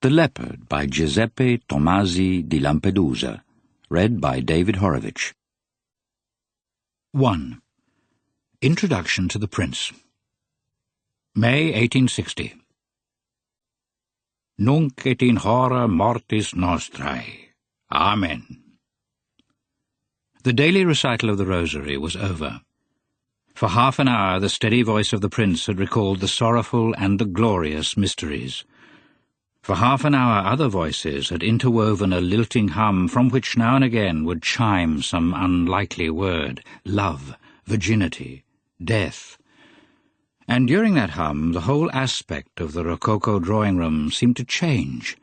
The Leopard by Giuseppe Tomasi di Lampedusa, read by David Horowitz. 1. Introduction to the Prince. May 1860. Nunc et in hora mortis nostrae. Amen. The daily recital of the Rosary was over. For half an hour the steady voice of the Prince had recalled the sorrowful and the glorious mysteries. For half an hour other voices had interwoven a lilting hum from which now and again would chime some unlikely word: love, virginity, death. And during that hum the whole aspect of the Rococo drawing-room seemed to change.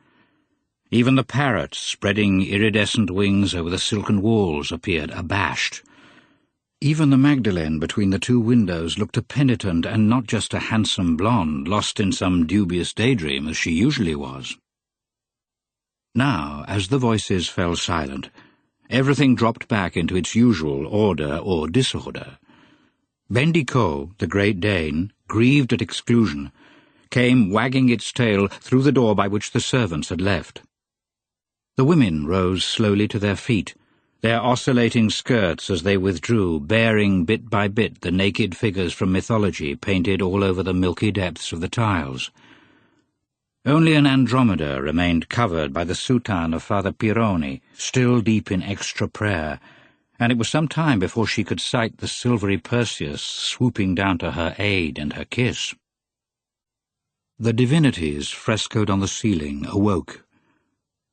Even the parrot, spreading iridescent wings over the silken walls, appeared abashed. Even the Magdalene between the two windows looked a penitent and not just a handsome blonde, lost in some dubious daydream as she usually was. Now, as the voices fell silent, everything dropped back into its usual order or disorder. Bendico, the Great Dane, grieved at exclusion, came wagging its tail through the door by which the servants had left. The women rose slowly to their feet, their oscillating skirts as they withdrew, bearing bit by bit the naked figures from mythology painted all over the milky depths of the tiles. Only an Andromeda remained covered by the soutane of Father Pironi, still deep in extra prayer, and it was some time before she could sight the silvery Perseus swooping down to her aid and her kiss. The divinities frescoed on the ceiling awoke.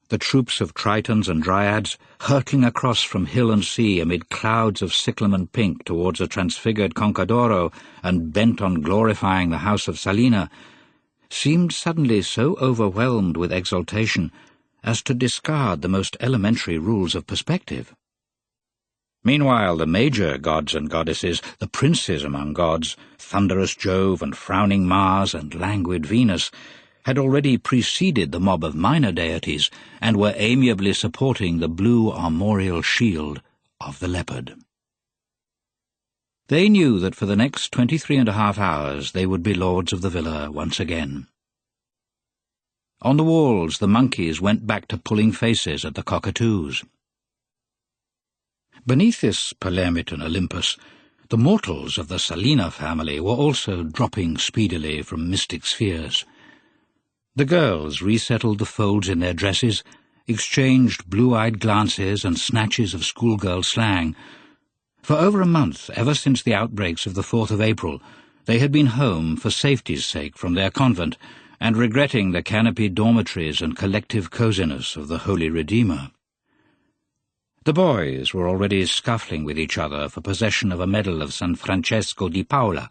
The troops of Tritons and Dryads, hurtling across from hill and sea amid clouds of cyclamen pink towards a transfigured Concadoro and bent on glorifying the house of Selena, seemed suddenly so overwhelmed with exultation as to discard the most elementary rules of perspective. Meanwhile, the major gods and goddesses, the princes among gods, thunderous Jove and frowning Mars and languid Venus, had already preceded the mob of minor deities and were amiably supporting the blue armorial shield of the Leopard. They knew that for the next 23.5 hours they would be lords of the villa once again. On the walls the monkeys went back to pulling faces at the cockatoos. Beneath this Palermitan Olympus, the mortals of the Selena family were also dropping speedily from mystic spheres. The girls resettled the folds in their dresses, exchanged blue-eyed glances and snatches of schoolgirl slang. For over a month, ever since the outbreaks of the 4th of April, they had been home for safety's sake from their convent, and regretting the canopied dormitories and collective coziness of the Holy Redeemer. The boys were already scuffling with each other for possession of a medal of San Francesco di Paola.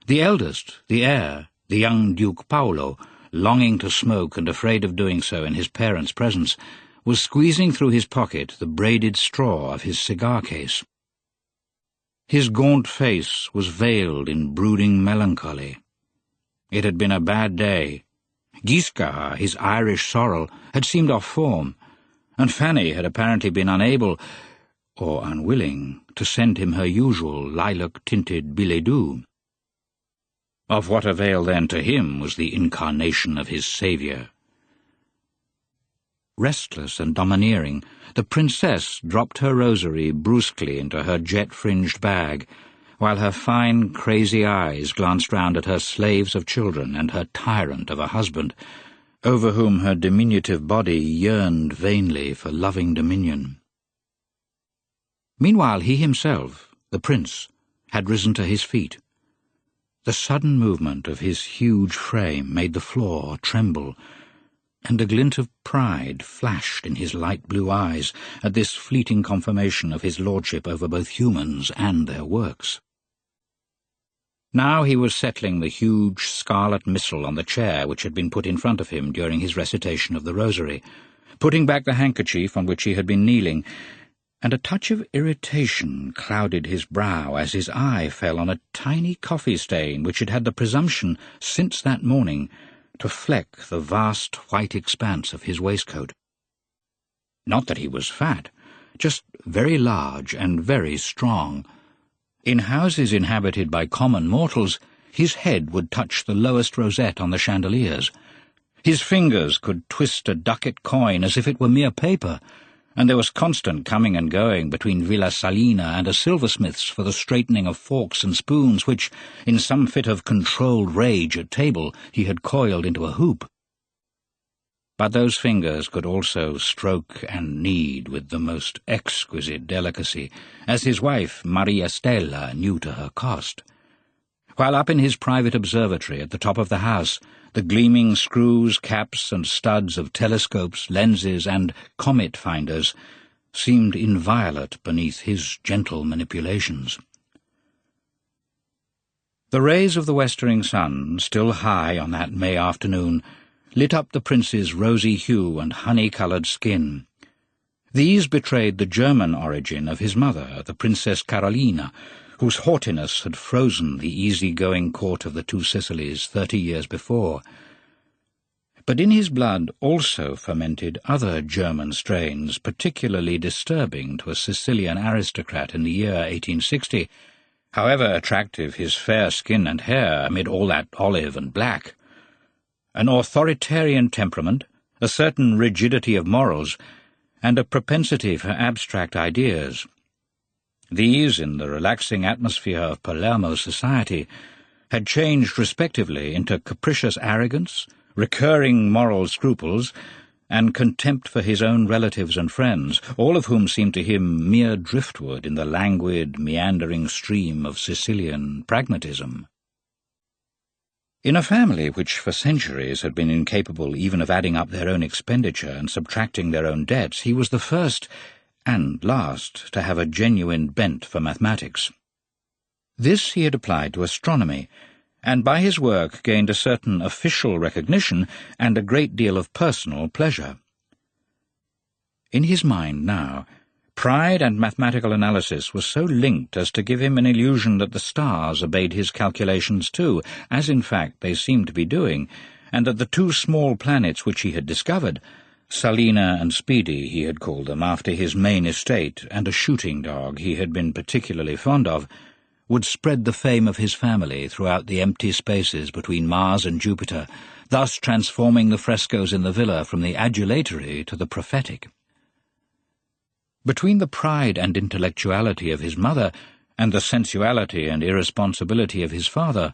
The eldest, the heir, the young Duke Paolo, longing to smoke and afraid of doing so in his parents' presence, was squeezing through his pocket the braided straw of his cigar case. His gaunt face was veiled in brooding melancholy. It had been a bad day. Giscard, his Irish sorrel, had seemed off form, and Fanny had apparently been unable, or unwilling, to send him her usual lilac-tinted billet doux. Of what avail then to him was the incarnation of his saviour? Restless and domineering, the princess dropped her rosary brusquely into her jet-fringed bag, while her fine, crazy eyes glanced round at her slaves of children and her tyrant of a husband, over whom her diminutive body yearned vainly for loving dominion. Meanwhile he himself, the prince, had risen to his feet. The sudden movement of his huge frame made the floor tremble, and a glint of pride flashed in his light blue eyes at this fleeting confirmation of his lordship over both humans and their works. Now he was settling the huge scarlet missal on the chair which had been put in front of him during his recitation of the Rosary, putting back the handkerchief on which he had been kneeling, and a touch of irritation clouded his brow as his eye fell on a tiny coffee stain which had had the presumption, since that morning, to fleck the vast white expanse of his waistcoat. Not that he was fat, just very large and very strong. In houses inhabited by common mortals, his head would touch the lowest rosette on the chandeliers. His fingers could twist a ducat coin as if it were mere paper, and there was constant coming and going between Villa Selena and a silversmith's for the straightening of forks and spoons which, in some fit of controlled rage at table, he had coiled into a hoop. But those fingers could also stroke and knead with the most exquisite delicacy, as his wife, Maria Stella, knew to her cost. While up in his private observatory at the top of the house, the gleaming screws, caps, and studs of telescopes, lenses, and comet-finders seemed inviolate beneath his gentle manipulations. The rays of the westering sun, still high on that May afternoon, lit up the prince's rosy hue and honey-coloured skin. These betrayed the German origin of his mother, the Princess Carolina, whose haughtiness had frozen the easy-going court of the two Sicilies 30 years before. But in his blood also fermented other German strains, particularly disturbing to a Sicilian aristocrat in the year 1860, however attractive his fair skin and hair amid all that olive and black. An authoritarian temperament, a certain rigidity of morals, and a propensity for abstract ideas. These, in the relaxing atmosphere of Palermo society, had changed respectively into capricious arrogance, recurring moral scruples, and contempt for his own relatives and friends, all of whom seemed to him mere driftwood in the languid, meandering stream of Sicilian pragmatism. In a family which for centuries had been incapable even of adding up their own expenditure and subtracting their own debts, he was the first and last to have a genuine bent for mathematics. This he had applied to astronomy, and by his work gained a certain official recognition and a great deal of personal pleasure. In his mind now, pride and mathematical analysis was so linked as to give him an illusion that the stars obeyed his calculations too, as in fact they seemed to be doing, and that the two small planets which he had discovered, Selena and Speedy he had called them after his main estate and a shooting dog he had been particularly fond of, would spread the fame of his family throughout the empty spaces between Mars and Jupiter, thus transforming the frescoes in the villa from the adulatory to the prophetic. Between the pride and intellectuality of his mother and the sensuality and irresponsibility of his father,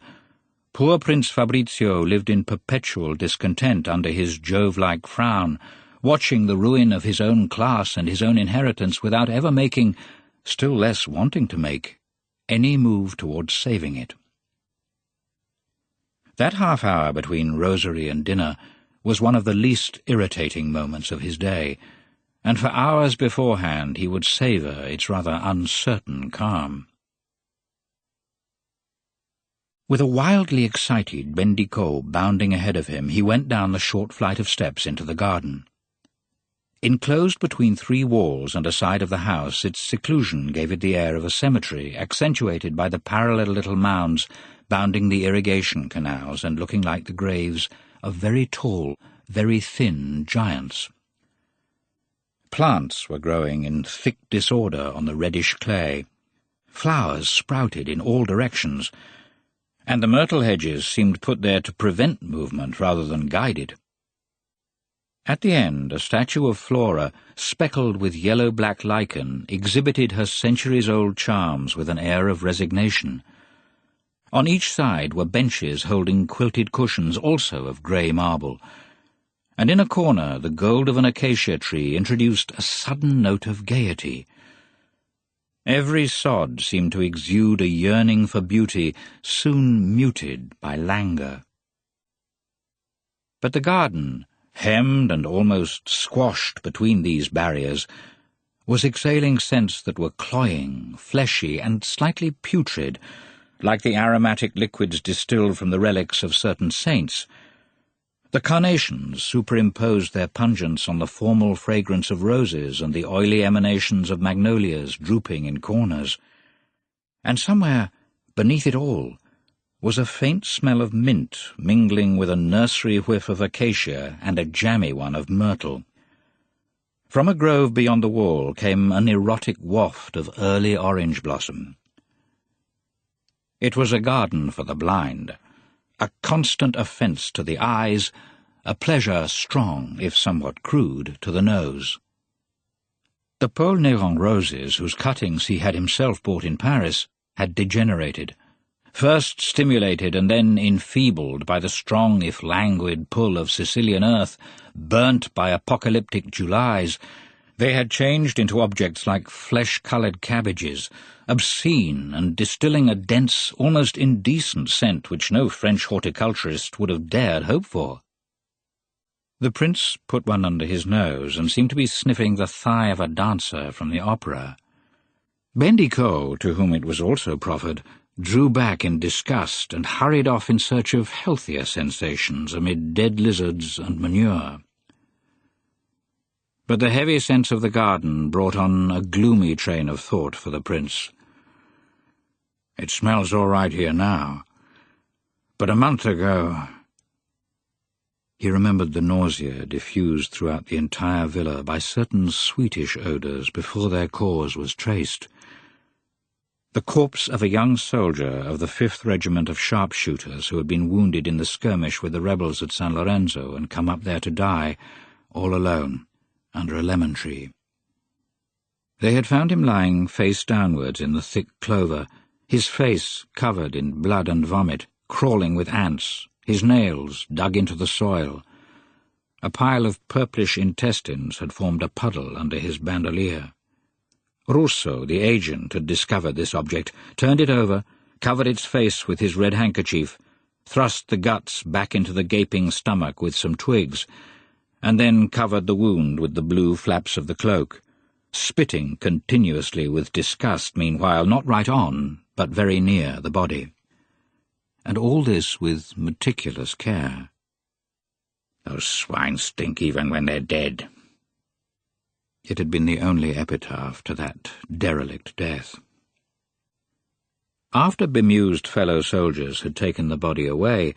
poor Prince Fabrizio lived in perpetual discontent under his Jove-like frown, watching the ruin of his own class and his own inheritance without ever making, still less wanting to make, any move towards saving it. That half-hour between rosary and dinner was one of the least irritating moments of his day, and for hours beforehand he would savour its rather uncertain calm. With a wildly excited Bendico bounding ahead of him, he went down the short flight of steps into the garden. Enclosed between 3 walls and a side of the house, its seclusion gave it the air of a cemetery, accentuated by the parallel little mounds bounding the irrigation canals and looking like the graves of very tall, very thin giants. Plants were growing in thick disorder on the reddish clay. Flowers sprouted in all directions, and the myrtle hedges seemed put there to prevent movement rather than guide it. At the end, a statue of Flora, speckled with yellow-black lichen, exhibited her centuries-old charms with an air of resignation. On each side were benches holding quilted cushions, also of grey marble, and in a corner the gold of an acacia tree introduced a sudden note of gaiety. Every sod seemed to exude a yearning for beauty, soon muted by languor. But the garden, hemmed and almost squashed between these barriers, was exhaling scents that were cloying, fleshy, and slightly putrid, like the aromatic liquids distilled from the relics of certain saints. The carnations superimposed their pungence on the formal fragrance of roses and the oily emanations of magnolias drooping in corners. And somewhere, beneath it all, was a faint smell of mint mingling with a nursery whiff of acacia and a jammy one of myrtle. From a grove beyond the wall came an erotic waft of early orange blossom. It was a garden for the blind, a constant offence to the eyes, a pleasure strong, if somewhat crude, to the nose. The Paul Néron roses, whose cuttings he had himself bought in Paris, had degenerated, first stimulated and then enfeebled by the strong, if languid, pull of Sicilian earth, burnt by apocalyptic Julys. They had changed into objects like flesh-coloured cabbages, obscene and distilling a dense, almost indecent scent which no French horticulturist would have dared hope for. The prince put one under his nose and seemed to be sniffing the thigh of a dancer from the opera. Bendicot, to whom it was also proffered, drew back in disgust and hurried off in search of healthier sensations amid dead lizards and manure. But the heavy scents of the garden brought on a gloomy train of thought for the prince. "It smells all right here now, but a month ago—" He remembered the nausea diffused throughout the entire villa by certain sweetish odours before their cause was traced. The corpse of a young soldier of the 5th Regiment of sharpshooters who had been wounded in the skirmish with the rebels at San Lorenzo and come up there to die, all alone, under a lemon tree. They had found him lying face downwards in the thick clover, his face covered in blood and vomit, crawling with ants, his nails dug into the soil. A pile of purplish intestines had formed a puddle under his bandolier. Russo, the agent, had discovered this object, turned it over, covered its face with his red handkerchief, thrust the guts back into the gaping stomach with some twigs, and then covered the wound with the blue flaps of the cloak, spitting continuously with disgust meanwhile, not right on, but very near the body. And all this with meticulous care. "Those swine stink even when they're dead." It had been the only epitaph to that derelict death. After bemused fellow soldiers had taken the body away,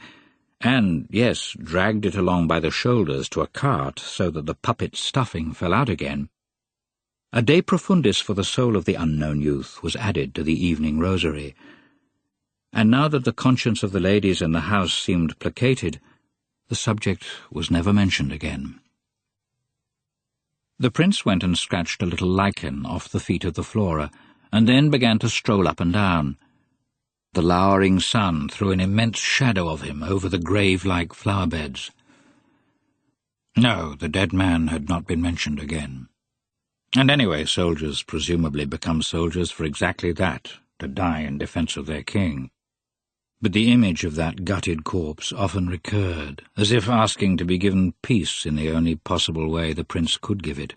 and, yes, dragged it along by the shoulders to a cart so that the puppet stuffing fell out again, a de profundis for the soul of the unknown youth was added to the evening rosary, and now that the conscience of the ladies in the house seemed placated, the subject was never mentioned again. The prince went and scratched a little lichen off the feet of the flora, and then began to stroll up and down. The lowering sun threw an immense shadow of him over the grave-like flower-beds. No, the dead man had not been mentioned again. And anyway, soldiers presumably become soldiers for exactly that, to die in defence of their king. But the image of that gutted corpse often recurred, as if asking to be given peace in the only possible way the prince could give it,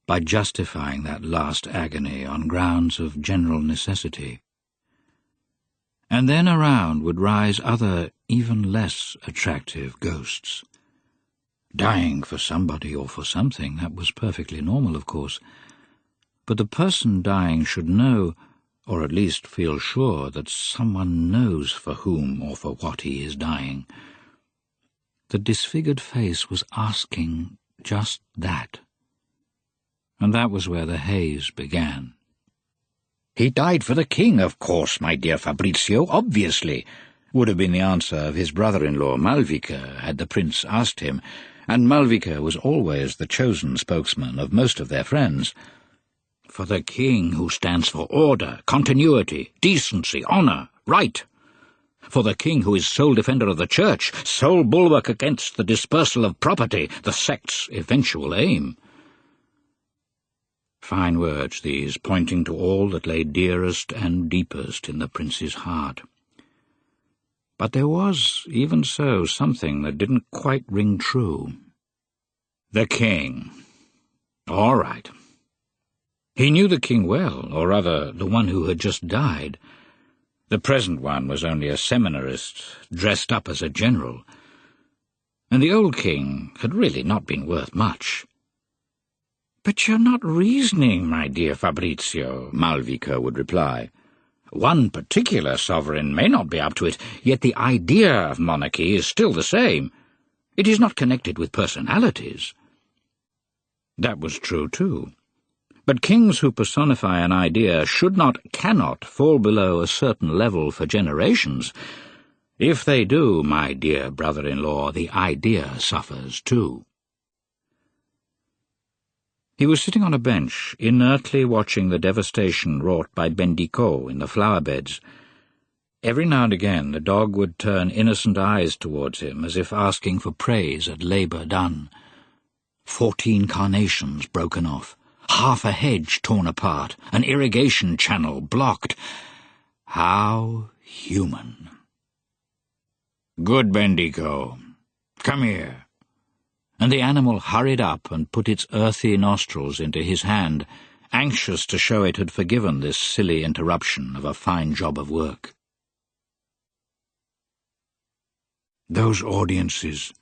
by justifying that last agony on grounds of general necessity. And then around would rise other, even less attractive ghosts. Dying for somebody or for something, that was perfectly normal, of course. But the person dying should know, or at least feel sure, that someone knows for whom or for what he is dying. The disfigured face was asking just that. And that was where the haze began. "He died for the king, of course, my dear Fabrizio, obviously," would have been the answer of his brother-in-law Malvica had the prince asked him, and Malvica was always the chosen spokesman of most of their friends. "For the king who stands for order, continuity, decency, honour, right. For the king who is sole defender of the church, sole bulwark against the dispersal of property, the sect's eventual aim." Fine words these, pointing to all that lay dearest and deepest in the prince's heart. But there was, even so, something that didn't quite ring true. The king. All right. He knew the king well, or rather the one who had just died. The present one was only a seminarist, dressed up as a general. And the old king had really not been worth much. "But you're not reasoning, my dear Fabrizio," Malvica would reply. "One particular sovereign may not be up to it, yet the idea of monarchy is still the same. It is not connected with personalities." That was true, too. But kings who personify an idea cannot fall below a certain level for generations. If they do, my dear brother-in-law, the idea suffers too. He was sitting on a bench, inertly watching the devastation wrought by Bendico in the flower-beds. Every now and again the dog would turn innocent eyes towards him, as if asking for praise at labour done. 14 carnations broken off, half a hedge torn apart, an irrigation channel blocked. How human! "Good, Bendico. Come here." And the animal hurried up and put its earthy nostrils into his hand, anxious to show it had forgiven this silly interruption of a fine job of work. Those audiences,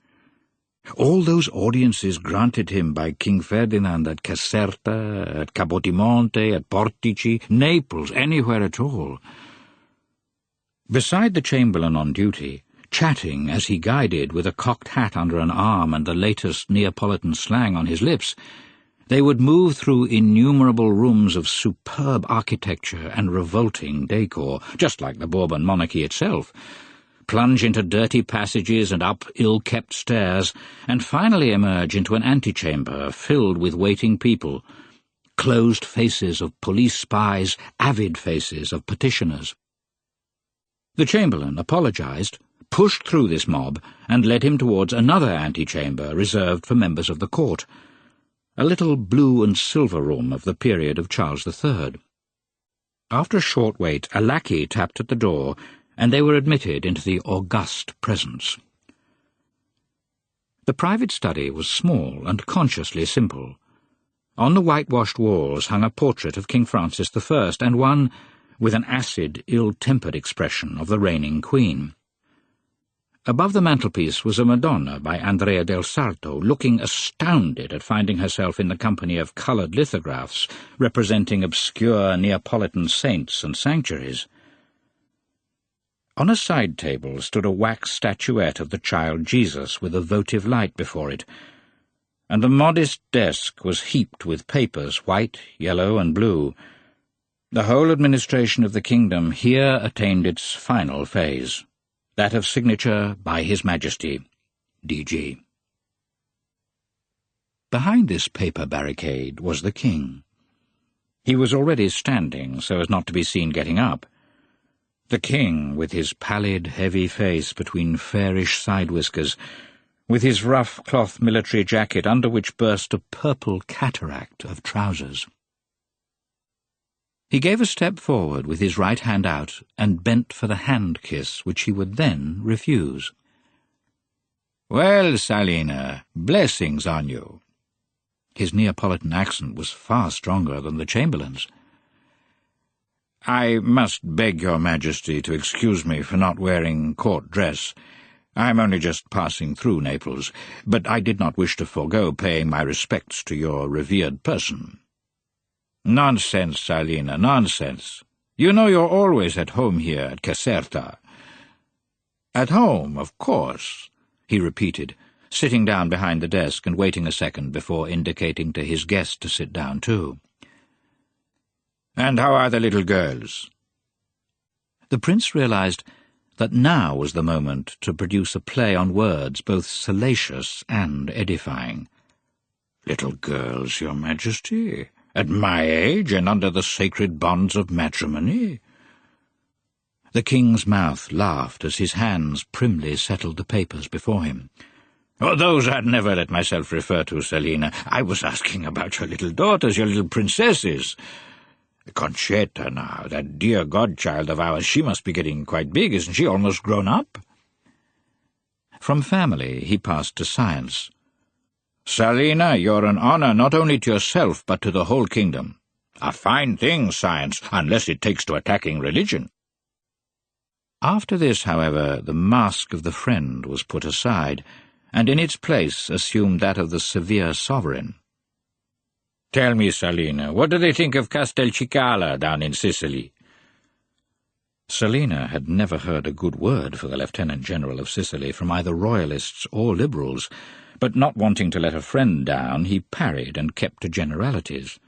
all those audiences granted him by King Ferdinand at Caserta, at Capodimonte, at Portici, Naples, anywhere at all. Beside the chamberlain on duty, chatting as he guided with a cocked hat under an arm and the latest Neapolitan slang on his lips, they would move through innumerable rooms of superb architecture and revolting decor, just like the Bourbon monarchy itself, plunge into dirty passages and up ill-kept stairs, and finally emerge into an antechamber filled with waiting people, closed faces of police spies, avid faces of petitioners. The chamberlain apologized, pushed through this mob, and led him towards another antechamber reserved for members of the court, a little blue and silver room of the period of Charles III. After a short wait, a lackey tapped at the door, and they were admitted into the august presence. The private study was small and consciously simple. On the whitewashed walls hung a portrait of King Francis I, and one with an acid, ill-tempered expression of the reigning queen. Above the mantelpiece was a Madonna by Andrea del Sarto, looking astounded at finding herself in the company of coloured lithographs representing obscure Neapolitan saints and sanctuaries. On a side table stood a wax statuette of the child Jesus with a votive light before it, and the modest desk was heaped with papers, white, yellow, and blue. The whole administration of the kingdom here attained its final phase, that of signature by His Majesty, D.G. Behind this paper barricade was the king. He was already standing, so as not to be seen getting up. The king, with his pallid, heavy face between fairish side whiskers, with his rough cloth military jacket under which burst a purple cataract of trousers. He gave a step forward with his right hand out and bent for the hand-kiss which he would then refuse. "Well, Selena, blessings on you." His Neapolitan accent was far stronger than the chamberlain's. "I must beg your Majesty to excuse me for not wearing court dress. I'm only just passing through Naples, but I did not wish to forego paying my respects to your revered person." "Nonsense, Selena, nonsense. You know you're always at home here at Caserta." "At home, of course," he repeated, sitting down behind the desk and waiting a second before indicating to his guest to sit down too. "And how are the little girls?" The prince realized that now was the moment to produce a play on words both salacious and edifying. "Little girls, your Majesty? At my age, and under the sacred bonds of matrimony?" The king's mouth laughed as his hands primly settled the papers before him. "Oh, those I'd never let myself refer to, Selena. I was asking about your little daughters, your little princesses. Concetta, now, that dear godchild of ours, she must be getting quite big, isn't she? Almost grown up?" From family he passed to science. "Selena, you're an honour not only to yourself but to the whole kingdom. A fine thing, science, unless it takes to attacking religion." After this, however, the mask of the friend was put aside, and in its place assumed that of the severe sovereign. "Tell me, Selena, what do they think of Castelcicala down in Sicily?" Selena had never heard a good word for the Lieutenant-General of Sicily from either royalists or liberals, but not wanting to let a friend down, he parried and kept to generalities.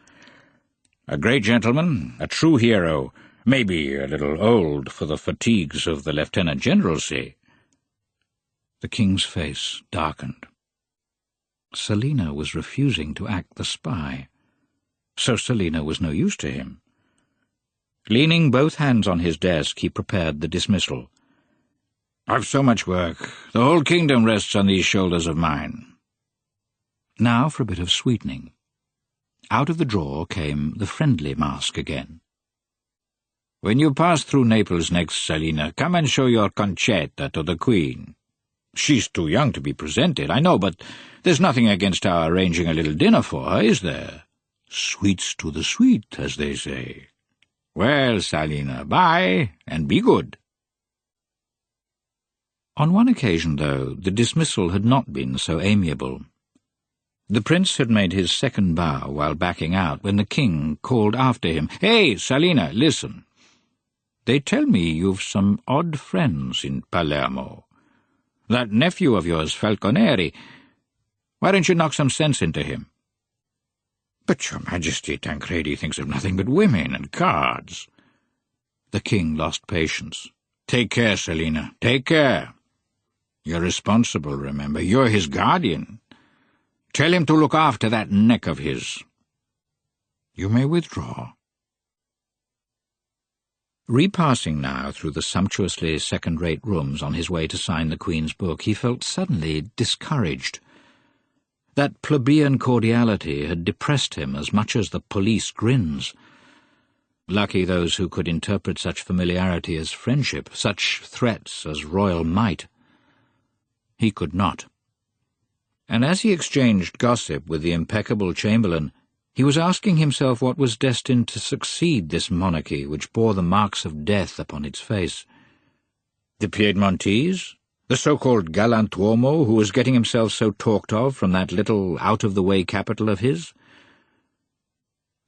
"A great gentleman, a true hero, maybe a little old for the fatigues of the Lieutenant-Generalcy." The king's face darkened. Selena was refusing to act the spy. So Selena was no use to him. Leaning both hands on his desk, he prepared the dismissal. "I've so much work. The whole kingdom rests on these shoulders of mine." Now for a bit of sweetening. Out of the drawer came the friendly mask again. "When you pass through Naples next, Selena, come and show your concetta to the Queen. She's too young to be presented, I know, but there's nothing against our arranging a little dinner for her, is there? Sweets to the sweet, as they say. Well, Selena, bye, and be good." On one occasion, though, the dismissal had not been so amiable. The prince had made his second bow while backing out when the king called after him, "Hey, Selena, listen. They tell me you've some odd friends in Palermo. That nephew of yours, Falconeri, why don't you knock some sense into him?" "But your Majesty, Tancredi thinks of nothing but women and cards." The king lost patience. "Take care, Selena, take care. You're responsible, remember. You're his guardian. Tell him to look after that neck of his. You may withdraw." Repassing now through the sumptuously second-rate rooms on his way to sign the Queen's book, he felt suddenly discouraged. That plebeian cordiality had depressed him as much as the police grins. Lucky those who could interpret such familiarity as friendship, such threats as royal might. He could not. And as he exchanged gossip with the impeccable chamberlain, he was asking himself what was destined to succeed this monarchy which bore the marks of death upon its face. The Piedmontese? The so-called galantuomo who was getting himself so talked of from that little out-of-the-way capital of his?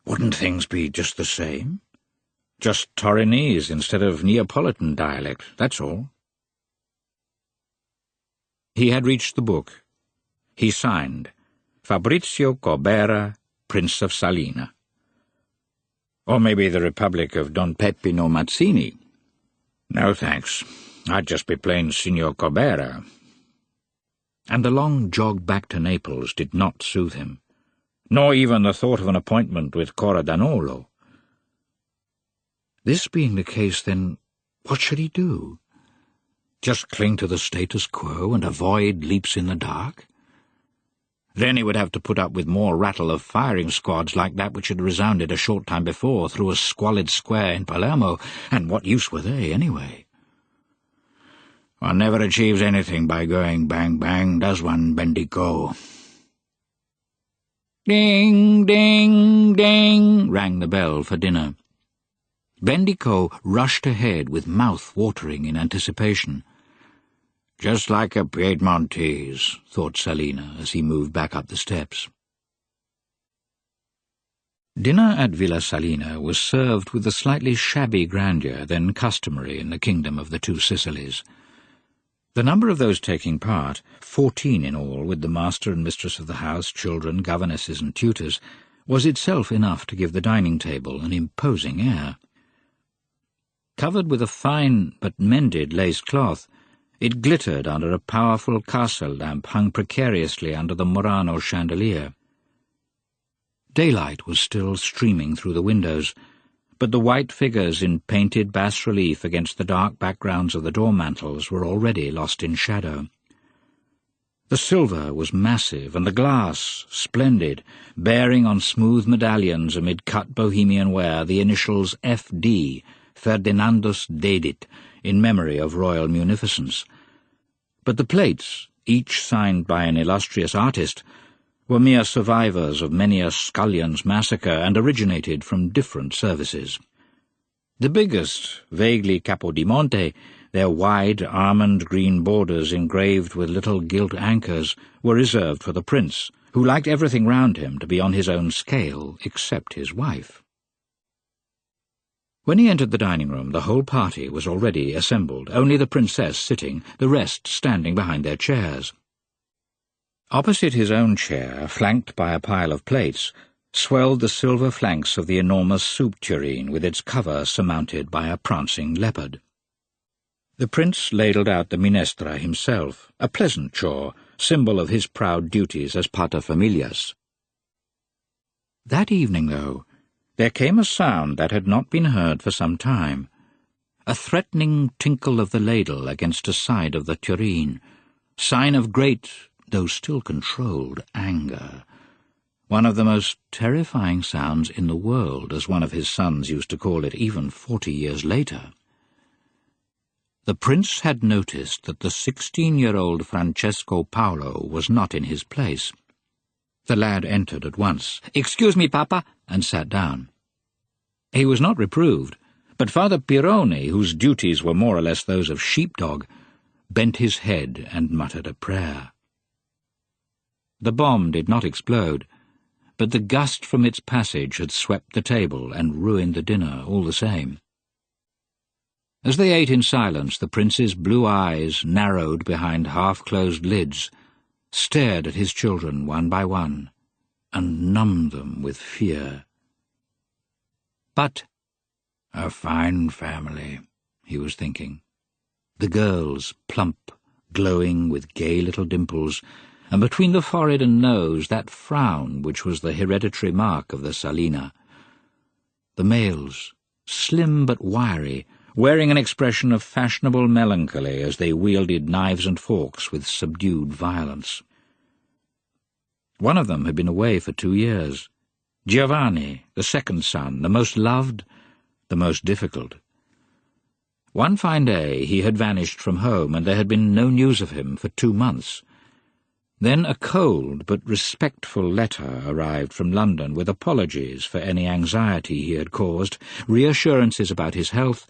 Wouldn't things be just the same? Just Torinese instead of Neapolitan dialect, that's all. He had reached the book. He signed, Fabrizio Corbera, Prince of Salina. Or maybe the Republic of Don Peppino Mazzini. No thanks. I'd just be plain Signor Corbera. And the long jog back to Naples did not soothe him, nor even the thought of an appointment with Cora Danolo. This being the case, then, what should he do? Just cling to the status quo and avoid leaps in the dark? Then he would have to put up with more rattle of firing squads like that which had resounded a short time before through a squalid square in Palermo, and what use were they, anyway? One never achieves anything by going bang-bang, does one, Bendico? Ding, ding, ding, rang the bell for dinner. Bendico rushed ahead with mouth watering in anticipation. Just like a Piedmontese, thought Selena as he moved back up the steps. Dinner at Villa Salina was served with the slightly shabby grandeur then customary in the kingdom of the two Sicilies. The number of those taking part, 14 in all, with the master and mistress of the house, children, governesses and tutors, was itself enough to give the dining table an imposing air. Covered with a fine but mended lace cloth, it glittered under a powerful castle lamp hung precariously under the Murano chandelier. Daylight was still streaming through the windows, but the white figures in painted bas-relief against the dark backgrounds of the door-mantels were already lost in shadow. The silver was massive, and the glass splendid, bearing on smooth medallions amid cut bohemian wear the initials F.D., Ferdinandus Dedit, in memory of royal munificence. But the plates, each signed by an illustrious artist, were mere survivors of many a scullion's massacre and originated from different services. The biggest, vaguely Capodimonte, their wide almond-green borders engraved with little gilt anchors, were reserved for the prince, who liked everything round him to be on his own scale except his wife. When he entered the dining-room, the whole party was already assembled, only the princess sitting, the rest standing behind their chairs. Opposite his own chair, flanked by a pile of plates, swelled the silver flanks of the enormous soup tureen with its cover surmounted by a prancing leopard. The prince ladled out the minestra himself, a pleasant chore, symbol of his proud duties as paterfamilias. That evening, though, there came a sound that had not been heard for some time, a threatening tinkle of the ladle against a side of the tureen, sign of great, though still controlled, anger. One of the most terrifying sounds in the world, as one of his sons used to call it even 40 years later. The prince had noticed that the 16-year-old Francesco Paolo was not in his place. The lad entered at once. "Excuse me, Papa," and sat down. He was not reproved, but Father Pirone, whose duties were more or less those of sheepdog, bent his head and muttered a prayer. The bomb did not explode, but the gust from its passage had swept the table and ruined the dinner all the same. As they ate in silence, the prince's blue eyes, narrowed behind half-closed lids, stared at his children one by one, and numbed them with fear. But a fine family, he was thinking. The girls, plump, glowing with gay little dimples, and between the forehead and nose that frown which was the hereditary mark of the Selena. The males, slim but wiry, wearing an expression of fashionable melancholy as they wielded knives and forks with subdued violence. One of them had been away for 2 years. Giovanni, the second son, the most loved, the most difficult. One fine day he had vanished from home, and there had been no news of him for 2 months. Then a cold but respectful letter arrived from London with apologies for any anxiety he had caused, reassurances about his health,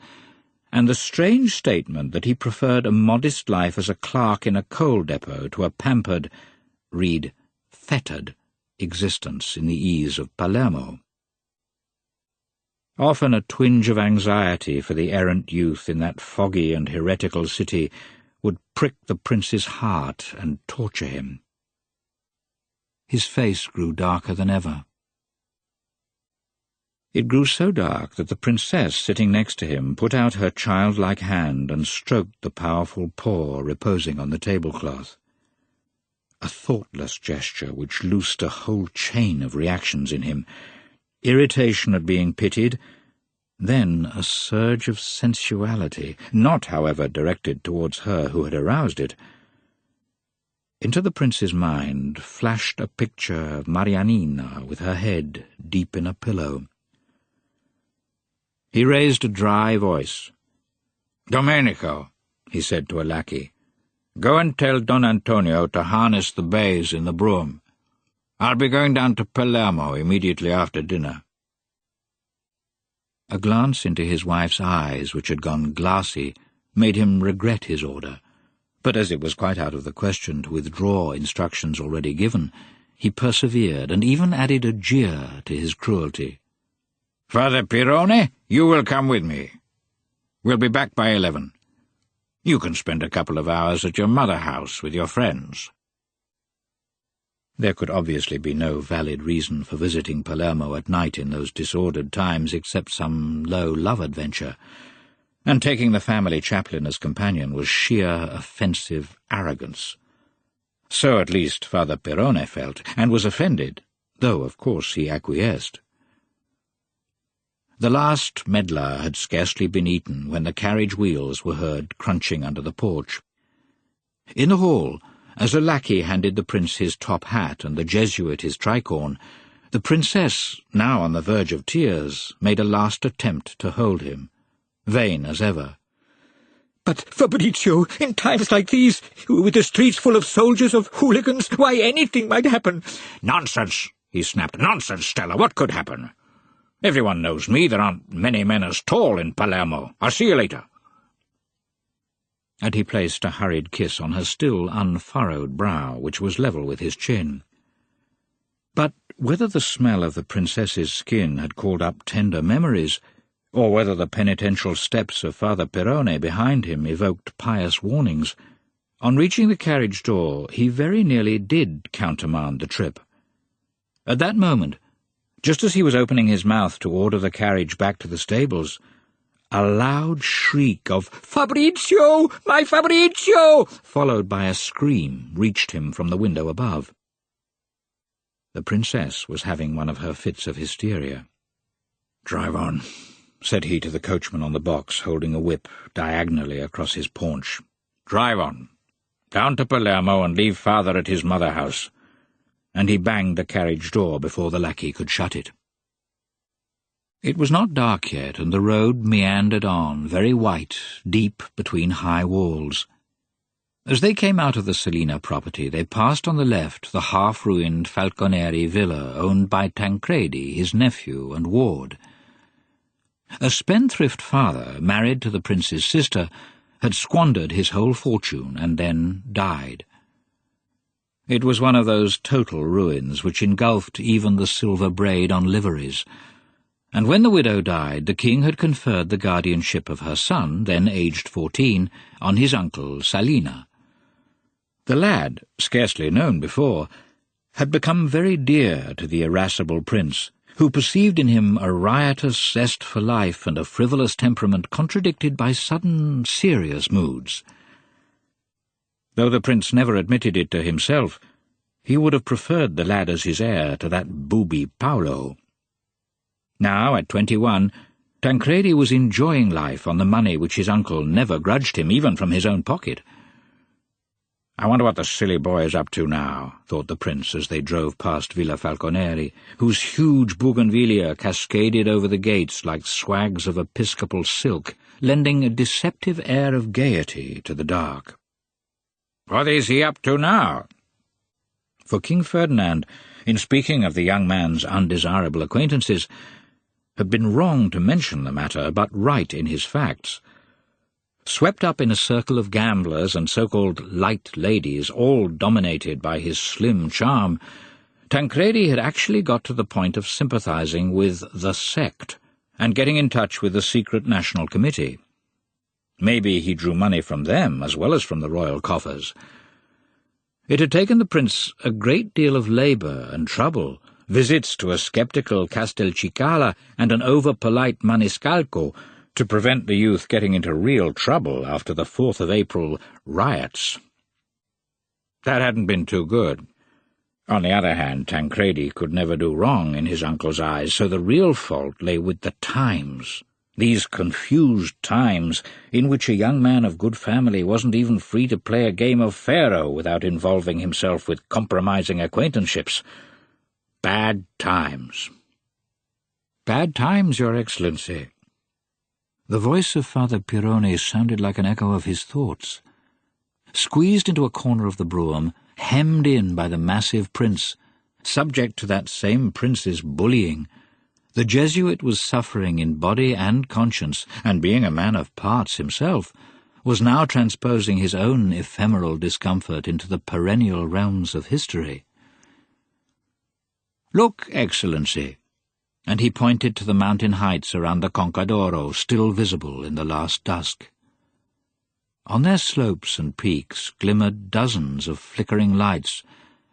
and the strange statement that he preferred a modest life as a clerk in a coal depot to a pampered, read, fettered, existence in the ease of Palermo. Often a twinge of anxiety for the errant youth in that foggy and heretical city would prick the prince's heart and torture him. His face grew darker than ever. It grew so dark that the princess, sitting next to him, put out her childlike hand and stroked the powerful paw reposing on the tablecloth. A thoughtless gesture which loosed a whole chain of reactions in him, irritation at being pitied, then a surge of sensuality, not, however, directed towards her who had aroused it. Into the prince's mind flashed a picture of Marianina with her head deep in a pillow. He raised a dry voice. "Domenico," he said to a lackey, "go and tell Don Antonio to harness the bays in the brougham. I'll be going down to Palermo immediately after dinner." A glance into his wife's eyes, which had gone glassy, made him regret his order, but as it was quite out of the question to withdraw instructions already given, he persevered and even added a jeer to his cruelty. "Father Pirone, you will come with me. We'll be back by 11. You can spend a couple of hours at your mother house with your friends." There could obviously be no valid reason for visiting Palermo at night in those disordered times except some low love adventure, and taking the family chaplain as companion was sheer offensive arrogance. So at least Father Pirone felt, and was offended, though of course he acquiesced. The last medlar had scarcely been eaten when the carriage wheels were heard crunching under the porch. In the hall, as a lackey handed the prince his top hat and the Jesuit his tricorn, the princess, now on the verge of tears, made a last attempt to hold him, vain as ever. "But, Fabrizio, in times like these, with the streets full of soldiers, of hooligans, why, anything might happen." "Nonsense," he snapped. "Nonsense, Stella. What could happen? Everyone knows me. There aren't many men as tall in Palermo. I'll see you later." And he placed a hurried kiss on her still unfurrowed brow, which was level with his chin. But whether the smell of the princess's skin had called up tender memories, or whether the penitential steps of Father Pirone behind him evoked pious warnings, on reaching the carriage door he very nearly did countermand the trip. At that moment, just as he was opening his mouth to order the carriage back to the stables, A loud shriek of "Fabrizio! My Fabrizio!" followed by a scream reached him from the window above. The princess was having one of her fits of hysteria. "Drive on," said he to the coachman on the box, holding a whip diagonally across his paunch. "Drive on. Down to Palermo and leave father at his mother-house." And he banged the carriage door before the lackey could shut it. It was not dark yet, and the road meandered on, very white, deep between high walls. As they came out of the Selena property, they passed on the left the half-ruined Falconeri villa owned by Tancredi, his nephew and ward. A spendthrift father, married to the prince's sister, had squandered his whole fortune and then died. It was one of those total ruins which engulfed even the silver braid on liveries, and when the widow died, the king had conferred the guardianship of her son, then aged 14, on his uncle Selena. The lad, scarcely known before, had become very dear to the irascible prince, who perceived in him a riotous zest for life and a frivolous temperament contradicted by sudden, serious moods. Though the prince never admitted it to himself, he would have preferred the lad as his heir to that booby Paolo. Now, at 21, Tancredi was enjoying life on the money which his uncle never grudged him, even from his own pocket. "I wonder what the silly boy is up to now," thought the prince as they drove past Villa Falconeri, whose huge bougainvillea cascaded over the gates like swags of episcopal silk, lending a deceptive air of gaiety to the dark. "What is he up to now?" For King Ferdinand, in speaking of the young man's undesirable acquaintances, had been wrong to mention the matter, but right in his facts. Swept up in a circle of gamblers and so-called light ladies, all dominated by his slim charm, Tancredi had actually got to the point of sympathizing with the sect and getting in touch with the secret national committee. Maybe he drew money from them as well as from the royal coffers. It had taken the prince a great deal of labour and trouble, visits to a sceptical Castelcicala and an over-polite Maniscalco, to prevent the youth getting into real trouble after the 4th of April riots. That hadn't been too good. On the other hand, Tancredi could never do wrong in his uncle's eyes, so the real fault lay with the times, these confused times in which a young man of good family wasn't even free to play a game of faro without involving himself with compromising acquaintanceships. Bad times. "Bad times, Your Excellency." The voice of Father Pirone sounded like an echo of his thoughts. Squeezed into a corner of the brougham, hemmed in by the massive prince, subject to that same prince's bullying, the Jesuit was suffering in body and conscience, and being a man of parts himself, was now transposing his own ephemeral discomfort into the perennial realms of history. "Look, Excellency," and he pointed to the mountain heights around the Concadoro, still visible in the last dusk. On their slopes and peaks glimmered dozens of flickering lights,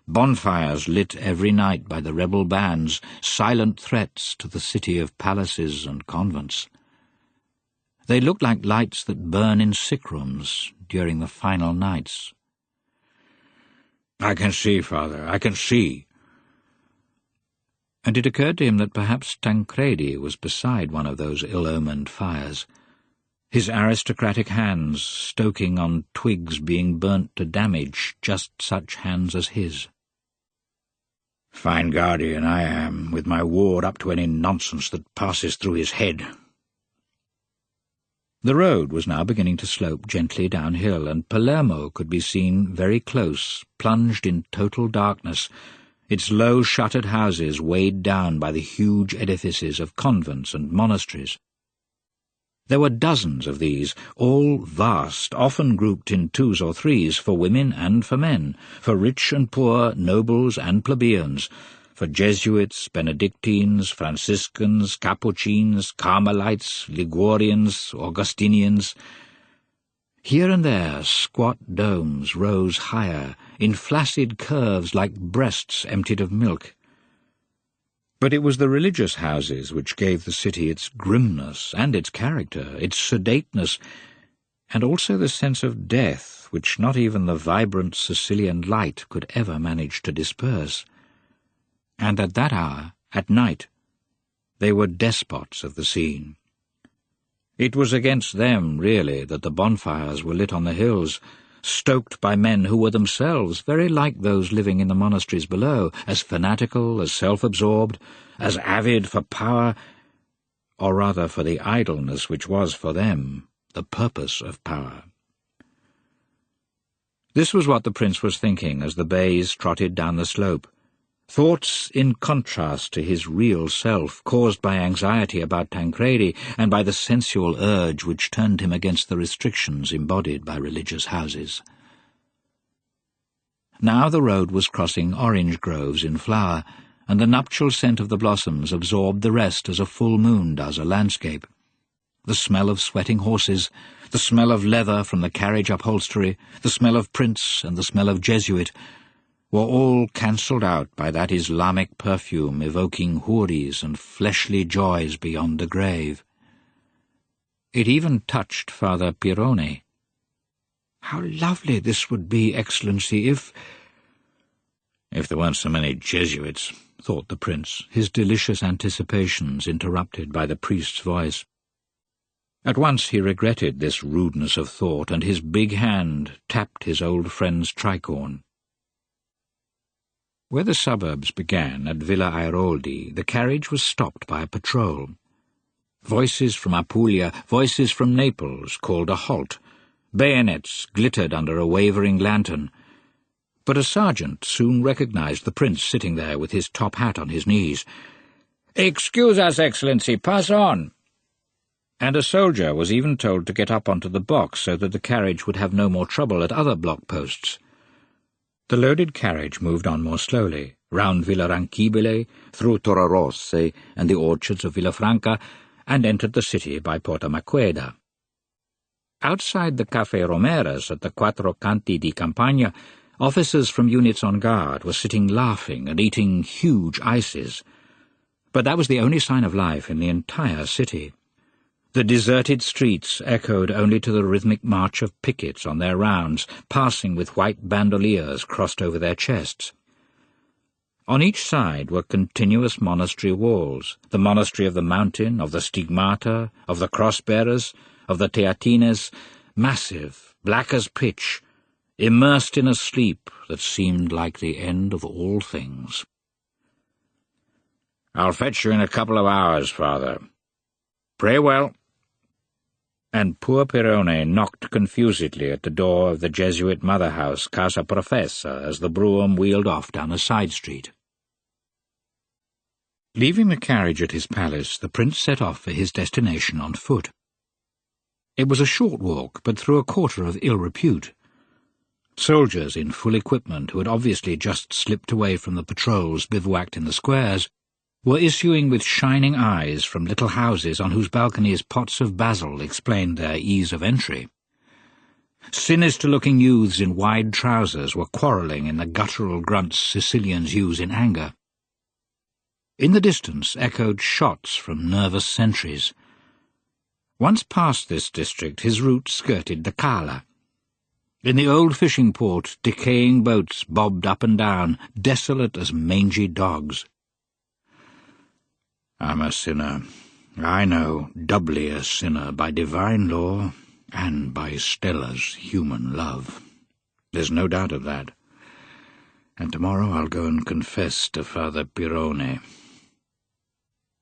bonfires lit every night by the rebel bands, silent threats to the city of palaces and convents. They looked like lights that burn in sick rooms during the final nights. "I can see, Father, I can see." And it occurred to him that perhaps Tancredi was beside one of those ill-omened fires, his aristocratic hands stoking on twigs being burnt to damage just such hands as his. "Fine guardian I am, with my ward up to any nonsense that passes through his head." The road was now beginning to slope gently downhill, and Palermo could be seen very close, plunged in total darkness, its low shuttered houses weighed down by the huge edifices of convents and monasteries. There were dozens of these, all vast, often grouped in twos or threes, for women and for men, for rich and poor, nobles and plebeians, for Jesuits, Benedictines, Franciscans, Capuchins, Carmelites, Ligurians, Augustinians. Here and there squat domes rose higher, in flaccid curves like breasts emptied of milk. But it was the religious houses which gave the city its grimness and its character, its sedateness, and also the sense of death which not even the vibrant Sicilian light could ever manage to disperse. And at that hour, at night, they were despots of the scene. It was against them, really, that the bonfires were lit on the hills, stoked by men who were themselves very like those living in the monasteries below, as fanatical, as self-absorbed, as avid for power, or rather for the idleness which was for them the purpose of power. This was what the prince was thinking as the bays trotted down the slope, thoughts in contrast to his real self, caused by anxiety about Tancredi and by the sensual urge which turned him against the restrictions embodied by religious houses. Now the road was crossing orange groves in flower, and the nuptial scent of the blossoms absorbed the rest as a full moon does a landscape. The smell of sweating horses, the smell of leather from the carriage upholstery, the smell of prince and the smell of Jesuit were all cancelled out by that Islamic perfume evoking houris and fleshly joys beyond the grave. It even touched Father Pirone. "How lovely this would be, Excellency, if there weren't so many Jesuits," thought the prince, his delicious anticipations interrupted by the priest's voice. At once he regretted this rudeness of thought, and his big hand tapped his old friend's tricorn. Where the suburbs began, at Villa Airoldi, the carriage was stopped by a patrol. Voices from Apulia, voices from Naples, called a halt. Bayonets glittered under a wavering lantern. But a sergeant soon recognized the prince sitting there with his top hat on his knees. "Excuse us, Excellency, pass on." And a soldier was even told to get up onto the box so that the carriage would have no more trouble at other block posts. The loaded carriage moved on more slowly, round Villa Ranchibile, through Torrerosse and the orchards of Villafranca, and entered the city by Porta Maqueda. Outside the Café Romeras at the Quattro Canti di Campagna, officers from units on guard were sitting laughing and eating huge ices. But that was the only sign of life in the entire city. The deserted streets echoed only to the rhythmic march of pickets on their rounds, passing with white bandoliers crossed over their chests. On each side were continuous monastery walls, the monastery of the Mountain, of the Stigmata, of the Cross-bearers, of the Teatines, massive, black as pitch, immersed in a sleep that seemed like the end of all things. "I'll fetch you in a couple of hours, Father. Pray well." And poor Pirone knocked confusedly at the door of the Jesuit mother-house, Casa Professa, as the brougham wheeled off down a side street. Leaving the carriage at his palace, the prince set off for his destination on foot. It was a short walk, but through a quarter of ill repute. Soldiers in full equipment, who had obviously just slipped away from the patrols bivouacked in the squares, were issuing with shining eyes from little houses on whose balconies pots of basil explained their ease of entry. Sinister-looking youths in wide trousers were quarrelling in the guttural grunts Sicilians use in anger. In the distance echoed shots from nervous sentries. Once past this district, his route skirted the Cala. In the old fishing port, decaying boats bobbed up and down, desolate as mangy dogs. "I'm a sinner, I know, doubly a sinner by divine law and by Stella's human love. There's no doubt of that. And tomorrow I'll go and confess to Father Pirone."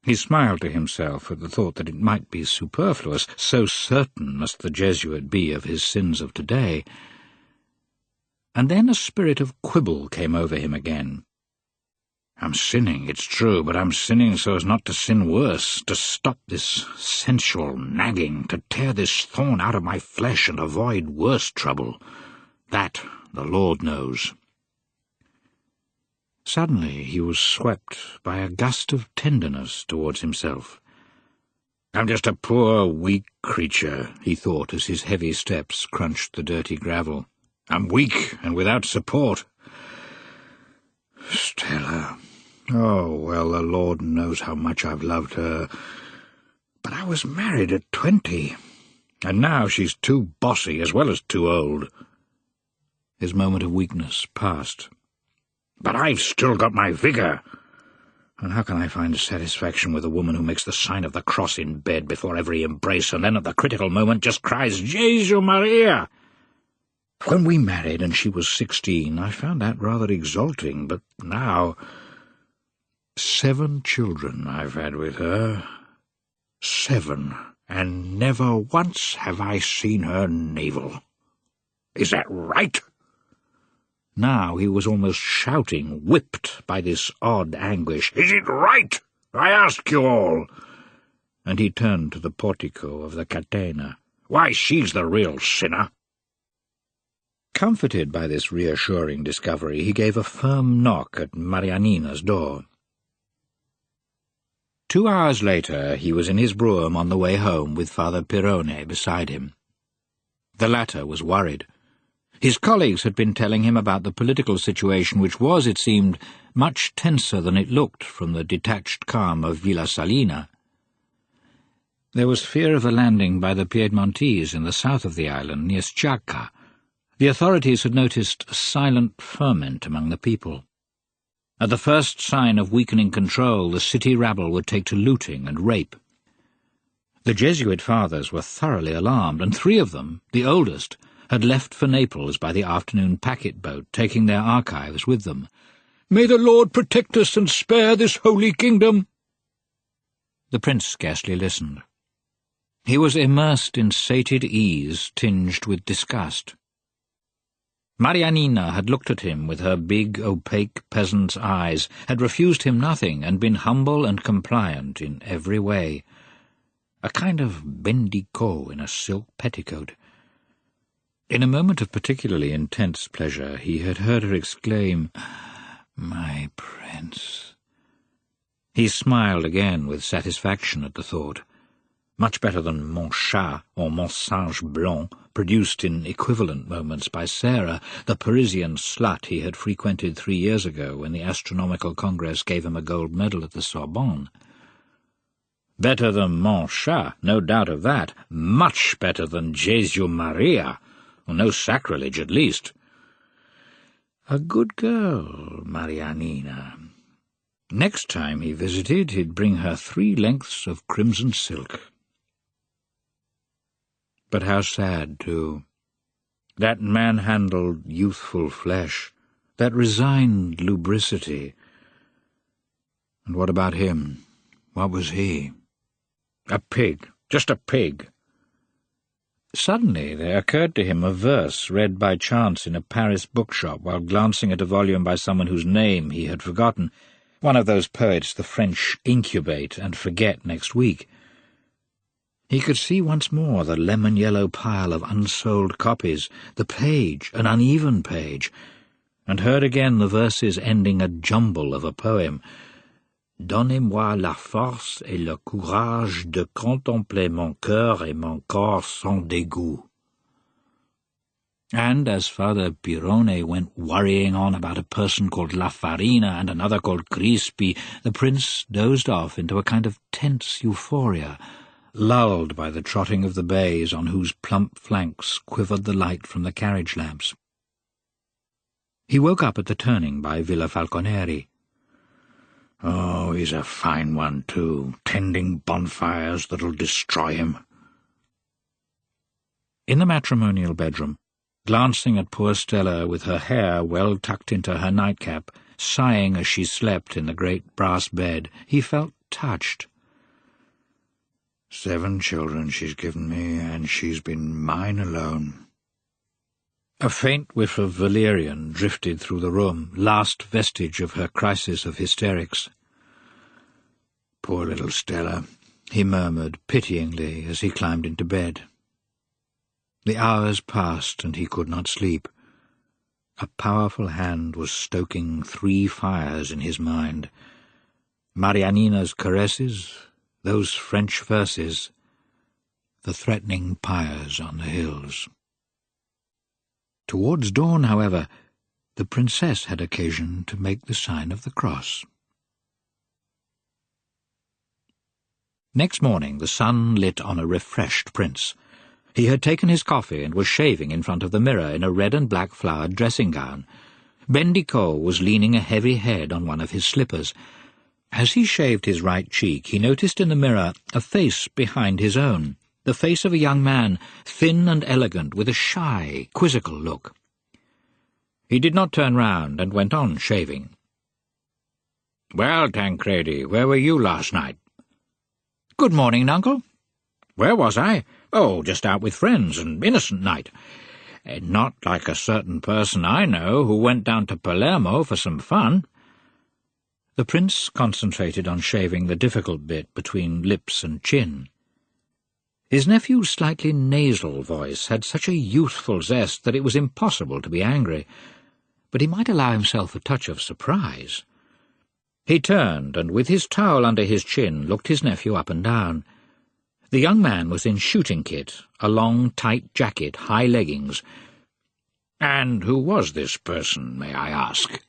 He smiled to himself at the thought that it might be superfluous, so certain must the Jesuit be of his sins of today. And then a spirit of quibble came over him again. "I'm sinning, it's true, but I'm sinning so as not to sin worse, to stop this sensual nagging, to tear this thorn out of my flesh and avoid worse trouble. That the Lord knows." Suddenly he was swept by a gust of tenderness towards himself. "I'm just a poor, weak creature," he thought as his heavy steps crunched the dirty gravel. "I'm weak and without support. Stella, Oh, well, the Lord knows how much I've loved her. But I was married at 20, and now she's too bossy as well as too old. His moment of weakness passed. But I've still got my vigour. And how can I find satisfaction with a woman who makes the sign of the cross in bed before every embrace, and then at the critical moment just cries, Jesu Maria! When we married and she was 16, I found that rather exalting, but now 7 children I've had with her. 7, and never once have I seen her navel. Is that right? Now he was almost shouting, whipped by this odd anguish. Is it right? I ask you all. And he turned to the portico of the Catena. Why, she's the real sinner. Comforted by this reassuring discovery, he gave a firm knock at Marianina's door. 2 hours later, he was in his brougham on the way home with Father Pirone beside him. The latter was worried. His colleagues had been telling him about the political situation, which was, it seemed, much tenser than it looked from the detached calm of Villa Salina. There was fear of a landing by the Piedmontese in the south of the island, near Sciacca. The authorities had noticed a silent ferment among the people. At the first sign of weakening control, the city rabble would take to looting and rape. The Jesuit fathers were thoroughly alarmed, and 3 of them, the oldest, had left for Naples by the afternoon packet-boat, taking their archives with them. "May the Lord protect us and spare this holy kingdom!" The prince scarcely listened. He was immersed in sated ease tinged with disgust. Marianina had looked at him with her big, opaque peasant's eyes, had refused him nothing, and been humble and compliant in every way. A kind of bendico in a silk petticoat. In a moment of particularly intense pleasure, he had heard her exclaim, "My prince." He smiled again with satisfaction at the thought. Much better than Mon Chat or Mon Singe Blanc, produced in equivalent moments by Sarah, the Parisian slut he had frequented 3 years ago when the Astronomical Congress gave him a gold medal at the Sorbonne. Better than Mon Chat, no doubt of that. Much better than Jesu Maria. No sacrilege, at least. A good girl, Marianina. Next time he visited, he'd bring her 3 lengths of crimson silk. But how sad, too. That man-handled, youthful flesh, that resigned lubricity. And what about him? What was he? A pig, just a pig. Suddenly there occurred to him a verse read by chance in a Paris bookshop while glancing at a volume by someone whose name he had forgotten, one of those poets the French incubate and forget next week. He could see once more the lemon-yellow pile of unsold copies, the page, an uneven page, and heard again the verses ending a jumble of a poem. Donnez-moi la force et le courage de contempler mon cœur et mon corps sans dégoût. And as Father Pirone went worrying on about a person called La Farina and another called Crispi, the prince dozed off into a kind of tense euphoria, lulled by the trotting of the bays on whose plump flanks quivered the light from the carriage lamps. He woke up at the turning by Villa Falconeri. Oh, he's a fine one, too, tending bonfires that'll destroy him. In the matrimonial bedroom, glancing at poor Stella with her hair well tucked into her nightcap, sighing as she slept in the great brass bed, he felt touched. 7 children she's given me, and she's been mine alone. A faint whiff of valerian drifted through the room, last vestige of her crisis of hysterics. Poor little Stella, he murmured pityingly as he climbed into bed. The hours passed, and he could not sleep. A powerful hand was stoking 3 fires in his mind. Marianina's caresses, those French verses, the threatening pyres on the hills. Towards dawn, however, the princess had occasion to make the sign of the cross. Next morning the sun lit on a refreshed prince. He had taken his coffee and was shaving in front of the mirror in a red and black flowered dressing gown. Bendico was leaning a heavy head on one of his slippers. As he shaved his right cheek, he noticed in the mirror a face behind his own, the face of a young man, thin and elegant, with a shy, quizzical look. He did not turn round and went on shaving. "Well, Tancredi, where were you last night?" "Good morning, uncle." "Where was I? Oh, just out with friends, an innocent night. Not like a certain person I know who went down to Palermo for some fun." The prince concentrated on shaving the difficult bit between lips and chin. His nephew's slightly nasal voice had such a youthful zest that it was impossible to be angry, but he might allow himself a touch of surprise. He turned, and with his towel under his chin looked his nephew up and down. The young man was in shooting kit, a long, tight jacket, high leggings. "And who was this person, may I ask?"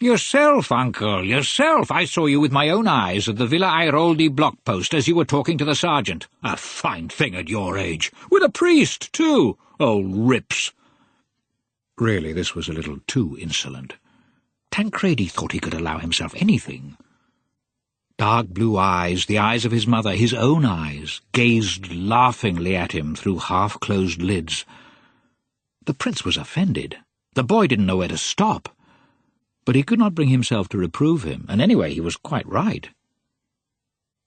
"Yourself, uncle, yourself. I saw you with my own eyes at the Villa Airoldi block post as you were talking to the sergeant. A fine thing at your age. With a priest, too. Old rips." Really, this was a little too insolent. Tancredi thought he could allow himself anything. Dark blue eyes, the eyes of his mother, his own eyes, gazed laughingly at him through half-closed lids. The prince was offended. The boy didn't know where to stop. But he could not bring himself to reprove him, and anyway he was quite right.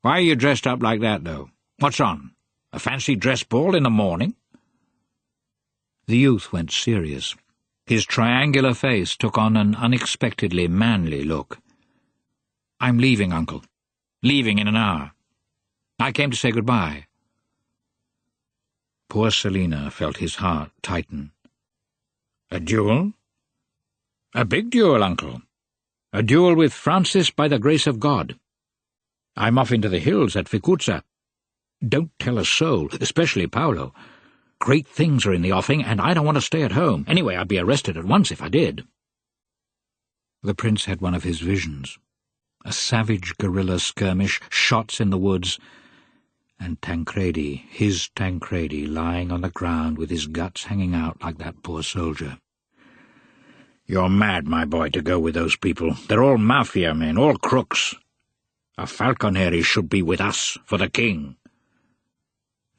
"Why are you dressed up like that, though? What's on? A fancy dress ball in the morning?" The youth went serious. His triangular face took on an unexpectedly manly look. "I'm leaving, uncle. Leaving in an hour. I came to say goodbye." Poor Selena felt his heart tighten. "A duel? A big duel, uncle. A duel with Francis by the grace of God. I'm off into the hills at Ficuzza. Don't tell a soul, especially Paolo. Great things are in the offing, and I don't want to stay at home. Anyway, I'd be arrested at once if I did." The prince had one of his visions. A savage guerrilla skirmish, shots in the woods, and Tancredi, his Tancredi, lying on the ground with his guts hanging out like that poor soldier. "You're mad, my boy, to go with those people. They're all mafia men, all crooks. A falconeri should be with us, for the king."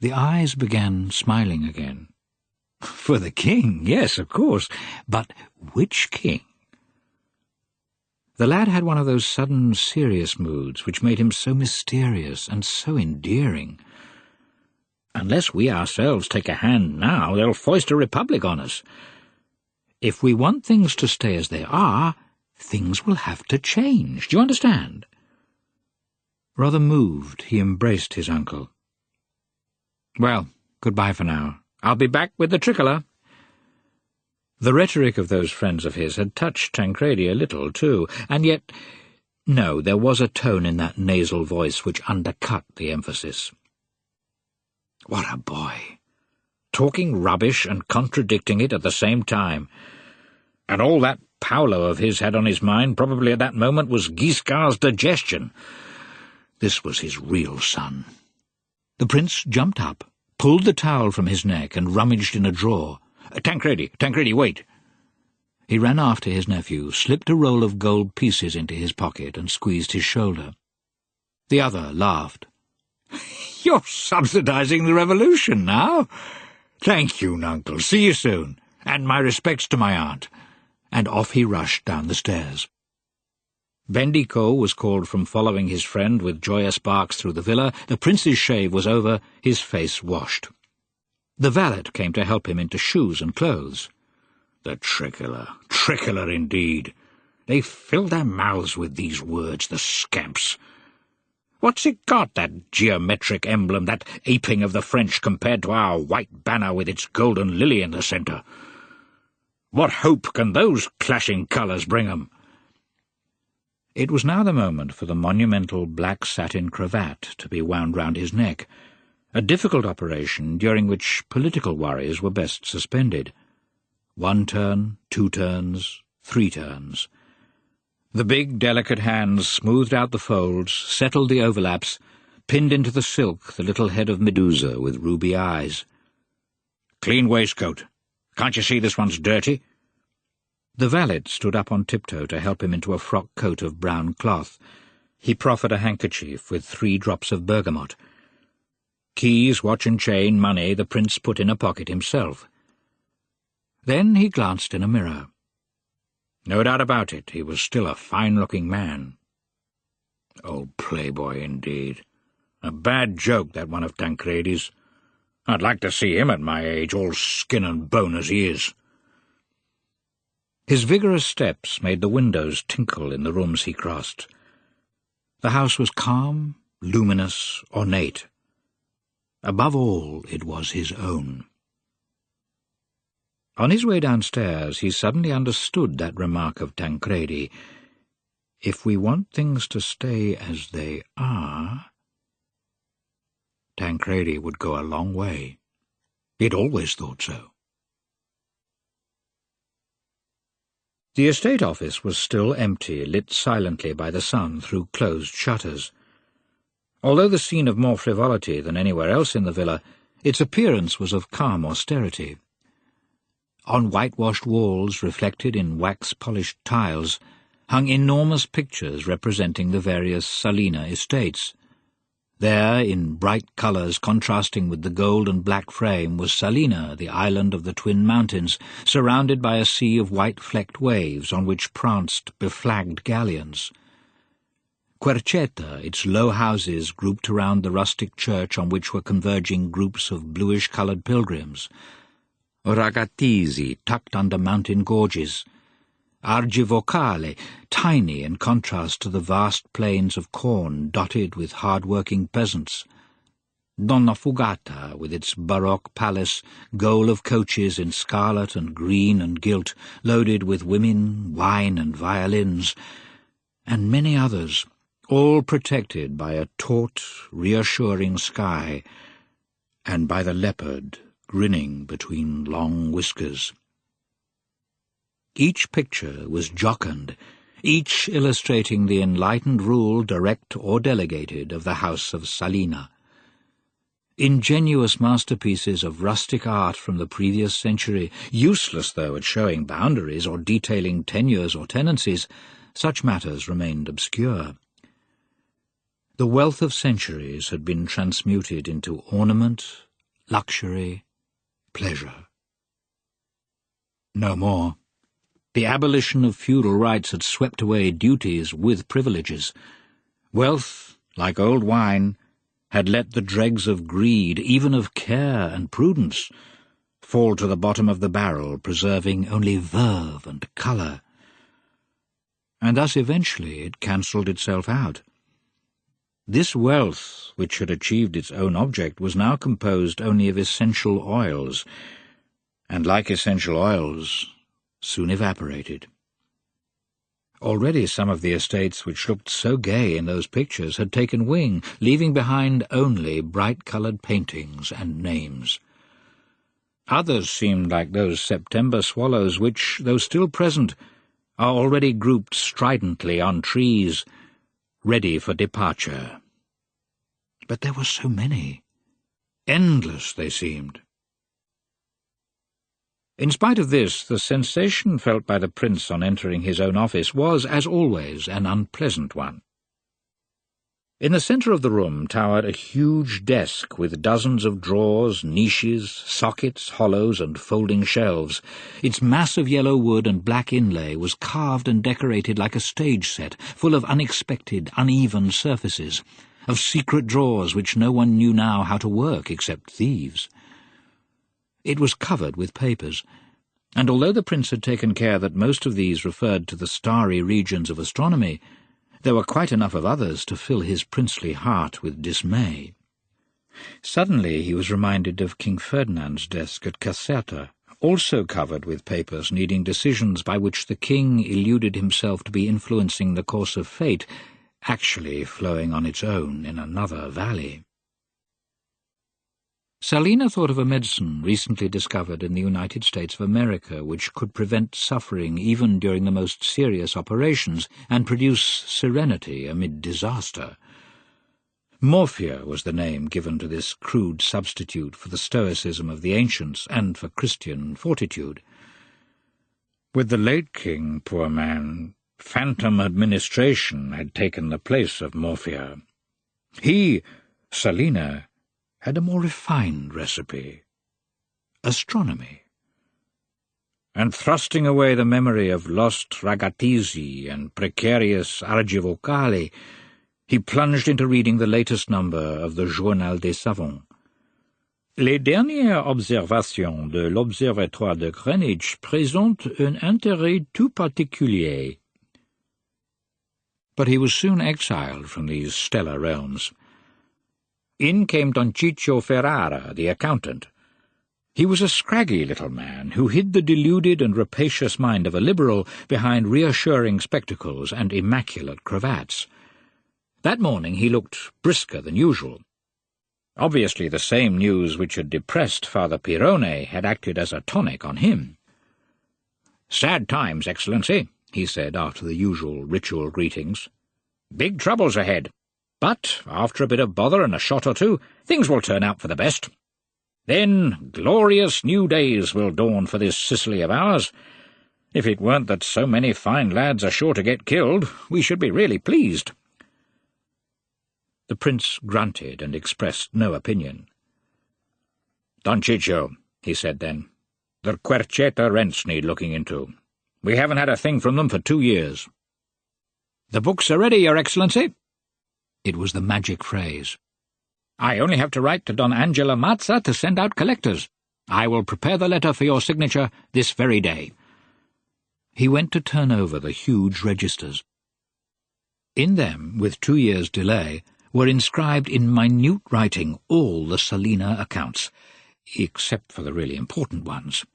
The eyes began smiling again. "For the king, yes, of course. But which king?" The lad had one of those sudden, serious moods which made him so mysterious and so endearing. "Unless we ourselves take a hand now, they'll foist a republic on us. If we want things to stay as they are, things will have to change. Do you understand?" Rather moved, he embraced his uncle. "Well, goodbye for now. I'll be back with the tricolour." The rhetoric of those friends of his had touched Tancredi a little, too, and yet, no, there was a tone in that nasal voice which undercut the emphasis. What a boy! Talking rubbish and contradicting it at the same time. And all that Paolo of his had on his mind probably at that moment was Guiscard's digestion. This was his real son. The prince jumped up, pulled the towel from his neck and rummaged in a drawer. Tancredi, wait!" He ran after his nephew, slipped a roll of gold pieces into his pocket and squeezed his shoulder. The other laughed. "You're subsidizing the revolution now? Thank you, uncle. See you soon. And my respects to my aunt." And off he rushed down the stairs. Bendico was called from following his friend with joyous barks through the villa. The prince's shave was over, his face washed. The valet came to help him into shoes and clothes. The tricolour indeed. They fill their mouths with these words, the scamps. What's it got, that geometric emblem, that aping of the French compared to our white banner with its golden lily in the centre? What hope can those clashing colours bring 'em? It was now the moment for the monumental black satin cravat to be wound round his neck, a difficult operation during which political worries were best suspended. 1 turn, 2 turns, 3 turns. The big, delicate hands smoothed out the folds, settled the overlaps, pinned into the silk the little head of Medusa with ruby eyes. "Clean waistcoat. Can't you see this one's dirty?" The valet stood up on tiptoe to help him into a frock coat of brown cloth. He proffered a handkerchief with 3 drops of bergamot. Keys, watch and chain, money the prince put in a pocket himself. Then he glanced in a mirror. No doubt about it, he was still a fine-looking man. Old playboy, indeed. A bad joke, that one of Tancredi's. I'd like to see him at my age, all skin and bone as he is. His vigorous steps made the windows tinkle in the rooms he crossed. The house was calm, luminous, ornate. Above all, it was his own. On his way downstairs, he suddenly understood that remark of Tancredi. If we want things to stay as they are, Tancredi would go a long way. He'd always thought so. The estate office was still empty, lit silently by the sun through closed shutters. Although the scene of more frivolity than anywhere else in the villa, its appearance was of calm austerity. On whitewashed walls, reflected in wax-polished tiles, hung enormous pictures representing the various Selena estates. There, in bright colours contrasting with the gold and black frame, was Selena, the island of the Twin Mountains, surrounded by a sea of white-flecked waves on which pranced beflagged galleons. Querceta, its low houses grouped around the rustic church on which were converging groups of bluish-coloured pilgrims. Ragatisi, tucked under mountain gorges. Argivocale, tiny in contrast to the vast plains of corn dotted with hard-working peasants. Donnafugata, with its baroque palace, goal of coaches in scarlet and green and gilt, loaded with women, wine and violins, and many others, all protected by a taut, reassuring sky, and by the leopard grinning between long whiskers. Each picture was jocund, each illustrating the enlightened rule, direct or delegated, of the house of Selena. Ingenuous masterpieces of rustic art from the previous century, useless though at showing boundaries or detailing tenures or tenancies, such matters remained obscure. The wealth of centuries had been transmuted into ornament, luxury, pleasure. No more. The abolition of feudal rights had swept away duties with privileges. Wealth, like old wine, had let the dregs of greed, even of care and prudence, fall to the bottom of the barrel, preserving only verve and colour. And thus eventually it cancelled itself out. This wealth, which had achieved its own object, was now composed only of essential oils, and like essential oils, soon evaporated. Already some of the estates which looked so gay in those pictures had taken wing, leaving behind only bright-coloured paintings and names. Others seemed like those September swallows which, though still present, are already grouped stridently on trees, ready for departure. But there were so many. Endless they seemed. In spite of this, the sensation felt by the prince on entering his own office was, as always, an unpleasant one. In the centre of the room towered a huge desk with dozens of drawers, niches, sockets, hollows, and folding shelves. Its mass of yellow wood and black inlay was carved and decorated like a stage set, full of unexpected, uneven surfaces, of secret drawers which no one knew now how to work except thieves. It was covered with papers, and although the prince had taken care that most of these referred to the starry regions of astronomy, there were quite enough of others to fill his princely heart with dismay. Suddenly he was reminded of King Ferdinand's desk at Caserta, also covered with papers needing decisions by which the king eluded himself to be influencing the course of fate, actually flowing on its own in another valley. Selena thought of a medicine recently discovered in the United States of America which could prevent suffering even during the most serious operations and produce serenity amid disaster. Morphia was the name given to this crude substitute for the stoicism of the ancients and for Christian fortitude. With the late king, poor man, phantom administration had taken the place of morphia. He, Selena, had a more refined recipe: astronomy. And thrusting away the memory of lost ragazzi and precarious argivocali, he plunged into reading the latest number of the Journal des Savants. Les dernières observations de l'Observatoire de Greenwich présentent un intérêt tout particulier. But he was soon exiled from these stellar realms. In came Don Ciccio Ferrara, the accountant. He was a scraggy little man who hid the deluded and rapacious mind of a liberal behind reassuring spectacles and immaculate cravats. That morning he looked brisker than usual. Obviously the same news which had depressed Father Pirone had acted as a tonic on him. "Sad times, Excellency," he said after the usual ritual greetings. "Big troubles ahead. But, after a bit of bother and a shot or two, things will turn out for the best. Then glorious new days will dawn for this Sicily of ours. If it weren't that so many fine lads are sure to get killed, we should be really pleased." The prince grunted and expressed no opinion. "Don Ciccio," he said then, "the Querceta rents need looking into. We haven't had a thing from them for 2 years." "The books are ready, Your Excellency." It was the magic phrase. "I only have to write to Don Angelo Mazza to send out collectors. I will prepare the letter for your signature this very day." He went to turn over the huge registers. In them, with 2 years' delay, were inscribed in minute writing all the Selena accounts, except for the really important ones.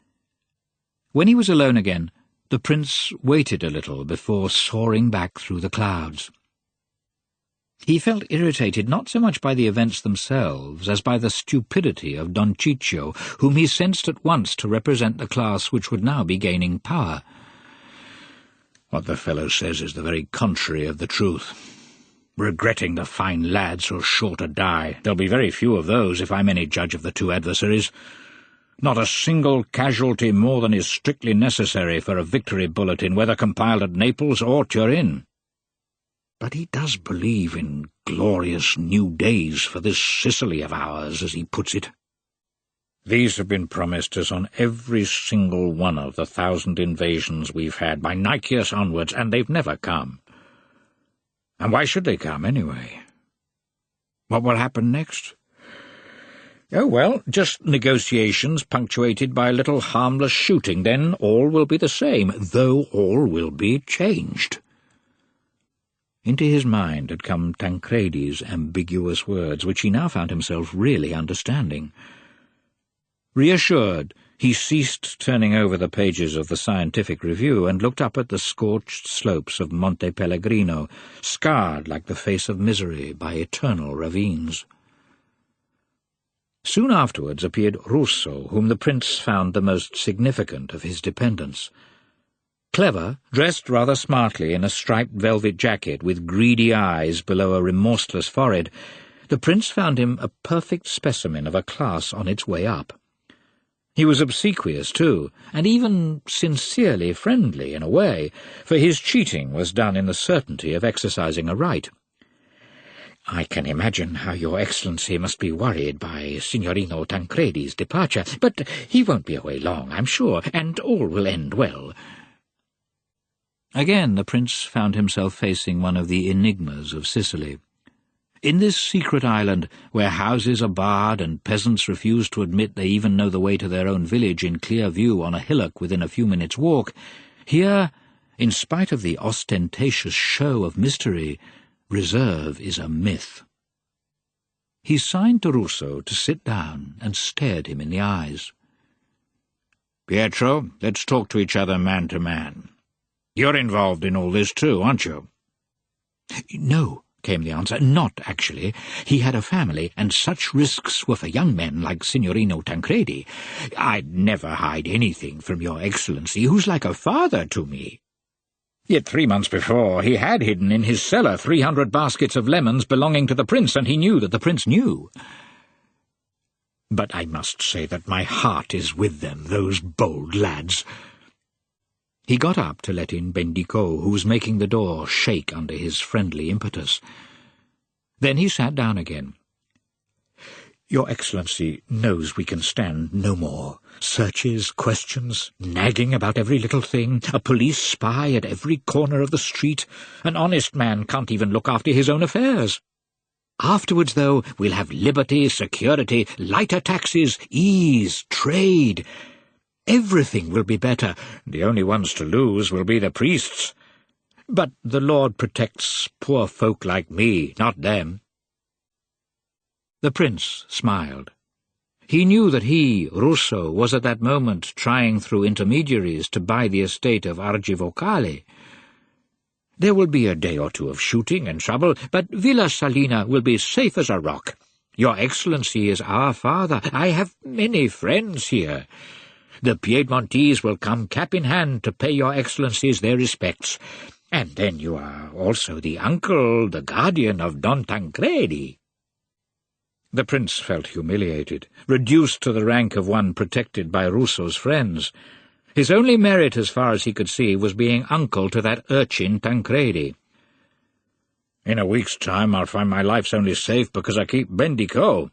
When he was alone again, the prince waited a little before soaring back through the clouds. He felt irritated not so much by the events themselves as by the stupidity of Don Ciccio, whom he sensed at once to represent the class which would now be gaining power. What the fellow says is the very contrary of the truth. Regretting the fine lads who are sure to die. There'll be very few of those, if I'm any judge of the two adversaries. Not a single casualty more than is strictly necessary for a victory bulletin, whether compiled at Naples or Turin. But he does believe in glorious new days for this Sicily of ours, as he puts it. These have been promised us on every single one of the 1,000 invasions we've had, by Nicias onwards, and they've never come. And why should they come, anyway? What will happen next? Oh, well, just negotiations punctuated by a little harmless shooting. Then all will be the same, though all will be changed. Into his mind had come Tancredi's ambiguous words, which he now found himself really understanding. Reassured, he ceased turning over the pages of the Scientific Review and looked up at the scorched slopes of Monte Pellegrino, scarred like the face of misery by eternal ravines. Soon afterwards appeared Russo, whom the prince found the most significant of his dependents. Clever, dressed rather smartly in a striped velvet jacket with greedy eyes below a remorseless forehead, the prince found him a perfect specimen of a class on its way up. He was obsequious, too, and even sincerely friendly in a way, for his cheating was done in the certainty of exercising a right. "I can imagine how your Excellency must be worried by Signorino Tancredi's departure, but he won't be away long, I'm sure, and all will end well." Again the prince found himself facing one of the enigmas of Sicily. In this secret island, where houses are barred and peasants refuse to admit they even know the way to their own village in clear view on a hillock within a few minutes' walk, here, in spite of the ostentatious show of mystery, reserve is a myth. He signed to Russo to sit down and stared him in the eyes. "Pietro, let's talk to each other man to man. You're involved in all this too, aren't you?" "No," came the answer. "Not actually. He had a family, and such risks were for young men like Signorino Tancredi. I'd never hide anything from your Excellency, who's like a father to me." Yet 3 months before he had hidden in his cellar 300 baskets of lemons belonging to the prince, and he knew that the prince knew. But I must say that my heart is with them, those bold lads. He got up to let in Bendico, who was making the door shake under his friendly impetus. Then he sat down again. Your Excellency knows we can stand no more. Searches, questions, nagging about every little thing, a police spy at every corner of the street. An honest man can't even look after his own affairs. Afterwards, though, we'll have liberty, security, lighter taxes, ease, trade. Everything will be better. The only ones to lose will be the priests. But the Lord protects poor folk like me, not them. The prince smiled. He knew that he, Russo, was at that moment trying through intermediaries to buy the estate of Argivocale. There will be a day or two of shooting and trouble, but Villa Salina will be safe as a rock. Your Excellency is our father. I have many friends here. The Piedmontese will come cap in hand to pay your Excellencies their respects. And then you are also the uncle, the guardian of Don Tancredi. The prince felt humiliated, reduced to the rank of one protected by Russo's friends. His only merit, as far as he could see, was being uncle to that urchin Tancredi. In a week's time I'll find my life's only safe because I keep Bendico.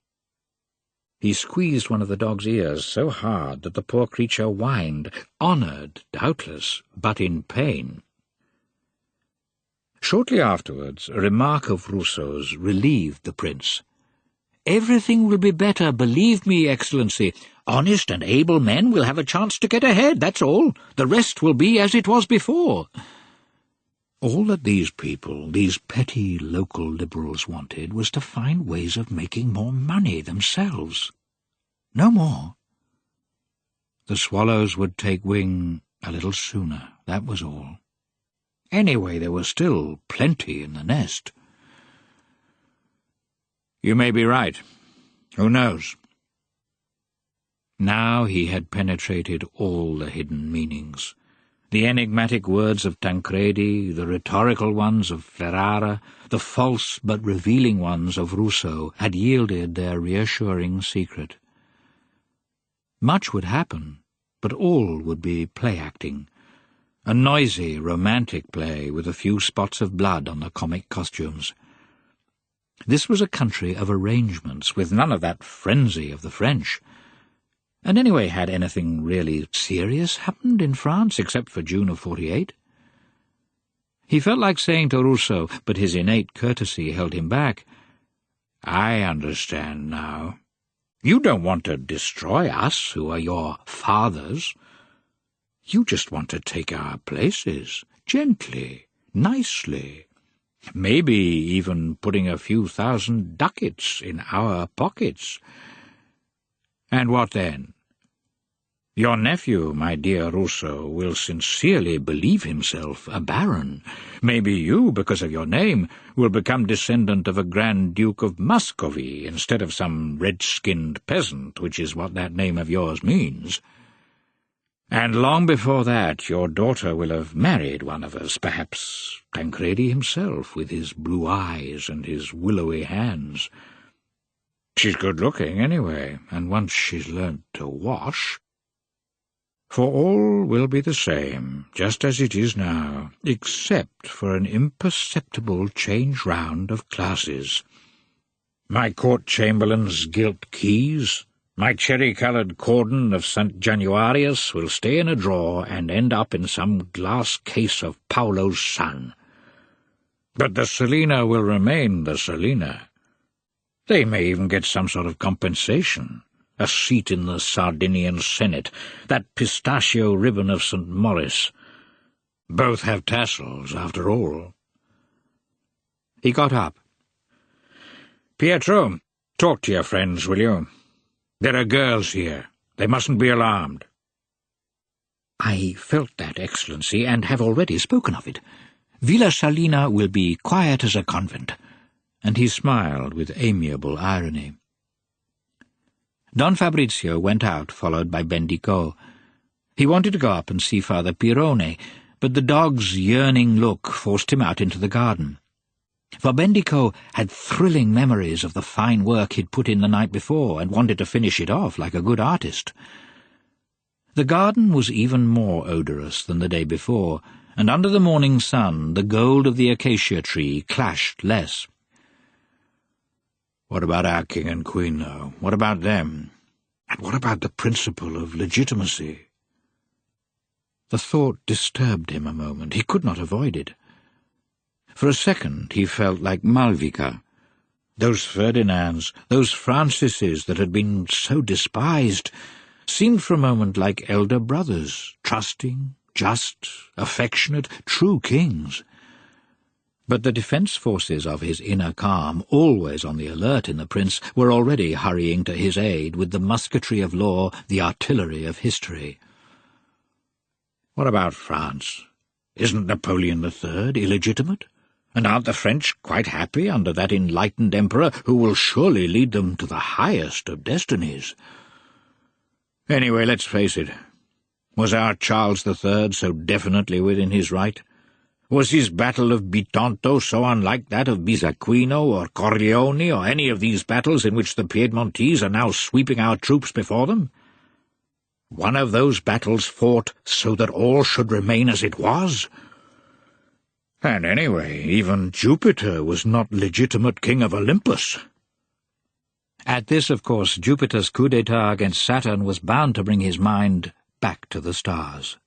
He squeezed one of the dog's ears so hard that the poor creature whined, honoured, doubtless, but in pain. Shortly afterwards, a remark of Russo's relieved the prince. Everything will be better, believe me, Excellency. Honest and able men will have a chance to get ahead, that's all. The rest will be as it was before. All that these people, these petty local liberals wanted, was to find ways of making more money themselves. No more. The swallows would take wing a little sooner, that was all. Anyway, there was still plenty in the nest. You may be right. Who knows? Now he had penetrated all the hidden meanings. The enigmatic words of Tancredi, the rhetorical ones of Ferrara, the false but revealing ones of Russo had yielded their reassuring secret. Much would happen, but all would be play-acting. A noisy, romantic play with a few spots of blood on the comic costumes. This was a country of arrangements, with none of that frenzy of the French. And anyway, had anything really serious happened in France, except for June of 48? He felt like saying to Russo, but his innate courtesy held him back. I understand now. You don't want to destroy us, who are your fathers. You just want to take our places, gently, nicely. Maybe even putting a few thousand ducats in our pockets. And what then? Your nephew, my dear Russo, will sincerely believe himself a baron. Maybe you, because of your name, will become descendant of a Grand Duke of Muscovy instead of some red-skinned peasant, which is what that name of yours means. And long before that your daughter will have married one of us, perhaps Tancredi himself, with his blue eyes and his willowy hands. She's good-looking, anyway, and once she's learnt to wash. For all will be the same, just as it is now, except for an imperceptible change round of classes. My court chamberlain's gilt keys, my cherry-coloured cordon of St. Januarius will stay in a drawer and end up in some glass case of Paolo's son. But the Selena will remain the Selena. They may even get some sort of compensation, a seat in the Sardinian Senate, that pistachio ribbon of St. Maurice. Both have tassels, after all. He got up. Pietro, talk to your friends, will you? There are girls here. They mustn't be alarmed. I felt that, Excellency, and have already spoken of it. Villa Salina will be quiet as a convent. And he smiled with amiable irony. Don Fabrizio went out, followed by Bendico. He wanted to go up and see Father Pirone, but the dog's yearning look forced him out into the garden. For Bendico had thrilling memories of the fine work he'd put in the night before, and wanted to finish it off like a good artist. The garden was even more odorous than the day before, and under the morning sun the gold of the acacia tree clashed less. What about our king and queen, though? What about them? And what about the principle of legitimacy? The thought disturbed him a moment. He could not avoid it. For a second he felt like Malvika. Those Ferdinands, those Francises that had been so despised, seemed for a moment like elder brothers, trusting, just, affectionate, true kings. But the defence forces of his inner calm, always on the alert in the prince, were already hurrying to his aid with the musketry of law, the artillery of history. What about France? Isn't Napoleon III illegitimate? And aren't the French quite happy under that enlightened emperor who will surely lead them to the highest of destinies? Anyway, let's face it. Was our Charles III so definitely within his right? Was his battle of Bitonto so unlike that of Bisaquino or Corleone or any of these battles in which the Piedmontese are now sweeping our troops before them? One of those battles fought so that all should remain as it was? And anyway, even Jupiter was not legitimate king of Olympus. At this, of course, Jupiter's coup d'etat against Saturn was bound to bring his mind back to the stars.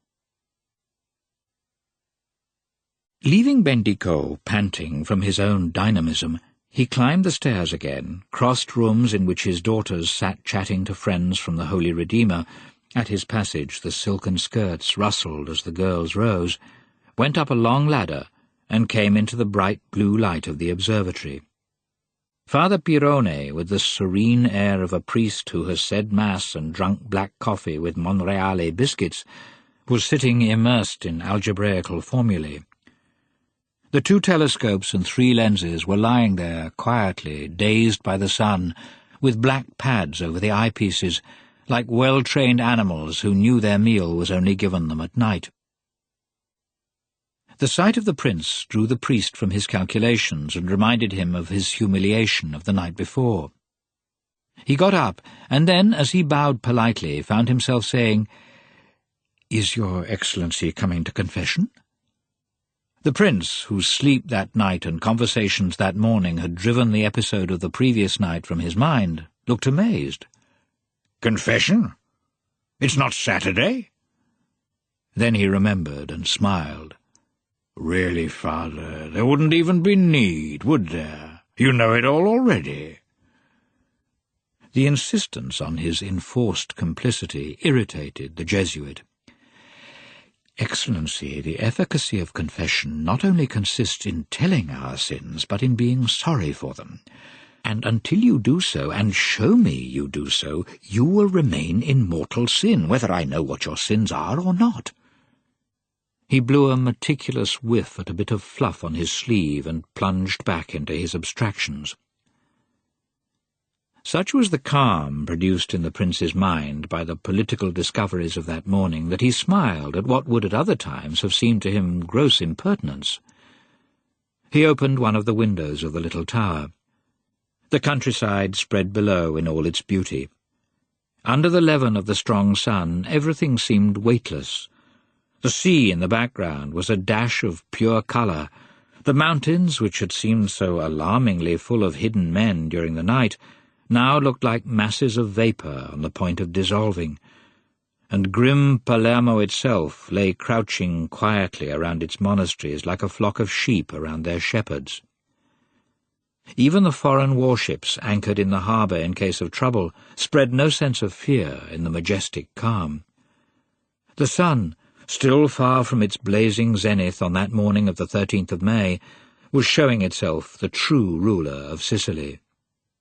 Leaving Bendico panting from his own dynamism, he climbed the stairs again, crossed rooms in which his daughters sat chatting to friends from the Holy Redeemer. At his passage the silken skirts rustled as the girls rose, went up a long ladder, and came into the bright blue light of the observatory. Father Pirone, with the serene air of a priest who has said Mass and drunk black coffee with Monreale biscuits, was sitting immersed in algebraical formulae. The 2 telescopes and 3 lenses were lying there quietly, dazed by the sun, with black pads over the eyepieces, like well-trained animals who knew their meal was only given them at night. The sight of the prince drew the priest from his calculations and reminded him of his humiliation of the night before. He got up, and then, as he bowed politely, found himself saying, "Is your Excellency coming to confession?" The prince, whose sleep that night and conversations that morning had driven the episode of the previous night from his mind, looked amazed. "Confession? It's not Saturday?" Then he remembered and smiled. "Really, Father, there wouldn't even be need, would there? You know it all already." The insistence on his enforced complicity irritated the Jesuit. "Excellency, the efficacy of confession not only consists in telling our sins, but in being sorry for them. And until you do so, and show me you do so, you will remain in mortal sin, whether I know what your sins are or not." He blew a meticulous whiff at a bit of fluff on his sleeve and plunged back into his abstractions. Such was the calm produced in the prince's mind by the political discoveries of that morning that he smiled at what would at other times have seemed to him gross impertinence. He opened one of the windows of the little tower. The countryside spread below in all its beauty. Under the leaven of the strong sun, everything seemed weightless. The sea in the background was a dash of pure colour. The mountains, which had seemed so alarmingly full of hidden men during the night, now looked like masses of vapour on the point of dissolving, and grim Palermo itself lay crouching quietly around its monasteries like a flock of sheep around their shepherds. Even the foreign warships anchored in the harbour in case of trouble spread no sense of fear in the majestic calm. The sun, still far from its blazing zenith on that morning of the 13th of May, was showing itself the true ruler of Sicily.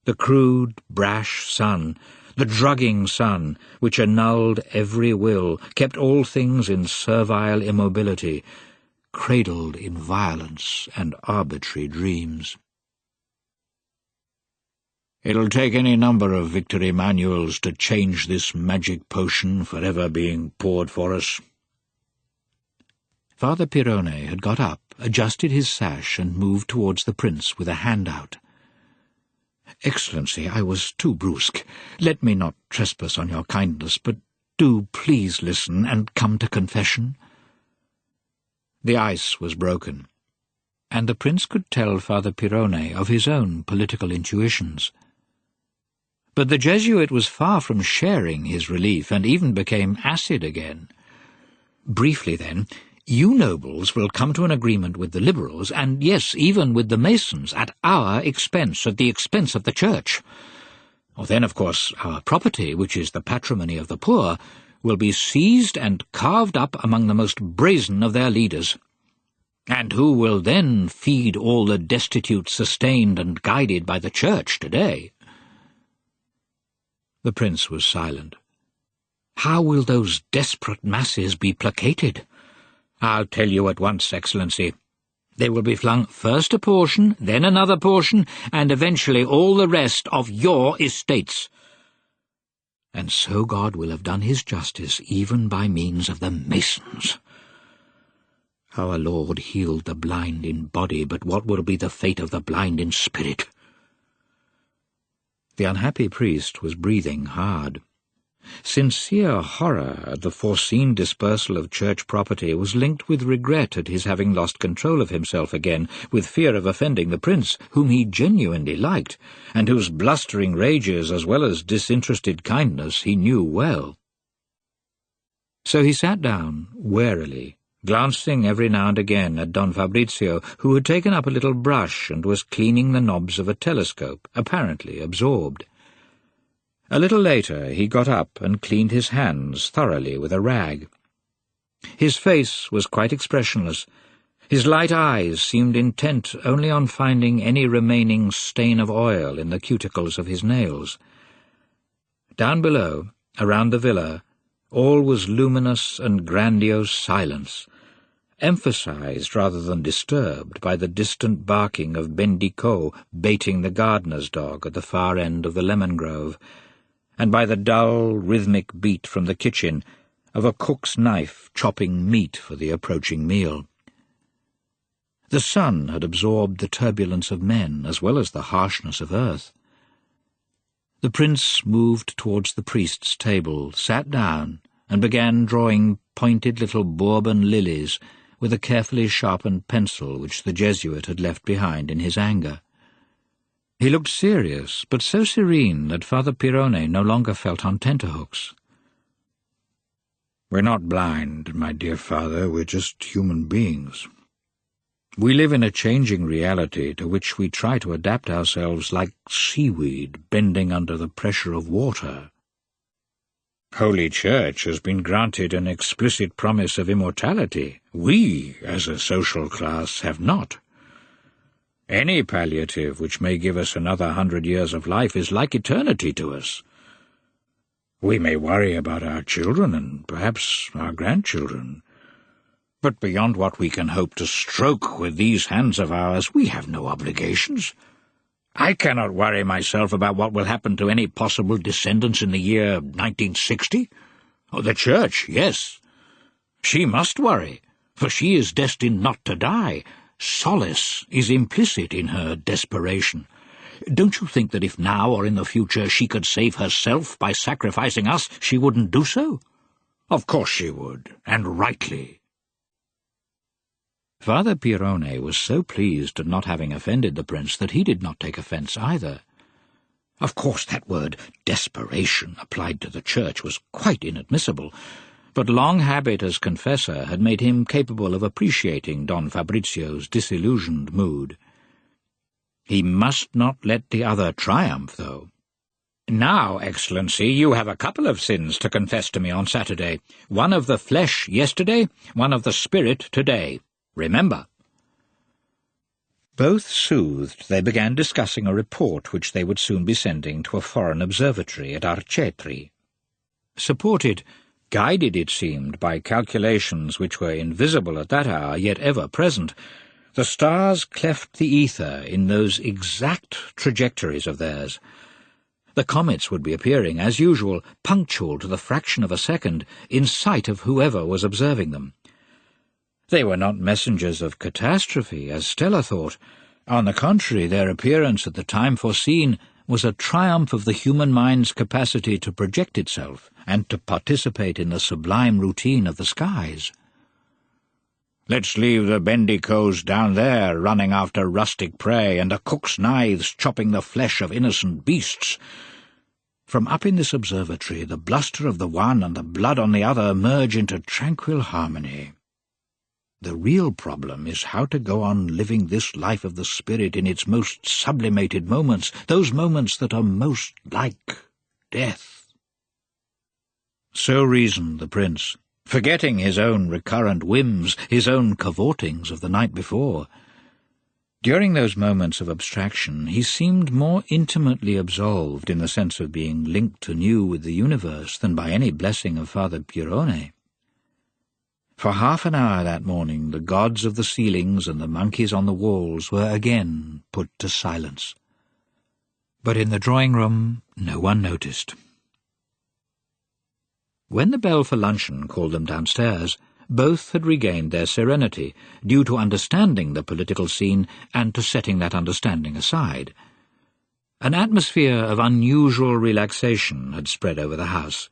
The crude, brash sun, the drugging sun, which annulled every will, kept all things in servile immobility, cradled in violence and arbitrary dreams. "It'll take any number of victory manuals to change this magic potion forever being poured for us." Father Pirone had got up, adjusted his sash, and moved towards the prince with a hand out. "Excellency, I was too brusque. Let me not trespass on your kindness, but do please listen and come to confession." The ice was broken, and the prince could tell Father Pirone of his own political intuitions. But the Jesuit was far from sharing his relief, and even became acid again. "Briefly, then, you nobles will come to an agreement with the Liberals, and yes, even with the Masons, at our expense, at the expense of the Church. Then, of course, our property, which is the patrimony of the poor, will be seized and carved up among the most brazen of their leaders. And who will then feed all the destitute sustained and guided by the Church today?" The prince was silent. "How will those desperate masses be placated? I'll tell you at once, Excellency. They will be flung first a portion, then another portion, and eventually all the rest of your estates. And so God will have done his justice even by means of the Masons. Our Lord healed the blind in body, but what will be the fate of the blind in spirit?" The unhappy priest was breathing hard. Sincere horror at the foreseen dispersal of church property was linked with regret at his having lost control of himself again, with fear of offending the prince, whom he genuinely liked, and whose blustering rages as well as disinterested kindness he knew well. So he sat down, warily, glancing every now and again at Don Fabrizio, who had taken up a little brush and was cleaning the knobs of a telescope, apparently absorbed. A little later he got up and cleaned his hands thoroughly with a rag. His face was quite expressionless. His light eyes seemed intent only on finding any remaining stain of oil in the cuticles of his nails. Down below, around the villa, all was luminous and grandiose silence, emphasized rather than disturbed by the distant barking of Bendico baiting the gardener's dog at the far end of the lemon grove, and by the dull, rhythmic beat from the kitchen of a cook's knife chopping meat for the approaching meal. The sun had absorbed the turbulence of men as well as the harshness of earth. The prince moved towards the priest's table, sat down, and began drawing pointed little Bourbon lilies with a carefully sharpened pencil which the Jesuit had left behind in his anger. He looked serious, but so serene that Father Pirone no longer felt on tenterhooks. "We're not blind, my dear father, we're just human beings. We live in a changing reality to which we try to adapt ourselves like seaweed bending under the pressure of water. Holy Church has been granted an explicit promise of immortality. We, as a social class, have not. Any palliative which may give us another 100 years of life is like eternity to us. We may worry about our children and perhaps our grandchildren, but beyond what we can hope to stroke with these hands of ours, we have no obligations. I cannot worry myself about what will happen to any possible descendants in the year 1960. The Church, yes. She must worry, for she is destined not to die. Solace is implicit in her desperation. Don't you think that if now or in the future she could save herself by sacrificing us, she wouldn't do so? Of course she would, and rightly." Father Pirone was so pleased at not having offended the prince that he did not take offence either. Of course that word desperation applied to the Church was quite inadmissible, but long habit as confessor had made him capable of appreciating Don Fabrizio's disillusioned mood. He must not let the other triumph, though. "Now, Excellency, you have a couple of sins to confess to me on Saturday. One of the flesh yesterday, one of the spirit today. Remember." Both soothed, they began discussing a report which they would soon be sending to a foreign observatory at Arcetri. Supported, guided, it seemed, by calculations which were invisible at that hour, yet ever present, the stars cleft the ether in those exact trajectories of theirs. The comets would be appearing, as usual, punctual to the fraction of a second, in sight of whoever was observing them. They were not messengers of catastrophe, as Stella thought. On the contrary, their appearance at the time foreseen was a triumph of the human mind's capacity to project itself and to participate in the sublime routine of the skies. "Let's leave the Bendicos down there, running after rustic prey, and the cook's knives chopping the flesh of innocent beasts." From up in this observatory, the bluster of the one and the blood on the other merge into tranquil harmony. The real problem is how to go on living this life of the spirit in its most sublimated moments, those moments that are most like death. So reasoned the prince, forgetting his own recurrent whims, his own cavortings of the night before. During those moments of abstraction, he seemed more intimately absolved in the sense of being linked anew with the universe than by any blessing of Father Pierone. For half an hour that morning, the gods of the ceilings and the monkeys on the walls were again put to silence. But in the drawing-room, no one noticed. When the bell for luncheon called them downstairs, both had regained their serenity, due to understanding the political scene and to setting that understanding aside. An atmosphere of unusual relaxation had spread over the house.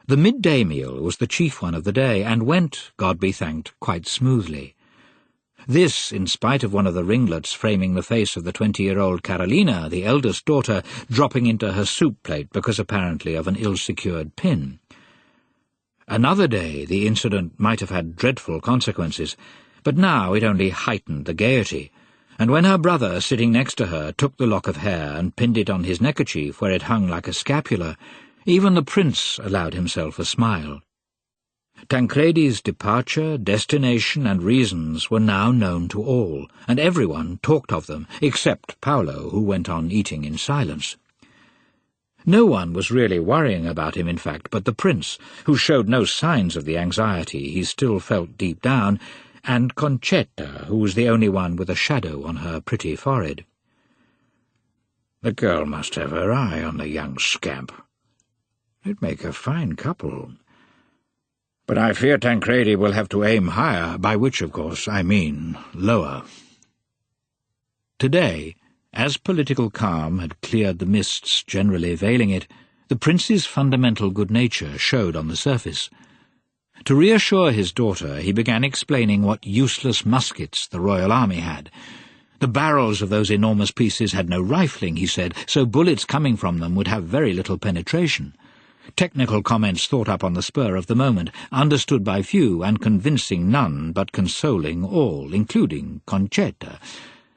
The midday meal was the chief one of the day, and went, God be thanked, quite smoothly. This, in spite of one of the ringlets framing the face of the 20-year-old Carolina, the eldest daughter, dropping into her soup plate because apparently of an ill-secured pin. Another day the incident might have had dreadful consequences, but now it only heightened the gaiety, and when her brother, sitting next to her, took the lock of hair and pinned it on his neckerchief where it hung like a scapular, even the prince allowed himself a smile. Tancredi's departure, destination, and reasons were now known to all, and everyone talked of them, except Paolo, who went on eating in silence. No one was really worrying about him, in fact, but the prince, who showed no signs of the anxiety he still felt deep down, and Concetta, who was the only one with a shadow on her pretty forehead. "The girl must have her eye on the young scamp. They'd make a fine couple. But I fear Tancredi will have to aim higher, by which, of course, I mean lower." Today, as political calm had cleared the mists generally veiling it, the prince's fundamental good nature showed on the surface. To reassure his daughter, he began explaining what useless muskets the royal army had. The barrels of those enormous pieces had no rifling, he said, so bullets coming from them would have very little penetration. Technical comments thought up on the spur of the moment, understood by few and convincing none, but consoling all, including Concetta,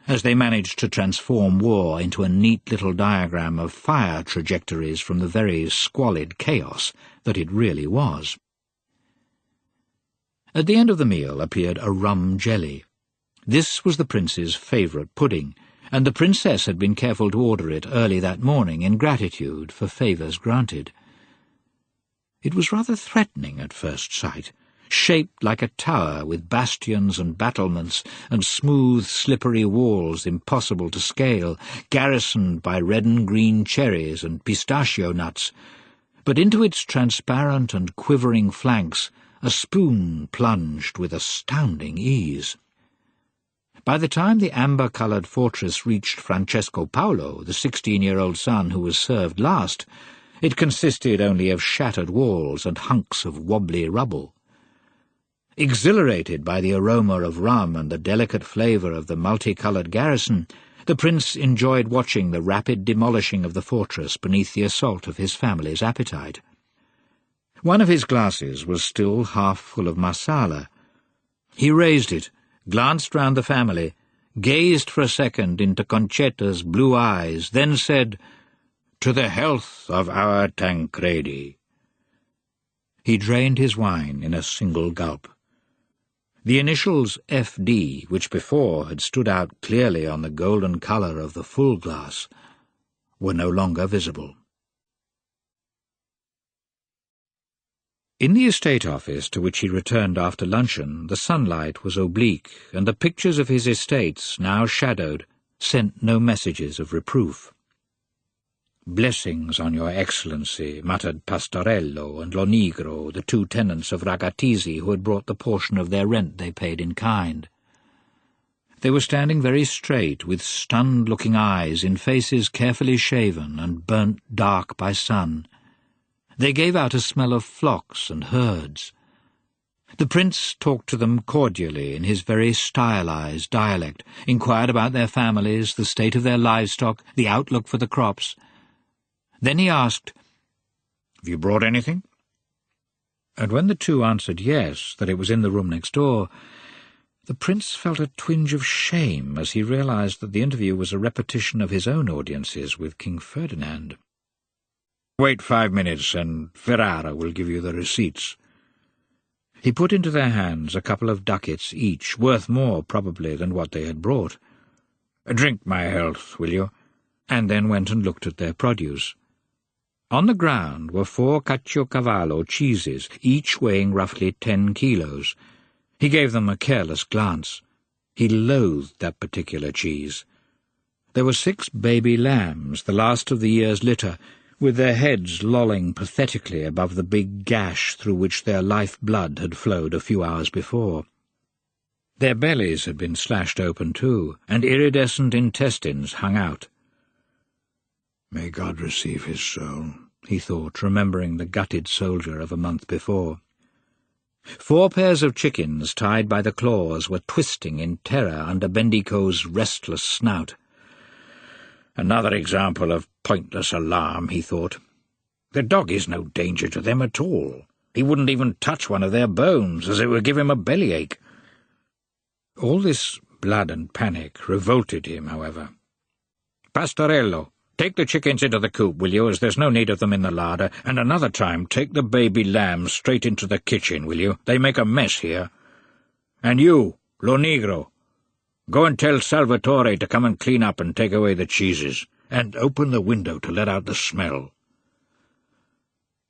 as they managed to transform war into a neat little diagram of fire trajectories from the very squalid chaos that it really was. At the end of the meal appeared a rum jelly. This was the prince's favourite pudding, and the princess had been careful to order it early that morning in gratitude for favours granted. It was rather threatening at first sight, shaped like a tower with bastions and battlements and smooth, slippery walls impossible to scale, garrisoned by red and green cherries and pistachio nuts, but into its transparent and quivering flanks a spoon plunged with astounding ease. By the time the amber-coloured fortress reached Francesco Paolo, the 16-year-old son who was served last, it consisted only of shattered walls and hunks of wobbly rubble. Exhilarated by the aroma of rum and the delicate flavour of the multicoloured garrison, the prince enjoyed watching the rapid demolishing of the fortress beneath the assault of his family's appetite. One of his glasses was still half full of marsala. He raised it, glanced round the family, gazed for a second into Concetta's blue eyes, then said, "To the health of our Tancredi." He drained his wine in a single gulp. The initials F.D., which before had stood out clearly on the golden colour of the full glass, were no longer visible. In the estate office to which he returned after luncheon, the sunlight was oblique, and the pictures of his estates, now shadowed, sent no messages of reproof. "Blessings on your Excellency," muttered Pastorello and Lonigro, the two tenants of Ragatizi who had brought the portion of their rent they paid in kind. They were standing very straight, with stunned-looking eyes, in faces carefully shaven and burnt dark by sun. They gave out a smell of flocks and herds. The prince talked to them cordially in his very stylized dialect, inquired about their families, the state of their livestock, the outlook for the crops. Then he asked, "Have you brought anything?" And when the two answered yes, that it was in the room next door, the prince felt a twinge of shame as he realized that the interview was a repetition of his own audiences with King Ferdinand. "Wait 5 minutes, and Ferrara will give you the receipts." He put into their hands a couple of ducats each, worth more, probably, than what they had brought. "Drink my health, will you?" and then went and looked at their produce. On the ground were 4 caciocavallo cheeses, each weighing roughly 10 kilos. He gave them a careless glance. He loathed that particular cheese. There were 6 baby lambs, the last of the year's litter, with their heads lolling pathetically above the big gash through which their life-blood had flowed a few hours before. Their bellies had been slashed open too, and iridescent intestines hung out. "May God receive his soul," he thought, remembering the gutted soldier of a month before. 4 pairs of chickens, tied by the claws, were twisting in terror under Bendico's restless snout. "Another example of pointless alarm," he thought. "The dog is no danger to them at all. He wouldn't even touch one of their bones, as it would give him a bellyache." All this blood and panic revolted him, however. "Pastorello, take the chickens into the coop, will you, as there's no need of them in the larder, and another time take the baby lambs straight into the kitchen, will you? They make a mess here. And you, Lonigro, go and tell Salvatore to come and clean up and take away the cheeses, and open the window to let out the smell."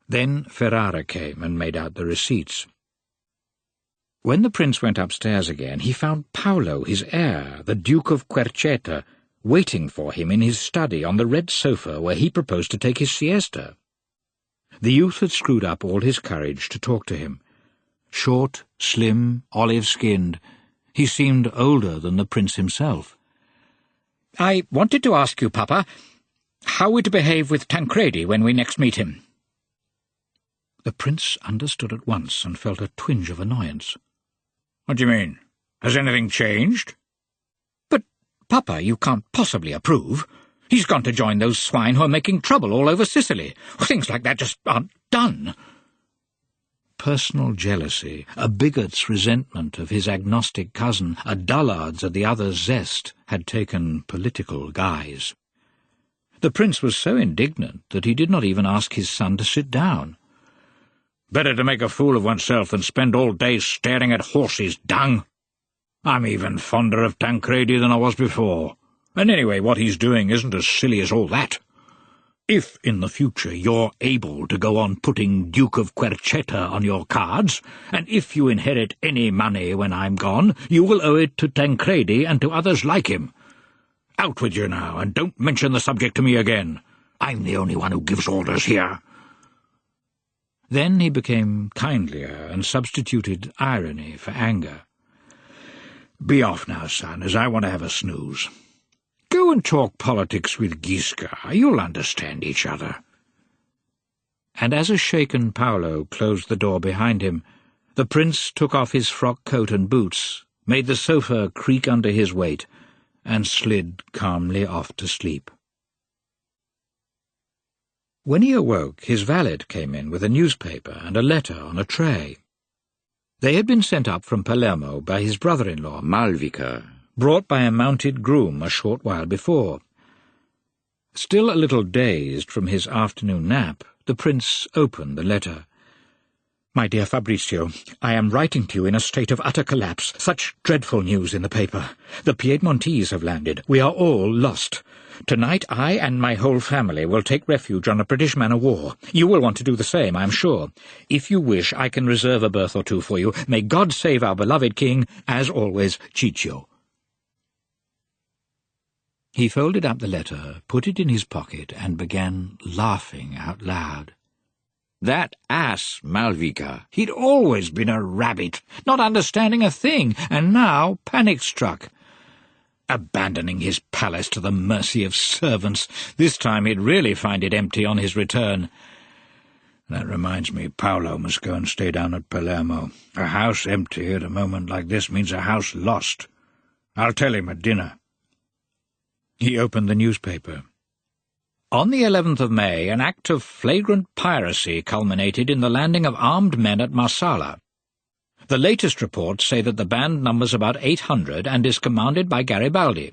Then Ferrara came and made out the receipts. When the prince went upstairs again, he found Paolo, his heir, the Duke of Querceta, waiting for him in his study on the red sofa where he proposed to take his siesta. The youth had screwed up all his courage to talk to him. Short, slim, olive-skinned, he seemed older than the prince himself. "I wanted to ask you, Papa, how we're to behave with Tancredi when we next meet him." The prince understood at once and felt a twinge of annoyance. "What do you mean? Has anything changed?" "Papa, you can't possibly approve. He's gone to join those swine who are making trouble all over Sicily. Things like that just aren't done." Personal jealousy, a bigot's resentment of his agnostic cousin, a dullard's of the other's zest, had taken political guise. The prince was so indignant that he did not even ask his son to sit down. "Better to make a fool of oneself than spend all day staring at horses' dung. I'm even fonder of Tancredi than I was before. And anyway, what he's doing isn't as silly as all that. If in the future you're able to go on putting Duke of Querceta on your cards, and if you inherit any money when I'm gone, you will owe it to Tancredi and to others like him. Out with you now, and don't mention the subject to me again. I'm the only one who gives orders here." Then he became kindlier and substituted irony for anger. "Be off now, son, as I want to have a snooze. Go and talk politics with Gisca. You'll understand each other." And as a shaken Paolo closed the door behind him, the prince took off his frock coat and boots, made the sofa creak under his weight, and slid calmly off to sleep. When he awoke, his valet came in with a newspaper and a letter on a tray. They had been sent up from Palermo by his brother-in-law, Malvica, brought by a mounted groom a short while before. Still a little dazed from his afternoon nap, the prince opened the letter. "My dear Fabrizio, I am writing to you in a state of utter collapse. Such dreadful news in the paper. The Piedmontese have landed. We are all lost. Tonight I and my whole family will take refuge on a British man-of-war. You will want to do the same, I am sure. If you wish, I can reserve a berth or two for you. May God save our beloved king, as always, Ciccio." He folded up the letter, put it in his pocket, and began laughing out loud. That ass, Malvika. He'd always been a rabbit, not understanding a thing, and now panic-struck. Abandoning his palace to the mercy of servants. This time he'd really find it empty on his return. That reminds me, Paolo must go and stay down at Palermo. A house empty at a moment like this means a house lost. I'll tell him at dinner. He opened the newspaper. On the 11th of May, an act of flagrant piracy culminated in the landing of armed men at Marsala. The latest reports say that the band numbers about 800 and is commanded by Garibaldi.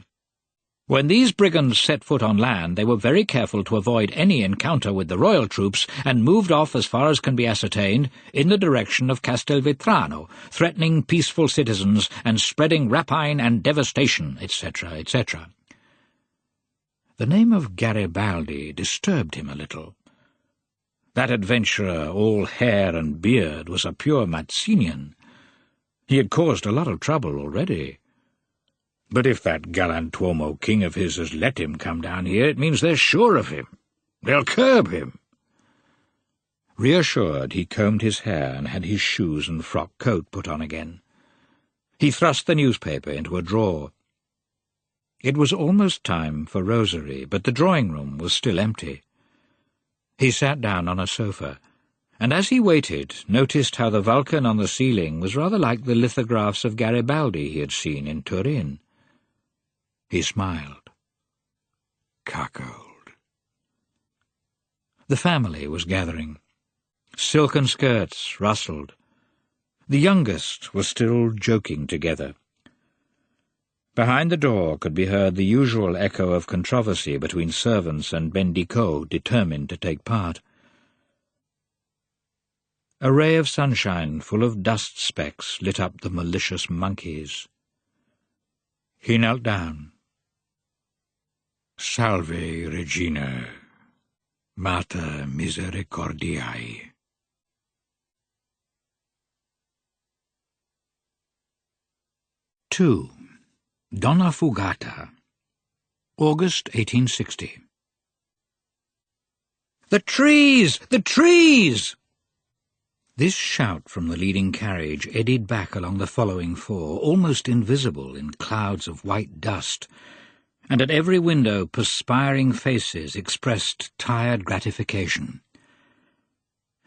When these brigands set foot on land, they were very careful to avoid any encounter with the royal troops and moved off, as far as can be ascertained, in the direction of Castelvetrano, threatening peaceful citizens and spreading rapine and devastation, etc., etc. The name of Garibaldi disturbed him a little. That adventurer, all hair and beard, was a pure Mazzinian. He had caused a lot of trouble already. But if that galantuomo king of his has let him come down here, it means they're sure of him. They'll curb him. Reassured, he combed his hair and had his shoes and frock coat put on again. He thrust the newspaper into a drawer. It was almost time for rosary, but the drawing-room was still empty. He sat down on a sofa, and as he waited, noticed how the Vulcan on the ceiling was rather like the lithographs of Garibaldi he had seen in Turin. He smiled. Cuckold. The family was gathering. Silken skirts rustled. The youngest was still joking together. Behind the door could be heard the usual echo of controversy between servants and Bendico, determined to take part. A ray of sunshine full of dust specks lit up the malicious monkeys. He knelt down. Salve, Regina, Mater Misericordiae. 2. Donnafugata, August 1860. "The trees! The trees!" This shout from the leading carriage eddied back along the following four, almost invisible in clouds of white dust, and at every window perspiring faces expressed tired gratification.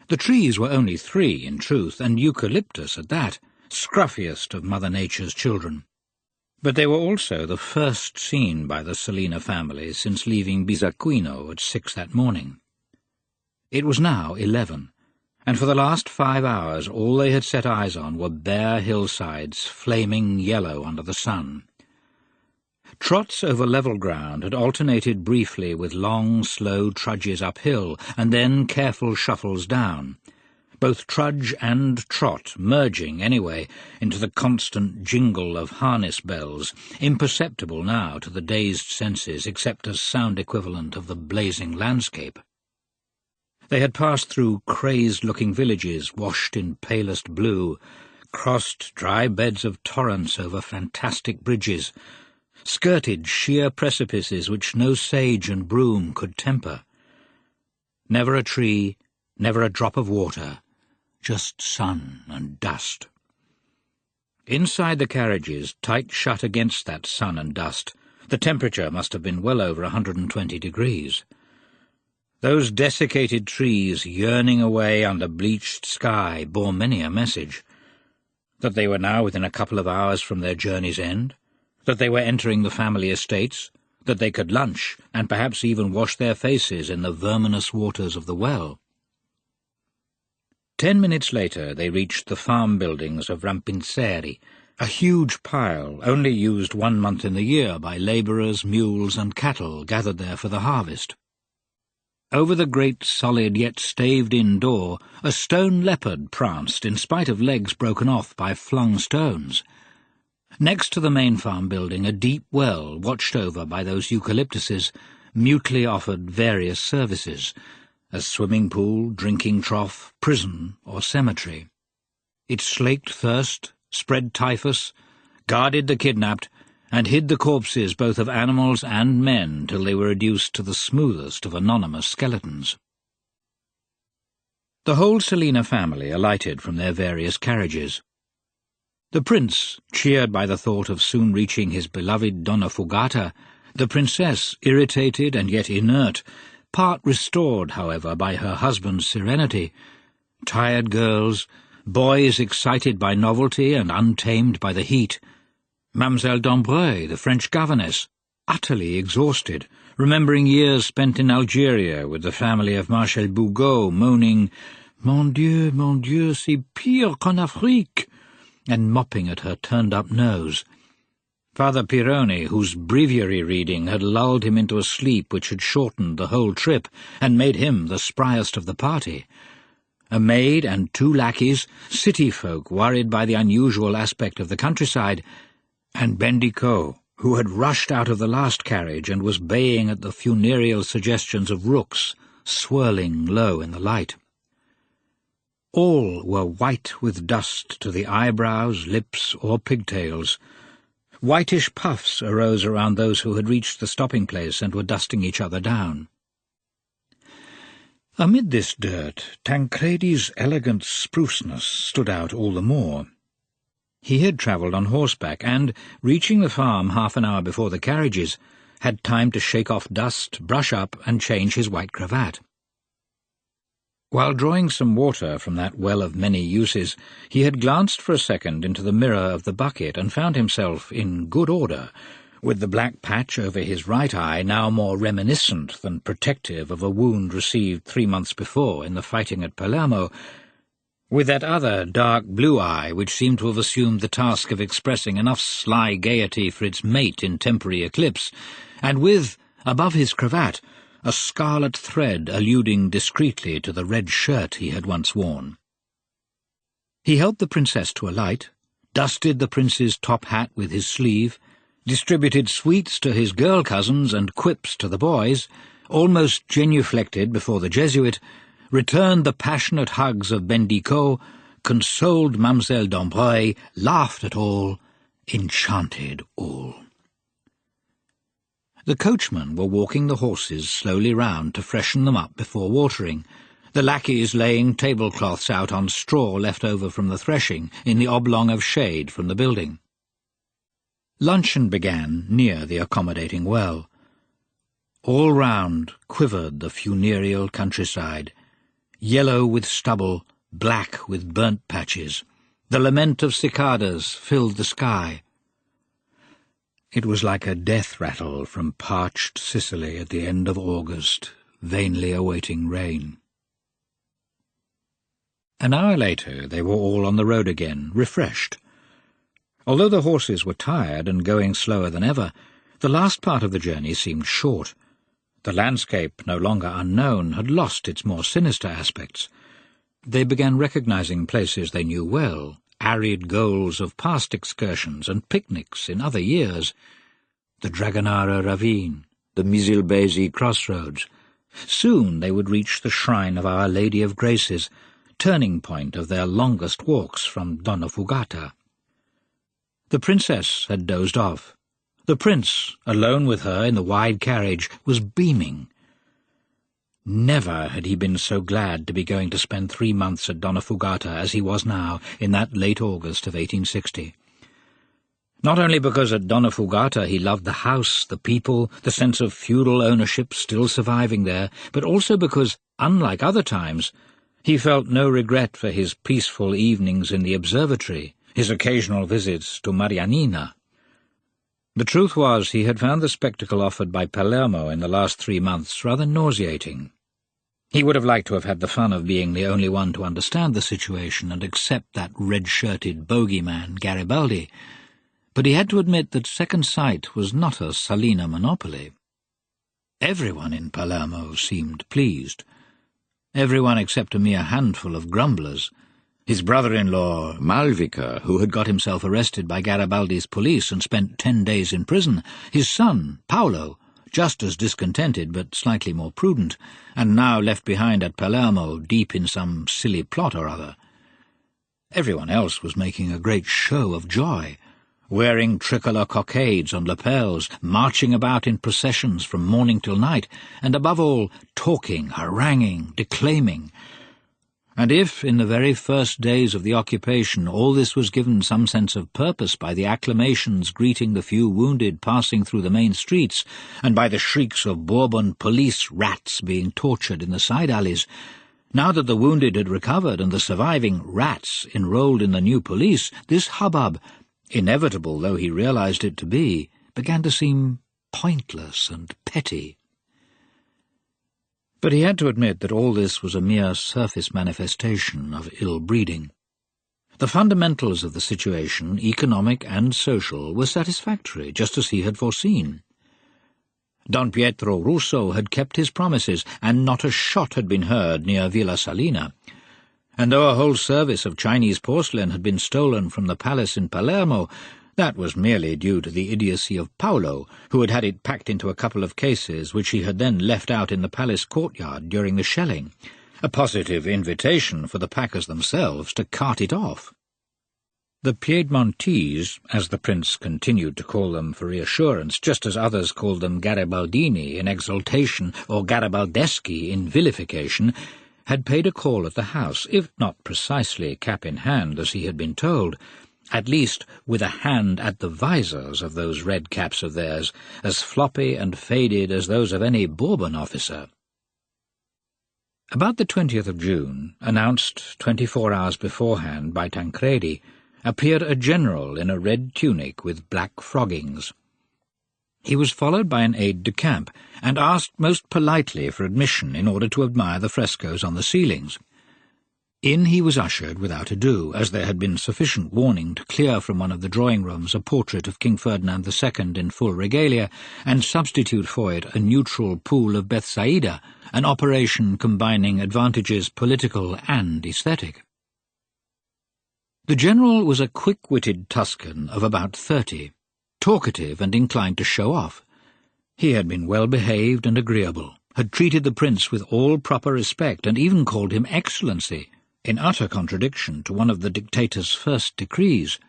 The trees were only 3, in truth, and eucalyptus at that, scruffiest of Mother Nature's children. But they were also the first seen by the Selena family since leaving Bisaquino at 6 that morning. It was now 11, and for the last 5 hours all they had set eyes on were bare hillsides flaming yellow under the sun. Trots over level ground had alternated briefly with long, slow trudges uphill, and then careful shuffles down, both trudge and trot merging, anyway, into the constant jingle of harness bells, imperceptible now to the dazed senses except as sound equivalent of the blazing landscape. They had passed through crazed-looking villages washed in palest blue, crossed dry beds of torrents over fantastic bridges, skirted sheer precipices which no sage and broom could temper. Never a tree, never a drop of water, just sun and dust. Inside the carriages, tight shut against that sun and dust, the temperature must have been well over 120 degrees. Those desiccated trees yearning away under bleached sky bore many a message. That they were now within a couple of hours from their journey's end, that they were entering the family estates, that they could lunch and perhaps even wash their faces in the verminous waters of the well. 10 minutes later they reached the farm buildings of Rampinzeri, a huge pile only used 1 month in the year by labourers, mules and cattle gathered there for the harvest. Over the great, solid, yet staved-in door, a stone leopard pranced in spite of legs broken off by flung stones. Next to the main farm building, a deep well, watched over by those eucalyptuses, mutely offered various services, a swimming pool, drinking trough, prison, or cemetery. It slaked thirst, spread typhus, guarded the kidnapped, and hid the corpses both of animals and men till they were reduced to the smoothest of anonymous skeletons. The whole Selena family alighted from their various carriages. The prince, cheered by the thought of soon reaching his beloved Donnafugata, the princess, irritated and yet inert, part restored, however, by her husband's serenity, tired girls, boys excited by novelty and untamed by the heat, Mademoiselle d'Ambreuil, the French governess, utterly exhausted, remembering years spent in Algeria with the family of Marshal Bugeaud, moaning, mon Dieu, c'est pire qu'en Afrique," and mopping at her turned-up nose. Father Pironi, whose breviary reading had lulled him into a sleep which had shortened the whole trip and made him the spryest of the party. A maid and 2 lackeys, city folk worried by the unusual aspect of the countryside, and Bendicot, who had rushed out of the last carriage and was baying at the funereal suggestions of rooks, swirling low in the light. All were white with dust to the eyebrows, lips, or pigtails. Whitish puffs arose around those who had reached the stopping-place and were dusting each other down. Amid this dirt, Tancredi's elegant spruceness stood out all the more. He had travelled on horseback and, reaching the farm half an hour before the carriages, had time to shake off dust, brush up, and change his white cravat. While drawing some water from that well of many uses, he had glanced for a second into the mirror of the bucket and found himself in good order, with the black patch over his right eye now more reminiscent than protective of a wound received 3 months before in the fighting at Palermo, with that other dark blue eye which seemed to have assumed the task of expressing enough sly gaiety for its mate in temporary eclipse, and with, above his cravat, a scarlet thread alluding discreetly to the red shirt he had once worn. He helped the princess to alight, dusted the prince's top hat with his sleeve, distributed sweets to his girl cousins and quips to the boys, almost genuflected before the Jesuit, returned the passionate hugs of Bendicot, consoled Mademoiselle d'Ambreuil, laughed at all, enchanted all. The coachmen were walking the horses slowly round to freshen them up before watering, the lackeys laying tablecloths out on straw left over from the threshing in the oblong of shade from the building. Luncheon began near the accommodating well. All round quivered the funereal countryside, yellow with stubble, black with burnt patches. The lament of cicadas filled the sky. It was like a death rattle from parched Sicily at the end of August, vainly awaiting rain. An hour later they were all on the road again, refreshed. Although the horses were tired and going slower than ever, the last part of the journey seemed short. The landscape, no longer unknown, had lost its more sinister aspects. They began recognizing places they knew well, arid goals of past excursions and picnics in other years, the Dragonara ravine, the Misilbesi crossroads. Soon they would reach the shrine of Our Lady of Graces, turning point of their longest walks from Donnafugata. The princess had dozed off. The prince, alone with her in the wide carriage, was beaming. Never had he been so glad to be going to spend 3 months at Donnafugata as he was now in that late August of 1860. Not only because at Donnafugata he loved the house, the people, the sense of feudal ownership still surviving there, but also because, unlike other times, he felt no regret for his peaceful evenings in the observatory, his occasional visits to Marianina. The truth was he had found the spectacle offered by Palermo in the last 3 months rather nauseating. He would have liked to have had the fun of being the only one to understand the situation and accept that red-shirted bogeyman, Garibaldi, but he had to admit that Second Sight was not a Selena monopoly. Everyone in Palermo seemed pleased. Everyone except a mere handful of grumblers. His brother-in-law, Malvica, who had got himself arrested by Garibaldi's police and spent 10 days in prison, his son, Paolo, just as discontented but slightly more prudent, and now left behind at Palermo deep in some silly plot or other. Everyone else was making a great show of joy. wearing tricolour cockades and lapels, marching about in processions from morning till night, and above all, talking, haranguing, declaiming. And if, in the very first days of the occupation, all this was given some sense of purpose by the acclamations greeting the few wounded passing through the main streets, and by the shrieks of Bourbon police rats being tortured in the side alleys, now that the wounded had recovered and the surviving rats enrolled in the new police, this hubbub, inevitable though he realized it to be, began to seem pointless and petty. But he had to admit that all this was a mere surface manifestation of ill-breeding. The fundamentals of the situation, economic and social, were satisfactory, just as he had foreseen. Don Pietro Russo had kept his promises, and not a shot had been heard near Villa Selena. And though a whole service of Chinese porcelain had been stolen from the palace in Palermo, that was merely due to the idiocy of Paolo, who had had it packed into a couple of cases which he had then left out in the palace courtyard during the shelling, a positive invitation for the packers themselves to cart it off. The Piedmontese, as the prince continued to call them for reassurance, just as others called them Garibaldini in exultation or Garibaldeschi in vilification, had paid a call at the house, if not precisely cap in hand as he had been told, at least with a hand at the visors of those red caps of theirs, as floppy and faded as those of any Bourbon officer. About the 20th of June, announced 24 hours beforehand by Tancredi, appeared a general in a red tunic with black froggings. He was followed by an aide-de-camp, and asked most politely for admission in order to admire the frescoes on the ceilings. In he was ushered without ado, as there had been sufficient warning to clear from one of the drawing-rooms a portrait of King Ferdinand II in full regalia, and substitute for it a neutral pool of Bethsaida, an operation combining advantages political and aesthetic. The general was a quick-witted Tuscan of about 30, talkative and inclined to show off. He had been well-behaved and agreeable, had treated the prince with all proper respect, and even called him Excellency, in utter contradiction to one of the dictator's first decrees.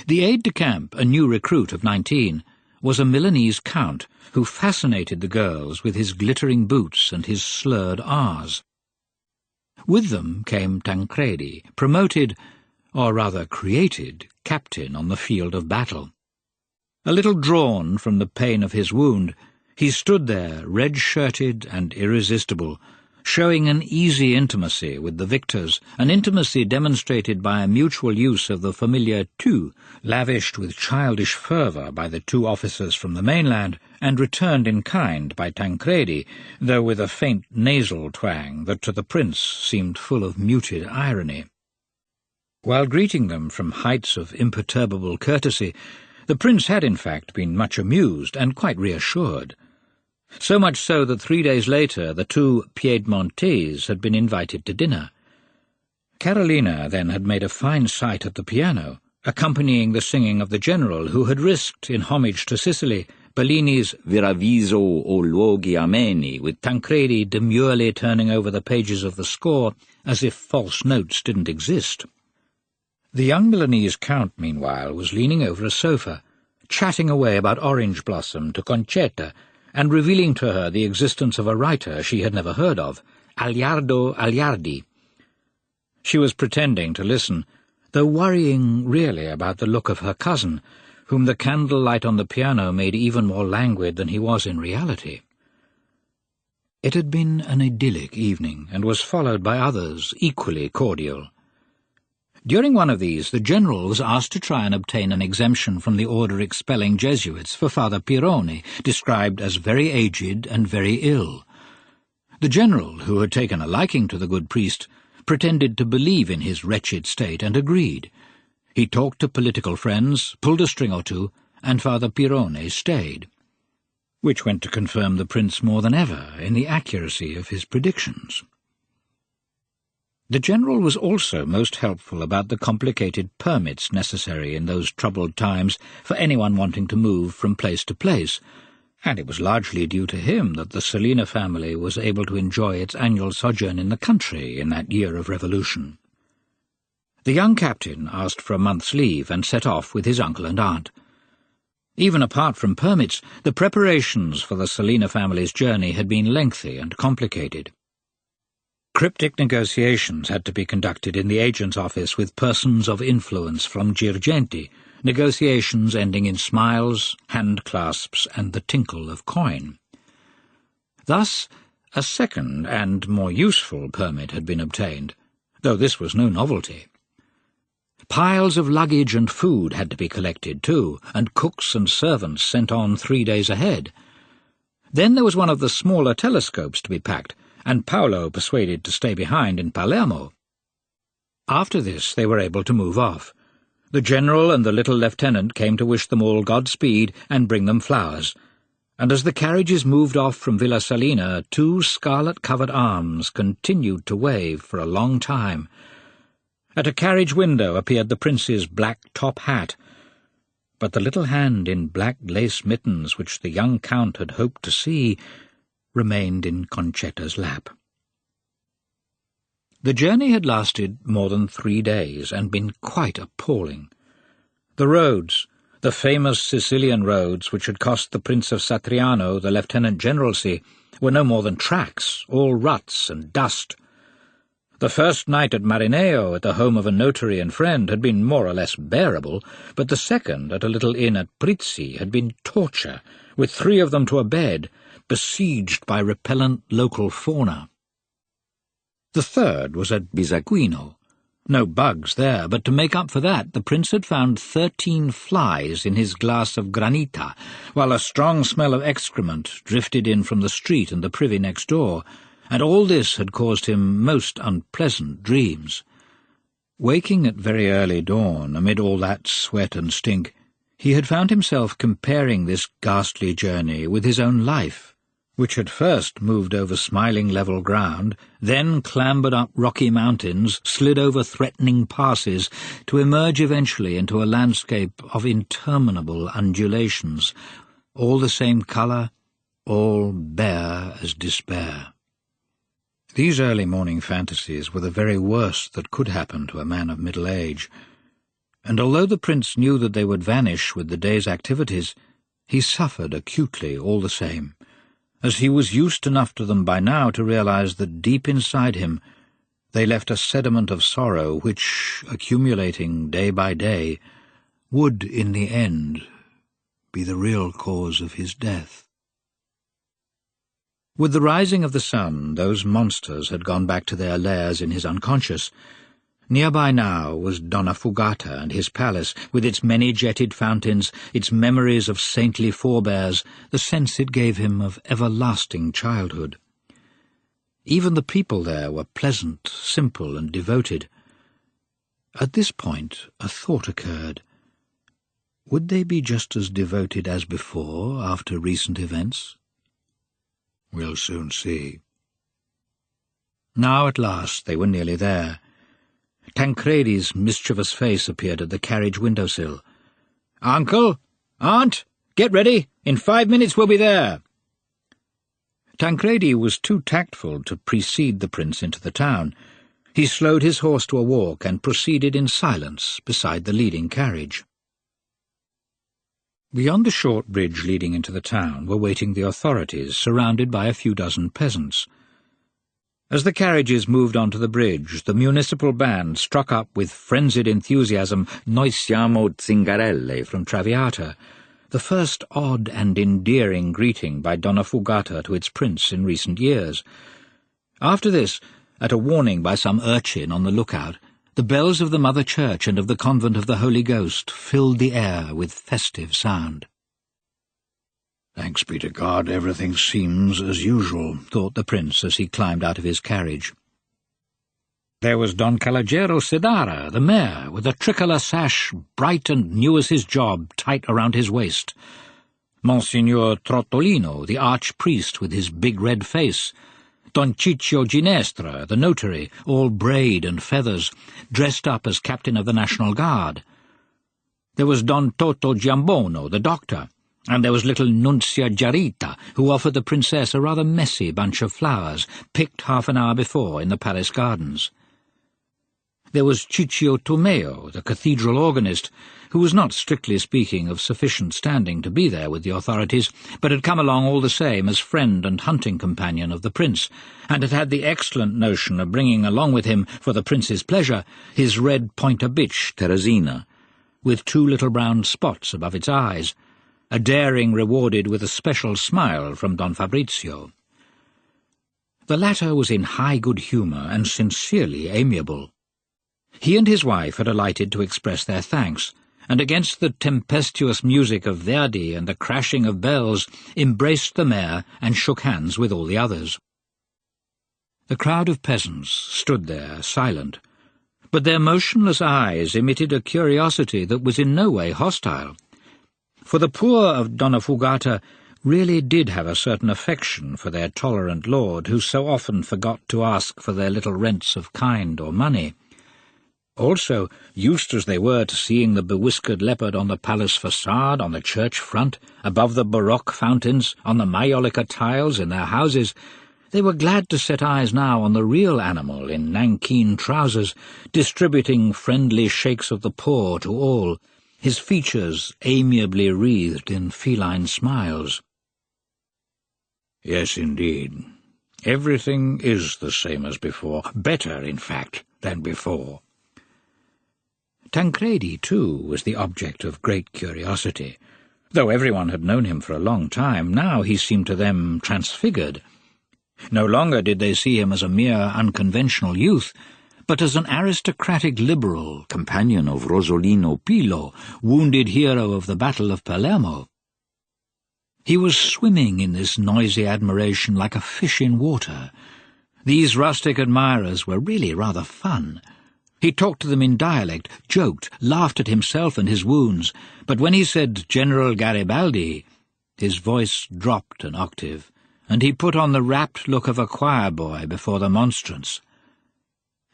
The aide-de-camp, a new recruit of 19, was a Milanese count who fascinated the girls with his glittering boots and his slurred R's. With them came Tancredi, promoted, or rather created, captain on the field of battle. A little drawn from the pain of his wound, he stood there, red-shirted and irresistible, showing an easy intimacy with the victors, an intimacy demonstrated by a mutual use of the familiar tu, lavished with childish fervour by the two officers from the mainland, and returned in kind by Tancredi, though with a faint nasal twang that to the prince seemed full of muted irony. While greeting them from heights of imperturbable courtesy, the prince had in fact been much amused and quite reassured. So much so that 3 days later the two Piedmontese had been invited to dinner. Carolina then had made a fine sight at the piano, accompanying the singing of the general, who had risked, in homage to Sicily, Bellini's Viraviso o luoghi ameni, with Tancredi demurely turning over the pages of the score as if false notes didn't exist. The young Milanese count, meanwhile, was leaning over a sofa, chatting away about Orange Blossom to Concetta, and revealing to her the existence of a writer she had never heard of, Aliardo Aliardi. She was pretending to listen, though worrying really about the look of her cousin, whom the candlelight on the piano made even more languid than he was in reality. It had been an idyllic evening, and was followed by others equally cordial. During one of these, the general was asked to try and obtain an exemption from the order expelling Jesuits for Father Pironi, described as very aged and very ill. The general, who had taken a liking to the good priest, pretended to believe in his wretched state and agreed. He talked to political friends, pulled a string or two, and Father Pironi stayed, which went to confirm the prince more than ever in the accuracy of his predictions. The general was also most helpful about the complicated permits necessary in those troubled times for anyone wanting to move from place to place, and it was largely due to him that the Selena family was able to enjoy its annual sojourn in the country in that year of revolution. The young captain asked for a month's leave and set off with his uncle and aunt. Even apart from permits, the preparations for the Selena family's journey had been lengthy and complicated. Cryptic negotiations had to be conducted in the agent's office with persons of influence from Girgenti, negotiations ending in smiles, hand clasps, and the tinkle of coin. Thus, a second and more useful permit had been obtained, though this was no novelty. Piles of luggage and food had to be collected, too, and cooks and servants sent on 3 days ahead. Then there was one of the smaller telescopes to be packed, and Paolo persuaded to stay behind in Palermo. After this they were able to move off. The general and the little lieutenant came to wish them all Godspeed and bring them flowers, and as the carriages moved off from Villa Selena, 2 scarlet-covered arms continued to wave for a long time. At a carriage window appeared the prince's black top hat, but the little hand in black lace mittens which the young count had hoped to see remained in Concetta's lap. The journey had lasted more than 3 days and been quite appalling. The roads, the famous Sicilian roads which had cost the Prince of Satriano the lieutenant-generalcy, were no more than tracks, all ruts and dust. The first night at Marineo, at the home of a notary and friend, had been more or less bearable, but the second, at a little inn at Prizzi, had been torture, with 3 of them to a bed, besieged by repellent local fauna. The third was at Bisaguino. No bugs there, but to make up for that, the prince had found 13 flies in his glass of granita, while a strong smell of excrement drifted in from the street and the privy next door, and all this had caused him most unpleasant dreams. Waking at very early dawn, amid all that sweat and stink, he had found himself comparing this ghastly journey with his own life, which had first moved over smiling level ground, then clambered up rocky mountains, slid over threatening passes, to emerge eventually into a landscape of interminable undulations, all the same colour, all bare as despair. These early morning fantasies were the very worst that could happen to a man of middle age, and although the prince knew that they would vanish with the day's activities, he suffered acutely all the same, as he was used enough to them by now to realize that deep inside him they left a sediment of sorrow which, accumulating day by day, would in the end be the real cause of his death. With the rising of the sun, those monsters had gone back to their lairs in his unconscious. Nearby now was Donnafugata and his palace, with its many-jetted fountains, its memories of saintly forebears, the sense it gave him of everlasting childhood. Even the people there were pleasant, simple, and devoted. At this point a thought occurred. Would they be just as devoted as before, after recent events? We'll soon see. Now at last they were nearly there. Tancredi's mischievous face appeared at the carriage windowsill. "Uncle! Aunt! Get ready! In 5 minutes we'll be there!" Tancredi was too tactful to precede the prince into the town. He slowed his horse to a walk and proceeded in silence beside the leading carriage. Beyond the short bridge leading into the town were waiting the authorities, surrounded by a few dozen peasants. As the carriages moved onto the bridge, the municipal band struck up with frenzied enthusiasm "Noi siamo Zingarelle" from Traviata, the first odd and endearing greeting by Donnafugata to its prince in recent years. After this, at a warning by some urchin on the lookout, the bells of the Mother Church and of the Convent of the Holy Ghost filled the air with festive sound. "Thanks be to God, everything seems as usual," thought the prince as he climbed out of his carriage. There was Don Calogero Sidara, the mayor, with a tricolour sash, bright and new as his job, tight around his waist. Monsignor Trottolino, the archpriest, with his big red face. Don Ciccio Ginestra, the notary, all braid and feathers, dressed up as captain of the National Guard. There was Don Toto Giambono, the doctor, and there was little Nuncia Giarita, who offered the princess a rather messy bunch of flowers, picked half an hour before in the palace gardens. There was Ciccio Tomeo, the cathedral organist, who was not strictly speaking of sufficient standing to be there with the authorities, but had come along all the same as friend and hunting companion of the prince, and had had the excellent notion of bringing along with him, for the prince's pleasure, his red pointer bitch, Teresina, with 2 little brown spots above its eyes, a daring rewarded with a special smile from Don Fabrizio. The latter was in high good humour and sincerely amiable. He and his wife had alighted to express their thanks, and against the tempestuous music of Verdi and the crashing of bells embraced the mayor and shook hands with all the others. The crowd of peasants stood there, silent, but their motionless eyes emitted a curiosity that was in no way hostile, for the poor of Donnafugata really did have a certain affection for their tolerant lord, who so often forgot to ask for their little rents of kind or money. Also, used as they were to seeing the bewhiskered leopard on the palace facade, on the church front, above the baroque fountains, on the Maiolica tiles in their houses, they were glad to set eyes now on the real animal in nankeen trousers, distributing friendly shakes of the paw to all, his features amiably wreathed in feline smiles. Yes, indeed. Everything is the same as before, better, in fact, than before. Tancredi, too, was the object of great curiosity. Though everyone had known him for a long time, now he seemed to them transfigured. No longer did they see him as a mere unconventional youth, but as an aristocratic liberal, companion of Rosolino Pilo, wounded hero of the Battle of Palermo. He was swimming in this noisy admiration like a fish in water. These rustic admirers were really rather fun. He talked to them in dialect, joked, laughed at himself and his wounds, but when he said General Garibaldi, his voice dropped an octave, and he put on the rapt look of a choir boy before the monstrance.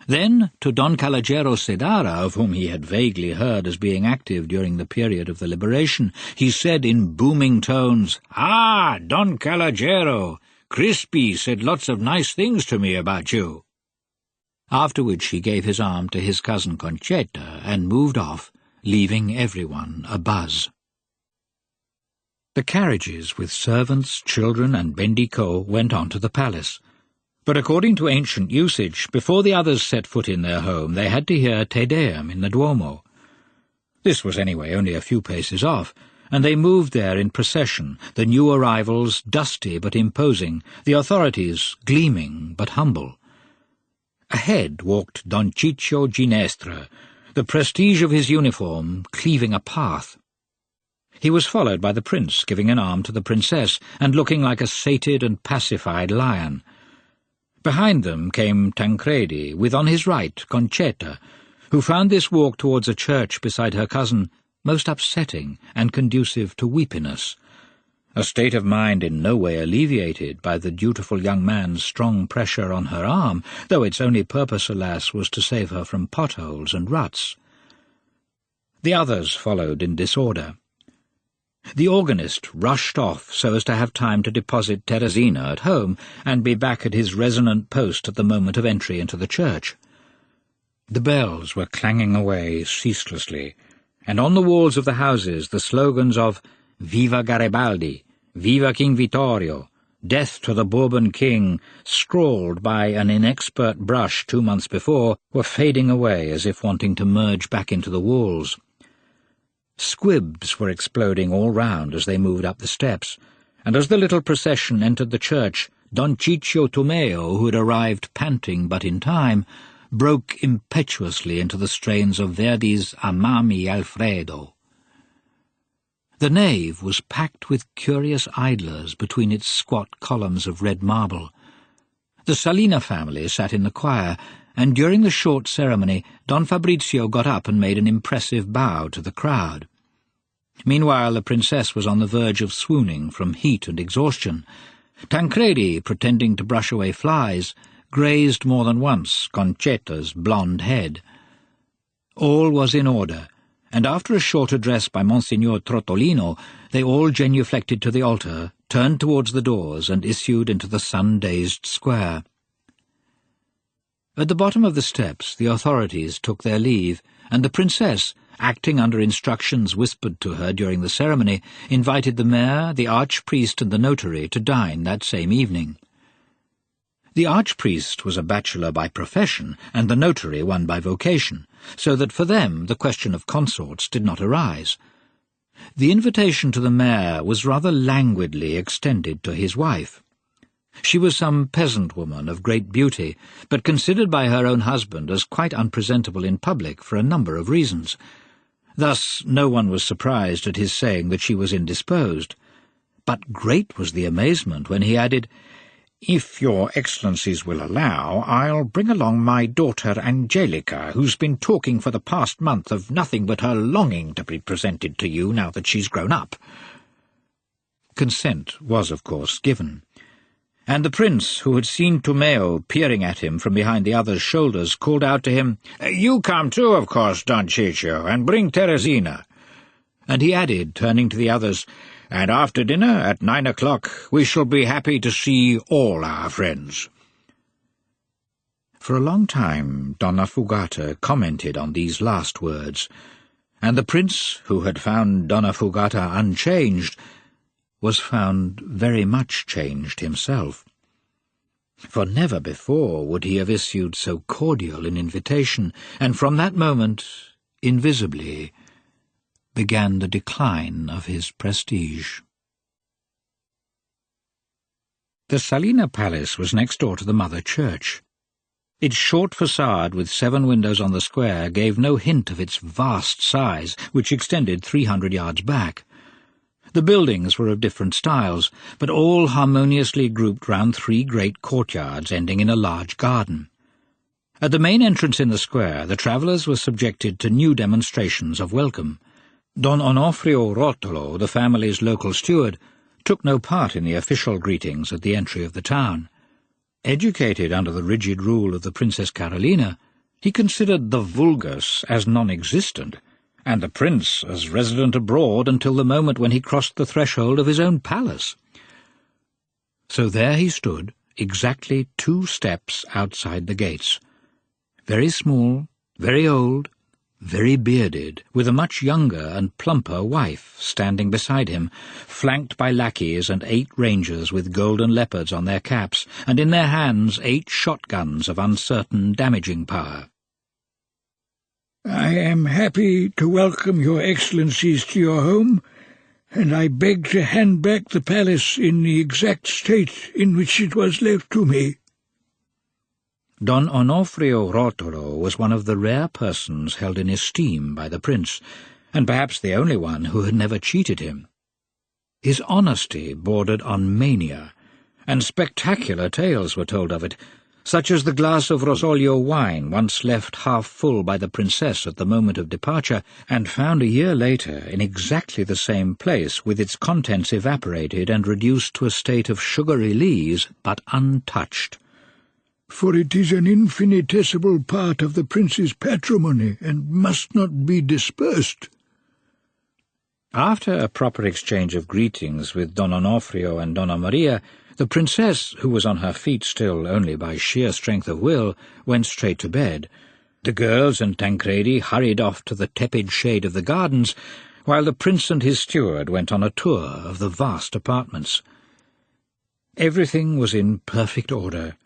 Then, to Don Calogero Sedara, of whom he had vaguely heard as being active during the period of the liberation, he said in booming tones, "Ah, Don Calogero, Crispi said lots of nice things to me about you." After which he gave his arm to his cousin Concetta and moved off, leaving everyone abuzz. The carriages with servants, children, and Bendico went on to the palace. But according to ancient usage, before the others set foot in their home, they had to hear Te Deum in the Duomo. This was anyway only a few paces off, and they moved there in procession, the new arrivals dusty but imposing, the authorities gleaming but humble. Ahead walked Don Ciccio Ginestra, the prestige of his uniform cleaving a path. He was followed by the prince, giving an arm to the princess, and looking like a sated and pacified lion. Behind them came Tancredi, with on his right Concetta, who found this walk towards a church beside her cousin most upsetting and conducive to weepiness, a state of mind in no way alleviated by the dutiful young man's strong pressure on her arm, though its only purpose, alas, was to save her from potholes and ruts. The others followed in disorder. The organist rushed off so as to have time to deposit Teresina at home and be back at his resonant post at the moment of entry into the church. The bells were clanging away ceaselessly, and on the walls of the houses the slogans of "Viva Garibaldi," "Viva King Vittorio," "Death to the Bourbon King," scrawled by an inexpert brush 2 months before, were fading away as if wanting to merge back into the walls. Squibs were exploding all round as they moved up the steps, and as the little procession entered the church, Don Ciccio Tomeo, who had arrived panting but in time, broke impetuously into the strains of Verdi's Amami Alfredo. The nave was packed with curious idlers between its squat columns of red marble. The Selena family sat in the choir, and during the short ceremony Don Fabrizio got up and made an impressive bow to the crowd. Meanwhile the princess was on the verge of swooning from heat and exhaustion. Tancredi, pretending to brush away flies, grazed more than once Concetta's blonde head. All was in order, and after a short address by Monsignor Trottolino, they all genuflected to the altar, turned towards the doors, and issued into the sun-dazed square. At the bottom of the steps the authorities took their leave, and the princess, acting under instructions whispered to her during the ceremony, invited the mayor, the archpriest, and the notary to dine that same evening. The archpriest was a bachelor by profession, and the notary one by vocation, so that for them the question of consorts did not arise. The invitation to the mayor was rather languidly extended to his wife. She was some peasant woman of great beauty, but considered by her own husband as quite unpresentable in public for a number of reasons. Thus no one was surprised at his saying that she was indisposed. But great was the amazement when he added, "If your excellencies will allow, I'll bring along my daughter Angelica, who's been talking for the past month of nothing but her longing to be presented to you now that she's grown up." Consent was, of course, given, and the prince, who had seen Tomeo peering at him from behind the other's shoulders, called out to him, "You come too, of course, Don Ciccio, and bring Teresina." And he added, turning to the others, "And after dinner, at 9 o'clock, we shall be happy to see all our friends." For a long time Donnafugata commented on these last words, and the prince, who had found Donnafugata unchanged, was found very much changed himself. For never before would he have issued so cordial an invitation, and from that moment, invisibly, began the decline of his prestige. The Selena Palace was next door to the Mother Church. Its short facade with 7 windows on the square gave no hint of its vast size, which extended 300 yards back. The buildings were of different styles, but all harmoniously grouped round 3 great courtyards ending in a large garden. At the main entrance in the square, the travellers were subjected to new demonstrations of welcome. Don Onofrio Rotolo, the family's local steward, took no part in the official greetings at the entry of the town. Educated under the rigid rule of the Princess Carolina, he considered the vulgus as non-existent, and the prince as resident abroad until the moment when he crossed the threshold of his own palace. So there he stood, exactly 2 steps outside the gates, very small, very old, very bearded, with a much younger and plumper wife standing beside him, flanked by lackeys and 8 rangers with golden leopards on their caps, and in their hands 8 shotguns of uncertain damaging power. "I am happy to welcome your excellencies to your home, and I beg to hand back the palace in the exact state in which it was left to me." Don Onofrio Rotolo was one of the rare persons held in esteem by the prince, and perhaps the only one who had never cheated him. His honesty bordered on mania, and spectacular tales were told of it, such as the glass of Rosolio wine once left half full by the princess at the moment of departure, and found a year later in exactly the same place, with its contents evaporated and reduced to a state of sugary lees, but untouched. "For it is an infinitesimal part of the prince's patrimony, and must not be dispersed." After a proper exchange of greetings with Don Onofrio and Donna Maria, the princess, who was on her feet still only by sheer strength of will, went straight to bed. The girls and Tancredi hurried off to the tepid shade of the gardens, while the prince and his steward went on a tour of the vast apartments. Everything was in perfect order.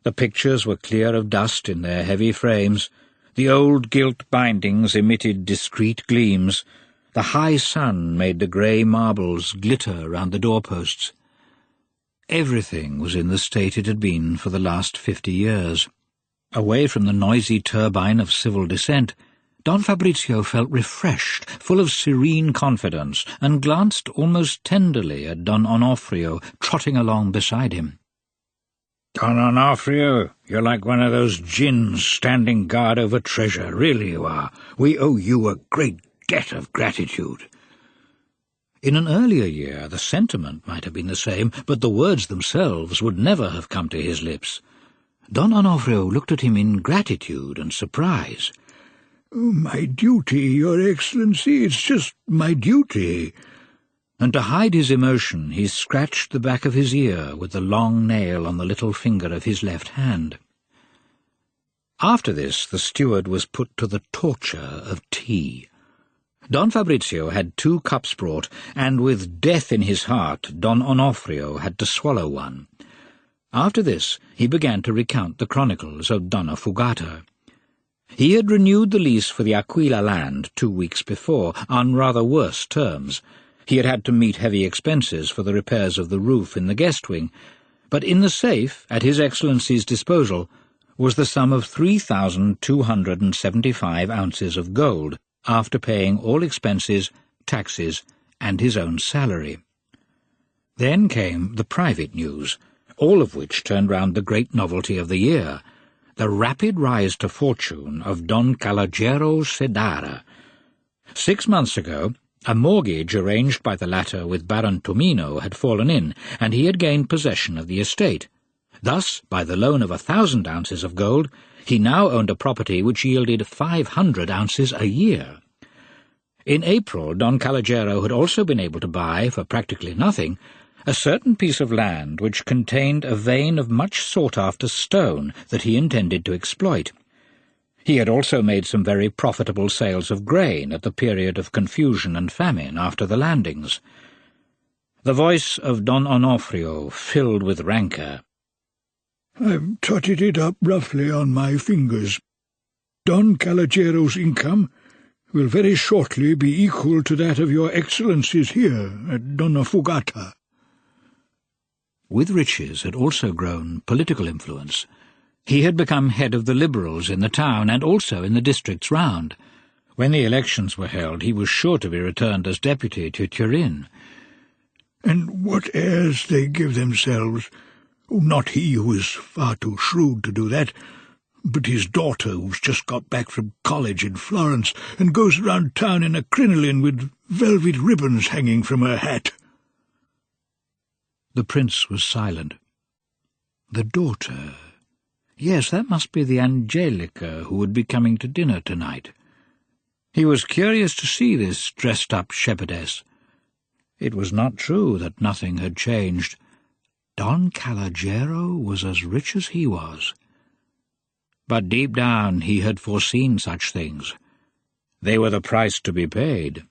The pictures were clear of dust in their heavy frames, the old gilt bindings emitted discreet gleams, the high sun made the grey marbles glitter round the doorposts. Everything was in the state it had been for the last 50 years. Away from the noisy turbine of civil dissent, Don Fabrizio felt refreshed, full of serene confidence, and glanced almost tenderly at Don Onofrio trotting along beside him. "Don Onofrio, you're like one of those djinns standing guard over treasure, really you are. We owe you a great debt of gratitude." In an earlier year the sentiment might have been the same, but the words themselves would never have come to his lips. Don Onofrio looked at him in gratitude and surprise. "My duty, Your Excellency, it's just my duty." And to hide his emotion he scratched the back of his ear with the long nail on the little finger of his left hand. After this, the steward was put to the torture of tea. Don Fabrizio had 2 cups brought, and with death in his heart, Don Onofrio had to swallow one. After this, he began to recount the chronicles of Donnafugata. He had renewed the lease for the Aquila land 2 weeks before, on rather worse terms. He had had to meet heavy expenses for the repairs of the roof in the guest wing, but in the safe, at His Excellency's disposal, was the sum of 3,275 ounces of gold, after paying all expenses, taxes, and his own salary. Then came the private news, all of which turned round the great novelty of the year, the rapid rise to fortune of Don Calogero Sedara. 6 months ago, a mortgage arranged by the latter with Baron Tomino had fallen in, and he had gained possession of the estate. Thus, by the loan of 1,000 ounces of gold, he now owned a property which yielded 500 ounces a year. In April, Don Calogero had also been able to buy, for practically nothing, a certain piece of land which contained a vein of much sought-after stone that he intended to exploit. He had also made some very profitable sales of grain at the period of confusion and famine after the landings. The voice of Don Onofrio filled with rancour. "I've totted it up roughly on my fingers. Don Calogero's income will very shortly be equal to that of your Excellencies here at Donnafugata." With riches had also grown political influence. He had become head of the Liberals in the town and also in the districts round. When the elections were held, he was sure to be returned as deputy to Turin. And what airs they give themselves! Oh, not he, who is far too shrewd to do that, but his daughter, who's just got back from college in Florence and goes round town in a crinoline with velvet ribbons hanging from her hat. The prince was silent. The daughter. Yes, that must be the Angelica who would be coming to dinner tonight. He was curious to see this dressed-up shepherdess. It was not true that nothing had changed. Don Calogero was as rich as he was. But deep down he had foreseen such things. They were the price to be paid.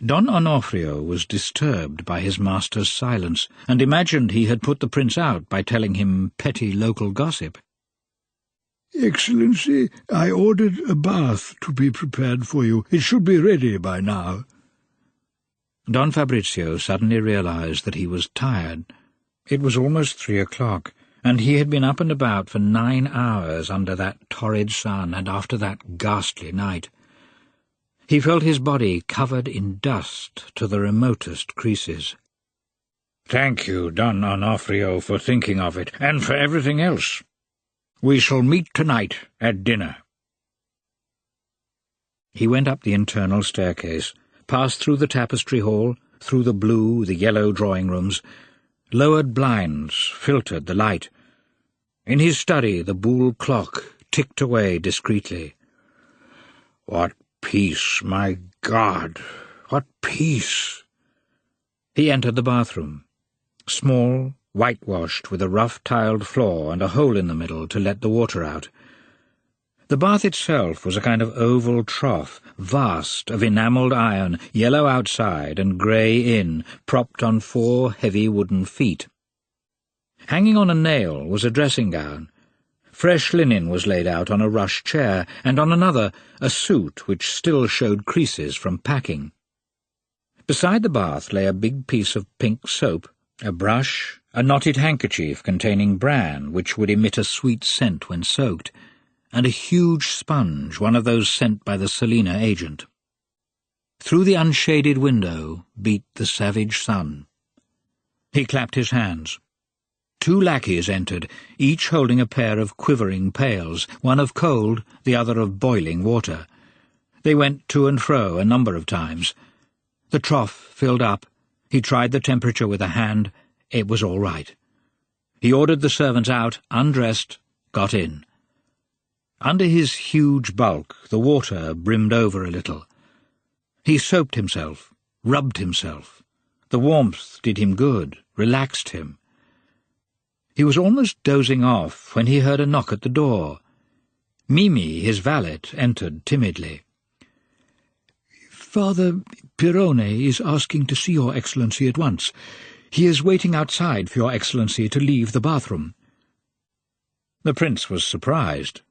Don Onofrio was disturbed by his master's silence, and imagined he had put the prince out by telling him petty local gossip. "Excellency, I ordered a bath to be prepared for you. It should be ready by now." Don Fabrizio suddenly realized that he was tired. It was almost 3 o'clock, and he had been up and about for 9 hours under that torrid sun and after that ghastly night. He felt his body covered in dust to the remotest creases. "Thank you, Don Onofrio, for thinking of it, and for everything else. We shall meet tonight at dinner." He went up the internal staircase, passed through the tapestry hall, through the blue, the yellow drawing-rooms. Lowered blinds filtered the light. In his study the Boule clock ticked away discreetly. What peace, my God! What peace! He entered the bathroom. Small, whitewashed, with a rough tiled floor and a hole in the middle to let the water out. The bath itself was a kind of oval trough, vast, of enamelled iron, yellow outside and grey in, propped on 4 heavy wooden feet. Hanging on a nail was a dressing-gown. Fresh linen was laid out on a rush chair, and on another a suit which still showed creases from packing. Beside the bath lay a big piece of pink soap, a brush, a knotted handkerchief containing bran which would emit a sweet scent when soaked, and a huge sponge, one of those sent by the Selena agent. Through the unshaded window beat the savage sun. He clapped his hands. 2 lackeys entered, each holding a pair of quivering pails, one of cold, the other of boiling water. They went to and fro a number of times. The trough filled up. He tried the temperature with a hand. It was all right. He ordered the servants out, undressed, got in. Under his huge bulk the water brimmed over a little. He soaped himself, rubbed himself. The warmth did him good, relaxed him. He was almost dozing off when he heard a knock at the door. Mimi, his valet, entered timidly. "Father Pirone is asking to see Your Excellency at once. He is waiting outside for Your Excellency to leave the bathroom." The prince was surprised.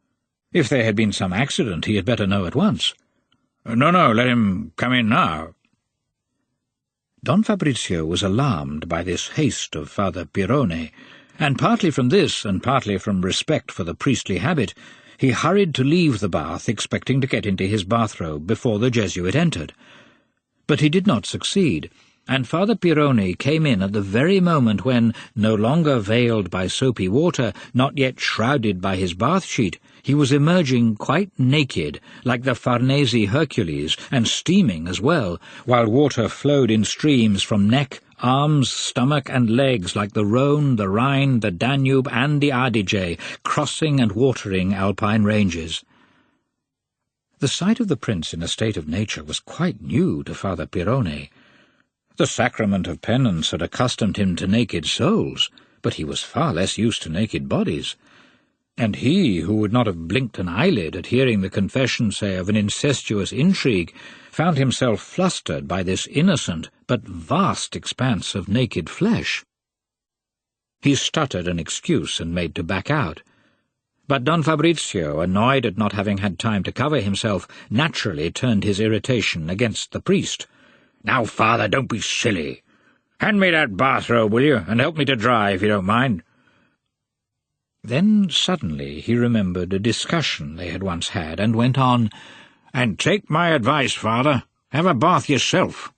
If there had been some accident, he had better know at once. "No, let him come in now." Don Fabrizio was alarmed by this haste of Father Pirone, and partly from this, and partly from respect for the priestly habit, he hurried to leave the bath, expecting to get into his bathrobe before the Jesuit entered. But he did not succeed, and Father Pirone came in at the very moment when, no longer veiled by soapy water, not yet shrouded by his bath-sheet, he was emerging quite naked, like the Farnese Hercules, and steaming as well, while water flowed in streams from neck, arms, stomach, and legs like the Rhone, the Rhine, the Danube, and the Adige, crossing and watering Alpine ranges. The sight of the prince in a state of nature was quite new to Father Pirone. The sacrament of penance had accustomed him to naked souls, but he was far less used to naked bodies. And he, who would not have blinked an eyelid at hearing the confession, say, of an incestuous intrigue, found himself flustered by this innocent but vast expanse of naked flesh. He stuttered an excuse and made to back out. But Don Fabrizio, annoyed at not having had time to cover himself, naturally turned his irritation against the priest. "Now, Father, don't be silly. Hand me that bathrobe, will you, and help me to dry, if you don't mind." Then suddenly he remembered a discussion they had once had, and went on, "And take my advice, Father. Have a bath yourself."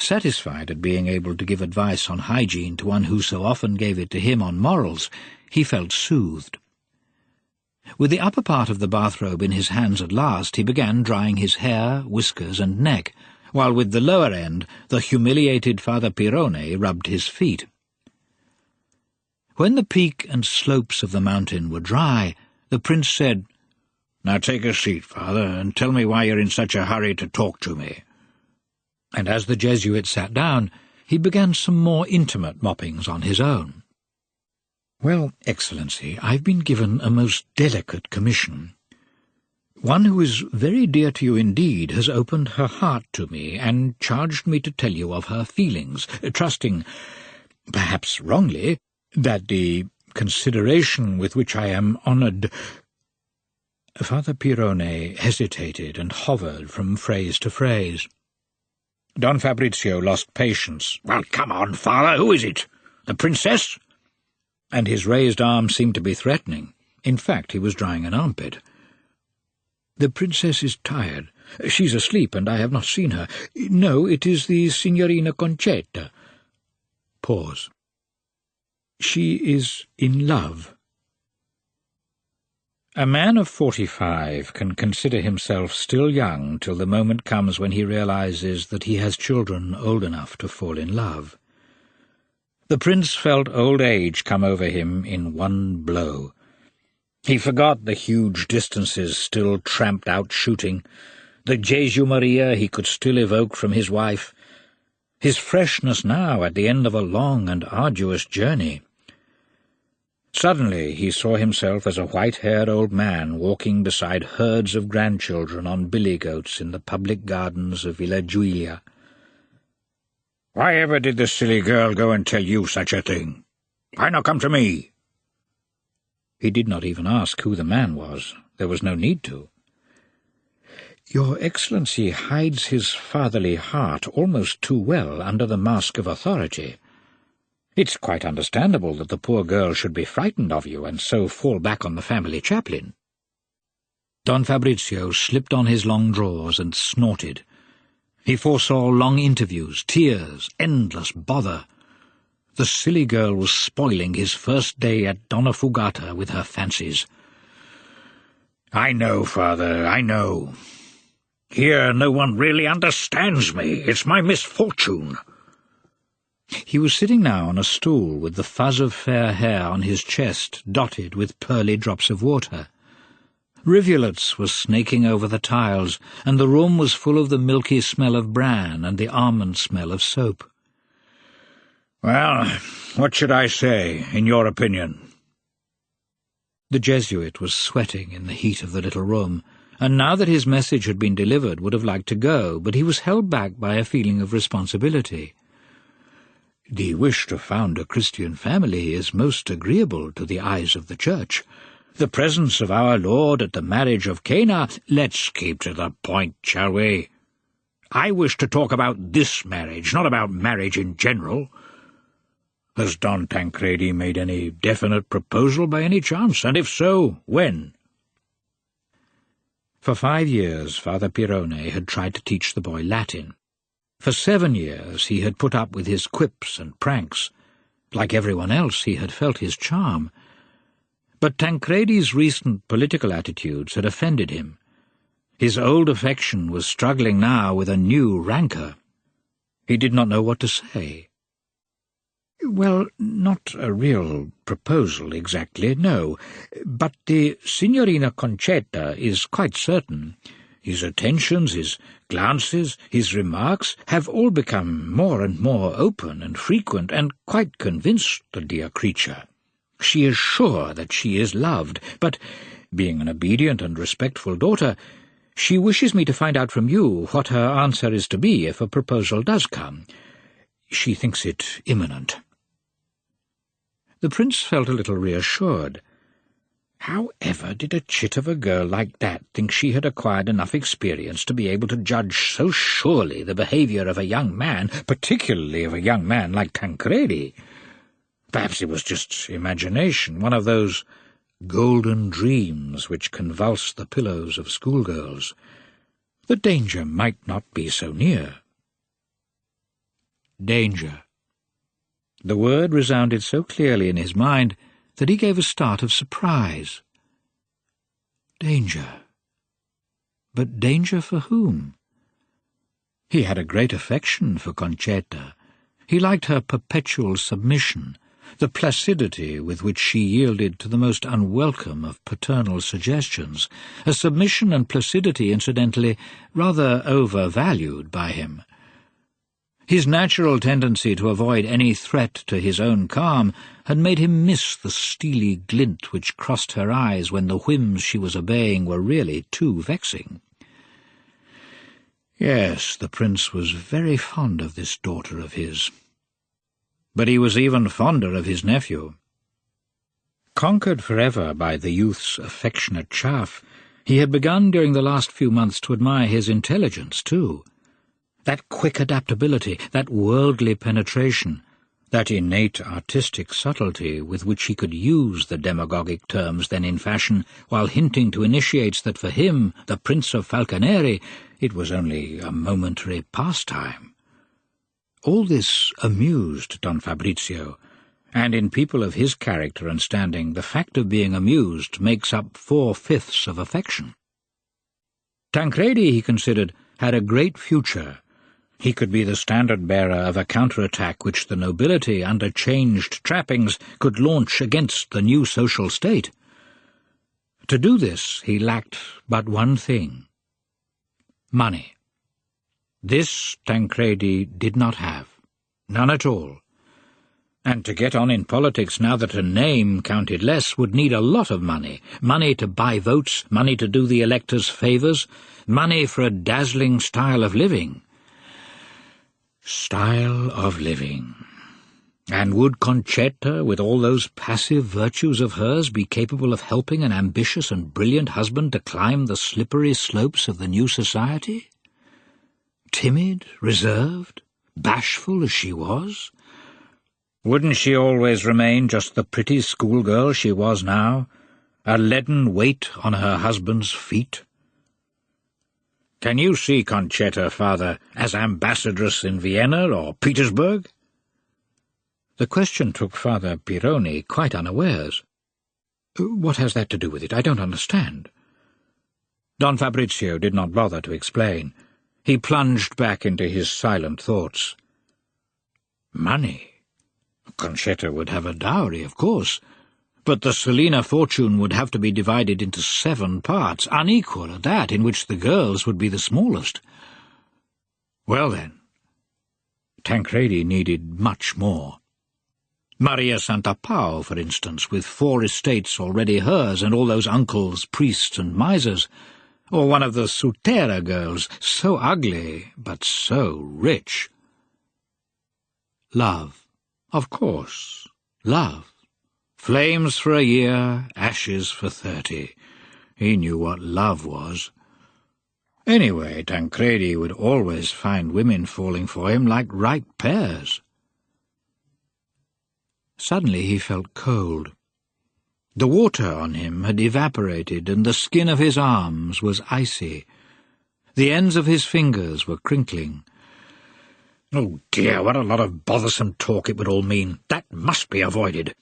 Satisfied at being able to give advice on hygiene to one who so often gave it to him on morals, he felt soothed. With the upper part of the bathrobe in his hands at last, he began drying his hair, whiskers, and neck, while with the lower end the humiliated Father Pirone rubbed his feet. When the peak and slopes of the mountain were dry, the prince said, "Now take a seat, Father, and tell me why you're in such a hurry to talk to me." And as the Jesuit sat down, he began some more intimate moppings on his own. "Well, Excellency, I've been given a most delicate commission. One who is very dear to you indeed has opened her heart to me and charged me to tell you of her feelings, trusting, perhaps wrongly, that the consideration with which I am honoured—" Father Pirone hesitated and hovered from phrase to phrase. Don Fabrizio lost patience. "Well, come on, Father, who is it? The princess?" And his raised arm seemed to be threatening. In fact, he was drying an armpit. "The princess is tired. She's asleep, and I have not seen her. No, it is the Signorina Concetta." Pause. "She is in love." A man of 45 can consider himself still young till the moment comes when he realizes that he has children old enough to fall in love. The prince felt old age come over him in one blow. He forgot the huge distances still tramped out shooting, the Jesu Maria he could still evoke from his wife, his freshness now at the end of a long and arduous journey. Suddenly he saw himself as a white-haired old man walking beside herds of grandchildren on billy-goats in the public gardens of Villa Giulia. "Why ever did the silly girl go and tell you such a thing? Why not come to me?" He did not even ask who the man was. There was no need to. "Your Excellency hides his fatherly heart almost too well under the mask of authority. It's quite understandable that the poor girl should be frightened of you and so fall back on the family chaplain." Don Fabrizio slipped on his long drawers and snorted. He foresaw long interviews, tears, endless bother. The silly girl was spoiling his first day at Donnafugata with her fancies. "I know, Father, I know. Here no one really understands me. It's my misfortune." He was sitting now on a stool with the fuzz of fair hair on his chest dotted with pearly drops of water. Rivulets were snaking over the tiles, and the room was full of the milky smell of bran and the almond smell of soap. Well, what should I say, in your opinion? The Jesuit was sweating in the heat of the little room, and now that his message had been delivered would have liked to go, but he was held back by a feeling of responsibility. The wish to found a Christian family is most agreeable to the eyes of the Church. The presence of our Lord at the marriage of Cana— Let's keep to the point, shall we? I wish to talk about this marriage, not about marriage in general. Has Don Tancredi made any definite proposal by any chance? And if so, when? For 5 years Father Pirone had tried to teach the boy Latin. For 7 years he had put up with his quips and pranks. Like everyone else, he had felt his charm. But Tancredi's recent political attitudes had offended him. His old affection was struggling now with a new rancour. He did not know what to say. Well, not a real proposal exactly, no, but the Signorina Concetta is quite certain. His attentions, his glances, his remarks have all become more and more open and frequent, and quite convinced the dear creature. She is sure that she is loved, but, being an obedient and respectful daughter, she wishes me to find out from you what her answer is to be if a proposal does come. She thinks it imminent. The prince felt a little reassured. How ever did a chit of a girl like that think she had acquired enough experience to be able to judge so surely the behaviour of a young man, particularly of a young man like Tancredi? Perhaps it was just imagination, one of those golden dreams which convulse the pillows of schoolgirls. The danger might not be so near. Danger. The word resounded so clearly in his mind that he gave a start of surprise. Danger. But danger for whom? He had a great affection for Concetta. He liked her perpetual submission, the placidity with which she yielded to the most unwelcome of paternal suggestions, a submission and placidity, incidentally, rather overvalued by him. His natural tendency to avoid any threat to his own calm had made him miss the steely glint which crossed her eyes when the whims she was obeying were really too vexing. Yes, the prince was very fond of this daughter of his. But he was even fonder of his nephew. Conquered forever by the youth's affectionate chaff, he had begun during the last few months to admire his intelligence, too. That quick adaptability, that worldly penetration, that innate artistic subtlety with which he could use the demagogic terms then in fashion, while hinting to initiates that for him, the Prince of Falconeri, it was only a momentary pastime. All this amused Don Fabrizio, and in people of his character and standing, the fact of being amused makes up 4/5 of affection. Tancredi, he considered, had a great future. He could be the standard-bearer of a counterattack which the nobility, under changed trappings, could launch against the new social state. To do this he lacked but one thing: money. This Tancredi did not have, none at all. And to get on in politics now that a name counted less would need a lot of money, money to buy votes, money to do the electors favours, money for a dazzling style of living. Style of living. And would Concetta, with all those passive virtues of hers, be capable of helping an ambitious and brilliant husband to climb the slippery slopes of the new society? Timid, reserved, bashful as she was? Wouldn't she always remain just the pretty schoolgirl she was now, a leaden weight on her husband's feet? Can you see Concetta, Father, as ambassadress in Vienna or Petersburg? The question took Father Pirone quite unawares. What has that to do with it? I don't understand. Don Fabrizio did not bother to explain. He plunged back into his silent thoughts. Money. Concetta would have a dowry, of course, but the Selena fortune would have to be divided into 7 parts, unequal at that, in which the girls would be the smallest. Well then, Tancredi needed much more. Maria Santapao, for instance, with 4 estates already hers and all those uncles, priests and misers. Or one of the Sutera girls, so ugly, but so rich. Love. Of course. Love. Flames for a year, ashes for 30. He knew what love was. Anyway, Tancredi would always find women falling for him like ripe pears. Suddenly he felt cold. The water on him had evaporated, and the skin of his arms was icy. The ends of his fingers were crinkling. Oh dear, what a lot of bothersome talk it would all mean. That must be avoided.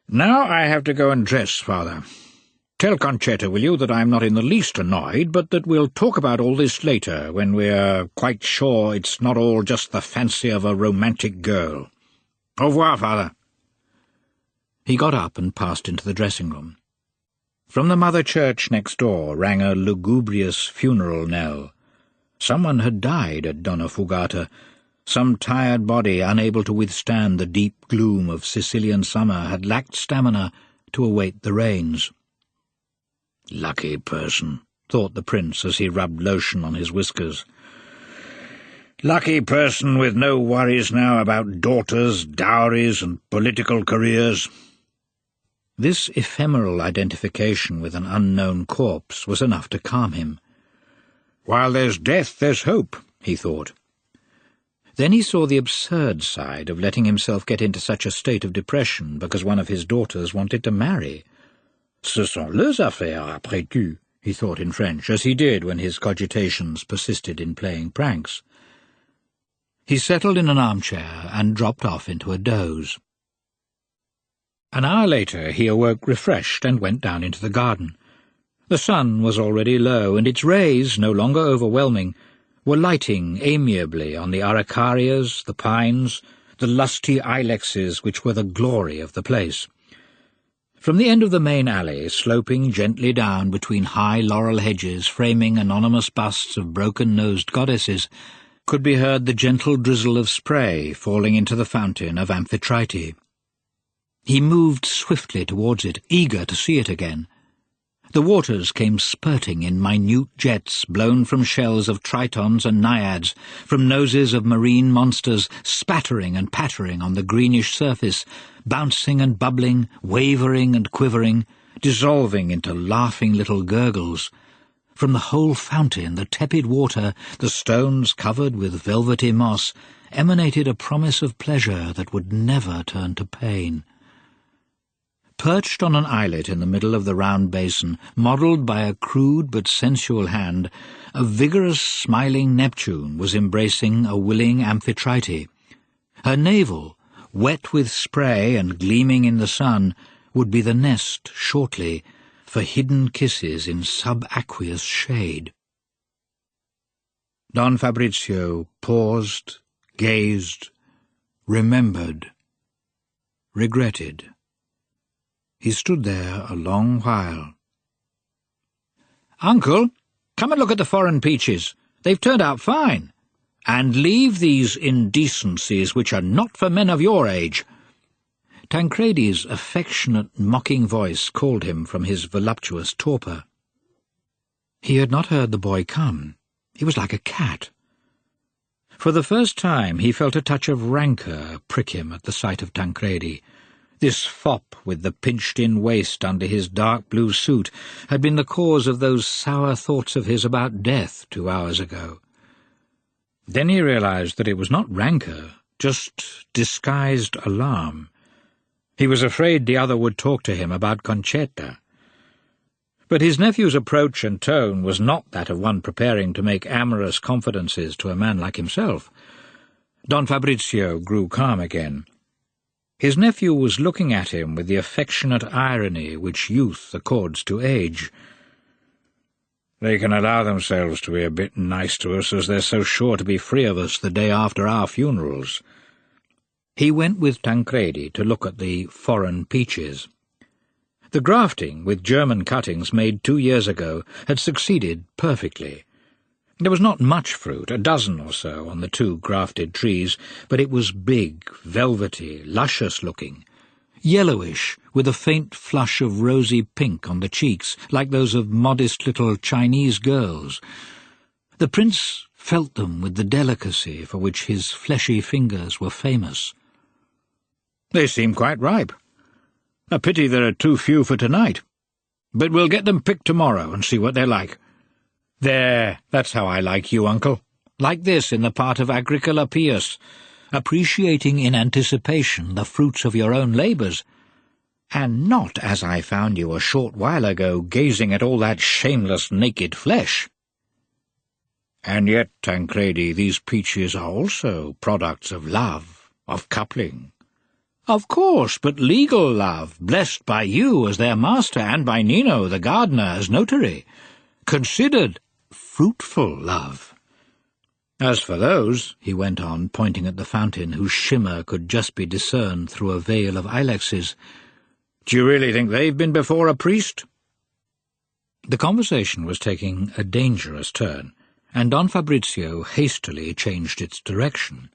Now I have to go and dress, Father. Tell Concetta, will you, that I am not in the least annoyed, but that we'll talk about all this later, when we're quite sure it's not all just the fancy of a romantic girl. Au revoir, Father. He got up and passed into the dressing-room. From the mother church next door rang a lugubrious funeral knell. Someone had died at Donnafugata. Some tired body, unable to withstand the deep gloom of Sicilian summer, had lacked stamina to await the rains. Lucky person, thought the prince as he rubbed lotion on his whiskers. Lucky person with no worries now about daughters, dowries, and political careers. This ephemeral identification with an unknown corpse was enough to calm him. While there's death, there's hope, he thought. Then he saw the absurd side of letting himself get into such a state of depression because one of his daughters wanted to marry. Ce sont leurs affaires, après tout, he thought in French, as he did when his cogitations persisted in playing pranks. He settled in an armchair and dropped off into a doze. An hour later he awoke refreshed and went down into the garden. The sun was already low, and its rays, no longer overwhelming, were lighting amiably on the araucarias, the pines, the lusty ilexes which were the glory of the place. From the end of the main alley, sloping gently down between high laurel hedges framing anonymous busts of broken-nosed goddesses, could be heard the gentle drizzle of spray falling into the fountain of Amphitrite. He moved swiftly towards it, eager to see it again. The waters came spurting in minute jets blown from shells of tritons and naiads, from noses of marine monsters, spattering and pattering on the greenish surface, bouncing and bubbling, wavering and quivering, dissolving into laughing little gurgles. From the whole fountain, the tepid water, the stones covered with velvety moss, emanated a promise of pleasure that would never turn to pain. Perched on an islet in the middle of the round basin, modelled by a crude but sensual hand, a vigorous, smiling Neptune was embracing a willing Amphitrite. Her navel, wet with spray and gleaming in the sun, would be the nest, shortly, for hidden kisses in subaqueous shade. Don Fabrizio paused, gazed, remembered, regretted. He stood there a long while. "Uncle, come and look at the foreign peaches. They've turned out fine. And leave these indecencies which are not for men of your age." Tancredi's affectionate, mocking voice called him from his voluptuous torpor. He had not heard the boy come. He was like a cat. For the first time he felt a touch of rancour prick him at the sight of Tancredi. This fop with the pinched-in waist under his dark blue suit had been the cause of those sour thoughts of his about death 2 hours ago. Then he realized that it was not rancour, just disguised alarm. He was afraid the other would talk to him about Concetta. But his nephew's approach and tone was not that of one preparing to make amorous confidences to a man like himself. Don Fabrizio grew calm again. His nephew was looking at him with the affectionate irony which youth accords to age. "They can allow themselves to be a bit nice to us, as they're so sure to be free of us the day after our funerals." He went with Tancredi to look at the foreign peaches. The grafting, with German cuttings made 2 years ago, had succeeded perfectly. There was not much fruit, a dozen or so on the 2 grafted trees, but it was big, velvety, luscious-looking, yellowish, with a faint flush of rosy pink on the cheeks, like those of modest little Chinese girls. The prince felt them with the delicacy for which his fleshy fingers were famous. "They seem quite ripe. A pity there are too few for tonight. But we'll get them picked tomorrow and see what they're like. There, that's how I like you, Uncle. Like this in the part of Agricola Pius, appreciating in anticipation the fruits of your own labours, and not as I found you a short while ago gazing at all that shameless naked flesh. And yet, Tancredi, these peaches are also products of love, of coupling. Of course, but legal love, blessed by you as their master and by Nino, the gardener, as notary. Considered fruitful love. As for those," he went on, pointing at the fountain, whose shimmer could just be discerned through a veil of ilexes, "do you really think they've been before a priest?" The conversation was taking a dangerous turn, and Don Fabrizio hastily changed its direction.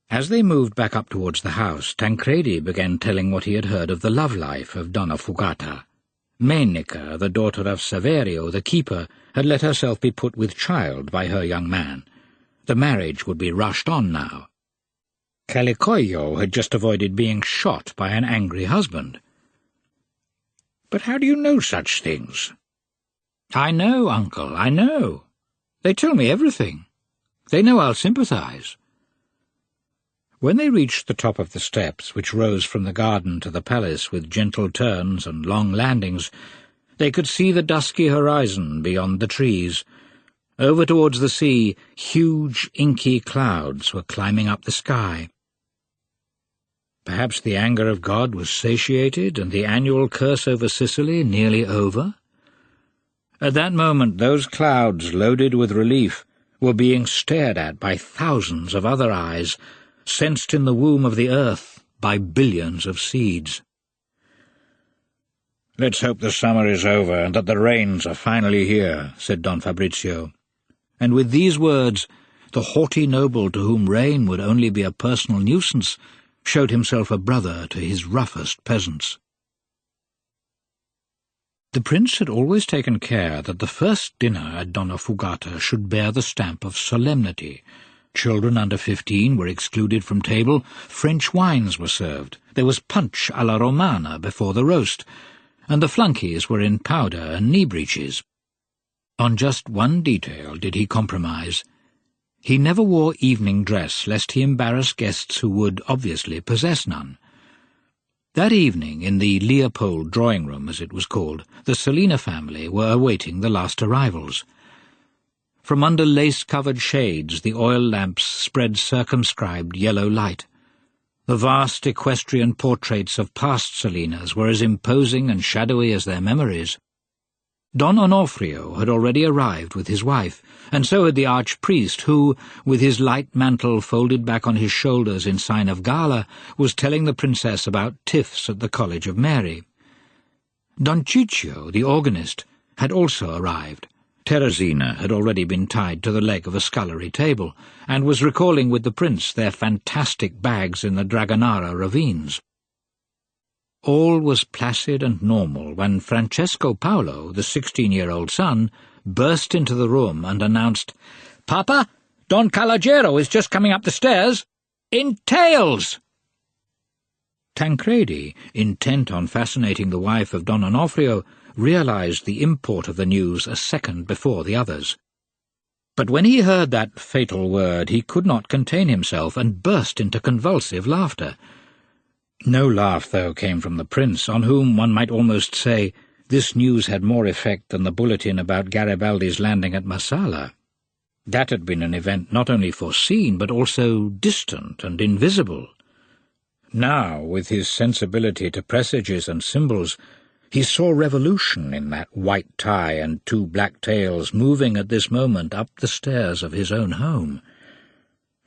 As they moved back up towards the house, Tancredi began telling what he had heard of the love life of Donnafugata. Menica, the daughter of Saverio, the keeper, had let herself be put with child by her young man. The marriage would be rushed on now. Calicoio had just avoided being shot by an angry husband. "But how do you know such things?" "I know, Uncle, I know. They tell me everything. They know I'll sympathize." When they reached the top of the steps, which rose from the garden to the palace with gentle turns and long landings, they could see the dusky horizon beyond the trees. Over towards the sea, huge, inky clouds were climbing up the sky. Perhaps the anger of God was satiated and the annual curse over Sicily nearly over? At that moment those clouds, loaded with relief, were being stared at by thousands of other eyes, sensed in the womb of the earth by billions of seeds. "Let's hope the summer is over and that the rains are finally here," said Don Fabrizio. And with these words, the haughty noble to whom rain would only be a personal nuisance showed himself a brother to his roughest peasants. The prince had always taken care that the first dinner at Donnafugata should bear the stamp of solemnity. Children under 15 were excluded from table, French wines were served, there was punch alla romana before the roast, and the flunkies were in powder and knee-breeches. On just one detail did he compromise. He never wore evening dress, lest he embarrass guests who would obviously possess none. That evening, in the Leopold drawing-room, as it was called, the Selena family were awaiting the last arrivals. From under lace-covered shades the oil lamps spread circumscribed yellow light. The vast equestrian portraits of past Selenas were as imposing and shadowy as their memories. Don Onofrio had already arrived with his wife, and so had the archpriest who, with his light mantle folded back on his shoulders in sign of gala, was telling the princess about tiffs at the College of Mary. Don Ciccio, the organist, had also arrived. Teresina had already been tied to the leg of a scullery table, and was recalling with the prince their fantastic bags in the Dragonara ravines. All was placid and normal when Francesco Paolo, the 16-year-old son, burst into the room and announced, "Papa, Don Calogero is just coming up the stairs. In tails!" Tancredi, intent on fascinating the wife of Don Onofrio, realized the import of the news a second before the others. But when he heard that fatal word, he could not contain himself and burst into convulsive laughter. No laugh, though, came from the prince, on whom one might almost say this news had more effect than the bulletin about Garibaldi's landing at Marsala. That had been an event not only foreseen, but also distant and invisible. Now, with his sensibility to presages and symbols, he saw revolution in that white tie and 2 black tails moving at this moment up the stairs of his own home.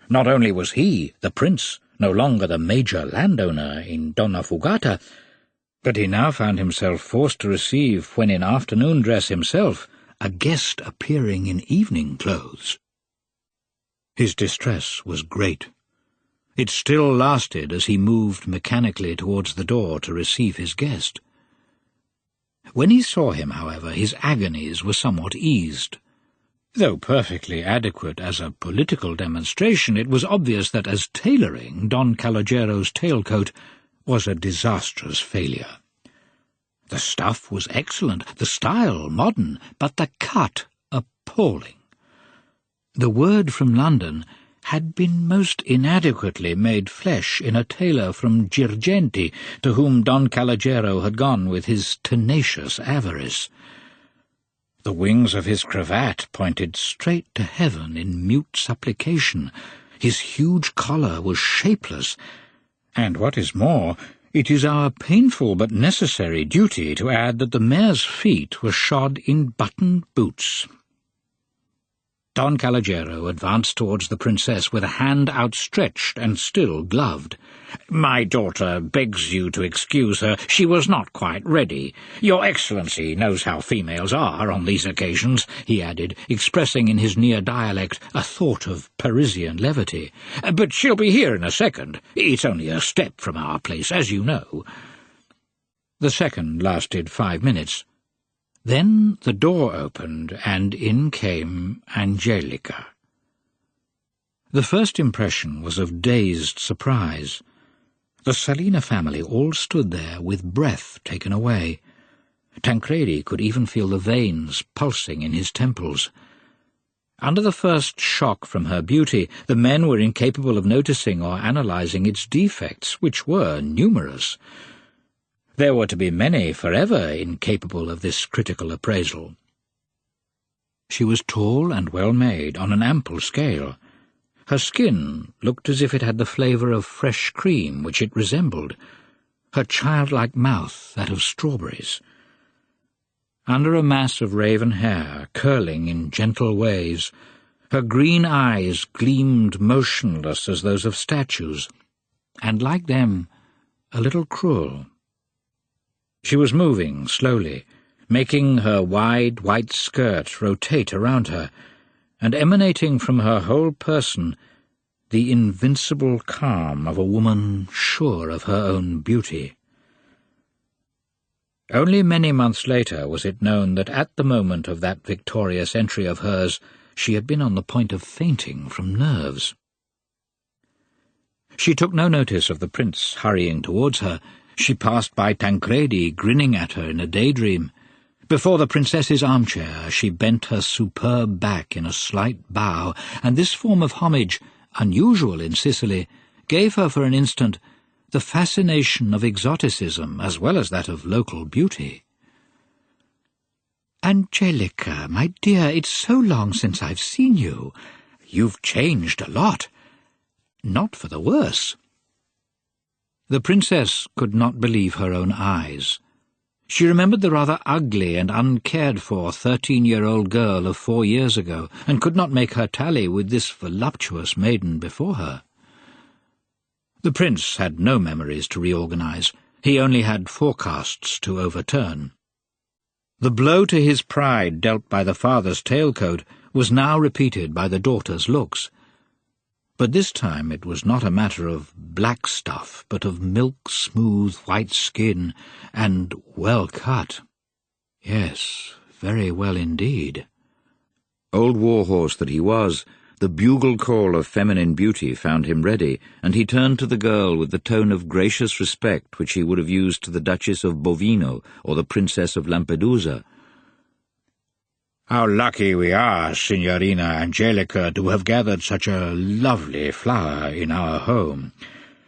Not only was he, the prince, no longer the major landowner in Donnafugata, but he now found himself forced to receive, when in afternoon dress himself, a guest appearing in evening clothes. His distress was great. It still lasted as he moved mechanically towards the door to receive his guest. When he saw him, however, his agonies were somewhat eased. Though perfectly adequate as a political demonstration, it was obvious that as tailoring, Don Caligero's tailcoat was a disastrous failure. The stuff was excellent, the style modern, but the cut appalling. The word from London had been most inadequately made flesh in a tailor from Girgenti, to whom Don Caligero had gone with his tenacious avarice. The wings of his cravat pointed straight to heaven in mute supplication. His huge collar was shapeless, and what is more, it is our painful but necessary duty to add that the mare's feet were shod in buttoned boots. Don Caligero advanced towards the princess with a hand outstretched and still gloved. "My daughter begs you to excuse her. She was not quite ready. Your Excellency knows how females are on these occasions," he added, expressing in his near dialect a thought of Parisian levity. "But she'll be here in a second. It's only a step from our place, as you know." The second lasted 5 minutes. Then the door opened, and in came Angelica. The first impression was of dazed surprise. The Selena family all stood there with breath taken away. Tancredi could even feel the veins pulsing in his temples. Under the first shock from her beauty, the men were incapable of noticing or analyzing its defects, which were numerous. There were to be many forever incapable of this critical appraisal. She was tall and well-made on an ample scale. Her skin looked as if it had the flavour of fresh cream, which it resembled, her childlike mouth that of strawberries. Under a mass of raven hair, curling in gentle waves, her green eyes gleamed motionless as those of statues, and like them, a little cruel. She was moving slowly, making her wide white skirt rotate around her, and emanating from her whole person the invincible calm of a woman sure of her own beauty. Only many months later was it known that at the moment of that victorious entry of hers she had been on the point of fainting from nerves. She took no notice of the prince hurrying towards her. She passed by Tancredi, grinning at her in a daydream. Before the princess's armchair she bent her superb back in a slight bow, and this form of homage, unusual in Sicily, gave her for an instant the fascination of exoticism as well as that of local beauty. "Angelica, my dear, it's so long since I've seen you. You've changed a lot. Not for the worse." The princess could not believe her own eyes. She remembered the rather ugly and uncared-for 13-year-old girl of 4 years ago, and could not make her tally with this voluptuous maiden before her. The prince had no memories to reorganize. He only had forecasts to overturn. The blow to his pride dealt by the father's tailcoat was now repeated by the daughter's looks. But this time it was not a matter of black stuff, but of milk-smooth white skin, and well cut. Yes, very well indeed. Old warhorse that he was, the bugle call of feminine beauty found him ready, and he turned to the girl with the tone of gracious respect which he would have used to the Duchess of Bovino or the Princess of Lampedusa. "How lucky we are, Signorina Angelica, to have gathered such a lovely flower in our home,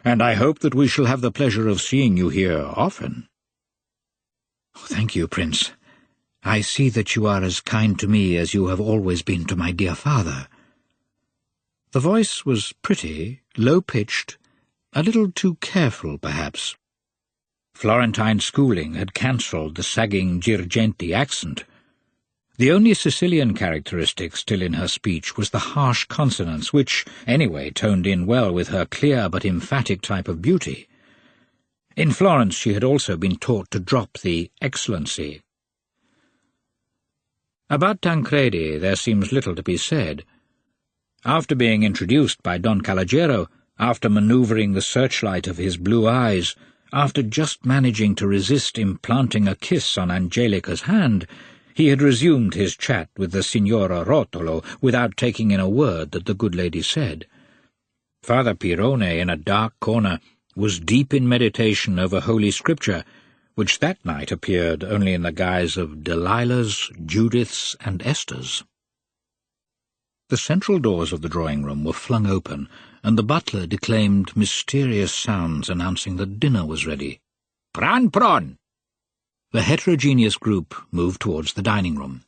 and I hope that we shall have the pleasure of seeing you here often." "Thank you, Prince. I see that you are as kind to me as you have always been to my dear father." The voice was pretty, low-pitched, a little too careful, perhaps. Florentine schooling had cancelled the sagging Girgenti accent. The only Sicilian characteristic still in her speech was the harsh consonants, which, anyway, toned in well with her clear but emphatic type of beauty. In Florence she had also been taught to drop the excellency. About Tancredi there seems little to be said. After being introduced by Don Calogero, after manoeuvring the searchlight of his blue eyes, after just managing to resist implanting a kiss on Angelica's hand, he had resumed his chat with the Signora Rotolo without taking in a word that the good lady said. Father Pirone, in a dark corner, was deep in meditation over Holy Scripture, which that night appeared only in the guise of Delilahs, Judiths, and Esthers. The central doors of the drawing-room were flung open, and the butler declaimed mysterious sounds announcing that dinner was ready. "Pran, pran!" The heterogeneous group moved towards the dining-room.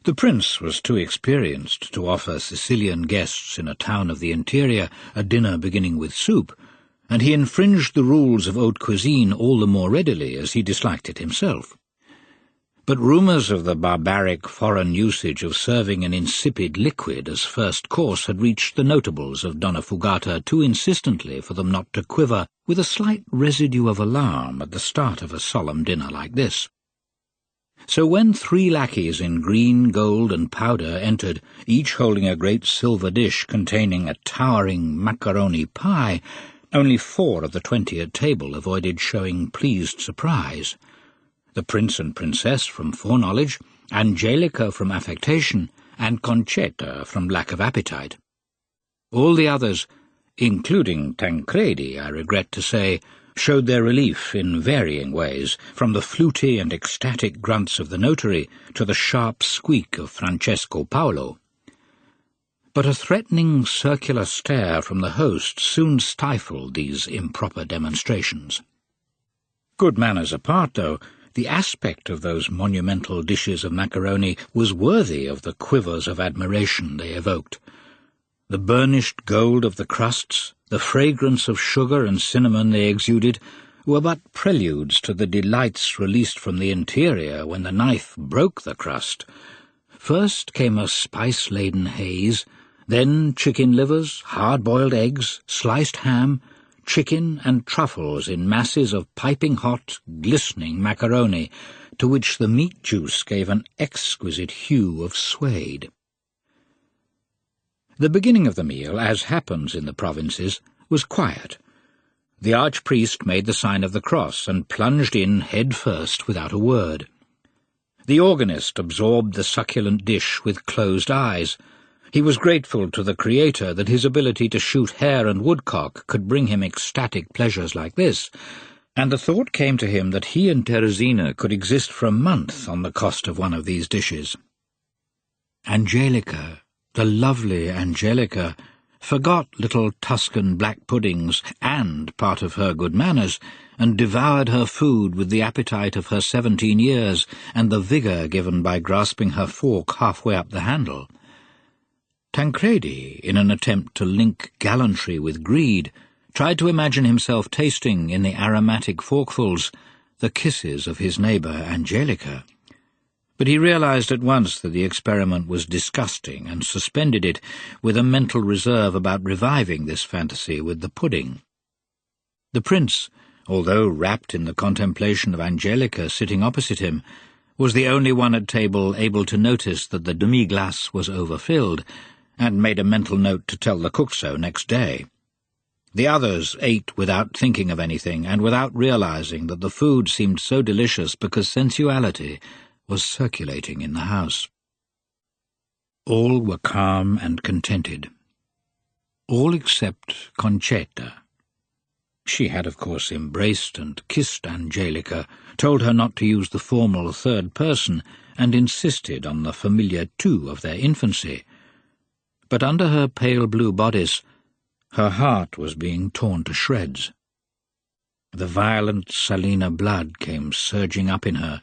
The prince was too experienced to offer Sicilian guests in a town of the interior a dinner beginning with soup, and he infringed the rules of haute cuisine all the more readily as he disliked it himself. But rumours of the barbaric foreign usage of serving an insipid liquid as first course had reached the notables of Donnafugata too insistently for them not to quiver with a slight residue of alarm at the start of a solemn dinner like this. So when 3 lackeys in green, gold, and powder entered, each holding a great silver dish containing a towering macaroni pie, only 4 of the 20 at table avoided showing pleased surprise. The prince and princess from foreknowledge, Angelica from affectation, and Concetta from lack of appetite. All the others, including Tancredi, I regret to say, showed their relief in varying ways, from the fluty and ecstatic grunts of the notary to the sharp squeak of Francesco Paolo. But a threatening circular stare from the host soon stifled these improper demonstrations. Good manners apart, though, the aspect of those monumental dishes of macaroni was worthy of the quivers of admiration they evoked. The burnished gold of the crusts, the fragrance of sugar and cinnamon they exuded, were but preludes to the delights released from the interior when the knife broke the crust. First came a spice-laden haze, then chicken livers, hard-boiled eggs, sliced ham, chicken and truffles in masses of piping-hot, glistening macaroni, to which the meat juice gave an exquisite hue of suede. The beginning of the meal, as happens in the provinces, was quiet. The archpriest made the sign of the cross and plunged in head first without a word. The organist absorbed the succulent dish with closed eyes. He was grateful to the Creator that his ability to shoot hare and woodcock could bring him ecstatic pleasures like this, and the thought came to him that he and Teresina could exist for a month on the cost of one of these dishes. Angelica, the lovely Angelica, forgot little Tuscan black puddings and part of her good manners, and devoured her food with the appetite of her 17 years and the vigour given by grasping her fork halfway up the handle. Tancredi, in an attempt to link gallantry with greed, tried to imagine himself tasting in the aromatic forkfuls the kisses of his neighbour Angelica. But he realized at once that the experiment was disgusting and suspended it with a mental reserve about reviving this fantasy with the pudding. The prince, although wrapped in the contemplation of Angelica sitting opposite him, was the only one at table able to notice that the demi-glace was overfilled, and made a mental note to tell the cook so next day. The others ate without thinking of anything, and without realizing that the food seemed so delicious because sensuality was circulating in the house. All were calm and contented. All except Concetta. She had, of course, embraced and kissed Angelica, told her not to use the formal third person, and insisted on the familiar tu of their infancy. But under her pale blue bodice, her heart was being torn to shreds. The violent Selena blood came surging up in her,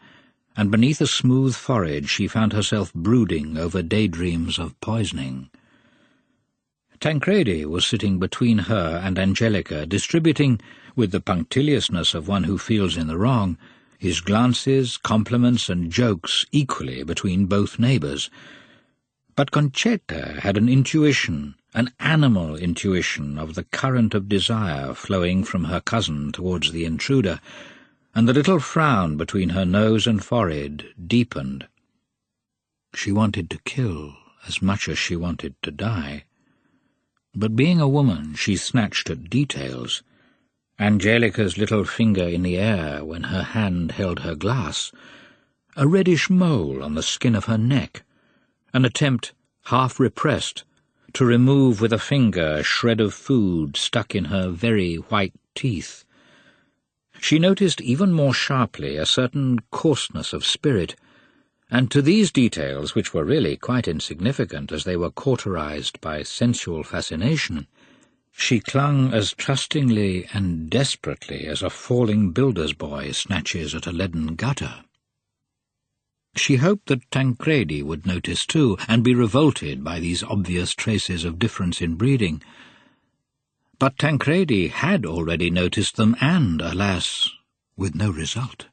and beneath a smooth forehead she found herself brooding over daydreams of poisoning. Tancredi was sitting between her and Angelica, distributing, with the punctiliousness of one who feels in the wrong, his glances, compliments, and jokes equally between both neighbours. But Concetta had an intuition, an animal intuition of the current of desire flowing from her cousin towards the intruder, and the little frown between her nose and forehead deepened. She wanted to kill as much as she wanted to die. But being a woman, she snatched at details. Angelica's little finger in the air when her hand held her glass, a reddish mole on the skin of her neck, an attempt, half repressed, to remove with a finger a shred of food stuck in her very white teeth. She noticed even more sharply a certain coarseness of spirit, and to these details, which were really quite insignificant as they were cauterized by sensual fascination, she clung as trustingly and desperately as a falling builder's boy snatches at a leaden gutter. She hoped that Tancredi would notice too, and be revolted by these obvious traces of difference in breeding. But Tancredi had already noticed them, and, alas, with no result.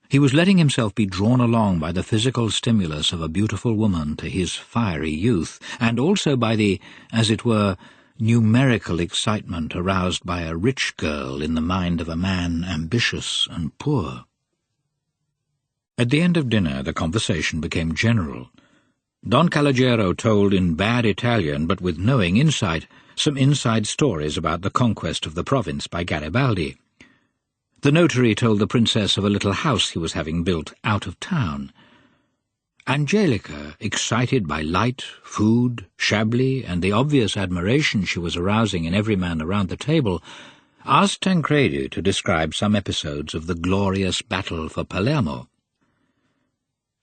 He was letting himself be drawn along by the physical stimulus of a beautiful woman to his fiery youth, and also by the, as it were, numerical excitement aroused by a rich girl in the mind of a man ambitious and poor. At the end of dinner the conversation became general. Don Calogero told in bad Italian, but with knowing insight, some inside stories about the conquest of the province by Garibaldi. The notary told the princess of a little house he was having built out of town. Angelica, excited by light, food, Chablis, and the obvious admiration she was arousing in every man around the table, asked Tancredi to describe some episodes of the glorious battle for Palermo.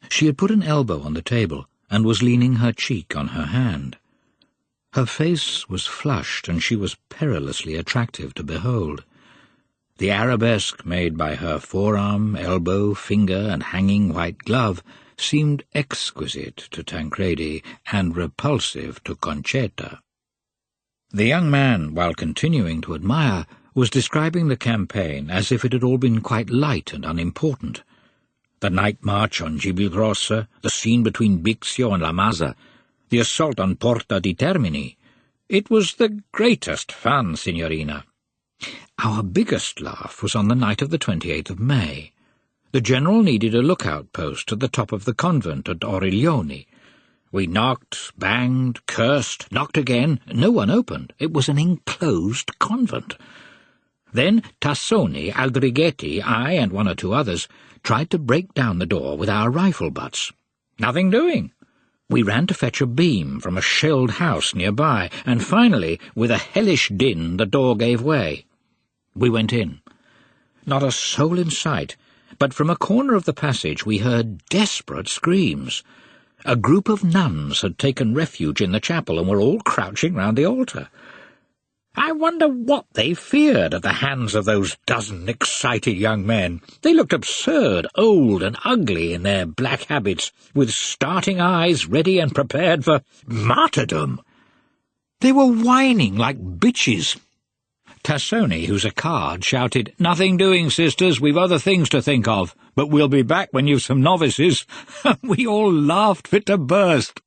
She had put an elbow on the table and was leaning her cheek on her hand. Her face was flushed, and she was perilously attractive to behold. The arabesque made by her forearm, elbow, finger, and hanging white glove seemed exquisite to Tancredi and repulsive to Concetta. The young man, while continuing to admire, was describing the campaign as if it had all been quite light and unimportant. The night march on Gibilrossa, the scene between Bixio and La Maza, the assault on Porta di Termini. It was the greatest fun, Signorina. Our biggest laugh was on the night of the 28th of May. The general needed a lookout post at the top of the convent at Origlioni. We knocked, banged, cursed, knocked again. No one opened. It was an enclosed convent. Then Tassoni, Aldrighetti, I, and one or two others tried to break down the door with our rifle butts. Nothing doing. We ran to fetch a beam from a shelled house nearby, and finally, with a hellish din, the door gave way. We went in. Not a soul in sight, but from a corner of the passage we heard desperate screams. A group of nuns had taken refuge in the chapel and were all crouching round the altar. I wonder what they feared at the hands of those dozen excited young men. They looked absurd, old and ugly in their black habits, with starting eyes ready and prepared for martyrdom. They were whining like bitches. Tassoni, who's a card, shouted, "Nothing doing, sisters, we've other things to think of, but we'll be back when you've some novices." We all laughed fit to burst.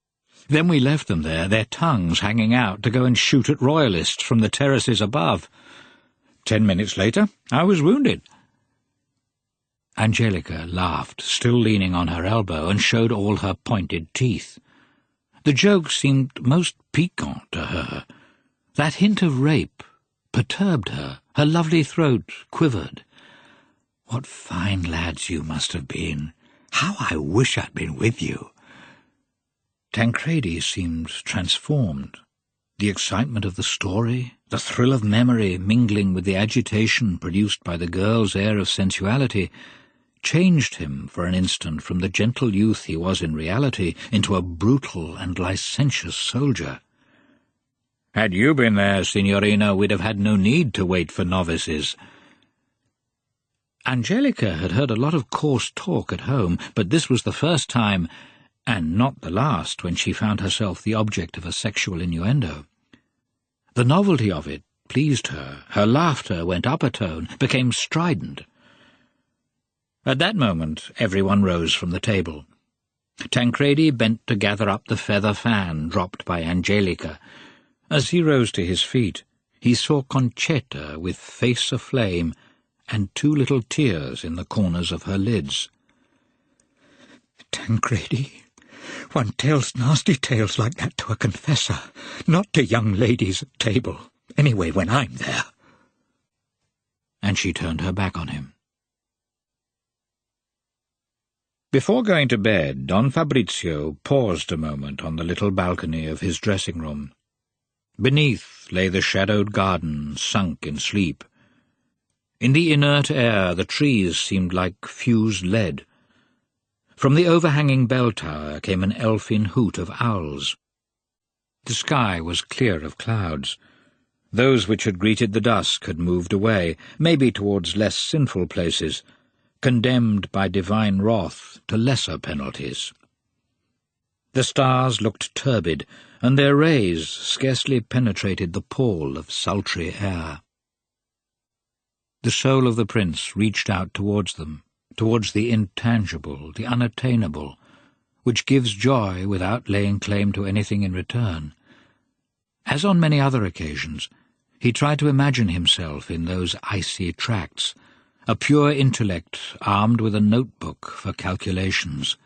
Then we left them there, their tongues hanging out, to go and shoot at royalists from the terraces above. 10 minutes later, I was wounded. Angelica laughed, still leaning on her elbow, and showed all her pointed teeth. The joke seemed most piquant to her. That hint of rape perturbed her. Her lovely throat quivered. What fine lads you must have been. How I wish I'd been with you. Tancredi seemed transformed. The excitement of the story, the thrill of memory mingling with the agitation produced by the girl's air of sensuality, changed him for an instant from the gentle youth he was in reality into a brutal and licentious soldier. Had you been there, Signorina, we'd have had no need to wait for novices. Angelica had heard a lot of coarse talk at home, but this was the first time, and not the last, when she found herself the object of a sexual innuendo. The novelty of it pleased her. Her laughter went up a tone, became strident. At that moment everyone rose from the table. Tancredi bent to gather up the feather fan dropped by Angelica. As he rose to his feet, he saw Concetta with face aflame and 2 little tears in the corners of her lids. "Tancredi, One tells nasty tales like that to a confessor, not to young ladies at table, anyway when I'm there." And she turned her back on him. Before going to bed, Don Fabrizio paused a moment on the little balcony of his dressing-room. Beneath lay the shadowed garden, sunk in sleep. In the inert air the trees seemed like fused lead. From the overhanging bell tower came an elfin hoot of owls. The sky was clear of clouds. Those which had greeted the dusk had moved away, maybe towards less sinful places, condemned by divine wrath to lesser penalties. The stars looked turbid, and their rays scarcely penetrated the pall of sultry air. The soul of the prince reached out towards them, towards the intangible, the unattainable, which gives joy without laying claim to anything in return. As on many other occasions, he tried to imagine himself in those icy tracts, a pure intellect armed with a notebook for calculations,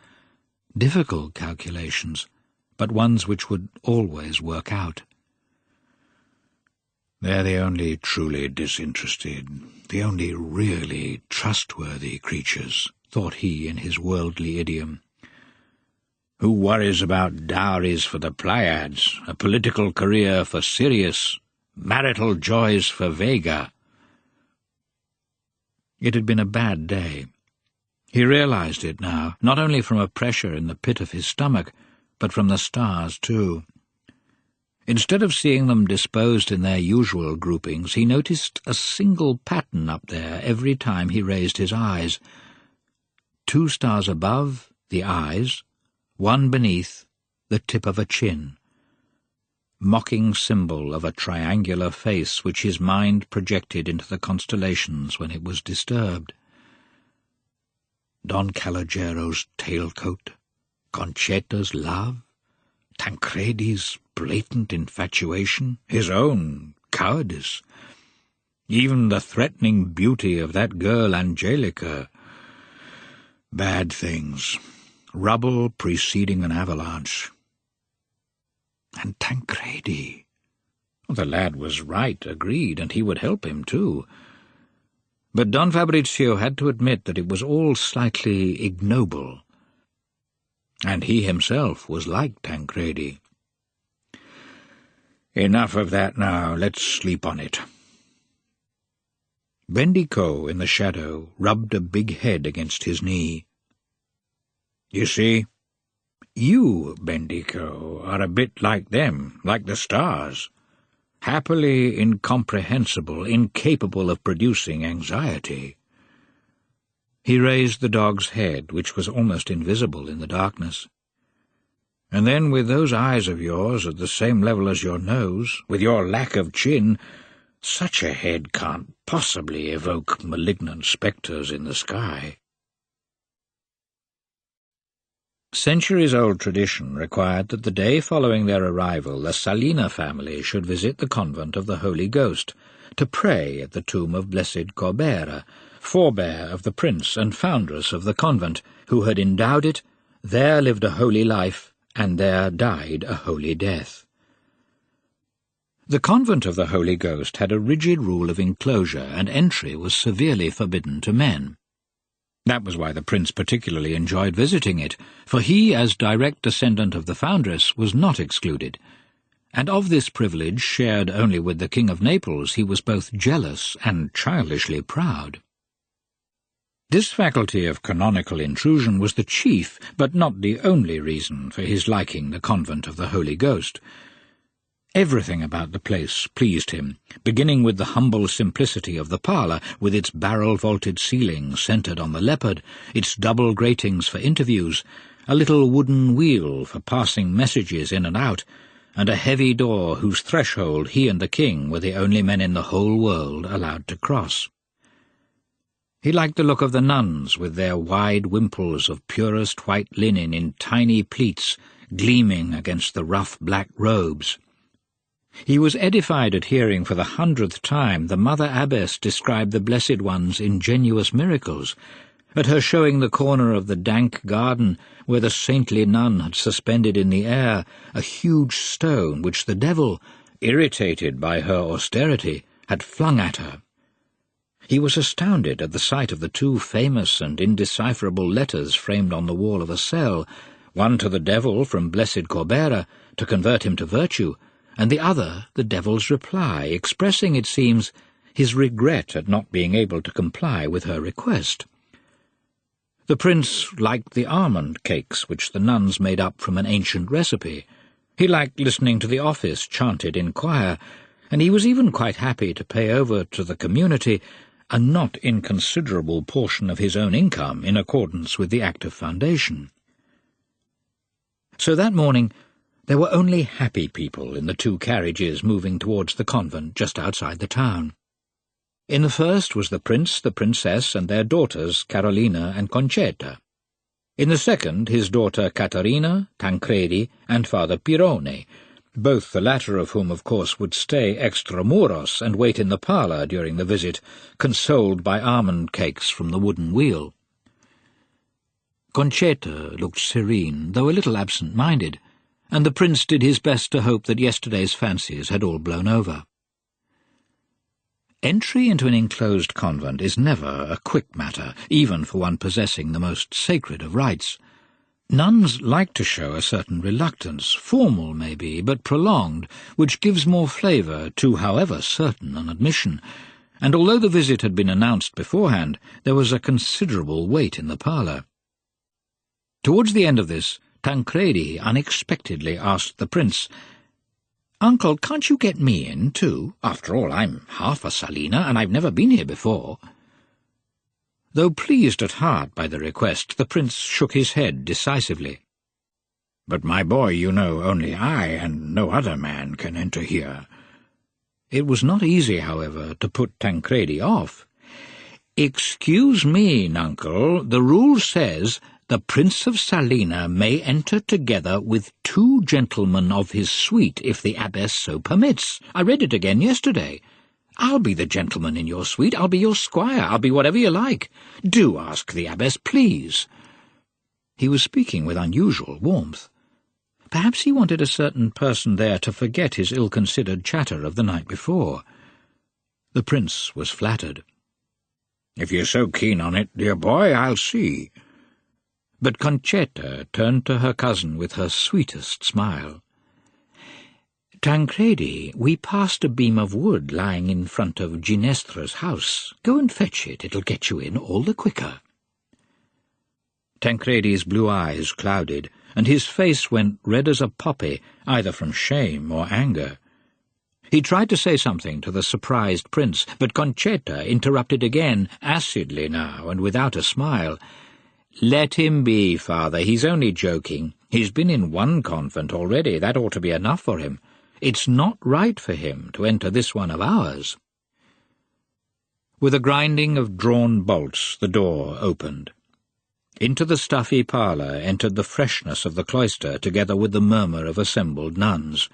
difficult calculations, but ones which would always work out. "They're the only truly disinterested, the only really trustworthy creatures," thought he in his worldly idiom. "Who worries about dowries for the Pleiades, a political career for Sirius, marital joys for Vega?" It had been a bad day. He realized it now, not only from a pressure in the pit of his stomach, but from the stars too. Instead of seeing them disposed in their usual groupings, he noticed a single pattern up there every time he raised his eyes. 2 stars above, the eyes, 1 beneath, the tip of a chin. Mocking symbol of a triangular face which his mind projected into the constellations when it was disturbed. Don Caligero's tailcoat, Concetta's love, Tancredi's blatant infatuation, his own cowardice, even the threatening beauty of that girl Angelica. Bad things, rubble preceding an avalanche. And Tancredi. The lad was right, agreed, and he would help him too. But Don Fabrizio had to admit that it was all slightly ignoble. And he himself was like Tancredi. "Enough of that now, let's sleep on it." Bendico, in the shadow, rubbed a big head against his knee. "You see, you, Bendico, are a bit like them, like the stars, happily incomprehensible, incapable of producing anxiety." He raised the dog's head, which was almost invisible in the darkness. "And then with those eyes of yours at the same level as your nose, with your lack of chin, such a head can't possibly evoke malignant spectres in the sky." Centuries-old tradition required that the day following their arrival the Selena family should visit the convent of the Holy Ghost, to pray at the tomb of Blessed Corbera, forebear of the prince and foundress of the convent, who had endowed it, there lived a holy life, and there died a holy death. The convent of the Holy Ghost had a rigid rule of enclosure, and entry was severely forbidden to men. That was why the prince particularly enjoyed visiting it, for he, as direct descendant of the foundress, was not excluded, and of this privilege, shared only with the King of Naples, he was both jealous and childishly proud. This faculty of canonical intrusion was the chief, but not the only reason for his liking the convent of the Holy Ghost. Everything about the place pleased him, beginning with the humble simplicity of the parlour, with its barrel-vaulted ceiling centred on the Leopard, its double gratings for interviews, a little wooden wheel for passing messages in and out, and a heavy door whose threshold he and the king were the only men in the whole world allowed to cross. He liked the look of the nuns, with their wide wimples of purest white linen in tiny pleats, gleaming against the rough black robes. He was edified at hearing for the 100th time the Mother Abbess describe the Blessed One's ingenuous miracles, at her showing the corner of the dank garden where the saintly nun had suspended in the air a huge stone which the devil, irritated by her austerity, had flung at her. He was astounded at the sight of the two famous and indecipherable letters framed on the wall of a cell, one to the devil from blessed Corbera to convert him to virtue, and the other the devil's reply, expressing, it seems, his regret at not being able to comply with her request. The prince liked the almond cakes which the nuns made up from an ancient recipe. He liked listening to the office chanted in choir, and he was even quite happy to pay over to the community a not inconsiderable portion of his own income in accordance with the Act of Foundation. So that morning there were only happy people in the two carriages moving towards the convent just outside the town. In the first was the prince, the princess, and their daughters Carolina and Concetta. In the second his daughter Caterina, Tancredi, and Father Pirone, both the latter of whom, of course, would stay extramuros and wait in the parlour during the visit, consoled by almond cakes from the wooden wheel. Concetta looked serene, though a little absent-minded, and the prince did his best to hope that yesterday's fancies had all blown over. Entry into an enclosed convent is never a quick matter, even for one possessing the most sacred of rites. Nuns like to show a certain reluctance, formal maybe, but prolonged, which gives more flavour to however certain an admission, and although the visit had been announced beforehand, there was a considerable wait in the parlour. Towards the end of this, Tancredi unexpectedly asked the prince, "Uncle, can't you get me in, too? After all, I'm half a Selena, and I've never been here before." Though pleased at heart by the request, the prince shook his head decisively. "But, my boy, you know, only I and no other man can enter here." It was not easy, however, to put Tancredi off. "Excuse me, Nuncle, the rule says the Prince of Selena may enter together with 2 gentlemen of his suite if the abbess so permits. I read it again yesterday. I'll be the gentleman in your suite, I'll be your squire, I'll be whatever you like. Do ask the abbess, please." He was speaking with unusual warmth. Perhaps he wanted a certain person there to forget his ill-considered chatter of the night before. The prince was flattered. "If you're so keen on it, dear boy, I'll see." But Concetta turned to her cousin with her sweetest smile. "Tancredi, we passed a beam of wood lying in front of Ginestra's house. Go and fetch it. It'll get you in all the quicker." Tancredi's blue eyes clouded, and his face went red as a poppy, either from shame or anger. He tried to say something to the surprised prince, but Concetta interrupted again, acidly now, and without a smile. "Let him be, father. He's only joking. He's been in one convent already. That ought to be enough for him. It's not right for him to enter this one of ours." With a grinding of drawn bolts, the door opened. Into the stuffy parlour entered the freshness of the cloister, together with the murmur of assembled nuns.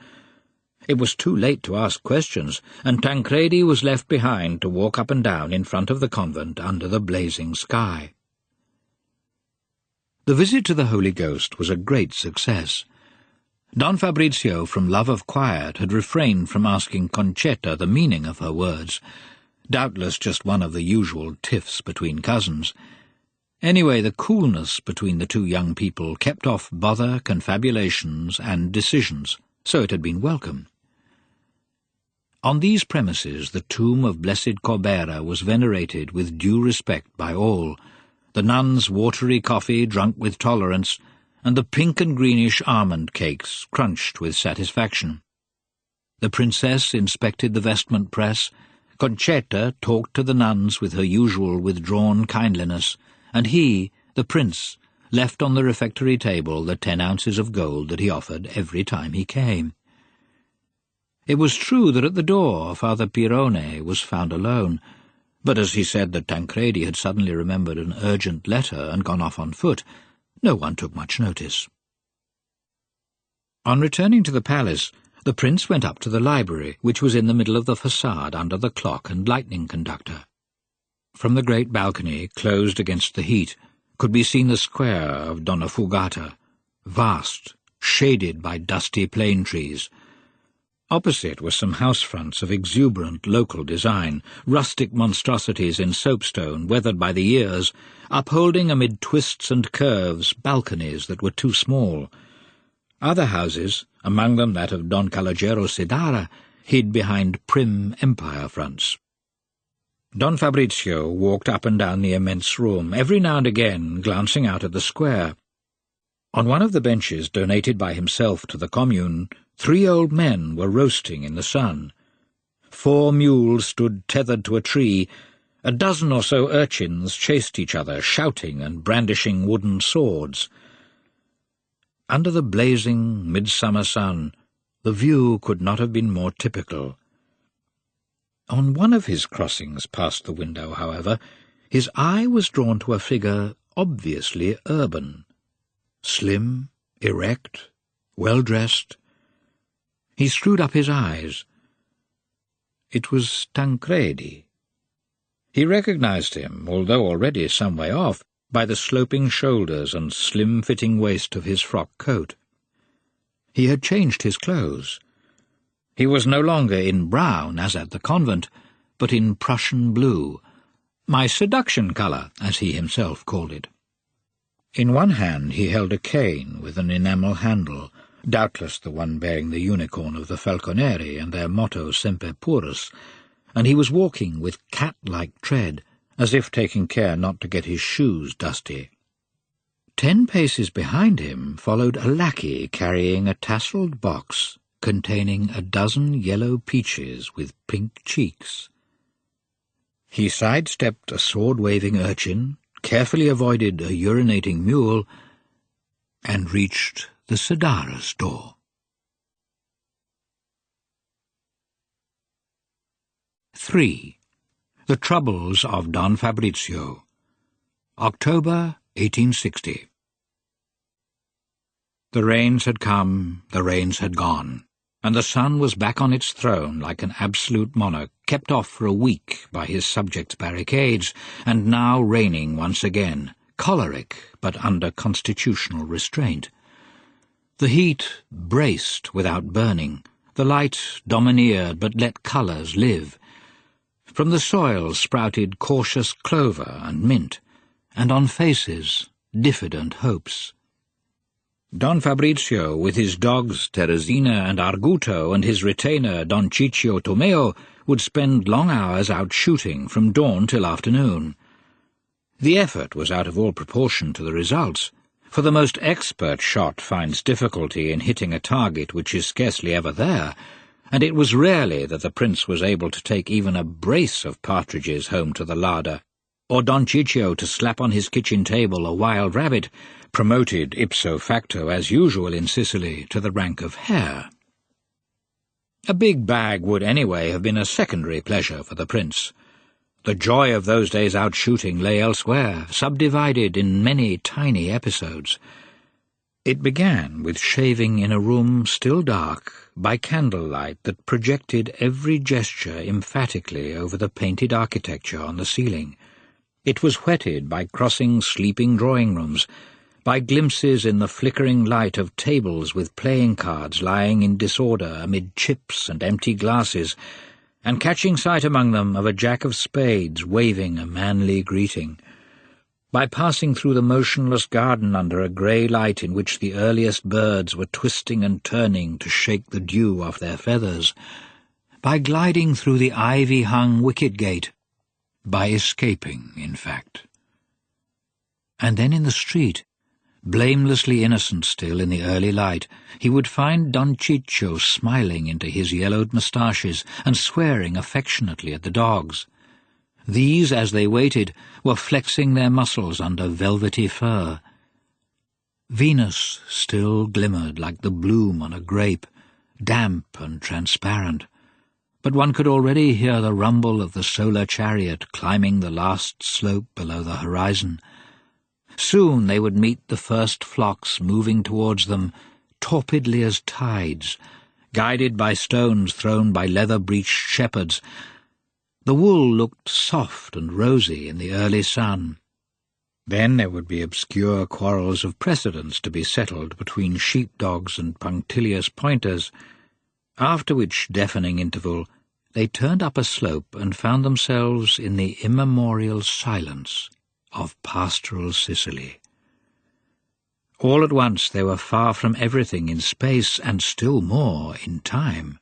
It was too late to ask questions, and Tancredi was left behind to walk up and down in front of the convent under the blazing sky. The visit to the Holy Ghost was a great success. Don Fabrizio, from love of quiet, had refrained from asking Concetta the meaning of her words, doubtless just one of the usual tiffs between cousins. Anyway, the coolness between the two young people kept off bother, confabulations, and decisions, so it had been welcome. On these premises the tomb of blessed Corbera was venerated with due respect by all, the nuns' watery coffee drunk with tolerance, and the pink and greenish almond cakes crunched with satisfaction. The princess inspected the vestment press, Concetta talked to the nuns with her usual withdrawn kindliness, and he, the prince, left on the refectory table the 10 ounces of gold that he offered every time he came. It was true that at the door Father Pirone was found alone, but as he said that Tancredi had suddenly remembered an urgent letter and gone off on foot, no one took much notice. On returning to the palace, the prince went up to the library, which was in the middle of the façade under the clock and lightning conductor. From the great balcony, closed against the heat, could be seen the square of Donnafugata, vast, shaded by dusty plane trees. Opposite were some house fronts of exuberant local design, rustic monstrosities in soapstone, weathered by the years, upholding amid twists and curves balconies that were too small. Other houses, among them that of Don Calogero Sidara, hid behind prim empire fronts. Don Fabrizio walked up and down the immense room, every now and again glancing out at the square. On one of the benches donated by himself to the commune, 3 old men were roasting in the sun. 4 mules stood tethered to a tree. A dozen or so urchins chased each other, shouting and brandishing wooden swords. Under the blazing midsummer sun, the view could not have been more typical. On one of his crossings past the window, however, his eye was drawn to a figure obviously urban. Slim, erect, well-dressed. He screwed up his eyes. It was Tancredi. He recognized him, although already some way off, by the sloping shoulders and slim-fitting waist of his frock coat. He had changed his clothes. He was no longer in brown, as at the convent, but in Prussian blue, my seduction colour, as he himself called it. In one hand he held a cane with an enamel handle, doubtless the one bearing the unicorn of the Falconeri and their motto Semper Purus, and he was walking with cat-like tread, as if taking care not to get his shoes dusty. 10 paces behind him followed a lackey carrying a tasselled box containing a dozen yellow peaches with pink cheeks. He sidestepped a sword-waving urchin, carefully avoided a urinating mule, and reached the Sidara's door. 3. The Troubles of Don Fabrizio. October 1860. The rains had come, the rains had gone, and the sun was back on its throne like an absolute monarch, kept off for a week by his subjects' barricades, and now reigning once again, choleric but under constitutional restraint. The heat braced without burning, the light domineered but let colours live. From the soil sprouted cautious clover and mint, and on faces diffident hopes. Don Fabrizio, with his dogs Teresina and Arguto, and his retainer Don Ciccio Tomeo, would spend long hours out shooting from dawn till afternoon. The effort was out of all proportion to the results, for the most expert shot finds difficulty in hitting a target which is scarcely ever there, and it was rarely that the prince was able to take even a brace of partridges home to the larder, or Don Ciccio to slap on his kitchen table a wild rabbit, promoted ipso facto, as usual in Sicily, to the rank of hare. A big bag would anyway have been a secondary pleasure for the prince. The joy of those days out shooting lay elsewhere, subdivided in many tiny episodes. It began with shaving in a room still dark, by candlelight that projected every gesture emphatically over the painted architecture on the ceiling. It was whetted by crossing sleeping drawing-rooms, by glimpses in the flickering light of tables with playing cards lying in disorder amid chips and empty glasses, and catching sight among them of a jack of spades waving a manly greeting, by passing through the motionless garden under a grey light in which the earliest birds were twisting and turning to shake the dew off their feathers, by gliding through the ivy-hung wicket gate, by escaping, in fact. And then in the street, blamelessly innocent still in the early light, he would find Don Ciccio smiling into his yellowed moustaches and swearing affectionately at the dogs. These, as they waited, were flexing their muscles under velvety fur. Venus still glimmered like the bloom on a grape, damp and transparent, but one could already hear the rumble of the solar chariot climbing the last slope below the horizon. Soon they would meet the first flocks moving towards them, torpidly as tides, guided by stones thrown by leather-breeched shepherds. The wool looked soft and rosy in the early sun. Then there would be obscure quarrels of precedence to be settled between sheepdogs and punctilious pointers, after which deafening interval they turned up a slope and found themselves in the immemorial silence of pastoral Sicily. All at once they were far from everything in space and still more in time.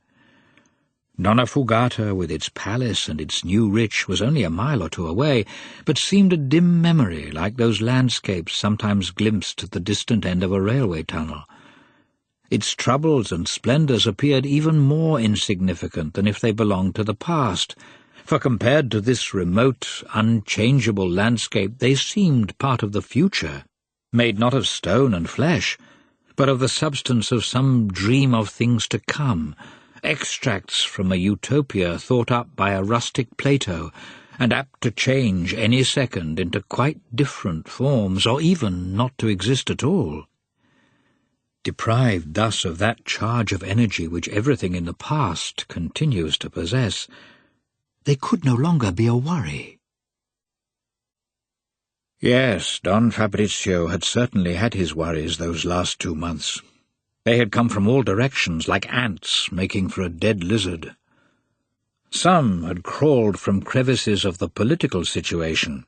Donnafugata, with its palace and its new rich, was only a mile or two away, but seemed a dim memory like those landscapes sometimes glimpsed at the distant end of a railway tunnel. Its troubles and splendours appeared even more insignificant than if they belonged to the past, for compared to this remote, unchangeable landscape they seemed part of the future, made not of stone and flesh, but of the substance of some dream of things to come, extracts from a utopia thought up by a rustic Plato, and apt to change any second into quite different forms, or even not to exist at all. Deprived thus of that charge of energy which everything in the past continues to possess, they could no longer be a worry. Yes, Don Fabrizio had certainly had his worries those last 2 months. They had come from all directions, like ants making for a dead lizard. Some had crawled from crevices of the political situation,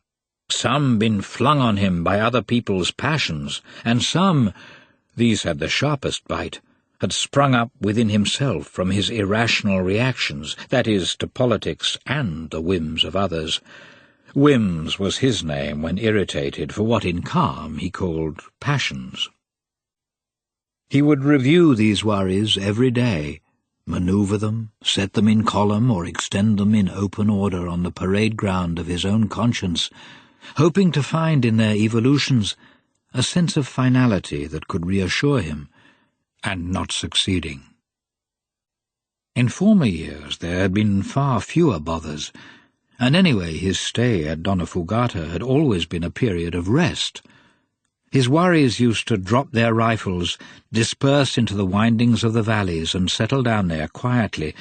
some been flung on him by other people's passions, and some, these had the sharpest bite, had sprung up within himself from his irrational reactions, that is, to politics and the whims of others. Whims was his name when irritated for what in calm he called passions. He would review these worries every day, manoeuvre them, set them in column or extend them in open order on the parade ground of his own conscience, hoping to find in their evolutions a sense of finality that could reassure him, and not succeeding. In former years there had been far fewer bothers, and anyway his stay at Donnafugata had always been a period of rest. His worries used to drop their rifles, disperse into the windings of the valleys, and settle down there quietly,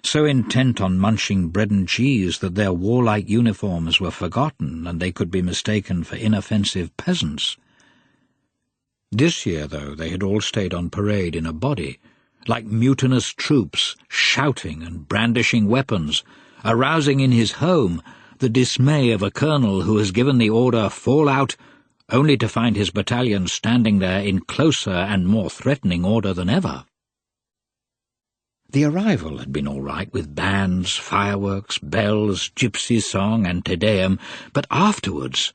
so intent on munching bread and cheese that their warlike uniforms were forgotten and they could be mistaken for inoffensive peasants. This year, though, they had all stayed on parade in a body, like mutinous troops, shouting and brandishing weapons, arousing in his home the dismay of a colonel who has given the order, "Fall out," only to find his battalion standing there in closer and more threatening order than ever. The arrival had been all right, with bands, fireworks, bells, gypsy song and Te Deum, but afterwards,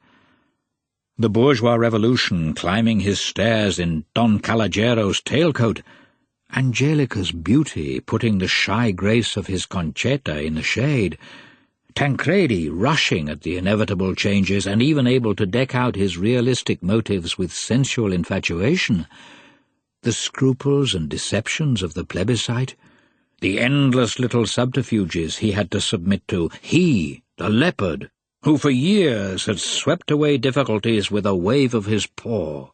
the bourgeois revolution climbing his stairs in Don Calogiero's tailcoat, Angelica's beauty putting the shy grace of his Concetta in the shade, Tancredi rushing at the inevitable changes and even able to deck out his realistic motives with sensual infatuation, the scruples and deceptions of the Plebiscite, the endless little subterfuges he had to submit to, he, the Leopard, who for years had swept away difficulties with a wave of his paw.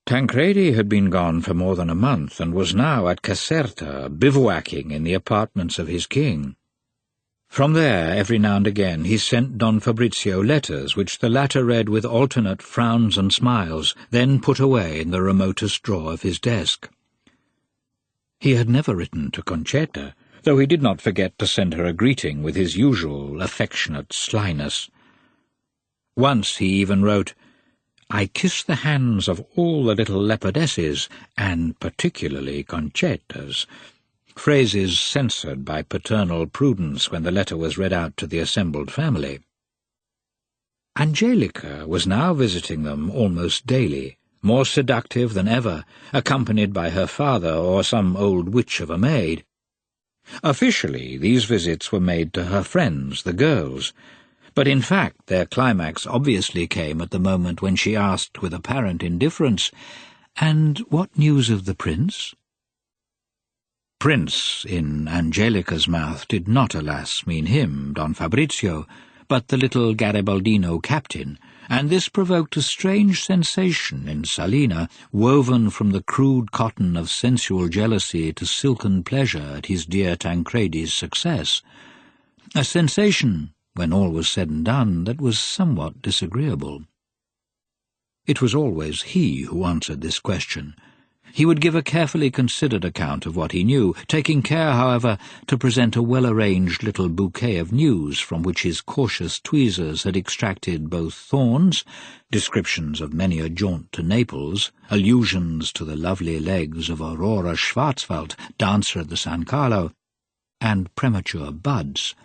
Tancredi had been gone for more than a month, and was now at Caserta, bivouacking in the apartments of his king. From there, every now and again, he sent Don Fabrizio letters, which the latter read with alternate frowns and smiles, then put away in the remotest drawer of his desk. He had never written to Concetta, though he did not forget to send her a greeting with his usual affectionate slyness. Once he even wrote, "I kiss the hands of all the little leopardesses, and particularly Concetta's," phrases censored by paternal prudence when the letter was read out to the assembled family. Angelica was now visiting them almost daily, more seductive than ever, accompanied by her father or some old witch of a maid. Officially, these visits were made to her friends, the girls, but in fact their climax obviously came at the moment when she asked with apparent indifference, "And what news of the prince?" Prince, in Angelica's mouth, did not, alas, mean him, Don Fabrizio, but the little Garibaldino captain, and this provoked a strange sensation in Selena, woven from the crude cotton of sensual jealousy to silken pleasure at his dear Tancredi's success. A sensation, when all was said and done, that was somewhat disagreeable. It was always he who answered this question. He would give a carefully considered account of what he knew, taking care, however, to present a well-arranged little bouquet of news from which his cautious tweezers had extracted both thorns, descriptions of many a jaunt to Naples, allusions to the lovely legs of Aurora Schwarzwald, dancer at the San Carlo, and premature buds.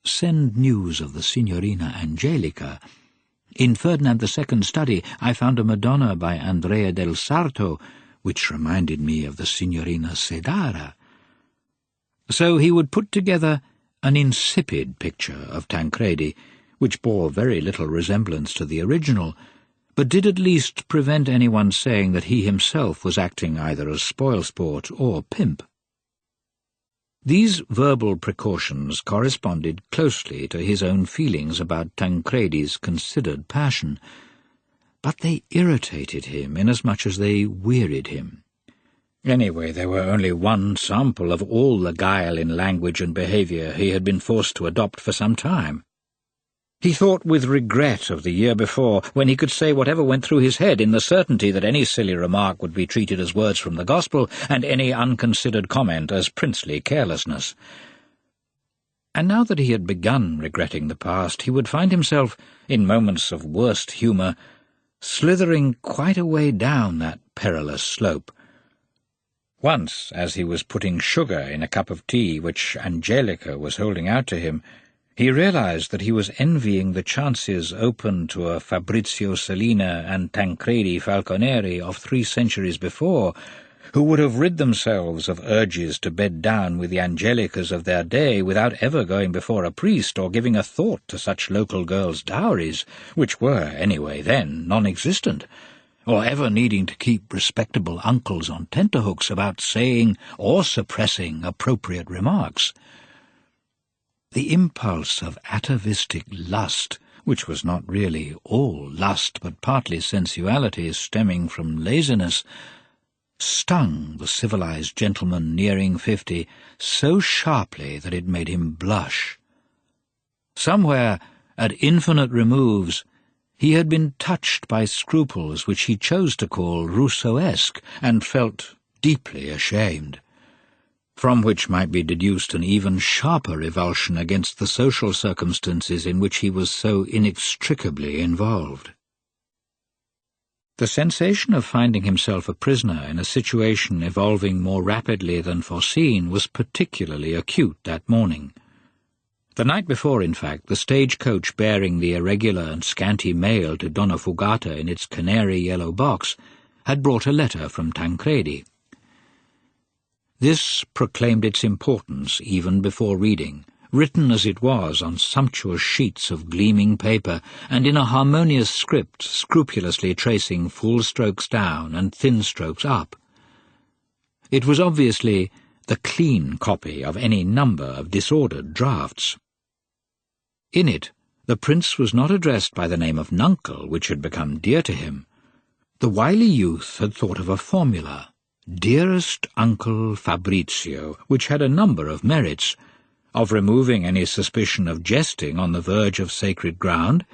Send news of the Signorina Angelica. In Ferdinand II's study I found a Madonna by Andrea del Sarto, which reminded me of the Signorina Sedara. So he would put together an insipid picture of Tancredi, which bore very little resemblance to the original, but did at least prevent anyone saying that he himself was acting either as spoilsport or pimp. These verbal precautions corresponded closely to his own feelings about Tancredi's considered passion, but they irritated him inasmuch as they wearied him. Anyway, they were only one sample of all the guile in language and behaviour he had been forced to adopt for some time. He thought with regret of the year before, when he could say whatever went through his head in the certainty that any silly remark would be treated as words from the gospel, and any unconsidered comment as princely carelessness. And now that he had begun regretting the past, he would find himself, in moments of worst humour, slithering quite a way down that perilous slope. Once, as he was putting sugar in a cup of tea which Angelica was holding out to him, he realized that he was envying the chances open to a Fabrizio Selena and Tancredi Falconeri of 3 centuries before, who would have rid themselves of urges to bed down with the Angelicas of their day without ever going before a priest or giving a thought to such local girls' dowries, which were, anyway then, non-existent, or ever needing to keep respectable uncles on tenterhooks about saying or suppressing appropriate remarks. The impulse of atavistic lust, which was not really all lust but partly sensuality stemming from laziness, stung the civilized gentleman nearing 50 so sharply that it made him blush. Somewhere, at infinite removes, he had been touched by scruples which he chose to call Rousseauesque, and felt deeply ashamed, from which might be deduced an even sharper revulsion against the social circumstances in which he was so inextricably involved. The sensation of finding himself a prisoner in a situation evolving more rapidly than foreseen was particularly acute that morning. The night before, in fact, the stagecoach bearing the irregular and scanty mail to Donnafugata in its canary-yellow box had brought a letter from Tancredi. This proclaimed its importance even before reading, written as it was on sumptuous sheets of gleaming paper and in a harmonious script scrupulously tracing full strokes down and thin strokes up. It was obviously the clean copy of any number of disordered drafts. In it, the prince was not addressed by the name of Nuncle, which had become dear to him. The wily youth had thought of a formula, "Dearest Uncle Fabrizio," which had a number of merits, of removing any suspicion of jesting on the verge of sacred ground,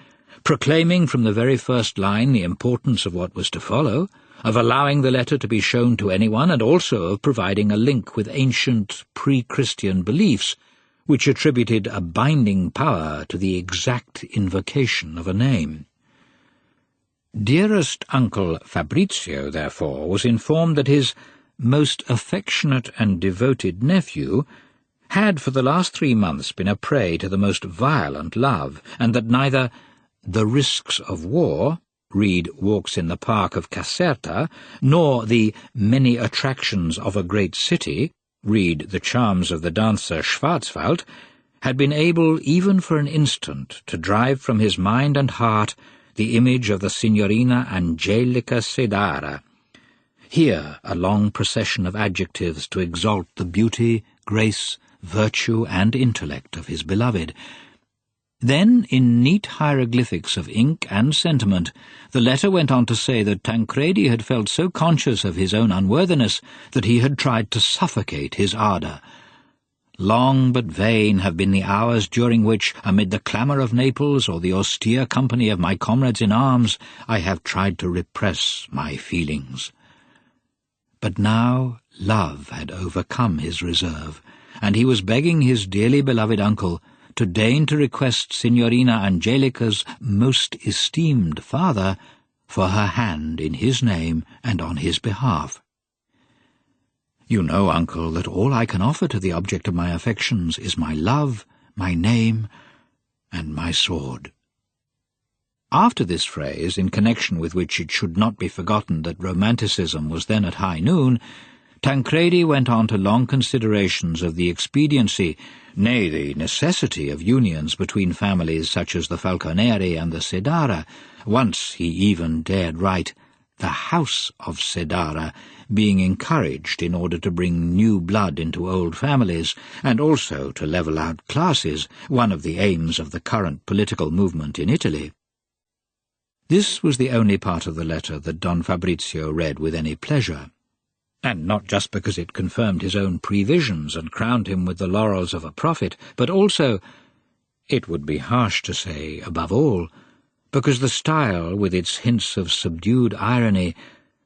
proclaiming from the very first line the importance of what was to follow, of allowing the letter to be shown to anyone, and also of providing a link with ancient pre-Christian beliefs, which attributed a binding power to the exact invocation of a name. Dearest Uncle Fabrizio, therefore, was informed that his most affectionate and devoted nephew had for the last 3 months been a prey to the most violent love, and that neither the risks of war, read Walks in the Park of Caserta, nor the many attractions of a great city, read The Charms of the Dancer Schwarzwald, had been able even for an instant to drive from his mind and heart the image of the Signorina Angelica Sedara. Here a long procession of adjectives to exalt the beauty, grace, virtue, and intellect of his beloved. Then, in neat hieroglyphics of ink and sentiment, the letter went on to say that Tancredi had felt so conscious of his own unworthiness that he had tried to suffocate his ardour. Long but vain have been the hours during which, amid the clamour of Naples or the austere company of my comrades in arms, I have tried to repress my feelings. But now love had overcome his reserve, and he was begging his dearly beloved uncle to deign to request Signorina Angelica's most esteemed father for her hand in his name and on his behalf. You know, uncle, that all I can offer to the object of my affections is my love, my name, and my sword. After this phrase, in connection with which it should not be forgotten that Romanticism was then at high noon, Tancredi went on to long considerations of the expediency, nay, the necessity of unions between families such as the Falconeri and the Sedara. Once he even dared write, "The House of Sedara being encouraged in order to bring new blood into old families, and also to level out classes, one of the aims of the current political movement in Italy." This was the only part of the letter that Don Fabrizio read with any pleasure, and not just because it confirmed his own previsions and crowned him with the laurels of a prophet, but also, it would be harsh to say, above all, because the style, with its hints of subdued irony,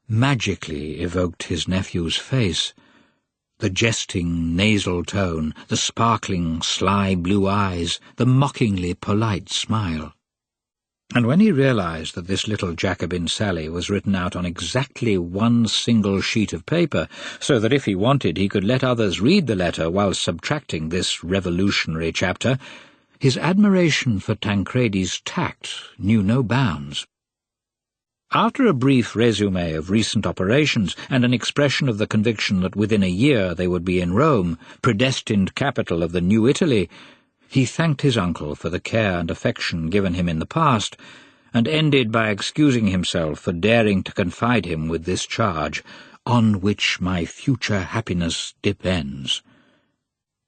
magically evoked his nephew's face. The jesting nasal tone, the sparkling sly blue eyes, the mockingly polite smile. And when he realized that this little Jacobin sally was written out on exactly one single sheet of paper, so that if he wanted he could let others read the letter while subtracting this revolutionary chapter, his admiration for Tancredi's tact knew no bounds. After a brief resume of recent operations and an expression of the conviction that within a year they would be in Rome, predestined capital of the new Italy, he thanked his uncle for the care and affection given him in the past, and ended by excusing himself for daring to confide him with this charge, "on which my future happiness depends."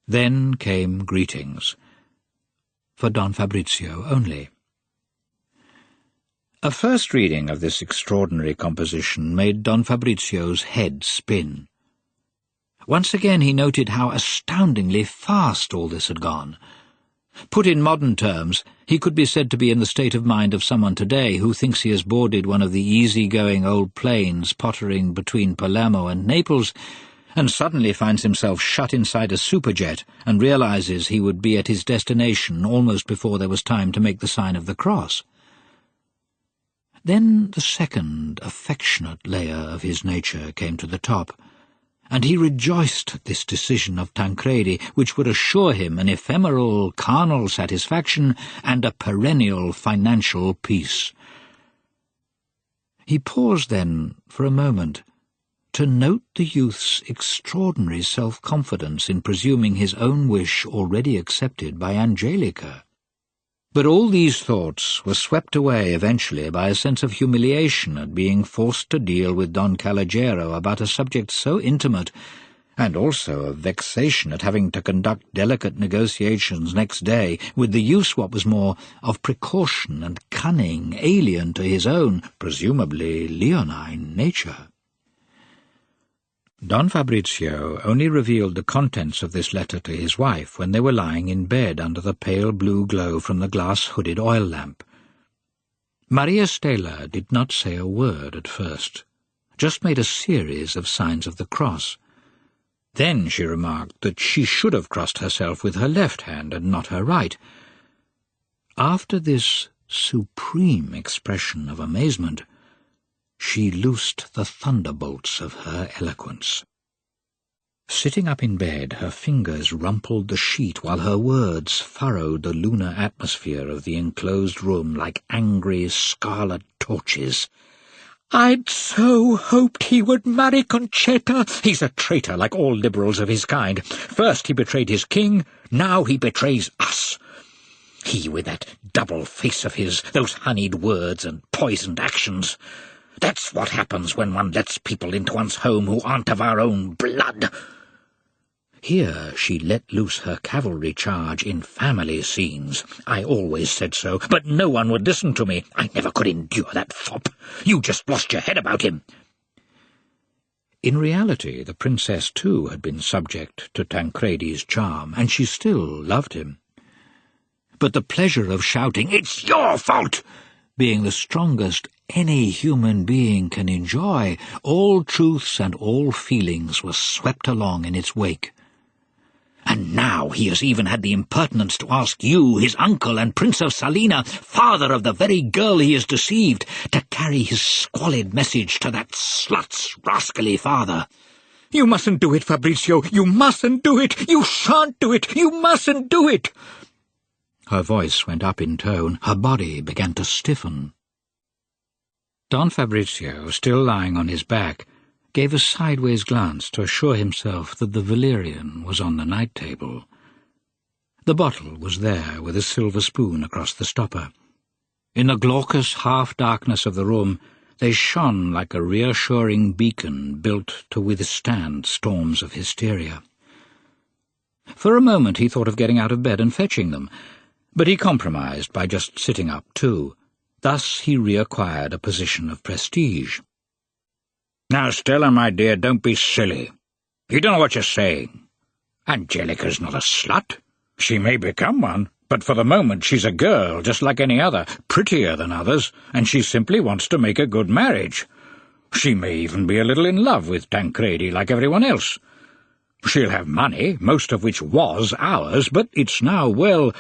Then came greetings, for Don Fabrizio only. A first reading of this extraordinary composition made Don Fabrizio's head spin. Once again he noted how astoundingly fast all this had gone. Put in modern terms, he could be said to be in the state of mind of someone today who thinks he has boarded one of the easy-going old planes pottering between Palermo and Naples, and suddenly finds himself shut inside a superjet and realizes he would be at his destination almost before there was time to make the sign of the cross. Then the second, affectionate layer of his nature came to the top, and he rejoiced at this decision of Tancredi, which would assure him an ephemeral carnal satisfaction and a perennial financial peace. He paused then for a moment to note the youth's extraordinary self-confidence in presuming his own wish already accepted by Angelica. But all these thoughts were swept away eventually by a sense of humiliation at being forced to deal with Don Calogero about a subject so intimate, and also of vexation at having to conduct delicate negotiations next day with the use, what was more, of precaution and cunning alien to his own, presumably leonine, nature. Don Fabrizio only revealed the contents of this letter to his wife when they were lying in bed under the pale blue glow from the glass-hooded oil lamp. Maria Stella did not say a word at first, just made a series of signs of the cross. Then she remarked that she should have crossed herself with her left hand and not her right. After this supreme expression of amazement, she loosed the thunderbolts of her eloquence. Sitting up in bed, her fingers rumpled the sheet while her words furrowed the lunar atmosphere of the enclosed room like angry scarlet torches. "I'd so hoped he would marry Concetta. He's a traitor like all liberals of his kind. First he betrayed his king, now he betrays us. He with that double face of his, those honeyed words and poisoned actions. That's what happens when one lets people into one's home who aren't of our own blood." Here she let loose her cavalry charge in family scenes. I always said so, but no one would listen to me. I never could endure that fop. You just lost your head about him. In reality, the princess too had been subject to Tancredi's charm, and she still loved him. But the pleasure of shouting, "It's your fault!" being the strongest any human being can enjoy, all truths and all feelings were swept along in its wake. And now he has even had the impertinence to ask you, his uncle and Prince of Selena, father of the very girl he has deceived, to carry his squalid message to that slut's rascally father. "You mustn't do it, Fabrizio! You mustn't do it! You shan't do it! You mustn't do it!" Her voice went up in tone. Her body began to stiffen. Don Fabrizio, still lying on his back, gave a sideways glance to assure himself that the valerian was on the night-table. The bottle was there with a silver spoon across the stopper. In the glaucous half-darkness of the room, they shone like a reassuring beacon built to withstand storms of hysteria. For a moment he thought of getting out of bed and fetching them, but he compromised by just sitting up too. Thus he reacquired a position of prestige. "Now, Stella, my dear, don't be silly. You don't know what you're saying. Angelica's not a slut. She may become one, but for the moment she's a girl just like any other, prettier than others, and she simply wants to make a good marriage. She may even be a little in love with Tancredi like everyone else. She'll have money, most of which was ours, but it's now, well,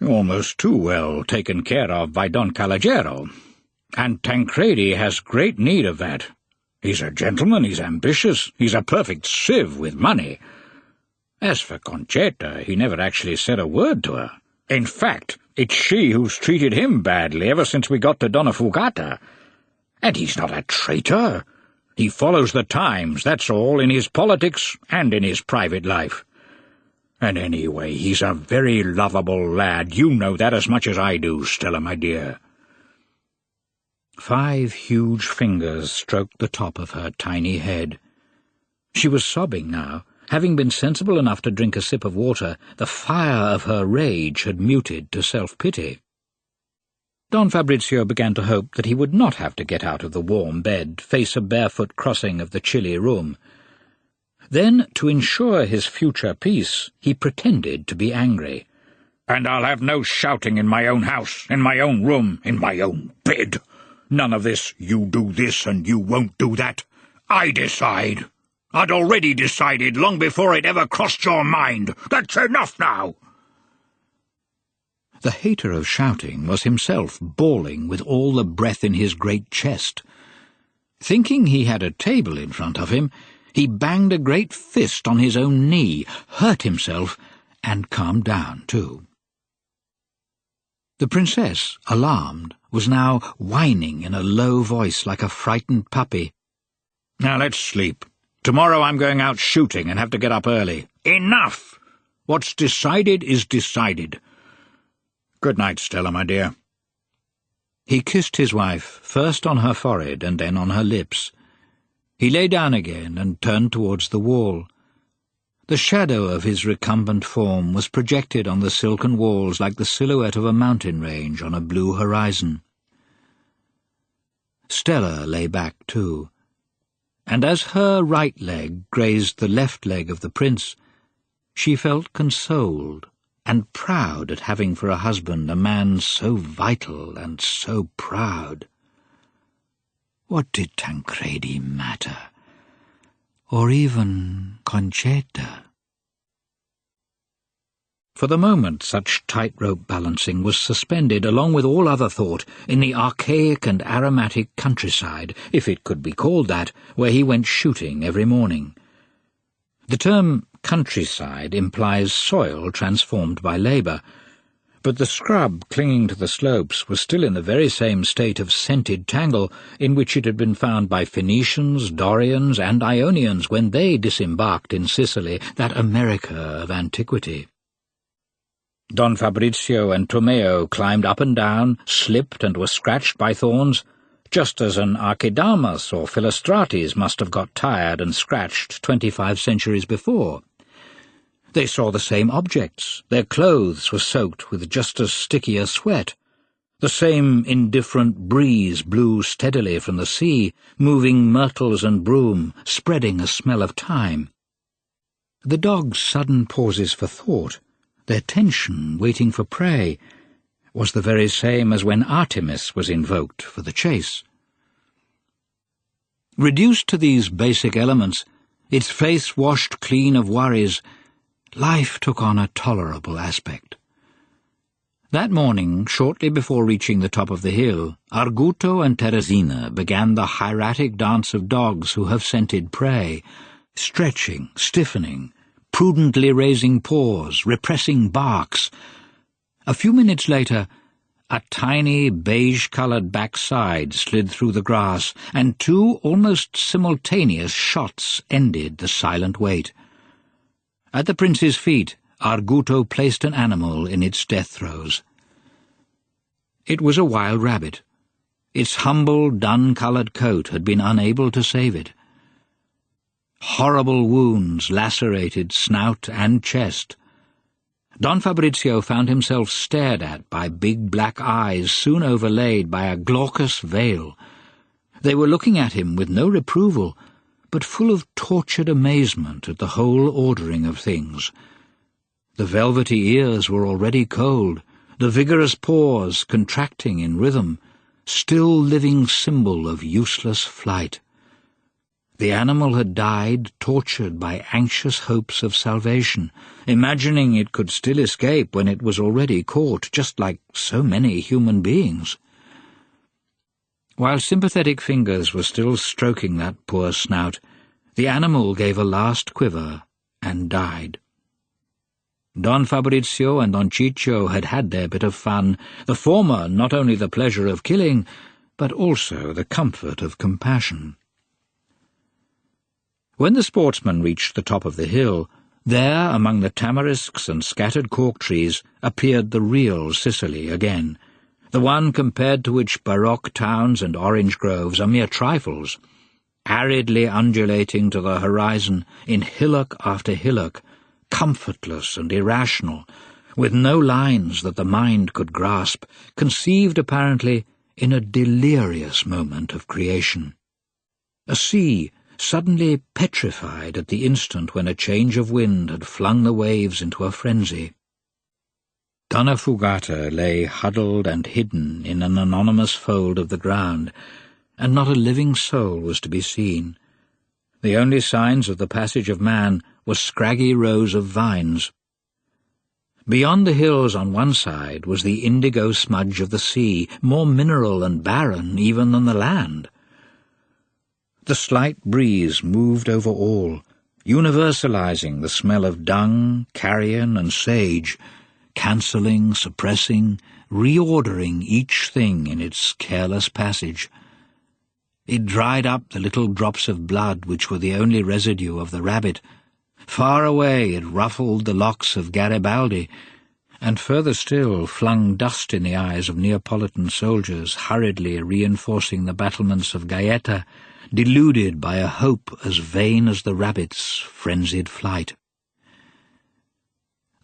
almost too well taken care of by Don Calogero. And Tancredi has great need of that. He's a gentleman, he's ambitious, he's a perfect sieve with money. As for Concetta, he never actually said a word to her. In fact, it's she who's treated him badly ever since we got to Donnafugata. And he's not a traitor. He follows the times, that's all, in his politics and in his private life. And anyway, he's a very lovable lad. You know that as much as I do, Stella, my dear." 5 huge fingers stroked the top of her tiny head. She was sobbing now. Having been sensible enough to drink a sip of water, the fire of her rage had muted to self-pity. Don Fabrizio began to hope that he would not have to get out of the warm bed, face a barefoot crossing of the chilly room. Then, to ensure his future peace, he pretended to be angry. "And I'll have no shouting in my own house, in my own room, in my own bed. None of this, you do this and you won't do that. I decide. I'd already decided long before it ever crossed your mind. That's enough now." The hater of shouting was himself bawling with all the breath in his great chest. Thinking he had a table in front of him, he banged a great fist on his own knee, hurt himself, and calmed down too. The princess, alarmed, was now whining in a low voice like a frightened puppy. "Now let's sleep. Tomorrow I'm going out shooting and have to get up early. Enough! What's decided is decided. Good night, Stella, my dear." He kissed his wife, first on her forehead and then on her lips. He lay down again and turned towards the wall. The shadow of his recumbent form was projected on the silken walls like the silhouette of a mountain range on a blue horizon. Stella lay back too, and as her right leg grazed the left leg of the prince, she felt consoled and proud at having for a husband a man so vital and so proud. What did Tancredi matter? Or even Concetta? For the moment such tightrope balancing was suspended along with all other thought in the archaic and aromatic countryside, if it could be called that, where he went shooting every morning. The term countryside implies soil transformed by labour, but the scrub clinging to the slopes was still in the very same state of scented tangle in which it had been found by Phoenicians, Dorians, and Ionians when they disembarked in Sicily, that America of antiquity. Don Fabrizio and Tomeo climbed up and down, slipped and were scratched by thorns, just as an Archidamus or Philostrates must have got tired and scratched 25 centuries before. They saw the same objects. Their clothes were soaked with just as sticky a sweat. The same indifferent breeze blew steadily from the sea, moving myrtles and broom, spreading a smell of thyme. The dogs' sudden pauses for thought, their tension waiting for prey, was the very same as when Artemis was invoked for the chase. Reduced to these basic elements, its face washed clean of worries, life took on a tolerable aspect. That morning, shortly before reaching the top of the hill, Arguto and Teresina began the hieratic dance of dogs who have scented prey, stretching, stiffening, prudently raising paws, repressing barks. A few minutes later, a tiny beige-coloured backside slid through the grass, and two almost simultaneous shots ended the silent wait. At the prince's feet, Arguto placed an animal in its death throes. It was a wild rabbit. Its humble, dun-coloured coat had been unable to save it. Horrible wounds lacerated snout and chest. Don Fabrizio found himself stared at by big black eyes soon overlaid by a glaucous veil. They were looking at him with no reproval, but full of tortured amazement at the whole ordering of things. The velvety ears were already cold, the vigorous paws contracting in rhythm, still living symbol of useless flight. The animal had died, tortured by anxious hopes of salvation, imagining it could still escape when it was already caught, just like so many human beings. While sympathetic fingers were still stroking that poor snout, the animal gave a last quiver and died. Don Fabrizio and Don Ciccio had had their bit of fun, the former not only the pleasure of killing, but also the comfort of compassion. When the sportsmen reached the top of the hill, there, among the tamarisks and scattered cork trees, appeared the real Sicily again, the one compared to which baroque towns and orange groves are mere trifles, aridly undulating to the horizon in hillock after hillock, comfortless and irrational, with no lines that the mind could grasp, conceived apparently in a delirious moment of creation. A sea, suddenly petrified at the instant when a change of wind had flung the waves into a frenzy. Donnafugata lay huddled and hidden in an anonymous fold of the ground, and not a living soul was to be seen. The only signs of the passage of man were scraggy rows of vines. Beyond the hills on one side was the indigo smudge of the sea, more mineral and barren even than the land. The slight breeze moved over all, universalizing the smell of dung, carrion, and sage, cancelling, suppressing, reordering each thing in its careless passage. It dried up the little drops of blood which were the only residue of the rabbit. Far away it ruffled the locks of Garibaldi, and further still flung dust in the eyes of Neapolitan soldiers hurriedly reinforcing the battlements of Gaeta, deluded by a hope as vain as the rabbit's frenzied flight.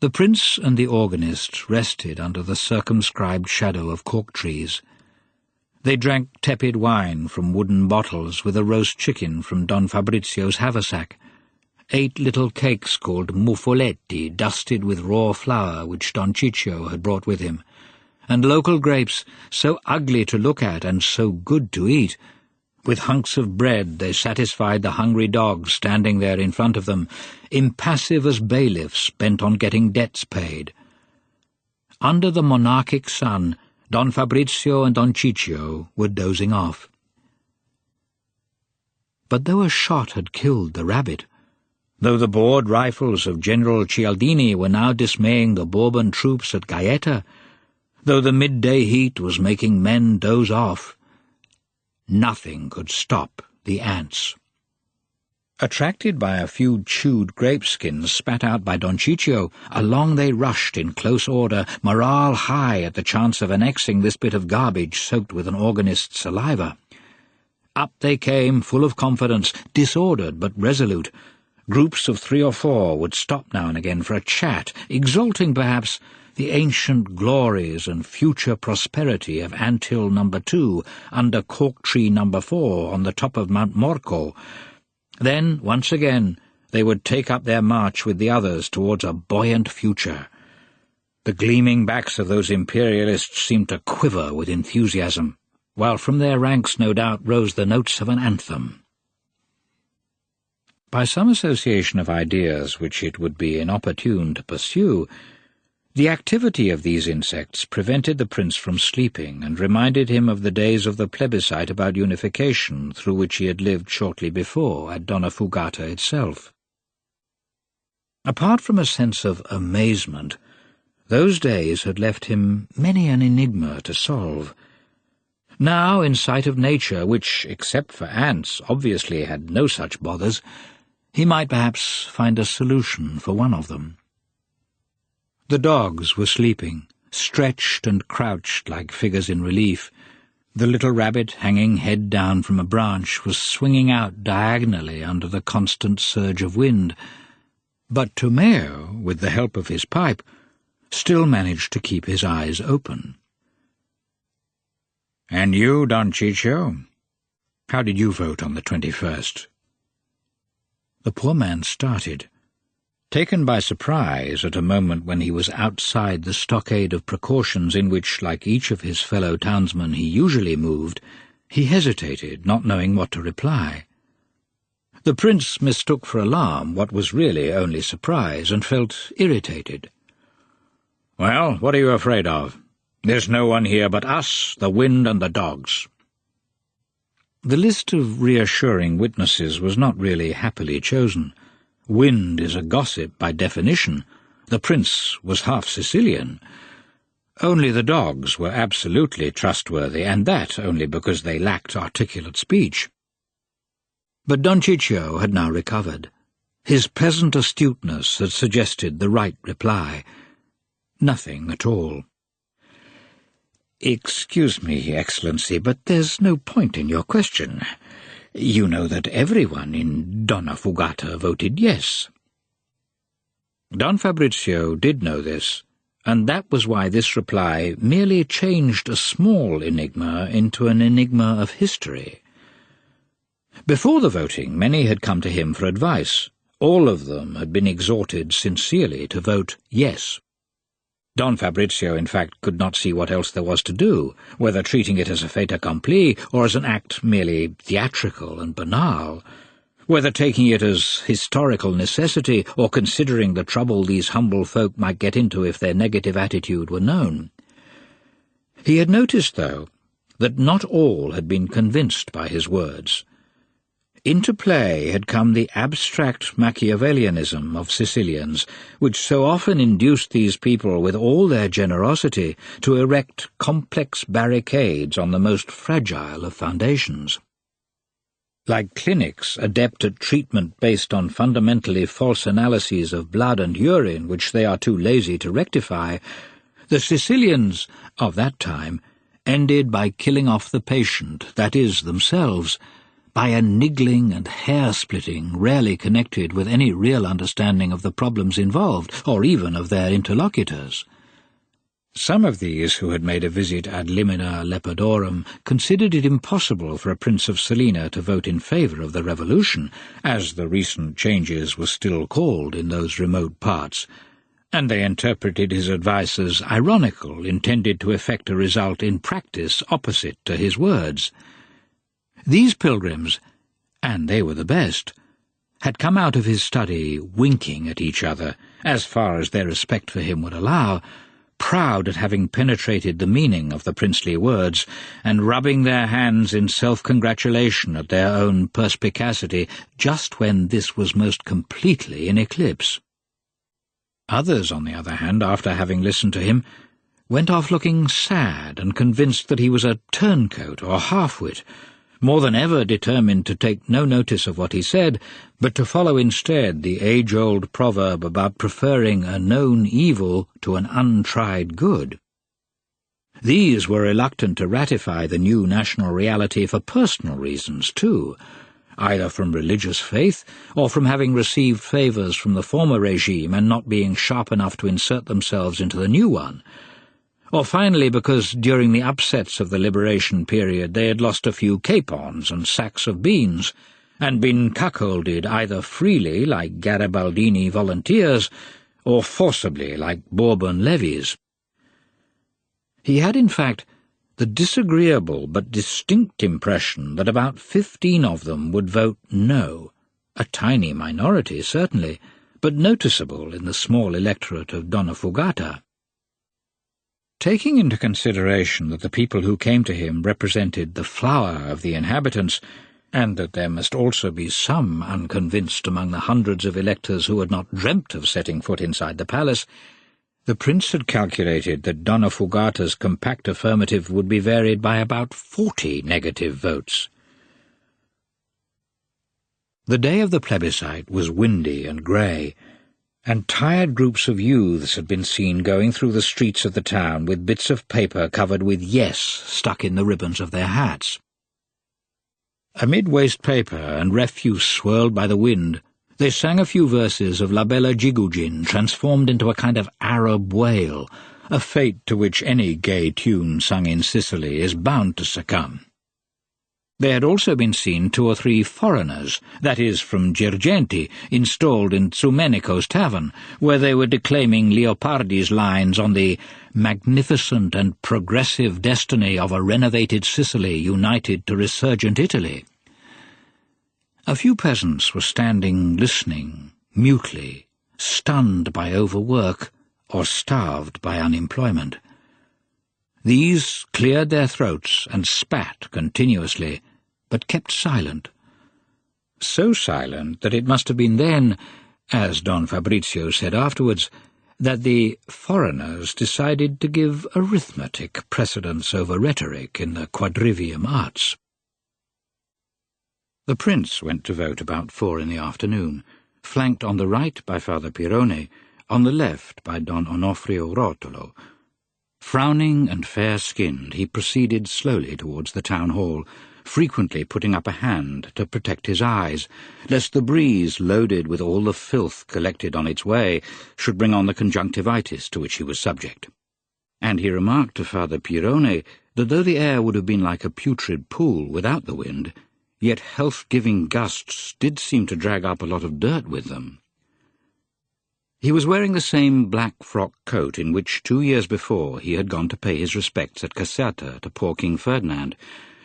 The prince and the organist rested under the circumscribed shadow of cork trees. They drank tepid wine from wooden bottles with a roast chicken from Don Fabrizio's haversack, ate little cakes called muffoletti dusted with raw flour which Don Ciccio had brought with him, and local grapes so ugly to look at and so good to eat. With hunks of bread they satisfied the hungry dogs standing there in front of them, impassive as bailiffs bent on getting debts paid. Under the monarchic sun, Don Fabrizio and Don Ciccio were dozing off. But though a shot had killed the rabbit, though the bored rifles of General Cialdini were now dismaying the Bourbon troops at Gaeta, though the midday heat was making men doze off, nothing could stop the ants. Attracted by a few chewed grape-skins spat out by Don Ciccio, along they rushed in close order, morale high at the chance of annexing this bit of garbage soaked with an organist's saliva. Up they came, full of confidence, disordered but resolute. Groups of 3 or 4 would stop now and again for a chat, exalting perhaps the ancient glories and future prosperity of Anthill No. 2 under Cork Tree No. 4 on the top of Mount Morco. Then, once again, they would take up their march with the others towards a buoyant future. The gleaming backs of those imperialists seemed to quiver with enthusiasm, while from their ranks no doubt rose the notes of an anthem. By some association of ideas which it would be inopportune to pursue, the activity of these insects prevented the prince from sleeping and reminded him of the days of the plebiscite about unification through which he had lived shortly before at Donnafugata itself. Apart from a sense of amazement, those days had left him many an enigma to solve. Now, in sight of nature, which, except for ants, obviously had no such bothers, he might perhaps find a solution for one of them. The dogs were sleeping, stretched and crouched like figures in relief. The little rabbit, hanging head down from a branch, was swinging out diagonally under the constant surge of wind. But Tomeo, with the help of his pipe, still managed to keep his eyes open. "And you, Don Ciccio? How did you vote on the 21st? The poor man started, taken by surprise at a moment when he was outside the stockade of precautions in which, like each of his fellow townsmen, he usually moved. He hesitated, not knowing what to reply. The prince mistook for alarm what was really only surprise, and felt irritated. "Well, what are you afraid of? There's no one here but us, the wind and the dogs." The list of reassuring witnesses was not really happily chosen. Wind is a gossip by definition. The prince was half Sicilian. Only the dogs were absolutely trustworthy, and that only because they lacked articulate speech. But Don Ciccio had now recovered. His pleasant astuteness had suggested the right reply. Nothing at all. "Excuse me, Excellency, but there's no point in your question. You know that everyone in Donnafugata voted yes." Don Fabrizio did know this, and that was why this reply merely changed a small enigma into an enigma of history. Before the voting, many had come to him for advice. All of them had been exhorted sincerely to vote yes. Don Fabrizio, in fact, could not see what else there was to do, whether treating it as a fait accompli or as an act merely theatrical and banal, whether taking it as historical necessity or considering the trouble these humble folk might get into if their negative attitude were known. He had noticed, though, that not all had been convinced by his words. Into play had come the abstract Machiavellianism of Sicilians, which so often induced these people, with all their generosity, to erect complex barricades on the most fragile of foundations. Like clinics adept at treatment based on fundamentally false analyses of blood and urine which they are too lazy to rectify, the Sicilians of that time ended by killing off the patient, that is, themselves, by a niggling and hair-splitting rarely connected with any real understanding of the problems involved, or even of their interlocutors. Some of these who had made a visit ad limina Leopardorum considered it impossible for a Prince of Selena to vote in favour of the revolution, as the recent changes were still called in those remote parts, and they interpreted his advice as ironical, intended to effect a result in practice opposite to his words. These pilgrims, and they were the best, had come out of his study winking at each other, as far as their respect for him would allow, proud at having penetrated the meaning of the princely words, and rubbing their hands in self-congratulation at their own perspicacity, just when this was most completely in eclipse. Others, on the other hand, after having listened to him, went off looking sad and convinced that he was a turncoat or half-wit, more than ever determined to take no notice of what he said, but to follow instead the age-old proverb about preferring a known evil to an untried good. These were reluctant to ratify the new national reality for personal reasons, too. either from religious faith or from having received favours from the former regime and not being sharp enough to insert themselves into the new one, or finally because during the upsets of the liberation period they had lost a few capons and sacks of beans, and been cuckolded either freely like Garibaldini volunteers or forcibly like Bourbon levies. He had, in fact, the disagreeable but distinct impression that about 15 of them would vote no, a tiny minority certainly, but noticeable in the small electorate of Donnafugata. Taking into consideration that the people who came to him represented the flower of the inhabitants, and that there must also be some unconvinced among the hundreds of electors who had not dreamt of setting foot inside the palace, the prince had calculated that Donnafugata's compact affirmative would be varied by about 40 negative votes. The day of the plebiscite was windy and grey, and tired groups of youths had been seen going through the streets of the town with bits of paper covered with "yes" stuck in the ribbons of their hats. Amid waste paper and refuse swirled by the wind, they sang a few verses of La Bella Gigugin transformed into a kind of Arab wail, a fate to which any gay tune sung in Sicily is bound to succumb. There had also been seen 2 or 3 foreigners, that is, from Girgenti, installed in Tsumenico's tavern, where they were declaiming Leopardi's lines on the magnificent and progressive destiny of a renovated Sicily united to resurgent Italy. A few peasants were standing listening, mutely, stunned by overwork or starved by unemployment. These cleared their throats and spat continuously, but kept silent. So silent that it must have been then, as Don Fabrizio said afterwards, that the foreigners decided to give arithmetic precedence over rhetoric in the quadrivium arts. The prince went to vote about 4 in the afternoon, flanked on the right by Father Pirone, on the left by Don Onofrio Rotolo. Frowning and fair-skinned, he proceeded slowly towards the town hall, frequently putting up a hand to protect his eyes, lest the breeze, loaded with all the filth collected on its way, should bring on the conjunctivitis to which he was subject. And he remarked to Father Pirone that though the air would have been like a putrid pool without the wind, yet health-giving gusts did seem to drag up a lot of dirt with them. He was wearing the same black frock coat in which 2 years before he had gone to pay his respects at Caserta to poor King Ferdinand,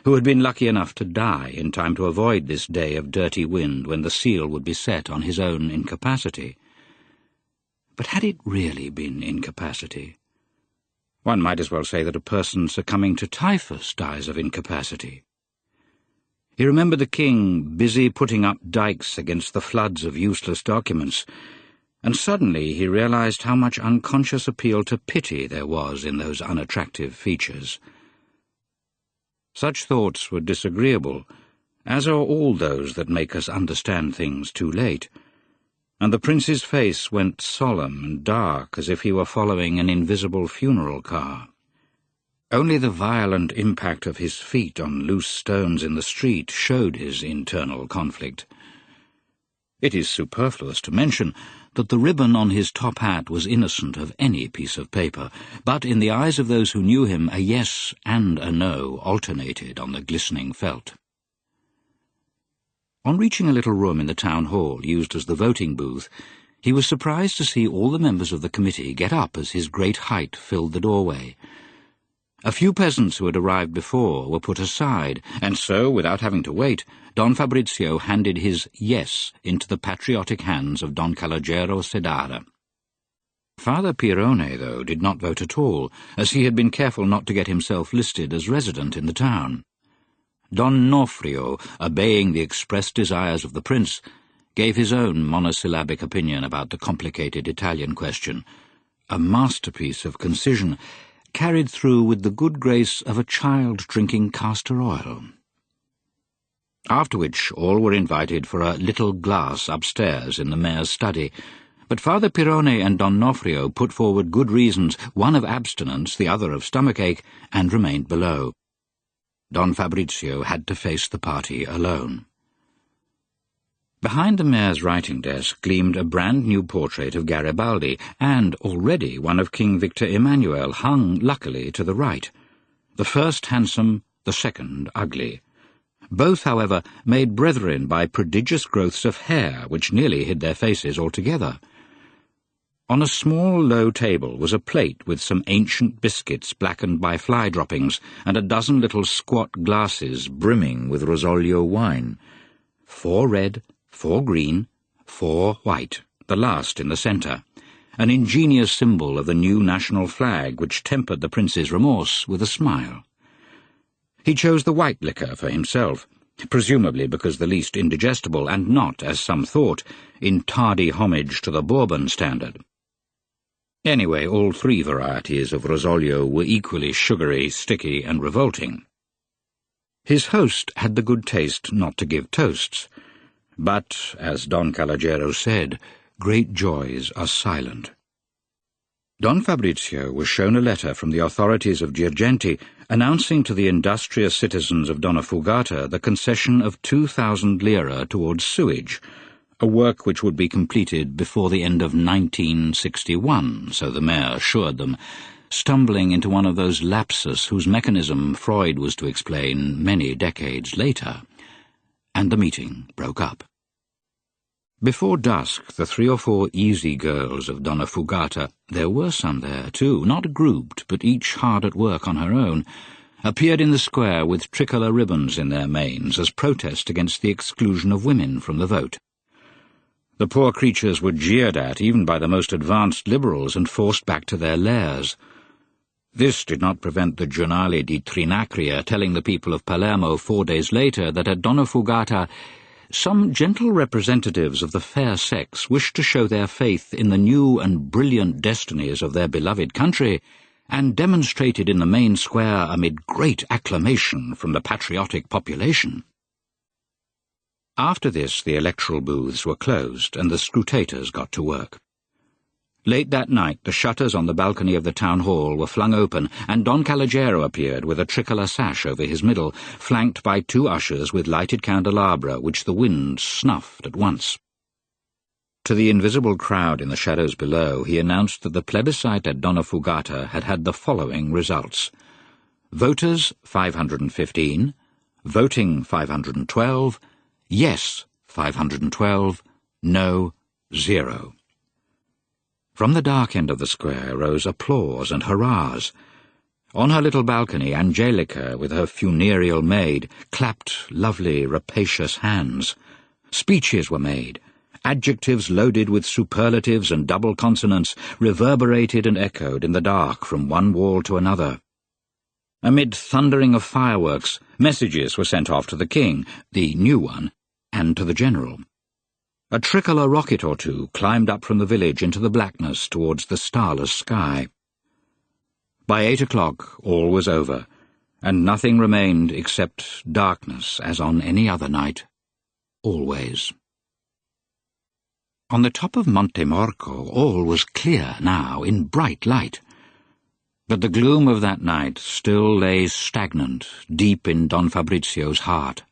who had been lucky enough to die in time to avoid this day of dirty wind when the seal would be set on his own incapacity. But had it really been incapacity? One might as well say that a person succumbing to typhus dies of incapacity. He remembered the king busy putting up dikes against the floods of useless documents, and suddenly he realized how much unconscious appeal to pity there was in those unattractive features. Such thoughts were disagreeable, as are all those that make us understand things too late, and the prince's face went solemn and dark as if he were following an invisible funeral car. Only the violent impact of his feet on loose stones in the street showed his internal conflict. It is superfluous to mention that the ribbon on his top hat was innocent of any piece of paper, but in the eyes of those who knew him a yes and a no alternated on the glistening felt. On reaching a little room in the town hall used as the voting booth, he was surprised to see all the members of the committee get up as his great height filled the doorway. A few peasants who had arrived before were put aside, and so, without having to wait, Don Fabrizio handed his yes into the patriotic hands of Don Calogero Sedara. Father Pirone, though, did not vote at all, as he had been careful not to get himself listed as resident in the town. Don Nofrio, obeying the expressed desires of the prince, gave his own monosyllabic opinion about the complicated Italian question, a masterpiece of concision, carried through with the good grace of a child drinking castor oil. After which all were invited for a little glass upstairs in the mayor's study, but Father Pirone and Don Nofrio put forward good reasons, one of abstinence, the other of stomachache, and remained below. Don Fabrizio had to face the party alone. Behind the mayor's writing desk gleamed a brand-new portrait of Garibaldi, and already one of King Victor Emmanuel hung, luckily, to the right. The first handsome, the second ugly. Both, however, made brethren by prodigious growths of hair, which nearly hid their faces altogether. On a small, low table was a plate with some ancient biscuits blackened by fly droppings, and a dozen little squat glasses brimming with Rosolio wine. 4 red, 4 green, 4 white, the last in the centre, an ingenious symbol of the new national flag which tempered the prince's remorse with a smile. He chose the white liquor for himself, presumably because the least indigestible, and not, as some thought, in tardy homage to the Bourbon standard. Anyway, all 3 varieties of Rosolio were equally sugary, sticky, and revolting. His host had the good taste not to give toasts, but, as Don Calogero said, great joys are silent. Don Fabrizio was shown a letter from the authorities of Girgenti announcing to the industrious citizens of Donnafugata the concession of 2,000 lire towards sewage, a work which would be completed before the end of 1961, so the mayor assured them, stumbling into one of those lapses whose mechanism Freud was to explain many decades later. And the meeting broke up. Before dusk, the 3 or 4 easy girls of Donnafugata, there were some there too, not grouped, but each hard at work on her own, appeared in the square with tricolour ribbons in their manes as protest against the exclusion of women from the vote. The poor creatures were jeered at even by the most advanced liberals and forced back to their lairs. This did not prevent the Giornale di Trinacria telling the people of Palermo 4 days later that at Donnafugata some gentle representatives of the fair sex wished to show their faith in the new and brilliant destinies of their beloved country, and demonstrated in the main square amid great acclamation from the patriotic population. After this, the electoral booths were closed, and the scrutators got to work. Late that night, the shutters on the balcony of the town hall were flung open, and Don Calogero appeared with a tricolour sash over his middle, flanked by 2 ushers with lighted candelabra, which the wind snuffed at once. To the invisible crowd in the shadows below, he announced that the plebiscite at Donnafugata had had the following results. Voters, 515, voting 512, yes, 512, no, 0. From the dark end of the square rose applause and hurrahs. On her little balcony, Angelica, with her funereal maid, clapped lovely, rapacious hands. Speeches were made. Adjectives loaded with superlatives and double consonants reverberated and echoed in the dark from one wall to another. Amid thundering of fireworks, messages were sent off to the king, the new one, and to the general. A tricolour rocket or 2 climbed up from the village into the blackness towards the starless sky. By 8 o'clock all was over, and nothing remained except darkness as on any other night, always. On the top of Monte Morco all was clear now, in bright light. But the gloom of that night still lay stagnant, deep in Don Fabrizio's heart.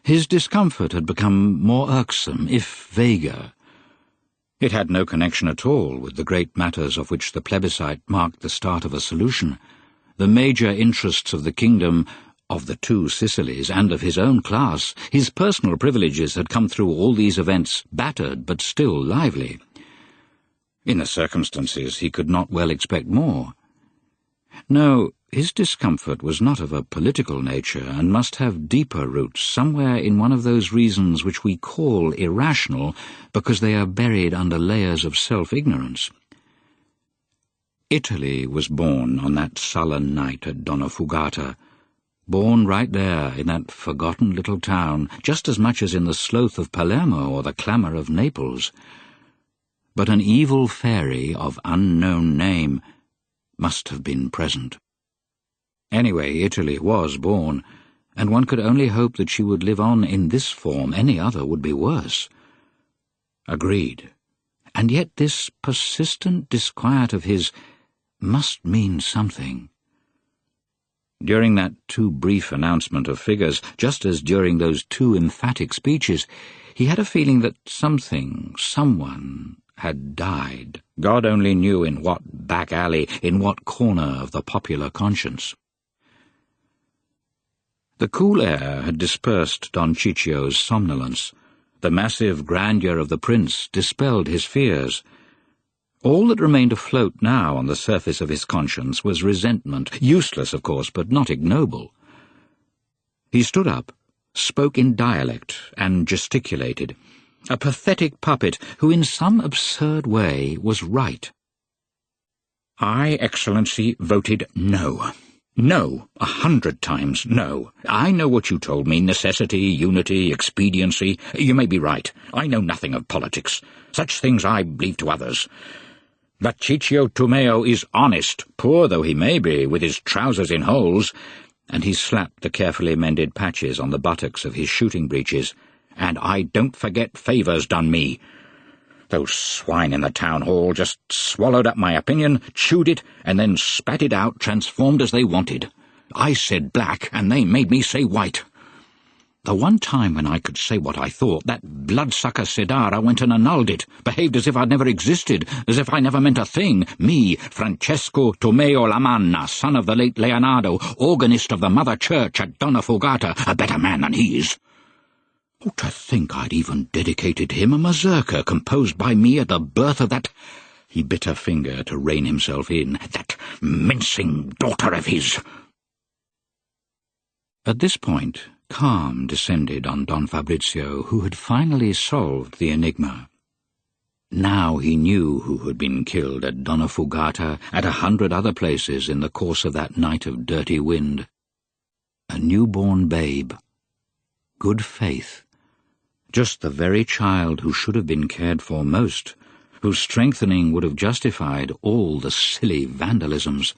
His discomfort had become more irksome, if vaguer. It had no connection at all with the great matters of which the plebiscite marked the start of a solution. The major interests of the kingdom, of the 2 Sicilies, and of his own class, his personal privileges had come through all these events, battered but still lively. In the circumstances he could not well expect more. No, his discomfort was not of a political nature, and must have deeper roots somewhere in one of those reasons which we call irrational because they are buried under layers of self-ignorance. Italy was born on that sullen night at Donnafugata, born right there in that forgotten little town, just as much as in the sloth of Palermo or the clamour of Naples. But an evil fairy of unknown name must have been present. Anyway, Italy was born, and one could only hope that she would live on in this form. Any other would be worse. Agreed. And yet this persistent disquiet of his must mean something. During that too brief announcement of figures, just as during those too emphatic speeches, he had a feeling that someone had died. God only knew in what back alley, in what corner of the popular conscience. The cool air had dispersed Don Ciccio's somnolence. The massive grandeur of the prince dispelled his fears. All that remained afloat now on the surface of his conscience was resentment, useless, of course, but not ignoble. He stood up, spoke in dialect, and gesticulated, a pathetic puppet who in some absurd way was right. I, Excellency, voted no. No, 100 times no. I know what you told me, necessity, unity, expediency. You may be right. I know nothing of politics. Such things I leave to others. But Ciccio Tomeo is honest, poor though he may be, with his trousers in holes, and he slapped the carefully mended patches on the buttocks of his shooting breeches, and I don't forget favours done me. Those swine in the town hall just swallowed up my opinion, chewed it, and then spat it out, transformed as they wanted. I said black, and they made me say white. The one time when I could say what I thought, that bloodsucker Sidara went and annulled it, behaved as if I'd never existed, as if I never meant a thing. Me, Francesco Tomeo Lamanna, son of the late Leonardo, organist of the Mother Church at Donnafugata, a better man than he is. Oh, to think I'd even dedicated him a mazurka composed by me at the birth of that— He bit a finger to rein himself in. That mincing daughter of his. At this point, calm descended on Don Fabrizio, who had finally solved the enigma. Now he knew who had been killed at Donnafugata, at 100 other places in the course of that night of dirty wind. A newborn babe. Good faith. Just the very child who should have been cared for most, whose strengthening would have justified all the silly vandalisms.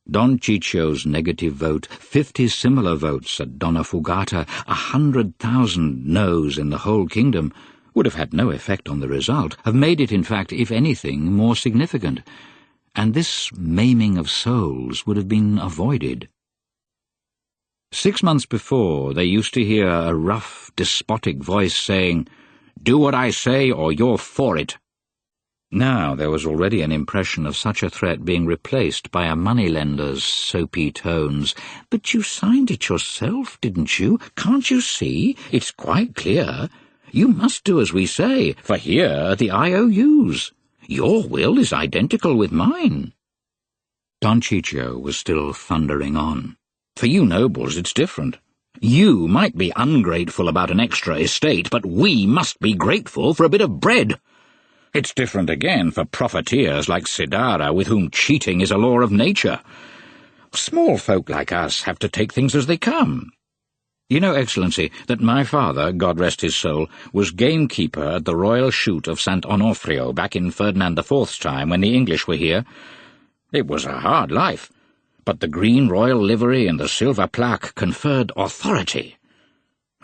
Don Ciccio's negative vote, 50 similar votes at Donnafugata, 100,000 no's in the whole kingdom, would have had no effect on the result, have made it, in fact, if anything, more significant, and this maiming of souls would have been avoided. 6 months before, they used to hear a rough, despotic voice saying, "Do what I say, or you're for it." Now there was already an impression of such a threat being replaced by a moneylender's soapy tones. "But you signed it yourself, didn't you? Can't you see? It's quite clear. You must do as we say, for here are the IOUs. Your will is identical with mine." Don Ciccio was still thundering on. "For you nobles it's different. You might be ungrateful about an extra estate, but we must be grateful for a bit of bread. It's different again for profiteers like Sidara, with whom cheating is a law of nature. Small folk like us have to take things as they come. You know, Excellency, that my father, God rest his soul, was gamekeeper at the royal shoot of St. Onofrio back in Ferdinand IV's time when the English were here. It was a hard life, but the green royal livery and the silver plaque conferred authority.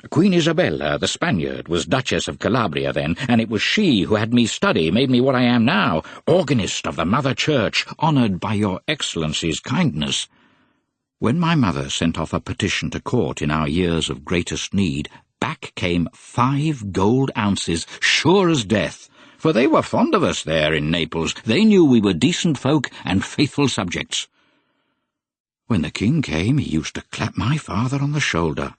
Queen Isabella, the Spaniard, was Duchess of Calabria then, and it was she who had me study, made me what I am now, organist of the Mother Church, honoured by your Excellency's kindness. When my mother sent off a petition to court in our years of greatest need, back came 5 gold ounces, sure as death, for they were fond of us there in Naples. They knew we were decent folk and faithful subjects. When the king came, he used to clap my father on the shoulder.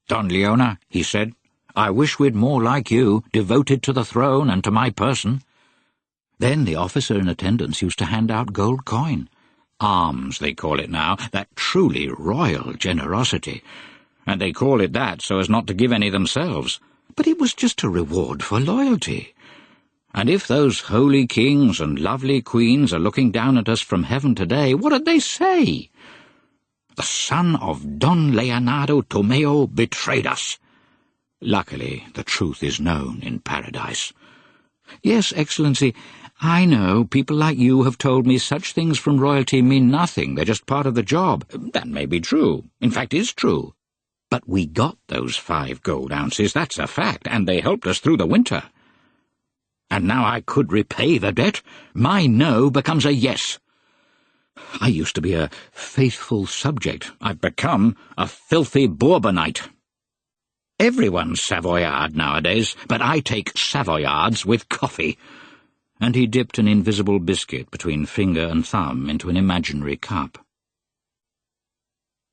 'Don Leona,' he said, 'I wish we'd more like you, devoted to the throne and to my person.' Then the officer in attendance used to hand out gold coin. Alms, they call it now, that truly royal generosity. And they call it that so as not to give any themselves. But it was just a reward for loyalty. And if those holy kings and lovely queens are looking down at us from heaven today, what did they say? The son of Don Leonardo Tomeo betrayed us. Luckily, the truth is known in paradise. Yes, Excellency, I know people like you have told me such things from royalty mean nothing. They're just part of the job. That may be true. In fact, is true. But we got those 5 gold ounces, that's a fact, and they helped us through the winter. And now I could repay the debt. My no becomes a yes. I used to be a faithful subject. I've become a filthy Bourbonite. Everyone's Savoyard nowadays, but I take Savoyards with coffee." And he dipped an invisible biscuit between finger and thumb into an imaginary cup.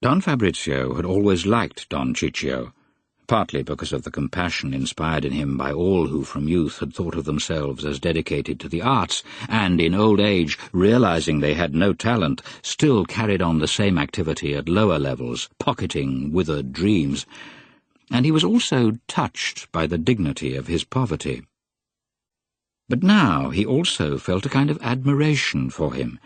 Don Fabrizio had always liked Don Ciccio, partly because of the compassion inspired in him by all who from youth had thought of themselves as dedicated to the arts, and in old age, realizing they had no talent, still carried on the same activity at lower levels, pocketing withered dreams. And he was also touched by the dignity of his poverty. But now he also felt a kind of admiration for him,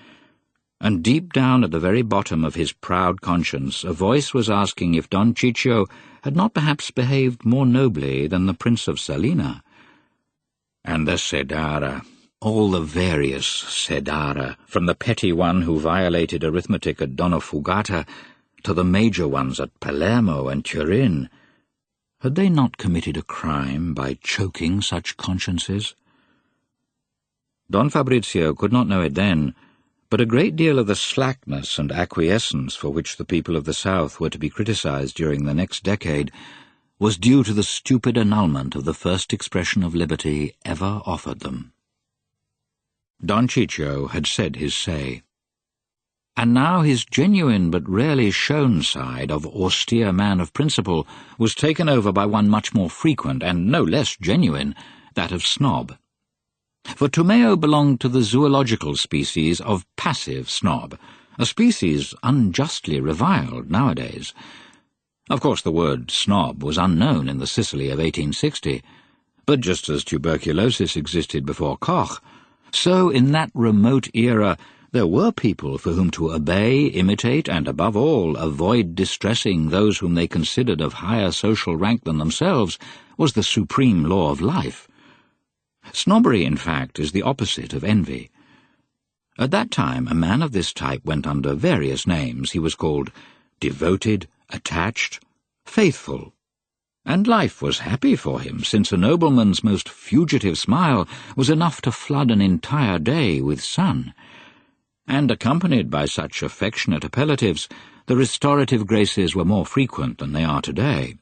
and deep down at the very bottom of his proud conscience a voice was asking if Don Ciccio had not perhaps behaved more nobly than the Prince of Selena. And the Sedara, all the various Sedara, from the petty one who violated arithmetic at Donnafugata to the major ones at Palermo and Turin, had they not committed a crime by choking such consciences? Don Fabrizio could not know it then, but a great deal of the slackness and acquiescence for which the people of the South were to be criticized during the next decade was due to the stupid annulment of the first expression of liberty ever offered them. Don Ciccio had said his say, and now his genuine but rarely shown side of austere man of principle was taken over by one much more frequent and no less genuine, that of snob. For Tomeo belonged to the zoological species of passive snob, a species unjustly reviled nowadays. Of course the word snob was unknown in the Sicily of 1860, but just as tuberculosis existed before Koch, so in that remote era there were people for whom to obey, imitate, and above all avoid distressing those whom they considered of higher social rank than themselves was the supreme law of life. Snobbery, in fact, is the opposite of envy. At that time, a man of this type went under various names. He was called devoted, attached, faithful, and life was happy for him, since a nobleman's most fugitive smile was enough to flood an entire day with sun. And accompanied by such affectionate appellatives, the restorative graces were more frequent than they are today.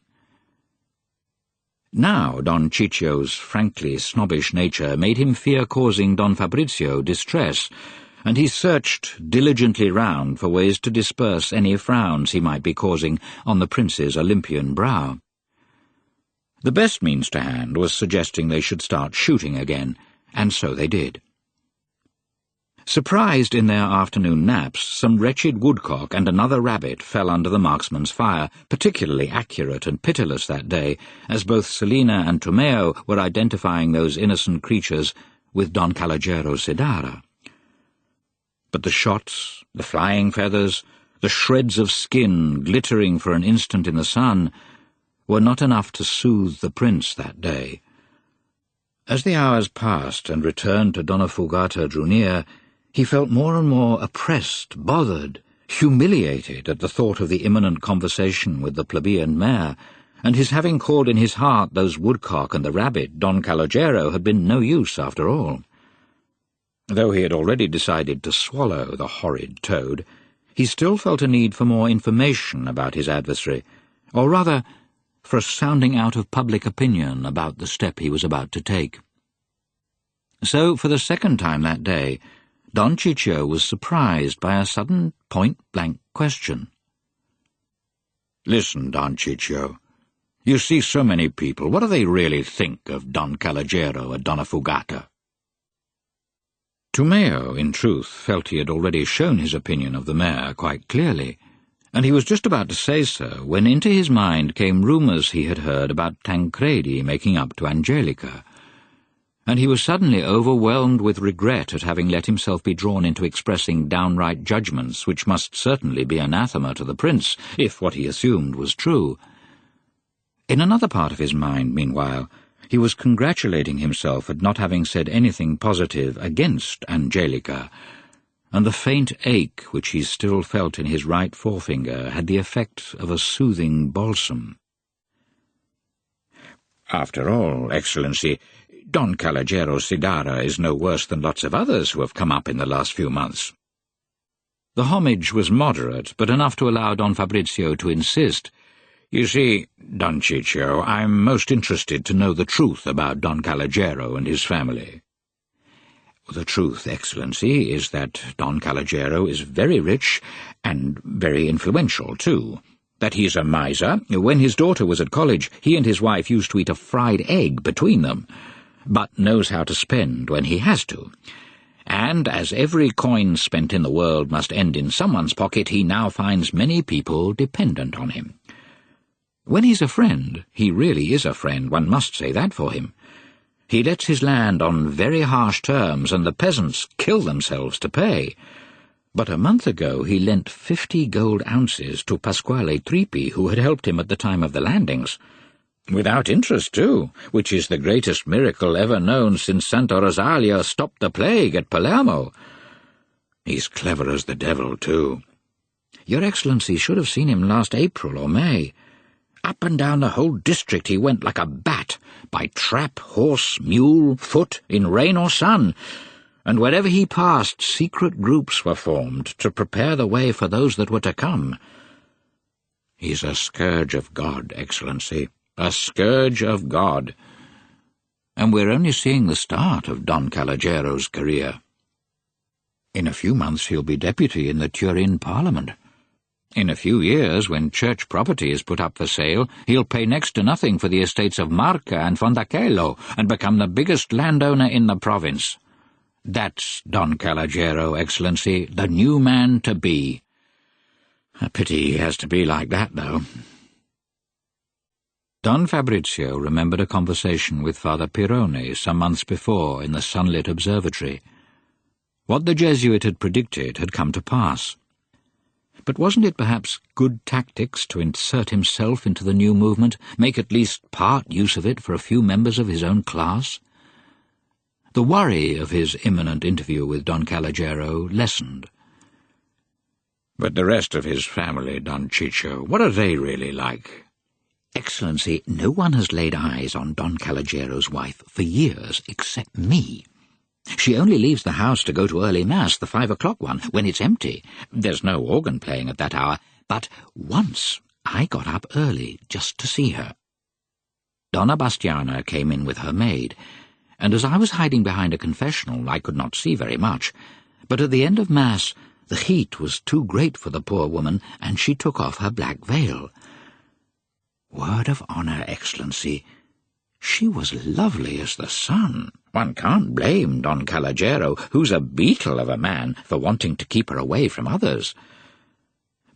Now Don Ciccio's frankly snobbish nature made him fear causing Don Fabrizio distress, and he searched diligently round for ways to disperse any frowns he might be causing on the prince's Olympian brow. The best means to hand was suggesting they should start shooting again, and so they did. Surprised in their afternoon naps, some wretched woodcock and another rabbit fell under the marksman's fire, particularly accurate and pitiless that day, as both Selena and Tomeo were identifying those innocent creatures with Don Calogero Sidara. But the shots, the flying feathers, the shreds of skin glittering for an instant in the sun, were not enough to soothe the prince that day. As the hours passed and return to Donnafugata drew near, he felt more and more oppressed, bothered, humiliated at the thought of the imminent conversation with the plebeian mayor, and his having called in his heart those woodcock and the rabbit Don Calogero had been no use after all. Though he had already decided to swallow the horrid toad, he still felt a need for more information about his adversary, or rather, for a sounding out of public opinion about the step he was about to take. So, for the second time that day, Don Ciccio was surprised by a sudden point-blank question. "Listen, Don Ciccio, you see so many people. What do they really think of Don Calogero at Donnafugata?" Tomeo, in truth, felt he had already shown his opinion of the mayor quite clearly, and he was just about to say so when into his mind came rumours he had heard about Tancredi making up to Angelica, and he was suddenly overwhelmed with regret at having let himself be drawn into expressing downright judgments which must certainly be anathema to the prince, if what he assumed was true. In another part of his mind, meanwhile, he was congratulating himself at not having said anything positive against Angelica, and the faint ache which he still felt in his right forefinger had the effect of a soothing balsam. "After all, Excellency, Don Calogero Sidara is no worse than lots of others who have come up in the last few months." The homage was moderate, but enough to allow Don Fabrizio to insist. "You see, Don Ciccio, I'm most interested to know the truth about Don Calogero and his family." "The truth, Excellency, is that Don Calogero is very rich and very influential, too. That he's a miser. When his daughter was at college, he and his wife used to eat a fried egg between them, but knows how to spend when he has to. And as every coin spent in the world must end in someone's pocket, he now finds many people dependent on him. When he's a friend, he really is a friend, one must say that for him. He lets his land on very harsh terms, and the peasants kill themselves to pay. But a month ago he lent 50 gold ounces to Pasquale Tripi, who had helped him at the time of the landings. Without interest, too, which is the greatest miracle ever known since Santa Rosalia stopped the plague at Palermo. He's clever as the devil, too. Your Excellency should have seen him last April or May. Up and down the whole district he went like a bat, by trap, horse, mule, foot, in rain or sun, and wherever he passed secret groups were formed to prepare the way for those that were to come. He's a scourge of God, Excellency, a scourge of God. And we're only seeing the start of Don Calogero's career. In a few months he'll be deputy in the Turin Parliament. In a few years, when church property is put up for sale, he'll pay next to nothing for the estates of Marca and Fondachello and become the biggest landowner in the province. That's Don Calogero, Excellency, the new man to be. A pity he has to be like that, though. Don Fabrizio remembered a conversation with Father Pirone some months before in the sunlit observatory. What the Jesuit had predicted had come to pass. But wasn't it perhaps good tactics to insert himself into the new movement, make at least part use of it for a few members of his own class? The worry of his imminent interview with Don Calogero lessened. But the rest of his family, Don Ciccio, what are they really like? Excellency, no one has laid eyes on Don Calogero's wife for years except me. She only leaves the house to go to early mass, the 5 o'clock one, when it's empty. There's no organ playing at that hour, but once I got up early just to see her. Donna Bastiana came in with her maid, and as I was hiding behind a confessional I could not see very much, but at the end of mass the heat was too great for the poor woman, and she took off her black veil. Word of honour, Excellency, she was lovely as the sun. One can't blame Don Calogero, who's a beetle of a man, for wanting to keep her away from others.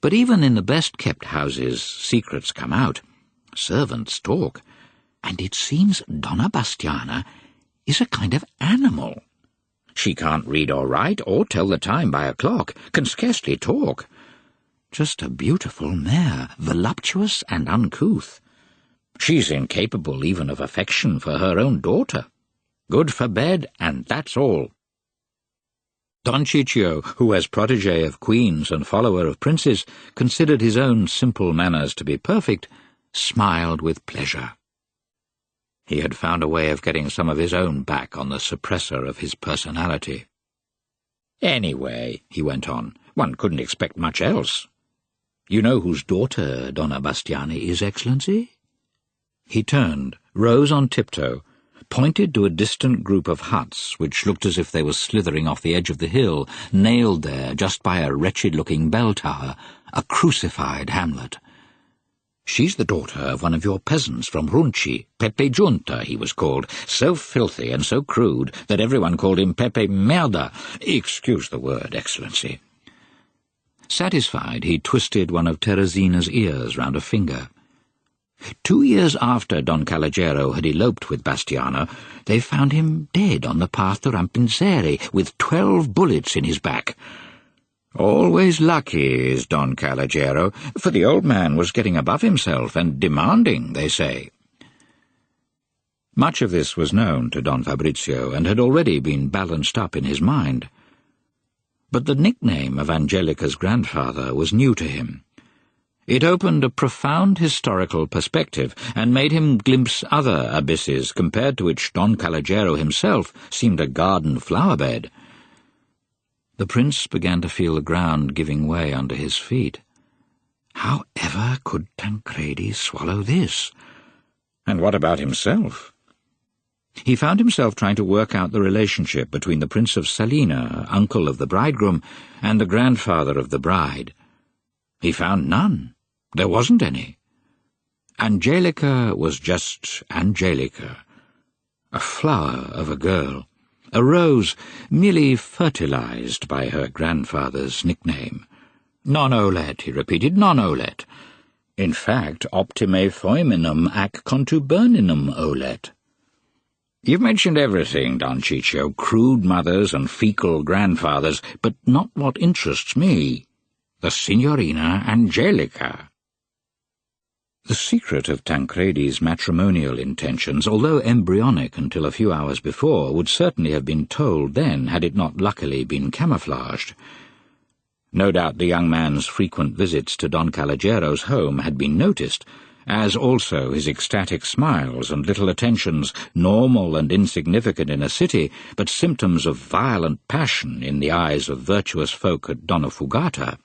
But even in the best-kept houses secrets come out. Servants talk. And it seems Donna Bastiana is a kind of animal. She can't read or write, or tell the time by a clock, can scarcely talk. Just a beautiful mare, voluptuous and uncouth. She's incapable even of affection for her own daughter. Good for bed, and that's all. Don Ciccio, who as protégé of queens and follower of princes considered his own simple manners to be perfect, smiled with pleasure. He had found a way of getting some of his own back on the suppressor of his personality. Anyway, he went on, one couldn't expect much else. You know whose daughter Donna Bastiana is, Excellency? He turned, rose on tiptoe, pointed to a distant group of huts which looked as if they were slithering off the edge of the hill, nailed there just by a wretched-looking bell tower, a crucified hamlet. She's the daughter of one of your peasants from Runci, Pepe Giunta, he was called, so filthy and so crude that everyone called him Pepe Merda. Excuse the word, Excellency. Satisfied, he twisted one of Teresina's ears round a finger. 2 years after Don Calogero had eloped with Bastiana, they found him dead on the path to Rampinzeri, with 12 bullets in his back. Always lucky is Don Calogero, for the old man was getting above himself and demanding, they say. Much of this was known to Don Fabrizio, and had already been balanced up in his mind. But the nickname of Angelica's grandfather was new to him. It opened a profound historical perspective, and made him glimpse other abysses compared to which Don Calogero himself seemed a garden flower-bed. The prince began to feel the ground giving way under his feet. How ever could Tancredi swallow this? And what about himself? He found himself trying to work out the relationship between the Prince of Selena, uncle of the bridegroom, and the grandfather of the bride. He found none. There wasn't any. Angelica was just Angelica, a flower of a girl, a rose merely fertilized by her grandfather's nickname. Non olet, he repeated, non olet. In fact, optime foeminum ac contuberninem olet. You've mentioned everything, Don Ciccio, crude mothers and fecal grandfathers, but not what interests me, the Signorina Angelica. The secret of Tancredi's matrimonial intentions, although embryonic until a few hours before, would certainly have been told then had it not luckily been camouflaged. No doubt the young man's frequent visits to Don Calogiero's home had been noticed, as also his ecstatic smiles and little attentions, normal and insignificant in a city, but symptoms of violent passion in the eyes of virtuous folk at Donnafugata.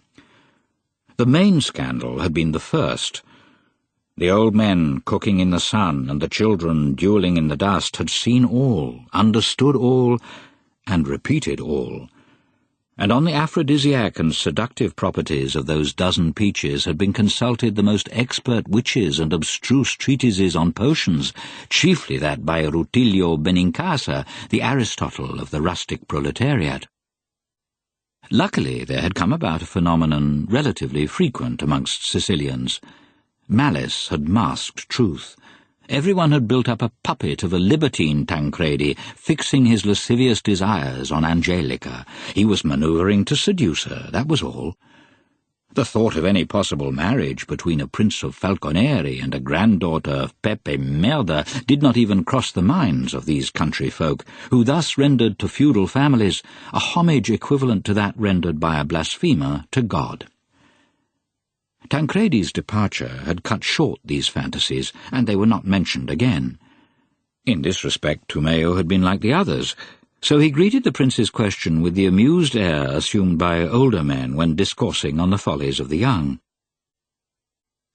The main scandal had been the first. The old men cooking in the sun and the children duelling in the dust had seen all, understood all, and repeated all. And on the aphrodisiac and seductive properties of those dozen peaches had been consulted the most expert witches and abstruse treatises on potions, chiefly that by Rutilio Benincasa, the Aristotle of the rustic proletariat. Luckily there had come about a phenomenon relatively frequent amongst Sicilians. Malice had masked truth. Everyone had built up a puppet of a libertine Tancredi, fixing his lascivious desires on Angelica. He was manoeuvring to seduce her, that was all. The thought of any possible marriage between a prince of Falconeri and a granddaughter of Pepe Merda did not even cross the minds of these country folk, who thus rendered to feudal families a homage equivalent to that rendered by a blasphemer to God. Tancredi's departure had cut short these fantasies, and they were not mentioned again. In this respect Tomeo had been like the others, so he greeted the prince's question with the amused air assumed by older men when discoursing on the follies of the young.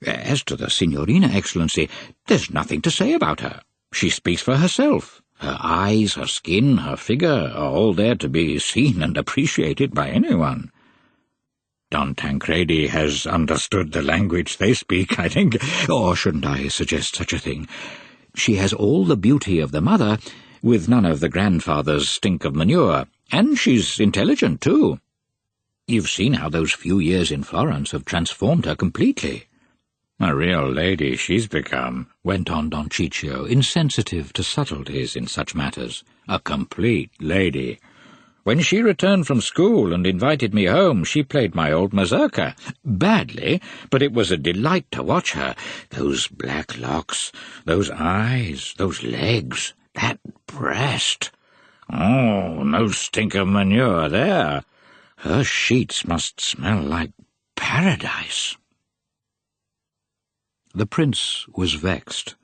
As to the Signorina, Excellency, there's nothing to say about her. She speaks for herself. Her eyes, her skin, her figure are all there to be seen and appreciated by anyone. Don Tancredi has understood the language they speak, I think, or shouldn't I suggest such a thing? She has all the beauty of the mother, with none of the grandfather's stink of manure, and she's intelligent, too. You've seen how those few years in Florence have transformed her completely. A real lady she's become, went on Don Ciccio, insensitive to subtleties in such matters. A complete lady. When she returned from school and invited me home, she played my old mazurka. Badly, but it was a delight to watch her. Those black locks, those eyes, those legs, that breast. Oh, no stink of manure there. Her sheets must smell like paradise. The prince was vexed.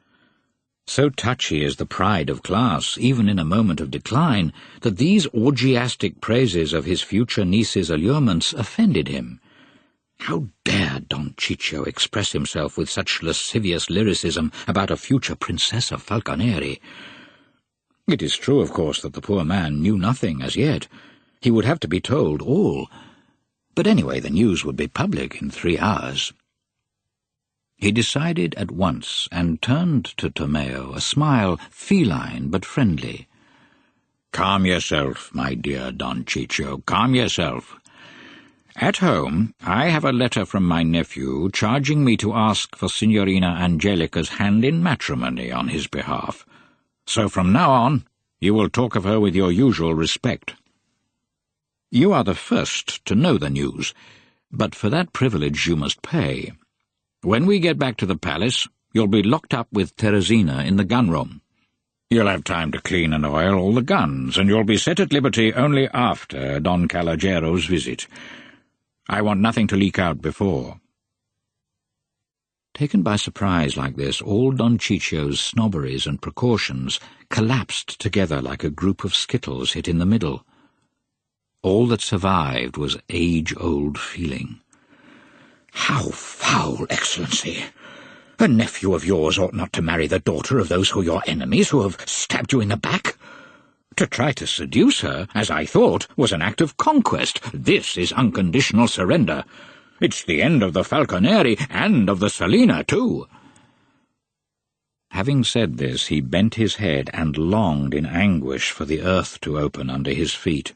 So touchy is the pride of class, even in a moment of decline, that these orgiastic praises of his future niece's allurements offended him. How dared Don Ciccio express himself with such lascivious lyricism about a future princess of Falconeri? It is true, of course, that the poor man knew nothing as yet. He would have to be told all. But anyway, the news would be public in 3 hours. He decided at once, and turned to Tomeo, a smile feline but friendly. "Calm yourself, my dear Don Ciccio, calm yourself. At home, I have a letter from my nephew charging me to ask for Signorina Angelica's hand in matrimony on his behalf. So from now on, you will talk of her with your usual respect. You are the first to know the news, but for that privilege you must pay. When we get back to the palace, you'll be locked up with Teresina in the gun-room. You'll have time to clean and oil all the guns, and you'll be set at liberty only after Don Calogiero's visit. I want nothing to leak out before." Taken by surprise like this, all Don Ciccio's snobberies and precautions collapsed together like a group of skittles hit in the middle. All that survived was age-old feeling. "How foul, Excellency! A nephew of yours ought not to marry the daughter of those who are your enemies, who have stabbed you in the back. To try to seduce her, as I thought, was an act of conquest. This is unconditional surrender. It's the end of the Falconeri and of the Selena, too." Having said this, he bent his head and longed in anguish for the earth to open under his feet.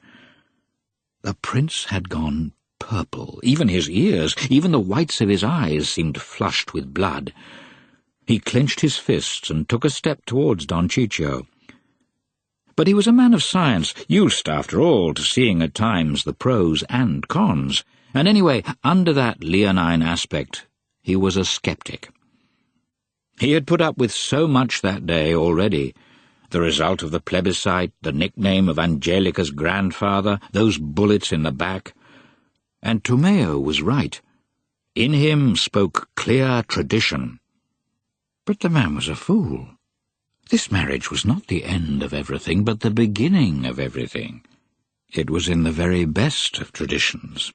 The prince had gone purple. Even his ears, even the whites of his eyes seemed flushed with blood. He clenched his fists and took a step towards Don Ciccio. But he was a man of science, used, after all, to seeing at times the pros and cons, and anyway, under that leonine aspect, he was a skeptic. He had put up with so much that day already. The result of the plebiscite, the nickname of Angelica's grandfather, those bullets in the back. And Tomeo was right. In him spoke clear tradition. But the man was a fool. This marriage was not the end of everything, but the beginning of everything. It was in the very best of traditions.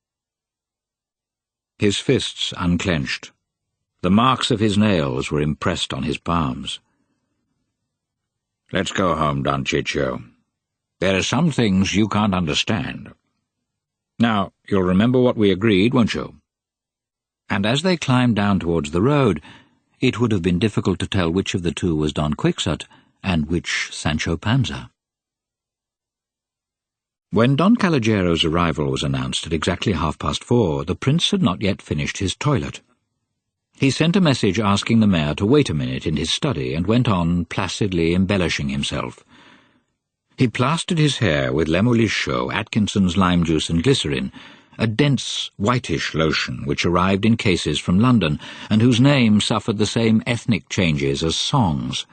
His fists unclenched. The marks of his nails were impressed on his palms. "Let's go home, Don Ciccio. There are some things you can't understand. Now, you'll remember what we agreed, won't you?" And as they climbed down towards the road, it would have been difficult to tell which of the two was Don Quixote and which Sancho Panza. When Don Caligero's arrival was announced at exactly 4:30, the prince had not yet finished his toilet. He sent a message asking the mayor to wait a minute in his study and went on placidly embellishing himself. He plastered his hair with Lemoliscio, Atkinson's lime juice and glycerin, a dense, whitish lotion which arrived in cases from London and whose name suffered the same ethnic changes as songs.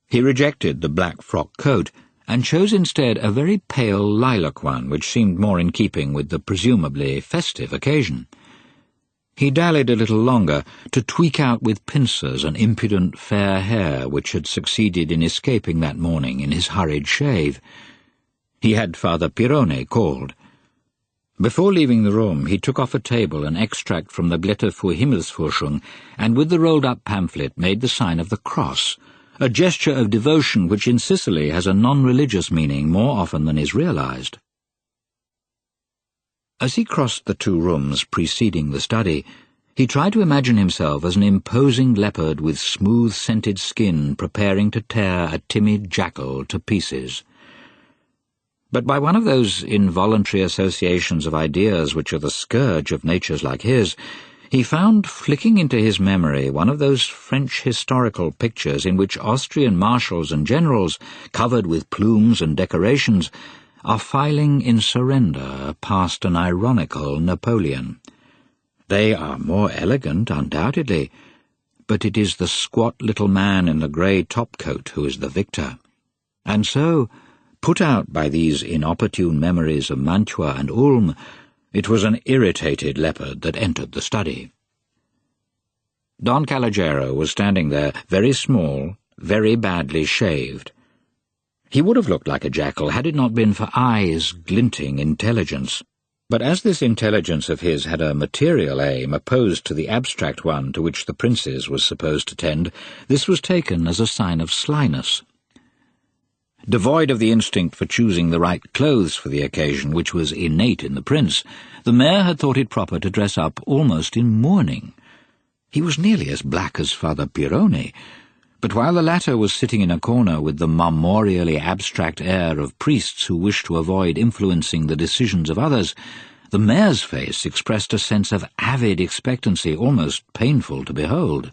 He rejected the black frock coat and chose instead a very pale lilac one which seemed more in keeping with the presumably festive occasion. He dallied a little longer to tweak out with pincers an impudent fair hair which had succeeded in escaping that morning in his hurried shave. He had Father Pirone called. Before leaving the room, he took off a table an extract from the Blätter für Himmelsforschung, and with the rolled-up pamphlet made the sign of the cross, a gesture of devotion which in Sicily has a non-religious meaning more often than is realized. As he crossed the two rooms preceding the study, he tried to imagine himself as an imposing leopard with smooth-scented skin preparing to tear a timid jackal to pieces. But by one of those involuntary associations of ideas which are the scourge of natures like his, he found flicking into his memory one of those French historical pictures in which Austrian marshals and generals, covered with plumes and decorations, are filing in surrender past an ironical Napoleon. They are more elegant, undoubtedly, but it is the squat little man in the grey topcoat who is the victor. And so, put out by these inopportune memories of Mantua and Ulm, it was an irritated leopard that entered the study. Don Caligero was standing there, very small, very badly shaved. He would have looked like a jackal had it not been for eyes glinting intelligence. But as this intelligence of his had a material aim opposed to the abstract one to which the prince's was supposed to tend, this was taken as a sign of slyness. Devoid of the instinct for choosing the right clothes for the occasion, which was innate in the prince, the mayor had thought it proper to dress up almost in mourning. He was nearly as black as Father Pirone, but while the latter was sitting in a corner with the memorially abstract air of priests who wish to avoid influencing the decisions of others, the mayor's face expressed a sense of avid expectancy almost painful to behold.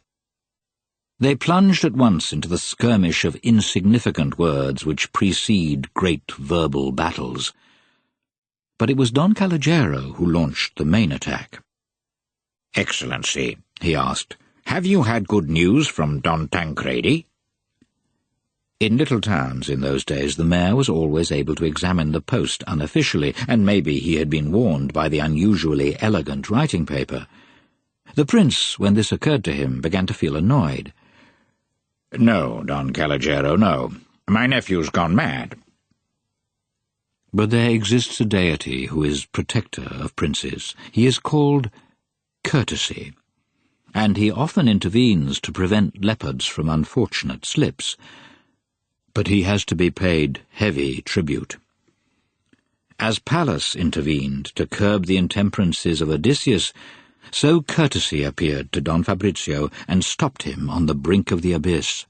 They plunged at once into the skirmish of insignificant words which precede great verbal battles. But it was Don Caligero who launched the main attack. "Excellency," he asked, "have you had good news from Don Tancredi?" In little towns in those days the mayor was always able to examine the post unofficially, and maybe he had been warned by the unusually elegant writing paper. The prince, when this occurred to him, began to feel annoyed. "No, Don Caligero, no. My nephew's gone mad." But there exists a deity who is protector of princes. He is called Courtesy, and he often intervenes to prevent leopards from unfortunate slips. But he has to be paid heavy tribute. As Pallas intervened to curb the intemperances of Odysseus, so Courtesy appeared to Don Fabrizio and stopped him on the brink of the abyss.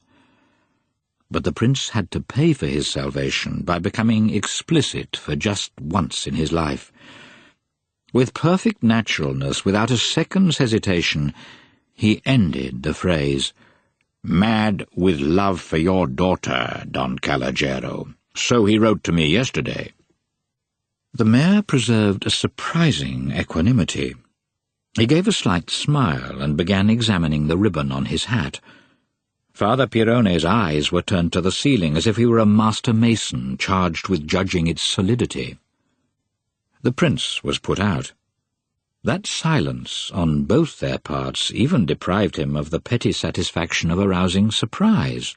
But the prince had to pay for his salvation by becoming explicit for just once in his life. With perfect naturalness, without a second's hesitation, he ended the phrase, "Mad with love for your daughter, Don Calogero. So he wrote to me yesterday." The mayor preserved a surprising equanimity. He gave a slight smile and began examining the ribbon on his hat. Father Pierone's eyes were turned to the ceiling as if he were a master mason charged with judging its solidity. The prince was put out. That silence on both their parts even deprived him of the petty satisfaction of arousing surprise.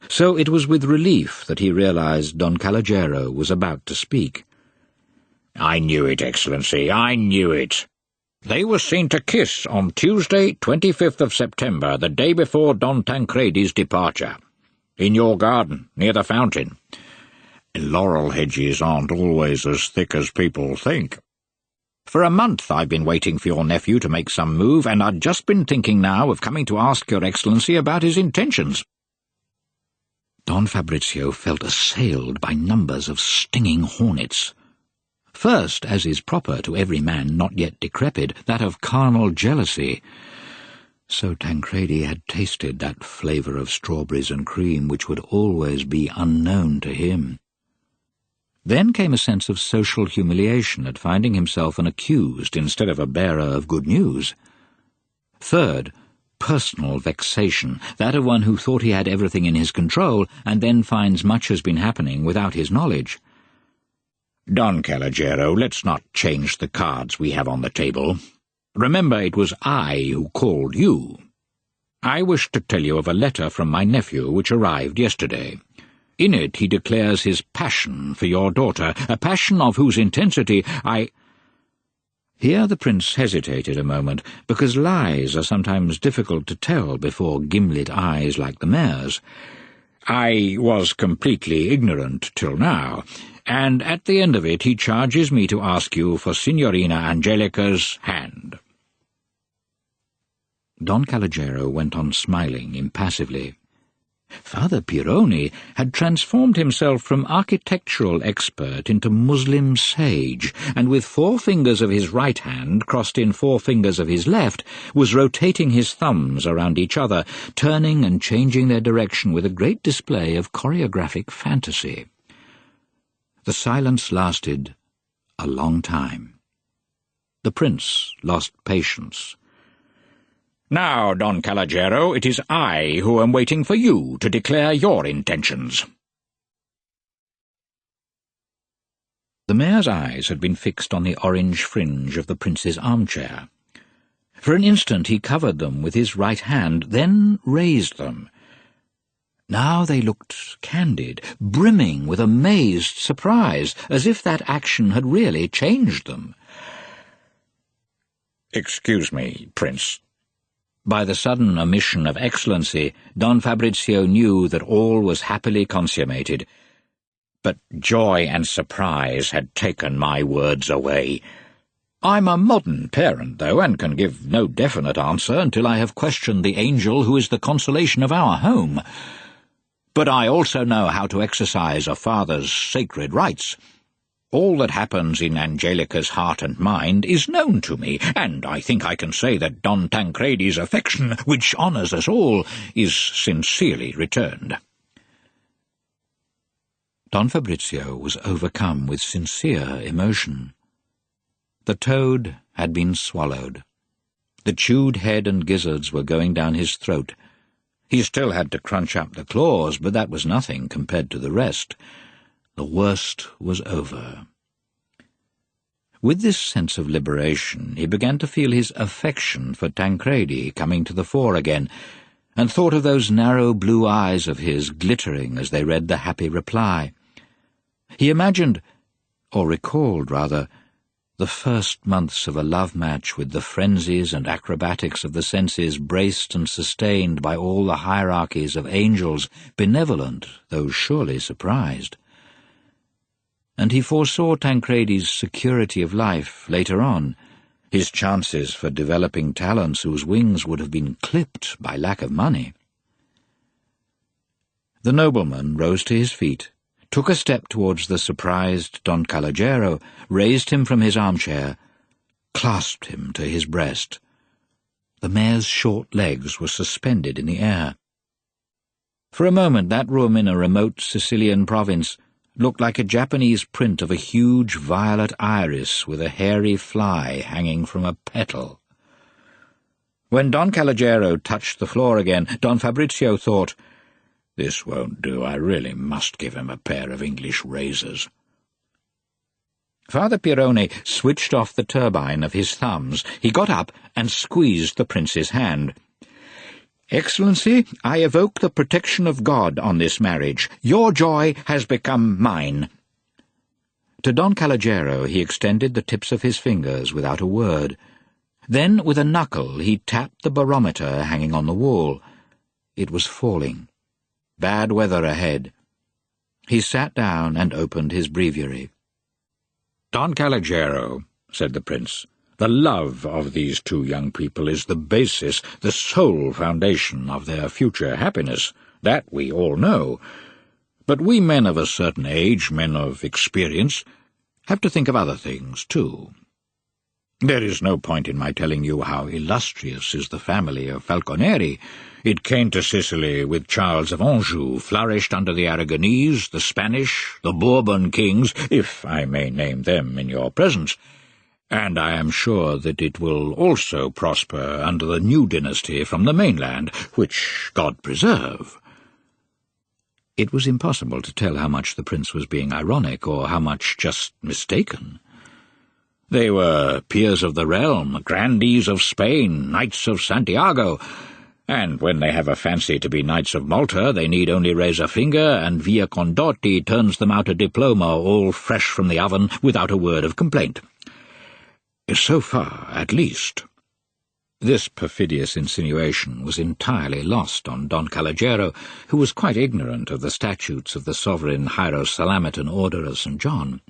So it was with relief that he realized Don Calogero was about to speak. "I knew it, Excellency, I knew it. They were seen to kiss on Tuesday, 25th of September, the day before Don Tancredi's departure. In your garden, near the fountain. Laurel hedges aren't always as thick as people think. For a month I've been waiting for your nephew to make some move, and I'd just been thinking now of coming to ask your Excellency about his intentions." Don Fabrizio felt assailed by numbers of stinging hornets. First, as is proper to every man not yet decrepit, that of carnal jealousy. So Tancredi had tasted that flavour of strawberries and cream which would always be unknown to him. Then came a sense of social humiliation at finding himself an accused instead of a bearer of good news. Third, personal vexation, that of one who thought he had everything in his control and then finds much has been happening without his knowledge. "Don Calogero, let's not change the cards we have on the table. Remember, it was I who called you. I wish to tell you of a letter from my nephew which arrived yesterday. In it he declares his passion for your daughter, a passion of whose intensity I—" Here the prince hesitated a moment, because lies are sometimes difficult to tell before gimlet eyes like the mayor's. "I was completely ignorant till now, and at the end of it he charges me to ask you for Signorina Angelica's hand." Don Calogero went on smiling impassively. Father Pierone had transformed himself from architectural expert into Muslim sage, and with 4 fingers of his right hand crossed in 4 fingers of his left, was rotating his thumbs around each other, turning and changing their direction with a great display of choreographic fantasy. The silence lasted a long time. The prince lost patience. "Now, Don Calogero, it is I who am waiting for you to declare your intentions." The mayor's eyes had been fixed on the orange fringe of the prince's armchair. For an instant he covered them with his right hand, then raised them. Now they looked candid, brimming with amazed surprise, as if that action had really changed them. "Excuse me, Prince." By the sudden omission of excellency, Don Fabrizio knew that all was happily consummated. But joy and surprise had taken my words away. I'm a modern parent, though, and can give no definite answer until I have questioned the angel who is the consolation of our home. But I also know how to exercise a father's sacred rights. All that happens in Angelica's heart and mind is known to me, and I think I can say that Don Tancredi's affection, which honours us all, is sincerely returned." Don Fabrizio was overcome with sincere emotion. The toad had been swallowed. The chewed head and gizzards were going down his throat. He still had to crunch up the claws, but that was nothing compared to the rest. The worst was over. With this sense of liberation, he began to feel his affection for Tancredi coming to the fore again, and thought of those narrow blue eyes of his glittering as they read the happy reply. He imagined or recalled, rather, the first months of a love match with the frenzies and acrobatics of the senses braced and sustained by all the hierarchies of angels, benevolent, though surely surprised. And he foresaw Tancredi's security of life later on, his chances for developing talents whose wings would have been clipped by lack of money. The nobleman rose to his feet, took a step towards the surprised Don Calogero, raised him from his armchair, clasped him to his breast. The mare's short legs were suspended in the air. For a moment that room in a remote Sicilian province looked like a Japanese print of a huge violet iris with a hairy fly hanging from a petal. When Don Calogero touched the floor again, Don Fabrizio thought, "This won't do. I really must give him a pair of English razors." Father Pirone switched off the turbine of his thumbs. He got up and squeezed the prince's hand. "Excellency, I evoke the protection of God on this marriage. Your joy has become mine." To Don Calogero he extended the tips of his fingers without a word. Then, with a knuckle, he tapped the barometer hanging on the wall. It was falling. Bad weather ahead. He sat down and opened his breviary. "Don Calogero," said the prince, "the love of these two young people is the basis, the sole foundation of their future happiness. That we all know. But we men of a certain age, men of experience, have to think of other things, too. There is no point in my telling you how illustrious is the family of Falconeri. It came to Sicily with Charles of Anjou, flourished under the Aragonese, the Spanish, the Bourbon kings, if I may name them in your presence, and I am sure that it will also prosper under the new dynasty from the mainland, which God preserve." It was impossible to tell how much the prince was being ironic or how much just mistaken. They were peers of the realm, grandees of Spain, knights of Santiago, and when they have a fancy to be knights of Malta, they need only raise a finger, and Via Condotti turns them out a diploma all fresh from the oven without a word of complaint. So far, at least. This perfidious insinuation was entirely lost on Don Calogero, who was quite ignorant of the statutes of the sovereign Hierosalamitan Order of St. John.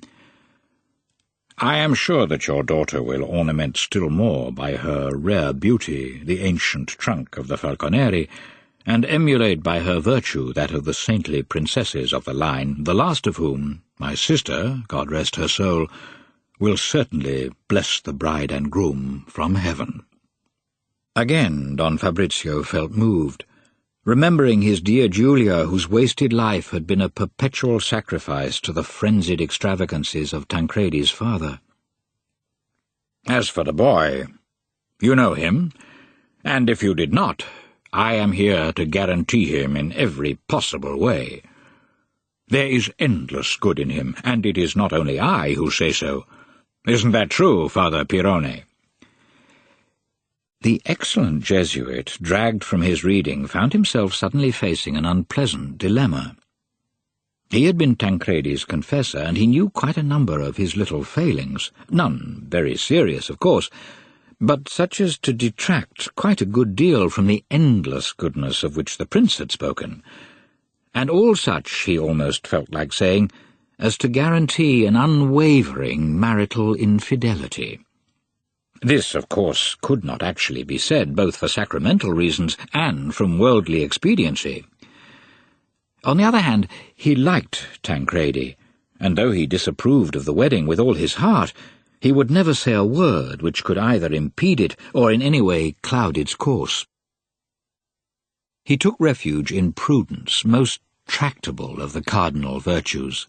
"I am sure that your daughter will ornament still more by her rare beauty the ancient trunk of the Falconeri, and emulate by her virtue that of the saintly princesses of the line, the last of whom, my sister, God rest her soul, will certainly bless the bride and groom from heaven." Again Don Fabrizio felt moved, remembering his dear Giulia, whose wasted life had been a perpetual sacrifice to the frenzied extravagancies of Tancredi's father. "As for the boy, you know him, and if you did not, I am here to guarantee him in every possible way. There is endless good in him, and it is not only I who say so. Isn't that true, Father Pirone?" The excellent Jesuit, dragged from his reading, found himself suddenly facing an unpleasant dilemma. He had been Tancredi's confessor, and he knew quite a number of his little failings, none very serious, of course, but such as to detract quite a good deal from the endless goodness of which the prince had spoken, and all such, he almost felt like saying, as to guarantee an unwavering marital infidelity. This, of course, could not actually be said, both for sacramental reasons and from worldly expediency. On the other hand, he liked Tancredi, and though he disapproved of the wedding with all his heart, he would never say a word which could either impede it or in any way cloud its course. He took refuge in prudence, most tractable of the cardinal virtues.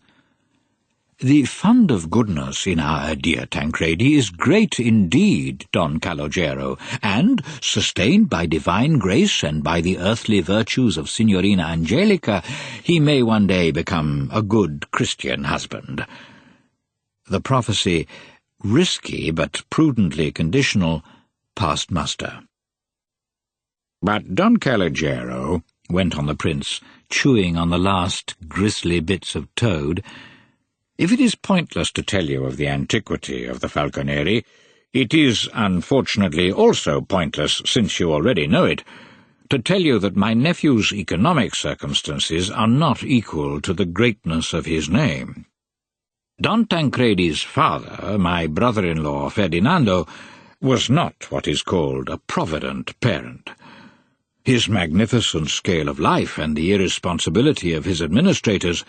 "The fund of goodness in our dear Tancredi is great indeed, Don Calogero, and, sustained by divine grace and by the earthly virtues of Signorina Angelica, he may one day become a good Christian husband." The prophecy, risky but prudently conditional, passed muster. "But Don Calogero," went on the prince, chewing on the last grisly bits of toad, If it is pointless to tell you of the antiquity of the falconeri, it is, unfortunately, also pointless, since you already know it, to tell you that my nephew's economic circumstances are not equal to the greatness of his name. Don Tancredi's father, my brother-in-law Ferdinando, was not what is called a provident parent. His magnificent scale of life and the irresponsibility of his administrators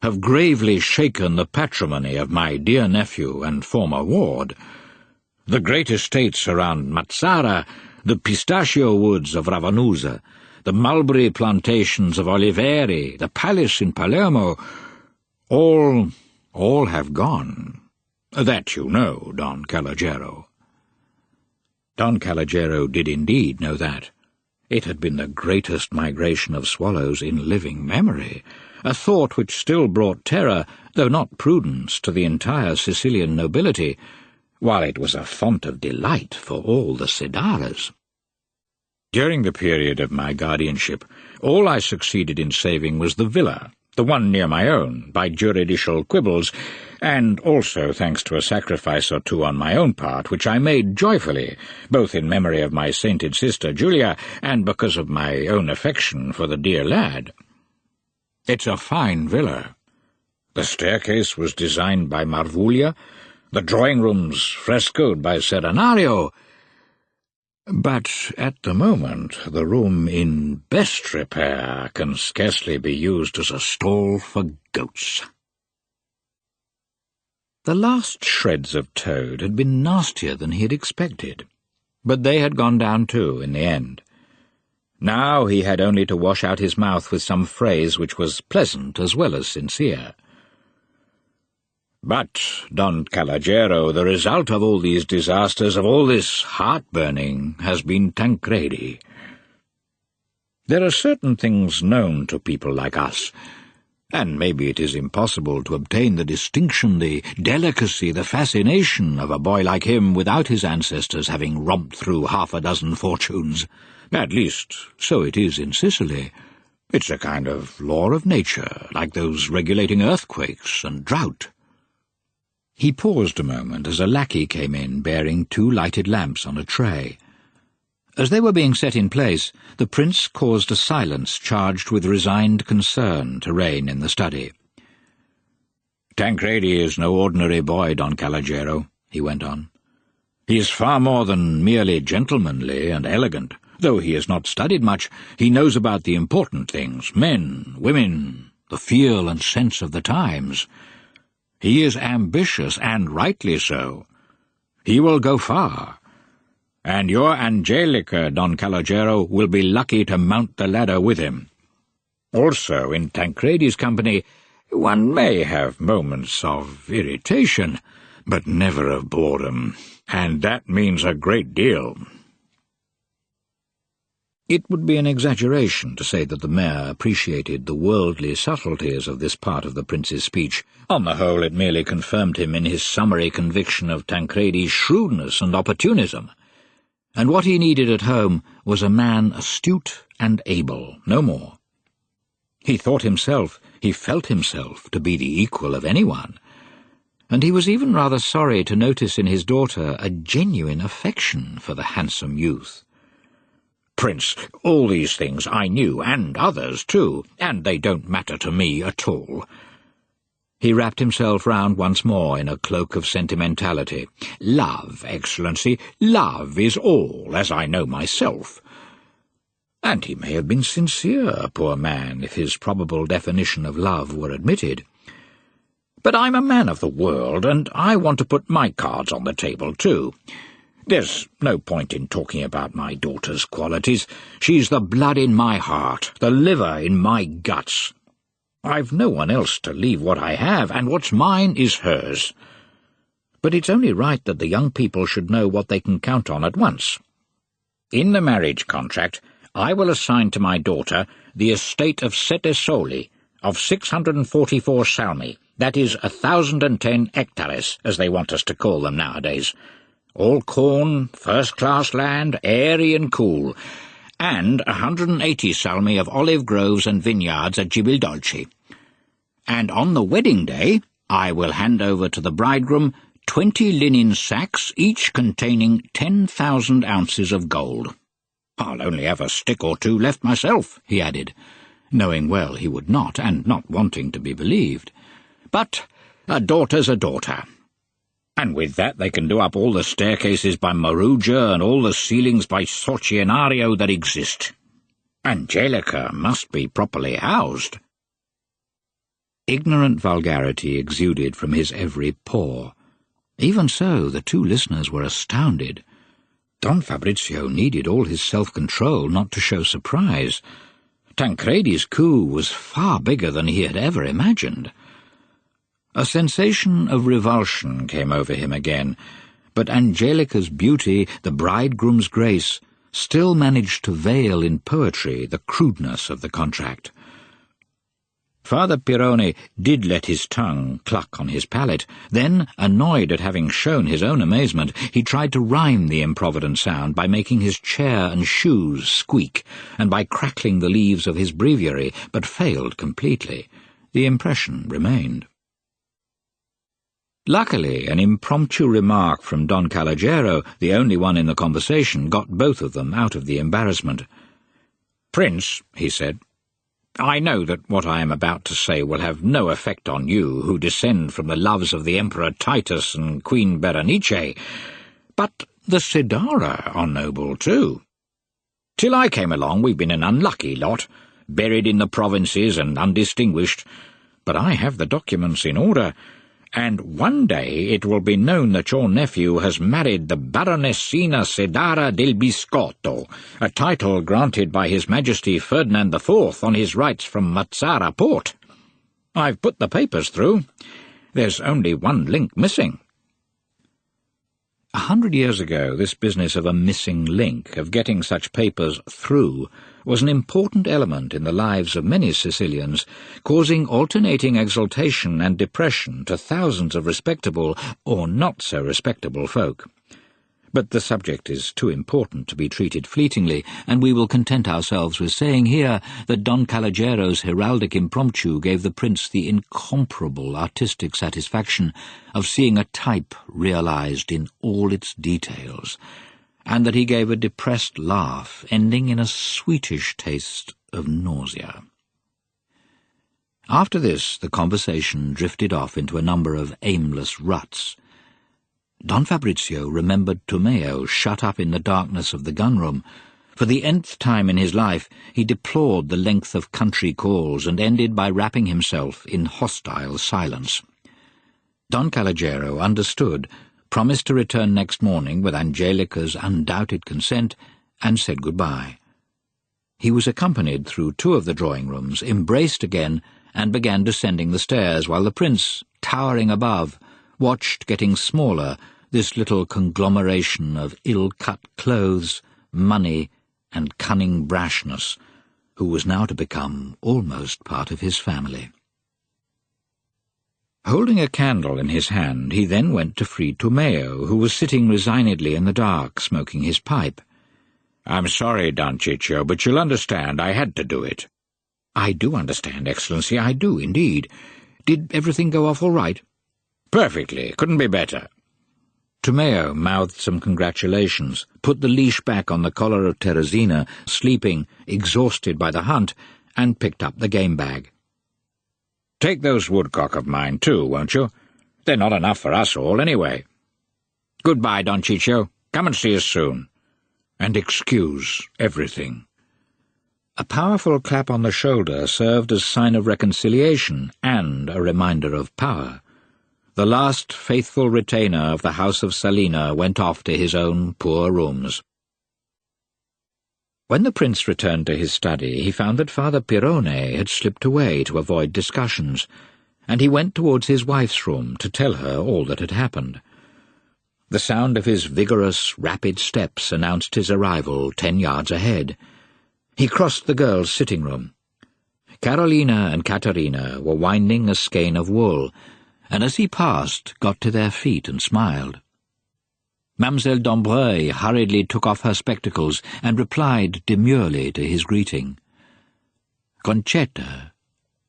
have gravely shaken the patrimony of my dear nephew and former ward. The great estates around Mazzara, the pistachio woods of Ravanusa, the mulberry plantations of Oliveri, the palace in Palermo, all have gone. That you know, Don Calogero. Don Calogero did indeed know that. It had been the greatest migration of swallows in living memory, a thought which still brought terror, though not prudence, to the entire Sicilian nobility, while it was a font of delight for all the Sedaras. During the period of my guardianship, all I succeeded in saving was the villa, the one near my own, by juridical quibbles, and also thanks to a sacrifice or two on my own part, which I made joyfully, both in memory of my sainted sister Julia and because of my own affection for the dear lad. It's a fine villa. The staircase was designed by Marvuglia, the drawing-rooms frescoed by Seranario, but at the moment the room in best repair can scarcely be used as a stall for goats. The last shreds of toad had been nastier than he had expected, but they had gone down too in the end. Now he had only to wash out his mouth with some phrase which was pleasant as well as sincere. But, Don Calogero, the result of all these disasters, of all this heart-burning, has been Tancredi. There are certain things known to people like us, and maybe it is impossible to obtain the distinction, the delicacy, the fascination of a boy like him without his ancestors having romped through half a dozen fortunes. At least, so it is in Sicily. It's a kind of law of nature, like those regulating earthquakes and drought. He paused a moment as a lackey came in bearing 2 lighted lamps on a tray. As they were being set in place, the prince caused a silence charged with resigned concern to reign in the study. "Tancredi is no ordinary boy, Don Calogero," he went on. "He is far more than merely gentlemanly and elegant. Though he has not studied much, he knows about the important things, men, women, the feel and sense of the times. He is ambitious, and rightly so. He will go far. And your Angelica, Don Calogero, will be lucky to mount the ladder with him. Also, in Tancredi's company, one may have moments of irritation, but never of boredom, and that means a great deal." It would be an exaggeration to say that the mayor appreciated the worldly subtleties of this part of the prince's speech. On the whole, it merely confirmed him in his summary conviction of Tancredi's shrewdness and opportunism. And what he needed at home was a man astute and able, no more. He felt himself to be the equal of anyone, and he was even rather sorry to notice in his daughter a genuine affection for the handsome youth. "Prince, all these things I knew, and others too, and they don't matter to me at all." He wrapped himself round once more in a cloak of sentimentality. "Love, Excellency, love is all, as I know myself." And he may have been sincere, poor man, if his probable definition of love were admitted. "But I'm a man of the world, and I want to put my cards on the table too. There's no point in talking about my daughter's qualities. She's the blood in my heart, the liver in my guts. I've no one else to leave what I have, and what's mine is hers. But it's only right that the young people should know what they can count on at once. In the marriage contract, I will assign to my daughter the estate of Sette Soli, of 644 salmi, that is 1,010 hectares, as they want us to call them nowadays. All corn, first-class land, airy and cool, and 180 salmi of olive groves and vineyards at Gibildolci. And on the wedding day, I will hand over to the bridegroom 20 linen sacks, each containing 10,000 ounces of gold. I'll only have a stick or two left myself," he added, knowing well he would not, and not wanting to be believed. "But a daughter's a daughter. And with that they can do up all the staircases by Maruja and all the ceilings by Sorcienario that exist. Angelica must be properly housed." Ignorant vulgarity exuded from his every pore. Even so, the two listeners were astounded. Don Fabrizio needed all his self-control not to show surprise. Tancredi's coup was far bigger than he had ever imagined. A sensation of revulsion came over him again, but Angelica's beauty, the bridegroom's grace, still managed to veil in poetry the crudeness of the contract. Father Pirone did let his tongue cluck on his palate. Then, annoyed at having shown his own amazement, he tried to rhyme the improvident sound by making his chair and shoes squeak, and by crackling the leaves of his breviary, but failed completely. The impression remained. Luckily, an impromptu remark from Don Calogero, the only one in the conversation, got both of them out of the embarrassment. "Prince," he said, "I know that what I am about to say will have no effect on you, who descend from the loves of the Emperor Titus and Queen Berenice, but the Sidara are noble too. Till I came along we've been an unlucky lot, buried in the provinces and undistinguished, but I have the documents in order, and one day it will be known that your nephew has married the Baronessina Sidara del Biscotto, a title granted by His Majesty Ferdinand IV on his rights from Mazzara port. I've put the papers through. There's only one link missing." 100 years ago, this business of a missing link, of getting such papers through, was an important element in the lives of many Sicilians, causing alternating exultation and depression to thousands of respectable or not-so-respectable folk. But the subject is too important to be treated fleetingly, and we will content ourselves with saying here that Don Calogero's heraldic impromptu gave the prince the incomparable artistic satisfaction of seeing a type realized in all its details, and that he gave a depressed laugh, ending in a sweetish taste of nausea. After this, the conversation drifted off into a number of aimless ruts. Don Fabrizio remembered Tomeo shut up in the darkness of the gun-room. For the nth time in his life, he deplored the length of country calls and ended by wrapping himself in hostile silence. Don Calogero understood, promised to return next morning with Angelica's undoubted consent, and said goodbye. He was accompanied through 2 of the drawing-rooms, embraced again, and began descending the stairs, while the prince, towering above, watched, getting smaller, this little conglomeration of ill-cut clothes, money, and cunning brashness, who was now to become almost part of his family. Holding a candle in his hand, he then went to free Tomeo, who was sitting resignedly in the dark, smoking his pipe. "I'm sorry, Don Ciccio, but you'll understand I had to do it." "I do understand, Excellency, I do indeed. Did everything go off all right?" "Perfectly. Couldn't be better." Tomeo mouthed some congratulations, put the leash back on the collar of Teresina, sleeping, exhausted by the hunt, and picked up the game bag. "Take those woodcock of mine too, won't you? They're not enough for us all, anyway. Goodbye, Don Ciccio. Come and see us soon. And excuse everything." A powerful clap on the shoulder served as sign of reconciliation and a reminder of power. The last faithful retainer of the house of Selena went off to his own poor rooms. When the prince returned to his study, he found that Father Pirone had slipped away to avoid discussions, and he went towards his wife's room to tell her all that had happened. The sound of his vigorous, rapid steps announced his arrival 10 yards ahead. He crossed the girls' sitting room. Carolina and Caterina were winding a skein of wool, and as he passed, got to their feet and smiled. Mademoiselle d'Ambreuil hurriedly took off her spectacles and replied demurely to his greeting. Concetta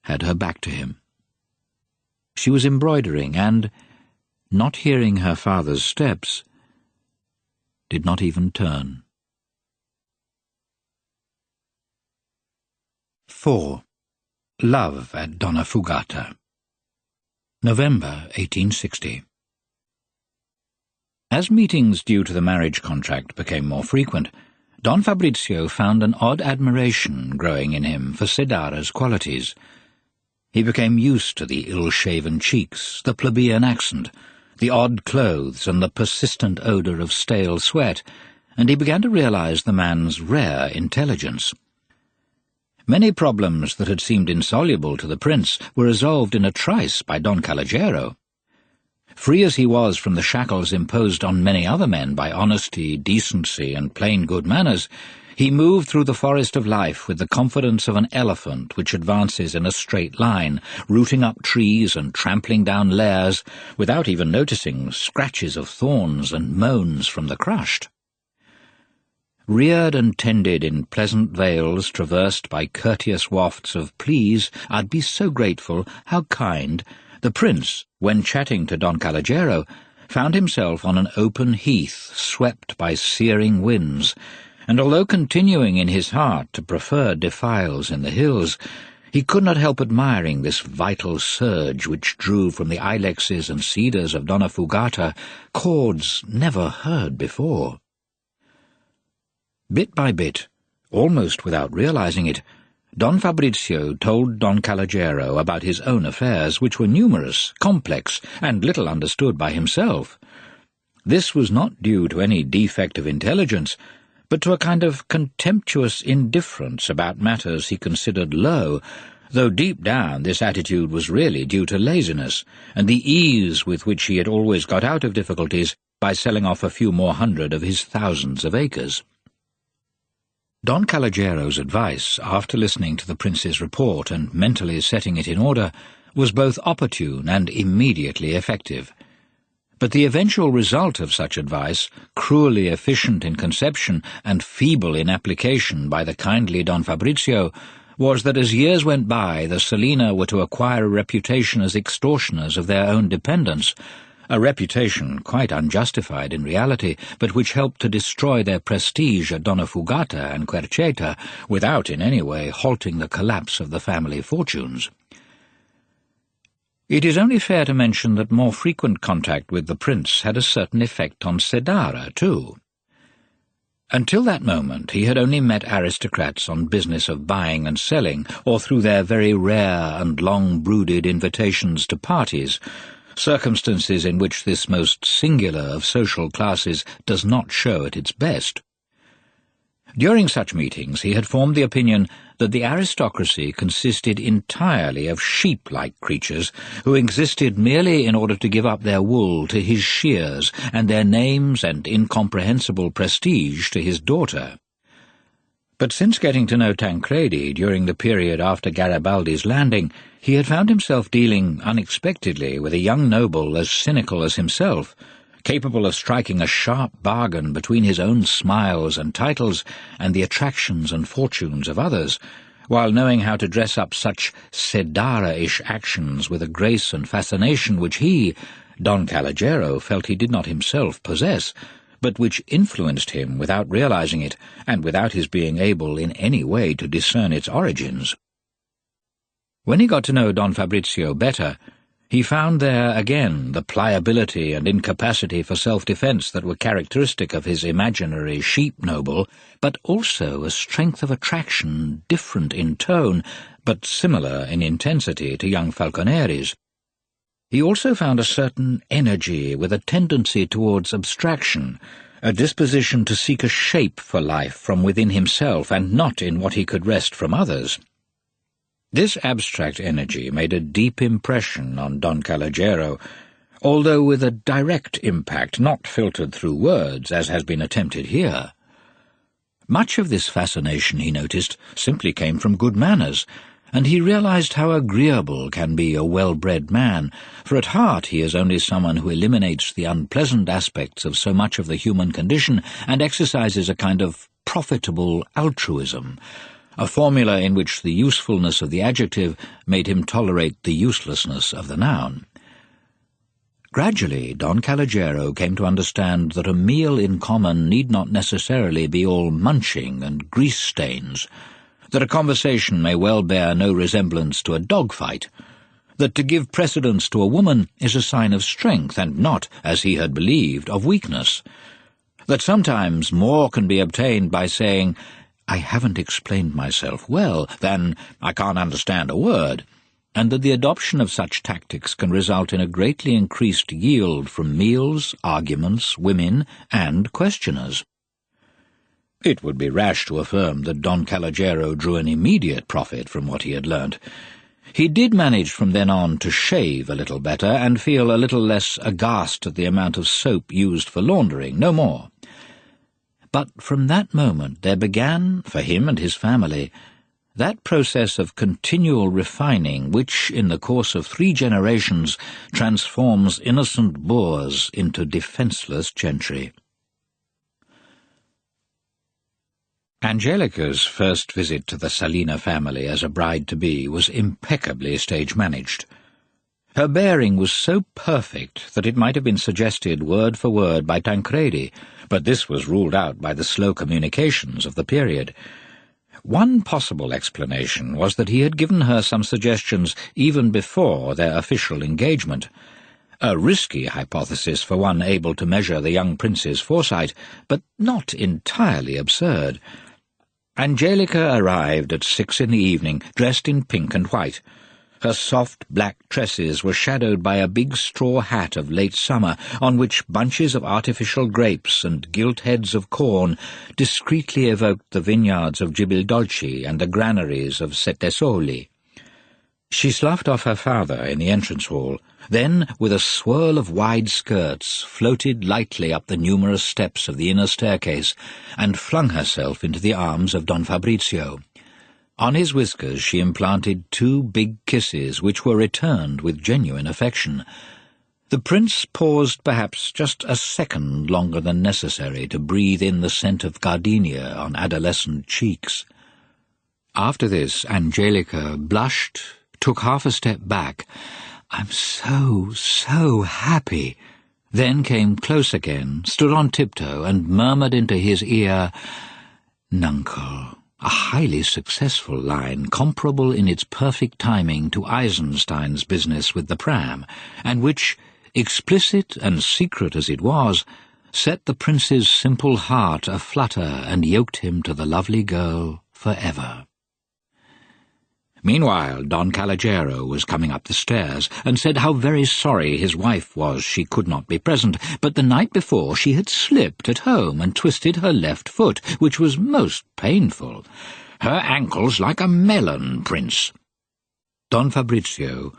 had her back to him. She was embroidering and, not hearing her father's steps, did not even turn. 4. Love at Donnafugata. November 1860. As meetings due to the marriage contract became more frequent, Don Fabrizio found an odd admiration growing in him for Sedara's qualities. He became used to the ill-shaven cheeks, the plebeian accent, the odd clothes, and the persistent odour of stale sweat, and he began to realize the man's rare intelligence. Many problems that had seemed insoluble to the prince were resolved in a trice by Don Calogero. Free as he was from the shackles imposed on many other men by honesty, decency, and plain good manners, he moved through the forest of life with the confidence of an elephant which advances in a straight line, rooting up trees and trampling down lairs, without even noticing scratches of thorns and moans from the crushed. Reared and tended in pleasant vales traversed by courteous wafts of "Please, I'd be so grateful, how kind," the prince, when chatting to Don Calogero, found himself on an open heath swept by searing winds, and although continuing in his heart to prefer defiles in the hills, he could not help admiring this vital surge which drew from the ilexes and cedars of Donnafugata chords never heard before. Bit by bit, almost without realizing it, Don Fabrizio told Don Calogero about his own affairs, which were numerous, complex, and little understood by himself. This was not due to any defect of intelligence, but to a kind of contemptuous indifference about matters he considered low, though deep down this attitude was really due to laziness, and the ease with which he had always got out of difficulties by selling off a few more hundred of his thousands of acres. Don Calogero's advice, after listening to the prince's report and mentally setting it in order, was both opportune and immediately effective. But the eventual result of such advice, cruelly efficient in conception and feeble in application by the kindly Don Fabrizio, was that as years went by the Selena were to acquire a reputation as extortioners of their own dependents, a reputation quite unjustified in reality, but which helped to destroy their prestige at Donnafugata and Querceta without in any way halting the collapse of the family fortunes. It is only fair to mention that more frequent contact with the prince had a certain effect on Sedara, too. Until that moment he had only met aristocrats on business of buying and selling, or through their very rare and long-brooded invitations to parties, circumstances in which this most singular of social classes does not show at its best. During such meetings he had formed the opinion that the aristocracy consisted entirely of sheep-like creatures who existed merely in order to give up their wool to his shears and their names and incomprehensible prestige to his daughter. But since getting to know Tancredi during the period after Garibaldi's landing, he had found himself dealing unexpectedly with a young noble as cynical as himself, capable of striking a sharp bargain between his own smiles and titles and the attractions and fortunes of others, while knowing how to dress up such Sedara-ish actions with a grace and fascination which he, Don Calogero, felt he did not himself possess, but which influenced him without realizing it, and without his being able in any way to discern its origins. When he got to know Don Fabrizio better, he found there again the pliability and incapacity for self-defence that were characteristic of his imaginary sheep-noble, but also a strength of attraction different in tone, but similar in intensity to young Falconeri's. He also found a certain energy with a tendency towards abstraction, a disposition to seek a shape for life from within himself and not in what he could wrest from others. This abstract energy made a deep impression on Don Calogero, although with a direct impact not filtered through words, as has been attempted here. Much of this fascination, he noticed, simply came from good manners, and he realized how agreeable can be a well-bred man, for at heart he is only someone who eliminates the unpleasant aspects of so much of the human condition and exercises a kind of profitable altruism, a formula in which the usefulness of the adjective made him tolerate the uselessness of the noun. Gradually, Don Calogero came to understand that a meal in common need not necessarily be all munching and grease stains, that a conversation may well bear no resemblance to a dogfight, that to give precedence to a woman is a sign of strength and not, as he had believed, of weakness, that sometimes more can be obtained by saying, "I haven't explained myself well," than "I can't understand a word," and that the adoption of such tactics can result in a greatly increased yield from meals, arguments, women, and questioners. It would be rash to affirm that Don Calogero drew an immediate profit from what he had learnt. He did manage from then on to shave a little better and feel a little less aghast at the amount of soap used for laundering, no more. But from that moment there began, for him and his family, that process of continual refining which, in the course of 3 generations, transforms innocent boors into defenceless gentry. Angelica's first visit to the Selena family as a bride-to-be was impeccably stage-managed. Her bearing was so perfect that it might have been suggested word for word by Tancredi, but this was ruled out by the slow communications of the period. One possible explanation was that he had given her some suggestions even before their official engagement. A risky hypothesis for one able to measure the young prince's foresight, but not entirely absurd. Angelica arrived at 6 in the evening, dressed in pink and white. Her soft black tresses were shadowed by a big straw hat of late summer, on which bunches of artificial grapes and gilt heads of corn discreetly evoked the vineyards of Gibildolci and the granaries of Sette Soli. She sloughed off her father in the entrance hall, then, with a swirl of wide skirts, floated lightly up the numerous steps of the inner staircase, and flung herself into the arms of Don Fabrizio. On his whiskers she implanted 2 big kisses, which were returned with genuine affection. The prince paused perhaps just a second longer than necessary to breathe in the scent of gardenia on adolescent cheeks. After this, Angelica blushed, took half a step back. "I'm so happy," then came close again, stood on tiptoe, and murmured into his ear, "Nuncle," a highly successful line, comparable in its perfect timing to Eisenstein's business with the pram, and which, explicit and secret as it was, set the prince's simple heart a-flutter and yoked him to the lovely girl forever. Meanwhile, Don Calogero was coming up the stairs, and said how very sorry his wife was she could not be present, but the night before she had slipped at home and twisted her left foot, which was most painful. "Her ankle's like a melon, Prince." Don Fabrizio,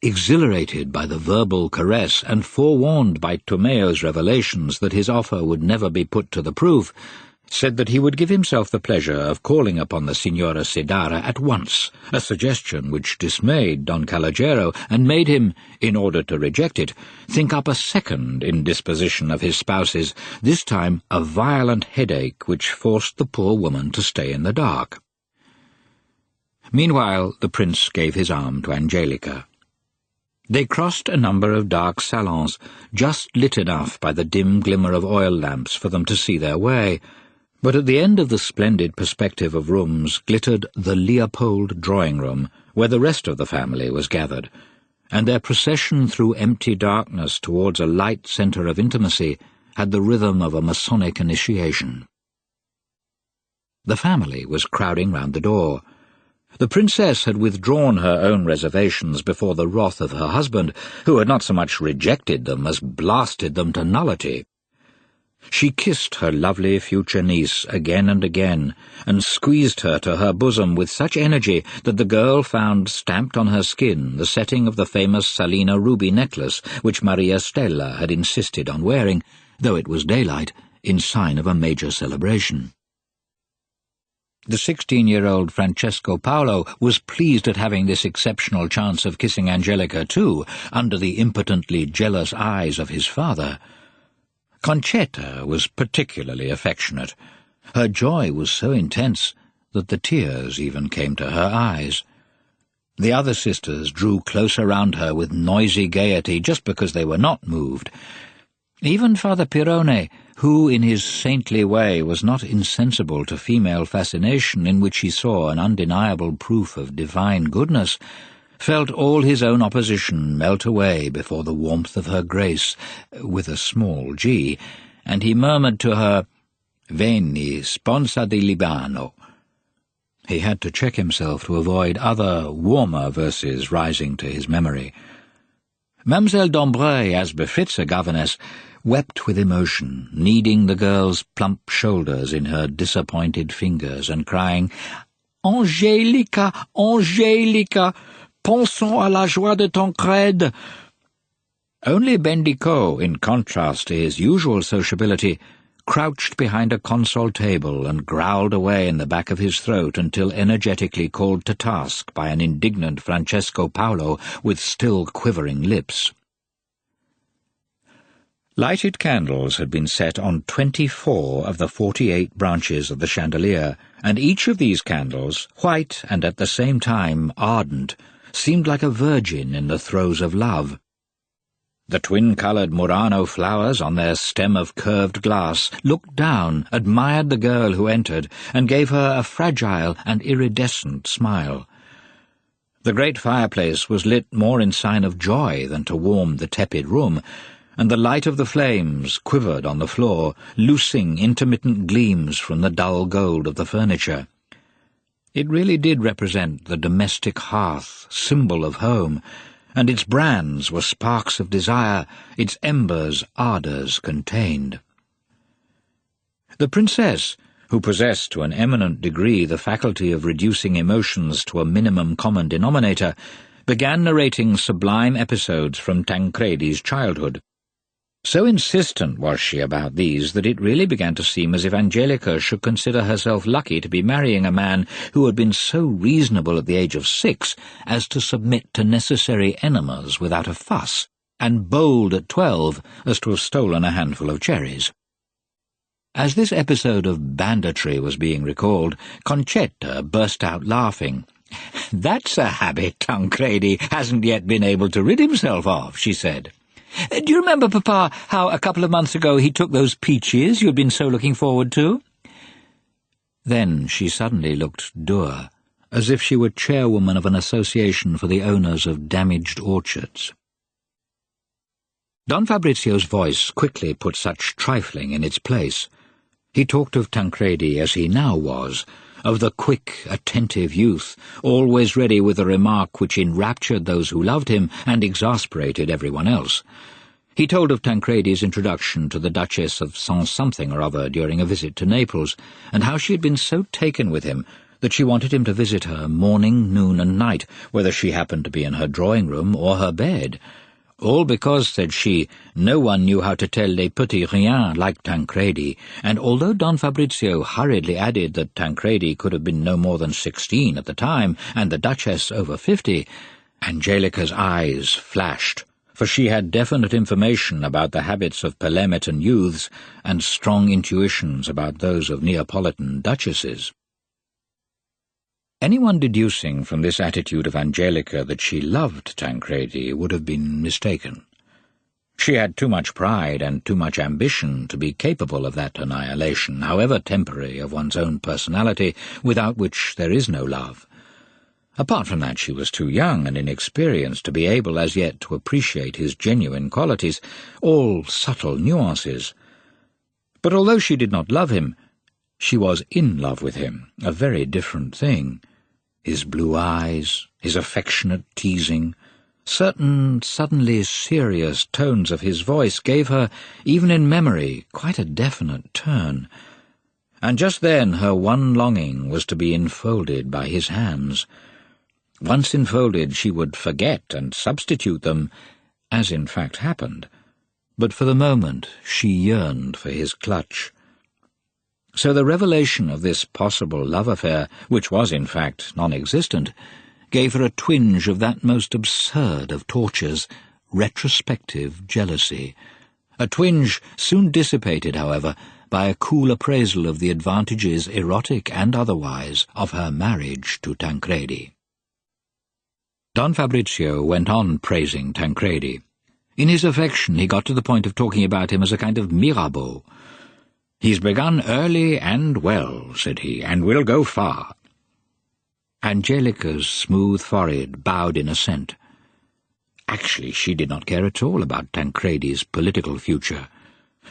exhilarated by the verbal caress and forewarned by Tomeo's revelations that his offer would never be put to the proof, said that he would give himself the pleasure of calling upon the Signora Sidara at once, a suggestion which dismayed Don Calogero and made him, in order to reject it, think up a second indisposition of his spouse's, this time a violent headache which forced the poor woman to stay in the dark. Meanwhile the prince gave his arm to Angelica. They crossed a number of dark salons, just lit enough by the dim glimmer of oil lamps for them to see their way, but at the end of the splendid perspective of rooms glittered the Leopold drawing-room, where the rest of the family was gathered, and their procession through empty darkness towards a light centre of intimacy had the rhythm of a Masonic initiation. The family was crowding round the door. The princess had withdrawn her own reservations before the wrath of her husband, who had not so much rejected them as blasted them to nullity. She kissed her lovely future niece again and again, and squeezed her to her bosom with such energy that the girl found stamped on her skin the setting of the famous Selena ruby necklace which Maria Stella had insisted on wearing, though it was daylight, in sign of a major celebration. The 16-year-old Francesco Paolo was pleased at having this exceptional chance of kissing Angelica too, under the impotently jealous eyes of his father. Concetta was particularly affectionate. Her joy was so intense that the tears even came to her eyes. The other sisters drew closer round her with noisy gaiety just because they were not moved. Even Father Pirone, who in his saintly way was not insensible to female fascination in which he saw an undeniable proof of divine goodness, felt all his own opposition melt away before the warmth of her grace, with a small g, and he murmured to her, "Veni, sponsa di Libano." He had to check himself to avoid other, warmer verses rising to his memory. Mademoiselle d'Ambray, as befits a governess, wept with emotion, kneading the girl's plump shoulders in her disappointed fingers and crying, "Angelica, Angelica, pensons à la joie de Tancredi." Only Bendicot, in contrast to his usual sociability, crouched behind a console table and growled away in the back of his throat until energetically called to task by an indignant Francesco Paolo with still quivering lips. Lighted candles had been set on 24 of the 48 branches of the chandelier, and each of these candles, white and at the same time ardent, seemed like a virgin in the throes of love. The twin-coloured Murano flowers on their stem of curved glass looked down, admired the girl who entered, and gave her a fragile and iridescent smile. The great fireplace was lit more in sign of joy than to warm the tepid room, and the light of the flames quivered on the floor, loosing intermittent gleams from the dull gold of the furniture. It really did represent the domestic hearth, symbol of home, and its brands were sparks of desire, its embers ardours contained. The princess, who possessed to an eminent degree the faculty of reducing emotions to a minimum common denominator, began narrating sublime episodes from Tancredi's childhood. So insistent was she about these that it really began to seem as if Angelica should consider herself lucky to be marrying a man who had been so reasonable at the age of 6 as to submit to necessary enemas without a fuss, and bold at 12 as to have stolen a handful of cherries. As this episode of banditry was being recalled, Concetta burst out laughing. "That's a habit Tancredi hasn't yet been able to rid himself of," she said. "Do you remember, Papa, how a couple of months ago he took those peaches you'd been so looking forward to?" Then she suddenly looked dour, as if she were chairwoman of an association for the owners of damaged orchards. Don Fabrizio's voice quickly put such trifling in its place. He talked of Tancredi as he now was, of the quick, attentive youth, always ready with a remark which enraptured those who loved him and exasperated everyone else. He told of Tancredi's introduction to the Duchess of Saint-Something or other during a visit to Naples, and how she had been so taken with him that she wanted him to visit her morning, noon, and night, whether she happened to be in her drawing-room or her bed. All because, said she, no one knew how to tell les petits riens like Tancredi, and although Don Fabrizio hurriedly added that Tancredi could have been no more than 16 at the time, and the Duchess over 50, Angelica's eyes flashed, for she had definite information about the habits of Pelemetan youths, and strong intuitions about those of Neapolitan duchesses. Anyone deducing from this attitude of Angelica that she loved Tancredi would have been mistaken. She had too much pride and too much ambition to be capable of that annihilation, however temporary, of one's own personality, without which there is no love. Apart from that, she was too young and inexperienced to be able as yet to appreciate his genuine qualities, all subtle nuances. But although she did not love him, she was in love with him, a very different thing. His blue eyes, his affectionate teasing, certain suddenly serious tones of his voice gave her, even in memory, quite a definite turn. And just then her one longing was to be enfolded by his hands. Once enfolded, she would forget and substitute them, as in fact happened. But for the moment she yearned for his clutch. So the revelation of this possible love affair, which was in fact non-existent, gave her a twinge of that most absurd of tortures, retrospective jealousy. A twinge soon dissipated, however, by a cool appraisal of the advantages, erotic and otherwise, of her marriage to Tancredi. Don Fabrizio went on praising Tancredi. In his affection he got to the point of talking about him as a kind of Mirabeau. "He's begun early and well," said he, "and will go far." Angelica's smooth forehead bowed in assent. Actually, she did not care at all about Tancredi's political future.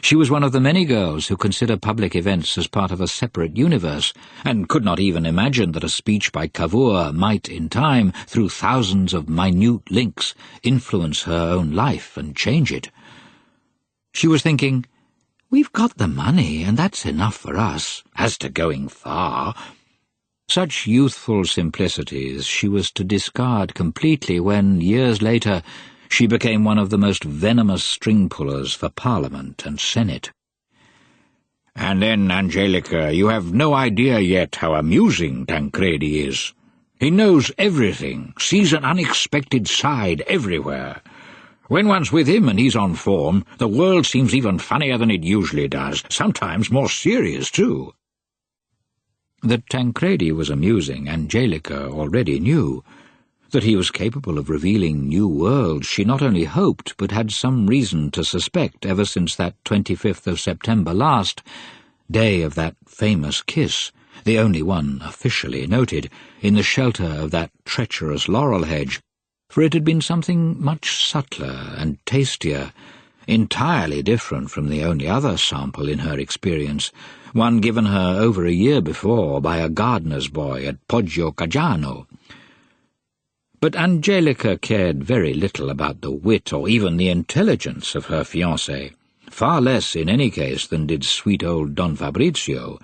She was one of the many girls who consider public events as part of a separate universe, and could not even imagine that a speech by Cavour might, in time, through thousands of minute links, influence her own life and change it. She was thinking, "We've got the money, and that's enough for us. As to going far—" Such youthful simplicities she was to discard completely when, years later, she became one of the most venomous string-pullers for Parliament and Senate. "And then, Angelica, you have no idea yet how amusing Tancredi is. He knows everything, sees an unexpected side everywhere. When one's with him and he's on form, the world seems even funnier than it usually does, sometimes more serious, too." That Tancredi was amusing, Angelica already knew. That he was capable of revealing new worlds she not only hoped, but had some reason to suspect ever since that 25th of September last, day of that famous kiss, the only one officially noted, in the shelter of that treacherous laurel hedge, for it had been something much subtler and tastier, entirely different from the only other sample in her experience, one given her over a year before by a gardener's boy at Poggio Caggiano. But Angelica cared very little about the wit or even the intelligence of her fiancé, far less in any case than did sweet old Don Fabrizio.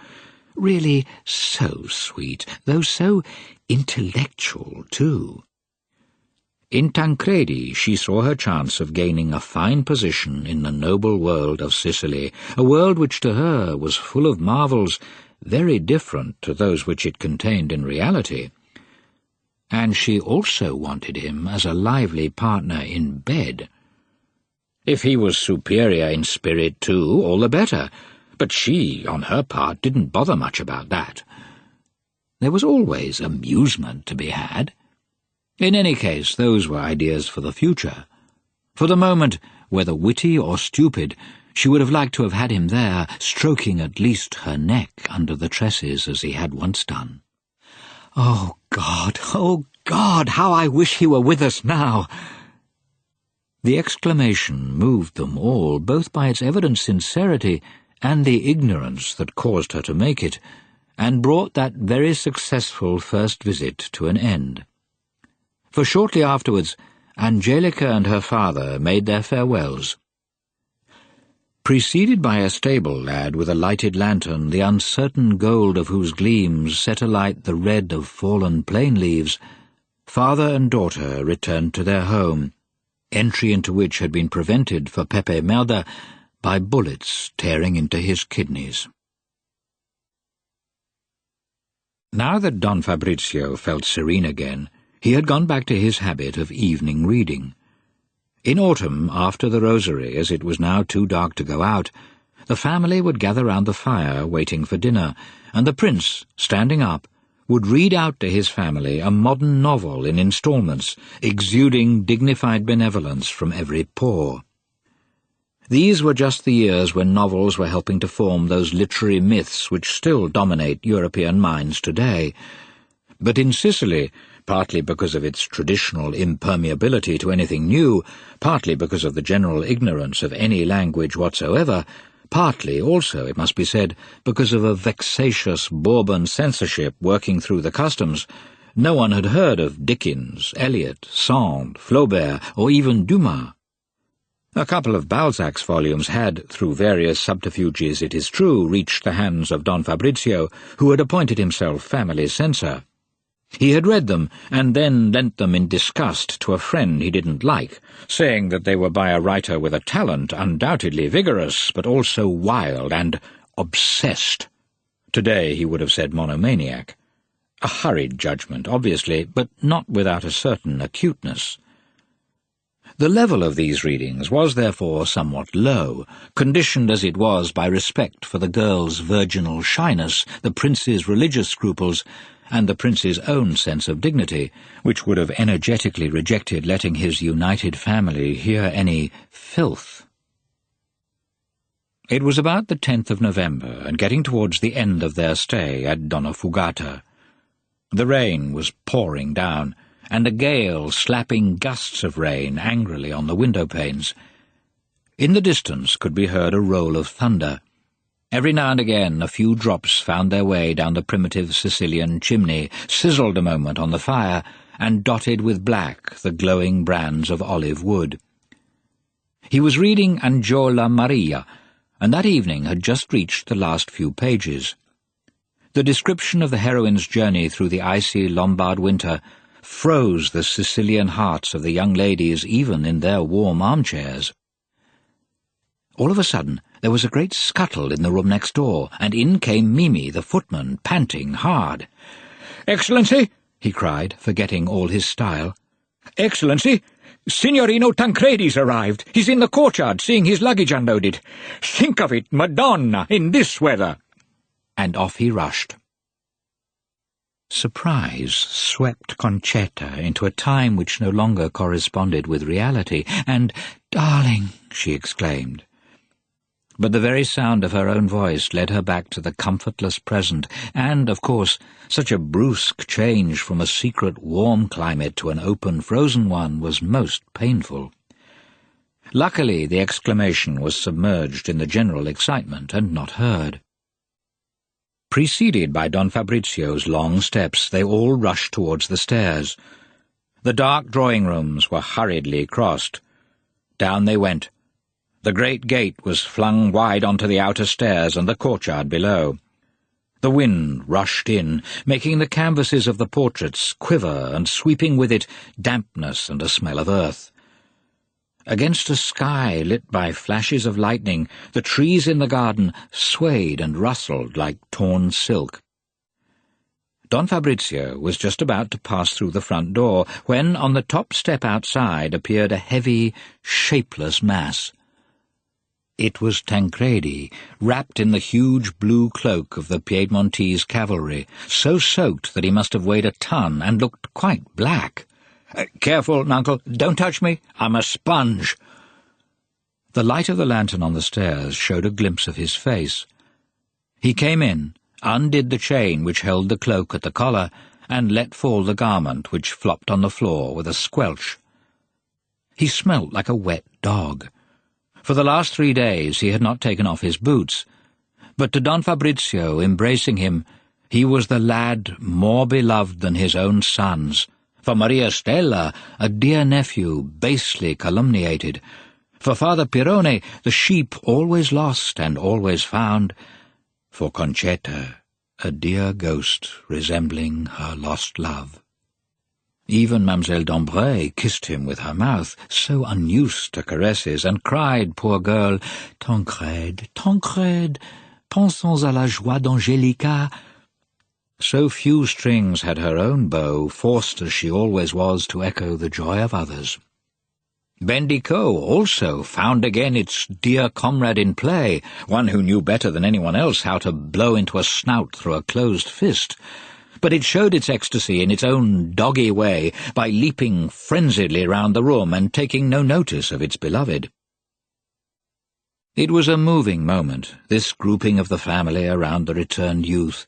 Really so sweet, though so intellectual too. In Tancredi she saw her chance of gaining a fine position in the noble world of Sicily, a world which to her was full of marvels very different to those which it contained in reality. And she also wanted him as a lively partner in bed. If he was superior in spirit too, all the better, but she, on her part, didn't bother much about that. There was always amusement to be had. In any case, those were ideas for the future. For the moment, whether witty or stupid, she would have liked to have had him there, stroking at least her neck under the tresses as he had once done. Oh, God, how I wish he were with us now!" The exclamation moved them all, both by its evident sincerity and the ignorance that caused her to make it, and brought that very successful first visit to an end. For shortly afterwards, Angelica and her father made their farewells. Preceded by a stable lad with a lighted lantern, the uncertain gold of whose gleams set alight the red of fallen plane leaves, father and daughter returned to their home, entry into which had been prevented for Pepe Merda by bullets tearing into his kidneys. Now that Don Fabrizio felt serene again, he had gone back to his habit of evening reading. In autumn, after the rosary, as it was now too dark to go out, the family would gather round the fire waiting for dinner, and the prince, standing up, would read out to his family a modern novel in instalments, exuding dignified benevolence from every pore. These were just the years when novels were helping to form those literary myths which still dominate European minds today. But in Sicily, partly because of its traditional impermeability to anything new, partly because of the general ignorance of any language whatsoever, partly also, it must be said, because of a vexatious Bourbon censorship working through the customs, no one had heard of Dickens, Eliot, Sand, Flaubert, or even Dumas. A couple of Balzac's volumes had, through various subterfuges it is true, reached the hands of Don Fabrizio, who had appointed himself family censor. He had read them, and then lent them in disgust to a friend he didn't like, saying that they were by a writer with a talent undoubtedly vigorous, but also wild and obsessed. Today he would have said monomaniac. A hurried judgment, obviously, but not without a certain acuteness. The level of these readings was therefore somewhat low, conditioned as it was by respect for the girl's virginal shyness, the prince's religious scruples, and the prince's own sense of dignity, which would have energetically rejected letting his united family hear any filth. It was about the 10th of November, and getting towards the end of their stay at Donnafugata. The rain was pouring down, and a gale slapping gusts of rain angrily on the window-panes. In the distance could be heard a roll of thunder. Every now and again a few drops found their way down the primitive Sicilian chimney, sizzled a moment on the fire, and dotted with black the glowing brands of olive wood. He was reading Angiola Maria, and that evening had just reached the last few pages. The description of the heroine's journey through the icy Lombard winter froze the Sicilian hearts of the young ladies even in their warm armchairs. All of a sudden there was a great scuttle in the room next door, and in came Mimi, the footman, panting hard. "Excellency!" he cried, forgetting all his style. "Excellency! Signorino Tancredi's arrived. He's in the courtyard, seeing his luggage unloaded. Think of it, Madonna, in this weather!" And off he rushed. Surprise swept Concetta into a time which no longer corresponded with reality, and, "Darling!" she exclaimed. But the very sound of her own voice led her back to the comfortless present, and, of course, such a brusque change from a secret warm climate to an open frozen one was most painful. Luckily the exclamation was submerged in the general excitement and not heard. Preceded by Don Fabrizio's long steps, they all rushed towards the stairs. The dark drawing-rooms were hurriedly crossed. Down they went. The great gate was flung wide onto the outer stairs and the courtyard below. The wind rushed in, making the canvases of the portraits quiver and sweeping with it dampness and a smell of earth. Against a sky lit by flashes of lightning, the trees in the garden swayed and rustled like torn silk. Don Fabrizio was just about to pass through the front door when on the top step outside appeared a heavy, shapeless mass. It was Tancredi, wrapped in the huge blue cloak of the Piedmontese cavalry, so soaked that he must have weighed a ton and looked quite black. "Careful, Nuncle, don't touch me, I'm a sponge." The light of the lantern on the stairs showed a glimpse of his face. He came in, undid the chain which held the cloak at the collar, and let fall the garment which flopped on the floor with a squelch. He smelt like a wet dog. For the last 3 days he had not taken off his boots, but to Don Fabrizio, embracing him, he was the lad more beloved than his own sons, for Maria Stella, a dear nephew, basely calumniated, for Father Pirone, the sheep always lost and always found, for Concetta, a dear ghost resembling her lost love. Even Mademoiselle d'Ambray kissed him with her mouth, so unused to caresses, and cried, poor girl, "Tancredi, Tancredi, pensons à la joie d'Angelica." So few strings had her own bow, forced as she always was to echo the joy of others. Bendico also found again its dear comrade in play, one who knew better than anyone else how to blow into a snout through a closed fist. But it showed its ecstasy in its own doggy way by leaping frenziedly round the room and taking no notice of its beloved. It was a moving moment, this grouping of the family around the returned youth,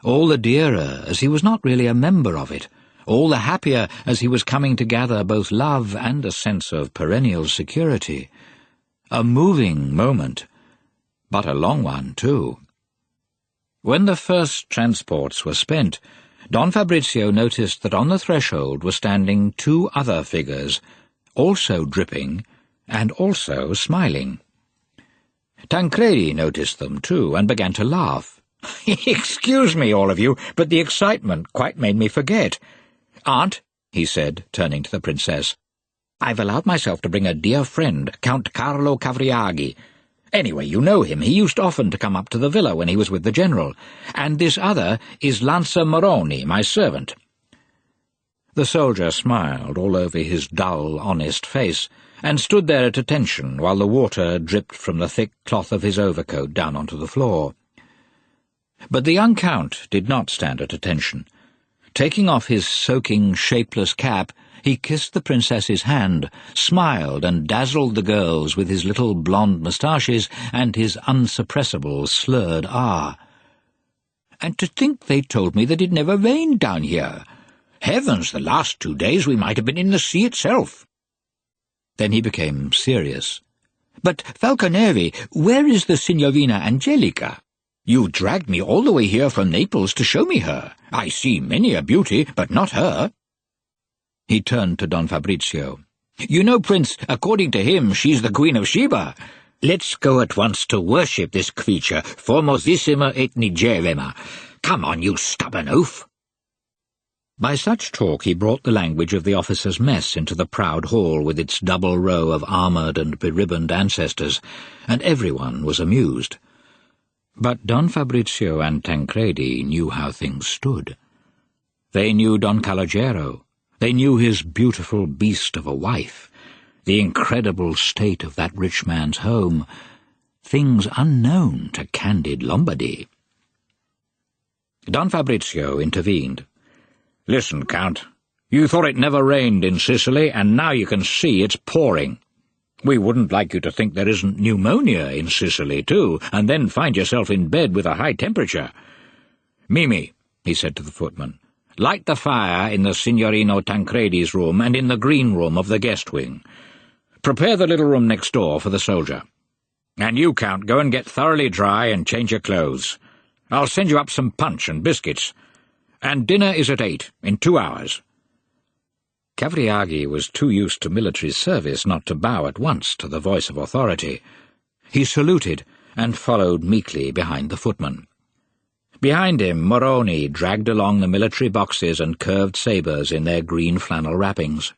all the dearer as he was not really a member of it, all the happier as he was coming to gather both love and a sense of perennial security. A moving moment, but a long one, too. When the first transports were spent, Don Fabrizio noticed that on the threshold were standing 2 other figures, also dripping and also smiling. Tancredi noticed them, too, and began to laugh. "Excuse me, all of you, but the excitement quite made me forget. Aunt," he said, turning to the princess, "I've allowed myself to bring a dear friend, Count Carlo Cavriaghi. Anyway, you know him. He used often to come up to the villa when he was with the general. And this other is Lanza Moroni, my servant." The soldier smiled all over his dull, honest face, and stood there at attention while the water dripped from the thick cloth of his overcoat down onto the floor. But the young Count did not stand at attention. Taking off his soaking, shapeless cap, he kissed the princess's hand, smiled and dazzled the girls with his little blonde moustaches and his unsuppressible slurred "ah." "And to think they told me that it never rained down here. Heavens, the last 2 days we might have been in the sea itself." Then he became serious. "But, Falconeri, where is the Signorina Angelica? You dragged me all the way here from Naples to show me her. I see many a beauty, but not her." He turned to Don Fabrizio. "You know, Prince, according to him, she's the Queen of Sheba. Let's go at once to worship this creature, formosissima et nigerrima. Come on, you stubborn oaf." By such talk he brought the language of the officers' mess into the proud hall with its double row of armoured and beribboned ancestors, and everyone was amused. But Don Fabrizio and Tancredi knew how things stood. They knew Don Calogero. They knew his beautiful beast of a wife, the incredible state of that rich man's home, things unknown to candid Lombardy. Don Fabrizio intervened. "Listen, Count, you thought it never rained in Sicily, and now you can see it's pouring. We wouldn't like you to think there isn't pneumonia in Sicily, too, and then find yourself in bed with a high temperature. Mimi," he said to the footman, "light the fire in the Signorino Tancredi's room and in the green room of the guest wing. Prepare the little room next door for the soldier. And you, Count, go and get thoroughly dry and change your clothes. I'll send you up some punch and biscuits. And dinner is at 8, in 2 hours." Cavriaghi was too used to military service not to bow at once to the voice of authority. He saluted and followed meekly behind the footman. Behind him, Moroni dragged along the military boxes and curved sabres in their green flannel wrappings.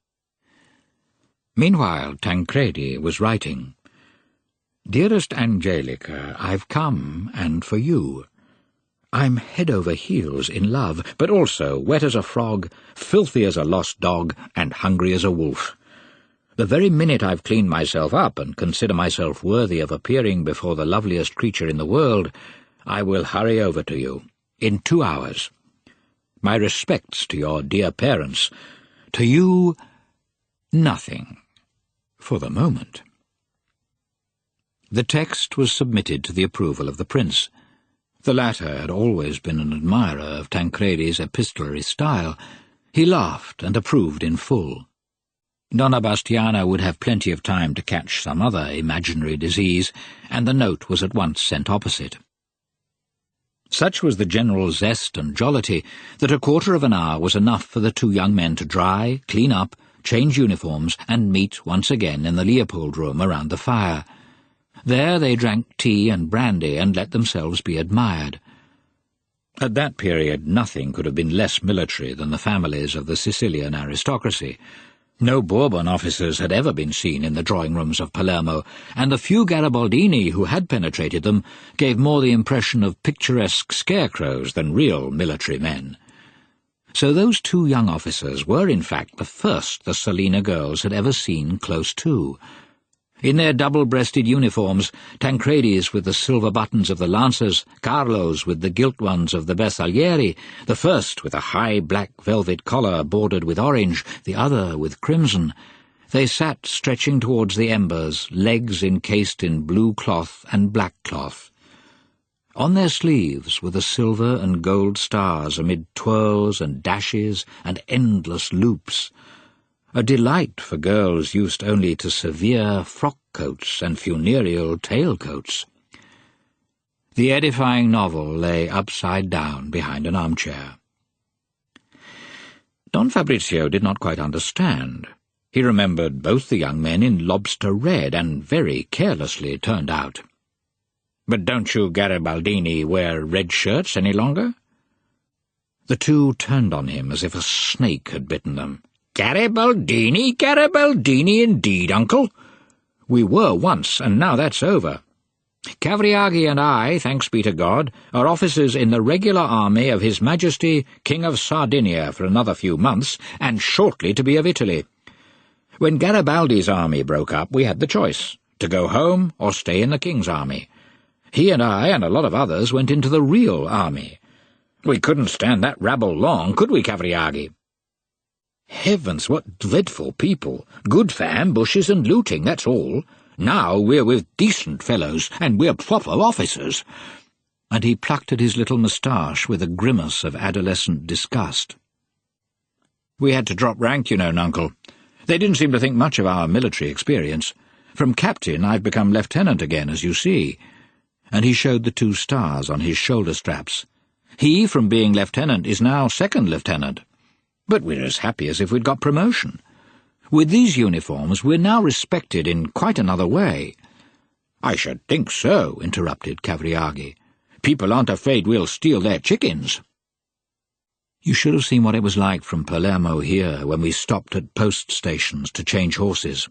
Meanwhile, Tancredi was writing. "Dearest Angelica, I've come, and for you. I'm head over heels in love, but also wet as a frog, filthy as a lost dog, and hungry as a wolf. The very minute I've cleaned myself up and consider myself worthy of appearing before the loveliest creature in the world, I will hurry over to you, in 2 hours. My respects to your dear parents. To you, nothing, for the moment." The text was submitted to the approval of the prince. The latter had always been an admirer of Tancredi's epistolary style. He laughed and approved in full. Donna Bastiana would have plenty of time to catch some other imaginary disease, and the note was at once sent opposite. Such was the general zest and jollity that a quarter of an hour was enough for the 2 young men to dry, clean up, change uniforms, and meet once again in the Leopold room around the fire. There they drank tea and brandy and let themselves be admired. At that period nothing could have been less military than the families of the Sicilian aristocracy. No Bourbon officers had ever been seen in the drawing-rooms of Palermo, and the few Garibaldini who had penetrated them gave more the impression of picturesque scarecrows than real military men. So those 2 young officers were in fact the first the Selena girls had ever seen close to. In their double-breasted uniforms, Tancredi's with the silver buttons of the Lancers, Carlo's with the gilt ones of the Bersaglieri, the first with a high black velvet collar bordered with orange, the other with crimson, they sat stretching towards the embers, legs encased in blue cloth and black cloth. On their sleeves were the silver and gold stars amid twirls and dashes and endless loops, a delight for girls used only to severe frock-coats and funereal tail-coats. The edifying novel lay upside down behind an armchair. Don Fabrizio did not quite understand. He remembered both the young men in lobster red and very carelessly turned out. "But don't you Garibaldini wear red shirts any longer?" The 2 turned on him as if a snake had bitten them. "Garibaldini? Garibaldini indeed, uncle. We were once, and now that's over. Cavriaghi and I, thanks be to God, are officers in the regular army of His Majesty King of Sardinia for another few months, and shortly to be of Italy. When Garibaldi's army broke up, we had the choice, to go home or stay in the King's army. He and I and a lot of others went into the real army. We couldn't stand that rabble long, could we, Cavriaghi? Heavens, what dreadful people! Good for ambushes and looting, that's all. Now we're with decent fellows, and we're proper officers." And he plucked at his little moustache with a grimace of adolescent disgust. "We had to drop rank, you know, Nuncle. They didn't seem to think much of our military experience. From captain I've become lieutenant again, as you see." And he showed the 2 stars on his shoulder straps. "He, from being lieutenant, is now second lieutenant. But we're as happy as if we'd got promotion. With these uniforms we're now respected in quite another way." "I should think so," interrupted Cavriaghi. "People aren't afraid we'll steal their chickens." You should have seen what it was like from Palermo here when we stopped at post stations to change horses.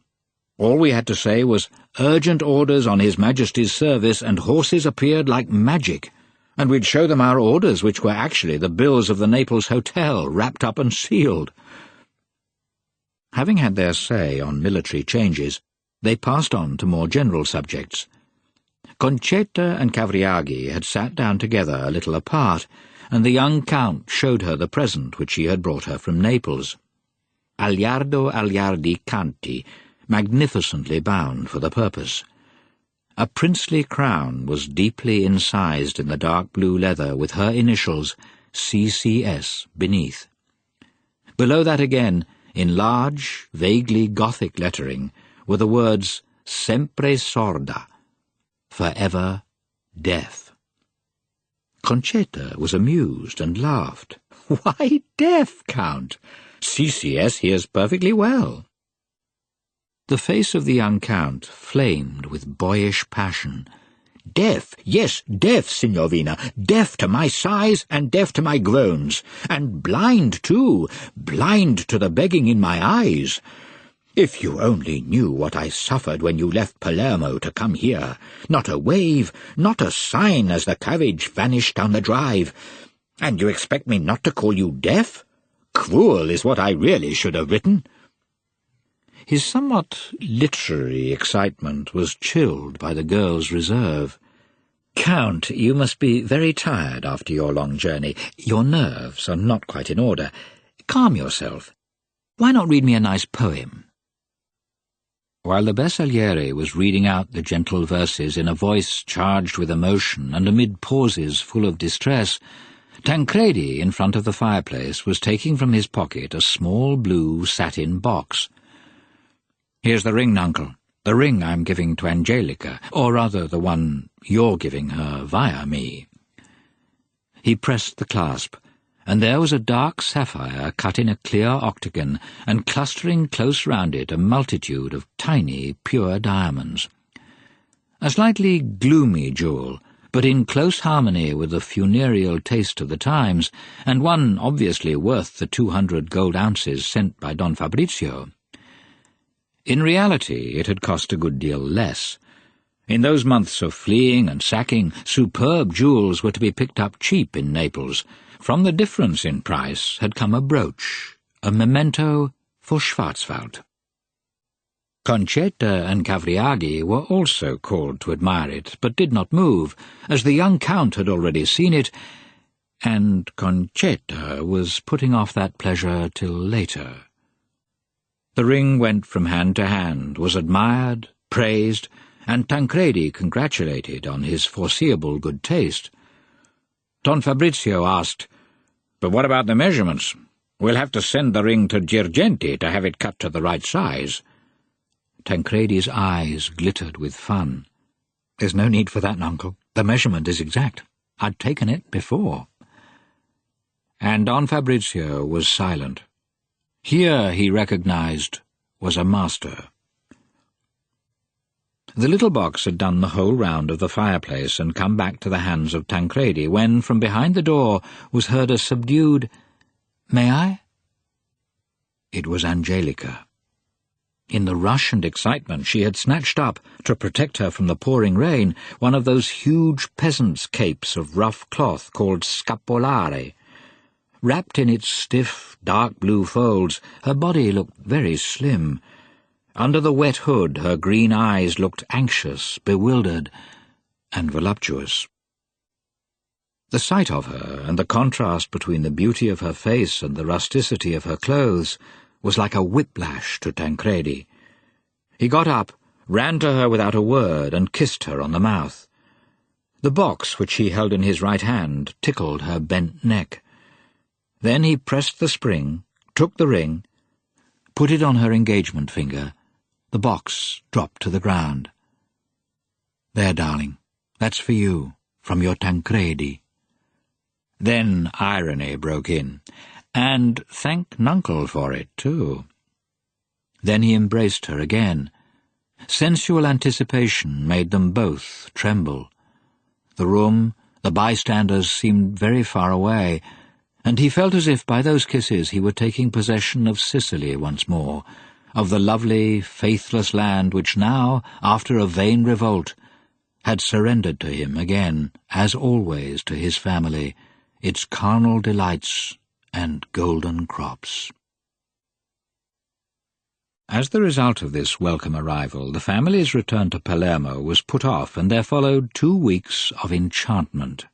All we had to say was, "Urgent orders on His Majesty's service," and horses appeared like magic, and we'd show them our orders, which were actually the bills of the Naples Hotel, wrapped up and sealed. Having had their say on military changes, they passed on to more general subjects. Concetta and Cavriaghi had sat down together a little apart, and the young Count showed her the present which he had brought her from Naples. Aliardo Aliardi Canti, magnificently bound for the purpose. A princely crown was deeply incised in the dark blue leather with her initials, CCS, beneath. Below that again, in large, vaguely Gothic lettering, were the words Sempre Sorda, forever deaf. Concetta was amused and laughed. "Why deaf, Count? CCS hears perfectly well." The face of the young Count flamed with boyish passion. "Deaf, yes, deaf, Signorina, deaf to my sighs and deaf to my groans, and blind, too, blind to the begging in my eyes. If you only knew what I suffered when you left Palermo to come here. Not a wave, not a sign as the carriage vanished down the drive. And you expect me not to call you deaf? Cruel is what I really should have written." His somewhat literary excitement was chilled by the girl's reserve. "Count, you must be very tired after your long journey. Your nerves are not quite in order. Calm yourself. Why not read me a nice poem?" While the Bersagliere was reading out the gentle verses in a voice charged with emotion and amid pauses full of distress, Tancredi, in front of the fireplace, was taking from his pocket a small blue satin box. "Here's the ring, Nuncle. The ring I'm giving to Angelica, or rather the one you're giving her via me." He pressed the clasp, and there was a dark sapphire cut in a clear octagon, and clustering close round it a multitude of tiny, pure diamonds. A slightly gloomy jewel, but in close harmony with the funereal taste of the times, and one obviously worth the 200 gold ounces sent by Don Fabrizio. In reality, it had cost a good deal less. In those months of fleeing and sacking, superb jewels were to be picked up cheap in Naples. From the difference in price had come a brooch, a memento for Schwarzwald. Concetta and Cavriaghi were also called to admire it, but did not move, as the young Count had already seen it, and Concetta was putting off that pleasure till later. The ring went from hand to hand, was admired, praised, and Tancredi congratulated on his foreseeable good taste. Don Fabrizio asked, "But what about the measurements? We'll have to send the ring to Girgenti to have it cut to the right size." Tancredi's eyes glittered with fun. "There's no need for that, Uncle. The measurement is exact. I'd taken it before." And Don Fabrizio was silent. Here, he recognized, was a master. The little box had done the whole round of the fireplace and come back to the hands of Tancredi when, from behind the door, was heard a subdued, "May I?" It was Angelica. In the rush and excitement she had snatched up, to protect her from the pouring rain, one of those huge peasants' capes of rough cloth called scapolare. Wrapped in its stiff, dark blue folds, her body looked very slim. Under the wet hood her green eyes looked anxious, bewildered, and voluptuous. The sight of her, and the contrast between the beauty of her face and the rusticity of her clothes, was like a whiplash to Tancredi. He got up, ran to her without a word, and kissed her on the mouth. The box which he held in his right hand tickled her bent neck. Then he pressed the spring, took the ring, put it on her engagement finger. The box dropped to the ground. "There, darling, that's for you, from your Tancredi." Then irony broke in, and thank Nuncle for it, too. Then he embraced her again. Sensual anticipation made them both tremble. The room, the bystanders seemed very far away, and he felt as if by those kisses he were taking possession of Sicily once more, of the lovely, faithless land which now, after a vain revolt, had surrendered to him again, as always to his family, its carnal delights and golden crops. As the result of this welcome arrival, the family's return to Palermo was put off, and there followed 2 weeks of enchantment.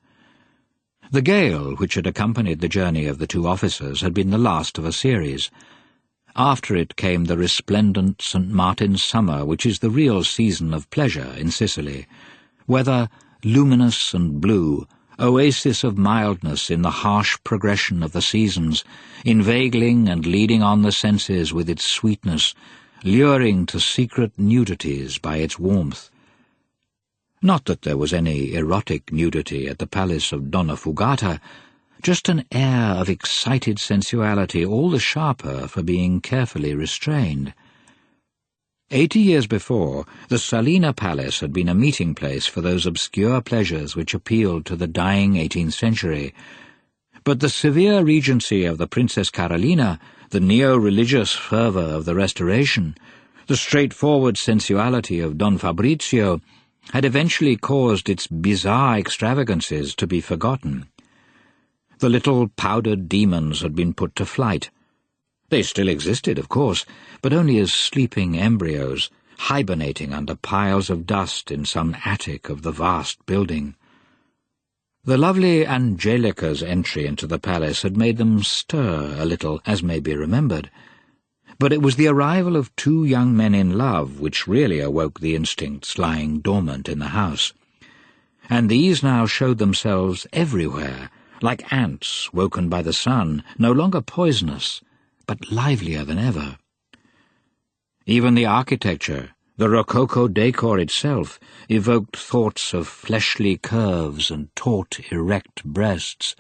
The gale which had accompanied the journey of the two officers had been the last of a series. After it came the resplendent St. Martin's summer, which is the real season of pleasure in Sicily. Weather luminous and blue, oasis of mildness in the harsh progression of the seasons, inveigling and leading on the senses with its sweetness, luring to secret nudities by its warmth. Not that there was any erotic nudity at the palace of Donnafugata, just an air of excited sensuality all the sharper for being carefully restrained. 80 years before, the Selena palace had been a meeting place for those obscure pleasures which appealed to the dying 18th century. But the severe regency of the Princess Carolina, the neo-religious fervour of the Restoration, the straightforward sensuality of Don Fabrizio, had eventually caused its bizarre extravagances to be forgotten. The little powdered demons had been put to flight. They still existed, of course, but only as sleeping embryos, hibernating under piles of dust in some attic of the vast building. The lovely Angelica's entry into the palace had made them stir a little, as may be remembered. But it was the arrival of 2 young men in love which really awoke the instincts lying dormant in the house. And these now showed themselves everywhere, like ants woken by the sun, no longer poisonous, but livelier than ever. Even the architecture, the Rococo decor itself, evoked thoughts of fleshly curves and taut, erect breasts,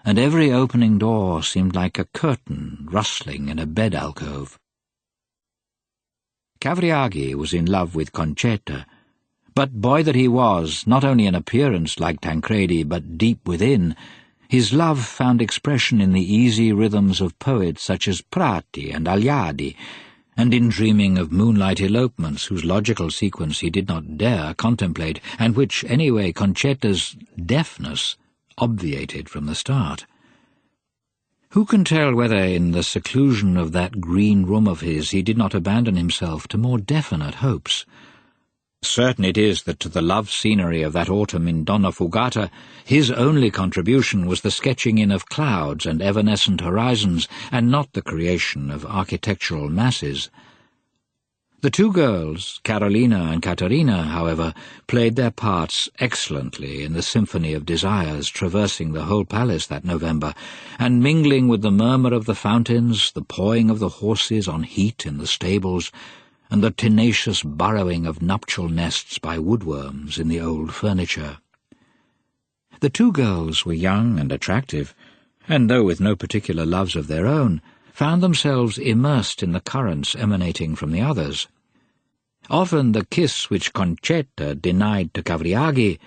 and every opening door seemed like a curtain rustling in a bed alcove. Cavriaghi was in love with Concetta, but boy that he was, not only in appearance like Tancredi, but deep within, his love found expression in the easy rhythms of poets such as Prati and Aliadi, and in dreaming of moonlight elopements whose logical sequence he did not dare contemplate, and which, anyway, Concetta's deafness obviated from the start. Who can tell whether in the seclusion of that green room of his he did not abandon himself to more definite hopes? Certain it is that to the love scenery of that autumn in Donnafugata his only contribution was the sketching in of clouds and evanescent horizons, and not the creation of architectural masses. The 2 girls, Carolina and Caterina, however, played their parts excellently in the symphony of desires traversing the whole palace that November, and mingling with the murmur of the fountains, the pawing of the horses on heat in the stables, and the tenacious burrowing of nuptial nests by woodworms in the old furniture. The 2 girls were young and attractive, and though with no particular loves of their own, found themselves immersed in the currents emanating from the others. Often the kiss which Concetta denied to Cavriaghi,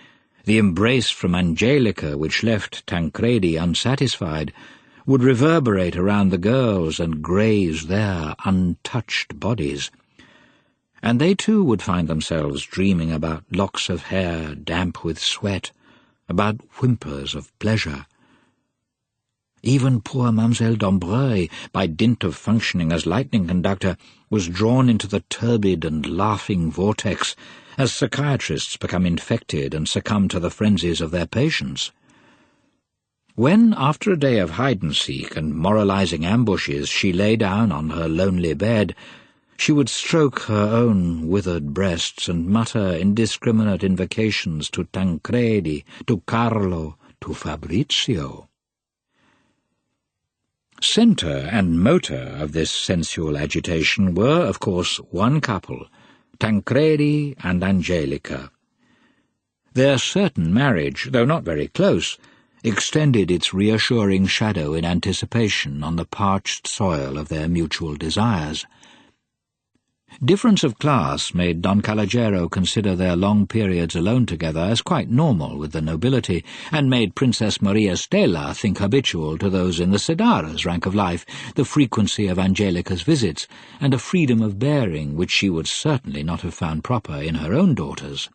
the embrace from Angelica which left Tancredi unsatisfied, would reverberate around the girls and graze their untouched bodies, and they too would find themselves dreaming about locks of hair damp with sweat, about whimpers of pleasure. Even poor Mademoiselle d'Ambreuil, by dint of functioning as lightning conductor, was drawn into the turbid and laughing vortex, as psychiatrists become infected and succumb to the frenzies of their patients. When, after a day of hide-and-seek and moralizing ambushes, she lay down on her lonely bed, she would stroke her own withered breasts and mutter indiscriminate invocations to Tancredi, to Carlo, to Fabrizio. Centre and motor of this sensual agitation were, of course, one couple, Tancredi and Angelica. Their certain marriage, though not very close, extended its reassuring shadow in anticipation on the parched soil of their mutual desires. Difference of class made Don Calogero consider their long periods alone together as quite normal with the nobility, and made Princess Maria Stella think habitual to those in the Sedara's rank of life, the frequency of Angelica's visits, and a freedom of bearing which she would certainly not have found proper in her own daughters.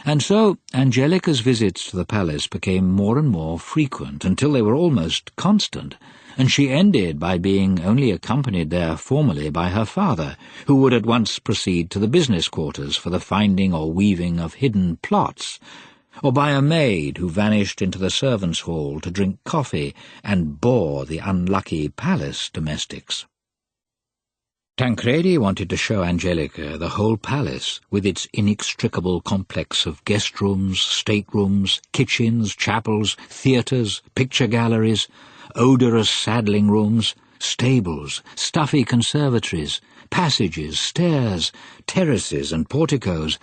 And so Angelica's visits to the palace became more and more frequent until they were almost constant, and she ended by being only accompanied there formally by her father, who would at once proceed to the business quarters for the finding or weaving of hidden plots, or by a maid who vanished into the servants' hall to drink coffee and bore the unlucky palace domestics. Tancredi wanted to show Angelica the whole palace, with its inextricable complex of guest rooms, staterooms, kitchens, chapels, theatres, picture galleries, odorous saddling rooms, stables, stuffy conservatories, passages, stairs, terraces and porticos,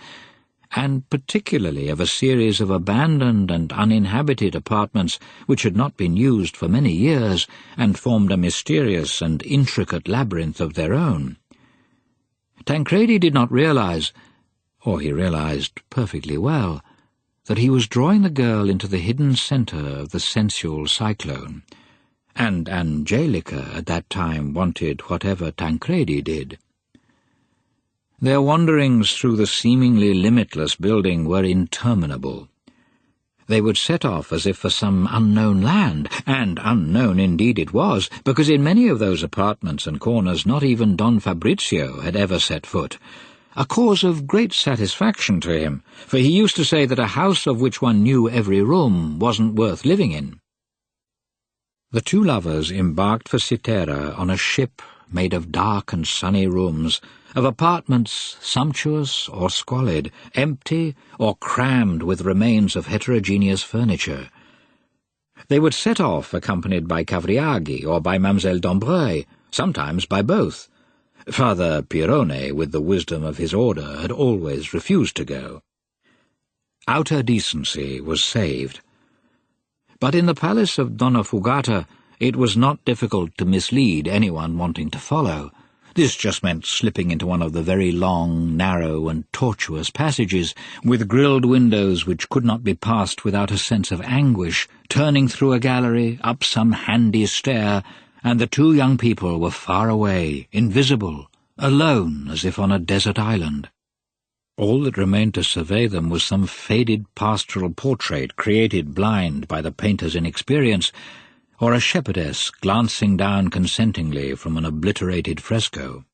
and particularly of a series of abandoned and uninhabited apartments which had not been used for many years and formed a mysterious and intricate labyrinth of their own. Tancredi did not realize, or he realized perfectly well, that he was drawing the girl into the hidden centre of the sensual cyclone, and Angelica at that time wanted whatever Tancredi did. Their wanderings through the seemingly limitless building were interminable. They would set off as if for some unknown land, and unknown indeed it was, because in many of those apartments and corners not even Don Fabrizio had ever set foot, a cause of great satisfaction to him, for he used to say that a house of which one knew every room wasn't worth living in. The two lovers embarked for Citera on a ship made of dark and sunny rooms, of apartments sumptuous or squalid, empty or crammed with remains of heterogeneous furniture. They would set off accompanied by Cavriaghi or by Mademoiselle d'Ambreuil, sometimes by both. Father Pirone, with the wisdom of his order, had always refused to go. Outer decency was saved. But in the palace of Donnafugata it was not difficult to mislead anyone wanting to follow. This just meant slipping into one of the very long, narrow, and tortuous passages, with grilled windows which could not be passed without a sense of anguish, turning through a gallery, up some handy stair, and the two young people were far away, invisible, alone as if on a desert island. All that remained to survey them was some faded pastoral portrait created blind by the painter's inexperience, or a shepherdess glancing down consentingly from an obliterated fresco.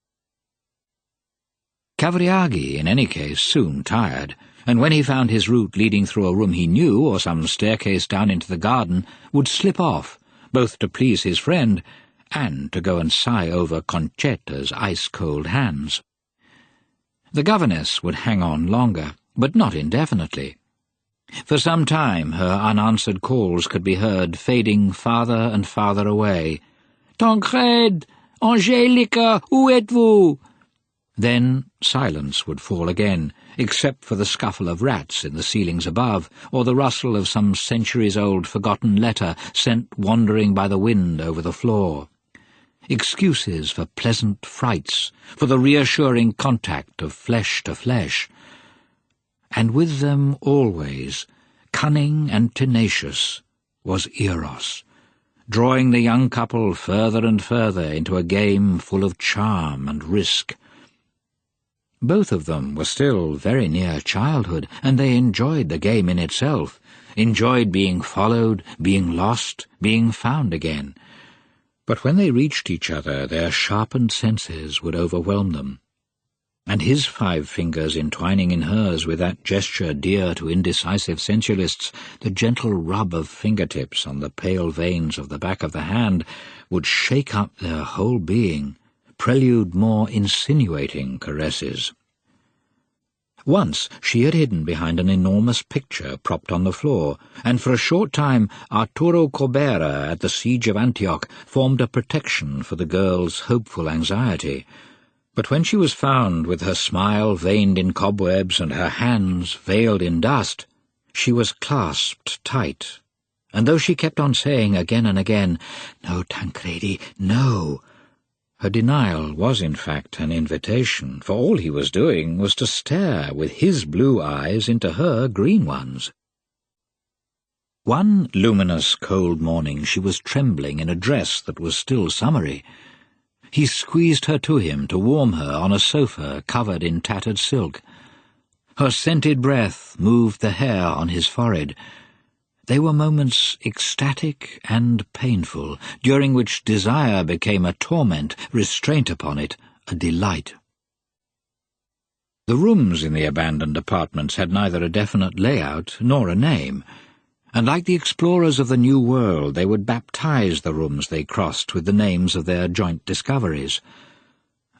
Cavriaghi, in any case, soon tired, and when he found his route leading through a room he knew, or some staircase down into the garden, would slip off, both to please his friend and to go and sigh over Concetta's ice-cold hands. The governess would hang on longer, but not indefinitely. For some time her unanswered calls could be heard fading farther and farther away. "Tancredi! Angelica! Où êtes-vous?" Then silence would fall again, except for the scuffle of rats in the ceilings above, or the rustle of some centuries-old forgotten letter sent wandering by the wind over the floor. Excuses for pleasant frights, for the reassuring contact of flesh to flesh. And with them always, cunning and tenacious, was Eros, drawing the young couple further and further into a game full of charm and risk. Both of them were still very near childhood, and they enjoyed the game in itself, enjoyed being followed, being lost, being found again. But when they reached each other, their sharpened senses would overwhelm them. And his 5 fingers entwining in hers with that gesture dear to indecisive sensualists, the gentle rub of fingertips on the pale veins of the back of the hand, would shake up their whole being, prelude more insinuating caresses. Once she had hidden behind an enormous picture propped on the floor, and for a short time Arturo Corbera at the siege of Antioch formed a protection for the girl's hopeful anxiety. But when she was found with her smile veined in cobwebs and her hands veiled in dust, she was clasped tight, and though she kept on saying again and again, "No, Tancredi, no," her denial was in fact an invitation, for all he was doing was to stare with his blue eyes into her green ones. One luminous, cold morning she was trembling in a dress that was still summery. He squeezed her to him to warm her on a sofa covered in tattered silk. Her scented breath moved the hair on his forehead. They were moments ecstatic and painful, during which desire became a torment, restraint upon it a delight. The rooms in the abandoned apartments had neither a definite layout nor a name, and like the explorers of the New World, they would baptize the rooms they crossed with the names of their joint discoveries.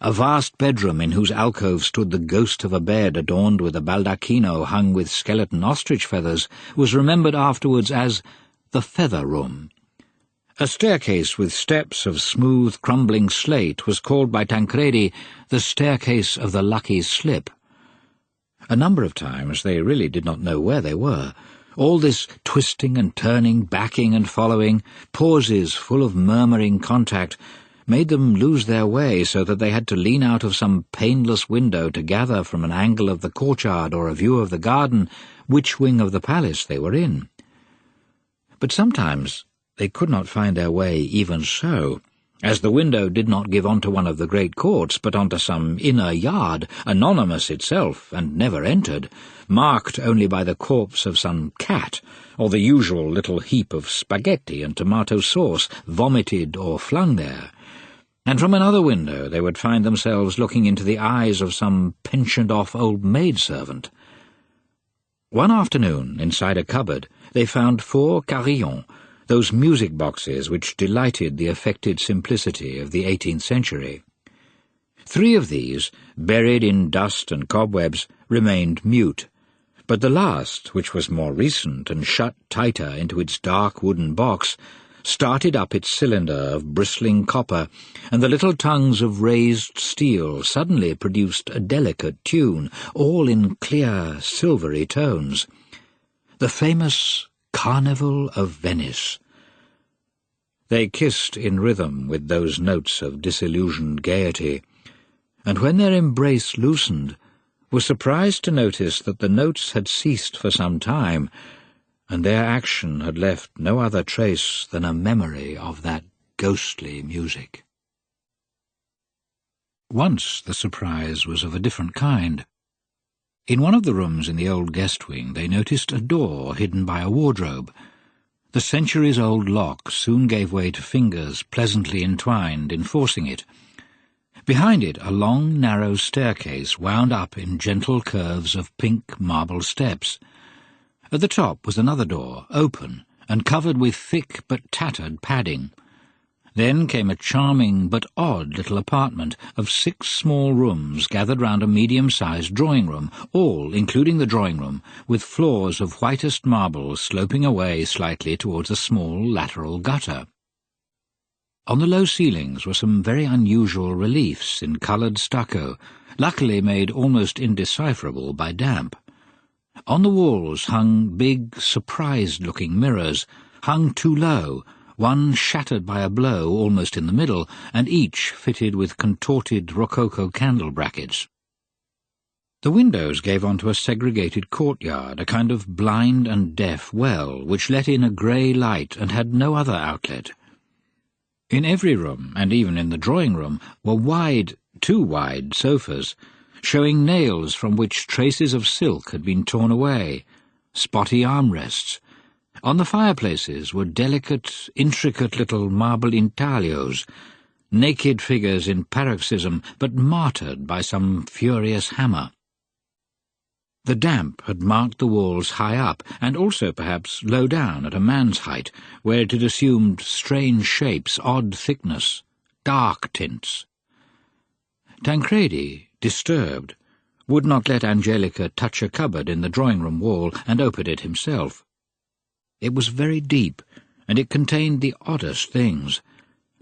A vast bedroom in whose alcove stood the ghost of a bed adorned with a baldacchino hung with skeleton ostrich feathers was remembered afterwards as the Feather Room. A staircase with steps of smooth, crumbling slate was called by Tancredi the Staircase of the Lucky Slip. A number of times they really did not know where they were. All this twisting and turning, backing and following, pauses full of murmuring contact, made them lose their way so that they had to lean out of some painless window to gather from an angle of the courtyard or a view of the garden which wing of the palace they were in. But sometimes they could not find their way even so, as the window did not give onto one of the great courts, but onto some inner yard, anonymous itself and never entered, marked only by the corpse of some cat, or the usual little heap of spaghetti and tomato sauce vomited or flung there. And from another window they would find themselves looking into the eyes of some pensioned-off old maidservant. One afternoon, inside a cupboard, they found 4 carillons, those music boxes which delighted the affected simplicity of the 18th century. 3 of these, buried in dust and cobwebs, remained mute, but the last, which was more recent and shut tighter into its dark wooden box, started up its cylinder of bristling copper, and the little tongues of raised steel suddenly produced a delicate tune, all in clear, silvery tones. The famous Carnival of Venice. They kissed in rhythm with those notes of disillusioned gaiety, and when their embrace loosened, were surprised to notice that the notes had ceased for some time, and their action had left no other trace than a memory of that ghostly music. Once the surprise was of a different kind. In one of the rooms in the old guest wing they noticed a door hidden by a wardrobe. The centuries-old lock soon gave way to fingers pleasantly entwined in forcing it. Behind it a long, narrow staircase wound up in gentle curves of pink marble steps. At the top was another door, open, and covered with thick but tattered padding. Then came a charming but odd little apartment of 6 small rooms gathered round a medium-sized drawing-room, all, including the drawing-room, with floors of whitest marble sloping away slightly towards a small lateral gutter. On the low ceilings were some very unusual reliefs in coloured stucco, luckily made almost indecipherable by damp. On the walls hung big, surprised-looking mirrors, hung too low, one shattered by a blow almost in the middle, and each fitted with contorted rococo candle brackets. The windows gave onto a segregated courtyard, a kind of blind and deaf well, which let in a grey light and had no other outlet. In every room, and even in the drawing-room, were wide, too wide sofas, showing nails from which traces of silk had been torn away, spotty armrests. On the fireplaces were delicate, intricate little marble intaglios, naked figures in paroxysm, but martyred by some furious hammer. The damp had marked the walls high up, and also perhaps low down at a man's height, where it had assumed strange shapes, odd thickness, dark tints. Tancredi, disturbed, would not let Angelica touch a cupboard in the drawing-room wall and open it himself. It was very deep, and it contained the oddest things.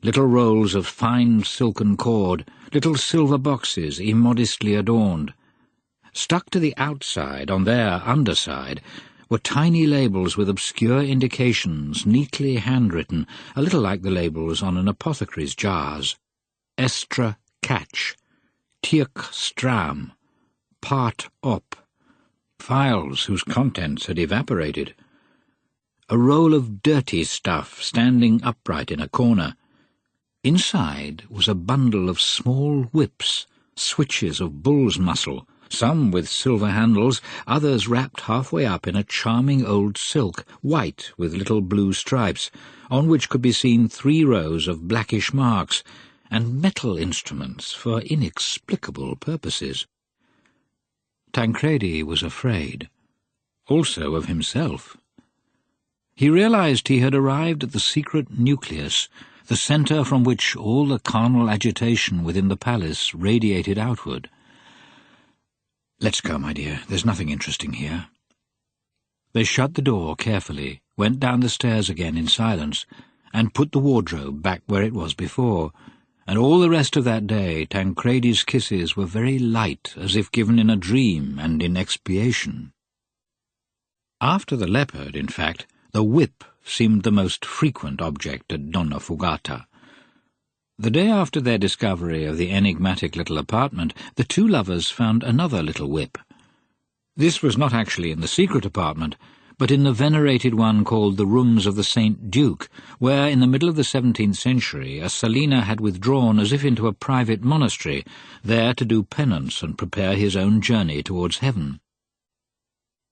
Little rolls of fine silken cord, little silver boxes immodestly adorned. Stuck to the outside, on their underside, were tiny labels with obscure indications, neatly handwritten, a little like the labels on an apothecary's jars. Estra catch, Tirk stram, part op, files whose contents had evaporated. A roll of dirty stuff standing upright in a corner. Inside was a bundle of small whips, switches of bull's muscle, some with silver handles, others wrapped halfway up in a charming old silk, white with little blue stripes, on which could be seen 3 rows of blackish marks, and metal instruments for inexplicable purposes. Tancredi was afraid, also of himself. He realized he had arrived at the secret nucleus, the centre from which all the carnal agitation within the palace radiated outward. "Let's go, my dear. There's nothing interesting here." They shut the door carefully, went down the stairs again in silence, and put the wardrobe back where it was before, and all the rest of that day Tancredi's kisses were very light, as if given in a dream and in expiation. After the leopard, in fact, the whip seemed the most frequent object at Donnafugata. The day after their discovery of the enigmatic little apartment, the 2 lovers found another little whip. This was not actually in the secret apartment, but in the venerated one called the Rooms of the Saint Duke, where in the middle of the 17th century a Selena had withdrawn as if into a private monastery, there to do penance and prepare his own journey towards heaven.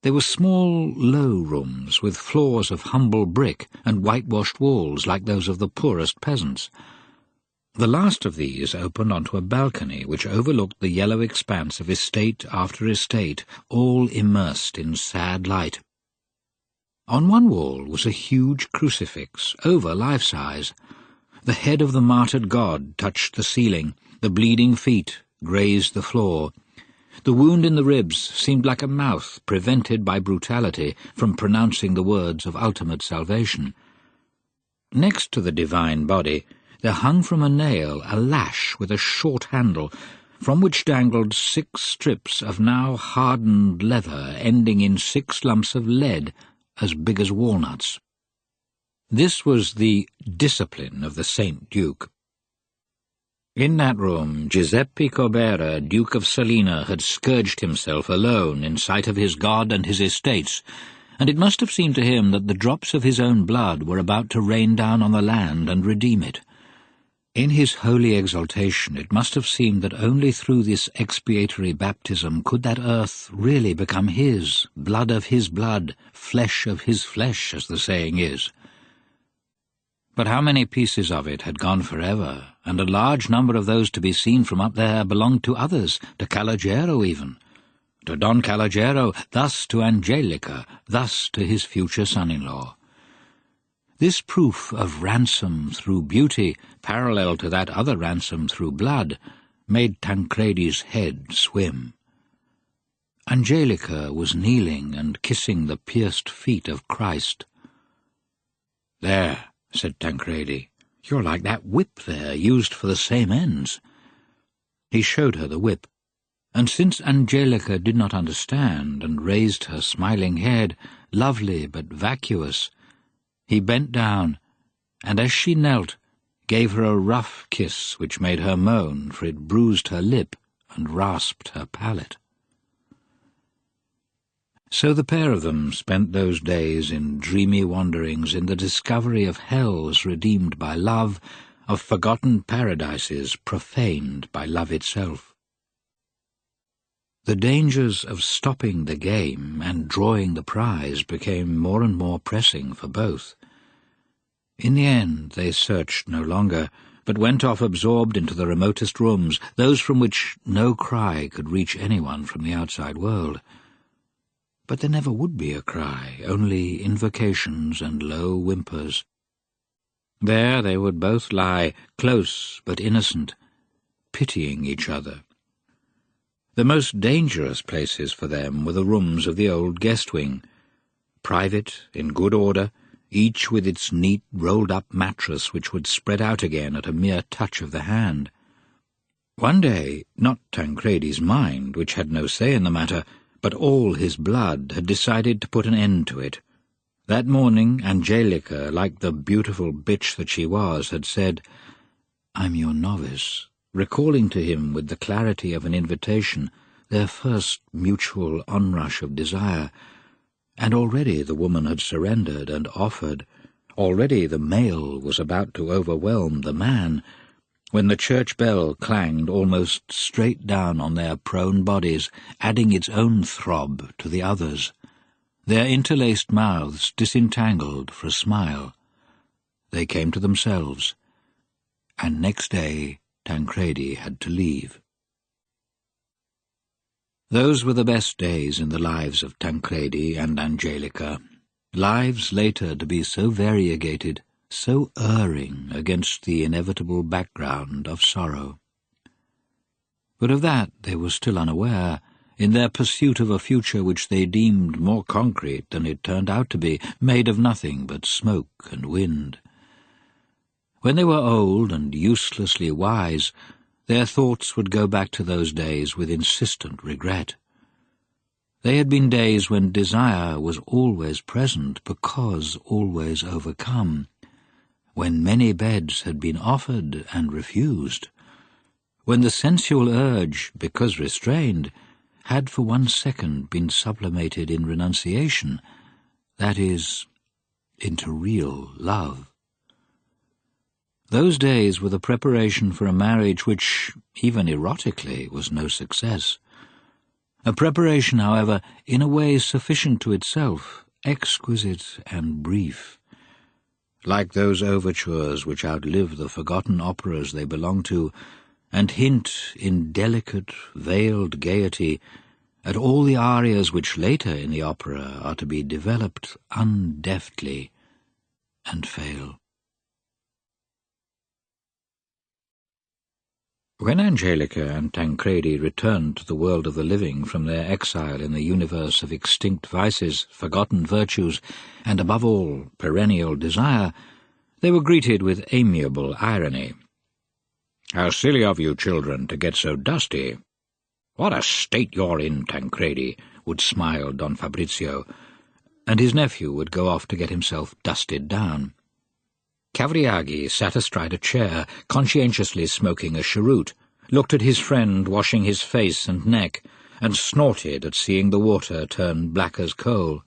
They were small, low rooms with floors of humble brick and whitewashed walls like those of the poorest peasants. The last of these opened onto a balcony which overlooked the yellow expanse of estate after estate, all immersed in sad light. On one wall was a huge crucifix, over life-size. The head of the martyred god touched the ceiling, the bleeding feet grazed the floor. The wound in the ribs seemed like a mouth prevented by brutality from pronouncing the words of ultimate salvation. Next to the divine body, there hung from a nail a lash with a short handle, from which dangled 6 strips of now hardened leather ending in 6 lumps of lead as big as walnuts. This was the discipline of the Saint Duke. In that room, Giuseppe Tomasi, Duke of Selena, had scourged himself alone in sight of his god and his estates, and it must have seemed to him that the drops of his own blood were about to rain down on the land and redeem it. In his holy exaltation it must have seemed that only through this expiatory baptism could that earth really become his, blood of his blood, flesh of his flesh, as the saying is. But how many pieces of it had gone forever, and a large number of those to be seen from up there belonged to others, to Calogero even, to Don Calogero, thus to Angelica, thus to his future son-in-law. This proof of ransom through beauty, parallel to that other ransom through blood, made Tancredi's head swim. Angelica was kneeling and kissing the pierced feet of Christ. "There," said Tancredi, "you're like that whip there, used for the same ends." He showed her the whip, and since Angelica did not understand and raised her smiling head, lovely but vacuous, he bent down, and as she knelt, gave her a rough kiss which made her moan, for it bruised her lip and rasped her palate. So the pair of them spent those days in dreamy wanderings, in the discovery of hells redeemed by love, of forgotten paradises profaned by love itself. The dangers of stopping the game and drawing the prize became more and more pressing for both. In the end they searched no longer, but went off absorbed into the remotest rooms, those from which no cry could reach anyone from the outside world. But there never would be a cry, only invocations and low whimpers. There they would both lie, close but innocent, pitying each other. The most dangerous places for them were the rooms of the old guest wing, private, in good order, each with its neat rolled-up mattress which would spread out again at a mere touch of the hand. One day, not Tancredi's mind, which had no say in the matter, but all his blood had decided to put an end to it. That morning Angelica, like the beautiful bitch that she was, had said, "I'm your novice," recalling to him with the clarity of an invitation their first mutual onrush of desire. And already the woman had surrendered and offered. Already the male was about to overwhelm the man, when the church bell clanged almost straight down on their prone bodies, adding its own throb to the others. Their interlaced mouths disentangled for a smile. They came to themselves, and next day Tancredi had to leave. Those were the best days in the lives of Tancredi and Angelica, lives later to be so variegated, so erring against the inevitable background of sorrow. But of that they were still unaware, in their pursuit of a future which they deemed more concrete than it turned out to be, made of nothing but smoke and wind. When they were old and uselessly wise, their thoughts would go back to those days with insistent regret. They had been days when desire was always present because always overcome, when many beds had been offered and refused, when the sensual urge, because restrained, had for 1 second been sublimated in renunciation, that is, into real love. Those days were the preparation for a marriage which, even erotically, was no success. A preparation, however, in a way sufficient to itself, exquisite and brief. Like those overtures which outlive the forgotten operas they belong to, and hint in delicate, veiled gaiety at all the arias which later in the opera are to be developed undeftly and fail. When Angelica and Tancredi returned to the world of the living from their exile in the universe of extinct vices, forgotten virtues, and above all perennial desire, they were greeted with amiable irony. "How silly of you children to get so dusty." "What a state you're in, Tancredi," would smile Don Fabrizio, and his nephew would go off to get himself dusted down. Cavriaghi sat astride a chair, conscientiously smoking a cheroot, looked at his friend washing his face and neck, and snorted at seeing the water turn black as coal.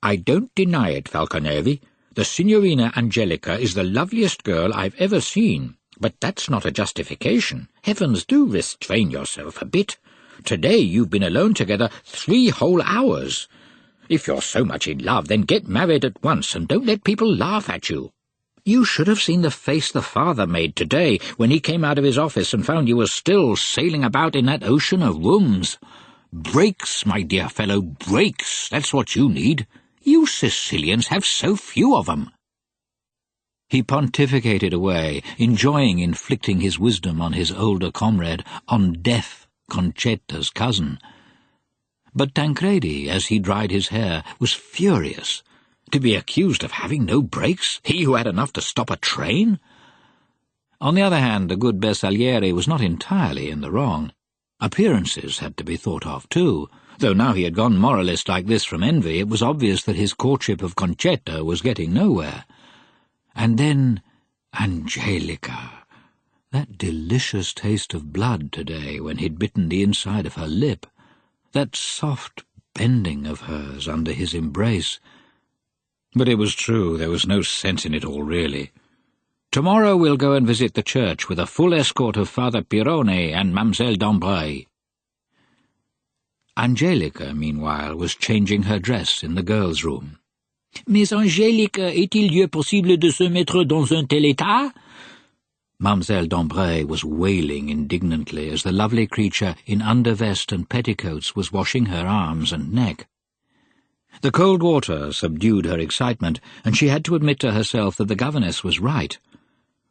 "I don't deny it, Falconevi. The Signorina Angelica is the loveliest girl I've ever seen, but that's not a justification. Heavens, do restrain yourself a bit. Today you've been alone together 3 whole hours. If you're so much in love, then get married at once and don't let people laugh at you. You should have seen the face the father made today when he came out of his office and found you were still sailing about in that ocean of rooms. Breaks, my dear fellow, breaks, that's what you need. You Sicilians have so few of them." He pontificated away, enjoying inflicting his wisdom on his older comrade, on deaf Concetta's cousin. But Tancredi, as he dried his hair, was furious. To be accused of having no brakes, he who had enough to stop a train? On the other hand, the good Bersaglieri was not entirely in the wrong. Appearances had to be thought of, too. Though now he had gone moralist like this from envy, it was obvious that his courtship of Concetta was getting nowhere. And then Angelica, that delicious taste of blood today when he'd bitten the inside of her lip, that soft bending of hers under his embrace. But it was true, there was no sense in it all, really. "Tomorrow we'll go and visit the church with a full escort of Father Pirone and Mademoiselle d'Ambray." Angelica, meanwhile, was changing her dress in the girls' room. «Mais Angélique, est-il lieu possible de se mettre dans un tel état?» Mademoiselle d'Ambray was wailing indignantly as the lovely creature in undervest and petticoats was washing her arms and neck. The cold water subdued her excitement, and she had to admit to herself that the governess was right.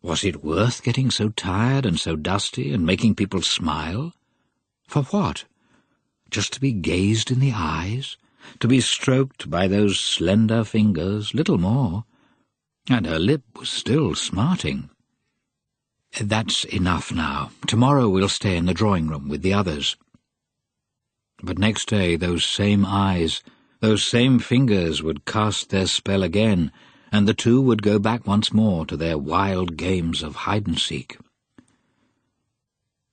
Was it worth getting so tired and so dusty and making people smile? For what? Just to be gazed in the eyes? To be stroked by those slender fingers, little more? And her lip was still smarting. That's enough now. Tomorrow we'll stay in the drawing-room with the others. But next day those same eyes, those same fingers would cast their spell again, and the two would go back once more to their wild games of hide-and-seek.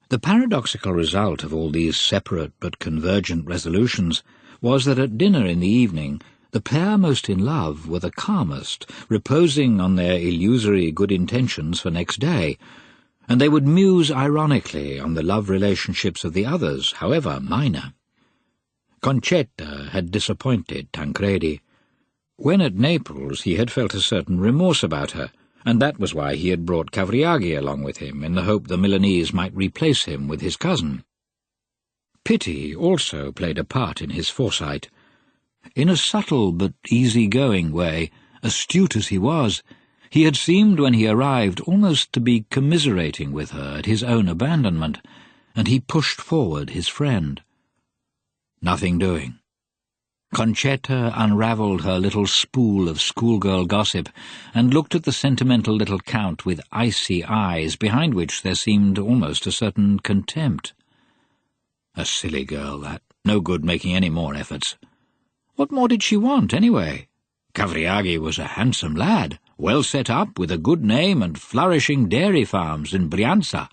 The paradoxical result of all these separate but convergent resolutions was that at dinner in the evening the pair most in love were the calmest, reposing on their illusory good intentions for next day, and they would muse ironically on the love relationships of the others, however minor. Concetta had disappointed Tancredi. When at Naples he had felt a certain remorse about her, and that was why he had brought Cavriaghi along with him, in the hope the Milanese might replace him with his cousin. Pity also played a part in his foresight. In a subtle but easy-going way, astute as he was, he had seemed when he arrived almost to be commiserating with her at his own abandonment, and he pushed forward his friend. Nothing doing. Concetta unravelled her little spool of schoolgirl gossip and looked at the sentimental little Count with icy eyes behind which there seemed almost a certain contempt. A silly girl, that. No good making any more efforts. What more did she want, anyway? Cavriaghi was a handsome lad, well set up, with a good name and flourishing dairy farms in Brianza.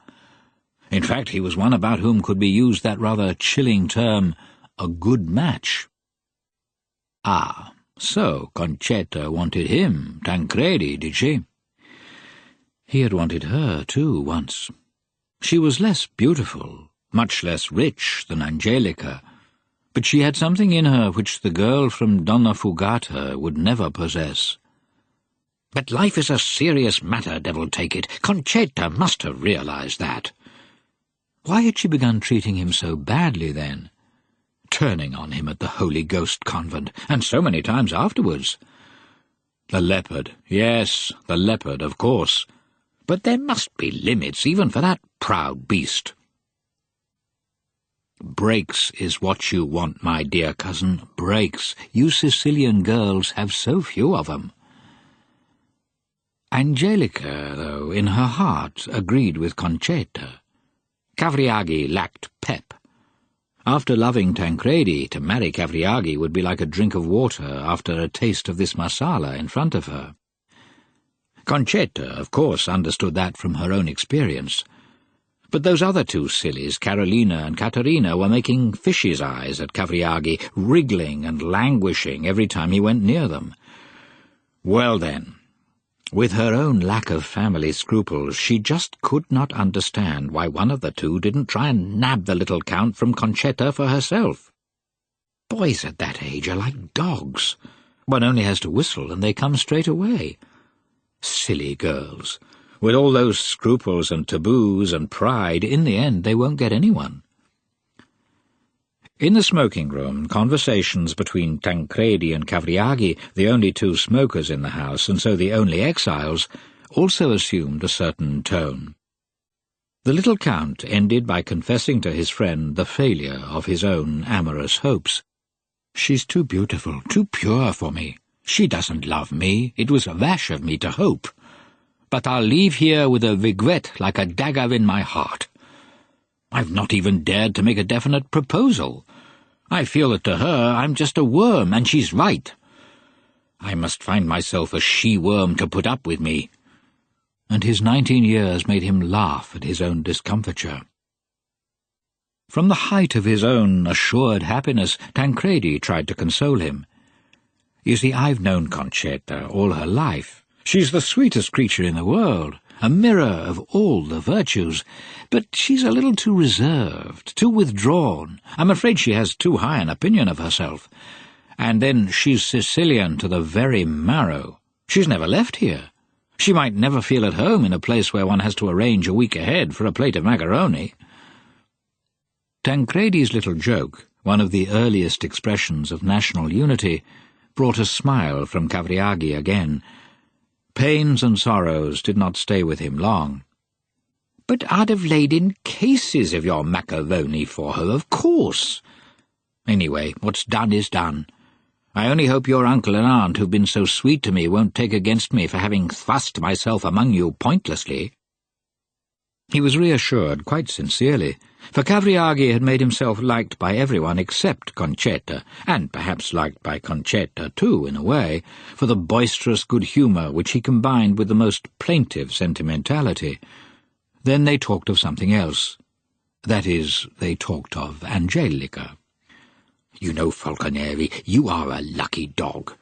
In fact, he was one about whom could be used that rather chilling term, a good match. Ah, so Concetta wanted him, Tancredi, did she? He had wanted her, too, once. She was less beautiful, much less rich than Angelica, but she had something in her which the girl from Donnafugata would never possess. But life is a serious matter, devil take it. Concetta must have realized that. Why had she begun treating him so badly, then? Turning on him at the Holy Ghost convent, and so many times afterwards. The Leopard, yes, the Leopard, of course. But there must be limits even for that proud beast. Breaks is what you want, my dear cousin, breaks. You Sicilian girls have so few of them. Angelica, though, in her heart, agreed with Concetta. Cavriaghi lacked pep. After loving Tancredi, to marry Cavriaghi would be like a drink of water after a taste of this masala in front of her. Concetta, of course, understood that from her own experience. But those other two sillies, Carolina and Caterina, were making fish's eyes at Cavriaghi, wriggling and languishing every time he went near them. Well, then, with her own lack of family scruples, she just could not understand why one of the two didn't try and nab the little Count from Concetta for herself. Boys at that age are like dogs. One only has to whistle and they come straight away. Silly girls. With all those scruples and taboos and pride, in the end they won't get anyone. In the smoking-room, conversations between Tancredi and Cavriaghi, the only two smokers in the house, and so the only exiles, also assumed a certain tone. The little Count ended by confessing to his friend the failure of his own amorous hopes. "She's too beautiful, too pure for me. She doesn't love me. It was rash of me to hope. But I'll leave here with a regret like a dagger in my heart. I've not even dared to make a definite proposal. I feel that to her I'm just a worm, and she's right. I must find myself a she-worm to put up with me." And his 19 years made him laugh at his own discomfiture. From the height of his own assured happiness, Tancredi tried to console him. "You see, I've known Concetta all her life. She's the sweetest creature in the world. a mirror of all the virtues, but she's a little too reserved, too withdrawn. I'm afraid she has too high an opinion of herself. And then she's Sicilian to the very marrow. She's never left here. She might never feel at home in a place where one has to arrange a week ahead for a plate of macaroni." Tancredi's little joke, one of the earliest expressions of national unity, brought a smile from Cavriaghi again. Pains and sorrows did not stay with him long. "But I'd have laid in cases of your macaroni for her, of course. Anyway, what's done is done. I only hope your uncle and aunt, who've been so sweet to me, won't take against me for having thrust myself among you pointlessly." He was reassured, quite sincerely, for Cavriaghi had made himself liked by everyone except Concetta, and perhaps liked by Concetta too, in a way, for the boisterous good humour which he combined with the most plaintive sentimentality. Then they talked of something else. That is, they talked of Angelica. "You know, Falconeri, you are a lucky dog.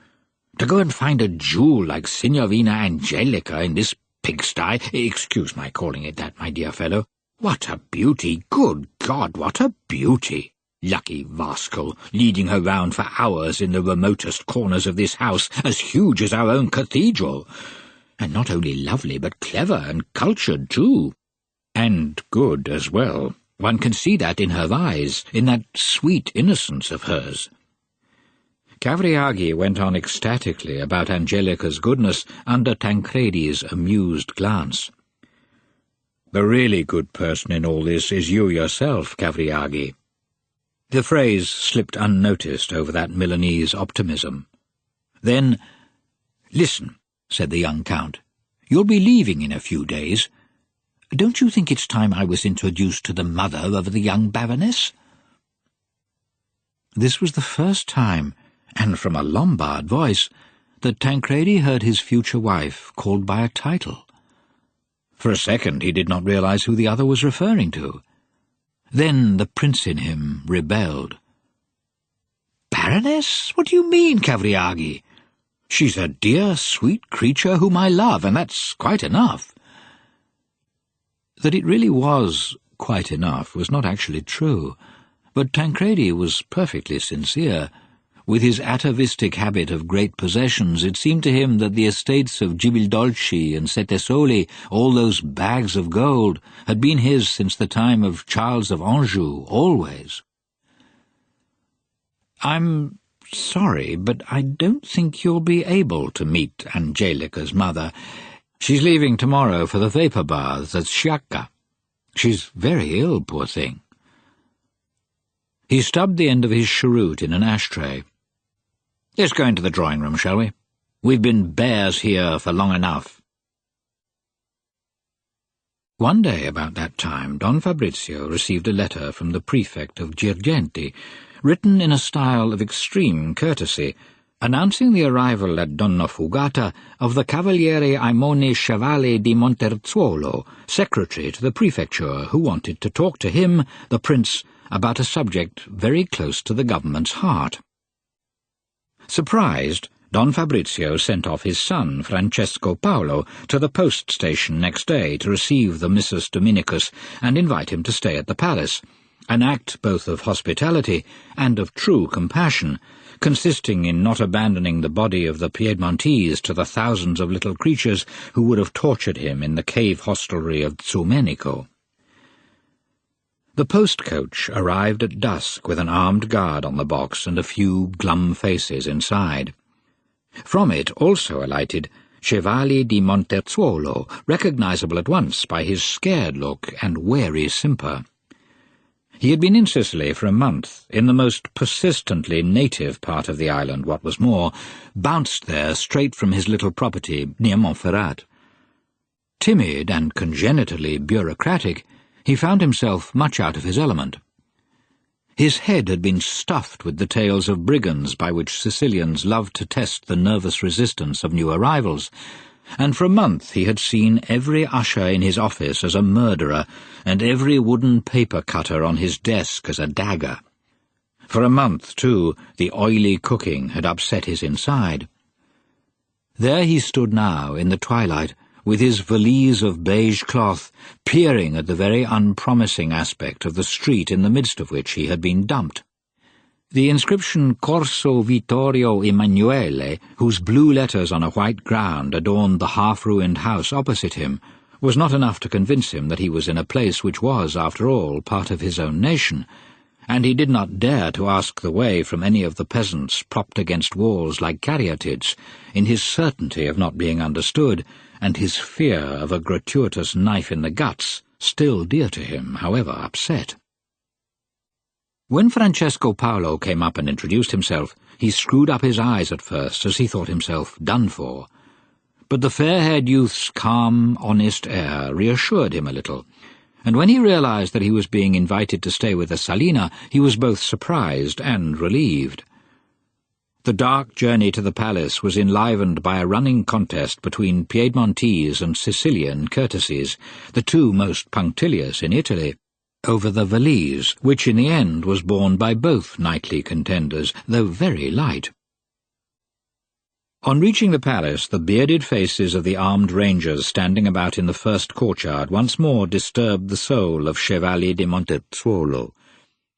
To go and find a jewel like Signorina Angelica in this pigsty, excuse my calling it that, my dear fellow. What a beauty! Good God, what a beauty! Lucky rascal, leading her round for hours in the remotest corners of this house, as huge as our own cathedral. And not only lovely, but clever and cultured too. And good as well. One can see that in her eyes, in that sweet innocence of hers." Cavriaghi went on ecstatically about Angelica's goodness under Tancredi's amused glance. "The really good person in all this is you yourself, Cavriaghi." The phrase slipped unnoticed over that Milanese optimism. Then, "Listen," said the young Count, "you'll be leaving in a few days. Don't you think it's time I was introduced to the mother of the young Baroness?" This was the first time, and from a Lombard voice, that Tancredi heard his future wife called by a title. For a second he did not realize who the other was referring to. Then the prince in him rebelled. "Baroness? What do you mean, Cavriaghi? She's a dear, sweet creature whom I love, and that's quite enough." That it really was quite enough was not actually true, but Tancredi was perfectly sincere. With his atavistic habit of great possessions, it seemed to him that the estates of Gibildolci and Settesoli, all those bags of gold, had been his since the time of Charles of Anjou, always. "I'm sorry, but I don't think you'll be able to meet Angelica's mother. She's leaving tomorrow for the vapour baths at Sciacca. She's very ill, poor thing." He stubbed the end of his cheroot in an ashtray. "Let's go into the drawing-room, shall we? We've been bears here for long enough." One day about that time, Don Fabrizio received a letter from the prefect of Girgenti, written in a style of extreme courtesy, announcing the arrival at Donnafugata of the Cavaliere Aimone Chevale di Monterzuolo, secretary to the prefecture, who wanted to talk to him, the prince, about a subject very close to the government's heart. Surprised, Don Fabrizio sent off his son, Francesco Paolo, to the post station next day to receive the Missus Dominicus and invite him to stay at the palace, an act both of hospitality and of true compassion, consisting in not abandoning the body of the Piedmontese to the thousands of little creatures who would have tortured him in the cave hostelry of Zumenico. The post-coach arrived at dusk with an armed guard on the box and a few glum faces inside. From it also alighted Chevalier di Monterzuolo, recognizable at once by his scared look and wary simper. He had been in Sicily for a month, in the most persistently native part of the island, what was more, bounced there straight from his little property near Montferrat. Timid and congenitally bureaucratic, he found himself much out of his element. His head had been stuffed with the tales of brigands by which Sicilians loved to test the nervous resistance of new arrivals, and for a month he had seen every usher in his office as a murderer and every wooden paper cutter on his desk as a dagger. For a month, too, the oily cooking had upset his inside. There he stood now, in the twilight, with his valise of beige cloth, peering at the very unpromising aspect of the street in the midst of which he had been dumped. The inscription Corso Vittorio Emanuele, whose blue letters on a white ground adorned the half-ruined house opposite him, was not enough to convince him that he was in a place which was, after all, part of his own nation, and he did not dare to ask the way from any of the peasants propped against walls like caryatids, in his certainty of not being understood, and his fear of a gratuitous knife in the guts, still dear to him, however upset. When Francesco Paolo came up and introduced himself, he screwed up his eyes at first, as he thought himself done for. But the fair-haired youth's calm, honest air reassured him a little, and when he realized that he was being invited to stay with the Selena, he was both surprised and relieved. The dark journey to the palace was enlivened by a running contest between Piedmontese and Sicilian courtesies, the two most punctilious in Italy, over the valise, which in the end was borne by both knightly contenders, though very light. On reaching the palace, the bearded faces of the armed rangers standing about in the first courtyard once more disturbed the soul of Chevalier di Montezzuolo,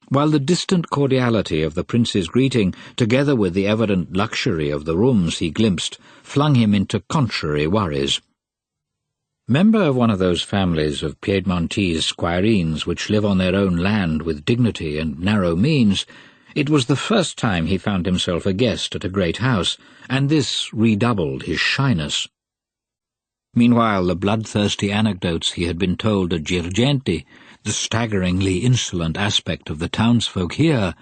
while the distant cordiality of the prince's greeting, together with the evident luxury of the rooms he glimpsed, flung him into contrary worries. Member of one of those families of Piedmontese squireens which live on their own land with dignity and narrow means, it was the first time he found himself a guest at a great house, and this redoubled his shyness. Meanwhile, the bloodthirsty anecdotes he had been told at Girgenti, the staggeringly insolent aspect of the townsfolk here,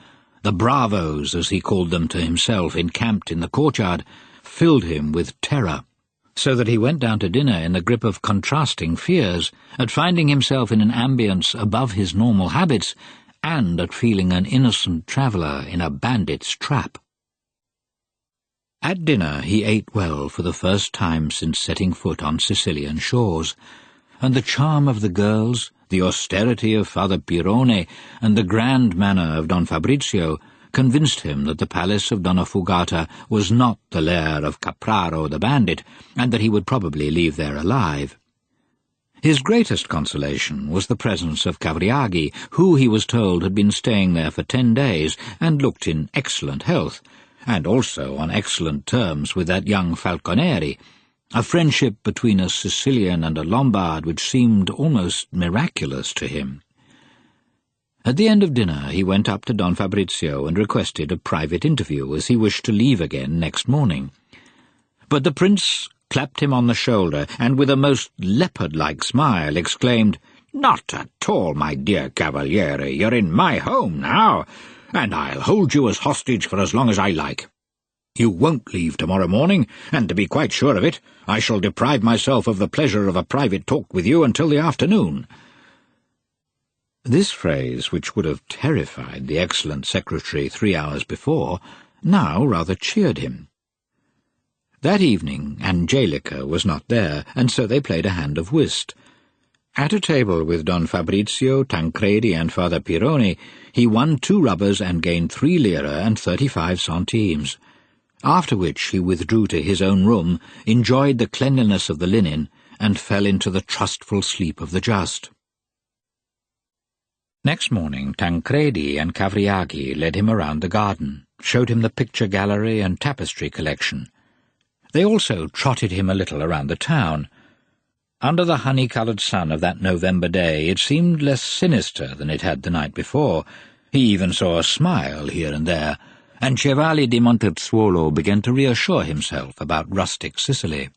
the bravos, as he called them to himself, encamped in the courtyard, filled him with terror, so that he went down to dinner in the grip of contrasting fears, at finding himself in an ambience above his normal habits, and at feeling an innocent traveller in a bandit's trap. At dinner he ate well for the first time since setting foot on Sicilian shores, and the charm of the girls, the austerity of Father Pirone, and the grand manner of Don Fabrizio convinced him that the palace of Donnafugata was not the lair of Capraro the bandit, and that he would probably leave there alive. His greatest consolation was the presence of Cavriaghi, who, he was told, had been staying there for 10 days, and looked in excellent health, and also on excellent terms with that young Falconeri, a friendship between a Sicilian and a Lombard which seemed almost miraculous to him. At the end of dinner he went up to Don Fabrizio and requested a private interview, as he wished to leave again next morning. But the prince clapped him on the shoulder, and with a most leopard-like smile exclaimed, "Not at all, my dear Cavaliere. You're in my home now, and I'll hold you as hostage for as long as I like. You won't leave tomorrow morning, and to be quite sure of it, I shall deprive myself of the pleasure of a private talk with you until the afternoon." This phrase, which would have terrified the excellent secretary 3 hours before, now rather cheered him. That evening Angelica was not there, and so they played a hand of whist. At a table with Don Fabrizio, Tancredi, and Father Pirone, he won 2 rubbers and gained 3 lire and 35 centimes, after which he withdrew to his own room, enjoyed the cleanliness of the linen, and fell into the trustful sleep of the just. Next morning Tancredi and Cavriaghi led him around the garden, showed him the picture gallery and tapestry collection. They also trotted him a little around the town. Under the honey-coloured sun of that November day it seemed less sinister than it had the night before. He even saw a smile here and there, and Chevalier di Montezzuolo began to reassure himself about rustic Sicily.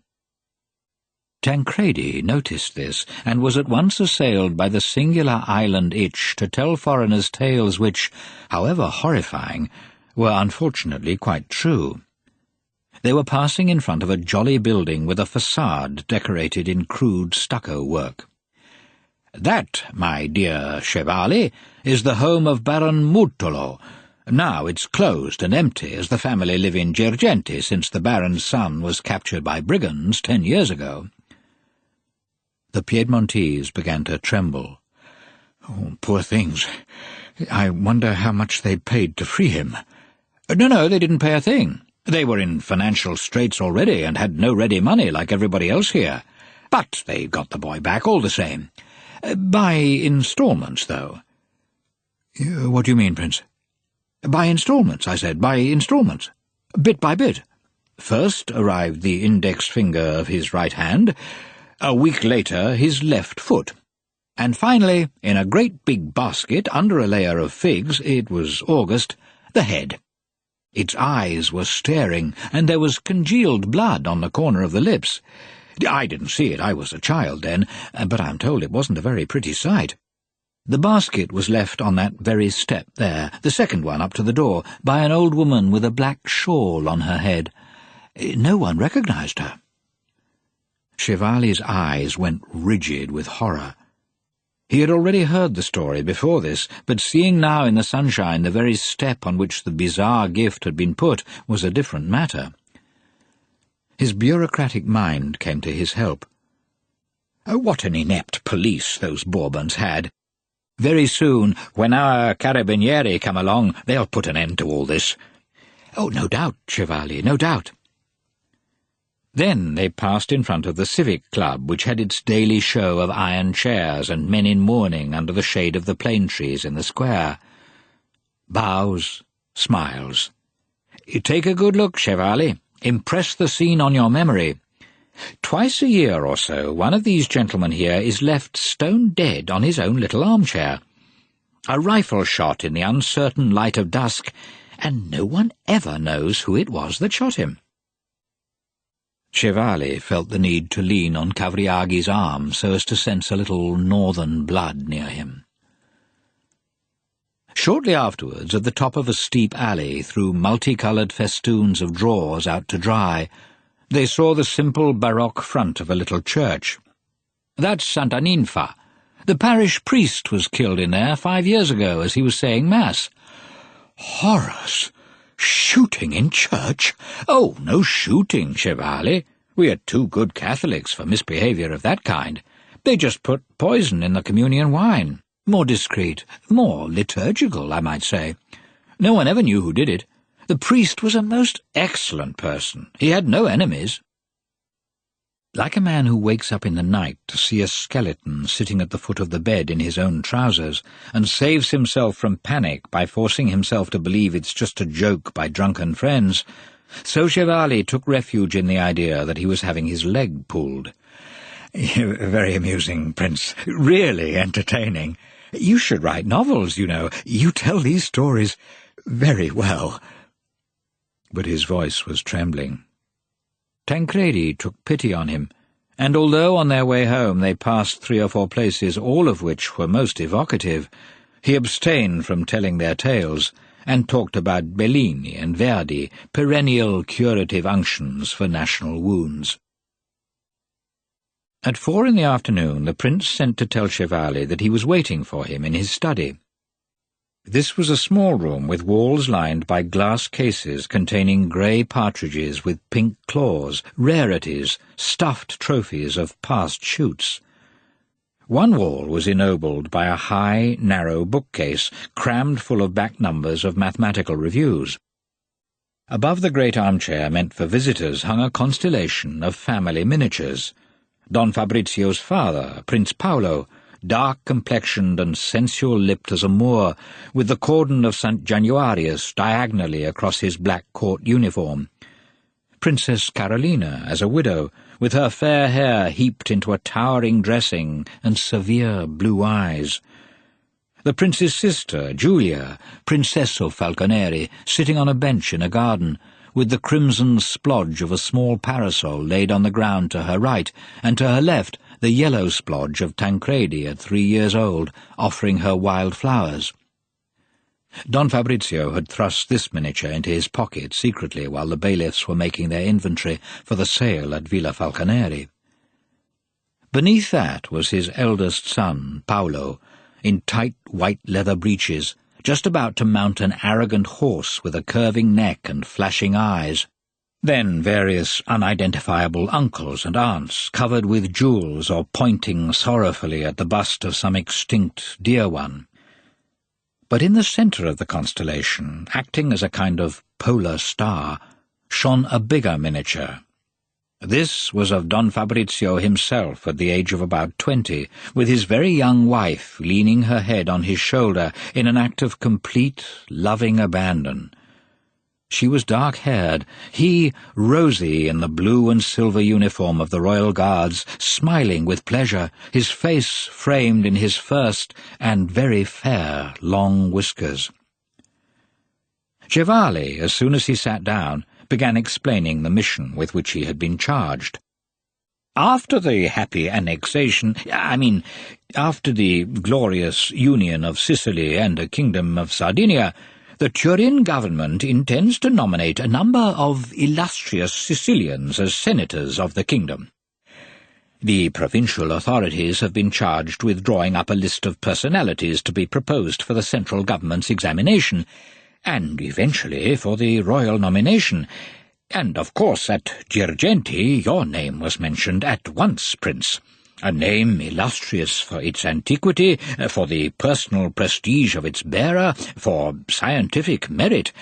Tancredi noticed this, and was at once assailed by the singular island itch to tell foreigners tales which, however horrifying, were unfortunately quite true. They were passing in front of a jolly building with a facade decorated in crude stucco work. "That, my dear Chevalier, is the home of Baron Murtolo. Now it's closed and empty, as the family live in Girgenti since the Baron's son was captured by brigands 10 years ago." The Piedmontese began to tremble. "Oh, poor things. I wonder how much they paid to free him." No, they didn't pay a thing. They were in financial straits already and had no ready money like everybody else here. But they got the boy back all the same. By instalments, though. What do you mean, Prince? By instalments, I said, by instalments. Bit by bit. First arrived the index finger of his right hand, a week later his left foot, and finally, in a great big basket under a layer of figs, it was August, the head. Its eyes were staring, and there was congealed blood on the corner of the lips. I didn't see it, I was a child then, but I'm told it wasn't a very pretty sight. The basket was left on that very step there, the second one up to the door, by an old woman with a black shawl on her head. No one recognized her. Chevalier's eyes went rigid with horror. He had already heard the story before this, but seeing now in the sunshine the very step on which the bizarre gift had been put was a different matter. His bureaucratic mind came to his help. What an inept police those Bourbons had! Very soon, when our carabinieri come along, they'll put an end to all this. Oh, no doubt, Chevalier, no doubt. Then they passed in front of the Civic Club, which had its daily show of iron chairs and men in mourning under the shade of the plane trees in the square. Bows, smiles. Take a good look, Chevalier. Impress the scene on your memory. Twice a year or so, one of these gentlemen here is left stone dead on his own little armchair. A rifle shot in the uncertain light of dusk, and no one ever knows who it was that shot him. Chevalier felt the need to lean on Cavriaghi's arm so as to sense a little northern blood near him. Shortly afterwards, at the top of a steep alley, through multicoloured festoons of drawers out to dry, they saw the simple baroque front of a little church. That's Santa Ninfa. The parish priest was killed in there 5 years ago as he was saying Mass. Horrors! Shooting in church? Oh, no shooting, Chevalier. We are too good Catholics for misbehaviour of that kind. They just put poison in the communion wine. More discreet, more liturgical, I might say. No one ever knew who did it. The priest was a most excellent person. He had no enemies. Like a man who wakes up in the night to see a skeleton sitting at the foot of the bed in his own trousers, and saves himself from panic by forcing himself to believe it's just a joke by drunken friends, so Chevalier took refuge in the idea that he was having his leg pulled. Very amusing, Prince. Really entertaining. You should write novels, you know. You tell these stories very well. But his voice was trembling. Tancredi took pity on him, and although on their way home they passed 3 or 4 places, all of which were most evocative, he abstained from telling their tales, and talked about Bellini and Verdi, perennial curative unctions for national wounds. At 4 in the afternoon the prince sent to tell Chevalier that he was waiting for him in his study. This was a small room with walls lined by glass cases containing grey partridges with pink claws, rarities, stuffed trophies of past shoots. One wall was ennobled by a high, narrow bookcase crammed full of back numbers of mathematical reviews. Above the great armchair meant for visitors hung a constellation of family miniatures. Don Fabrizio's father, Prince Paolo, dark-complexioned and sensual-lipped as a Moor, with the cordon of St. Januarius diagonally across his black court uniform. Princess Carolina, as a widow, with her fair hair heaped into a towering dressing and severe blue eyes. The prince's sister, Giulia, Princessa Falconeri, sitting on a bench in a garden, with the crimson splodge of a small parasol laid on the ground to her right, and to her left the yellow splodge of Tancredi at 3 years old, offering her wild flowers. Don Fabrizio had thrust this miniature into his pocket secretly while the bailiffs were making their inventory for the sale at Villa Falconeri. Beneath that was his eldest son, Paolo, in tight white leather breeches, just about to mount an arrogant horse with a curving neck and flashing eyes. Then various unidentifiable uncles and aunts, covered with jewels or pointing sorrowfully at the bust of some extinct dear one. But in the centre of the constellation, acting as a kind of polar star, shone a bigger miniature, This was of Don Fabrizio himself at the age of about 20, with his very young wife leaning her head on his shoulder in an act of complete, loving abandon. She was dark-haired, he rosy in the blue and silver uniform of the Royal Guards, smiling with pleasure, his face framed in his first and very fair long whiskers. Cevali, as soon as he sat down, began explaining the mission with which he had been charged. After the happy annexation, after the glorious union of Sicily and the Kingdom of Sardinia, the Turin government intends to nominate a number of illustrious Sicilians as senators of the kingdom. The provincial authorities have been charged with drawing up a list of personalities to be proposed for the central government's examination, and eventually for the royal nomination. And, of course, at Girgenti your name was mentioned at once, Prince. A name illustrious for its antiquity, for the personal prestige of its bearer, for scientific merit,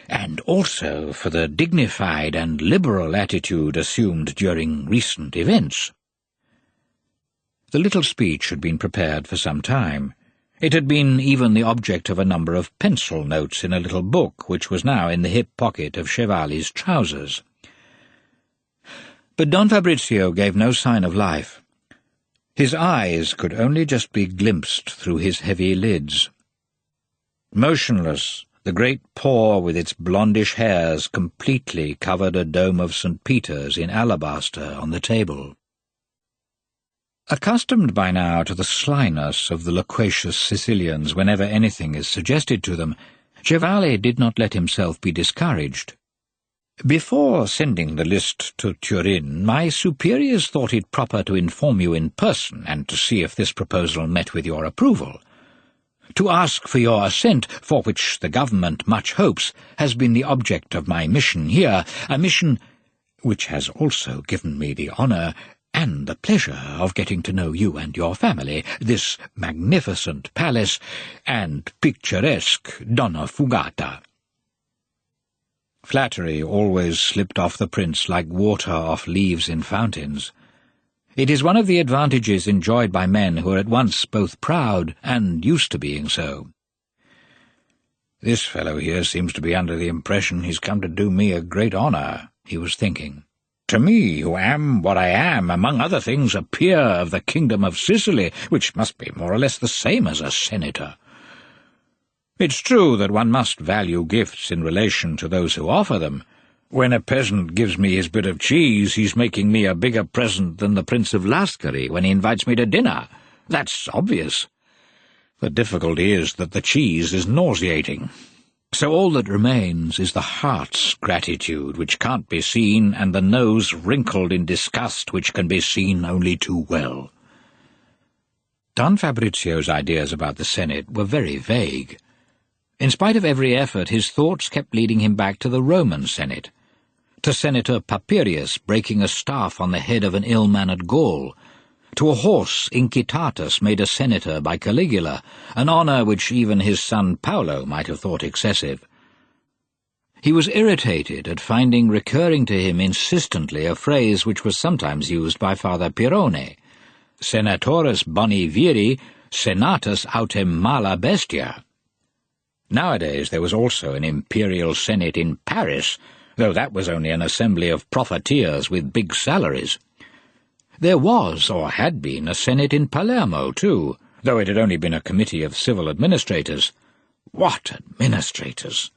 and also for the dignified and liberal attitude assumed during recent events. The little speech had been prepared for some time. It had been even the object of a number of pencil notes in a little book which was now in the hip pocket of Cevali's trousers. But Don Fabrizio gave no sign of life. His eyes could only just be glimpsed through his heavy lids. Motionless, the great paw with its blondish hairs completely covered a dome of St. Peter's in alabaster on the table. Accustomed by now to the slyness of the loquacious Sicilians whenever anything is suggested to them, Cevali did not let himself be discouraged. Before sending the list to Turin, my superiors thought it proper to inform you in person and to see if this proposal met with your approval. To ask for your assent, for which the government much hopes, has been the object of my mission here, a mission which has also given me the honour and the pleasure of getting to know you and your family, this magnificent palace, and picturesque Donnafugata. Flattery always slipped off the prince like water off leaves in fountains. It is one of the advantages enjoyed by men who are at once both proud and used to being so. This fellow here seems to be under the impression he's come to do me a great honour, he was thinking. To me, who am what I am, among other things a peer of the Kingdom of Sicily, which must be more or less the same as a senator. It's true that one must value gifts in relation to those who offer them. When a peasant gives me his bit of cheese, he's making me a bigger present than the Prince of Lascari when he invites me to dinner. That's obvious. The difficulty is that the cheese is nauseating. So all that remains is the heart's gratitude, which can't be seen, and the nose wrinkled in disgust, which can be seen only too well. Don Fabrizio's ideas about the Senate were very vague. In spite of every effort, his thoughts kept leading him back to the Roman Senate, to Senator Papirius breaking a staff on the head of an ill-mannered Gaul, to a horse Incitatus made a senator by Caligula, an honour which even his son Paolo might have thought excessive. He was irritated at finding recurring to him insistently a phrase which was sometimes used by Father Pirone, Senatoris boni viri, senatus autem mala bestia. Nowadays there was also an imperial senate in Paris, though that was only an assembly of profiteers with big salaries. There was, or had been, a senate in Palermo, too, though it had only been a committee of civil administrators. What administrators!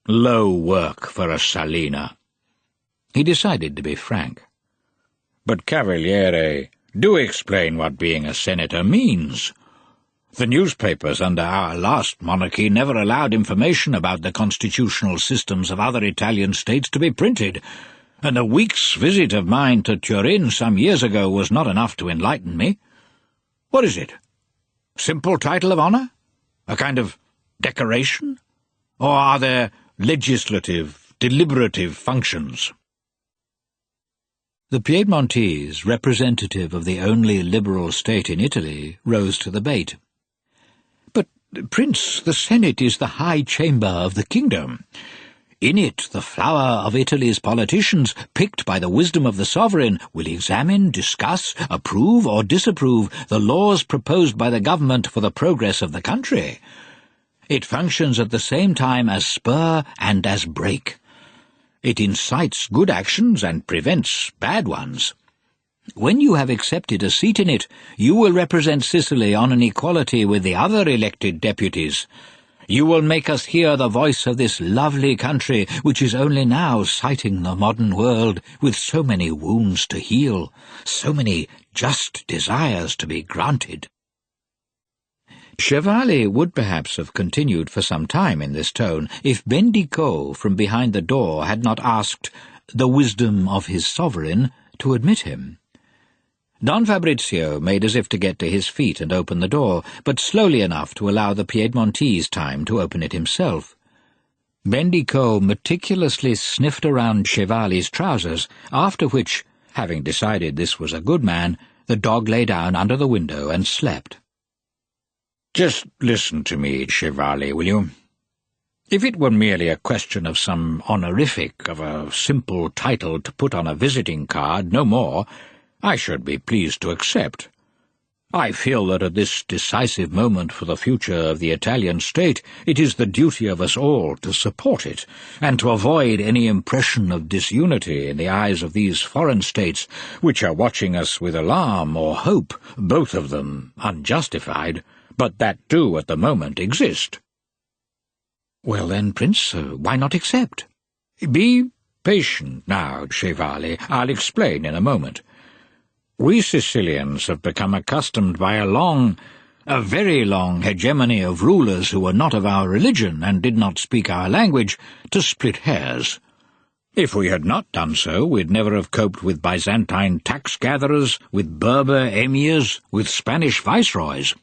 Low work for a Selena. He decided to be frank. But, Cavaliere, do explain what being a senator means. The newspapers under our last monarchy never allowed information about the constitutional systems of other Italian states to be printed, and a week's visit of mine to Turin some years ago was not enough to enlighten me. What is it? Simple title of honour? A kind of decoration? Or are there legislative, deliberative functions? The Piedmontese, representative of the only liberal state in Italy, rose to the bait. But, Prince, the Senate is the high chamber of the kingdom. In it, the flower of Italy's politicians, picked by the wisdom of the sovereign, will examine, discuss, approve or disapprove the laws proposed by the government for the progress of the country. It functions at the same time as spur and as brake. It incites good actions and prevents bad ones. When you have accepted a seat in it, you will represent Sicily on an equality with the other elected deputies. You will make us hear the voice of this lovely country, which is only now sighting the modern world, with so many wounds to heal, so many just desires to be granted." Chevalier would perhaps have continued for some time in this tone if Bendico from behind the door had not asked the wisdom of his sovereign to admit him. Don Fabrizio made as if to get to his feet and open the door, but slowly enough to allow the Piedmontese time to open it himself. Bendico meticulously sniffed around Chevalier's trousers, after which, having decided this was a good man, the dog lay down under the window and slept. "Just listen to me, Chevalier, will you? If it were merely a question of some honorific, of a simple title to put on a visiting card, no more, I should be pleased to accept. I feel that at this decisive moment for the future of the Italian state, it is the duty of us all to support it, and to avoid any impression of disunity in the eyes of these foreign states, which are watching us with alarm or hope, both of them unjustified, but that do at the moment exist." "Well then, Prince, why not accept?" "Be patient now, Chevalier. I'll explain in a moment. We Sicilians have become accustomed by a very long hegemony of rulers who were not of our religion and did not speak our language, to split hairs. If we had not done so, we'd never have coped with Byzantine tax-gatherers, with Berber emirs, with Spanish viceroys.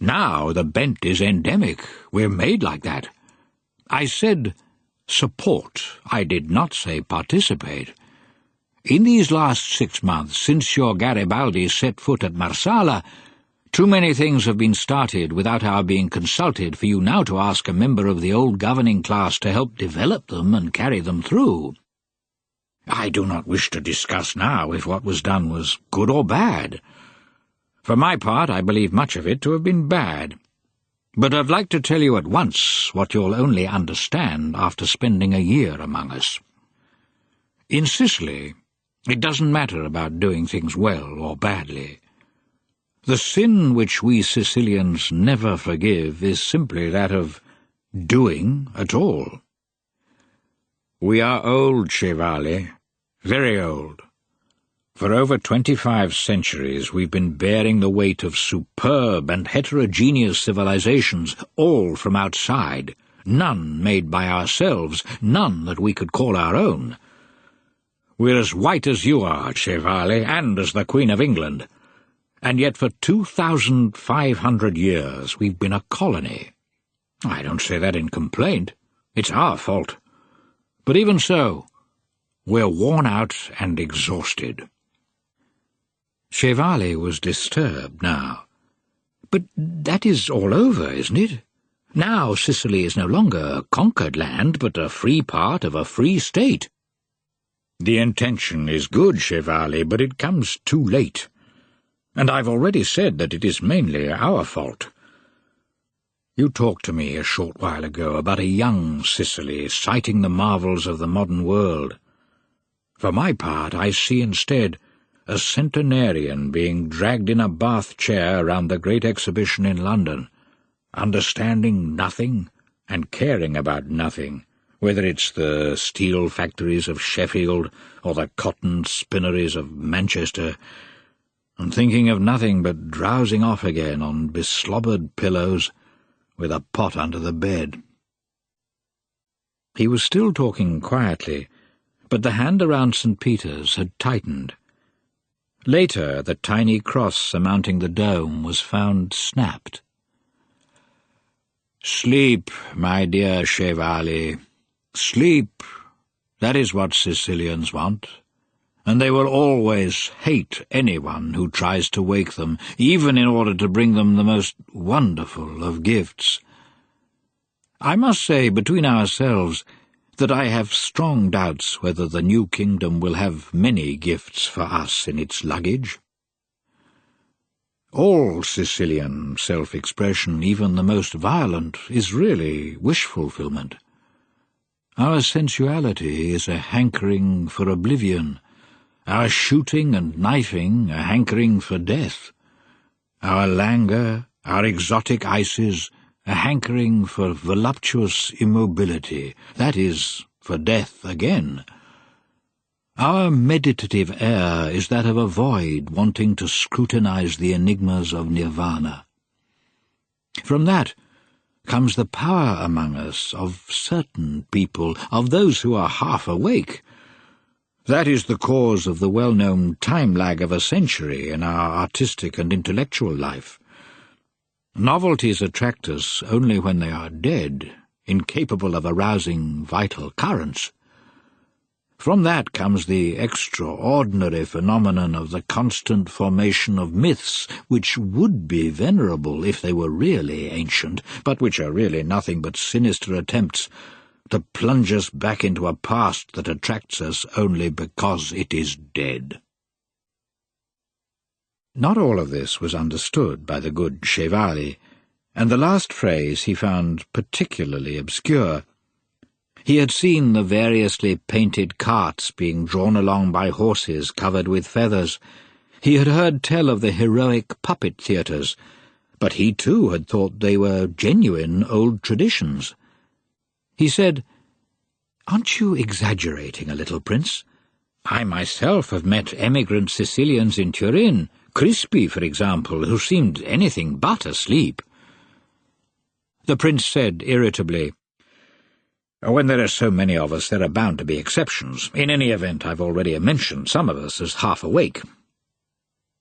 Now the bent is endemic. We're made like that. I said support. I did not say participate. In these last 6 months, since your Garibaldi set foot at Marsala, too many things have been started without our being consulted for you now to ask a member of the old governing class to help develop them and carry them through. I do not wish to discuss now if what was done was good or bad. For my part, I believe much of it to have been bad. But I'd like to tell you at once what you'll only understand after spending a year among us. In Sicily, it doesn't matter about doing things well or badly. The sin which we Sicilians never forgive is simply that of doing at all. We are old, Chevalier, very old. For over 25 centuries we've been bearing the weight of superb and heterogeneous civilizations, all from outside, none made by ourselves, none that we could call our own. We're as white as you are, Chevalier, and as the Queen of England. And yet for 2,500 years we've been a colony. I don't say that in complaint. It's our fault. But even so, we're worn out and exhausted." Chevalier was disturbed now. "But that is all over, isn't it? Now Sicily is no longer a conquered land, but a free part of a free state." "The intention is good, Chevalier, but it comes too late. And I've already said that it is mainly our fault. You talked to me a short while ago about a young Sicily sighting the marvels of the modern world. For my part, I see instead a centenarian being dragged in a bath chair round the great exhibition in London, understanding nothing and caring about nothing, whether it's the steel factories of Sheffield or the cotton spinneries of Manchester, and thinking of nothing but drowsing off again on beslobbered pillows with a pot under the bed." He was still talking quietly, but the hand around St. Peter's had tightened. Later, the tiny cross surmounting the dome was found snapped. "Sleep, my dear Chevalier. Sleep, that is what Sicilians want, and they will always hate anyone who tries to wake them, even in order to bring them the most wonderful of gifts. I must say, between ourselves, that I have strong doubts whether the new kingdom will have many gifts for us in its luggage. All Sicilian self-expression, even the most violent, is really wish-fulfillment. Our sensuality is a hankering for oblivion, our shooting and knifing a hankering for death, our languor, our exotic ices, a hankering for voluptuous immobility, that is, for death again. Our meditative air is that of a void wanting to scrutinize the enigmas of nirvana. From that comes the power among us of certain people, of those who are half awake. That is the cause of the well-known time lag of a century in our artistic and intellectual life. Novelties attract us only when they are dead, incapable of arousing vital currents. From that comes the extraordinary phenomenon of the constant formation of myths, which would be venerable if they were really ancient, but which are really nothing but sinister attempts to plunge us back into a past that attracts us only because it is dead. Not all of this was understood by the good Chevalier, and the last phrase he found particularly obscure. He had seen the variously painted carts being drawn along by horses covered with feathers. He had heard tell of the heroic puppet theatres, but he too had thought they were genuine old traditions. He said, "Aren't you exaggerating a little, Prince? I myself have met emigrant Sicilians in Turin, Crispi, for example, who seemed anything but asleep." The Prince said irritably, "When there are so many of us, there are bound to be exceptions. In any event, I've already mentioned some of us as half awake.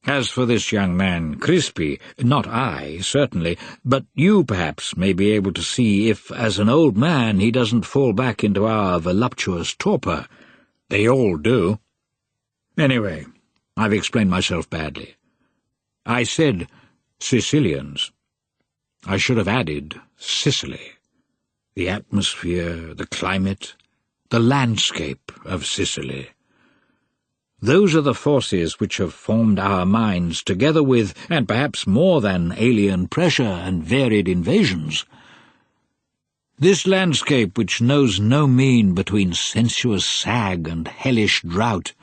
As for this young man, Crispi, not I, certainly, but you perhaps may be able to see if, as an old man, he doesn't fall back into our voluptuous torpor. They all do. Anyway, I've explained myself badly. I said Sicilians. I should have added Sicily. The atmosphere, the climate, the landscape of Sicily. Those are the forces which have formed our minds, together with, and perhaps more than, alien pressure and varied invasions. This landscape which knows no mean between sensuous sag and hellish drought,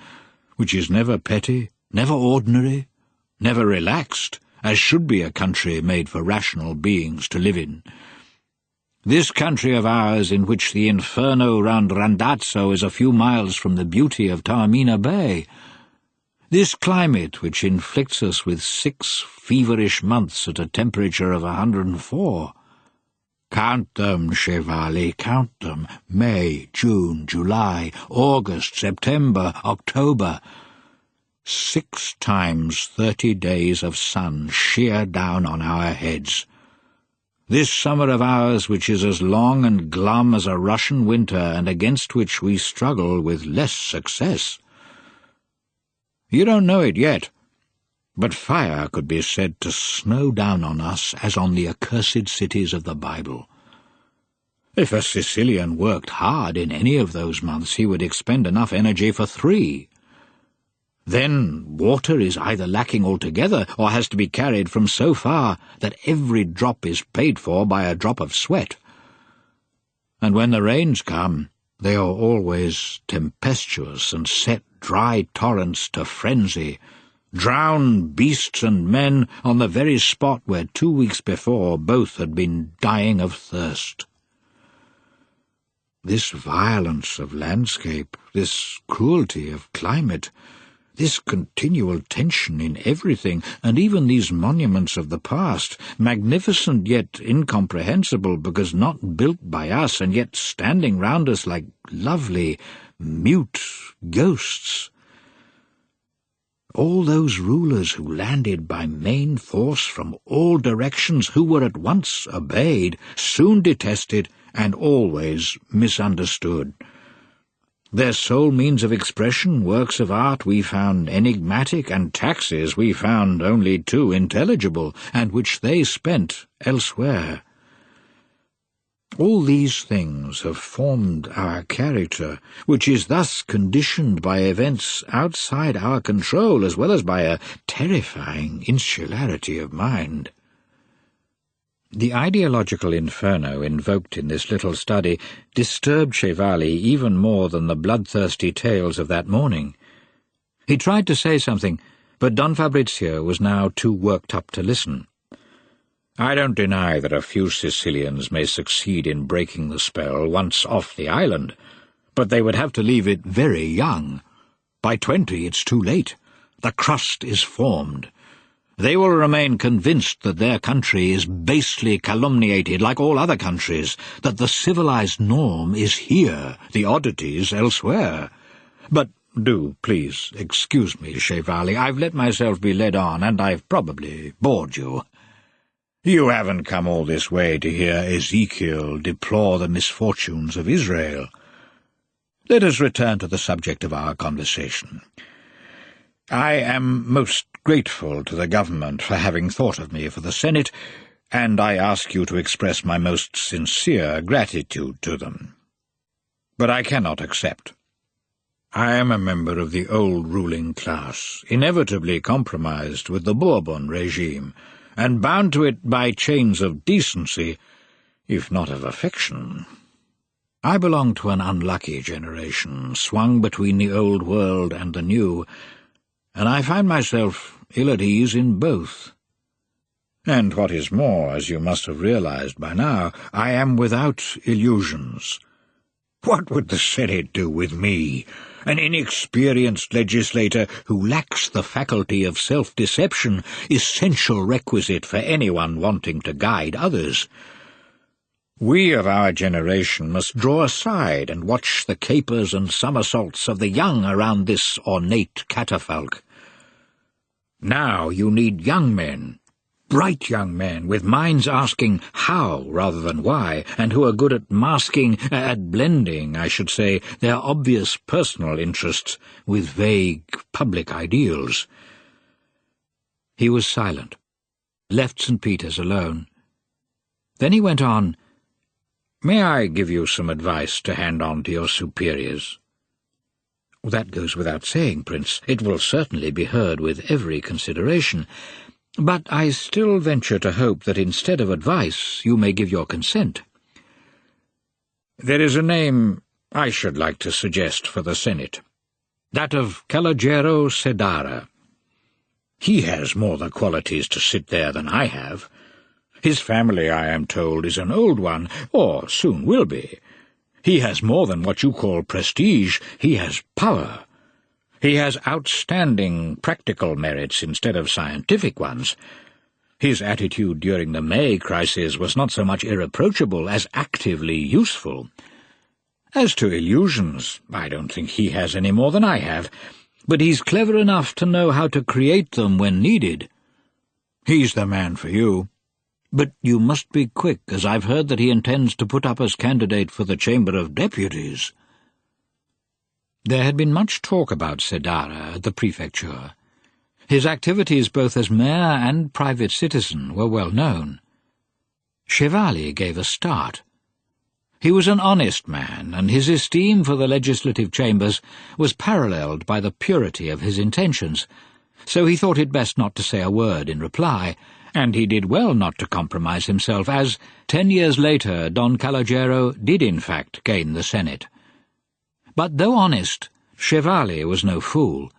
which is never petty, never ordinary, never relaxed, as should be a country made for rational beings to live in. This country of ours, in which the inferno round Randazzo is a few miles from the beauty of Taormina Bay. This climate, which inflicts us with 6 feverish months at a temperature of 104. Count them, Chevalier, count them. May, June, July, August, September, October. 6 times 30 days of sun sheer down on our heads. This summer of ours, which is as long and glum as a Russian winter, and against which we struggle with less success. You don't know it yet, but fire could be said to snow down on us as on the accursed cities of the Bible. If a Sicilian worked hard in any of those months, he would expend enough energy for 3. Then water is either lacking altogether or has to be carried from so far that every drop is paid for by a drop of sweat. And when the rains come, they are always tempestuous and set dry torrents to frenzy, drown beasts and men on the very spot where 2 weeks before both had been dying of thirst. This violence of landscape, this cruelty of climate, this continual tension in everything, and even these monuments of the past, magnificent yet incomprehensible because not built by us and yet standing round us like lovely, mute ghosts. All those rulers who landed by main force from all directions, who were at once obeyed, soon detested, and always misunderstood. Their sole means of expression, works of art, we found enigmatic, and taxes we found only too intelligible, and which they spent elsewhere. All these things have formed our character, which is thus conditioned by events outside our control as well as by a terrifying insularity of mind. The ideological inferno invoked in this little study disturbed Chevali even more than the bloodthirsty tales of that morning. He tried to say something, but Don Fabrizio was now too worked up to listen. "I don't deny that a few Sicilians may succeed in breaking the spell once off the island, but they would have to leave it very young. By 20 it's too late. The crust is formed. They will remain convinced that their country is basely calumniated like all other countries, that the civilized norm is here, the oddities elsewhere. But do, please, excuse me, Chevali. I've let myself be led on, and I've probably bored you. You haven't come all this way to hear Ezekiel deplore the misfortunes of Israel. Let us return to the subject of our conversation. I am most grateful to the government for having thought of me for the Senate, and I ask you to express my most sincere gratitude to them. But I cannot accept. I am a member of the old ruling class, inevitably compromised with the Bourbon regime, and bound to it by chains of decency, if not of affection. I belong to an unlucky generation, swung between the old world and the new, and I find myself ill at ease in both. And what is more, as you must have realized by now, I am without illusions. What would the Senate do with me, an inexperienced legislator who lacks the faculty of self-deception, essential requisite for anyone wanting to guide others? We of our generation must draw aside and watch the capers and somersaults of the young around this ornate catafalque. Now you need young men, bright young men, with minds asking how rather than why, and who are good at at blending, I should say, their obvious personal interests with vague public ideals. He was silent, left St. Peter's alone. Then he went on, "May I give you some advice to hand on to your superiors?" "That goes without saying, Prince. It will certainly be heard with every consideration. But I still venture to hope that instead of advice you may give your consent." "There is a name I should like to suggest for the Senate, that of Calogero Sedara. He has more the qualities to sit there than I have. His family, I am told, is an old one, or soon will be. He has more than what you call prestige. He has power. He has outstanding practical merits instead of scientific ones. His attitude during the May crisis was not so much irreproachable as actively useful. As to illusions, I don't think he has any more than I have, but he's clever enough to know how to create them when needed. He's the man for you. But you must be quick, as I've heard that he intends to put up as candidate for the Chamber of Deputies." There had been much talk about Sedara at the prefecture. His activities both as mayor and private citizen were well known. Chevali gave a start. He was an honest man, and his esteem for the legislative chambers was paralleled by the purity of his intentions, so he thought it best not to say a word in reply, and he did well not to compromise himself, as 10 years later Don Calogero did in fact gain the Senate. But though honest, Chevali was no fool.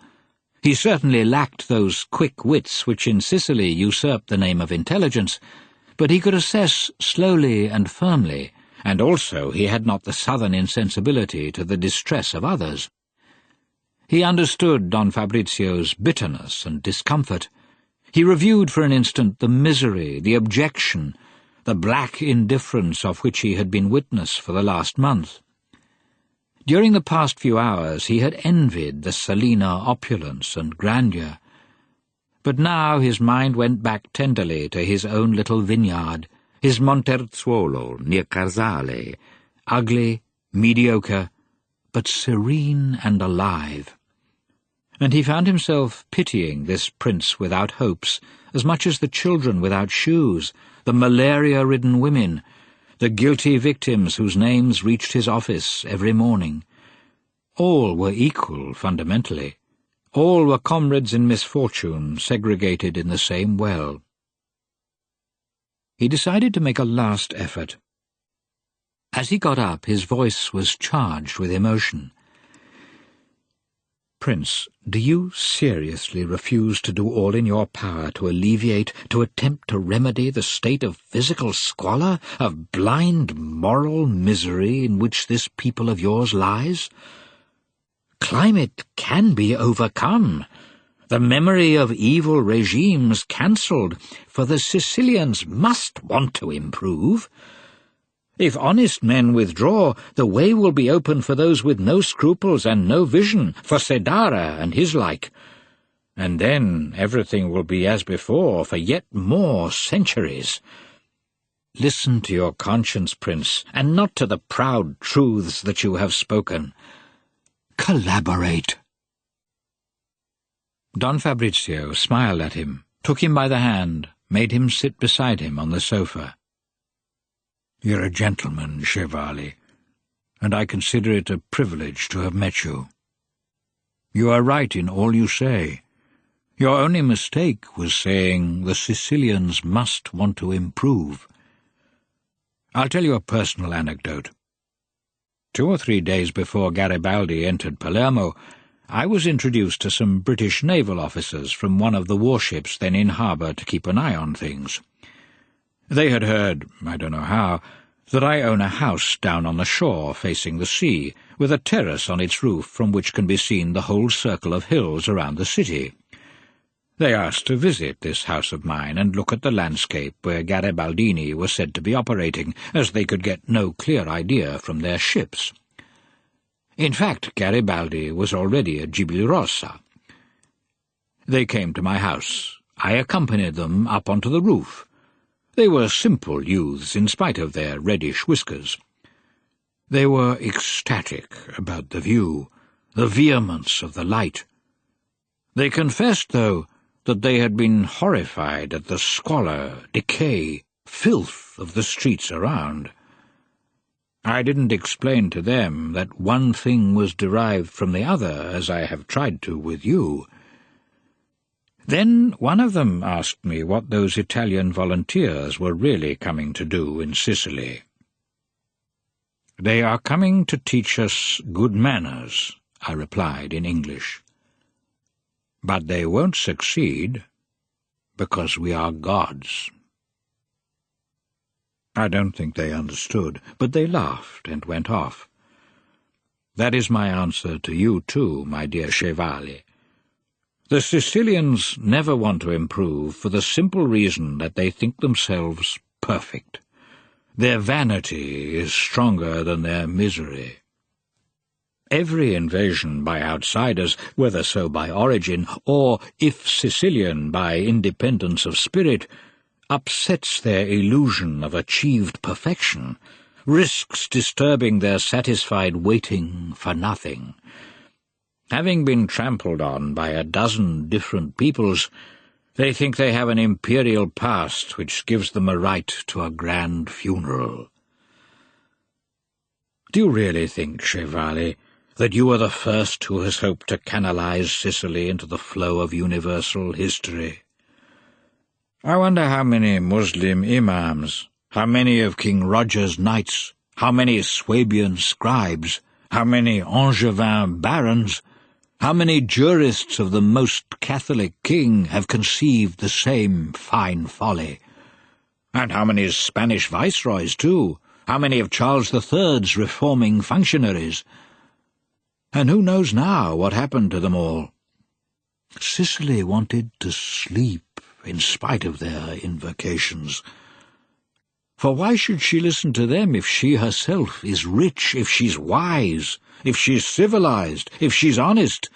He certainly lacked those quick wits which in Sicily usurped the name of intelligence, but he could assess slowly and firmly, and also he had not the southern insensibility to the distress of others. He understood Don Fabrizio's bitterness and discomfort. He reviewed for an instant the misery, the abjection, the black indifference of which he had been witness for the last month. During the past few hours he had envied the Selena opulence and grandeur, but now his mind went back tenderly to his own little vineyard, his Monterzuolo near Casale, ugly, mediocre, but serene and alive. And he found himself pitying this prince without hopes as much as the children without shoes, the malaria-ridden women, the guilty victims whose names reached his office every morning. All were equal fundamentally. All were comrades in misfortune, segregated in the same well. He decided to make a last effort. As he got up, his voice was charged with emotion. "Prince, do you seriously refuse to do all in your power to alleviate, to attempt to remedy the state of physical squalor, of blind moral misery in which this people of yours lies? Climate can be overcome, the memory of evil regimes cancelled, for the Sicilians must want to improve. If honest men withdraw, the way will be open for those with no scruples and no vision, for Sedara and his like. And then everything will be as before for yet more centuries. Listen to your conscience, Prince, and not to the proud truths that you have spoken. Collaborate." Don Fabrizio smiled at him, took him by the hand, made him sit beside him on the sofa. "You're a gentleman, Chevalier, and I consider it a privilege to have met you. You are right in all you say. Your only mistake was saying the Sicilians must want to improve. I'll tell you a personal anecdote. 2 or 3 days before Garibaldi entered Palermo, I was introduced to some British naval officers from one of the warships then in harbour to keep an eye on things. They had heard, I don't know how, that I own a house down on the shore facing the sea, with a terrace on its roof from which can be seen the whole circle of hills around the city. They asked to visit this house of mine and look at the landscape where Garibaldini was said to be operating, as they could get no clear idea from their ships. In fact, Garibaldi was already at Gibilrossa. They came to my house. I accompanied them up onto the roof. They were simple youths, in spite of their reddish whiskers. They were ecstatic about the view, the vehemence of the light. They confessed, though, that they had been horrified at the squalor, decay, filth of the streets around. I didn't explain to them that one thing was derived from the other, as I have tried to with you. Then one of them asked me what those Italian volunteers were really coming to do in Sicily. "They are coming to teach us good manners," I replied in English. "But they won't succeed, because we are gods." I don't think they understood, but they laughed and went off. That is my answer to you too, my dear Chevalier. The Sicilians never want to improve for the simple reason that they think themselves perfect. Their vanity is stronger than their misery. Every invasion by outsiders, whether so by origin or, if Sicilian, by independence of spirit, upsets their illusion of achieved perfection, risks disturbing their satisfied waiting for nothing. Having been trampled on by a dozen different peoples, they think they have an imperial past which gives them a right to a grand funeral. Do you really think, Chevalier, that you are the first who has hoped to canalize Sicily into the flow of universal history? I wonder how many Muslim imams, how many of King Roger's knights, how many Swabian scribes, how many Angevin barons, how many jurists of the most Catholic king have conceived the same fine folly? And how many Spanish viceroys, too? How many of Charles III's reforming functionaries? And who knows now what happened to them all? Sicily wanted to sleep in spite of their invocations. For why should she listen to them if she herself is rich, if she's wise, if she's civilized, if she's honest,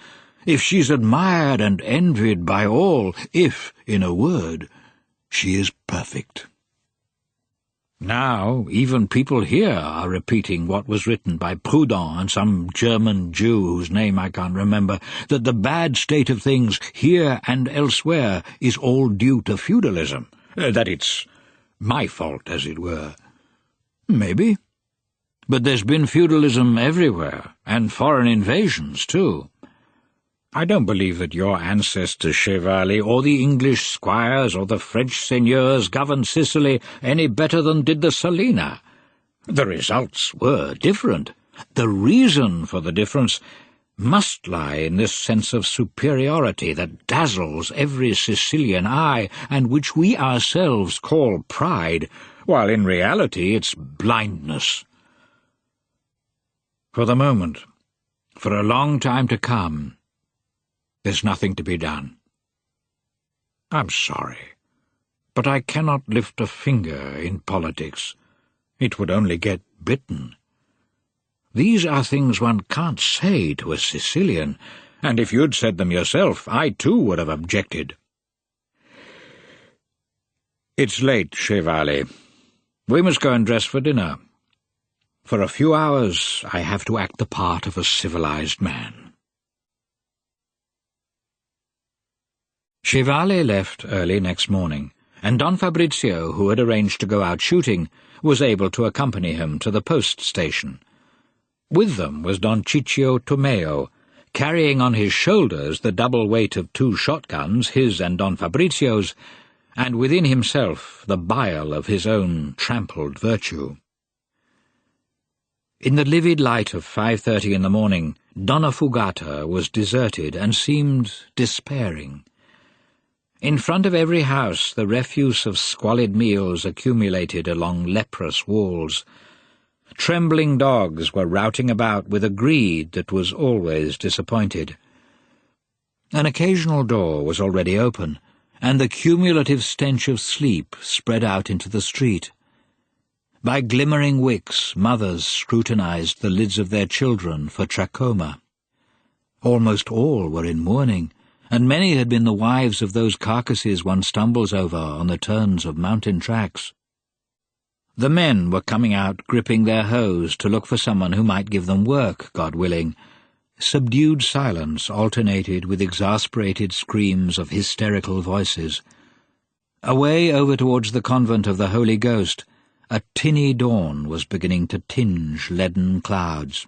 if she's admired and envied by all, if, in a word, she is perfect? Now, even people here are repeating what was written by Proudhon and some German Jew whose name I can't remember, that the bad state of things here and elsewhere is all due to feudalism, that it's my fault, as it were. Maybe. But there's been feudalism everywhere, and foreign invasions, too. I don't believe that your ancestors, Chevalier, or the English squires or the French seigneurs governed Sicily any better than did the Selena. The results were different. The reason for the difference must lie in this sense of superiority that dazzles every Sicilian eye, and which we ourselves call pride, while in reality it's blindness. For the moment, for a long time to come, there's nothing to be done. I'm sorry, but I cannot lift a finger in politics. It would only get bitten. These are things one can't say to a Sicilian, and if you'd said them yourself, I too would have objected. It's late, Chevalier. We must go and dress for dinner. For a few hours I have to act the part of a civilized man. Chevalier left early next morning, and Don Fabrizio, who had arranged to go out shooting, was able to accompany him to the post station. With them was Don Ciccio Tomeo, carrying on his shoulders the double weight of 2 shotguns, his and Don Fabrizio's, and within himself the bile of his own trampled virtue. In the livid light of 5:30 in the morning, Donnafugata was deserted and seemed despairing. In front of every house the refuse of squalid meals accumulated along leprous walls. Trembling dogs were routing about with a greed that was always disappointed. An occasional door was already open, and the cumulative stench of sleep spread out into the street. By glimmering wicks, mothers scrutinized the lids of their children for trachoma. Almost all were in mourning, and many had been the wives of those carcasses one stumbles over on the turns of mountain tracks. The men were coming out gripping their hoes to look for someone who might give them work, God willing. Subdued silence alternated with exasperated screams of hysterical voices. Away over towards the convent of the Holy Ghost, a tinny dawn was beginning to tinge leaden clouds.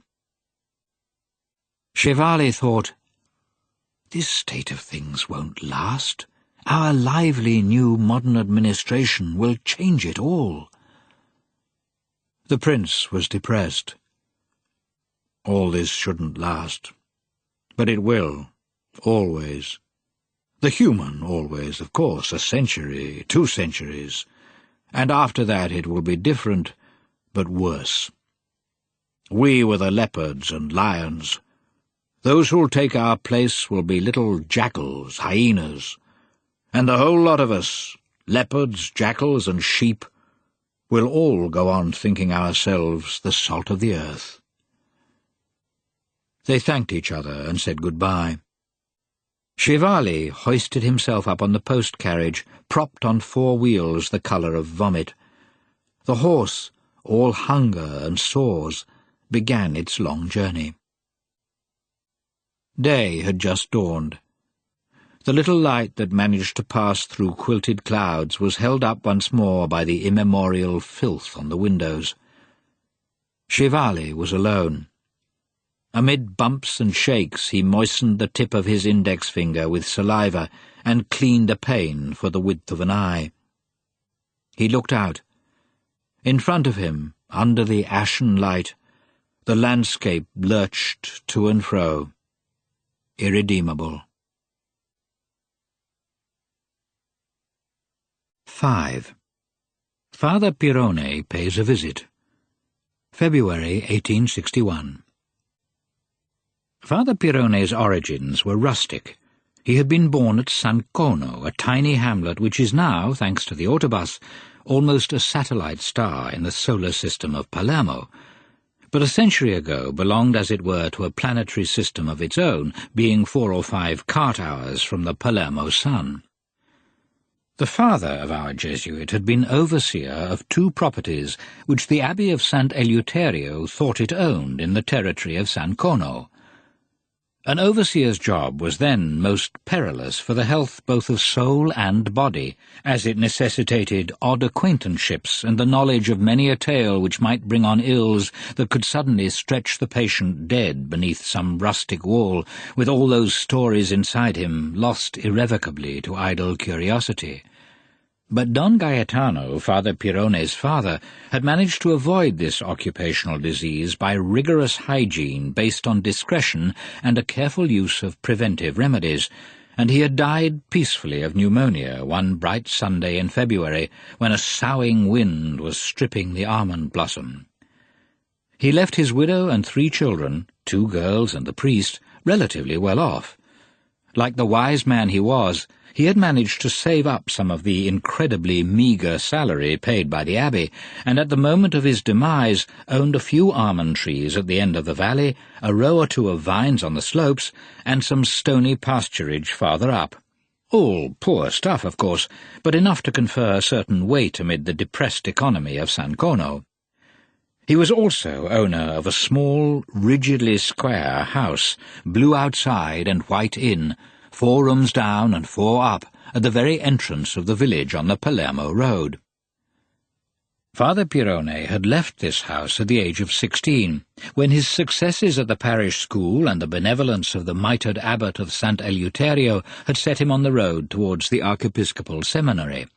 Chevalier thought, "This state of things won't last. Our lively new modern administration will change it all." The prince was depressed. All this shouldn't last. But it will, always. The human always, of course, a century, 2 centuries. And after that it will be different, but worse. We were the leopards and lions. Those who'll take our place will be little jackals, hyenas. And the whole lot of us, leopards, jackals, and sheep, will all go on thinking ourselves the salt of the earth. They thanked each other and said good-bye. Chevalier hoisted himself up on the post-carriage, propped on 4 wheels the colour of vomit. The horse, all hunger and sores, began its long journey. Day had just dawned. The little light that managed to pass through quilted clouds was held up once more by the immemorial filth on the windows. Chevalier was alone. Amid bumps and shakes he moistened the tip of his index finger with saliva and cleaned a pane for the width of an eye. He looked out. In front of him, under the ashen light, the landscape lurched to and fro, irredeemable. 5. Father Pirone pays a visit. February 1861. Father Pirone's origins were rustic. He had been born at San Cono, a tiny hamlet which is now, thanks to the autobus, almost a satellite star in the solar system of Palermo, but a century ago belonged as it were to a planetary system of its own, being 4 or 5 cart hours from the Palermo sun. The father of our Jesuit had been overseer of 2 properties which the Abbey of Sant Eleuterio thought it owned in the territory of San Cono. An overseer's job was then most perilous for the health both of soul and body, as it necessitated odd acquaintanceships and the knowledge of many a tale which might bring on ills that could suddenly stretch the patient dead beneath some rustic wall, with all those stories inside him lost irrevocably to idle curiosity. But Don Gaetano, Father Pirone's father, had managed to avoid this occupational disease by rigorous hygiene based on discretion and a careful use of preventive remedies, and he had died peacefully of pneumonia one bright Sunday in February when a soughing wind was stripping the almond blossom. He left his widow and 3 children, 2 girls and the priest, relatively well off. Like the wise man he was, he had managed to save up some of the incredibly meagre salary paid by the abbey, and at the moment of his demise owned a few almond trees at the end of the valley, a row or 2 of vines on the slopes, and some stony pasturage farther up. All poor stuff, of course, but enough to confer a certain weight amid the depressed economy of San Cono. He was also owner of a small, rigidly square house, blue outside and white in, 4 rooms down and 4 up, at the very entrance of the village on the Palermo road. Father Pirone had left this house at the age of 16, when his successes at the parish school and the benevolence of the mitred abbot of Sant Eleuterio had set him on the road towards the archiepiscopal seminary.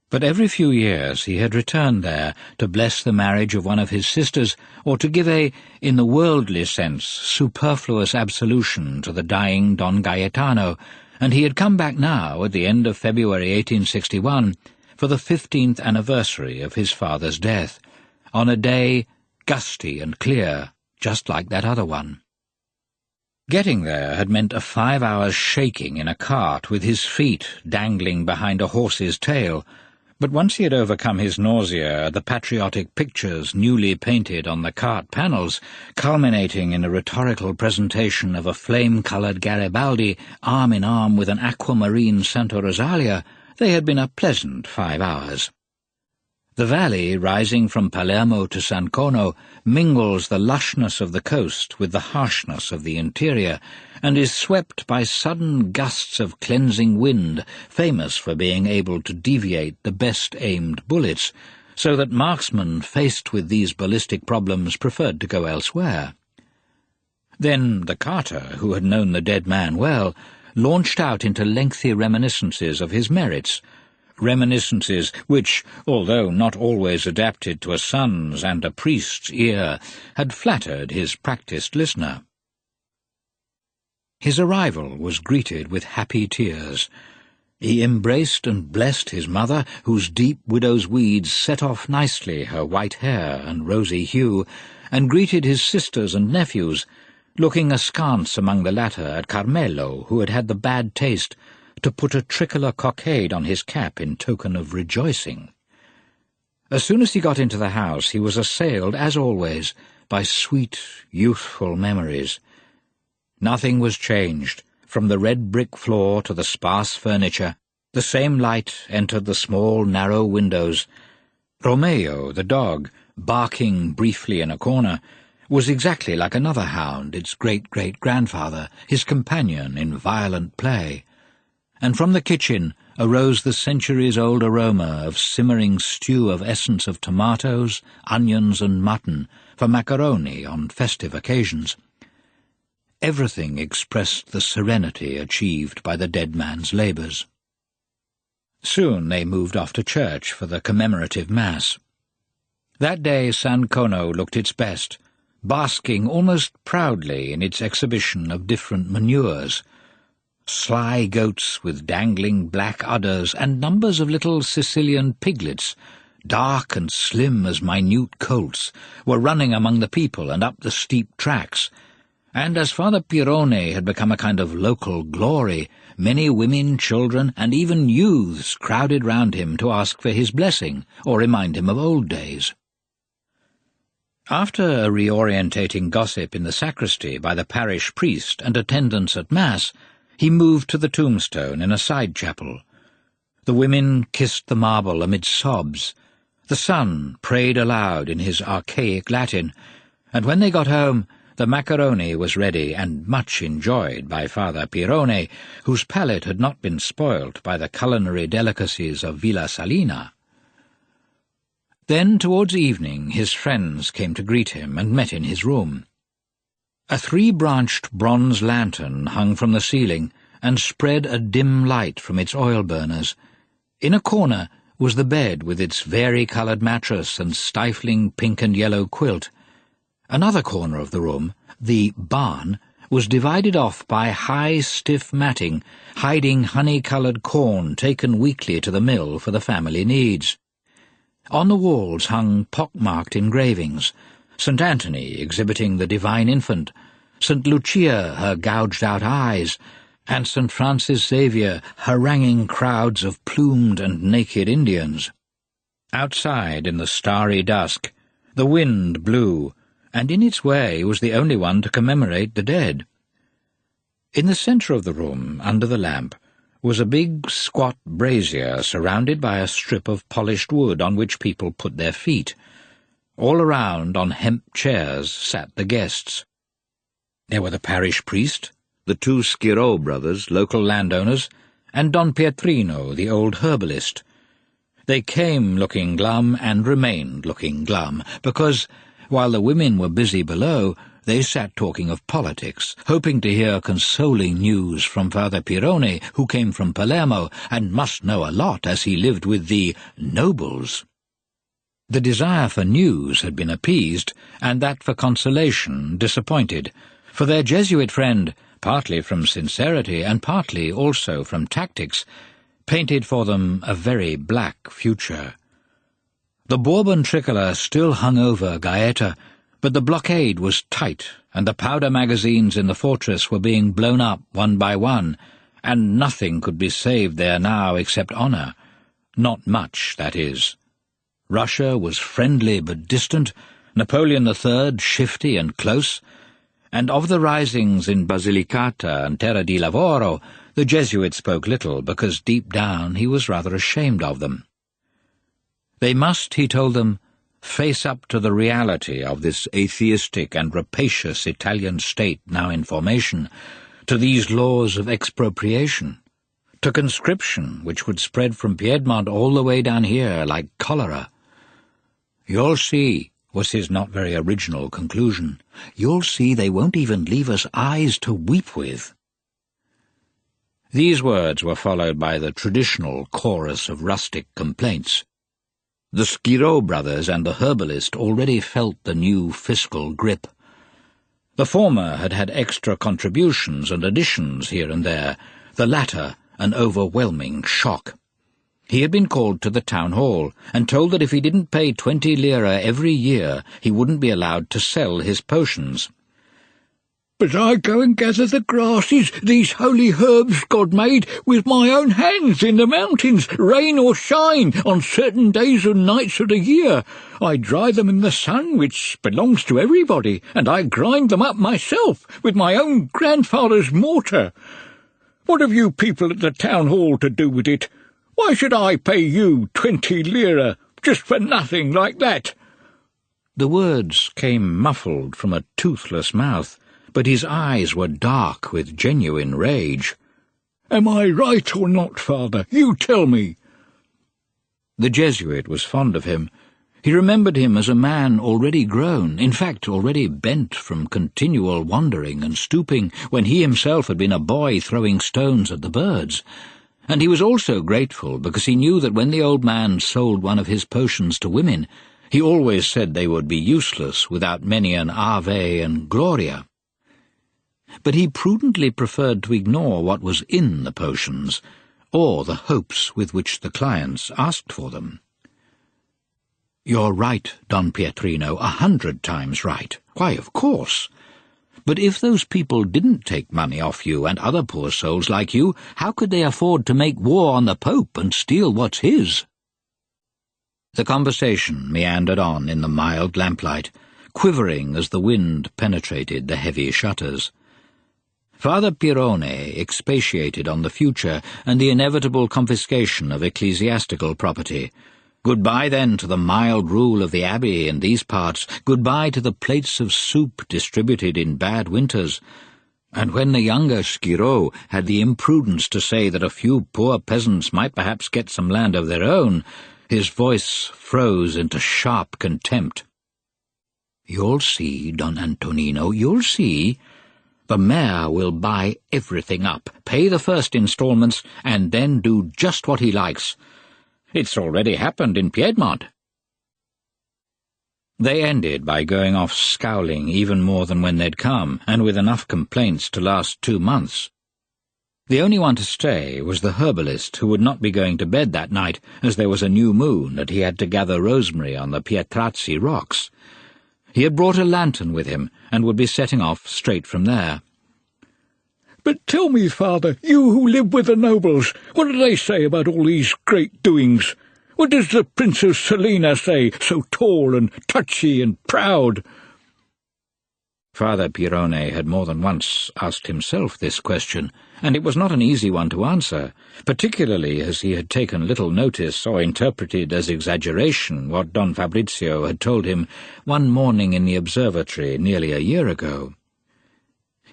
But every few years he had returned there to bless the marriage of one of his sisters, or to give a, in the worldly sense, superfluous absolution to the dying Don Gaetano, and he had come back now, at the end of February 1861, for the 15th anniversary of his father's death, on a day gusty and clear, just like that other one. Getting there had meant a 5 hours' shaking in a cart with his feet dangling behind a horse's tail, but once he had overcome his nausea at the patriotic pictures newly painted on the cart panels, culminating in a rhetorical presentation of a flame-coloured Garibaldi arm in arm with an aquamarine Santa Rosalia, they had been a pleasant 5 hours. The valley, rising from Palermo to San Cono, mingles the lushness of the coast with the harshness of the interior, and is swept by sudden gusts of cleansing wind, famous for being able to deviate the best-aimed bullets, so that marksmen faced with these ballistic problems preferred to go elsewhere. Then the carter, who had known the dead man well, launched out into lengthy reminiscences of his merits, reminiscences which, although not always adapted to a son's and a priest's ear, had flattered his practised listener. His arrival was greeted with happy tears. He embraced and blessed his mother, whose deep widow's weeds set off nicely her white hair and rosy hue, and greeted his sisters and nephews, looking askance among the latter at Carmelo, who had had the bad taste to put a tricolor cockade on his cap in token of rejoicing. As soon as he got into the house, he was assailed, as always, by sweet, youthful memories. Nothing was changed. From the red brick floor to the sparse furniture, the same light entered the small, narrow windows. Romeo, the dog, barking briefly in a corner, was exactly like another hound, its great-great-grandfather, his companion in violent play. And from the kitchen arose the centuries-old aroma of simmering stew of essence of tomatoes, onions, and mutton for macaroni on festive occasions. Everything expressed the serenity achieved by the dead man's labours. Soon they moved off to church for the commemorative Mass. That day San Cono looked its best, basking almost proudly in its exhibition of different manures. Sly goats with dangling black udders and numbers of little Sicilian piglets, dark and slim as minute colts, were running among the people and up the steep tracks, and as Father Pirone had become a kind of local glory, many women, children, and even youths crowded round him to ask for his blessing or remind him of old days. After a reorientating gossip in the sacristy by the parish priest and attendants at Mass, he moved to the tombstone in a side chapel. The women kissed the marble amid sobs. The son prayed aloud in his archaic Latin, and when they got home, The macaroni was ready and much enjoyed by Father Pirone, whose palate had not been spoilt by the culinary delicacies of Villa Selena. Then, towards evening, his friends came to greet him and met in his room. A 3-branched bronze lantern hung from the ceiling and spread a dim light from its oil burners. In a corner was the bed with its vari-coloured mattress and stifling pink and yellow quilt. Another corner of the room, the barn, was divided off by high, stiff matting, hiding honey-coloured corn taken weekly to the mill for the family needs. On the walls hung pock-marked engravings, St. Anthony exhibiting the Divine Infant, St. Lucia her gouged-out eyes, and St. Francis Xavier haranguing crowds of plumed and naked Indians. Outside, in the starry dusk, the wind blew, and in its way was the only one to commemorate the dead. In the centre of the room, under the lamp, was a big, squat brazier surrounded by a strip of polished wood on which people put their feet. All around, on hemp chairs, sat the guests. There were the parish priest, the 2 Schirò brothers, local landowners, and Don Pietrino, the old herbalist. They came looking glum and remained looking glum, because, while the women were busy below, they sat talking of politics, hoping to hear consoling news from Father Pirone, who came from Palermo, and must know a lot as he lived with the nobles. The desire for news had been appeased, and that for consolation disappointed, for their Jesuit friend, partly from sincerity and partly also from tactics, painted for them a very black future. The Bourbon tricolour still hung over Gaeta, but the blockade was tight, and the powder magazines in the fortress were being blown up one by one, and nothing could be saved there now except honour. Not much, that is. Russia was friendly but distant, Napoleon III shifty and close, and of the risings in Basilicata and Terra di Lavoro the Jesuit spoke little, because deep down he was rather ashamed of them. They must, he told them, face up to the reality of this atheistic and rapacious Italian state now in formation, to these laws of expropriation, to conscription which would spread from Piedmont all the way down here like cholera. "You'll see," was his not very original conclusion. "You'll see they won't even leave us eyes to weep with." These words were followed by the traditional chorus of rustic complaints. The Schirò brothers and the herbalist already felt the new fiscal grip. The former had had extra contributions and additions here and there, the latter an overwhelming shock. He had been called to the town hall and told that if he didn't pay 20 lire every year, he wouldn't be allowed to sell his potions. "But I go and gather the grasses, these holy herbs God made, with my own hands in the mountains, rain or shine, on certain days and nights of the year. I dry them in the sun, which belongs to everybody, and I grind them up myself, with my own grandfather's mortar. What have you people at the town hall to do with it? Why should I pay you 20 lire, just for nothing like that?" The words came muffled from a toothless mouth, but his eyes were dark with genuine rage. "Am I right or not, Father? You tell me." The Jesuit was fond of him. He remembered him as a man already grown, in fact already bent from continual wandering and stooping, when he himself had been a boy throwing stones at the birds. And he was also grateful because he knew that when the old man sold one of his potions to women, he always said they would be useless without many an Ave and Gloria. But he prudently preferred to ignore what was in the potions, or the hopes with which the clients asked for them. "You're right, Don Pietrino, 100 times right. Why, of course. But if those people didn't take money off you and other poor souls like you, how could they afford to make war on the Pope and steal what's his?" The conversation meandered on in the mild lamplight, quivering as the wind penetrated the heavy shutters. Father Pirone expatiated on the future and the inevitable confiscation of ecclesiastical property, Goodbye, then, to the mild rule of the abbey in these parts. Goodbye to the plates of soup distributed in bad winters. And when the younger Schiro had the imprudence to say that a few poor peasants might perhaps get some land of their own, his voice froze into sharp contempt. "You'll see, Don Antonino, you'll see. The mayor will buy everything up, pay the first instalments, and then do just what he likes. It's already happened in Piedmont." They ended by going off scowling even more than when they'd come, and with enough complaints to last 2 months. The only one to stay was the herbalist, who would not be going to bed that night, as there was a new moon and he had to gather rosemary on the Pietrazzi rocks. He had brought a lantern with him, and would be setting off straight from there. "But tell me, Father, you who live with the nobles, what do they say about all these great doings? What does the Princess Selena say, so tall and touchy and proud?" Father Pirone had more than once asked himself this question, and it was not an easy one to answer, particularly as he had taken little notice or interpreted as exaggeration what Don Fabrizio had told him one morning in the observatory nearly a year ago.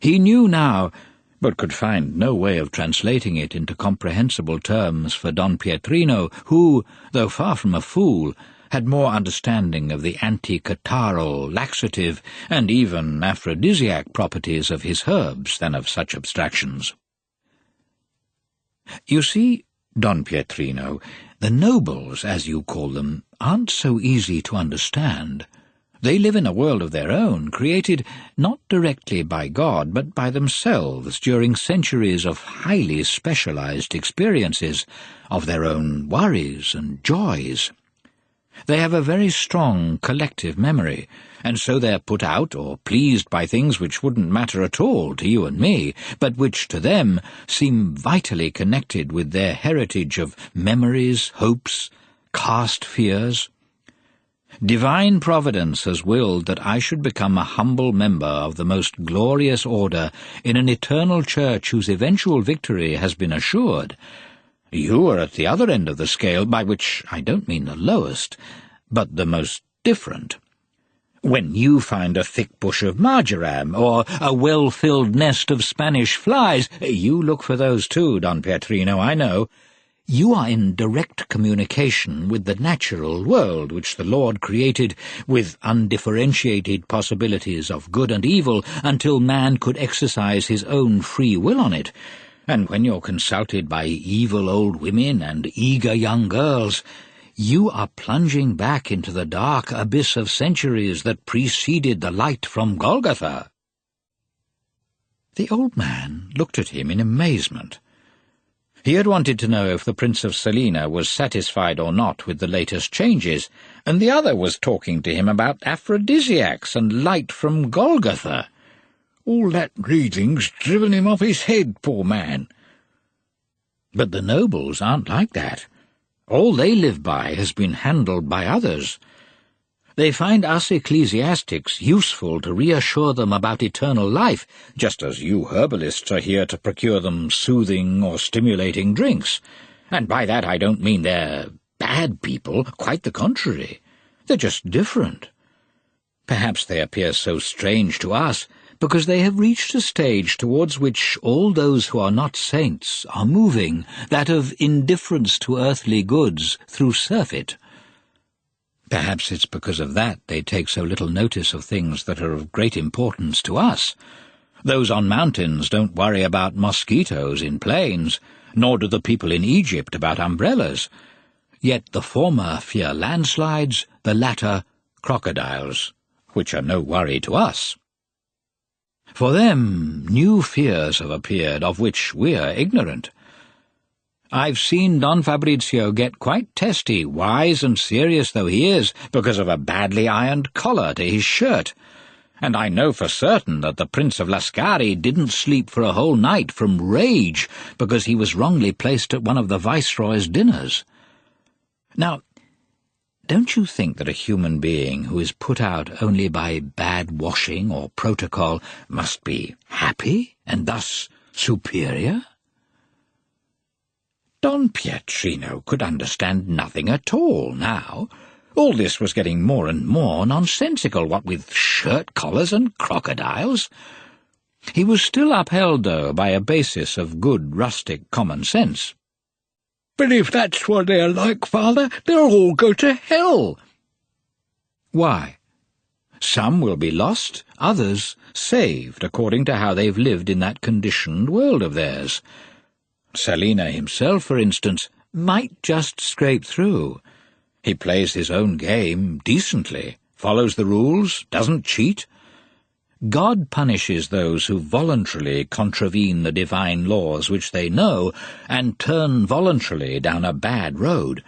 He knew now, but could find no way of translating it into comprehensible terms for Don Pietrino, who, though far from a fool, had more understanding of the anti-catarrhal, laxative, and even aphrodisiac properties of his herbs than of such abstractions. "You see, Don Pietrino, the nobles, as you call them, aren't so easy to understand. They live in a world of their own, created not directly by God, but by themselves during centuries of highly specialized experiences, of their own worries and joys. They have a very strong collective memory, and so they're put out or pleased by things which wouldn't matter at all to you and me, but which to them seem vitally connected with their heritage of memories, hopes, caste fears. Divine Providence has willed that I should become a humble member of the most glorious order in an eternal church whose eventual victory has been assured. You are at the other end of the scale, by which I don't mean the lowest, but the most different. When you find a thick bush of marjoram, or a well-filled nest of Spanish flies, you look for those too, Don Pietrino, I know. You are in direct communication with the natural world which the Lord created with undifferentiated possibilities of good and evil until man could exercise his own free will on it. And when you're consulted by evil old women and eager young girls, you are plunging back into the dark abyss of centuries that preceded the light from Golgotha." The old man looked at him in amazement. He had wanted to know if the Prince of Selena was satisfied or not with the latest changes, and the other was talking to him about aphrodisiacs and light from Golgotha. All that reading's driven him off his head, poor man. But the nobles aren't like that. All they live by has been handled by others. They find us ecclesiastics useful to reassure them about eternal life, just as you herbalists are here to procure them soothing or stimulating drinks. And by that I don't mean they're bad people, quite the contrary. They're just different. Perhaps they appear so strange to us because they have reached a stage towards which all those who are not saints are moving, that of indifference to earthly goods through surfeit. Perhaps it's because of that they take so little notice of things that are of great importance to us. Those on mountains don't worry about mosquitoes in plains, nor do the people in Egypt about umbrellas. Yet the former fear landslides, the latter crocodiles, which are no worry to us. For them, new fears have appeared of which we're ignorant. I've seen Don Fabrizio get quite testy, wise and serious though he is, because of a badly ironed collar to his shirt. And I know for certain that the Prince of Lascari didn't sleep for a whole night from rage because he was wrongly placed at one of the Viceroy's dinners. Now, don't you think that a human being who is put out only by bad washing or protocol must be happy and thus superior? Don Pietrino could understand nothing at all now. All this was getting more and more nonsensical, what with shirt collars and crocodiles. He was still upheld, though, by a basis of good rustic common sense. "But if that's what they're like, Father, they'll all go to hell." "Why? Some will be lost, others saved, according to how they've lived in that conditioned world of theirs. Selena himself, for instance, might just scrape through. He plays his own game decently, follows the rules, doesn't cheat. God punishes those who voluntarily contravene the divine laws which they know and turn voluntarily down a bad road.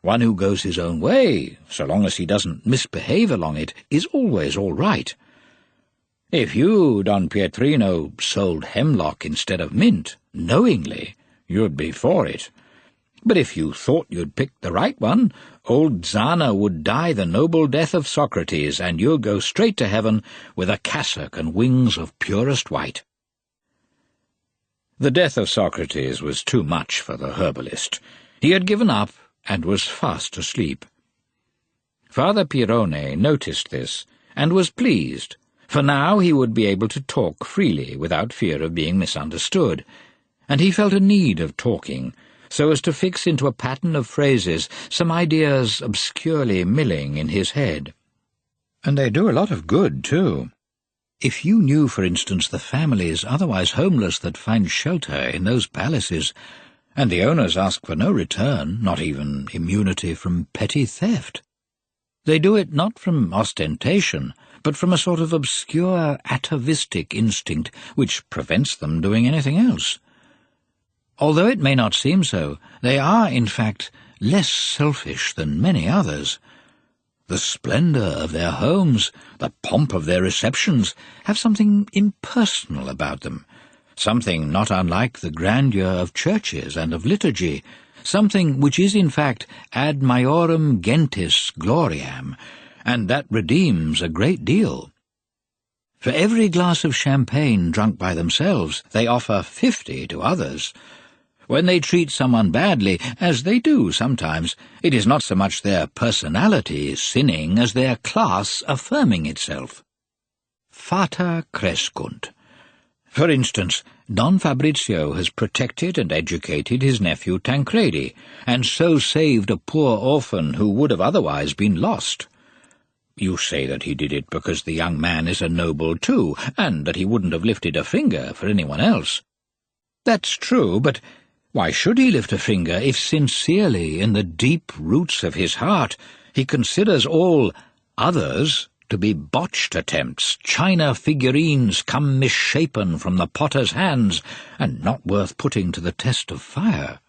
One who goes his own way, so long as he doesn't misbehave along it, is always all right. If you, Don Pietrino, sold hemlock instead of mint, knowingly, you'd be for it. But if you thought you'd picked the right one, old Zana would die the noble death of Socrates, and you'd go straight to heaven with a cassock and wings of purest white." The death of Socrates was too much for the herbalist. He had given up and was fast asleep. Father Pirone noticed this, and was pleased, for now he would be able to talk freely without fear of being misunderstood, and he felt a need of talking, so as to fix into a pattern of phrases some ideas obscurely milling in his head. And they do a lot of good, too. If you knew, for instance, the families otherwise homeless that find shelter in those palaces, and the owners ask for no return, not even immunity from petty theft. They do it not from ostentation, but from a sort of obscure atavistic instinct which prevents them doing anything else. Although it may not seem so, they are, in fact, less selfish than many others. The splendour of their homes, the pomp of their receptions, have something impersonal about them, something not unlike the grandeur of churches and of liturgy, something which is, in fact, ad maiorem gentis gloriam, and that redeems a great deal. For every glass of champagne drunk by themselves, they offer 50 to others. When they treat someone badly, as they do sometimes, it is not so much their personality sinning as their class affirming itself. Fata crescunt. For instance, Don Fabrizio has protected and educated his nephew Tancredi, and so saved a poor orphan who would have otherwise been lost. You say that he did it because the young man is a noble too, and that he wouldn't have lifted a finger for anyone else. That's true, but why should he lift a finger if sincerely, in the deep roots of his heart, he considers all others to be botched attempts, china figurines come misshapen from the potter's hands, and not worth putting to the test of fire?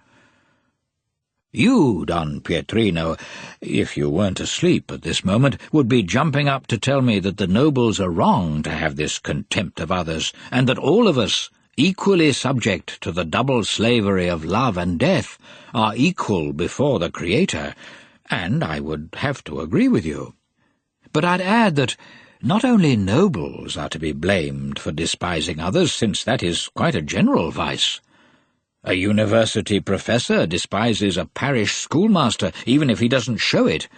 You, Don Pietrino, if you weren't asleep at this moment, would be jumping up to tell me that the nobles are wrong to have this contempt of others, and that all of us, equally subject to the double slavery of love and death, are equal before the Creator, and I would have to agree with you. But I'd add that not only nobles are to be blamed for despising others, since that is quite a general vice. A university professor despises a parish schoolmaster, even if he doesn't show it.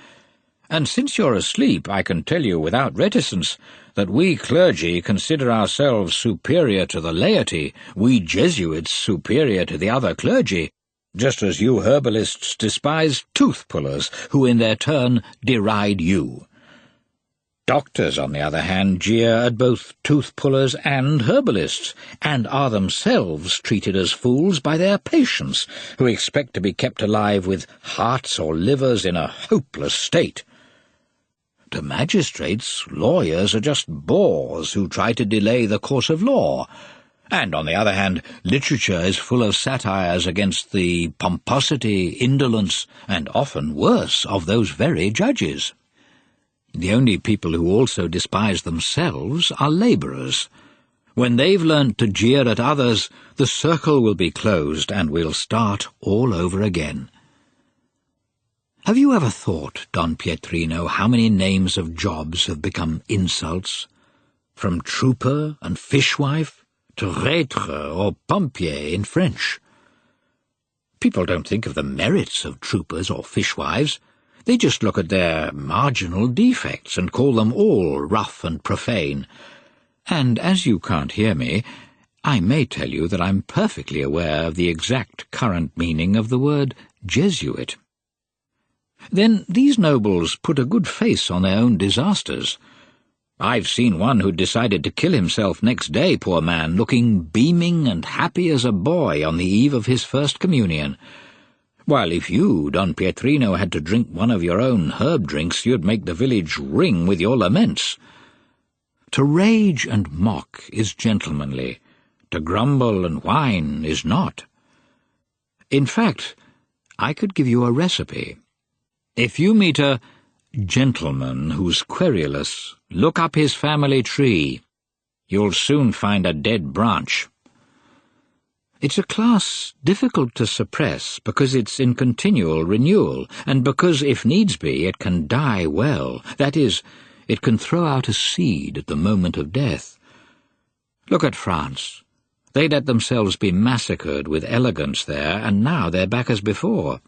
And since you're asleep, I can tell you without reticence that we clergy consider ourselves superior to the laity, we Jesuits superior to the other clergy, just as you herbalists despise tooth-pullers, who in their turn deride you. Doctors, on the other hand, jeer at both tooth-pullers and herbalists, and are themselves treated as fools by their patients, who expect to be kept alive with hearts or livers in a hopeless state. To magistrates, lawyers are just bores who try to delay the course of law, and, on the other hand, literature is full of satires against the pomposity, indolence, and often worse, of those very judges. The only people who also despise themselves are labourers. When they've learnt to jeer at others, the circle will be closed, and we'll start all over again. Have you ever thought, Don Pietrino, how many names of jobs have become insults? From trooper and fishwife to reître or pompier in French. People don't think of the merits of troopers or fishwives. They just look at their marginal defects and call them all rough and profane. And as you can't hear me, I may tell you that I'm perfectly aware of the exact current meaning of the word Jesuit. Then these nobles put a good face on their own disasters. I've seen one who decided to kill himself next day, poor man, looking beaming and happy as a boy on the eve of his first communion. While if you, Don Pietrino, had to drink one of your own herb drinks, you'd make the village ring with your laments. To rage and mock is gentlemanly. To grumble and whine is not. In fact, I could give you a recipe. If you meet a gentleman who's querulous, look up his family tree. You'll soon find a dead branch. It's a class difficult to suppress because it's in continual renewal, and because, if needs be, it can die well. That is, it can throw out a seed at the moment of death. Look at France. They let themselves be massacred with elegance there, and now they're back as before.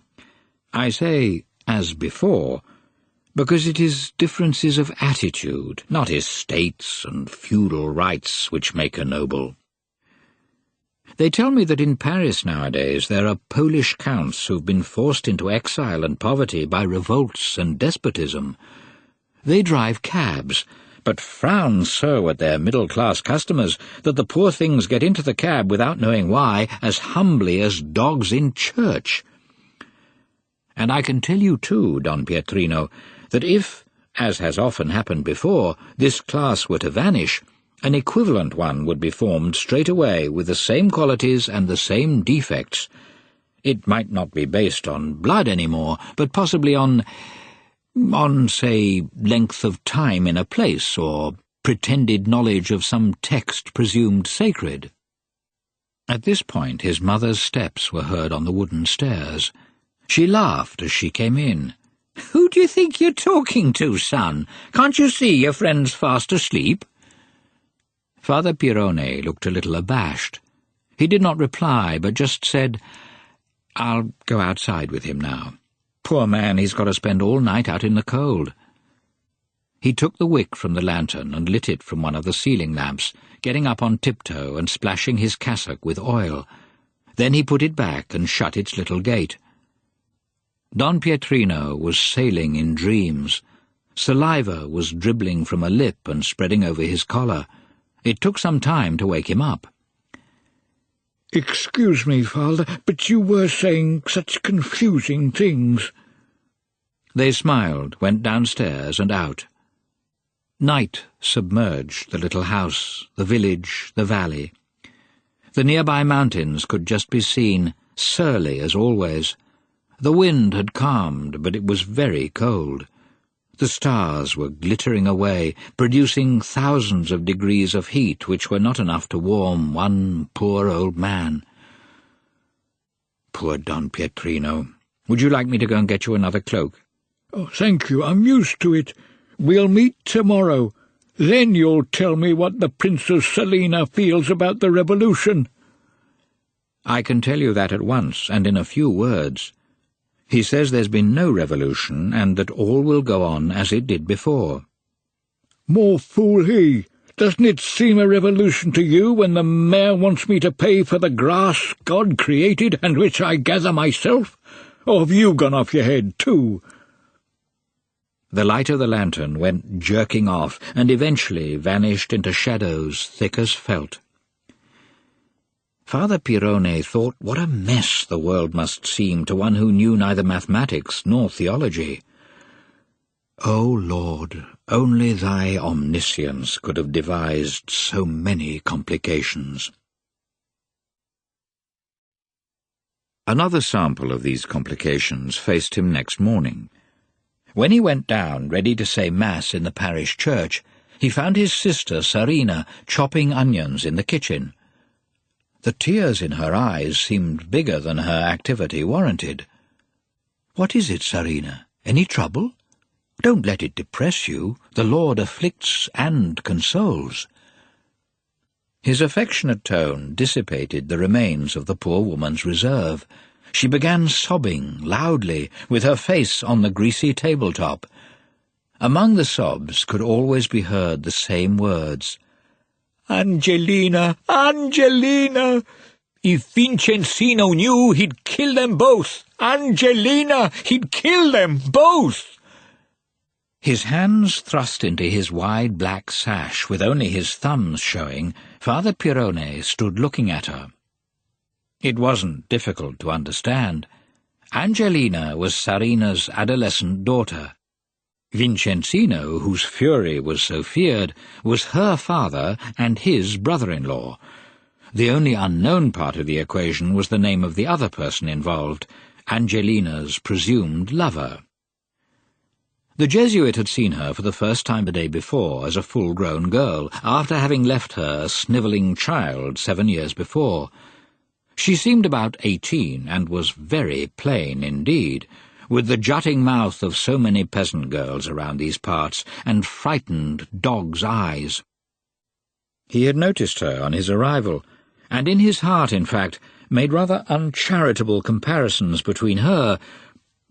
I say as before, because it is differences of attitude, not estates and feudal rights, which make a noble. They tell me that in Paris nowadays there are Polish counts who've been forced into exile and poverty by revolts and despotism. They drive cabs, but frown so at their middle-class customers that the poor things get into the cab without knowing why, as humbly as dogs in church. And I can tell you too, Don Pietrino, that if, as has often happened before, this class were to vanish, an equivalent one would be formed straight away with the same qualities and the same defects. It might not be based on blood any more, but possibly on, say, length of time in a place, or pretended knowledge of some text presumed sacred. At this point his mother's steps were heard on the wooden stairs. She laughed as she came in. "Who do you think you're talking to, son? Can't you see your friend's fast asleep?" Father Pirone looked a little abashed. He did not reply, but just said, "I'll go outside with him now. Poor man, he's got to spend all night out in the cold." He took the wick from the lantern and lit it from one of the ceiling lamps, getting up on tiptoe and splashing his cassock with oil. Then he put it back and shut its little gate. Don Pietrino was sailing in dreams. Saliva was dribbling from a lip and spreading over his collar. It took some time to wake him up. "Excuse me, Father, but you were saying such confusing things." They smiled, went downstairs and out. Night submerged the little house, the village, the valley. The nearby mountains could just be seen, surly as always. The wind had calmed, but it was very cold. The stars were glittering away, producing thousands of degrees of heat which were not enough to warm one poor old man. Poor Don Pietrino. Would you like me to go and get you another cloak? "Oh, thank you, I'm used to it. We'll meet tomorrow. Then you'll tell me what the Princess Selena feels about the revolution." "I can tell you that at once, and in a few words. He says there's been no revolution, and that all will go on as it did before." "More fool he! Doesn't it seem a revolution to you when the mayor wants me to pay for the grass God created and which I gather myself? Or have you gone off your head too?" The light of the lantern went jerking off, and eventually vanished into shadows thick as felt. Father Pirone thought what a mess the world must seem to one who knew neither mathematics nor theology. O Lord, only thy omniscience could have devised so many complications. Another sample of these complications faced him next morning. When he went down, ready to say Mass in the parish church, he found his sister Serena chopping onions in the kitchen. The tears in her eyes seemed bigger than her activity warranted. "What is it, Serena? Any trouble? Don't let it depress you. The Lord afflicts and consoles." His affectionate tone dissipated the remains of the poor woman's reserve. She began sobbing loudly, with her face on the greasy tabletop. Among the sobs could always be heard the same words. "Angelina! Angelina! If Vincenzino knew, he'd kill them both! Angelina! He'd kill them both!" His hands thrust into his wide black sash, with only his thumbs showing, Father Pirone stood looking at her. It wasn't difficult to understand. Angelina was Sarina's adolescent daughter. Vincenzino, whose fury was so feared, was her father and his brother-in-law. The only unknown part of the equation was the name of the other person involved, Angelina's presumed lover. The Jesuit had seen her for the first time the day before as a full-grown girl, after having left her a snivelling child 7 years before. She seemed about 18 and was very plain indeed, with the jutting mouth of so many peasant girls around these parts, and frightened dog's eyes. He had noticed her on his arrival, and in his heart, in fact, made rather uncharitable comparisons between her,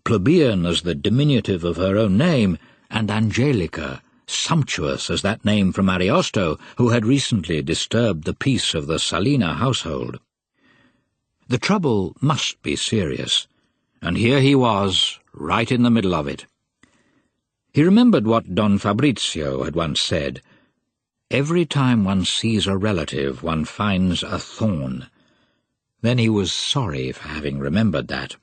plebeian as the diminutive of her own name, and Angelica, sumptuous as that name from Ariosto, who had recently disturbed the peace of the Selena household. The trouble must be serious, and here he was, right in the middle of it. He remembered what Don Fabrizio had once said, "Every time one sees a relative, one finds a thorn." Then he was sorry for having remembered that.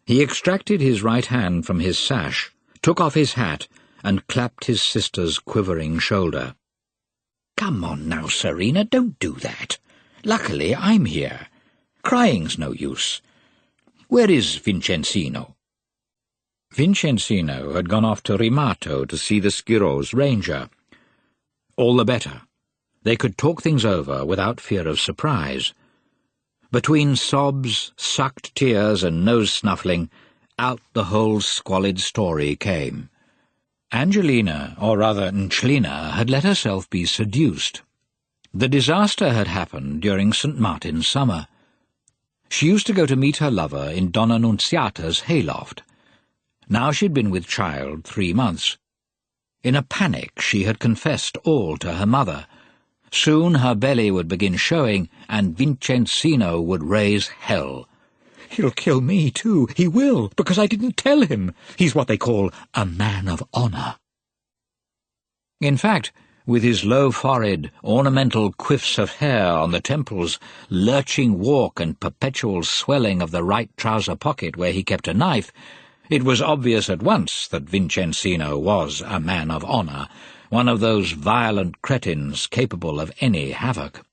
He extracted his right hand from his sash, took off his hat, and clapped his sister's quivering shoulder. "Come on now, Serena, don't do that. Luckily I'm here. Crying's no use. Where is Vincenzino?" Vincenzino had gone off to Rimato to see the Schiro's ranger. All the better. They could talk things over without fear of surprise. Between sobs, sucked tears, and nose-snuffling, out the whole squalid story came. Angelina, or rather Nchlina, had let herself be seduced. The disaster had happened during St. Martin's summer. She used to go to meet her lover in Donna Nunziata's hayloft. Now she'd been with child 3 months. In a panic she had confessed all to her mother. Soon her belly would begin showing, and Vincenzino would raise hell. "He'll kill me, too. He will, because I didn't tell him. He's what they call a man of honour." In fact, with his low forehead, ornamental quiffs of hair on the temples, lurching walk and perpetual swelling of the right trouser pocket where he kept a knife, it was obvious at once that Vincenzino was a man of honour, one of those violent cretins capable of any havoc.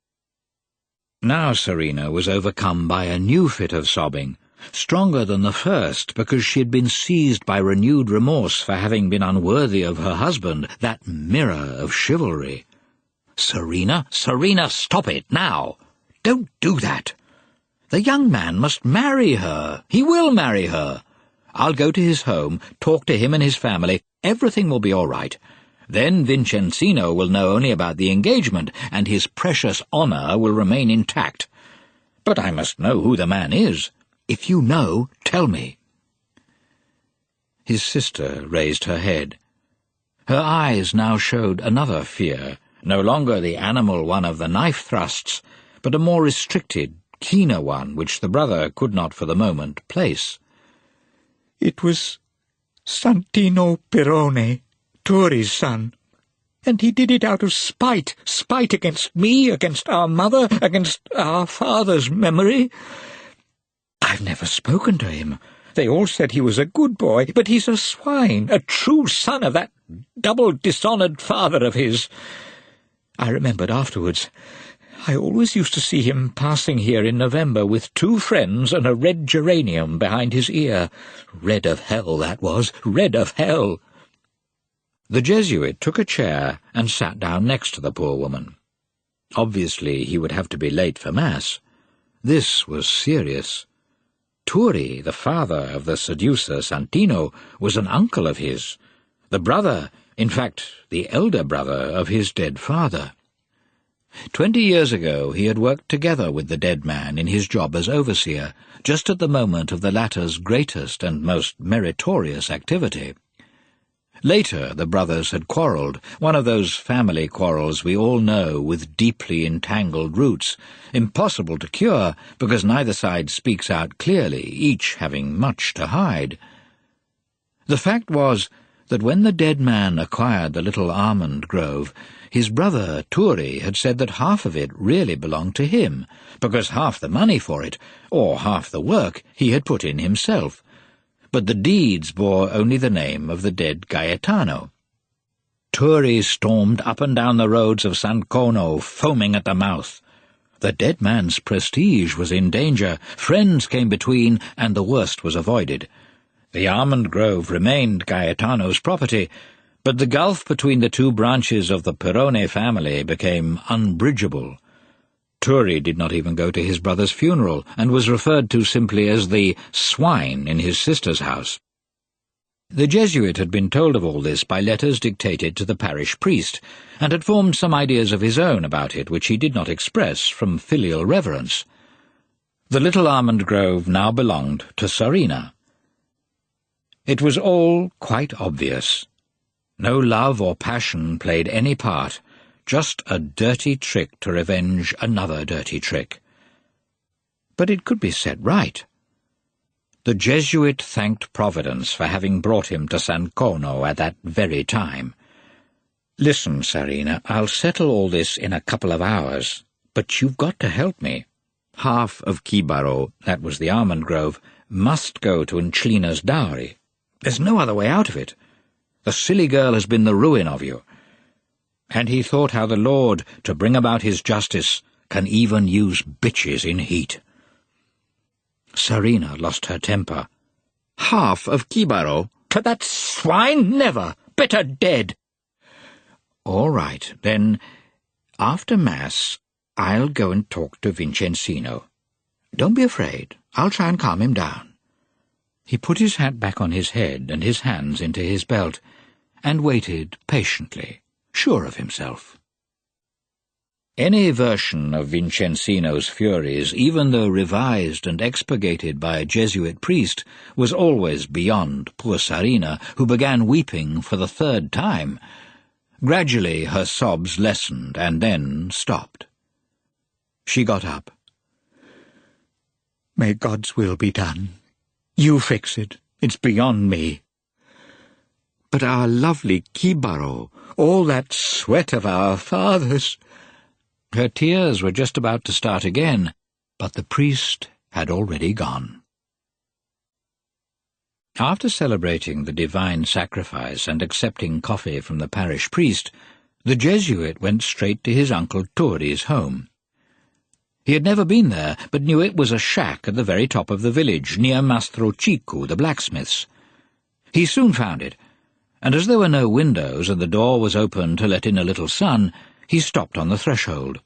Now Serena was overcome by a new fit of sobbing, stronger than the first because she had been seized by renewed remorse for having been unworthy of her husband, that mirror of chivalry. "Serena, Serena, stop it, now! Don't do that! The young man must marry her. He will marry her. I'll go to his home, talk to him and his family. Everything will be all right. Then Vincenzino will know only about the engagement, and his precious honour will remain intact. But I must know who the man is. If you know, tell me." His sister raised her head. Her eyes now showed another fear, no longer the animal one of the knife thrusts, but a more restricted, keener one which the brother could not for the moment place. "It was Santino Perone, Turi's son, and he did it out of spite against me, against our mother, against our father's memory. I've never spoken to him. They all said he was a good boy, but he's a swine, a true son of that double dishonoured father of his. I remembered afterwards. I always used to see him passing here in November with 2 friends and a red geranium behind his ear. Red of hell, that was, red of hell." The Jesuit took a chair and sat down next to the poor woman. Obviously he would have to be late for Mass. This was serious. Turi, the father of the seducer Santino, was an uncle of his, the brother, in fact, the elder brother of his dead father. 20 years ago he had worked together with the dead man in his job as overseer, just at the moment of the latter's greatest and most meritorious activity. Later the brothers had quarrelled, one of those family quarrels we all know with deeply entangled roots, impossible to cure because neither side speaks out clearly, each having much to hide. The fact was that when the dead man acquired the little almond grove, his brother Turi had said that half of it really belonged to him, because half the money for it, or half the work, he had put in himself. But the deeds bore only the name of the dead Gaetano. Turi stormed up and down the roads of San Cono, foaming at the mouth. The dead man's prestige was in danger, friends came between, and the worst was avoided. The almond grove remained Gaetano's property, but the gulf between the two branches of the Pirone family became unbridgeable. Turi did not even go to his brother's funeral, and was referred to simply as the swine in his sister's house. The Jesuit had been told of all this by letters dictated to the parish priest, and had formed some ideas of his own about it which he did not express from filial reverence. The little almond grove now belonged to Serena. It was all quite obvious. No love or passion played any part, just a dirty trick to revenge another dirty trick. But it could be set right. The Jesuit thanked Providence for having brought him to San Cono at that very time. "Listen, Serena, I'll settle all this in a couple of hours, but you've got to help me. Half of Kibaro, that was the almond grove, must go to Nchlina's dowry. There's no other way out of it. The silly girl has been the ruin of you." And he thought how the Lord, to bring about his justice, can even use bitches in heat. Serena lost her temper. "Half of Kibaro? To that swine? Never! Better dead!" "All right, then, after Mass, I'll go and talk to Vincenzino. Don't be afraid. I'll try and calm him down." He put his hat back on his head and his hands into his belt, and waited patiently, sure of himself. Any version of Vincenzino's furies, even though revised and expurgated by a Jesuit priest, was always beyond poor Serena, who began weeping for the third time. Gradually her sobs lessened and then stopped. She got up. "May God's will be done. You fix it. It's beyond me. But our lovely Kibaro, all that sweat of our fathers—" Her tears were just about to start again, but the priest had already gone. After celebrating the divine sacrifice and accepting coffee from the parish priest, the Jesuit went straight to his uncle Turi's home. He had never been there, but knew it was a shack at the very top of the village, near Mastro Cicu, the blacksmith's. He soon found it, and as there were no windows and the door was open to let in a little sun, he stopped on the threshold.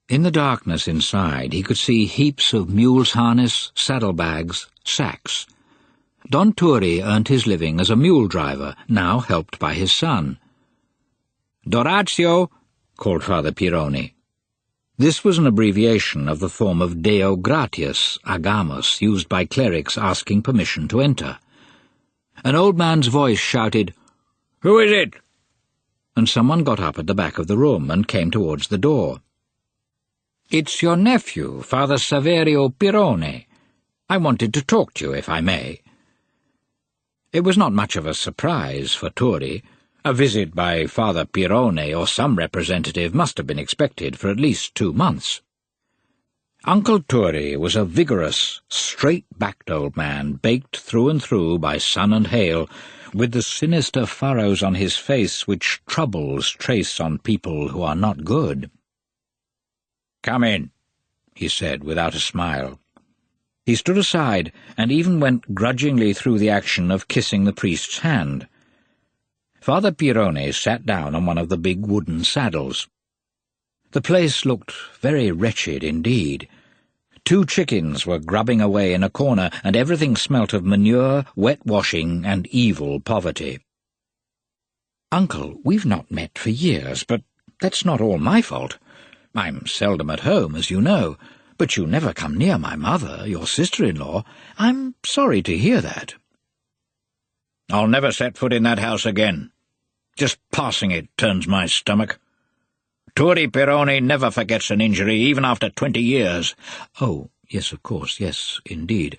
In the darkness inside he could see heaps of mule's harness, saddlebags, sacks. Don Turi earned his living as a mule driver, now helped by his son. "Dorazio," called Father Pirone. This was an abbreviation of the form of Deo Gratias, Agamus, used by clerics asking permission to enter. An old man's voice shouted, "Who is it?" And someone got up at the back of the room and came towards the door. "It's your nephew, Father Saverio Pirone. I wanted to talk to you, if I may." It was not much of a surprise for Turi. A visit by Father Pirone or some representative must have been expected for at least 2 months. Uncle Turi was a vigorous, straight-backed old man, baked through and through by sun and hail, with the sinister furrows on his face which troubles trace on people who are not good. "Come in," he said without a smile. He stood aside and even went grudgingly through the action of kissing the priest's hand. Father Pirone sat down on one of the big wooden saddles. The place looked very wretched indeed. 2 chickens were grubbing away in a corner, and everything smelt of manure, wet washing, and evil poverty. "Uncle, we've not met for years, but that's not all my fault. I'm seldom at home, as you know, but you never come near my mother, your sister-in-law. I'm sorry to hear that." "I'll never set foot in that house again. Just passing it turns my stomach. Turi Pirone never forgets an injury, even after 20 years. "Oh, yes, of course, yes, indeed.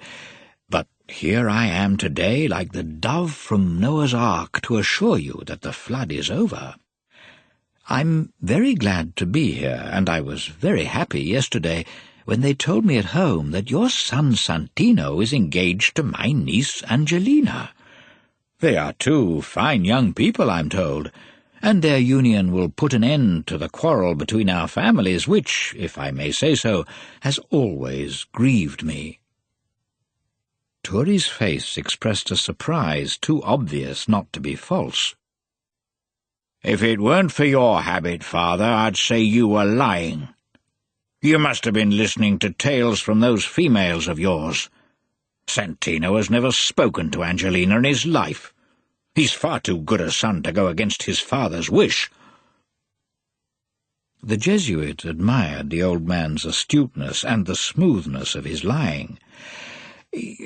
But here I am today, like the dove from Noah's Ark, to assure you that the flood is over. I'm very glad to be here, and I was very happy yesterday when they told me at home that your son Santino is engaged to my niece Angelina. They are two fine young people, I'm told, and their union will put an end to the quarrel between our families, which, if I may say so, has always grieved me." Turi's face expressed a surprise too obvious not to be false. "If it weren't for your habit, Father, I'd say you were lying. You must have been listening to tales from those females of yours. Santino has never spoken to Angelina in his life. He's far too good a son to go against his father's wish." The Jesuit admired the old man's astuteness and the smoothness of his lying.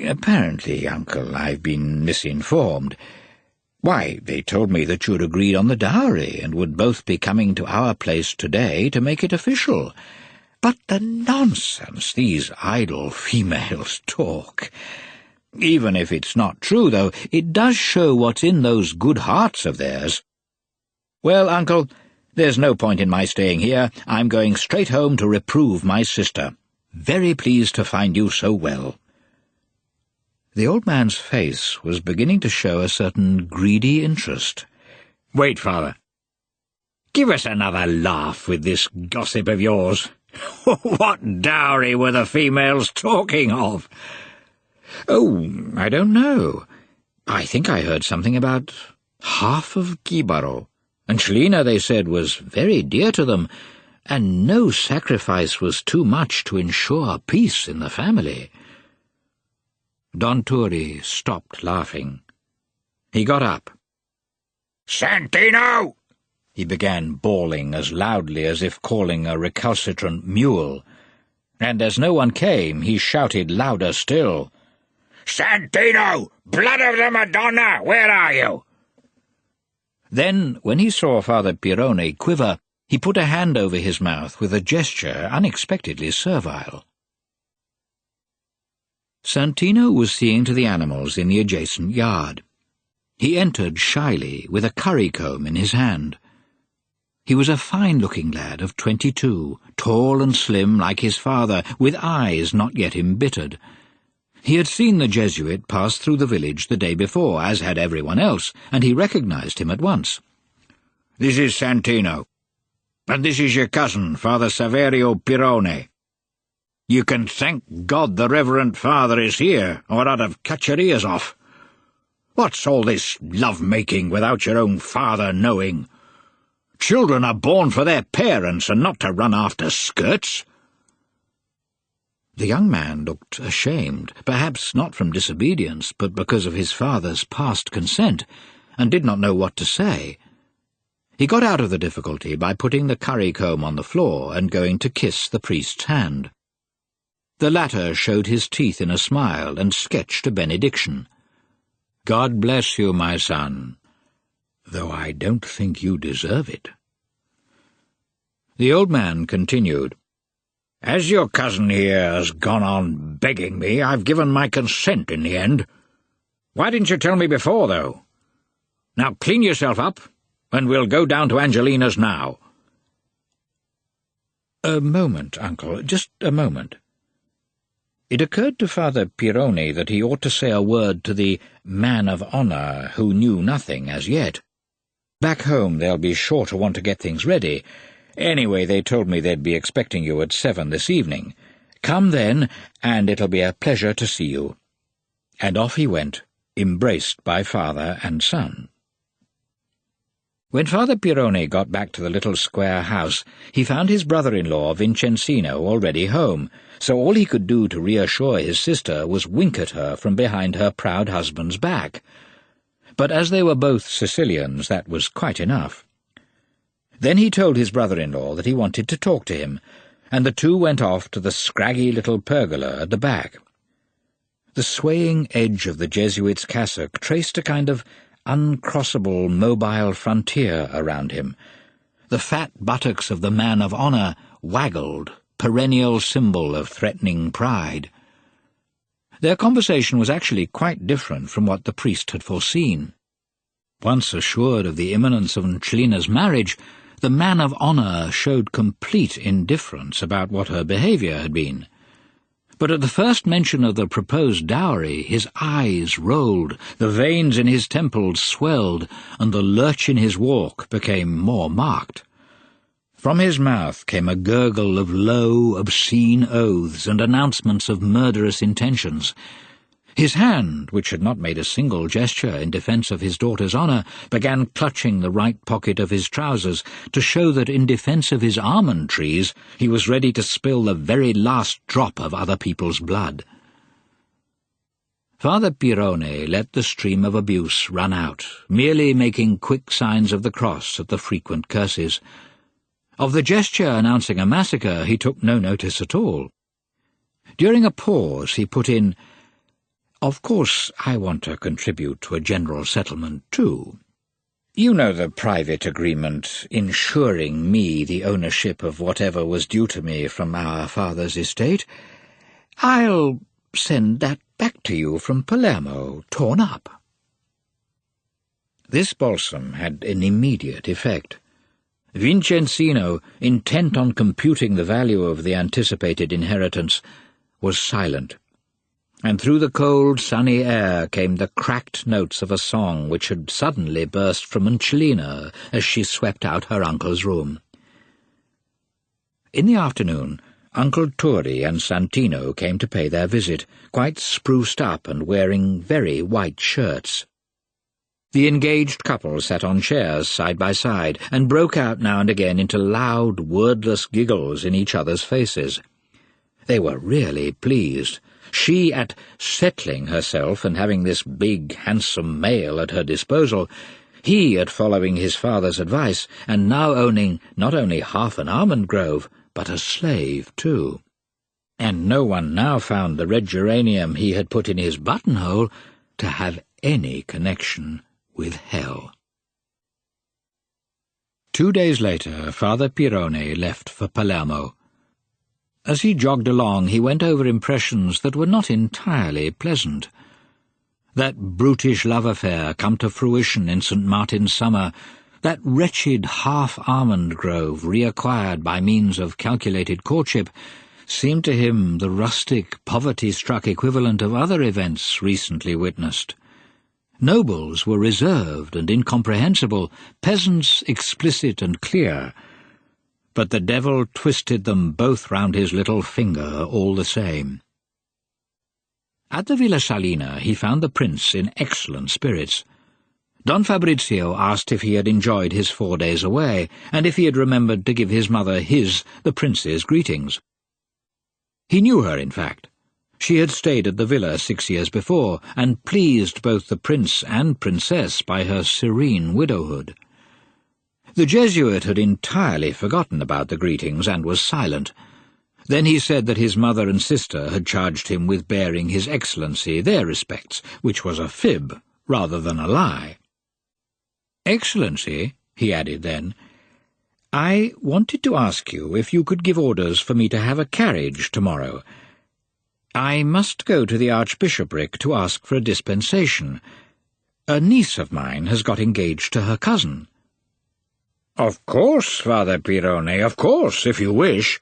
"Apparently, uncle, I've been misinformed. Why, they told me that you'd agreed on the dowry and would both be coming to our place today to make it official. But the nonsense these idle females talk! Even if it's not true, though, it does show what's in those good hearts of theirs. Well, uncle, there's no point in my staying here. I'm going straight home to reprove my sister. Very pleased to find you so well." The old man's face was beginning to show a certain greedy interest. "Wait, Father. Give us another laugh with this gossip of yours. What dowry were the females talking of?" "Oh, I don't know. I think I heard something about half of Gibaro. And Selena, they said, was very dear to them, and no sacrifice was too much to ensure peace in the family." Don Turi stopped laughing. He got up. "Santino!" he began bawling as loudly as if calling a recalcitrant mule, and as no one came, he shouted louder still, "Santino! Blood of the Madonna! Where are you?" Then, when he saw Father Pirone quiver, he put a hand over his mouth with a gesture unexpectedly servile. Santino was seeing to the animals in the adjacent yard. He entered shyly, with a currycomb in his hand. He was a fine-looking lad of 22, tall and slim like his father, with eyes not yet embittered. He had seen the Jesuit pass through the village the day before, as had everyone else, and he recognized him at once. "This is Santino, and this is your cousin, Father Saverio Pirone. You can thank God the Reverend Father is here, or I'd have cut your ears off. What's all this love-making without your own father knowing? Children are born for their parents and not to run after skirts." The young man looked ashamed, perhaps not from disobedience, but because of his father's past consent, and did not know what to say. He got out of the difficulty by putting the currycomb on the floor and going to kiss the priest's hand. The latter showed his teeth in a smile and sketched a benediction. "God bless you, my son, though I don't think you deserve it." The old man continued, "As your cousin here has gone on begging me, I've given my consent in the end. Why didn't you tell me before, though? Now clean yourself up, and we'll go down to Angelina's now." "A moment, uncle, just a moment." It occurred to Father Pirone that he ought to say a word to the man of honour who knew nothing as yet. "Back home they'll be sure to want to get things ready. Anyway, they told me they'd be expecting you at 7 this evening. Come then, and it'll be a pleasure to see you." And off he went, embraced by father and son. When Father Pirone got back to the little square house, he found his brother-in-law Vincenzino already home, so all he could do to reassure his sister was wink at her from behind her proud husband's back. But as they were both Sicilians, that was quite enough. Then he told his brother-in-law that he wanted to talk to him, and the two went off to the scraggy little pergola at the back. The swaying edge of the Jesuit's cassock traced a kind of uncrossable mobile frontier around him. The fat buttocks of the man of honour waggled, perennial symbol of threatening pride. Their conversation was actually quite different from what the priest had foreseen. Once assured of the imminence of Selina's marriage, the man of honour showed complete indifference about what her behaviour had been. But at the first mention of the proposed dowry, his eyes rolled, the veins in his temples swelled, and the lurch in his walk became more marked. From his mouth came a gurgle of low, obscene oaths and announcements of murderous intentions. His hand, which had not made a single gesture in defence of his daughter's honour, began clutching the right pocket of his trousers to show that in defence of his almond trees he was ready to spill the very last drop of other people's blood. Father Pirone let the stream of abuse run out, merely making quick signs of the cross at the frequent curses. Of the gesture announcing a massacre he took no notice at all. During a pause he put in, "Of course I want to contribute to a general settlement too. You know the private agreement ensuring me the ownership of whatever was due to me from our father's estate. I'll send that back to you from Palermo, torn up." This balsam had an immediate effect. Vincenzino, intent on computing the value of the anticipated inheritance, was silent, and through the cold, sunny air came the cracked notes of a song which had suddenly burst from Selena as she swept out her uncle's room. In the afternoon, Uncle Turi and Santino came to pay their visit, quite spruced up and wearing very white shirts. The engaged couple sat on chairs side by side and broke out now and again into loud, wordless giggles in each other's faces. They were really pleased. She at settling herself and having this big, handsome male at her disposal, he at following his father's advice and now owning not only half an almond grove, but a slave too. And no one now found the red geranium he had put in his buttonhole to have any connection with hell. 2 days later, Father Pirone left for Palermo. As he jogged along, he went over impressions that were not entirely pleasant. That brutish love affair come to fruition in St. Martin's summer, that wretched half-almond grove reacquired by means of calculated courtship, seemed to him the rustic, poverty-struck equivalent of other events recently witnessed. Nobles were reserved and incomprehensible, peasants explicit and clear, but the devil twisted them both round his little finger all the same. At the Villa Selena he found the prince in excellent spirits. Don Fabrizio asked if he had enjoyed his 4 days away, and if he had remembered to give his mother the prince's greetings. He knew her, in fact. She had stayed at the villa 6 years before, and pleased both the prince and princess by her serene widowhood. The Jesuit had entirely forgotten about the greetings and was silent. Then he said that his mother and sister had charged him with bearing His Excellency their respects, which was a fib rather than a lie. "Excellency," he added then, "I wanted to ask you if you could give orders for me to have a carriage tomorrow. I must go to the Archbishopric to ask for a dispensation. A niece of mine has got engaged to her cousin." "Of course, Father Pirone, of course, if you wish.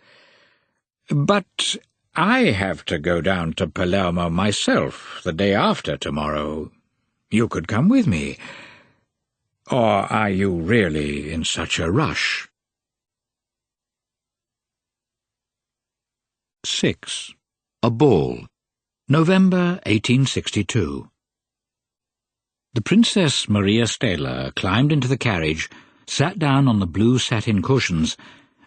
But I have to go down to Palermo myself the day after tomorrow. You could come with me. Or are you really in such a rush?" 6. A Ball. November 1862. The Princess Maria Stella climbed into the carriage, sat down on the blue satin cushions,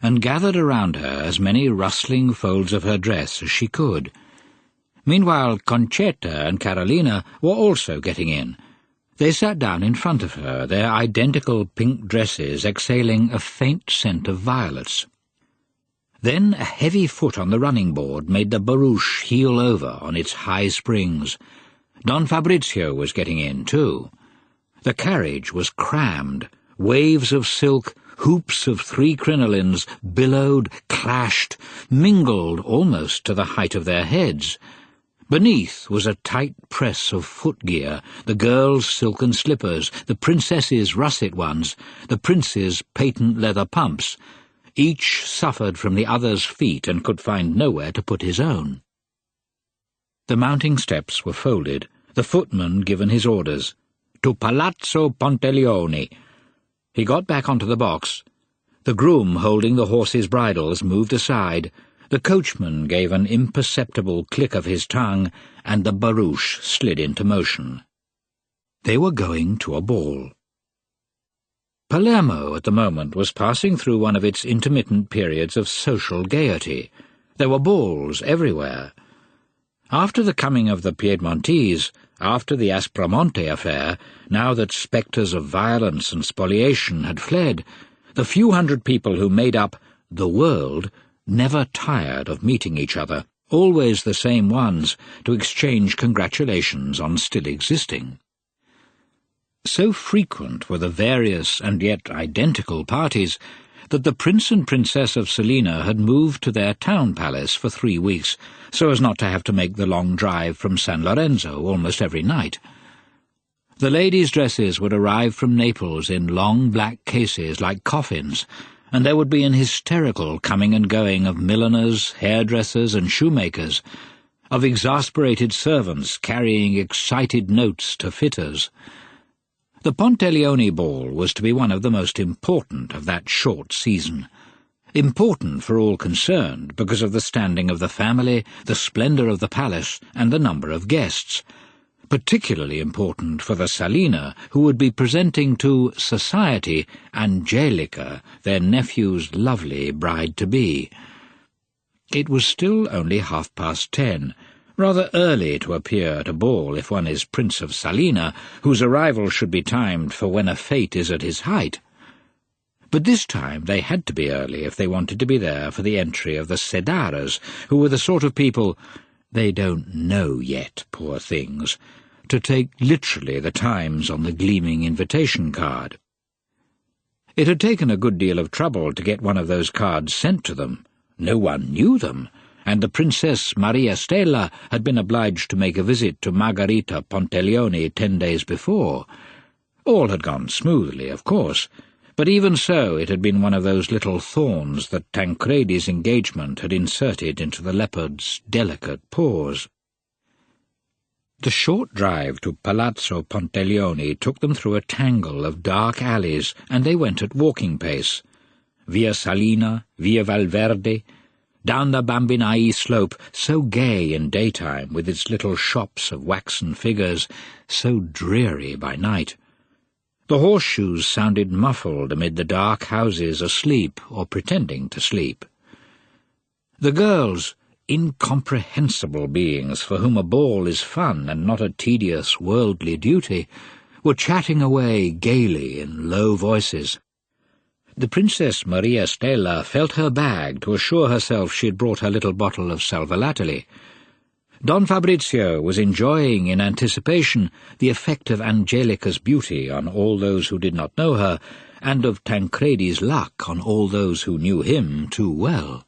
and gathered around her as many rustling folds of her dress as she could. Meanwhile, Concetta and Carolina were also getting in. They sat down in front of her, their identical pink dresses exhaling a faint scent of violets. Then a heavy foot on the running board made the barouche heel over on its high springs. Don Fabrizio was getting in, too. The carriage was crammed. Waves of silk, hoops of 3 crinolines, billowed, clashed, mingled almost to the height of their heads. Beneath was a tight press of footgear, the girls' silken slippers, the princesses' russet ones, the prince's patent leather pumps. Each suffered from the other's feet and could find nowhere to put his own. The mounting steps were folded, the footman given his orders. To Palazzo Ponteleone. He got back onto the box. The groom holding the horses' bridles moved aside. The coachman gave an imperceptible click of his tongue, and the barouche slid into motion. They were going to a ball. Palermo, at the moment, was passing through one of its intermittent periods of social gaiety. There were balls everywhere. After the coming of the Piedmontese, after the Aspromonte affair, now that spectres of violence and spoliation had fled, the few hundred people who made up the world never tired of meeting each other, always the same ones, to exchange congratulations on still existing. So frequent were the various and yet identical parties that the Prince and Princess of Selena had moved to their town palace for 3 weeks, so as not to have to make the long drive from San Lorenzo almost every night. The ladies' dresses would arrive from Naples in long black cases like coffins, and there would be an hysterical coming and going of milliners, hairdressers, and shoemakers, of exasperated servants carrying excited notes to fitters. The Ponteleone ball was to be one of the most important of that short season. Important for all concerned because of the standing of the family, the splendour of the palace, and the number of guests. Particularly important for the Selena, who would be presenting to society Angelica, their nephew's lovely bride-to-be. It was still only 10:30. Rather early to appear at a ball if one is Prince of Selena, whose arrival should be timed for when a fete is at his height. But this time they had to be early if they wanted to be there for the entry of the Sedaras, who were the sort of people, they don't know yet, poor things, to take literally the times on the gleaming invitation card. It had taken a good deal of trouble to get one of those cards sent to them. No one knew them, and the Princess Maria Stella had been obliged to make a visit to Margherita Ponteleone 10 days before. All had gone smoothly, of course, but even so it had been one of those little thorns that Tancredi's engagement had inserted into the Leopard's delicate paws. The short drive to Palazzo Ponteleone took them through a tangle of dark alleys, and they went at walking pace. Via Salina, Via Valverde, down the Bambinai slope, so gay in daytime with its little shops of waxen figures, so dreary by night. The horseshoes sounded muffled amid the dark houses asleep or pretending to sleep. The girls, incomprehensible beings for whom a ball is fun and not a tedious worldly duty, were chatting away gaily in low voices. The Princess Maria Stella felt her bag to assure herself she had brought her little bottle of sal volatile. Don Fabrizio was enjoying in anticipation the effect of Angelica's beauty on all those who did not know her, and of Tancredi's luck on all those who knew him too well.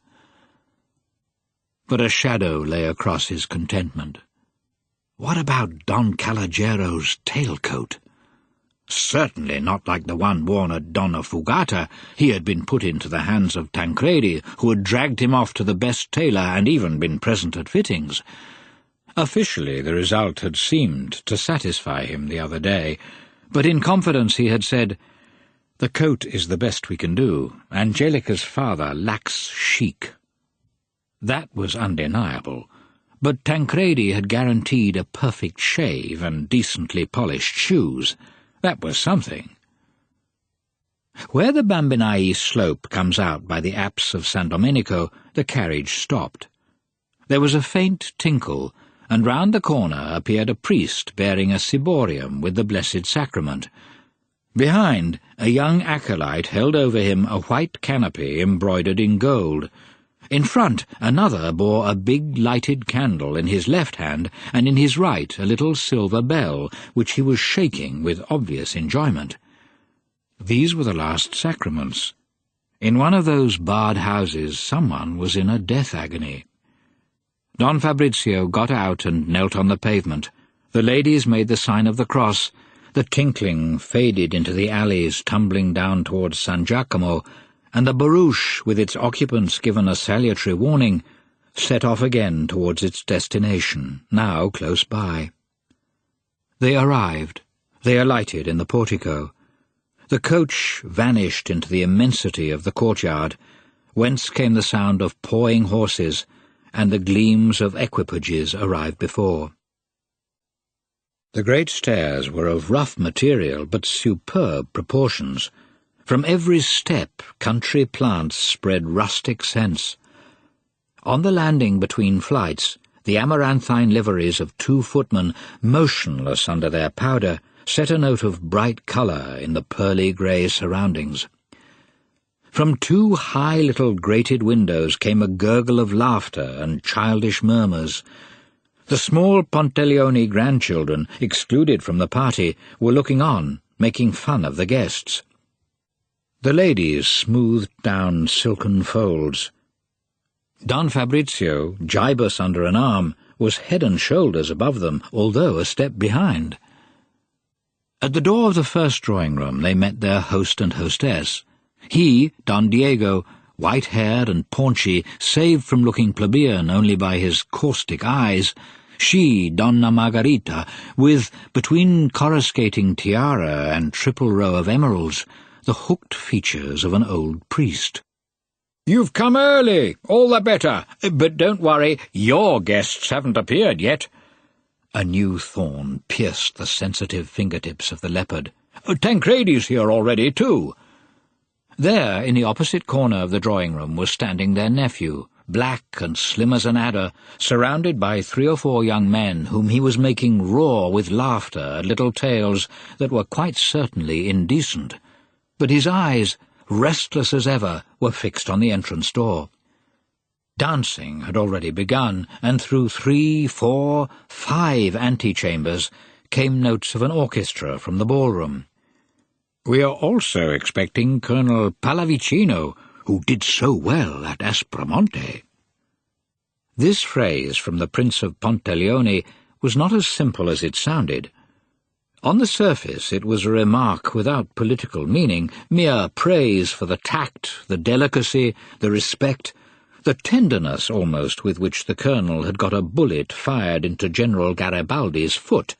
But a shadow lay across his contentment. What about Don Calogiero's tailcoat? Certainly not like the one worn at Donnafugata. He had been put into the hands of Tancredi, who had dragged him off to the best tailor and even been present at fittings. Officially, the result had seemed to satisfy him the other day, but in confidence he had said, "The coat is the best we can do. Angelica's father lacks chic." That was undeniable, but Tancredi had guaranteed a perfect shave and decently polished shoes. That was something. Where the Bambinai slope comes out by the apse of San Domenico, the carriage stopped. There was a faint tinkle, and round the corner appeared a priest bearing a ciborium with the Blessed Sacrament. Behind, a young acolyte held over him a white canopy embroidered in gold. In front, another bore a big lighted candle in his left hand, and in his right a little silver bell, which he was shaking with obvious enjoyment. These were the last sacraments. In one of those barred houses someone was in a death agony. Don Fabrizio got out and knelt on the pavement. The ladies made the sign of the cross. The tinkling faded into the alleys tumbling down towards San Giacomo, and the barouche, with its occupants given a salutary warning, set off again towards its destination, now close by. They arrived. They alighted in the portico. The coach vanished into the immensity of the courtyard, whence came the sound of pawing horses, and the gleams of equipages arrived before. The great stairs were of rough material but superb proportions. From every step country plants spread rustic scents. On the landing between flights, the amaranthine liveries of 2 footmen, motionless under their powder, set a note of bright colour in the pearly-grey surroundings. From 2 high little grated windows came a gurgle of laughter and childish murmurs. The small Pontellione grandchildren, excluded from the party, were looking on, making fun of the guests. The ladies smoothed down silken folds. Don Fabrizio, gibus under an arm, was head and shoulders above them, although a step behind. At the door of the first drawing-room they met their host and hostess. He, Don Diego, white-haired and paunchy, saved from looking plebeian only by his caustic eyes. She, Donna Margarita, with, between coruscating tiara and triple row of emeralds, the hooked features of an old priest. "You've come early, all the better, but don't worry, your guests haven't appeared yet." A new thorn pierced the sensitive fingertips of the leopard. "Tancredi's here already, too." There, in the opposite corner of the drawing-room, was standing their nephew, black and slim as an adder, surrounded by 3 or 4 young men whom he was making roar with laughter at little tales that were quite certainly indecent. But his eyes, restless as ever, were fixed on the entrance door. Dancing had already begun, and through 3, 4, 5 antechambers came notes of an orchestra from the ballroom. "We are also expecting Colonel Pallavicino, who did so well at Aspromonte." This phrase from the Prince of Pontellione was not as simple as it sounded. On the surface it was a remark without political meaning, mere praise for the tact, the delicacy, the respect, the tenderness almost with which the colonel had got a bullet fired into General Garibaldi's foot,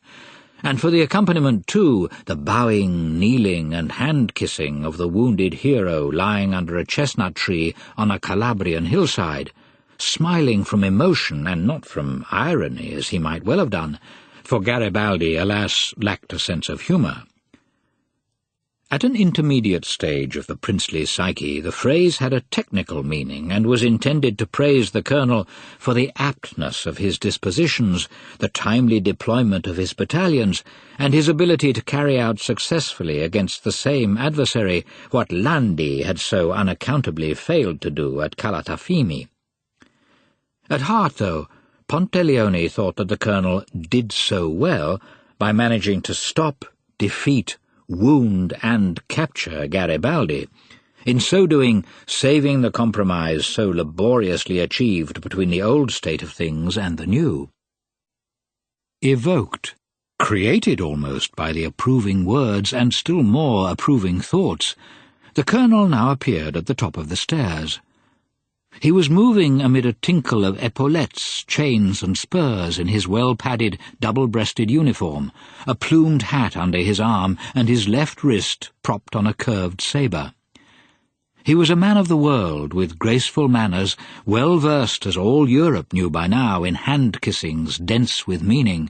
and for the accompaniment, too, the bowing, kneeling, and hand-kissing of the wounded hero lying under a chestnut tree on a Calabrian hillside, smiling from emotion and not from irony, as he might well have done, for Garibaldi, alas, lacked a sense of humour. At an intermediate stage of the princely psyche, the phrase had a technical meaning and was intended to praise the colonel for the aptness of his dispositions, the timely deployment of his battalions, and his ability to carry out successfully against the same adversary what Landi had so unaccountably failed to do at Calatafimi. At heart, though, Pontellione thought that the colonel did so well by managing to stop, defeat, wound and capture Garibaldi, in so doing saving the compromise so laboriously achieved between the old state of things and the new. Evoked, created almost by the approving words and still more approving thoughts, the colonel now appeared at the top of the stairs. He was moving amid a tinkle of epaulettes, chains and spurs in his well-padded, double-breasted uniform, a plumed hat under his arm, and his left wrist propped on a curved sabre. He was a man of the world, with graceful manners, well-versed, as all Europe knew by now, in hand-kissings dense with meaning.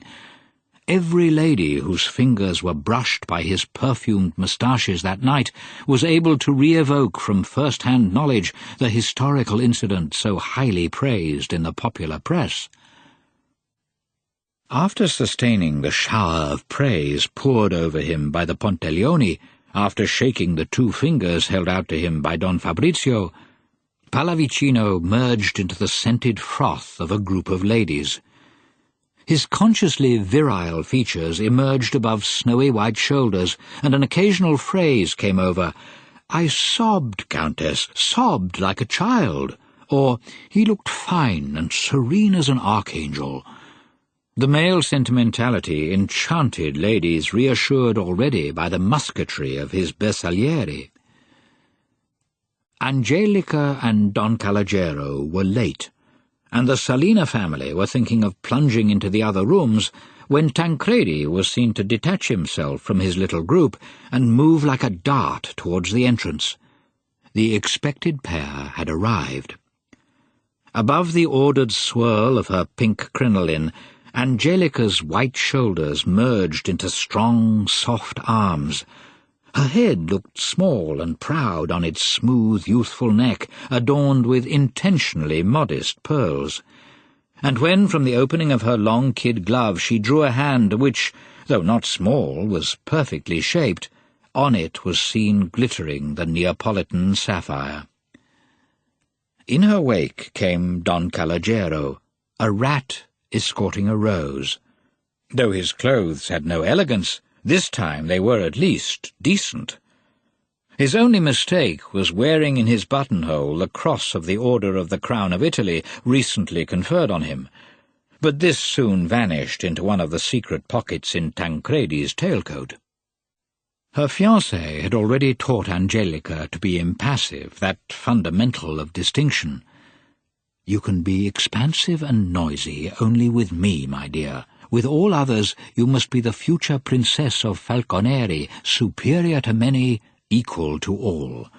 Every lady whose fingers were brushed by his perfumed moustaches that night was able to re-evoke from first-hand knowledge the historical incident so highly praised in the popular press. After sustaining the shower of praise poured over him by the Ponteglioni, after shaking the 2 fingers held out to him by Don Fabrizio, Pallavicino merged into the scented froth of a group of ladies. His consciously virile features emerged above snowy white shoulders, and an occasional phrase came over. "I sobbed, Countess, sobbed like a child," or "He looked fine and serene as an archangel." The male sentimentality enchanted ladies reassured already by the musketry of his Bersaglieri. Angelica and Don Calogero were late, and the Selena family were thinking of plunging into the other rooms when Tancredi was seen to detach himself from his little group and move like a dart towards the entrance. The expected pair had arrived. Above the ordered swirl of her pink crinoline, Angelica's white shoulders merged into strong, soft arms. Her head looked small and proud on its smooth, youthful neck, adorned with intentionally modest pearls. And when, from the opening of her long kid glove, she drew a hand which, though not small, was perfectly shaped, on it was seen glittering the Neapolitan sapphire. In her wake came Don Calogero, a rat escorting a rose. Though his clothes had no elegance, this time they were at least decent. His only mistake was wearing in his buttonhole the cross of the Order of the Crown of Italy recently conferred on him, but this soon vanished into one of the secret pockets in Tancredi's tailcoat. Her fiancé had already taught Angelica to be impassive, that fundamental of distinction. "You can be expansive and noisy only with me, my dear. With all others, you must be the future Princess of Falconeri, superior to many, equal to all."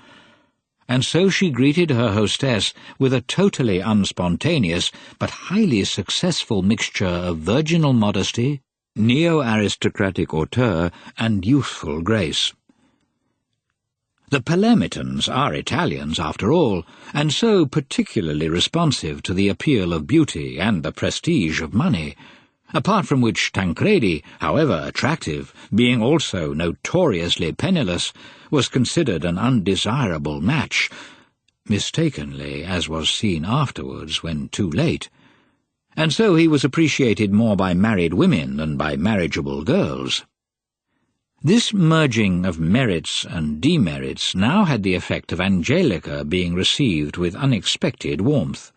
And so she greeted her hostess with a totally unspontaneous but highly successful mixture of virginal modesty, neo-aristocratic hauteur, and youthful grace. The Palermitans are Italians, after all, and so particularly responsive to the appeal of beauty and the prestige of money, apart from which Tancredi, however attractive, being also notoriously penniless, was considered an undesirable match, mistakenly, as was seen afterwards when too late, and so he was appreciated more by married women than by marriageable girls. This merging of merits and demerits now had the effect of Angelica being received with unexpected warmth.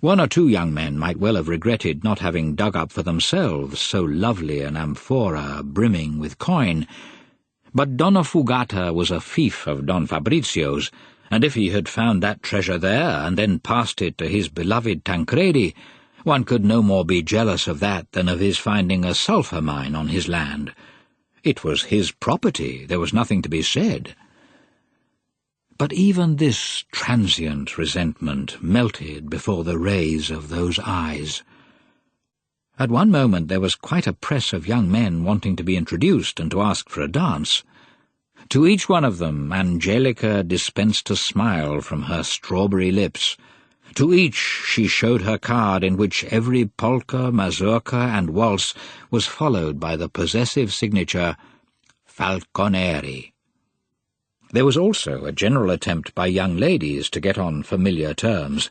1 or 2 young men might well have regretted not having dug up for themselves so lovely an amphora brimming with coin, but Donnafugata was a fief of Don Fabrizio's, and if he had found that treasure there and then passed it to his beloved Tancredi, one could no more be jealous of that than of his finding a sulphur mine on his land. It was his property, there was nothing to be said. But even this transient resentment melted before the rays of those eyes. At one moment there was quite a press of young men wanting to be introduced and to ask for a dance. To each one of them Angelica dispensed a smile from her strawberry lips. To each she showed her card in which every polka, mazurka, and waltz was followed by the possessive signature Falconeri. There was also a general attempt by young ladies to get on familiar terms,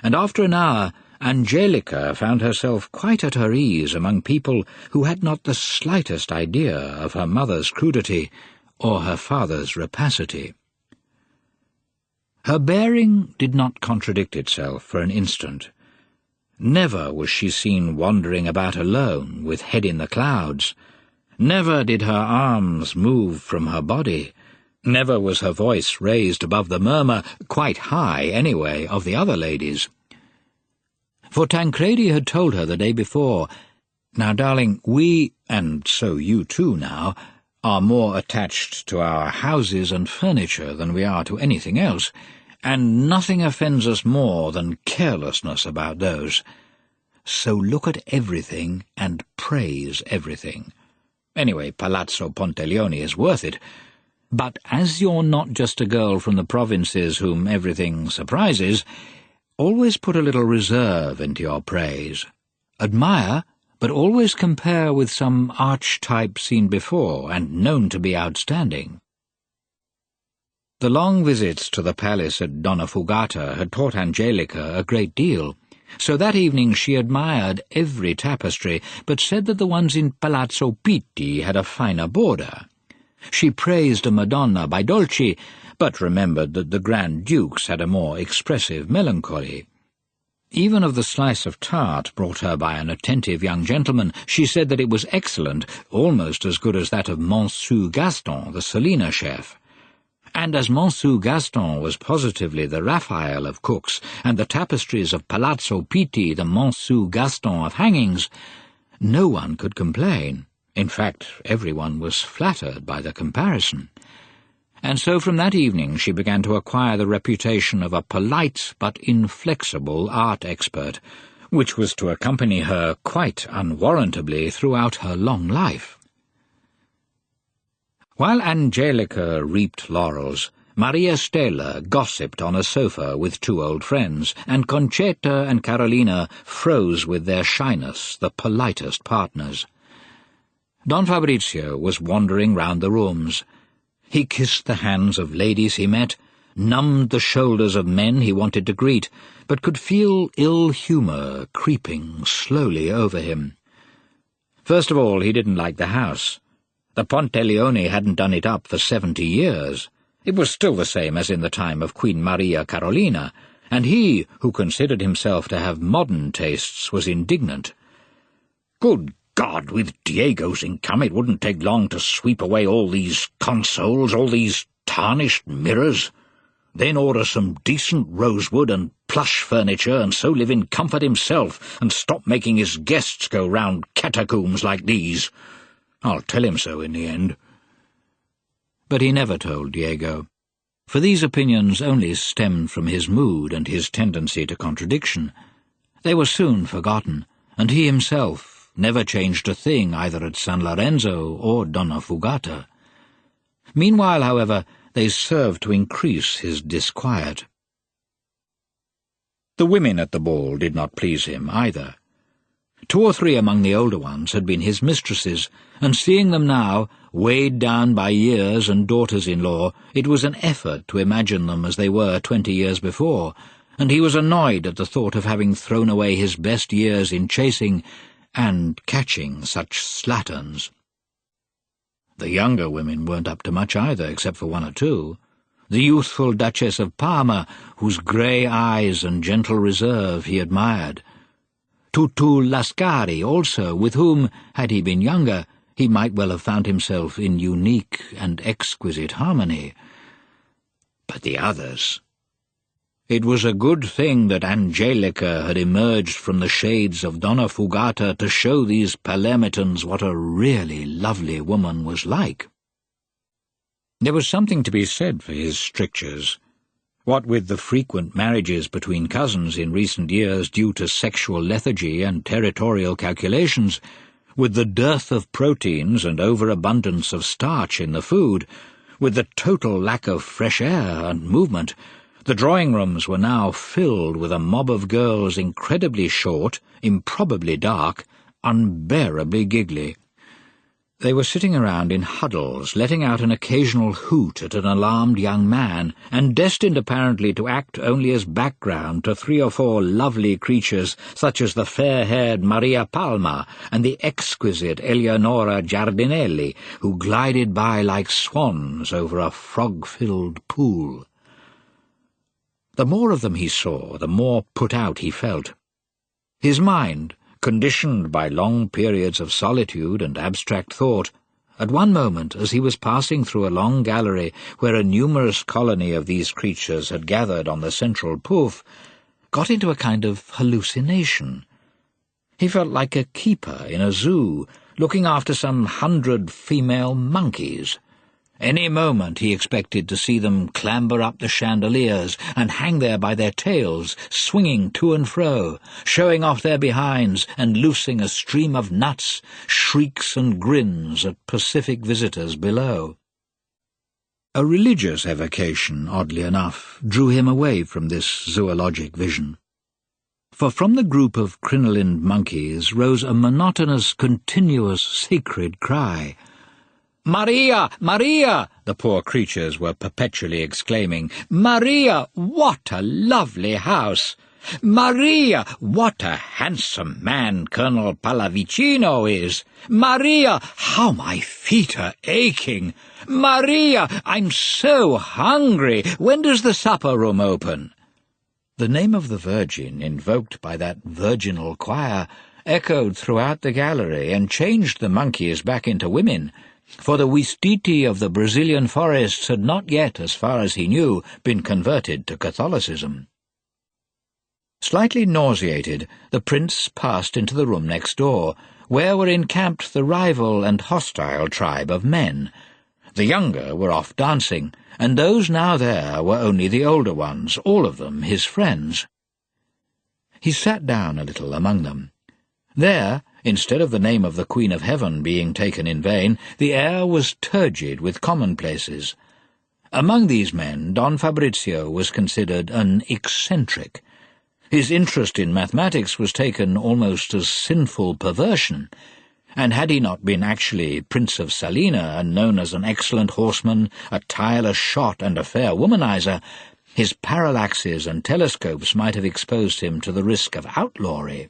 and after an hour Angelica found herself quite at her ease among people who had not the slightest idea of her mother's crudity or her father's rapacity. Her bearing did not contradict itself for an instant. Never was she seen wandering about alone, with head in the clouds. Never did her arms move from her body. Never was her voice raised above the murmur, quite high anyway, of the other ladies. For Tancredi had told her the day before, "Now, darling, we, and so you too now, are more attached to our houses and furniture than we are to anything else, and nothing offends us more than carelessness about those. So look at everything and praise everything. Anyway, Palazzo Ponteglioni is worth it. But as you're not just a girl from the provinces whom everything surprises, always put a little reserve into your praise. Admire, but always compare with some archetype seen before and known to be outstanding. The long visits to the palace at Donnafugata had taught Angelica a great deal, so that evening she admired every tapestry, but said that the ones in Palazzo Pitti had a finer border. She praised a Madonna by Dolci, but remembered that the Grand Duke's had a more expressive melancholy. Even of the slice of tart brought her by an attentive young gentleman, she said that it was excellent, almost as good as that of Monsieur Gaston, the Selena chef. And as Monsieur Gaston was positively the Raphael of cooks, and the tapestries of Palazzo Pitti the Monsieur Gaston of hangings, no one could complain. In fact, everyone was flattered by the comparison. And so from that evening she began to acquire the reputation of a polite but inflexible art expert, which was to accompany her quite unwarrantably throughout her long life. While Angelica reaped laurels, Maria Stella gossiped on a sofa with two old friends, and Concetta and Carolina froze with their shyness, the politest partners. Don Fabrizio was wandering round the rooms. He kissed the hands of ladies he met, numbed the shoulders of men he wanted to greet, but could feel ill humour creeping slowly over him. First of all, he didn't like the house. The Ponteleone hadn't done it up for 70 years. It was still the same as in the time of Queen Maria Carolina, and he, who considered himself to have modern tastes, was indignant. Good God, with Diego's income it wouldn't take long to sweep away all these consoles, all these tarnished mirrors, then order some decent rosewood and plush furniture, and so live in comfort himself, and stop making his guests go round catacombs like these. I'll tell him so in the end. But he never told Diego, for these opinions only stemmed from his mood and his tendency to contradiction. They were soon forgotten, and he himself never changed a thing either at San Lorenzo or Donnafugata. Meanwhile, however, they served to increase his disquiet. The women at the ball did not please him either. 2 or 3 among the older ones had been his mistresses, and seeing them now, weighed down by years and daughters-in-law, it was an effort to imagine them as they were 20 years before, and he was annoyed at the thought of having thrown away his best years in chasing and catching such slatterns. The younger women weren't up to much either, except for 1 or 2. The youthful Duchess of Parma, whose grey eyes and gentle reserve he admired. Tutu Lascari also, with whom, had he been younger, he might well have found himself in unique and exquisite harmony. But the others... It was a good thing that Angelica had emerged from the shades of Donnafugata to show these Palermitans what a really lovely woman was like. There was something to be said for his strictures. What with the frequent marriages between cousins in recent years due to sexual lethargy and territorial calculations, with the dearth of proteins and overabundance of starch in the food, with the total lack of fresh air and movement, the drawing-rooms were now filled with a mob of girls incredibly short, improbably dark, unbearably giggly. They were sitting around in huddles, letting out an occasional hoot at an alarmed young man, and destined apparently to act only as background to 3 or 4 lovely creatures such as the fair-haired Maria Palma and the exquisite Eleonora Giardinelli, who glided by like swans over a frog-filled pool. The more of them he saw, the more put out he felt. His mind, conditioned by long periods of solitude and abstract thought, at one moment, as he was passing through a long gallery where a numerous colony of these creatures had gathered on the central pouf, got into a kind of hallucination. He felt like a keeper in a zoo, looking after some 100 female monkeys. Any moment he expected to see them clamber up the chandeliers and hang there by their tails, swinging to and fro, showing off their behinds and loosing a stream of nuts, shrieks and grins at pacific visitors below. A religious evocation, oddly enough, drew him away from this zoologic vision. For from the group of crinolined monkeys rose a monotonous, continuous, sacred cry. "Maria! Maria!" the poor creatures were perpetually exclaiming. "Maria, what a lovely house! Maria, what a handsome man Colonel Pallavicino is! Maria, how my feet are aching! Maria, I'm so hungry! When does the supper room open?" The name of the Virgin, invoked by that virginal choir, echoed throughout the gallery and changed the monkeys back into women, for the Wistiti of the Brazilian forests had not yet, as far as he knew, been converted to Catholicism. Slightly nauseated, the prince passed into the room next door, where were encamped the rival and hostile tribe of men. The younger were off dancing, and those now there were only the older ones, all of them his friends. He sat down a little among them. There, instead of the name of the Queen of Heaven being taken in vain, the air was turgid with commonplaces. Among these men Don Fabrizio was considered an eccentric. His interest in mathematics was taken almost as sinful perversion, and had he not been actually Prince of Selena and known as an excellent horseman, a tireless shot, and a fair womanizer, his parallaxes and telescopes might have exposed him to the risk of outlawry.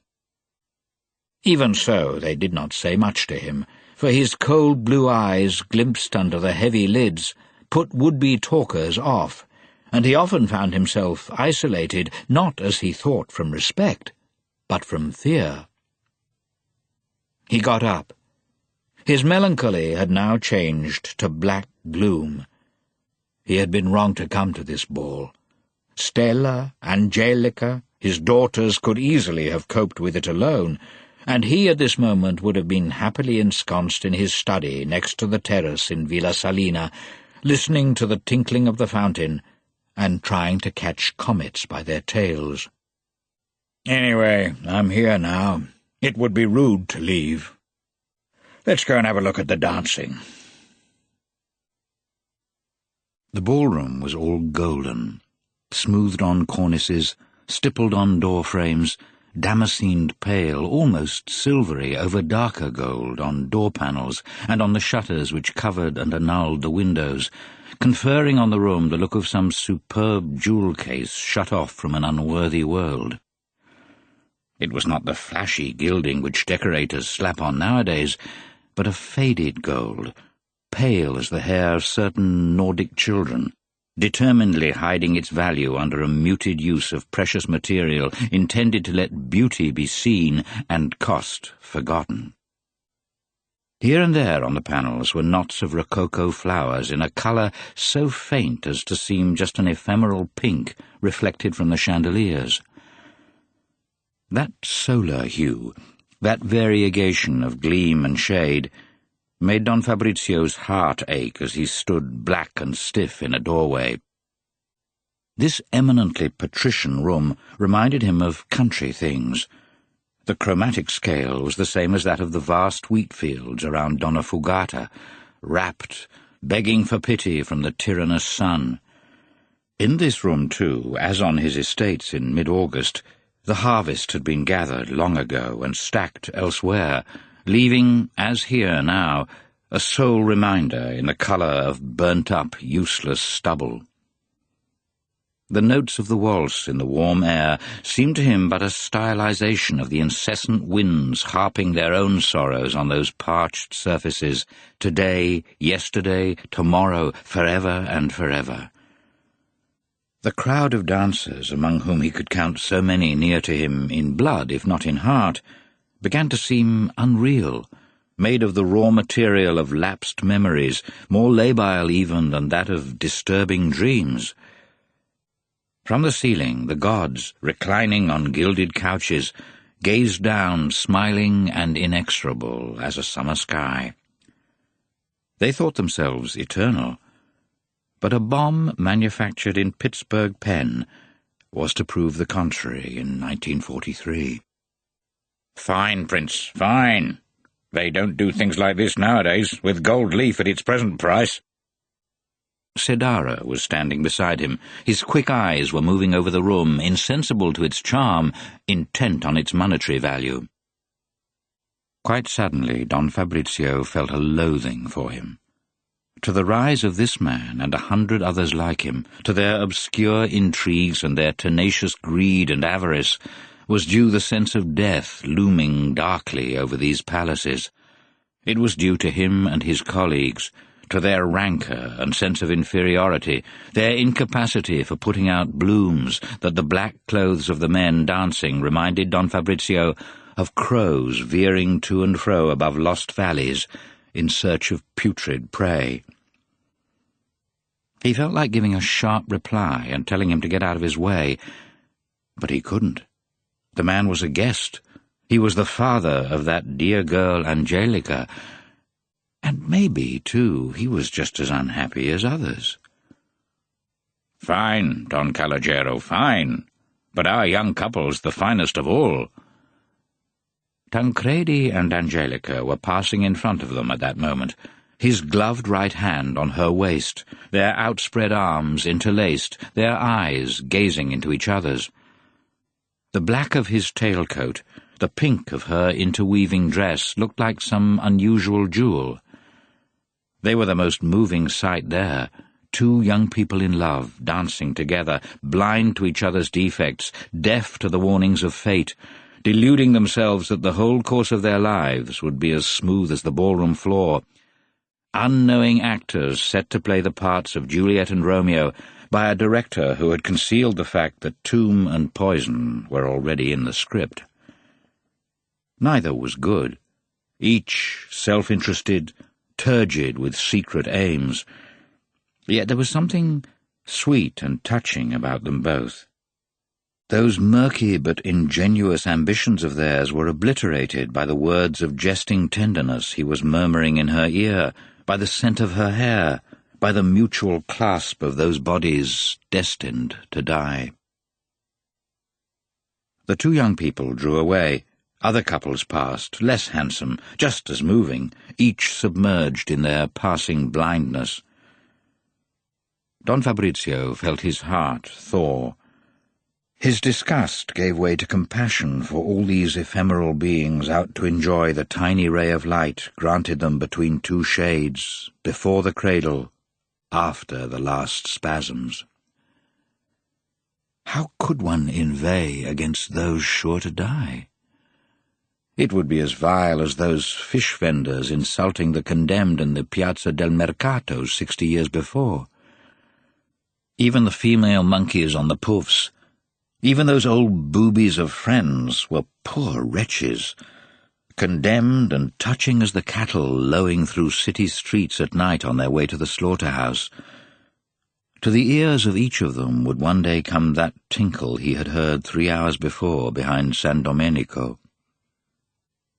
Even so, they did not say much to him, for his cold blue eyes, glimpsed under the heavy lids, put would-be talkers off, and he often found himself isolated, not as he thought from respect, but from fear. He got up. His melancholy had now changed to black gloom. He had been wrong to come to this ball. Stella, Angelica, his daughters could easily have coped with it alone, and he at this moment would have been happily ensconced in his study next to the terrace in Villa Salina, listening to the tinkling of the fountain and trying to catch comets by their tails. "Anyway, I'm here now. It would be rude to leave. Let's go and have a look at the dancing." The ballroom was all golden, smoothed-on cornices, stippled-on door frames, damascened pale, almost silvery, over darker gold on door panels and on the shutters which covered and annulled the windows, conferring on the room the look of some superb jewel case shut off from an unworthy world. It was not the flashy gilding which decorators slap on nowadays, but a faded gold, pale as the hair of certain Nordic children, determinedly hiding its value under a muted use of precious material intended to let beauty be seen and cost forgotten. Here and there on the panels were knots of rococo flowers in a colour so faint as to seem just an ephemeral pink reflected from the chandeliers. That solar hue, that variegation of gleam and shade, made Don Fabrizio's heart ache as he stood black and stiff in a doorway. This eminently patrician room reminded him of country things. The chromatic scale was the same as that of the vast wheat fields around Donnafugata, rapt, begging for pity from the tyrannous sun. In this room, too, as on his estates in mid-August, the harvest had been gathered long ago and stacked elsewhere, leaving, as here now, a sole reminder in the colour of burnt-up, useless stubble. The notes of the waltz in the warm air seemed to him but a stylization of the incessant winds harping their own sorrows on those parched surfaces, today, yesterday, tomorrow, forever and forever. The crowd of dancers, among whom he could count so many near to him in blood, if not in heart, began to seem unreal, made of the raw material of lapsed memories, more labile even than that of disturbing dreams. From the ceiling, the gods, reclining on gilded couches, gazed down, smiling and inexorable as a summer sky. They thought themselves eternal, but a bomb manufactured in Pittsburgh, Penn, was to prove the contrary in 1943. "Fine, Prince, fine. They don't do things like this nowadays, with gold leaf at its present price." Sedara was standing beside him. His quick eyes were moving over the room, insensible to its charm, intent on its monetary value. Quite suddenly, Don Fabrizio felt a loathing for him. To the rise of this man and 100 others like him, to their obscure intrigues and their tenacious greed and avarice, was due the sense of death looming darkly over these palaces. It was due to him and his colleagues, to their rancour and sense of inferiority, their incapacity for putting out blooms, that the black clothes of the men dancing reminded Don Fabrizio of crows veering to and fro above lost valleys in search of putrid prey. He felt like giving a sharp reply and telling him to get out of his way, but he couldn't. The man was a guest. He was the father of that dear girl Angelica, and maybe, too, he was just as unhappy as others. "Fine, Don Calogero, fine. But our young couple's the finest of all." Tancredi and Angelica were passing in front of them at that moment, his gloved right hand on her waist, their outspread arms interlaced, their eyes gazing into each other's. The black of his tailcoat, the pink of her interweaving dress, looked like some unusual jewel. They were the most moving sight there, two young people in love, dancing together, blind to each other's defects, deaf to the warnings of fate, deluding themselves that the whole course of their lives would be as smooth as the ballroom floor. Unknowing actors set to play the parts of Juliet and Romeo by a director who had concealed the fact that tomb and poison were already in the script. Neither was good. Each self-interested, turgid with secret aims. Yet there was something sweet and touching about them both. Those murky but ingenuous ambitions of theirs were obliterated by the words of jesting tenderness he was murmuring in her ear, by the scent of her hair, by the mutual clasp of those bodies destined to die. The two young people drew away. Other couples passed, less handsome, just as moving, each submerged in their passing blindness. Don Fabrizio felt his heart thaw. His disgust gave way to compassion for all these ephemeral beings out to enjoy the tiny ray of light granted them between two shades, before the cradle, after the last spasms. How could one inveigh against those sure to die? It would be as vile as those fish vendors insulting the condemned in the Piazza del Mercato 60 years before. Even the female monkeys on the poufs, even those old boobies of friends, were poor wretches, condemned and touching as the cattle lowing through city streets at night on their way to the slaughterhouse. To the ears of each of them would one day come that tinkle he had heard 3 hours before behind San Domenico.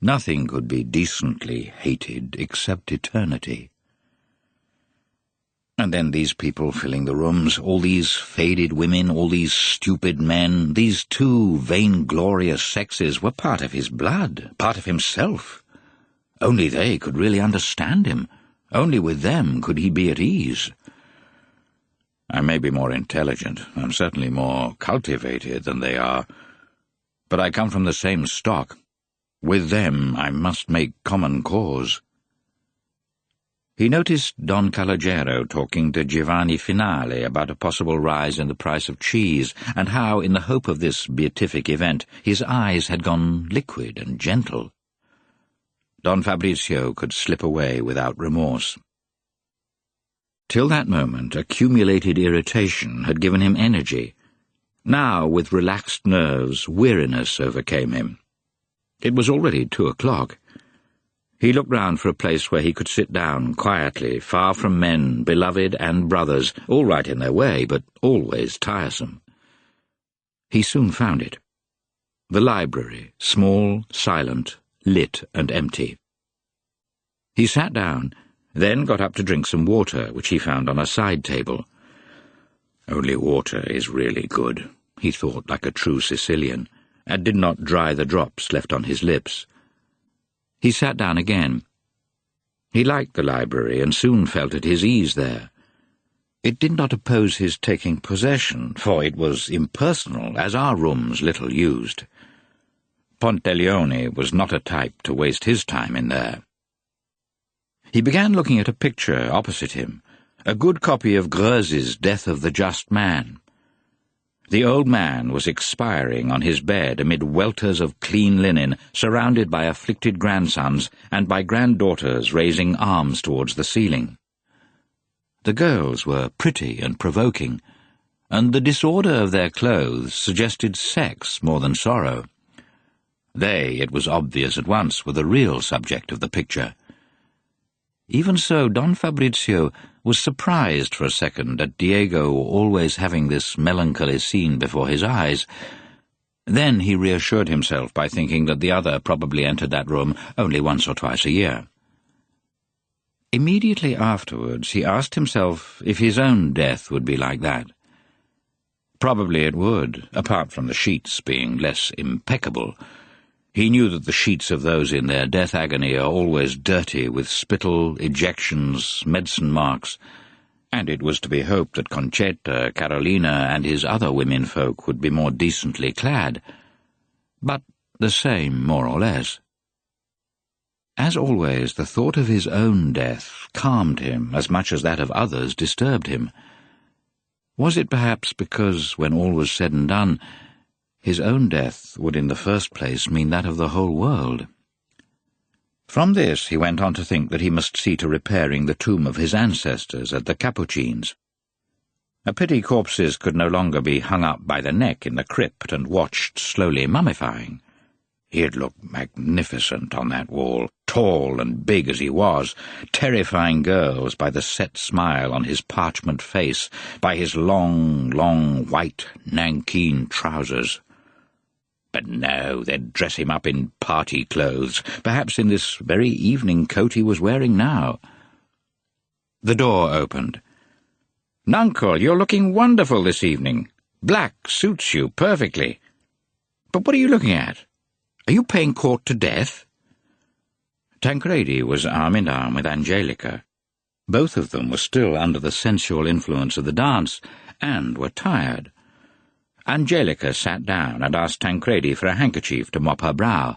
Nothing could be decently hated except eternity. And then these people filling the rooms, all these faded women, all these stupid men, these two vainglorious sexes were part of his blood, part of himself. Only they could really understand him. Only with them could he be at ease. I may be more intelligent, I'm certainly more cultivated than they are, but I come from the same stock. With them I must make common cause. He noticed Don Calogero talking to Giovanni Finale about a possible rise in the price of cheese, and how, in the hope of this beatific event, his eyes had gone liquid and gentle. Don Fabrizio could slip away without remorse. Till that moment, accumulated irritation had given him energy. Now, with relaxed nerves, weariness overcame him. It was already 2 o'clock. He looked round for a place where he could sit down quietly, far from men, beloved and brothers, all right in their way, but always tiresome. He soon found it. The library, small, silent, lit and empty. He sat down, then got up to drink some water, which he found on a side table. Only water is really good, he thought like a true Sicilian, and did not dry the drops left on his lips. He sat down again. He liked the library and soon felt at his ease there. It did not oppose his taking possession, for it was impersonal, as are rooms little used. Ponteleone was not a type to waste his time in there. He began looking at a picture opposite him, a good copy of Greuze's Death of the Just Man. The old man was expiring on his bed amid welters of clean linen, surrounded by afflicted grandsons and by granddaughters raising arms towards the ceiling. The girls were pretty and provoking, and the disorder of their clothes suggested sex more than sorrow. They, it was obvious at once, were the real subject of the picture. Even so, Don Fabrizio was surprised for a second at Diego always having this melancholy scene before his eyes. Then he reassured himself by thinking that the other probably entered that room only once or twice a year. Immediately afterwards he asked himself if his own death would be like that. Probably it would, apart from the sheets being less impeccable. He knew that the sheets of those in their death agony are always dirty with spittle, ejections, medicine marks, and it was to be hoped that Concetta, Carolina, and his other womenfolk would be more decently clad, but the same more or less. As always, the thought of his own death calmed him as much as that of others disturbed him. Was it perhaps because, when all was said and done, his own death would in the first place mean that of the whole world? From this he went on to think that he must see to repairing the tomb of his ancestors at the Capuchins. A pity corpses could no longer be hung up by the neck in the crypt and watched slowly mummifying. He had looked magnificent on that wall, tall and big as he was, terrifying girls by the set smile on his parchment face, by his long, white nankeen trousers. But no, they'd dress him up in party clothes, perhaps in this very evening coat he was wearing now. The door opened. "Nuncle, you're looking wonderful this evening. Black suits you perfectly. But what are you looking at? Are you paying court to death?" Tancredi was arm in arm with Angelica. Both of them were still under the sensual influence of the dance, and were tired. Angelica sat down and asked Tancredi for a handkerchief to mop her brow.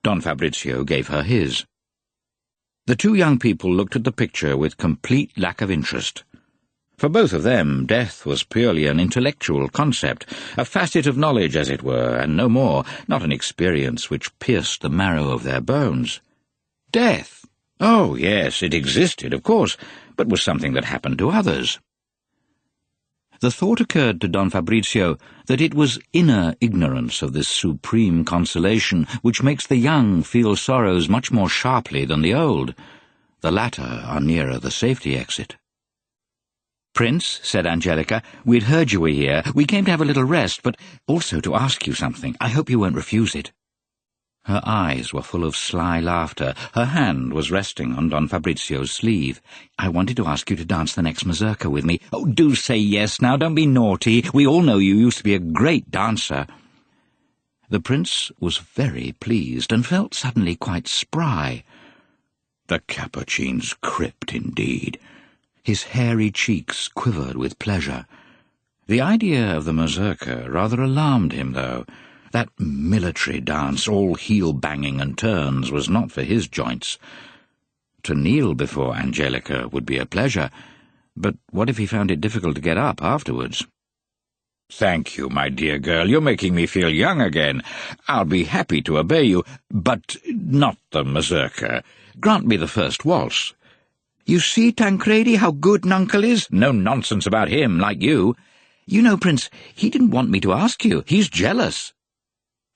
Don Fabrizio gave her his. The two young people looked at the picture with complete lack of interest. For both of them, death was purely an intellectual concept, a facet of knowledge, as it were, and no more, not an experience which pierced the marrow of their bones. Death! Oh, yes, it existed, of course, but was something that happened to others. The thought occurred to Don Fabrizio that it was inner ignorance of this supreme consolation which makes the young feel sorrows much more sharply than the old. The latter are nearer the safety exit. "Prince," said Angelica, "we'd heard you were here. We came to have a little rest, but also to ask you something. I hope you won't refuse it." Her eyes were full of sly laughter. Her hand was resting on Don Fabrizio's sleeve. "I wanted to ask you to dance the next mazurka with me." "Oh, do say yes now, don't be naughty. We all know you used to be a great dancer." The prince was very pleased, and felt suddenly quite spry. The Capuchin's crypt, indeed. His hairy cheeks quivered with pleasure. The idea of the mazurka rather alarmed him, though. That military dance, all heel-banging and turns, was not for his joints. To kneel before Angelica would be a pleasure, but what if he found it difficult to get up afterwards? "Thank you, my dear girl, you're making me feel young again. I'll be happy to obey you, but not the mazurka. Grant me the first waltz. You see, Tancredi, how good Nuncle is? No nonsense about him, like you. You know, Prince, he didn't want me to ask you. He's jealous."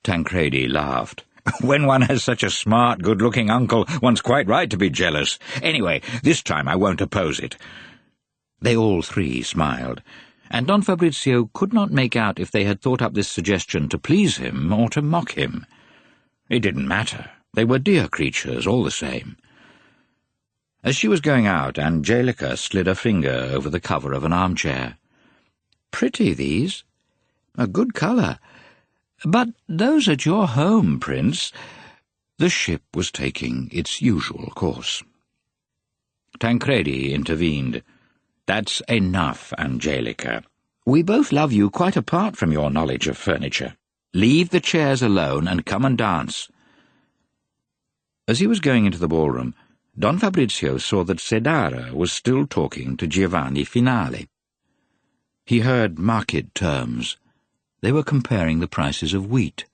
Tancredi laughed. "When one has such a smart, good-looking uncle, one's quite right to be jealous. Anyway, this time I won't oppose it." They all three smiled, and Don Fabrizio could not make out if they had thought up this suggestion to please him or to mock him. It didn't matter. They were dear creatures, all the same. As she was going out, Angelica slid a finger over the cover of an armchair. "Pretty, these. A good colour. But those at your home, Prince." The ship was taking its usual course. Tancredi intervened. "That's enough, Angelica. We both love you quite apart from your knowledge of furniture. Leave the chairs alone and come and dance." As he was going into the ballroom, Don Fabrizio saw that Sedara was still talking to Giovanni Finale. He heard market terms. They were comparing the prices of wheat.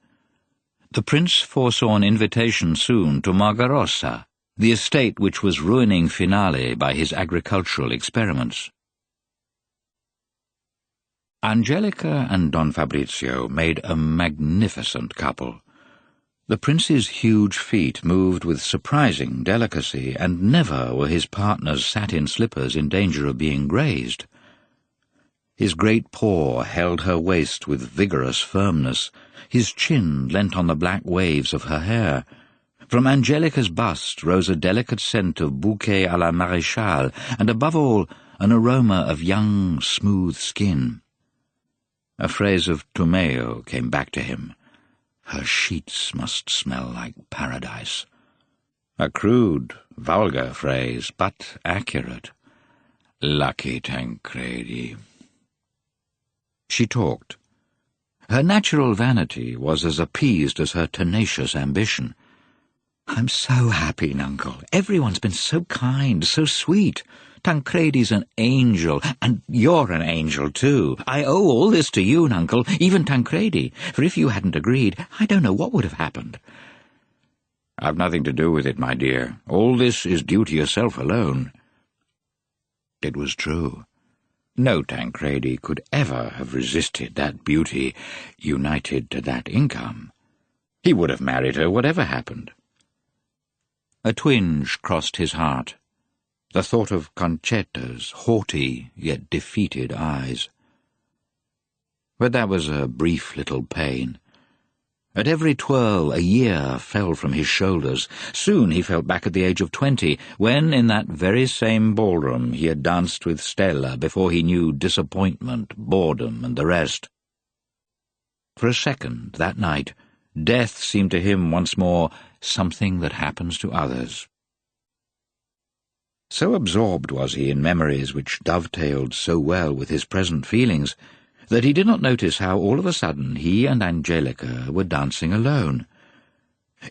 The prince foresaw an invitation soon to Margarossa, the estate which was ruining Finale by his agricultural experiments. Angelica and Don Fabrizio made a magnificent couple. The prince's huge feet moved with surprising delicacy, and never were his partner's satin slippers in danger of being grazed. His great paw held her waist with vigorous firmness. His chin leant on the black waves of her hair. From Angelica's bust rose a delicate scent of bouquet à la Maréchal, and above all, an aroma of young, smooth skin. A phrase of Tomeo came back to him. Her sheets must smell like paradise. A crude, vulgar phrase, but accurate. Lucky Tancredi. She talked. Her natural vanity was as appeased as her tenacious ambition. "I'm so happy, Nuncle. Everyone's been so kind, so sweet. Tancredi's an angel, and you're an angel, too. I owe all this to you, Nuncle, even Tancredi, for if you hadn't agreed, I don't know what would have happened." "I've nothing to do with it, my dear. All this is due to yourself alone." It was true. No Tancredi could ever have resisted that beauty, united to that income. He would have married her whatever happened. A twinge crossed his heart. The thought of Concetta's haughty yet defeated eyes. But that was a brief little pain. At every twirl a year fell from his shoulders. Soon he felt back at the age of 20, when in that very same ballroom he had danced with Stella before he knew disappointment, boredom, and the rest. For a second, that night, death seemed to him once more something that happens to others. So absorbed was he in memories which dovetailed so well with his present feelings that he did not notice how all of a sudden he and Angelica were dancing alone.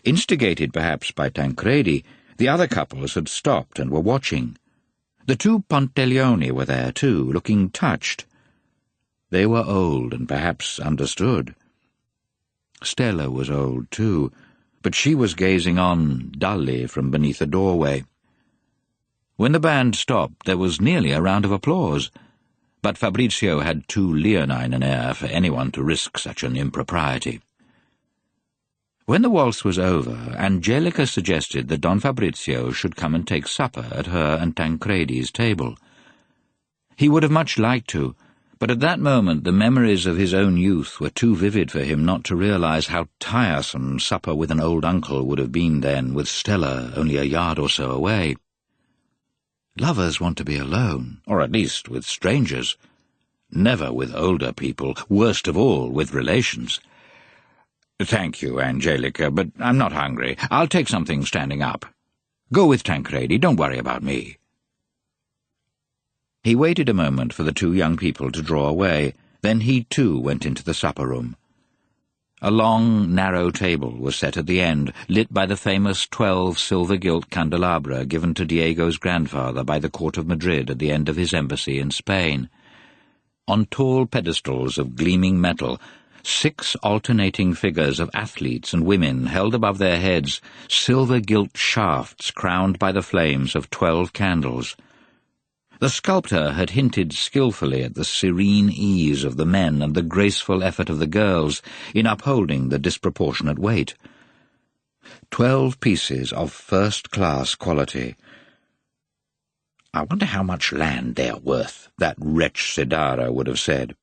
Instigated perhaps by Tancredi, the other couples had stopped and were watching. The two Pontellioni were there too, looking touched. They were old and perhaps understood. Stella was old too, but she was gazing on dully from beneath a doorway. When the band stopped, there was nearly a round of applause, but Fabrizio had too leonine an air for anyone to risk such an impropriety. When the waltz was over, Angelica suggested that Don Fabrizio should come and take supper at her and Tancredi's table. He would have much liked to, but at that moment the memories of his own youth were too vivid for him not to realize how tiresome supper with an old uncle would have been then, with Stella only a yard or so away. Lovers want to be alone, or at least with strangers. Never with older people, worst of all with relations. "Thank you, Angelica, but I'm not hungry. I'll take something standing up. Go with Tancredi, don't worry about me." He waited a moment for the two young people to draw away, then he too went into the supper-room. A long, narrow table was set at the end, lit by the famous 12 silver-gilt candelabra given to Diego's grandfather by the court of Madrid at the end of his embassy in Spain. On tall pedestals of gleaming metal, 6 alternating figures of athletes and women held above their heads silver-gilt shafts crowned by the flames of 12 candles. The sculptor had hinted skillfully at the serene ease of the men and the graceful effort of the girls in upholding the disproportionate weight. 12 pieces of first-class quality. "I wonder how much land they're worth," that wretch Sedara would have said.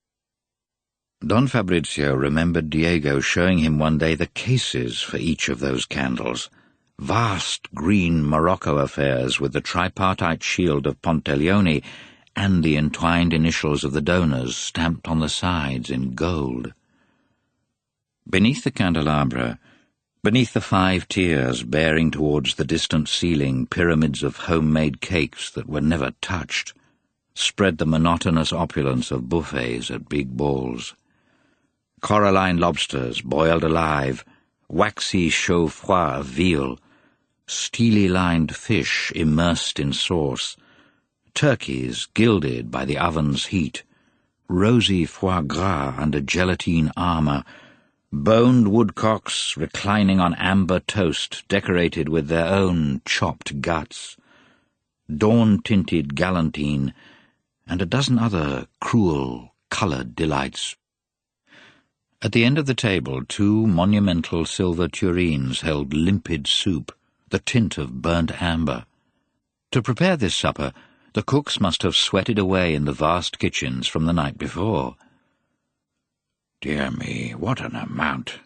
Don Fabrizio remembered Diego showing him one day the cases for each of those candles. Vast green Morocco affairs with the tripartite shield of Pontellioni and the entwined initials of the donors stamped on the sides in gold. Beneath the candelabra, beneath the 5 tiers bearing towards the distant ceiling pyramids of homemade cakes that were never touched, spread the monotonous opulence of buffets at big balls. Coralline lobsters boiled alive, waxy chaud-froid of veal, steely-lined fish immersed in sauce, turkeys gilded by the oven's heat, rosy foie gras under gelatine armour, boned woodcocks reclining on amber toast decorated with their own chopped guts, dawn-tinted galantine, and a dozen other cruel, coloured delights. At the end of the table, 2 monumental silver tureens held limpid soup, the tint of burnt amber. To prepare this supper, the cooks must have sweated away in the vast kitchens from the night before. Dear me, what an amount!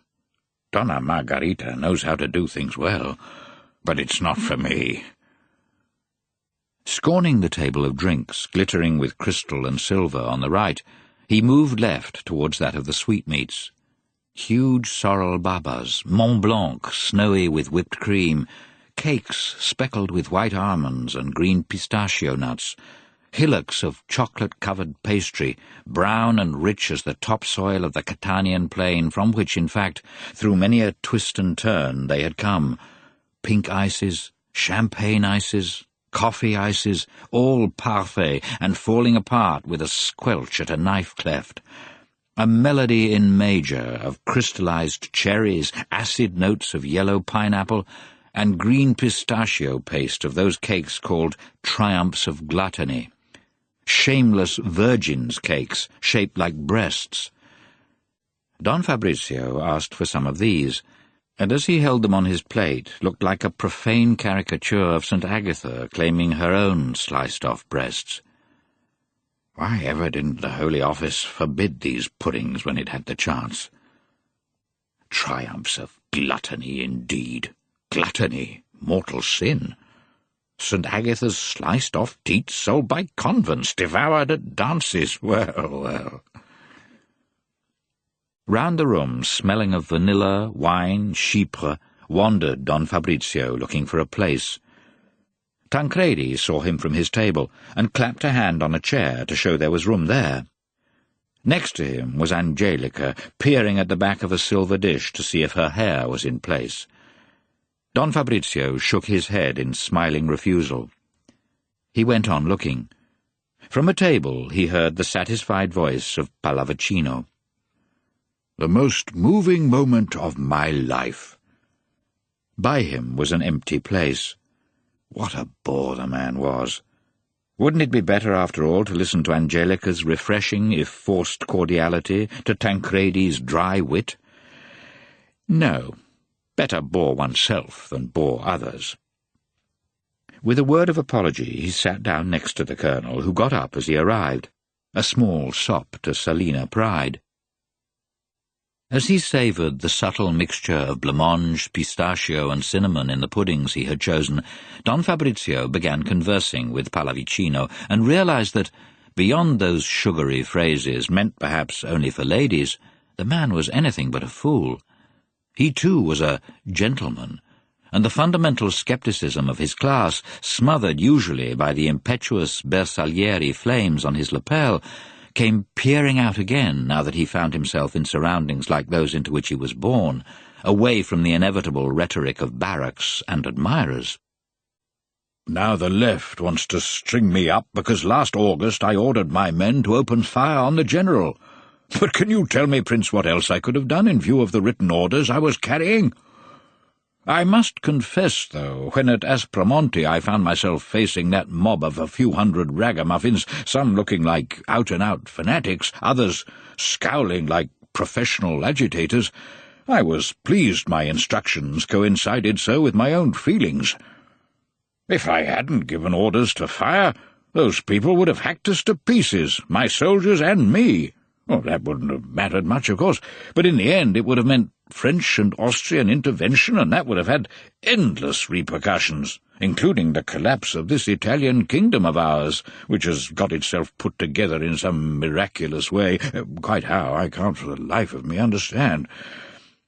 Donna Margarita knows how to do things well, but it's not for me. Scorning the table of drinks, glittering with crystal and silver on the right, he moved left towards that of the sweetmeats. Huge sorrel babas, Mont Blanc snowy with whipped cream, cakes speckled with white almonds and green pistachio nuts, hillocks of chocolate-covered pastry, brown and rich as the topsoil of the Catanian plain, from which, in fact, through many a twist and turn they had come, pink ices, champagne ices, coffee ices, all parfait and falling apart with a squelch at a knife cleft. A melody in major of crystallized cherries, acid notes of yellow pineapple, and green pistachio paste of those cakes called triumphs of gluttony. Shameless virgins' cakes, shaped like breasts. Don Fabrizio asked for some of these, and as he held them on his plate, looked like a profane caricature of St. Agatha claiming her own sliced-off breasts. Why ever didn't the Holy Office forbid these puddings when it had the chance? Triumphs of gluttony, indeed. Gluttony, mortal sin. St. Agatha's sliced-off teats sold by convents, devoured at dances. Well, well. Round the room, smelling of vanilla, wine, chypre, wandered Don Fabrizio looking for a place. Tancredi saw him from his table and clapped a hand on a chair to show there was room there. Next to him was Angelica, peering at the back of a silver dish to see if her hair was in place. Don Fabrizio shook his head in smiling refusal. He went on looking. From a table he heard the satisfied voice of Pallavicino. The most moving moment of my life. By him was an empty place. What a bore the man was! Wouldn't it be better, after all, to listen to Angelica's refreshing, if forced cordiality, to Tancredi's dry wit? No, better bore oneself than bore others. With a word of apology he sat down next to the colonel, who got up as he arrived, a small sop to Selena pride. As he savoured the subtle mixture of blancmange, pistachio and cinnamon in the puddings he had chosen, Don Fabrizio began conversing with Pallavicino and realized that, beyond those sugary phrases meant perhaps only for ladies, the man was anything but a fool. He too was a gentleman, and the fundamental scepticism of his class, smothered usually by the impetuous Bersaglieri flames on his lapel, came peering out again now that he found himself in surroundings like those into which he was born, away from the inevitable rhetoric of barracks and admirers. Now the left wants to string me up because last August I ordered my men to open fire on the general. But can you tell me, Prince, what else I could have done in view of the written orders I was carrying? I must confess, though, when at Aspromonte I found myself facing that mob of a few hundred ragamuffins, some looking like out-and-out fanatics, others scowling like professional agitators, I was pleased my instructions coincided so with my own feelings. If I hadn't given orders to fire, those people would have hacked us to pieces, my soldiers and me. Well, that wouldn't have mattered much, of course, but in the end it would have meant French and Austrian intervention, and that would have had endless repercussions, including the collapse of this Italian kingdom of ours, which has got itself put together in some miraculous way. Quite how, I can't for the life of me understand.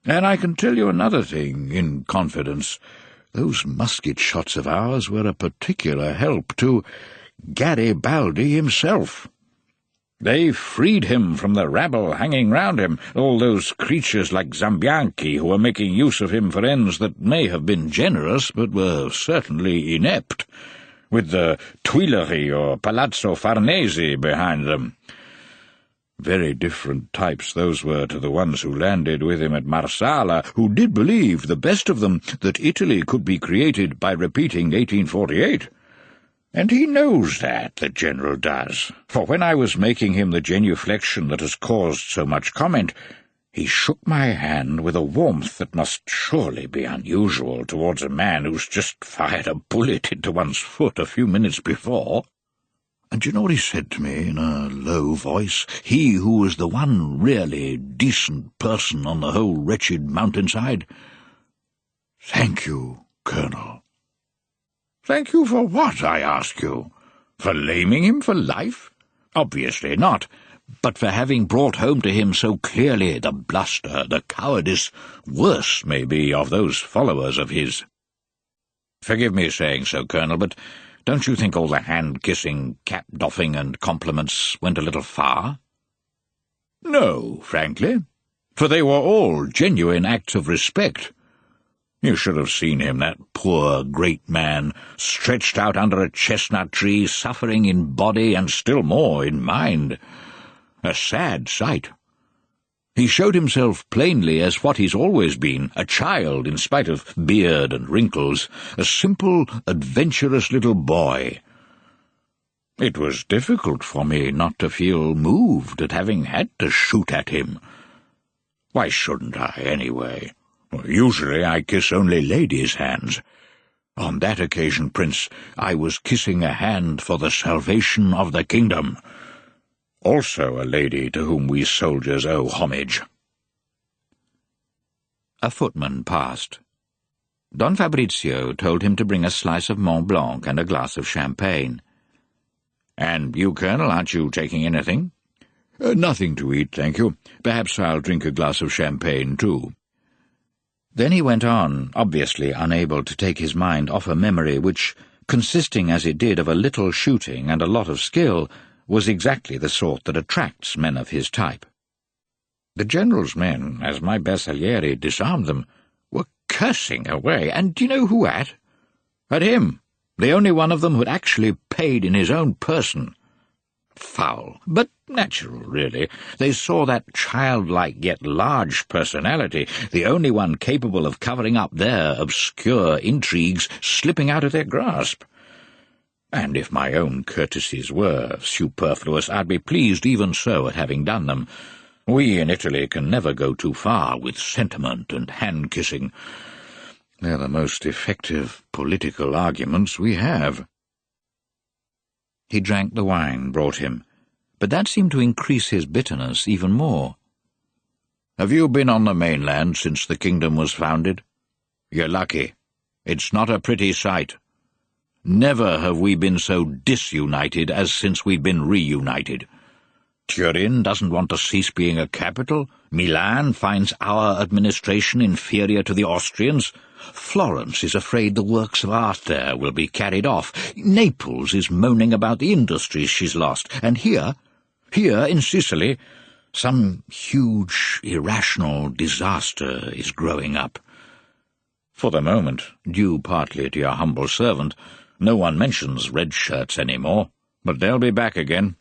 And I can tell you another thing, in confidence. Those musket shots of ours were a particular help to Garibaldi himself. They freed him from the rabble hanging round him, all those creatures like Zambianchi who were making use of him for ends that may have been generous but were certainly inept, with the Tuileries or Palazzo Farnese behind them. Very different types those were to the ones who landed with him at Marsala, who did believe, the best of them, that Italy could be created by repeating 1848. And he knows that, the General does, for when I was making him the genuflection that has caused so much comment, he shook my hand with a warmth that must surely be unusual towards a man who's just fired a bullet into one's foot a few minutes before. And do you know what he said to me in a low voice, he who was the one really decent person on the whole wretched mountainside? "Thank you, Colonel." "Thank you for what, I ask you? For laming him for life? Obviously not, but for having brought home to him so clearly the bluster, the cowardice, worse, maybe, of those followers of his. Forgive me saying so, Colonel, but don't you think all the hand-kissing, cap-doffing and compliments went a little far?" "No, frankly, for they were all genuine acts of respect. You should have seen him, that poor great man, stretched out under a chestnut tree, suffering in body and still more in mind. A sad sight. He showed himself plainly as what he's always been, a child in spite of beard and wrinkles, a simple, adventurous little boy. It was difficult for me not to feel moved at having had to shoot at him. Why shouldn't I, anyway? Usually I kiss only ladies' hands. On that occasion, Prince, I was kissing a hand for the salvation of the kingdom. Also a lady to whom we soldiers owe homage." A footman passed. Don Fabrizio told him to bring a slice of Mont Blanc and a glass of champagne. "And you, Colonel, aren't you taking anything?" Nothing to eat, thank you. Perhaps I'll drink a glass of champagne, too." Then he went on, obviously unable to take his mind off a memory which, consisting as it did of a little shooting and a lot of skill, was exactly the sort that attracts men of his type. The General's men, as my Bersaglieri disarmed them, were cursing away, and do you know who at? At him, the only one of them who had actually paid in his own person. Foul, but natural, really. They saw that childlike yet large personality, the only one capable of covering up their obscure intrigues, slipping out of their grasp. And if my own courtesies were superfluous, I'd be pleased even so at having done them. We in Italy can never go too far with sentiment and hand-kissing. They're the most effective political arguments we have. He drank the wine brought him, but that seemed to increase his bitterness even more. "Have you been on the mainland since the kingdom was founded? You're lucky. It's not a pretty sight. Never have we been so disunited as since we've been reunited. Turin doesn't want to cease being a capital. Milan finds our administration inferior to the Austrians. Florence is afraid the works of art there will be carried off. Naples is moaning about the industries she's lost. And here in Sicily, some huge, irrational disaster is growing up. For the moment, due partly to your humble servant, no one mentions red shirts anymore, but they'll be back again.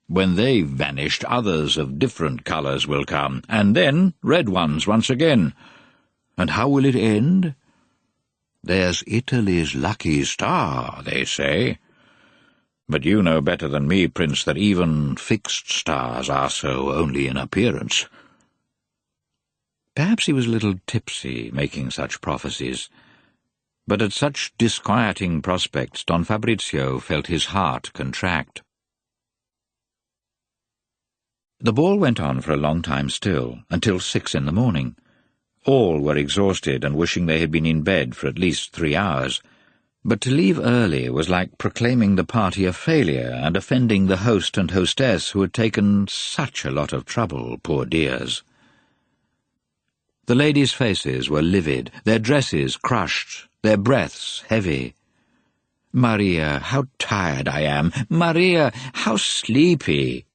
When they've vanished, others of different colours will come, and then red ones once again. And how will it end? There's Italy's lucky star, they say. But you know better than me, Prince, that even fixed stars are so only in appearance." Perhaps he was a little tipsy, making such prophecies. But at such disquieting prospects, Don Fabrizio felt his heart contract. The ball went on for a long time still, until 6 in the morning. All were exhausted and wishing they had been in bed for at least 3 hours. But to leave early was like proclaiming the party a failure and offending the host and hostess who had taken such a lot of trouble, poor dears. The ladies' faces were livid, their dresses crushed, their breaths heavy. Maria, how tired I am! Maria, how sleepy!"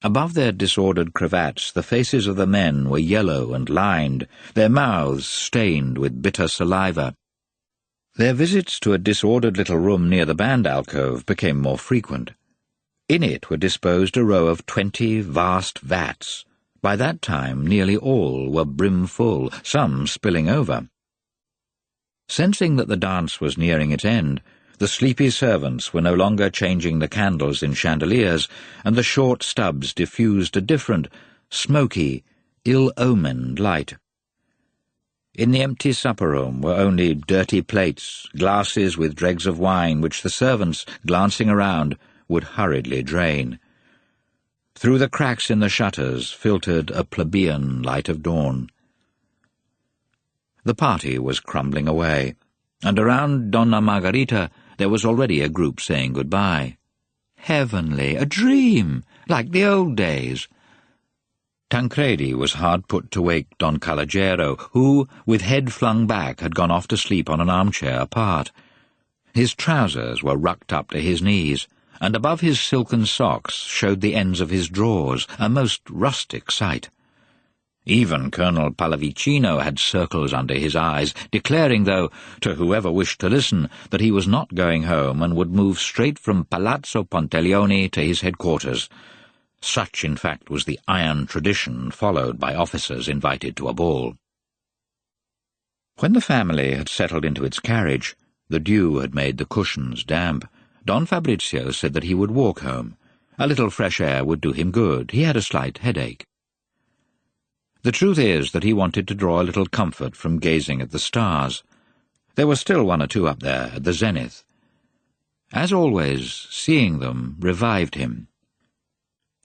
Above their disordered cravats, the faces of the men were yellow and lined, their mouths stained with bitter saliva. Their visits to a disordered little room near the band alcove became more frequent. In it were disposed a row of 20 vast vats. By that time nearly all were brimful, some spilling over. Sensing that the dance was nearing its end, the sleepy servants were no longer changing the candles in chandeliers, and the short stubs diffused a different, smoky, ill-omened light. In the empty supper-room were only dirty plates, glasses with dregs of wine which the servants, glancing around, would hurriedly drain. Through the cracks in the shutters filtered a plebeian light of dawn. The party was crumbling away, and around Donna Margherita there was already a group saying goodbye. Heavenly, a dream, like the old days. Tancredi was hard put to wake Don Calogero, who, with head flung back, had gone off to sleep on an armchair apart. His trousers were rucked up to his knees, and above his silken socks showed the ends of his drawers, a most rustic sight. Even Colonel Pallavicino had circles under his eyes, declaring, though, to whoever wished to listen, that he was not going home and would move straight from Palazzo Ponteleone to his headquarters. Such, in fact, was the iron tradition followed by officers invited to a ball. When the family had settled into its carriage, the dew had made the cushions damp. Don Fabrizio said that he would walk home. A little fresh air would do him good. He had a slight headache. The truth is that he wanted to draw a little comfort from gazing at the stars. There were still 1 or 2 up there at the zenith. As always, seeing them revived him.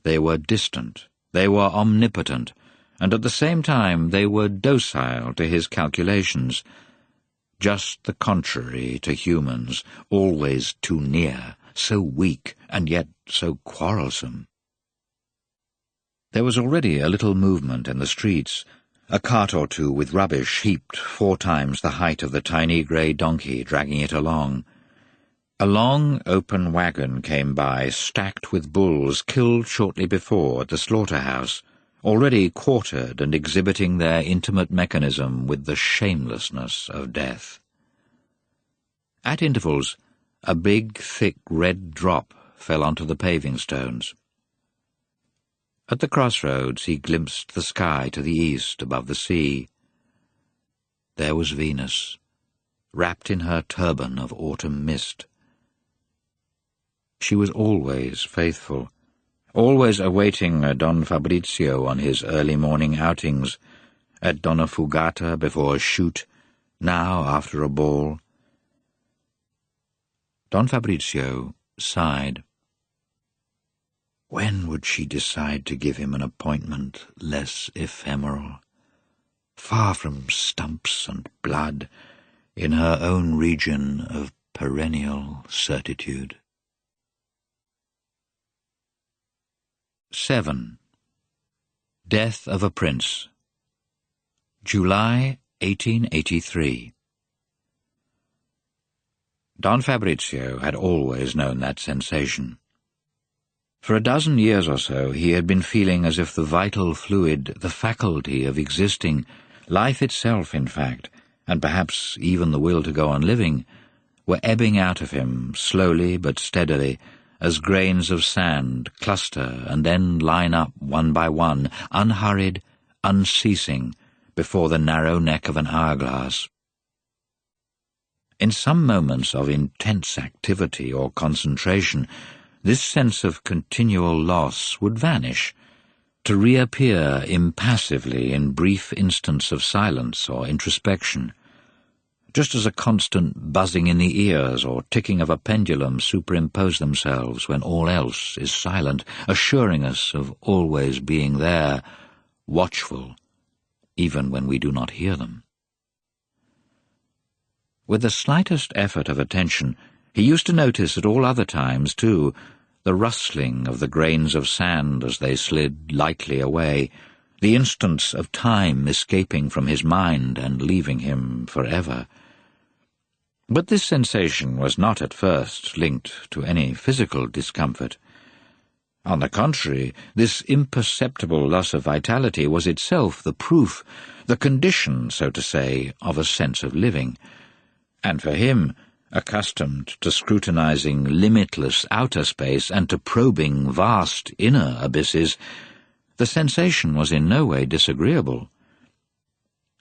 They were distant, they were omnipotent, and at the same time they were docile to his calculations. Just the contrary to humans, always too near, so weak and yet so quarrelsome. There was already a little movement in the streets, a cart or 2 with rubbish heaped 4 times the height of the tiny grey donkey dragging it along. A long, open wagon came by, stacked with bulls killed shortly before at the slaughterhouse, already quartered and exhibiting their intimate mechanism with the shamelessness of death. At intervals, a big, thick red drop fell onto the paving stones. At the crossroads he glimpsed the sky to the east above the sea. There was Venus, wrapped in her turban of autumn mist. She was always faithful, always awaiting Don Fabrizio on his early morning outings, at Donnafugata before a shoot, now after a ball. Don Fabrizio sighed. When would she decide to give him an appointment less ephemeral, far from stumps and blood, in her own region of perennial certitude? 7. Death of a Prince. July 1883. Don Fabrizio had always known that sensation. For a dozen years or so he had been feeling as if the vital fluid, the faculty of existing, life itself in fact, and perhaps even the will to go on living, were ebbing out of him slowly but steadily, as grains of sand cluster and then line up one by one, unhurried, unceasing, before the narrow neck of an hourglass. In some moments of intense activity or concentration, this sense of continual loss would vanish, to reappear impassively in brief instants of silence or introspection, just as a constant buzzing in the ears or ticking of a pendulum superimpose themselves when all else is silent, assuring us of always being there, watchful, even when we do not hear them. With the slightest effort of attention, he used to notice at all other times, too, the rustling of the grains of sand as they slid lightly away, the instants of time escaping from his mind and leaving him forever. But this sensation was not at first linked to any physical discomfort. On the contrary, this imperceptible loss of vitality was itself the proof, the condition, so to say, of a sense of living. And for him, accustomed to scrutinizing limitless outer space and to probing vast inner abysses, the sensation was in no way disagreeable.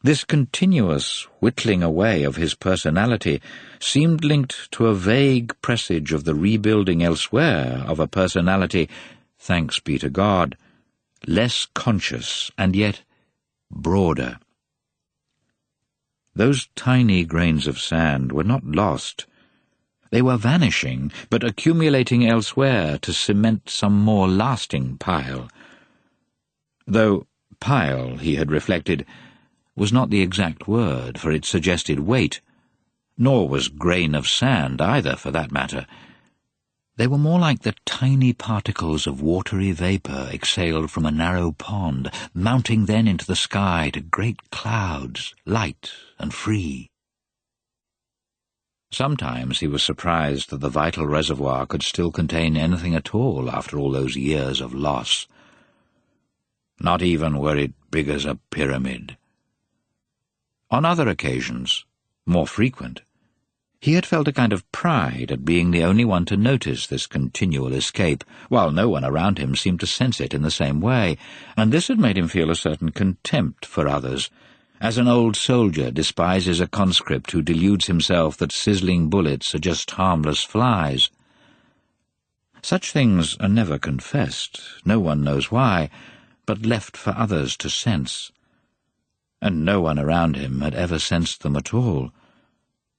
This continuous whittling away of his personality seemed linked to a vague presage of the rebuilding elsewhere of a personality, thanks be to God, less conscious and yet broader. Those tiny grains of sand were not lost. They were vanishing, but accumulating elsewhere to cement some more lasting pile. Though pile, he had reflected, was not the exact word, for it suggested weight, nor was grain of sand either, for that matter. They were more like the tiny particles of watery vapour exhaled from a narrow pond, mounting then into the sky to great clouds, light and free. Sometimes he was surprised that the vital reservoir could still contain anything at all after all those years of loss. Not even were it big as a pyramid. On other occasions, more frequent, he had felt a kind of pride at being the only one to notice this continual escape, while no one around him seemed to sense it in the same way, and this had made him feel a certain contempt for others, as an old soldier despises a conscript who deludes himself that sizzling bullets are just harmless flies. Such things are never confessed, no one knows why, but left for others to sense. And no one around him had ever sensed them at all.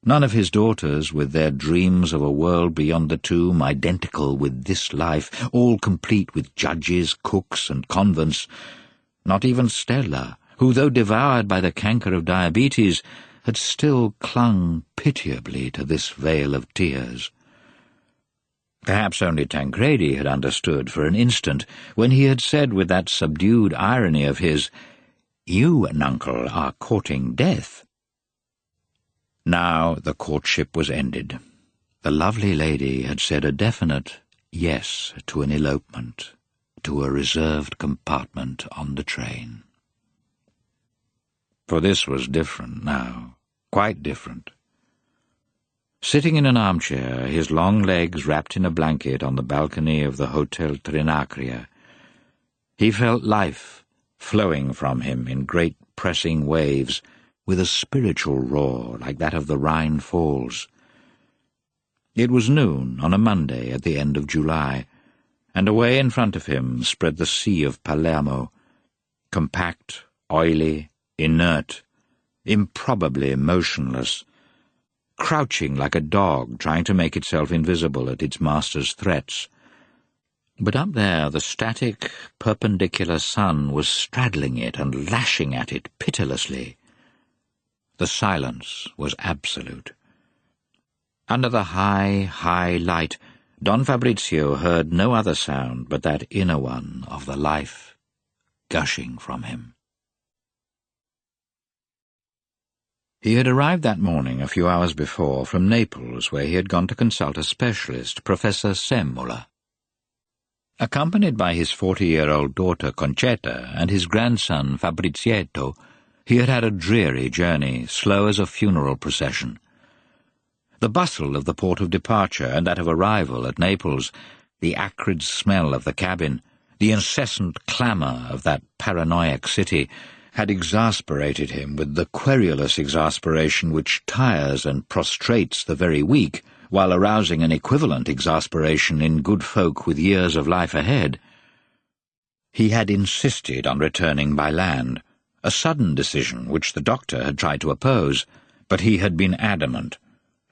None of his daughters, with their dreams of a world beyond the tomb, identical with this life, all complete with judges, cooks, and convents. Not even Stella, who, though devoured by the canker of diabetes, had still clung pitiably to this veil of tears. Perhaps only Tancredi had understood for an instant when he had said with that subdued irony of his, "You, Nuncle, are courting death." Now the courtship was ended. The lovely lady had said a definite yes to an elopement, to a reserved compartment on the train. For this was different now, quite different. Sitting in an armchair, his long legs wrapped in a blanket on the balcony of the Hotel Trinacria, he felt life flowing from him in great pressing waves, with a spiritual roar like that of the Rhine Falls. It was noon on a Monday at the end of July, and away in front of him spread the Sea of Palermo, compact, oily, inert, improbably motionless, crouching like a dog trying to make itself invisible at its master's threats. But up there the static, perpendicular sun was straddling it and lashing at it pitilessly. The silence was absolute. Under the high, high light, Don Fabrizio heard no other sound but that inner one of the life gushing from him. He had arrived that morning a few hours before from Naples, where he had gone to consult a specialist, Professor Semola. Accompanied by his 40-year-old daughter Concetta and his grandson Fabrizietto, he had had a dreary journey, slow as a funeral procession. The bustle of the port of departure and that of arrival at Naples, the acrid smell of the cabin, the incessant clamour of that paranoiac city, had exasperated him with the querulous exasperation which tires and prostrates the very weak, while arousing an equivalent exasperation in good folk with years of life ahead. He had insisted on returning by land, a sudden decision which the doctor had tried to oppose, but he had been adamant,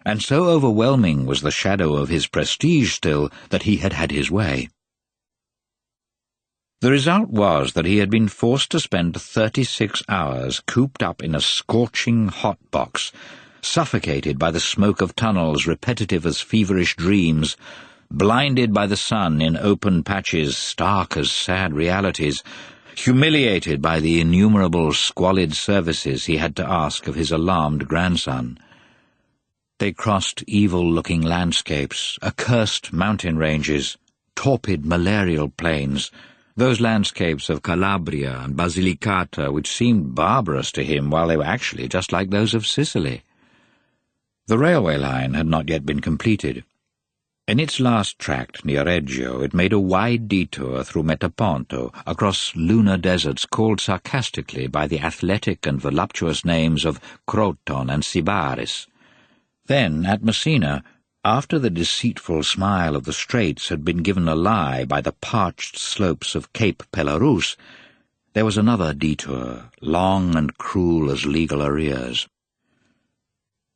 and so overwhelming was the shadow of his prestige still that he had had his way. The result was that he had been forced to spend 36 hours cooped up in a scorching hot box, suffocated by the smoke of tunnels repetitive as feverish dreams, blinded by the sun in open patches stark as sad realities, humiliated by the innumerable squalid services he had to ask of his alarmed grandson. They crossed evil-looking landscapes, accursed mountain ranges, torpid malarial plains, those landscapes of Calabria and Basilicata which seemed barbarous to him while they were actually just like those of Sicily. The railway line had not yet been completed. In its last tract near Reggio, it made a wide detour through Metaponto, across lunar deserts called sarcastically by the athletic and voluptuous names of Croton and Sybaris. Then, at Messina, after the deceitful smile of the Straits had been given a lie by the parched slopes of Cape Pelarus, there was another detour, long and cruel as legal arrears.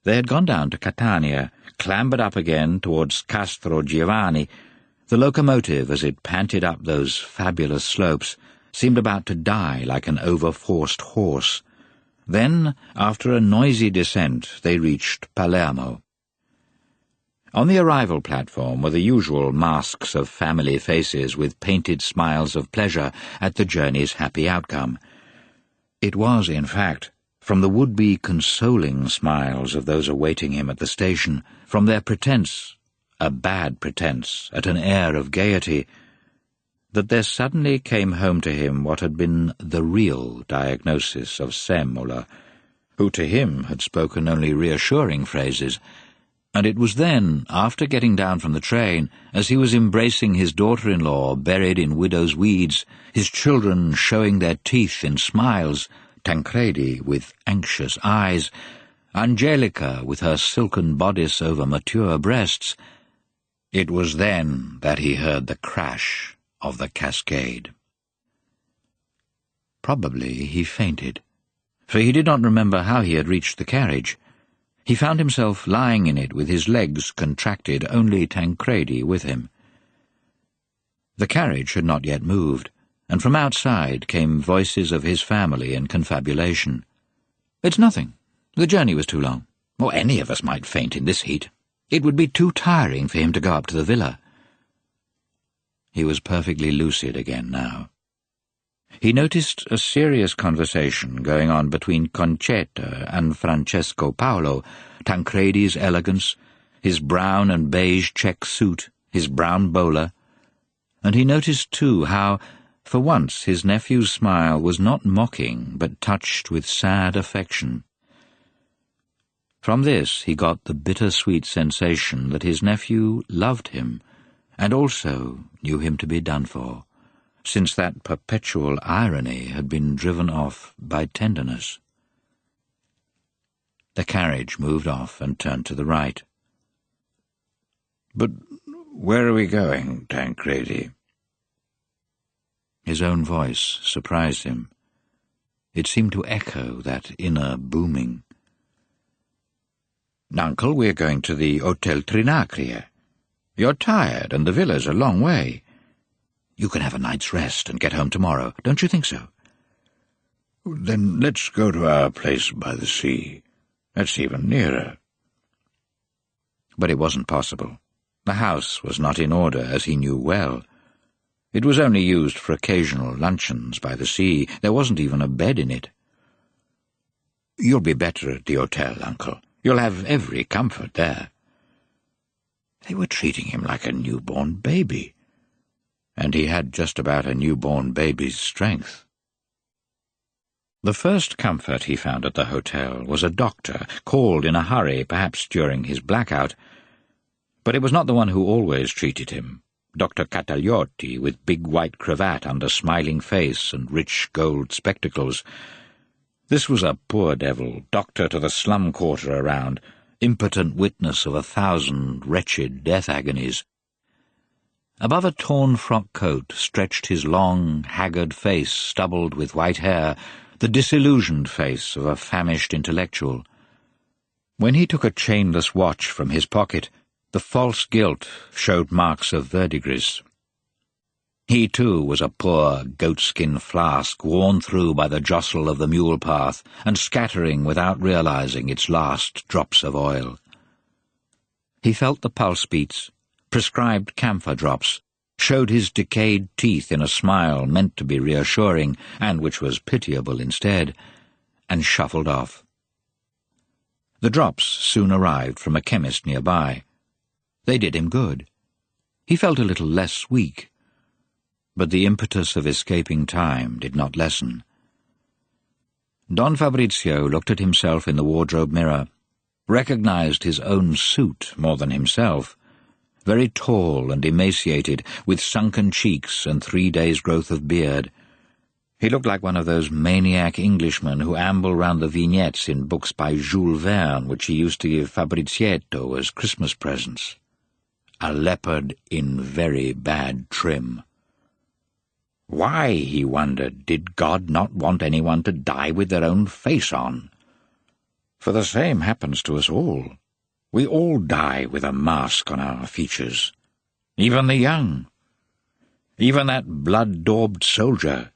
They had gone down to Catania, clambered up again towards Castro Giovanni. The locomotive, as it panted up those fabulous slopes, seemed about to die like an overforced horse. Then, after a noisy descent, they reached Palermo. On the arrival platform were the usual masks of family faces with painted smiles of pleasure at the journey's happy outcome. It was, in fact, from the would-be consoling smiles of those awaiting him at the station, from their pretense, a bad pretense, at an air of gaiety, that there suddenly came home to him what had been the real diagnosis of Semola, who to him had spoken only reassuring phrases. And it was then, after getting down from the train, as he was embracing his daughter-in-law buried in widow's weeds, his children showing their teeth in smiles, Tancredi with anxious eyes, Angelica with her silken bodice over mature breasts, it was then that he heard the crash of the cascade. Probably he fainted, for he did not remember how he had reached the carriage. He found himself lying in it with his legs contracted, only Tancredi with him. The carriage had not yet moved, and from outside came voices of his family in confabulation. "It's nothing. The journey was too long. Or any of us might faint in this heat. It would be too tiring for him to go up to the villa." He was perfectly lucid again now. He noticed a serious conversation going on between Concetta and Francesco Paolo, Tancredi's elegance, his brown and beige check suit, his brown bowler, and he noticed too how, for once, his nephew's smile was not mocking but touched with sad affection. From this he got the bitter-sweet sensation that his nephew loved him, and also knew him to be done for, since that perpetual irony had been driven off by tenderness. The carriage moved off and turned to the right. "But where are we going, Tancredi?" His own voice surprised him. It seemed to echo that inner booming. "Uncle, we're going to the Hotel Trinacria. You're tired, and the villa's a long way. You can have a night's rest and get home tomorrow, don't you think so?" "Then let's go to our place by the sea. That's even nearer." But it wasn't possible. The house was not in order, as he knew well. It was only used for occasional luncheons by the sea. There wasn't even a bed in it. "You'll be better at the hotel, Uncle. You'll have every comfort there." They were treating him like a newborn baby, and he had just about a newborn baby's strength. The first comfort he found at the hotel was a doctor, called in a hurry, perhaps during his blackout. But it was not the one who always treated him, Dr. Cataliotti, with big white cravat under smiling face and rich gold spectacles. This was a poor devil, doctor to the slum quarter around, impotent witness of 1,000 wretched death agonies. Above a torn frock coat stretched his long, haggard face, stubbled with white hair, the disillusioned face of a famished intellectual. When he took a chainless watch from his pocket, the false gilt showed marks of verdigris. He, too, was a poor goatskin flask worn through by the jostle of the mule path and scattering without realizing its last drops of oil. He felt the pulse beats, prescribed camphor drops, showed his decayed teeth in a smile meant to be reassuring and which was pitiable instead, and shuffled off. The drops soon arrived from a chemist nearby. They did him good. He felt a little less weak, but the impetus of escaping time did not lessen. Don Fabrizio looked at himself in the wardrobe mirror, recognized his own suit more than himself, very tall and emaciated, with sunken cheeks and 3 days' growth of beard. He looked like one of those maniac Englishmen who amble round the vignettes in books by Jules Verne, which he used to give Fabrizietto as Christmas presents. A leopard in very bad trim. Why, he wondered, did God not want anyone to die with their own face on? For the same happens to us all. We all die with a mask on our features. Even the young. Even that blood-daubed soldier.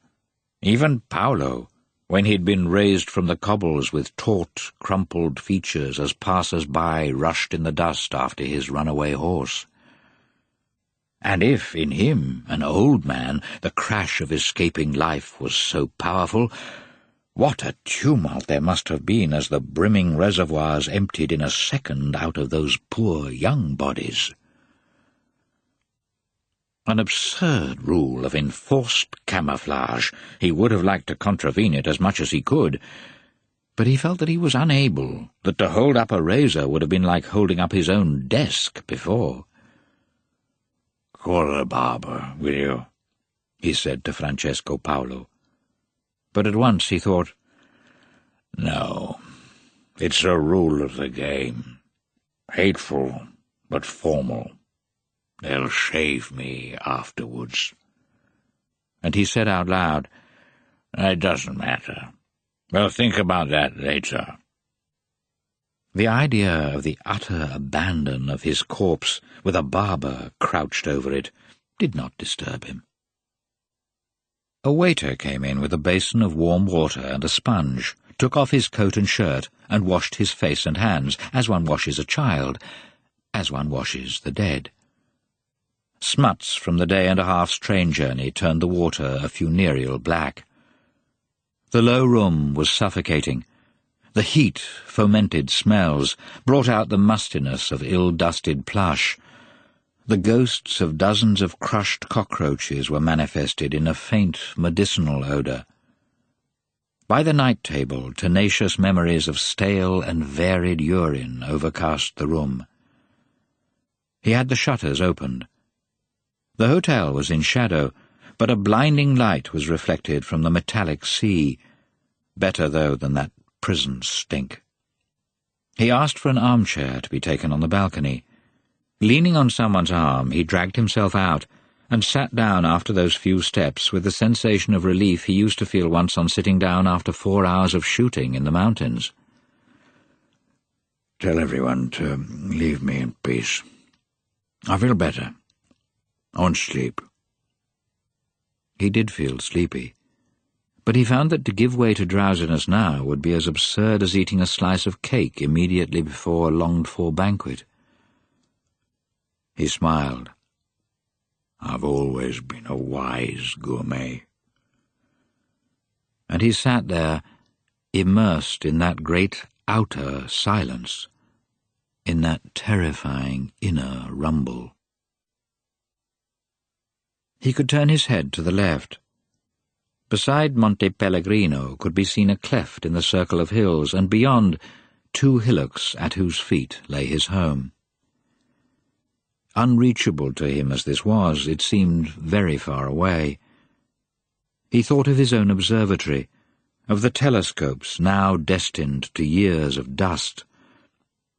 Even Paolo, when he'd been raised from the cobbles with taut, crumpled features as passers-by rushed in the dust after his runaway horse. And if, in him, an old man, the crash of escaping life was so powerful, what a tumult there must have been as the brimming reservoirs emptied in a second out of those poor young bodies. An absurd rule of enforced camouflage. He would have liked to contravene it as much as he could, but he felt that he was unable, that to hold up a razor would have been like holding up his own desk before. "Call a barber, will you?" he said to Francesco Paolo. But at once he thought, "No, it's a rule of the game. Hateful, but formal. They'll shave me afterwards." And he said out loud, "It doesn't matter. We'll think about that later." The idea of the utter abandon of his corpse, with a barber crouched over it, did not disturb him. A waiter came in with a basin of warm water and a sponge, took off his coat and shirt, and washed his face and hands, as one washes a child, as one washes the dead. Smuts from the day-and-a-half's train journey turned the water a funereal black. The low room was suffocating. The heat fomented smells, brought out the mustiness of ill-dusted plush. The ghosts of dozens of crushed cockroaches were manifested in a faint medicinal odour. By the night table, tenacious memories of stale and varied urine overcast the room. He had the shutters opened. The hotel was in shadow, but a blinding light was reflected from the metallic sea, better, though, than that prison stink. He asked for an armchair to be taken on the balcony. Leaning on someone's arm, he dragged himself out and sat down after those few steps with the sensation of relief he used to feel once on sitting down after 4 hours of shooting in the mountains. "Tell everyone to leave me in peace. I feel better. I want sleep." He did feel sleepy, but he found that to give way to drowsiness now would be as absurd as eating a slice of cake immediately before a longed-for banquet. He smiled. "I've always been a wise gourmet." And he sat there, immersed in that great outer silence, in that terrifying inner rumble. He could turn his head to the left. Beside Monte Pellegrino could be seen a cleft in the circle of hills, and beyond, 2 hillocks at whose feet lay his home. Unreachable to him as this was, it seemed very far away. He thought of his own observatory, of the telescopes now destined to years of dust,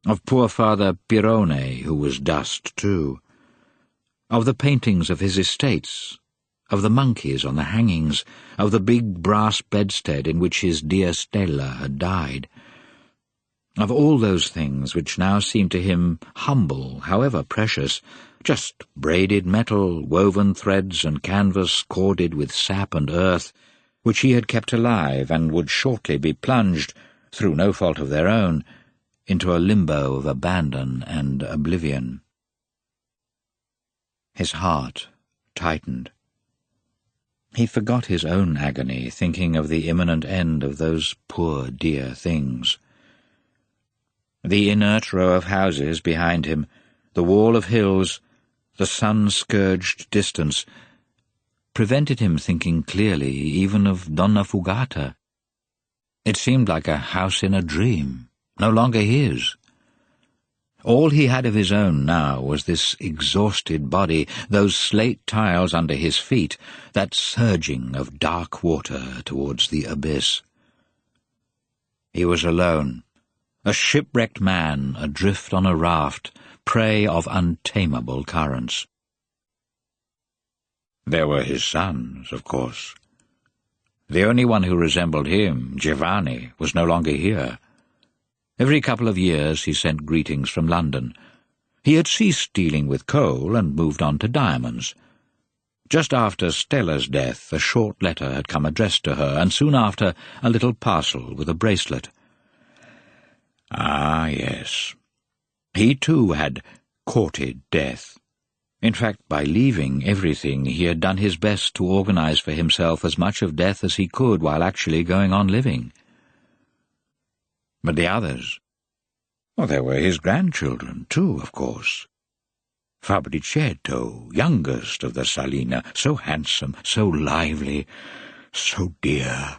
of poor Father Pirone, who was dust too, of the paintings of his estates, of the monkeys on the hangings, of the big brass bedstead in which his dear Stella had died, of all those things which now seemed to him humble, however precious, just braided metal, woven threads and canvas corded with sap and earth, which he had kept alive and would shortly be plunged, through no fault of their own, into a limbo of abandon and oblivion. His heart tightened. He forgot his own agony, thinking of the imminent end of those poor dear things. The inert row of houses behind him, the wall of hills, the sun-scourged distance, prevented him thinking clearly even of Donnafugata. It seemed like a house in a dream, no longer his. All he had of his own now was this exhausted body, those slate tiles under his feet, that surging of dark water towards the abyss. He was alone, a shipwrecked man adrift on a raft, prey of untamable currents. There were his sons, of course. The only one who resembled him, Giovanni, was no longer here. Every couple of years he sent greetings from London. He had ceased dealing with coal and moved on to diamonds. Just after Stella's death, a short letter had come addressed to her, and soon after a little parcel with a bracelet. Ah, yes. He too had courted death. In fact, by leaving everything, he had done his best to organize for himself as much of death as he could while actually going on living. But the others, well, there were his grandchildren, too, of course. Fabricietto, youngest of the Selena, so handsome, so lively, so dear,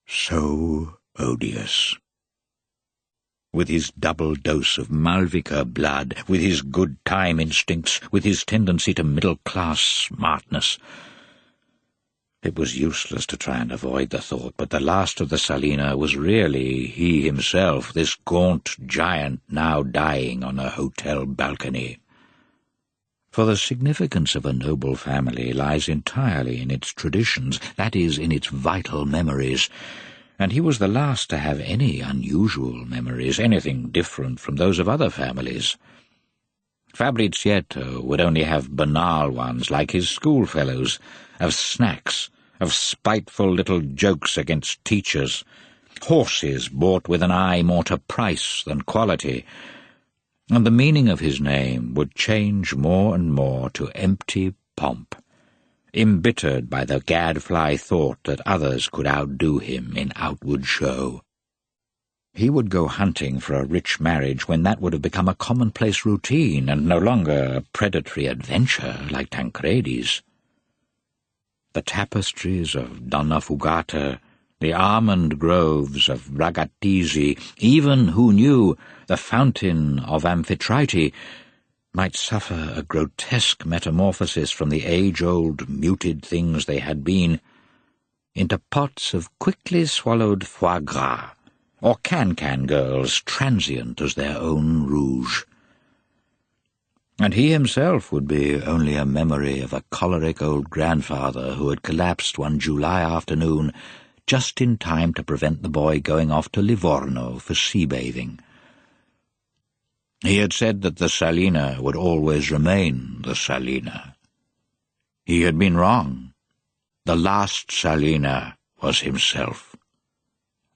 so odious. With his double dose of Malvica blood, with his good-time instincts, with his tendency to middle-class smartness. It was useless to try and avoid the thought, but the last of the Selena was really he himself, this gaunt giant now dying on a hotel balcony. For the significance of a noble family lies entirely in its traditions, that is, in its vital memories, and he was the last to have any unusual memories, anything different from those of other families. Fabricietto would only have banal ones, like his schoolfellows, of snacks, of spiteful little jokes against teachers, horses bought with an eye more to price than quality, and the meaning of his name would change more and more to empty pomp, embittered by the gadfly thought that others could outdo him in outward show. He would go hunting for a rich marriage when that would have become a commonplace routine and no longer a predatory adventure like Tancredi's. The tapestries of Donnafugata, the almond groves of Ragattisi, even, who knew, the fountain of Amphitrite, might suffer a grotesque metamorphosis from the age-old muted things they had been into pots of quickly swallowed foie gras, or can-can girls transient as their own rouge. And he himself would be only a memory of a choleric old grandfather who had collapsed one July afternoon just in time to prevent the boy going off to Livorno for sea-bathing. He had said that the Selena would always remain the Selena. He had been wrong. The last Selena was himself.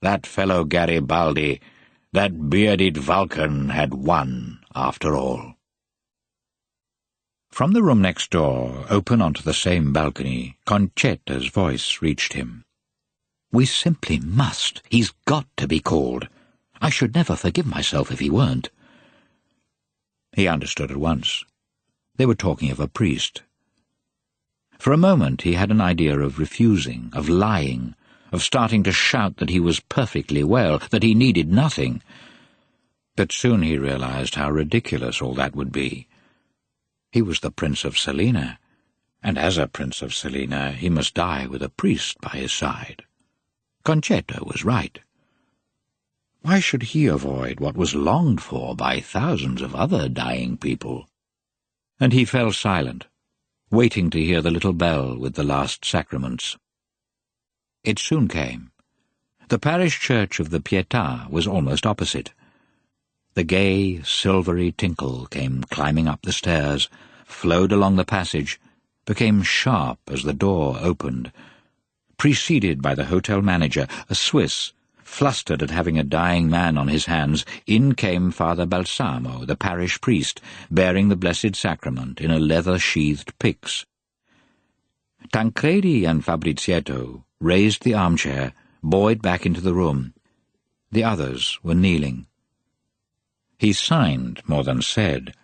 That fellow Garibaldi, that bearded Vulcan, had won after all. From the room next door, open onto the same balcony, Concetta's voice reached him. "We simply must. He's got to be called. I should never forgive myself if he weren't." He understood at once. They were talking of a priest. For a moment he had an idea of refusing, of lying, of starting to shout that he was perfectly well, that he needed nothing. But soon he realized how ridiculous all that would be. He was the Prince of Selena, and as a Prince of Selena he must die with a priest by his side. Concetta was right. Why should he avoid what was longed for by thousands of other dying people? And he fell silent, waiting to hear the little bell with the last sacraments. It soon came. The parish church of the Pietà was almost opposite. The gay, silvery tinkle came climbing up the stairs, flowed along the passage, became sharp as the door opened. Preceded by the hotel manager, a Swiss, flustered at having a dying man on his hands, in came Father Balsamo, the parish priest, bearing the Blessed Sacrament in a leather-sheathed pyx. Tancredi and Fabricietto raised the armchair, buoyed back into the room. The others were kneeling, He signed more than said,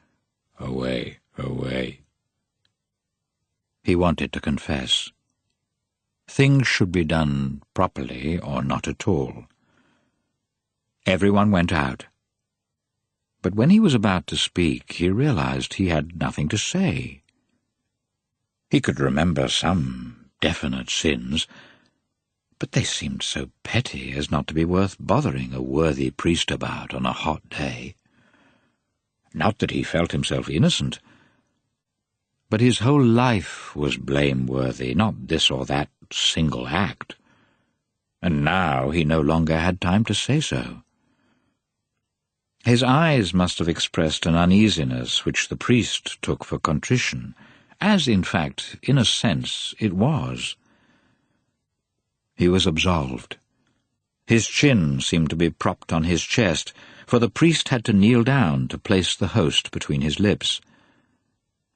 "Away, away." He wanted to confess. Things should be done properly or not at all. Everyone went out. But when he was about to speak, he realized he had nothing to say. He could remember some definite sins, but they seemed so petty as not to be worth bothering a worthy priest about on a hot day. Not that he felt himself innocent, but his whole life was blameworthy, not this or that single act, and now he no longer had time to say so. His eyes must have expressed an uneasiness which the priest took for contrition, as, in fact, in a sense, it was. He was absolved. His chin seemed to be propped on his chest, for the priest had to kneel down to place the host between his lips.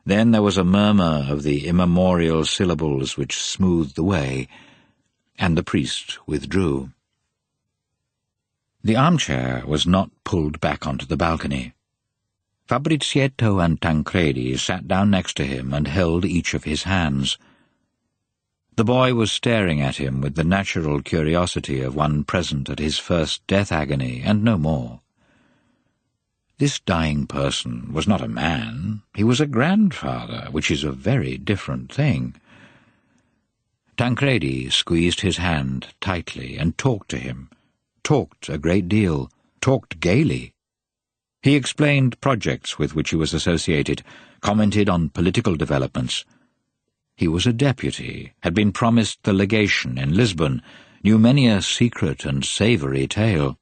Then there was a murmur of the immemorial syllables which smoothed the way, and the priest withdrew. The armchair was not pulled back onto the balcony. Fabrizietto and Tancredi sat down next to him and held each of his hands. The boy was staring at him with the natural curiosity of one present at his first death agony, and no more. This dying person was not a man, he was a grandfather, which is a very different thing. Tancredi squeezed his hand tightly and talked to him, talked a great deal, talked gaily. He explained projects with which he was associated, commented on political developments. He was a deputy, had been promised the legation in Lisbon, knew many a secret and savoury tale.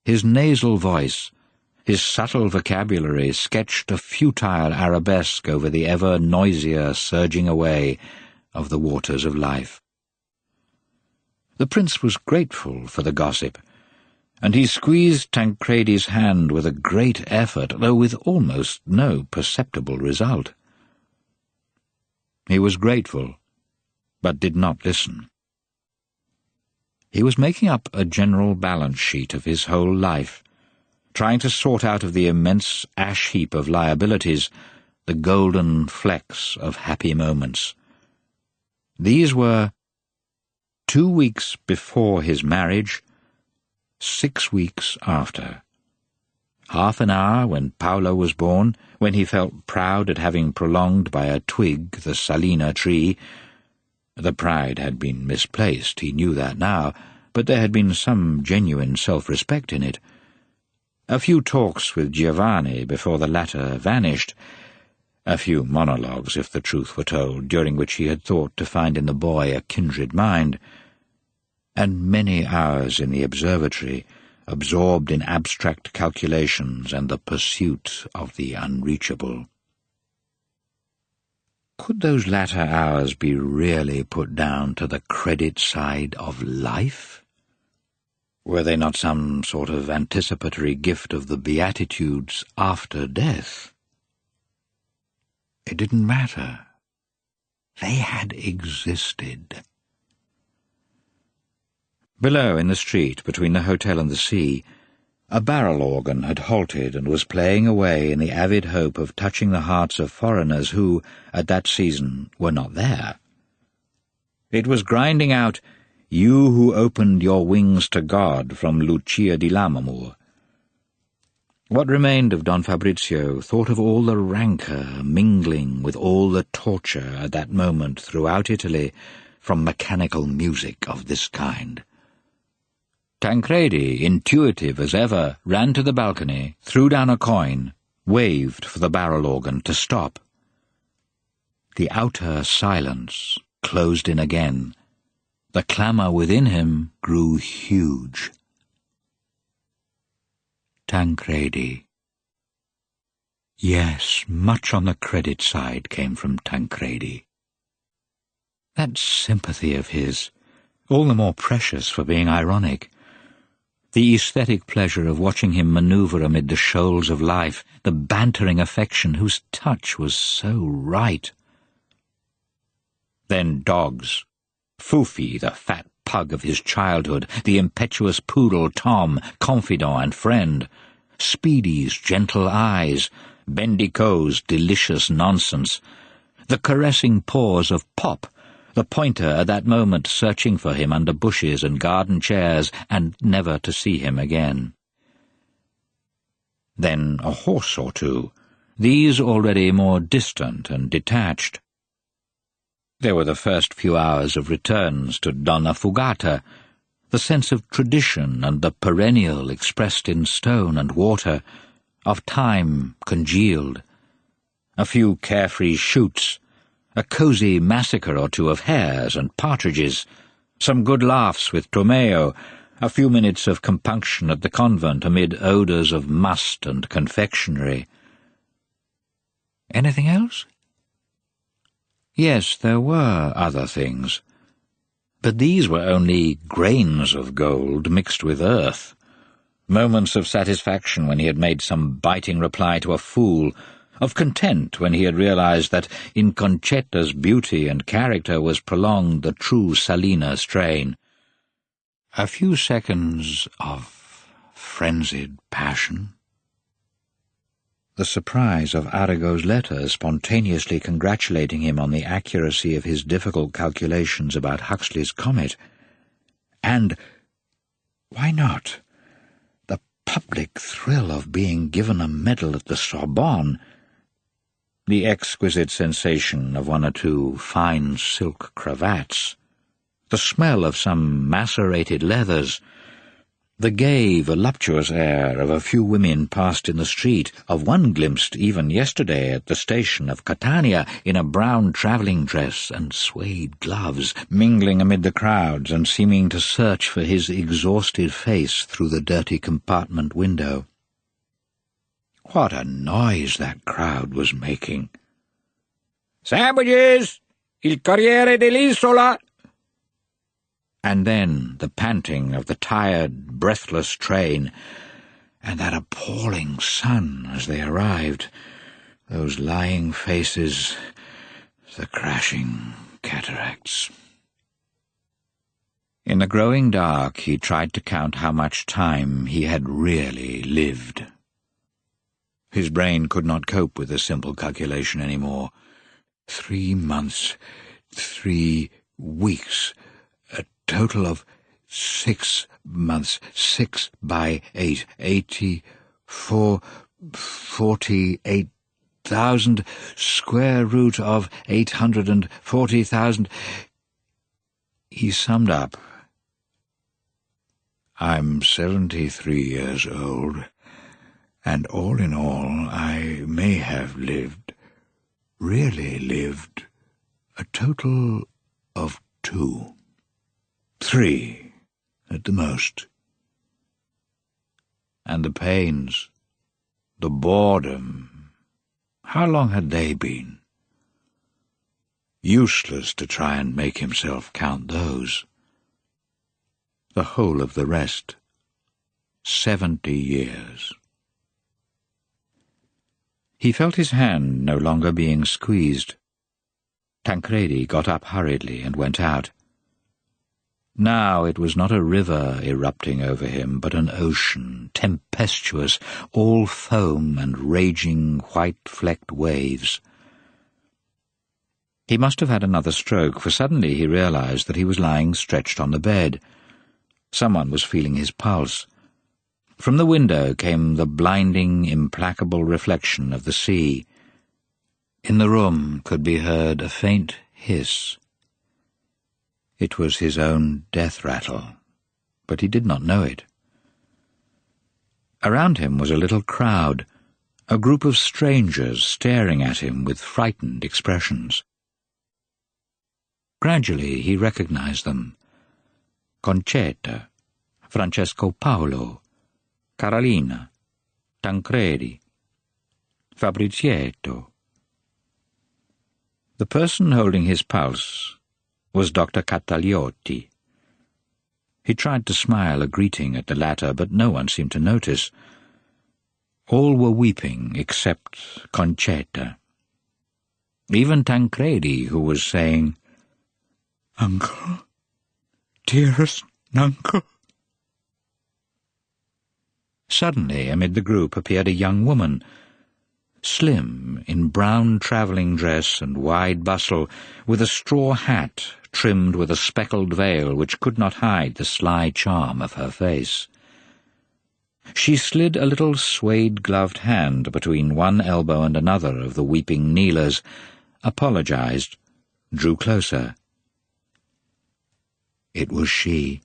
His nasal voice, his subtle vocabulary sketched a futile arabesque over the ever noisier surging away of the waters of life. The prince was grateful for the gossip, and he squeezed Tancredi's hand with a great effort, though with almost no perceptible result. He was grateful, but did not listen. He was making up a general balance sheet of his whole life, trying to sort out of the immense ash-heap of liabilities the golden flecks of happy moments. These were 2 weeks before his marriage, 6 weeks after. Half an hour when Paolo was born, when he felt proud at having prolonged by a twig the Selena tree. The pride had been misplaced, he knew that now, but there had been some genuine self-respect in it. A few talks with Giovanni before the latter vanished, a few monologues, if the truth were told, during which he had thought to find in the boy a kindred mind, and many hours in the observatory, absorbed in abstract calculations and the pursuit of the unreachable. Could those latter hours be really put down to the credit side of life? Were they not some sort of anticipatory gift of the Beatitudes after death? It didn't matter. They had existed. Below, in the street, between the hotel and the sea, a barrel organ had halted and was playing away in the avid hope of touching the hearts of foreigners who, at that season, were not there. It was grinding out, "You who opened your wings to God," from Lucia di Lammermoor. What remained of Don Fabrizio thought of all the rancour mingling with all the torture at that moment throughout Italy from mechanical music of this kind. Tancredi, intuitive as ever, ran to the balcony, threw down a coin, waved for the barrel organ to stop. The outer silence closed in again. The clamour within him grew huge. Tancredi. Yes, much on the credit side came from Tancredi. That sympathy of his, all the more precious for being ironic. The aesthetic pleasure of watching him manoeuvre amid the shoals of life, the bantering affection whose touch was so right. Then dogs. Fufi, the fat pug of his childhood, the impetuous poodle Tom, confidant and friend. Speedy's gentle eyes, Bendico's delicious nonsense, the caressing paws of Pop, the pointer at that moment searching for him under bushes and garden chairs, and never to see him again. Then a horse or two, these already more distant and detached. There were the first few hours of returns to Donnafugata, the sense of tradition and the perennial expressed in stone and water, of time congealed. A few carefree shoots, a cosy massacre or two of hares and partridges, some good laughs with Tomeo, a few minutes of compunction at the convent amid odours of must and confectionery. Anything else? Yes, there were other things, but these were only grains of gold mixed with earth. Moments of satisfaction when he had made some biting reply to a fool, of content when he had realized that in Concetta's beauty and character was prolonged the true Selena strain. A few seconds of frenzied passion. The surprise of Arago's letter spontaneously congratulating him on the accuracy of his difficult calculations about Huxley's comet. And, why not, the public thrill of being given a medal at the Sorbonne, the exquisite sensation of one or two fine silk cravats, the smell of some macerated leathers, the gay, voluptuous air of a few women passed in the street, of one glimpsed even yesterday at the station of Catania in a brown travelling dress and suede gloves, mingling amid the crowds and seeming to search for his exhausted face through the dirty compartment window. What a noise that crowd was making! "Sandwiches! Il Corriere dell'Isola!" And then the panting of the tired, breathless train, and that appalling sun as they arrived, those lying faces, the crashing cataracts. In the growing dark he tried to count how much time he had really lived. His brain could not cope with the simple calculation any more. 3 months, 3 weeks, a total of 6 months, 6 by 8, 84, 48,000, square root of 840,000. He summed up. I'm 73 years old, and all in all I may have lived, really lived, a total of 2. 3, at the most. And the pains, the boredom, how long had they been? Useless to try and make himself count those. The whole of the rest, 70 years. He felt his hand no longer being squeezed. Tancredi got up hurriedly and went out. Now it was not a river erupting over him, but an ocean, tempestuous, all foam and raging white-flecked waves. He must have had another stroke, for suddenly he realized that he was lying stretched on the bed. Someone was feeling his pulse. From the window came the blinding, implacable reflection of the sea. In the room could be heard a faint hiss. It was his own death rattle, but he did not know it. Around him was a little crowd, a group of strangers staring at him with frightened expressions. Gradually he recognized them. Concetta, Francesco Paolo, Carolina, Tancredi, Fabrizietto. The person holding his pulse was Dr. Cataliotti. He tried to smile a greeting at the latter, but no one seemed to notice. All were weeping except Concetta. Even Tancredi, who was saying, "Uncle, dearest uncle." Suddenly, amid the group, appeared a young woman, slim, in brown travelling dress and wide bustle, with a straw hat trimmed with a speckled veil which could not hide the sly charm of her face. She slid a little suede-gloved hand between one elbow and another of the weeping kneelers, apologized, drew closer. It was she,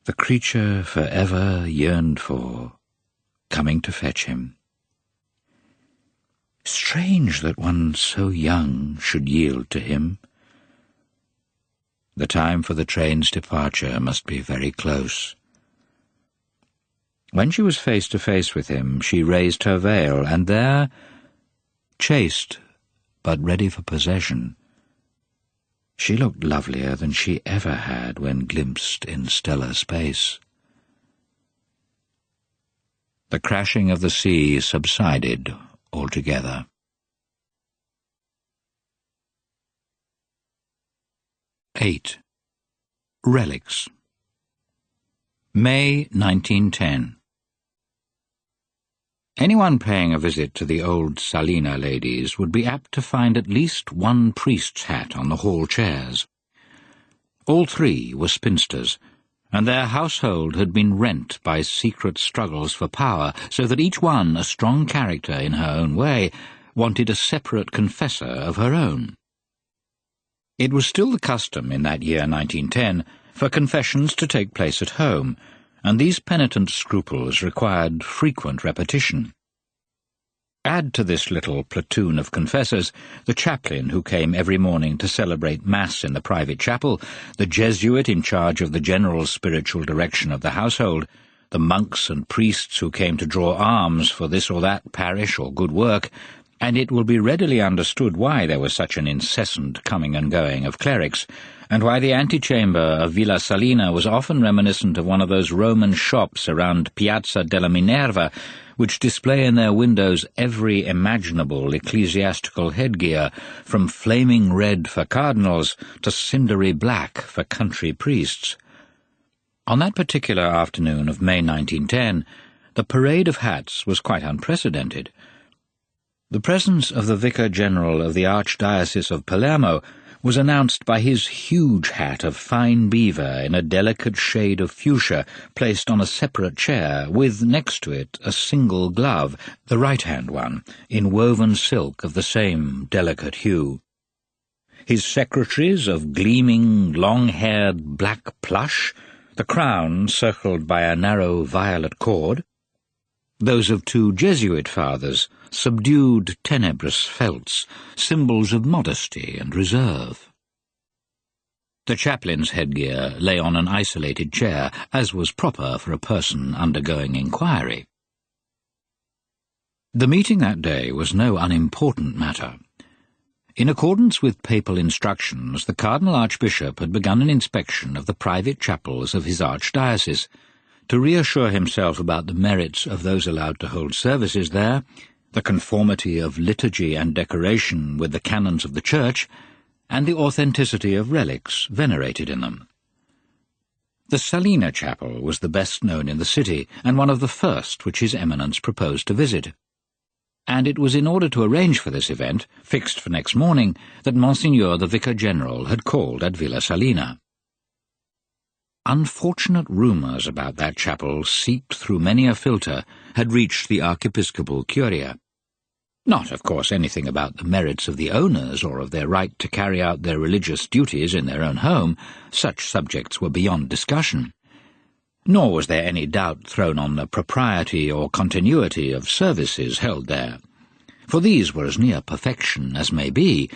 the creature forever yearned for, coming to fetch him. Strange that one so young should yield to him. The time for the train's departure must be very close. When she was face to face with him, she raised her veil, and there, chaste but ready for possession, she looked lovelier than she ever had when glimpsed in stellar space. The crashing of the sea subsided altogether. (8) Relics. May 1910. Anyone paying a visit to the old Selena ladies would be apt to find at least one priest's hat on the hall chairs. All three were spinsters, and their household had been rent by secret struggles for power, so that each one, a strong character in her own way, wanted a separate confessor of her own. It was still the custom in that year 1910 for confessions to take place at home, and these penitent scruples required frequent repetition. Add to this little platoon of confessors the chaplain who came every morning to celebrate Mass in the private chapel, the Jesuit in charge of the general spiritual direction of the household, the monks and priests who came to draw alms for this or that parish or good work, and it will be readily understood why there was such an incessant coming and going of clerics, and why the antechamber of Villa Selena was often reminiscent of one of those Roman shops around Piazza della Minerva, which display in their windows every imaginable ecclesiastical headgear, from flaming red for cardinals to cindery black for country priests. On that particular afternoon of May 1910, the parade of hats was quite unprecedented. The presence of the Vicar General of the Archdiocese of Palermo was announced by his huge hat of fine beaver in a delicate shade of fuchsia placed on a separate chair, with next to it a single glove, the right-hand one, in woven silk of the same delicate hue. His secretaries of gleaming, long-haired black plush, the crown circled by a narrow violet cord, those of two Jesuit fathers, subdued tenebrous felts, symbols of modesty and reserve. The chaplain's headgear lay on an isolated chair, as was proper for a person undergoing inquiry. The meeting that day was no unimportant matter. In accordance with papal instructions, the Cardinal Archbishop had begun an inspection of the private chapels of his archdiocese, to reassure himself about the merits of those allowed to hold services there, the conformity of liturgy and decoration with the canons of the Church, and the authenticity of relics venerated in them. The Selena Chapel was the best known in the city, and one of the first which His Eminence proposed to visit. And it was in order to arrange for this event, fixed for next morning, that Monsignor the Vicar General had called at Villa Selena. Unfortunate rumours about that chapel, seeped through many a filter, had reached the archiepiscopal curia. Not, of course, anything about the merits of the owners or of their right to carry out their religious duties in their own home. Such subjects were beyond discussion. Nor was there any doubt thrown on the propriety or continuity of services held there, for these were as near perfection as may be,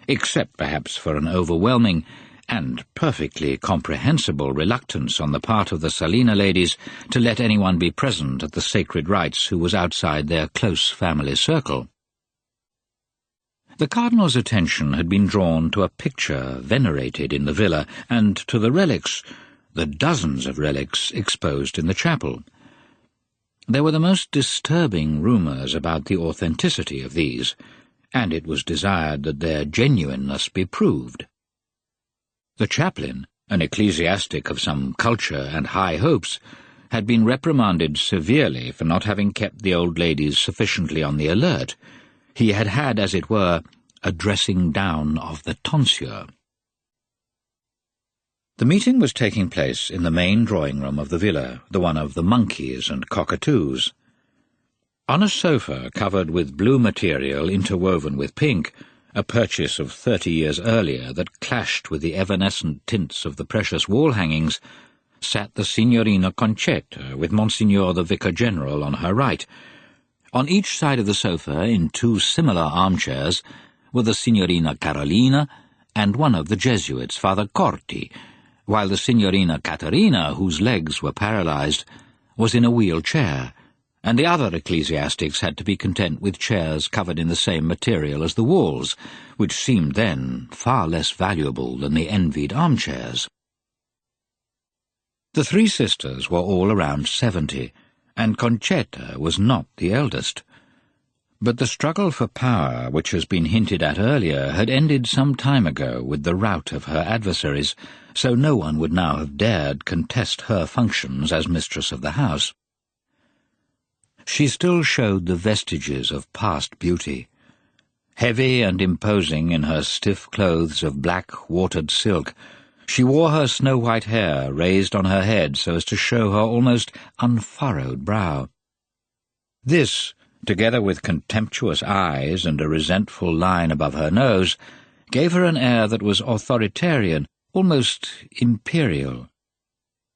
except perhaps for an overwhelming and perfectly comprehensible reluctance on the part of the Selena ladies to let anyone be present at the sacred rites who was outside their close family circle. The Cardinal's attention had been drawn to a picture venerated in the villa, and to the relics, the dozens of relics exposed in the chapel. There were the most disturbing rumours about the authenticity of these, and it was desired that their genuineness be proved. The chaplain, an ecclesiastic of some culture and high hopes, had been reprimanded severely for not having kept the old ladies sufficiently on the alert. He had had, as it were, a dressing down of the tonsure. The meeting was taking place in the main drawing-room of the villa, the one of the monkeys and cockatoos. On a sofa covered with blue material interwoven with pink, a purchase of 30 years earlier that clashed with the evanescent tints of the precious wall-hangings, sat the Signorina Concetta, with Monsignor the Vicar-General on her right. On each side of the sofa, in two similar armchairs, were the Signorina Carolina and one of the Jesuits, Father Corti, while the Signorina Caterina, whose legs were paralyzed, was in a wheelchair, and the other ecclesiastics had to be content with chairs covered in the same material as the walls, which seemed then far less valuable than the envied armchairs. The three sisters were all around 70, and Concetta was not the eldest. But the struggle for power, which has been hinted at earlier, had ended some time ago with the rout of her adversaries, so no one would now have dared contest her functions as mistress of the house. She still showed the vestiges of past beauty. Heavy and imposing in her stiff clothes of black watered silk, she wore her snow-white hair raised on her head so as to show her almost unfurrowed brow. This, together with contemptuous eyes and a resentful line above her nose, gave her an air that was authoritarian, almost imperial.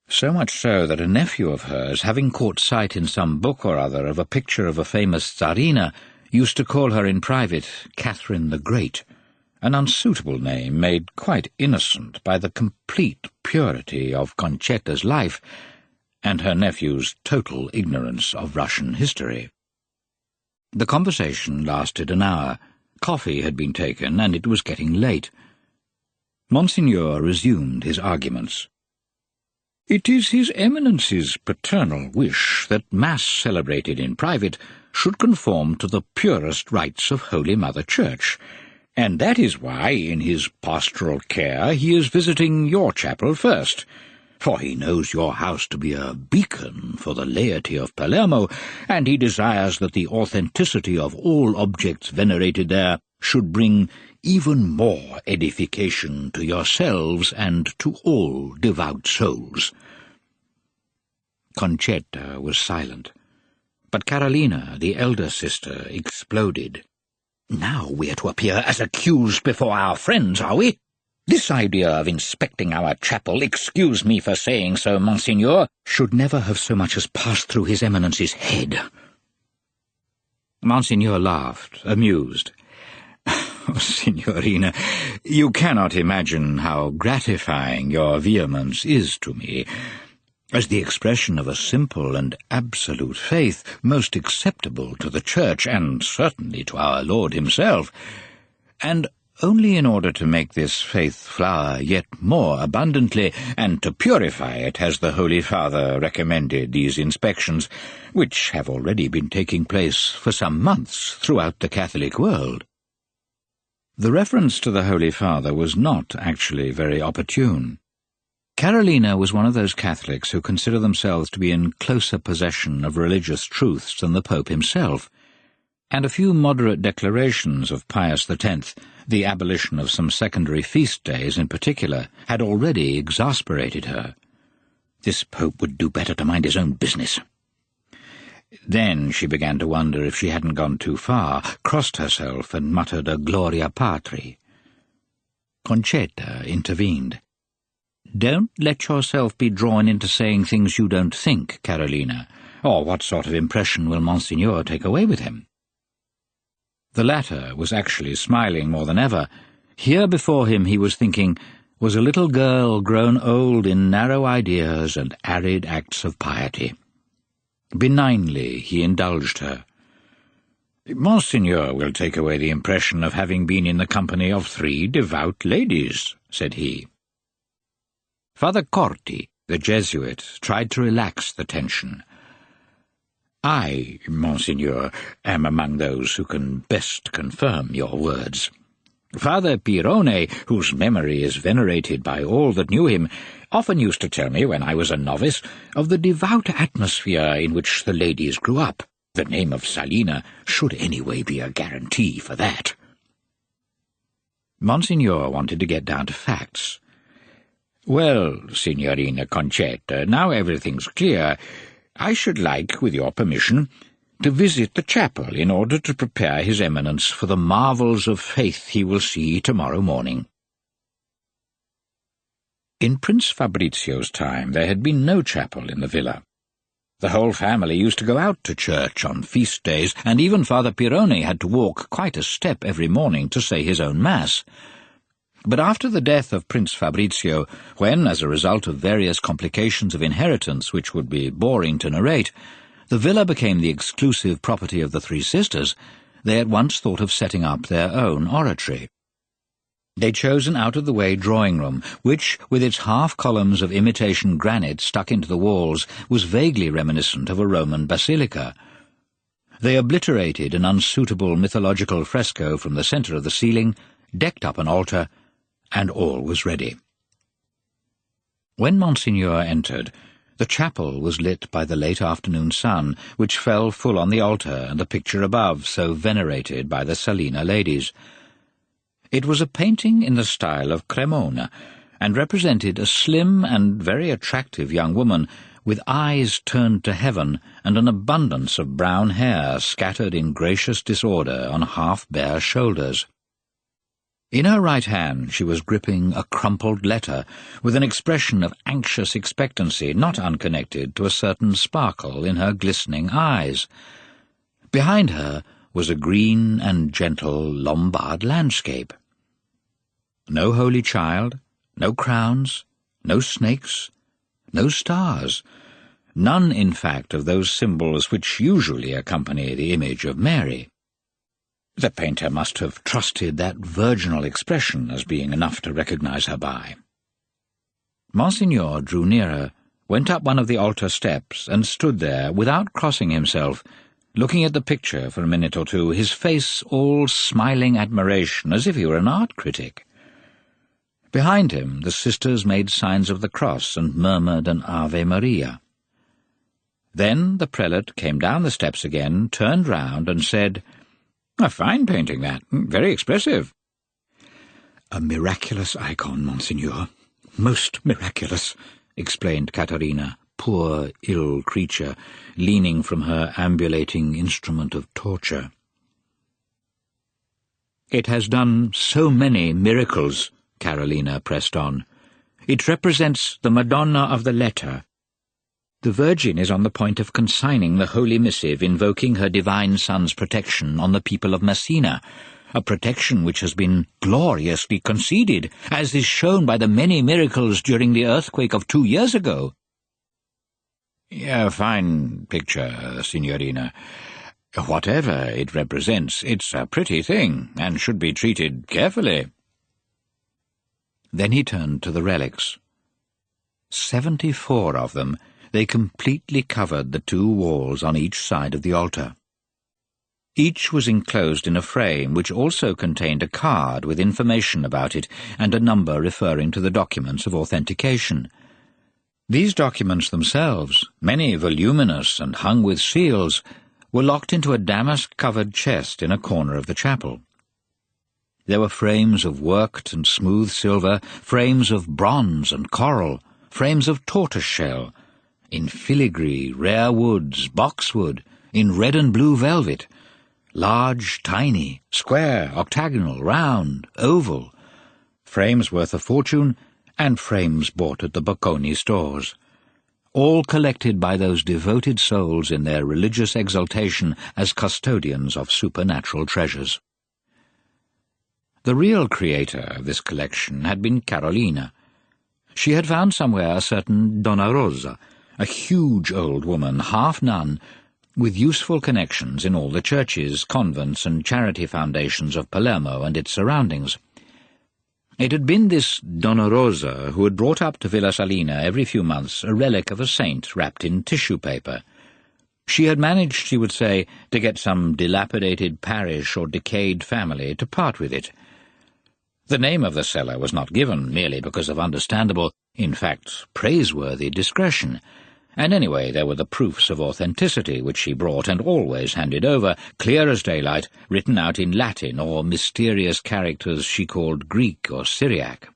So much so that a nephew of hers, having caught sight in some book or other of a picture of a famous Tsarina, used to call her in private Catherine the Great, an unsuitable name made quite innocent by the complete purity of Concetta's life and her nephew's total ignorance of Russian history. The conversation lasted an hour. Coffee had been taken, and it was getting late. Monsignor resumed his arguments. "It is His Eminence's paternal wish that Mass celebrated in private should conform to the purest rites of Holy Mother Church, and that is why, in his pastoral care, he is visiting your chapel first, for he knows your house to be a beacon for the laity of Palermo, and he desires that the authenticity of all objects venerated there should bring even more edification to yourselves and to all devout souls." Concetta was silent, but Carolina, the elder sister, exploded. "Now we are to appear as accused before our friends, are we? This idea of inspecting our chapel, excuse me for saying so, Monsignor, should never have so much as passed through His Eminence's head." Monsignor laughed, amused. "Signorina, you cannot imagine how gratifying your vehemence is to me, as the expression of a simple and absolute faith most acceptable to the Church and certainly to our Lord himself, and only in order to make this faith flower yet more abundantly, and to purify it has the Holy Father recommended these inspections, which have already been taking place for some months throughout the Catholic world." The reference to the Holy Father was not actually very opportune. Carolina was one of those Catholics who consider themselves to be in closer possession of religious truths than the Pope himself, and a few moderate declarations of Pius X, the abolition of some secondary feast days in particular, had already exasperated her. This Pope would do better to mind his own business. Then she began to wonder if she hadn't gone too far, crossed herself, and muttered a Gloria Patri. Concetta intervened. "Don't let yourself be drawn into saying things you don't think, Carolina, or what sort of impression will Monsignor take away with him?" The latter was actually smiling more than ever. Here before him, he was thinking, was a little girl grown old in narrow ideas and arid acts of piety. Benignly he indulged her. "Monsignor will take away the impression of having been in the company of 3 devout ladies," said he. Father Corti, the Jesuit, tried to relax the tension. "I, Monsignor, am among those who can best confirm your words. Father Pirone, whose memory is venerated by all that knew him, often used to tell me, when I was a novice, of the devout atmosphere in which the ladies grew up. The name of Selena should anyway be a guarantee for that. Monsignor wanted to get down to facts. Well, Signorina Concetta, now everything's clear. I should like, with your permission, to visit the chapel in order to prepare His Eminence for the marvels of faith he will see tomorrow morning. In Prince Fabrizio's time there had been no chapel in the villa. The whole family used to go out to church on feast days, and even Father Pirone had to walk quite a step every morning to say his own Mass. But after the death of Prince Fabrizio, when, as a result of various complications of inheritance which would be boring to narrate, the villa became the exclusive property of the three sisters, they at once thought of setting up their own oratory. They chose an out-of-the-way drawing-room, which, with its half-columns of imitation granite stuck into the walls, was vaguely reminiscent of a Roman basilica. They obliterated an unsuitable mythological fresco from the centre of the ceiling, decked up an altar, and all was ready. When Monsignor entered, the chapel was lit by the late afternoon sun, which fell full on the altar and the picture above, so venerated by the Selena ladies. It was a painting in the style of Cremona, and represented a slim and very attractive young woman with eyes turned to heaven and an abundance of brown hair scattered in gracious disorder on half-bare shoulders. In her right hand she was gripping a crumpled letter, with an expression of anxious expectancy not unconnected to a certain sparkle in her glistening eyes. Behind her was a green and gentle Lombard landscape. No Holy Child, no crowns, no snakes, no stars, none, in fact, of those symbols which usually accompany the image of Mary. The painter must have trusted that virginal expression as being enough to recognize her by. Monsignor drew nearer, went up one of the altar steps, and stood there without crossing himself, looking at the picture for a minute or two, his face all smiling admiration, as if he were an art critic. Behind him the sisters made signs of the cross and murmured an Ave Maria. Then the prelate came down the steps again, turned round, and said, "A fine painting, that. Very expressive." "A miraculous icon, Monsignor. Most miraculous," explained Caterina, poor, ill creature, leaning from her ambulating instrument of torture. "It has done so many miracles," Carolina pressed on. "It represents the Madonna of the letter. The Virgin is on the point of consigning the Holy Missive invoking her Divine Son's protection on the people of Messina, a protection which has been gloriously conceded, as is shown by the many miracles during the earthquake of 2 years ago." "A fine picture, Signorina. Whatever it represents, it's a pretty thing, and should be treated carefully." Then he turned to the relics. 74 of them. They completely covered the 2 walls on each side of the altar. Each was enclosed in a frame which also contained a card with information about it and a number referring to the documents of authentication. These documents themselves, many voluminous and hung with seals, were locked into a damask-covered chest in a corner of the chapel. There were frames of worked and smooth silver, frames of bronze and coral, frames of tortoise-shell, in filigree, rare woods, boxwood, in red and blue velvet, large, tiny, square, octagonal, round, oval, frames worth a fortune, and frames bought at the Bocconi stores, all collected by those devoted souls in their religious exaltation as custodians of supernatural treasures. The real creator of this collection had been Carolina. She had found somewhere a certain Donna Rosa, a huge old woman, half-nun, with useful connections in all the churches, convents, and charity foundations of Palermo and its surroundings. It had been this Donna Rosa who had brought up to Villa Salina every few months a relic of a saint wrapped in tissue paper. She had managed, she would say, to get some dilapidated parish or decayed family to part with it. The name of the seller was not given merely because of understandable, in fact praiseworthy, discretion, and anyway there were the proofs of authenticity which she brought and always handed over, clear as daylight, written out in Latin or mysterious characters she called Greek or Syriac.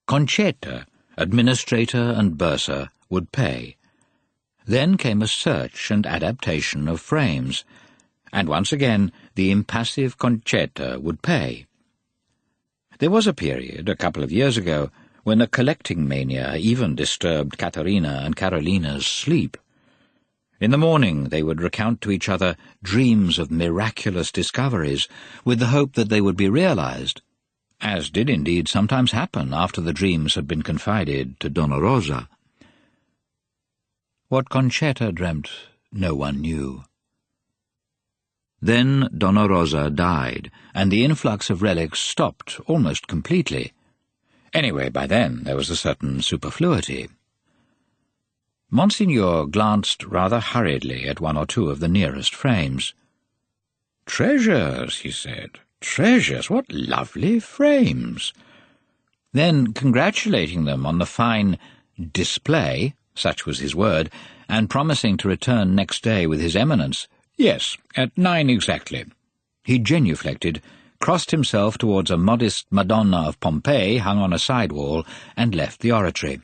Concetta, administrator and bursar, would pay. Then came a search and adaptation of frames, and once again the impassive Concetta would pay. There was a period, a couple of years ago, when a collecting mania even disturbed Caterina and Carolina's sleep. In the morning they would recount to each other dreams of miraculous discoveries, with the hope that they would be realized, as did indeed sometimes happen after the dreams had been confided to Donna Rosa. What Concetta dreamt, no one knew. Then Donna Rosa died, and the influx of relics stopped almost completely. Anyway, by then there was a certain superfluity. Monsignor glanced rather hurriedly at one or two of the nearest frames. "Treasures," he said. "Treasures! What lovely frames!" Then, congratulating them on the fine display, such was his word, and promising to return next day with his Eminence, "Yes, at 9 exactly," he genuflected, crossed himself towards a modest Madonna of Pompeii hung on a side wall, and left the oratory.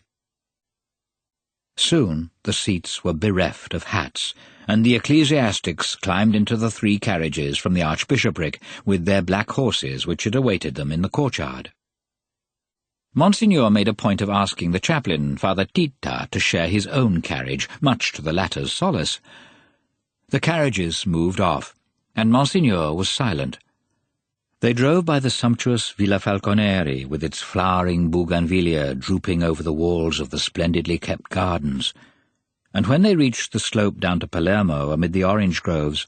Soon the seats were bereft of hats, and the ecclesiastics climbed into the 3 carriages from the archbishopric with their black horses which had awaited them in the courtyard. Monsignor made a point of asking the chaplain, Father Tita, to share his own carriage, much to the latter's solace. The carriages moved off, and Monsignor was silent. They drove by the sumptuous Villa Falconeri, with its flowering bougainvillea drooping over the walls of the splendidly kept gardens, and when they reached the slope down to Palermo amid the orange groves,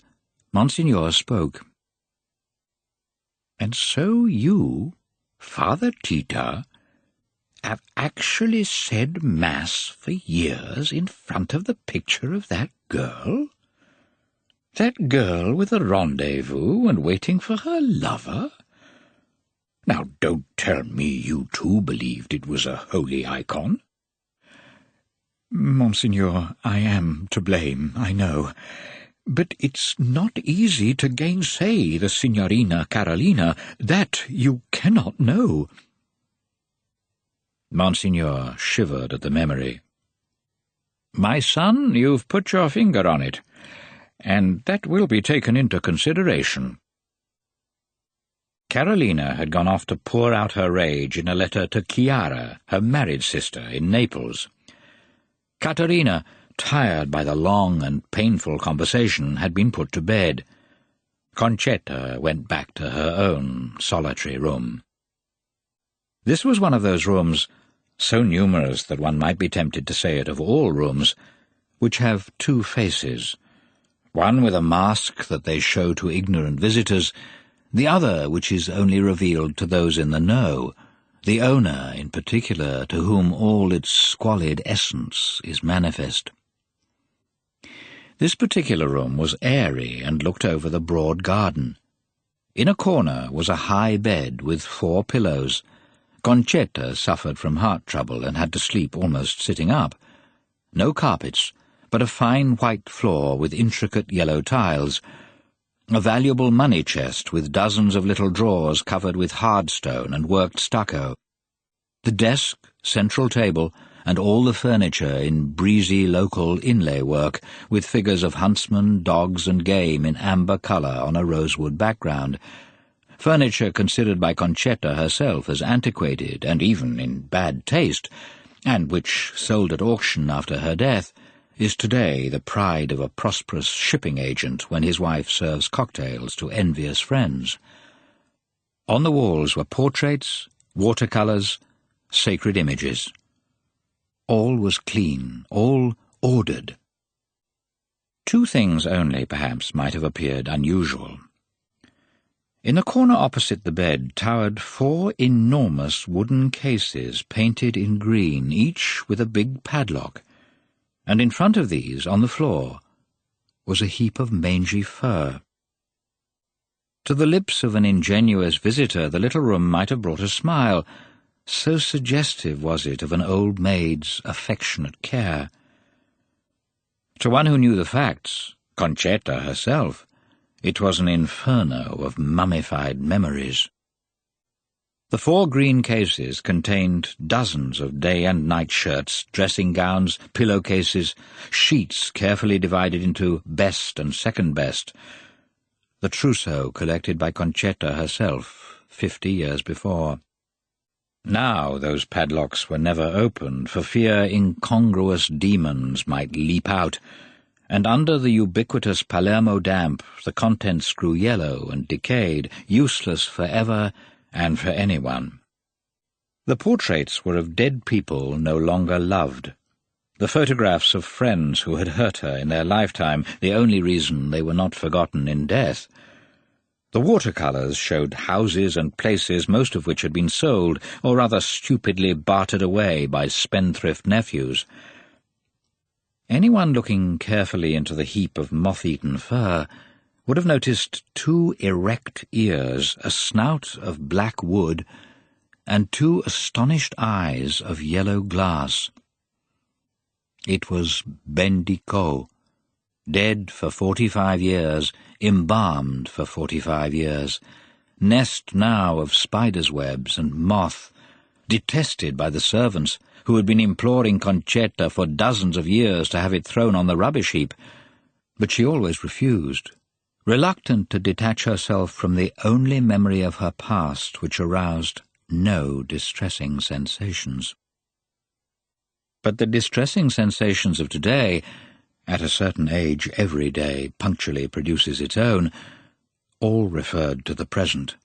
Monsignor spoke. "And so you, Father Tita, have actually said Mass for years in front of the picture of that girl? That girl with a rendezvous and waiting for her lover? Now don't tell me you too believed it was a holy icon." "Monsignor, I am to blame, I know. But it's not easy to gainsay the Signorina Carolina. That you cannot know." Monsignor shivered at the memory. "My son, you've put your finger on it, and that will be taken into consideration." Carolina had gone off to pour out her rage in a letter to Chiara, her married sister, in Naples. Caterina, tired by the long and painful conversation, had been put to bed. Concetta went back to her own solitary room. This was one of those rooms, so numerous that one might be tempted to say it of all rooms, which have 2 faces, one with a mask that they show to ignorant visitors, the other which is only revealed to those in the know, the owner in particular, to whom all its squalid essence is manifest. This particular room was airy and looked over the broad garden. In a corner was a high bed with 4 pillows. Concetta suffered from heart trouble and had to sleep almost sitting up. No carpets, but a fine white floor with intricate yellow tiles, a valuable money chest with dozens of little drawers covered with hardstone and worked stucco, the desk, central table, and all the furniture in breezy local inlay work, with figures of huntsmen, dogs, and game in amber colour on a rosewood background, furniture considered by Concetta herself as antiquated and even in bad taste, and which, sold at auction after her death, is today the pride of a prosperous shipping agent when his wife serves cocktails to envious friends. On the walls were portraits, watercolours, sacred images. All was clean, all ordered. 2 things only, perhaps, might have appeared unusual. In the corner opposite the bed towered 4 enormous wooden cases painted in green, each with a big padlock, and in front of these, on the floor, was a heap of mangy fur. To the lips of an ingenuous visitor, the little room might have brought a smile, so suggestive was it of an old maid's affectionate care. To one who knew the facts, Concetta herself, it was an inferno of mummified memories. The 4 green cases contained dozens of day and night shirts, dressing gowns, pillowcases, sheets carefully divided into best and second best, the trousseau collected by Concetta herself 50 years before. Now those padlocks were never opened, for fear incongruous demons might leap out, and under the ubiquitous Palermo damp the contents grew yellow and decayed, useless for ever and for anyone. The portraits were of dead people no longer loved, the photographs of friends who had hurt her in their lifetime, the only reason they were not forgotten in death. The watercolours showed houses and places, most of which had been sold, or rather stupidly bartered away by spendthrift nephews. Anyone looking carefully into the heap of moth-eaten fur would have noticed 2 erect ears, a snout of black wood, and 2 astonished eyes of yellow glass. It was Bendico, dead for 45 years, embalmed for 45 years, nest now of spiders' webs and moth, detested by the servants, who had been imploring Concetta for dozens of years to have it thrown on the rubbish heap, but she always refused, reluctant to detach herself from the only memory of her past which aroused no distressing sensations. But the distressing sensations of today, at a certain age every day punctually produces its own, all referred to the present.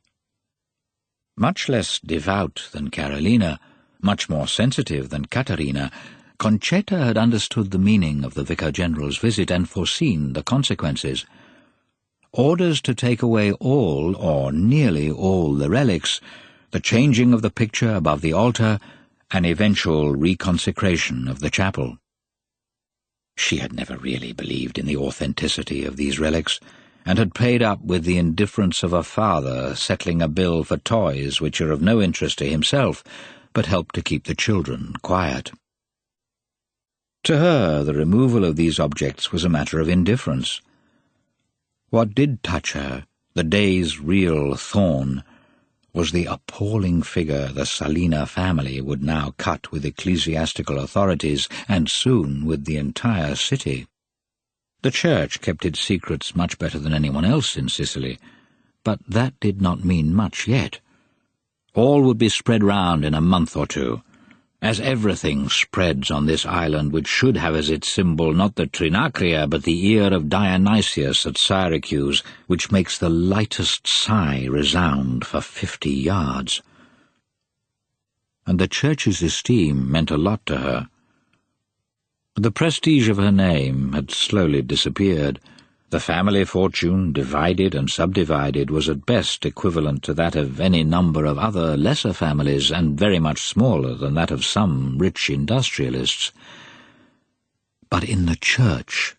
Much less devout than Carolina, much more sensitive than Caterina, Concetta had understood the meaning of the Vicar-General's visit and foreseen the consequences. Orders to take away all, or nearly all, the relics, the changing of the picture above the altar, an eventual reconsecration of the chapel. She had never really believed in the authenticity of these relics, and had paid up with the indifference of a father settling a bill for toys which are of no interest to himself, but help to keep the children quiet. To her, the removal of these objects was a matter of indifference. What did touch her, the day's real thorn, was the appalling figure the Selena family would now cut with ecclesiastical authorities, and soon with the entire city. The church kept its secrets much better than anyone else in Sicily, but that did not mean much yet. All would be spread round in a month or 2, as everything spreads on this island, which should have as its symbol not the Trinacria, but the ear of Dionysius at Syracuse, which makes the lightest sigh resound for 50 yards. And the church's esteem meant a lot to her. The prestige of her name had slowly disappeared. The family fortune, divided and subdivided, was at best equivalent to that of any number of other lesser families, and very much smaller than that of some rich industrialists. But in the church,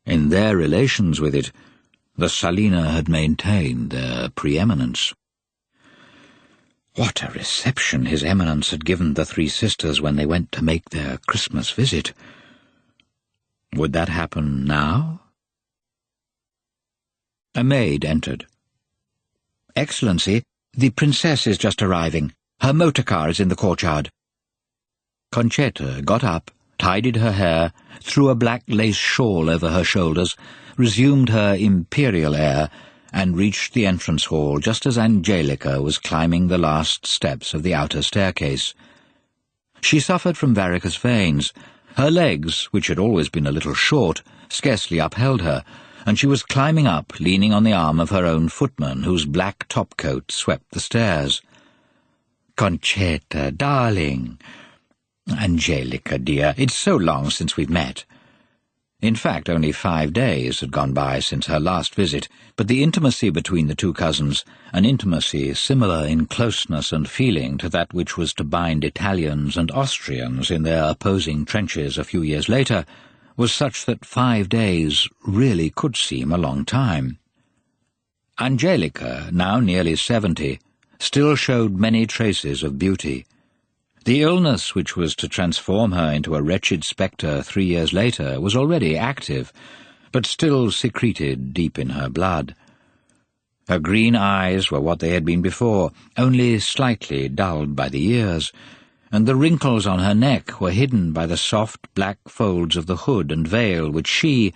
in their relations with it, the Selena had maintained their preeminence. What a reception His Eminence had given the 3 sisters when they went to make their Christmas visit! Would that happen now? A maid entered. "Excellency, the princess is just arriving. Her motor car is in the courtyard." Concetta got up, tidied her hair, threw a black lace shawl over her shoulders, resumed her imperial air, and reached the entrance hall just as Angelica was climbing the last steps of the outer staircase. She suffered from varicose veins. Her legs, which had always been a little short, scarcely upheld her, and she was climbing up, leaning on the arm of her own footman, whose black topcoat swept the stairs. "Concetta, darling." "Angelica, dear, it's so long since we've met." In fact, only 5 days had gone by since her last visit, but the intimacy between the 2 cousins, an intimacy similar in closeness and feeling to that which was to bind Italians and Austrians in their opposing trenches a few years later, was such that 5 days really could seem a long time. Angelica, now nearly 70, still showed many traces of beauty. The illness which was to transform her into a wretched spectre 3 years later was already active, but still secreted deep in her blood. Her green eyes were what they had been before, only slightly dulled by the years, and the wrinkles on her neck were hidden by the soft black folds of the hood and veil which she,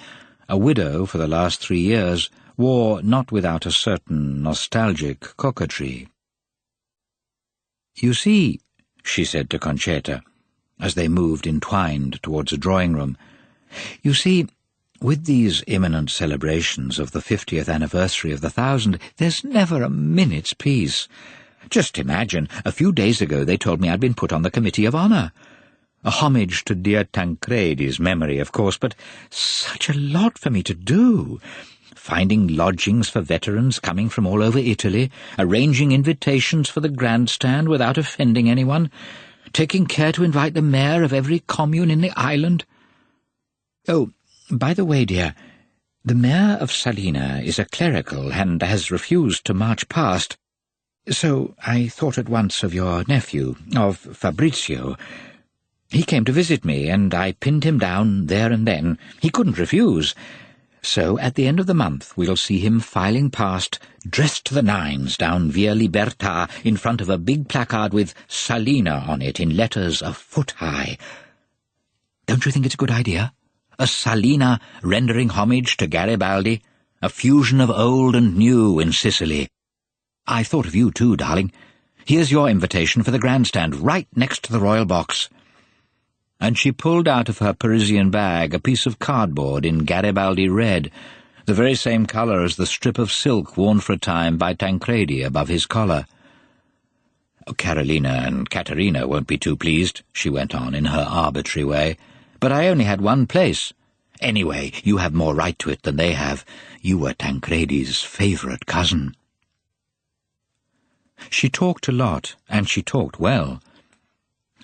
a widow for the last 3 years, wore not without a certain nostalgic coquetry. "You see," she said to Concetta, as they moved entwined towards a drawing-room, "you see, with these imminent celebrations of the 50th anniversary of the 1000, there's never a minute's peace. Just imagine, a few days ago they told me I'd been put on the Committee of Honour. A homage to dear Tancredi's memory, of course, but such a lot for me to do. Finding lodgings for veterans coming from all over Italy, arranging invitations for the grandstand without offending anyone, taking care to invite the mayor of every commune in the island. Oh, by the way, dear, the mayor of Selena is a clerical and has refused to march past. So I thought at once of your nephew, of Fabrizio. He came to visit me, and I pinned him down there and then. He couldn't refuse. So at the end of the month we'll see him filing past, dressed to the nines, down Via Libertà, in front of a big placard with Selena on it in letters a foot high. Don't you think it's a good idea? A Selena rendering homage to Garibaldi, a fusion of old and new in Sicily. I thought of you too, darling. Here's your invitation for the grandstand, right next to the royal box." And she pulled out of her Parisian bag a piece of cardboard in Garibaldi red, the very same colour as the strip of silk worn for a time by Tancredi above his collar. "Carolina and Caterina won't be too pleased," she went on in her arbitrary way, "but I only had one place. Anyway, you have more right to it than they have. You were Tancredi's favourite cousin." She talked a lot, and she talked well.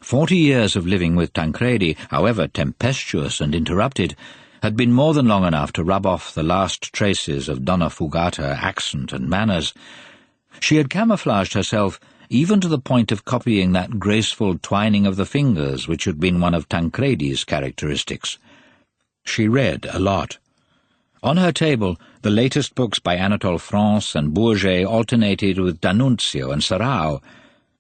40 years of living with Tancredi, however tempestuous and interrupted, had been more than long enough to rub off the last traces of Donnafugata accent and manners. She had camouflaged herself even to the point of copying that graceful twining of the fingers which had been one of Tancredi's characteristics. She read a lot. On her table, the latest books by Anatole France and Bourget alternated with D'Annunzio and Serrao,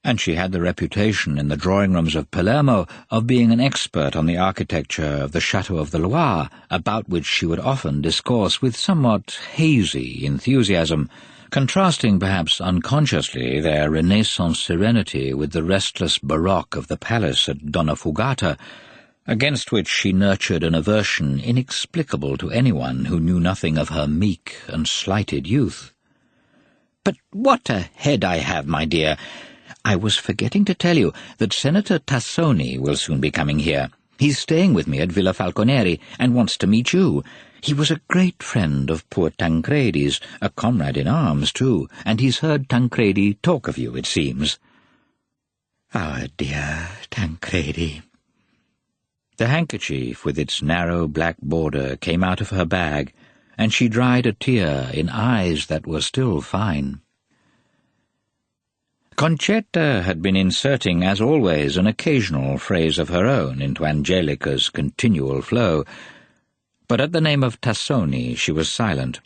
and she had the reputation in the drawing-rooms of Palermo of being an expert on the architecture of the Chateau of the Loire, about which she would often discourse with somewhat hazy enthusiasm, contrasting perhaps unconsciously their Renaissance serenity with the restless baroque of the palace at Donnafugata, against which she nurtured an aversion inexplicable to anyone who knew nothing of her meek and slighted youth. "But what a head I have, my dear! I was forgetting to tell you that Senator Tassoni will soon be coming here. He's staying with me at Villa Falconeri and wants to meet you. He was a great friend of poor Tancredi's, a comrade in arms, too, and he's heard Tancredi talk of you, it seems." "Our dear Tancredi." The handkerchief with its narrow black border came out of her bag, and she dried a tear in eyes that were still fine. Concetta had been inserting, as always, an occasional phrase of her own into Angelica's continual flow, but at the name of Tassoni she was silent.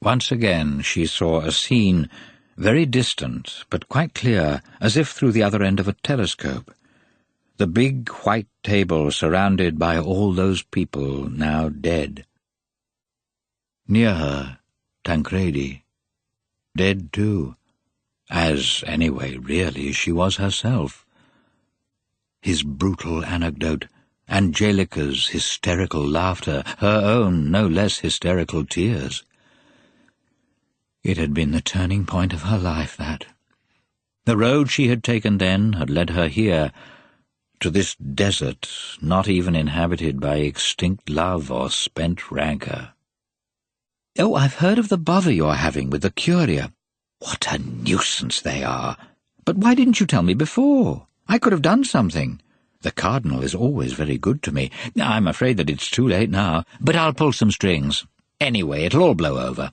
Once again she saw a scene, very distant, but quite clear, as if through the other end of a telescope. The big white table surrounded by all those people now dead. Near her, Tancredi, dead too, as, anyway, really, she was herself. His brutal anecdote, Angelica's hysterical laughter, her own no less hysterical tears. It had been the turning point of her life, that. The road she had taken then had led her here, to this desert not even inhabited by extinct love or spent rancour. "Oh, I've heard of the bother you're having with the Curia. What a nuisance they are! But why didn't you tell me before? I could have done something. The Cardinal is always very good to me. I'm afraid that it's too late now, but I'll pull some strings. Anyway, it'll all blow over."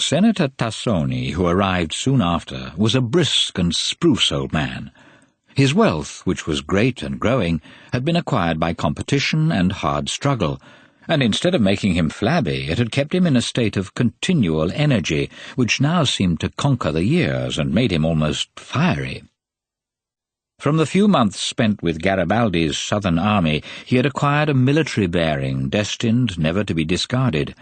Senator Tassoni, who arrived soon after, was a brisk and spruce old man. His wealth, which was great and growing, had been acquired by competition and hard struggle, and instead of making him flabby, it had kept him in a state of continual energy, which now seemed to conquer the years and made him almost fiery. From the few months spent with Garibaldi's southern army, he had acquired a military bearing destined never to be discarded.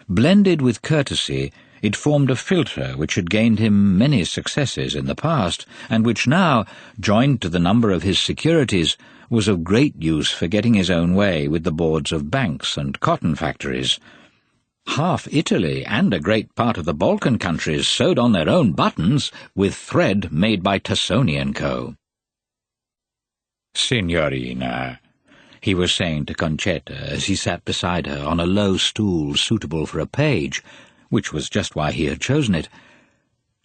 Blended with courtesy, it formed a filter which had gained him many successes in the past, and which now, joined to the number of his securities, was of great use for getting his own way with the boards of banks and cotton factories. Half Italy and a great part of the Balkan countries sewed on their own buttons with thread made by Tassoni & Co. "Signorina," he was saying to Concetta as he sat beside her on a low stool suitable for a page, which was just why he had chosen it.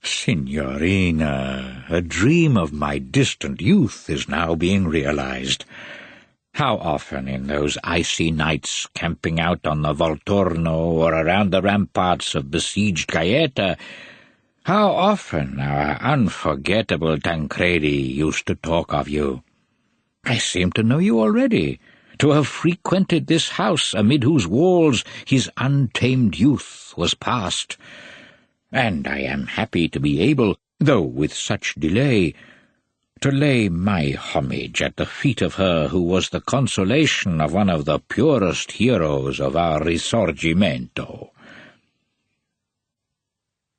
"Signorina, a dream of my distant youth is now being realized. How often in those icy nights, camping out on the Volturno or around the ramparts of besieged Gaeta, how often our unforgettable Tancredi used to talk of you. I seem to know you already, to have frequented this house amid whose walls his untamed youth was passed. And I am happy to be able, though with such delay, to lay my homage at the feet of her who was the consolation of one of the purest heroes of our Risorgimento."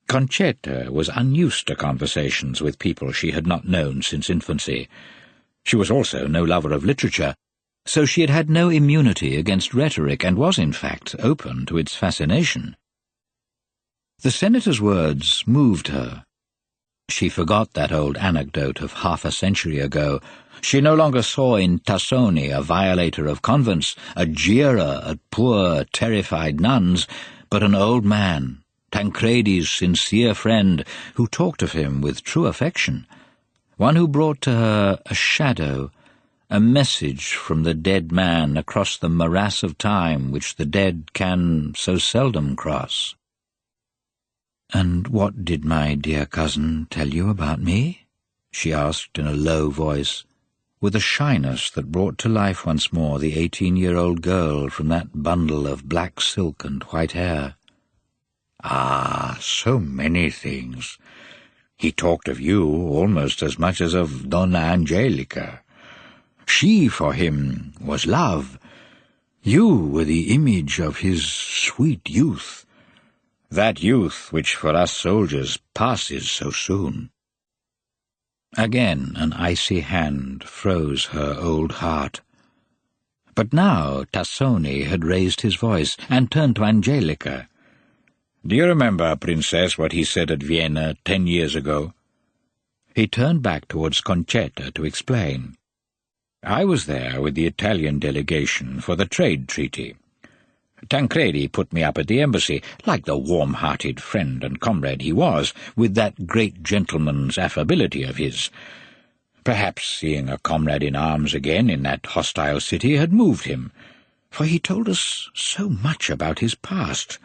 Concetta was unused to conversations with people she had not known since infancy. She was also no lover of literature, so she had had no immunity against rhetoric and was, in fact, open to its fascination. The senator's words moved her. She forgot that old anecdote of half a century ago. She no longer saw in Tassoni a violator of convents, a jeerer at poor, terrified nuns, but an old man, Tancredi's sincere friend, who talked of him with true affection, one who brought to her a shadow, a message from the dead man across the morass of time which the dead can so seldom cross. "And what did my dear cousin tell you about me?" she asked in a low voice, with a shyness that brought to life once more the 18-year-old girl from that bundle of black silk and white hair. "Ah, so many things. He talked of you almost as much as of Donna Angelica. She, for him, was love. You were the image of his sweet youth, that youth which for us soldiers passes so soon." Again an icy hand froze her old heart. But now Tassoni had raised his voice and turned to Angelica. "Do you remember, Princess, what he said at Vienna 10 years ago?" He turned back towards Concetta to explain. "I was there with the Italian delegation for the trade treaty. Tancredi put me up at the embassy, like the warm-hearted friend and comrade he was, with that great gentleman's affability of his. Perhaps seeing a comrade in arms again in that hostile city had moved him, for he told us so much about his past.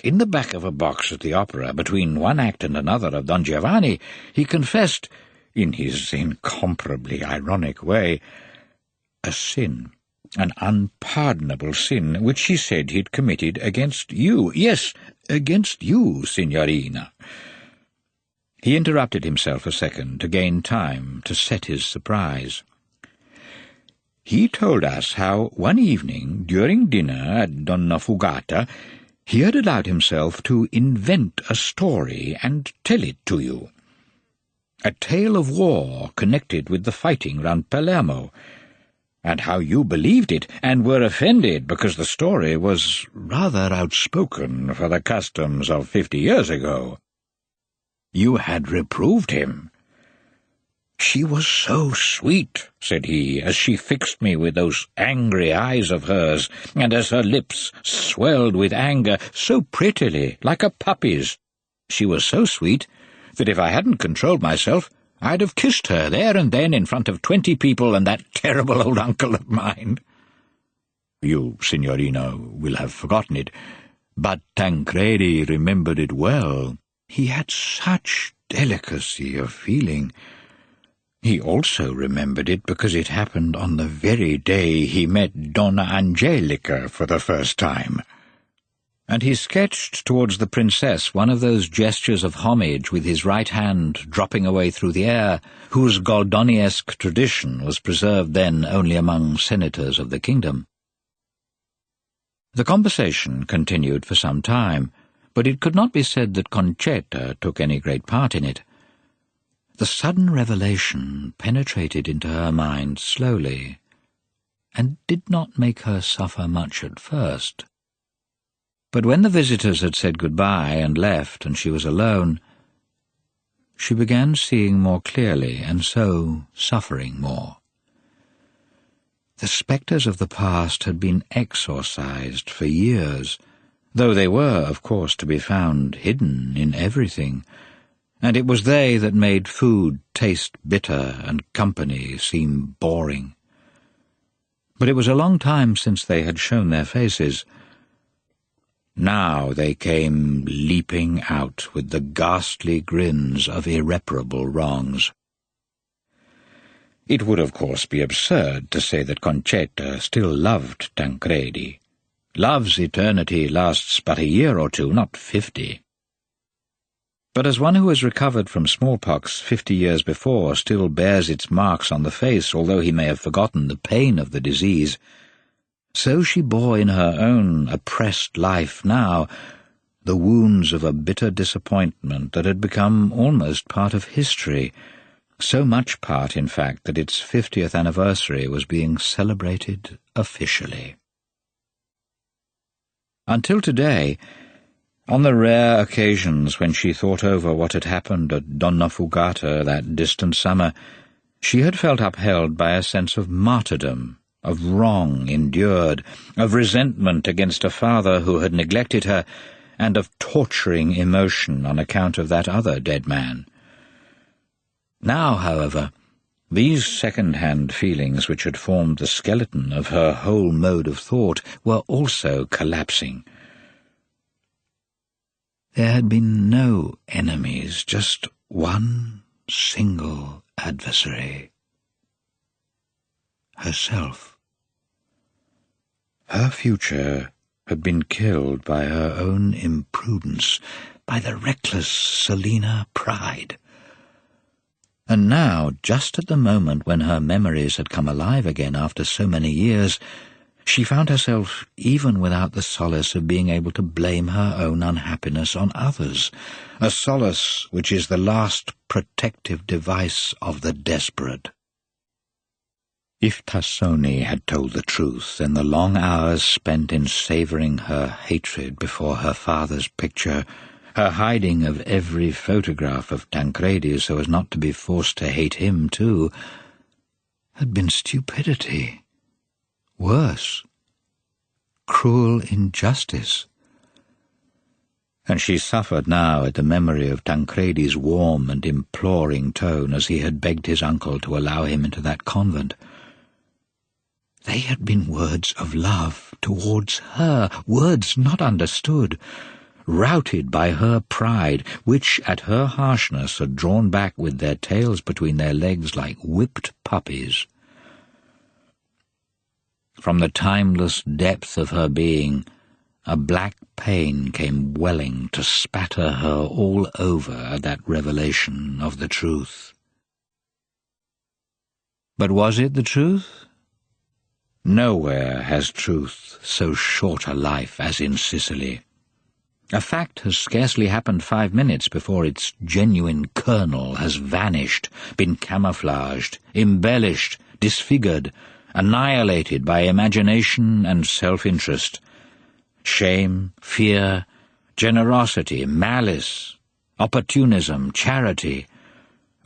In the back of a box at the opera, between one act and another of Don Giovanni, he confessed, in his incomparably ironic way, a sin, an unpardonable sin, which he said he'd committed against you. Yes, against you, Signorina." He interrupted himself a second to gain time to set his surprise. "He told us how one evening, during dinner at Donnafugata, he had allowed himself to invent a story and tell it to you. A tale of war connected with the fighting round Palermo, and how you believed it and were offended because the story was rather outspoken for the customs of 50 years ago. You had reproved him. She was so sweet," said he, as she fixed me with those angry eyes of hers, and as her lips swelled with anger so prettily, like a puppy's. She was so sweet that if I hadn't controlled myself, I'd have kissed her there and then in front of 20 people and that terrible old uncle of mine. You, Signorina, will have forgotten it, But Tancredi remembered it well. He had such delicacy of feeling. He also remembered it because it happened on the very day he met Donna Angelica for the first time. And he sketched towards the princess one of those gestures of homage with his right hand dropping away through the air, whose Goldoniesque tradition was preserved then only among senators of the kingdom. The conversation continued for some time, but it could not be said that Concetta took any great part in it. The sudden revelation penetrated into her mind slowly, and did not make her suffer much at first. But when the visitors had said goodbye and left, and she was alone, she began seeing more clearly, and so suffering more. The spectres of the past had been exorcised for years, though they were, of course, to be found hidden in everything, and it was they that made food taste bitter and company seem boring. But it was a long time since they had shown their faces. Now they came leaping out with the ghastly grins of irreparable wrongs. It would, of course, be absurd to say that Concetta still loved Tancredi. Love's eternity lasts but a year or two, not 50. But as one who has recovered from smallpox 50 years before still bears its marks on the face, although he may have forgotten the pain of the disease, so she bore in her own oppressed life now the wounds of a bitter disappointment that had become almost part of history, so much part, in fact, that its 50th anniversary was being celebrated officially. Until today, on the rare occasions when she thought over what had happened at Donnafugata that distant summer, she had felt upheld by a sense of martyrdom, of wrong endured, of resentment against a father who had neglected her, and of torturing emotion on account of that other dead man. Now, however, these second-hand feelings which had formed the skeleton of her whole mode of thought were also collapsing. There had been no enemies, just one single adversary. Herself. Her future had been killed by her own imprudence, by the reckless Selena pride. And now, just at the moment when her memories had come alive again after so many years, she found herself, even without the solace of being able to blame her own unhappiness on others, a solace which is the last protective device of the desperate. If Tassoni had told the truth, then the long hours spent in savouring her hatred before her father's picture, her hiding of every photograph of Tancredi so as not to be forced to hate him too, had been stupidity. Worse, cruel injustice. And she suffered now at the memory of Tancredi's warm and imploring tone as he had begged his uncle to allow him into that convent. They had been words of love towards her, words not understood, routed by her pride, which at her harshness had drawn back with their tails between their legs like whipped puppies. From the timeless depth of her being, a black pain came welling to spatter her all over at that revelation of the truth. But was it the truth? Nowhere has truth so short a life as in Sicily. A fact has scarcely happened 5 minutes before its genuine kernel has vanished, been camouflaged, embellished, disfigured, annihilated by imagination and self-interest. Shame, fear, generosity, malice, opportunism, charity,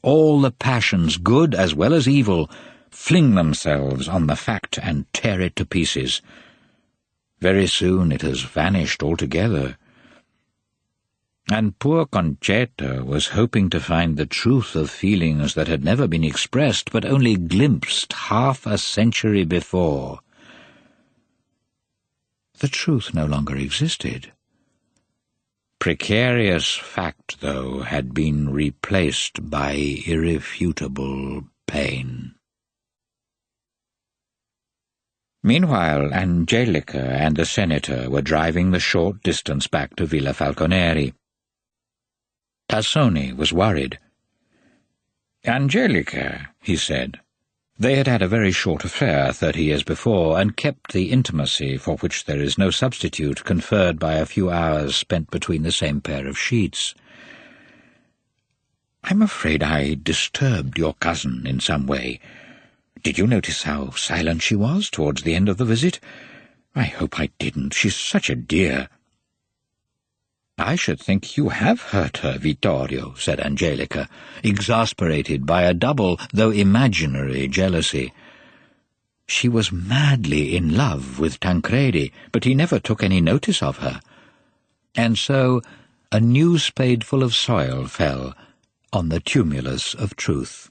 all the passions, good as well as evil, fling themselves on the fact and tear it to pieces. Very soon it has vanished altogether. And poor Concetta was hoping to find the truth of feelings that had never been expressed, but only glimpsed half a century before. The truth no longer existed. precarious fact, though, had been replaced by irrefutable pain. Meanwhile, Angelica and the senator were driving the short distance back to Villa Falconeri. Tassoni was worried. "Angelica," he said. They had had a very short affair 30 years before, and kept the intimacy for which there is no substitute conferred by a few hours spent between the same pair of sheets. "I'm afraid I disturbed your cousin in some way. Did you notice how silent she was towards the end of the visit? I hope I didn't. She's such a dear." "I should think you have hurt her, Vittorio," said Angelica, exasperated by a double, though imaginary, jealousy. "She was madly in love with Tancredi, but he never took any notice of her." And so a new spadeful of soil fell on the tumulus of truth.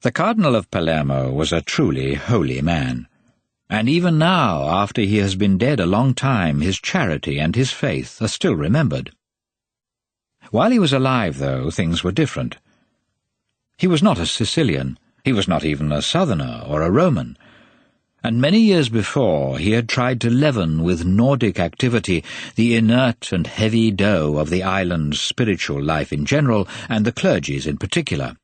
The Cardinal of Palermo was a truly holy man. And even now, after he has been dead a long time, his charity and his faith are still remembered. While he was alive, though, things were different. He was not a Sicilian, he was not even a Southerner or a Roman, and many years before he had tried to leaven with Nordic activity the inert and heavy dough of the island's spiritual life in general, and the clergy's in particular.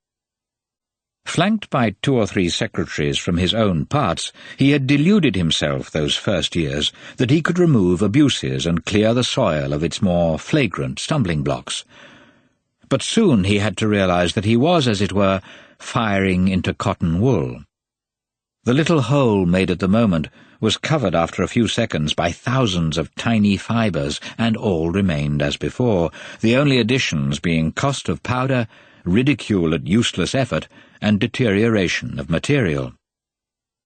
Flanked by 2 or 3 secretaries from his own parts, he had deluded himself those first years that he could remove abuses and clear the soil of its more flagrant stumbling blocks. But soon he had to realize that he was, as it were, firing into cotton wool. The little hole made at the moment was covered after a few seconds by thousands of tiny fibres, and all remained as before, the only additions being cost of powder, ridicule at useless effort, and deterioration of material.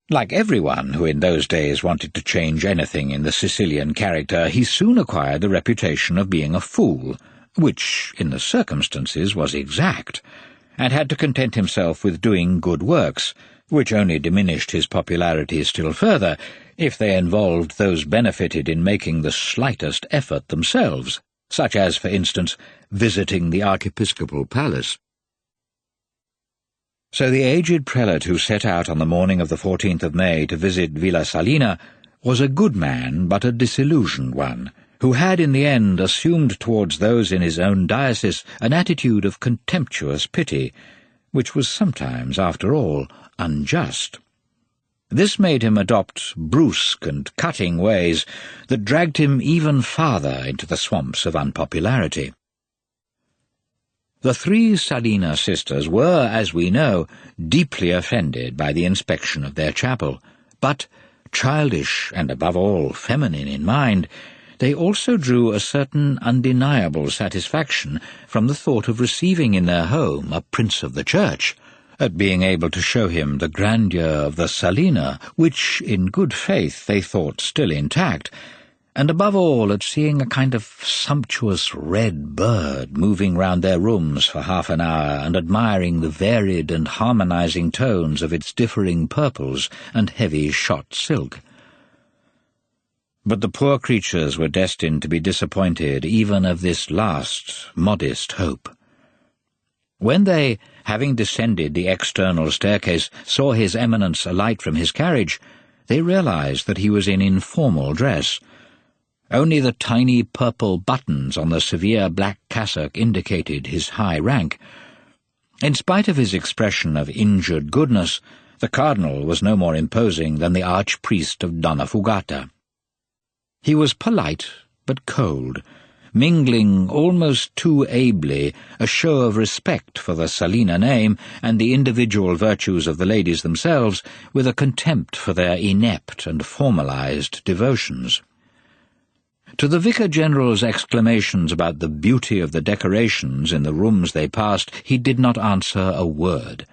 Like everyone who in those days wanted to change anything in the Sicilian character, he soon acquired the reputation of being a fool, which, in the circumstances, was exact, and had to content himself with doing good works, which only diminished his popularity still further, if they involved those benefited in making the slightest effort themselves, such as, for instance, visiting the archiepiscopal palace. So the aged prelate who set out on the morning of the 14th of May to visit Villa Selena was a good man, but a disillusioned one, who had in the end assumed towards those in his own diocese an attitude of contemptuous pity, which was sometimes, after all, unjust. This made him adopt brusque and cutting ways that dragged him even farther into the swamps of unpopularity. The 3 Selena sisters were, as we know, deeply offended by the inspection of their chapel, but, childish and above all feminine in mind, they also drew a certain undeniable satisfaction from the thought of receiving in their home a prince of the church, at being able to show him the grandeur of the Selena, which, in good faith, they thought still intact, and above all at seeing a kind of sumptuous red bird moving round their rooms for half an hour and admiring the varied and harmonizing tones of its differing purples and heavy shot silk. But the poor creatures were destined to be disappointed even of this last modest hope. When they, having descended the external staircase, saw His Eminence alight from his carriage, they realized that he was in informal dress. Only the tiny purple buttons on the severe black cassock indicated his high rank. In spite of his expression of injured goodness, the cardinal was no more imposing than the archpriest of Donnafugata. He was polite but cold, mingling almost too ably a show of respect for the Selena name and the individual virtues of the ladies themselves with a contempt for their inept and formalized devotions. To the Vicar-General's exclamations about the beauty of the decorations in the rooms they passed, he did not answer a word.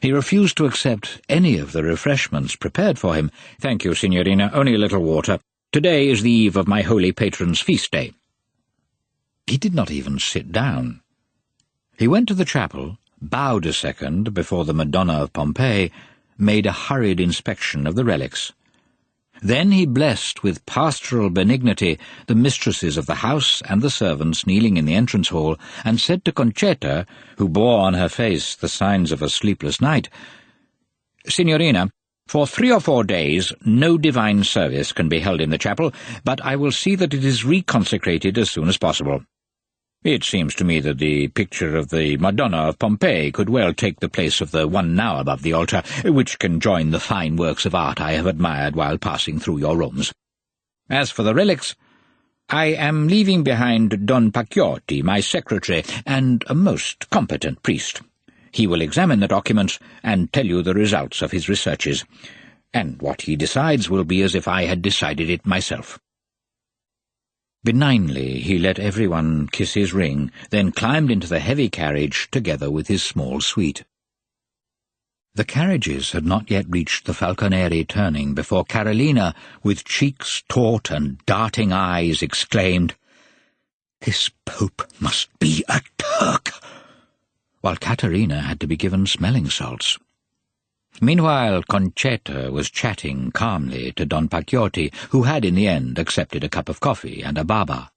He refused to accept any of the refreshments prepared for him. "Thank you, Signorina, only a little water. Today is the eve of my holy patron's feast day." He did not even sit down. He went to the chapel, bowed a second before the Madonna of Pompeii, made a hurried inspection of the relics. Then he blessed with pastoral benignity the mistresses of the house and the servants kneeling in the entrance hall, and said to Concetta, who bore on her face the signs of a sleepless night, "Signorina, for 3 or 4 days no divine service can be held in the chapel, but I will see that it is reconsecrated as soon as possible. It seems to me that the picture of the Madonna of Pompeii could well take the place of the one now above the altar, which can join the fine works of art I have admired while passing through your rooms. As for the relics, I am leaving behind Don Pacchiotti, my secretary, and a most competent priest. He will examine the documents and tell you the results of his researches, and what he decides will be as if I had decided it myself." Benignly he let everyone kiss his ring, then climbed into the heavy carriage together with his small suite. The carriages had not yet reached the Falconeri turning before Carolina, with cheeks taut and darting eyes, exclaimed, "This Pope must be a Turk!" while Caterina had to be given smelling salts. Meanwhile, Concetta was chatting calmly to Don Pacchiotti, who had in the end accepted a cup of coffee and a baba.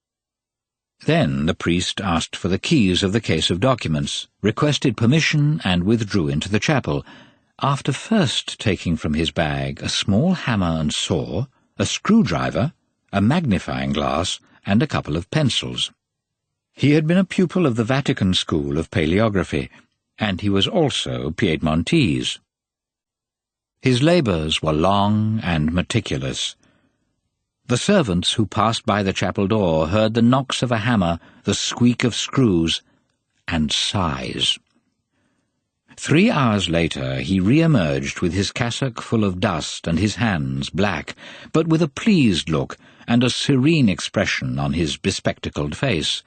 Then the priest asked for the keys of the case of documents, requested permission, and withdrew into the chapel, after first taking from his bag a small hammer and saw, a screwdriver, a magnifying glass, and a couple of pencils. He had been a pupil of the Vatican School of Paleography, and he was also Piedmontese. His labours were long and meticulous. The servants who passed by the chapel door heard the knocks of a hammer, the squeak of screws, and sighs. 3 hours later he re-emerged with his cassock full of dust and his hands black, but with a pleased look and a serene expression on his bespectacled face.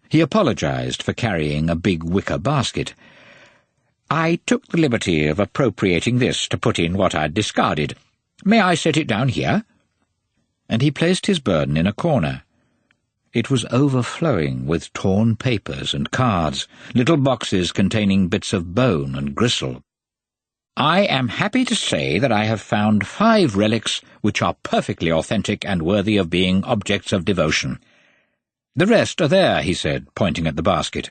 He apologized for carrying a big wicker basket. "I took the liberty of appropriating this to put in what I'd discarded. May I set it down here?" And he placed his burden in a corner. It was overflowing with torn papers and cards, little boxes containing bits of bone and gristle. "I am happy to say that I have found 5 relics which are perfectly authentic and worthy of being objects of devotion. The rest are there," he said, pointing at the basket.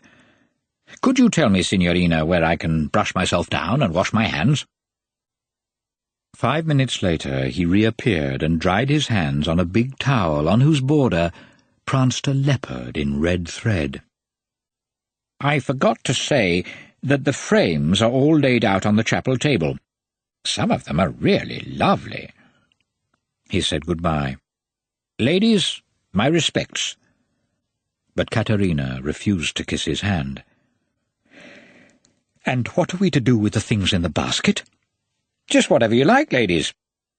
"Could you tell me, Signorina, where I can brush myself down and wash my hands?" 5 minutes later he reappeared and dried his hands on a big towel on whose border pranced a leopard in red thread. "I forgot to say that the frames are all laid out on the chapel table. Some of them are really lovely." He said goodbye. "Ladies, my respects." But Caterina refused to kiss his hand. "And what are we to do with the things in the basket?" "Just whatever you like, ladies.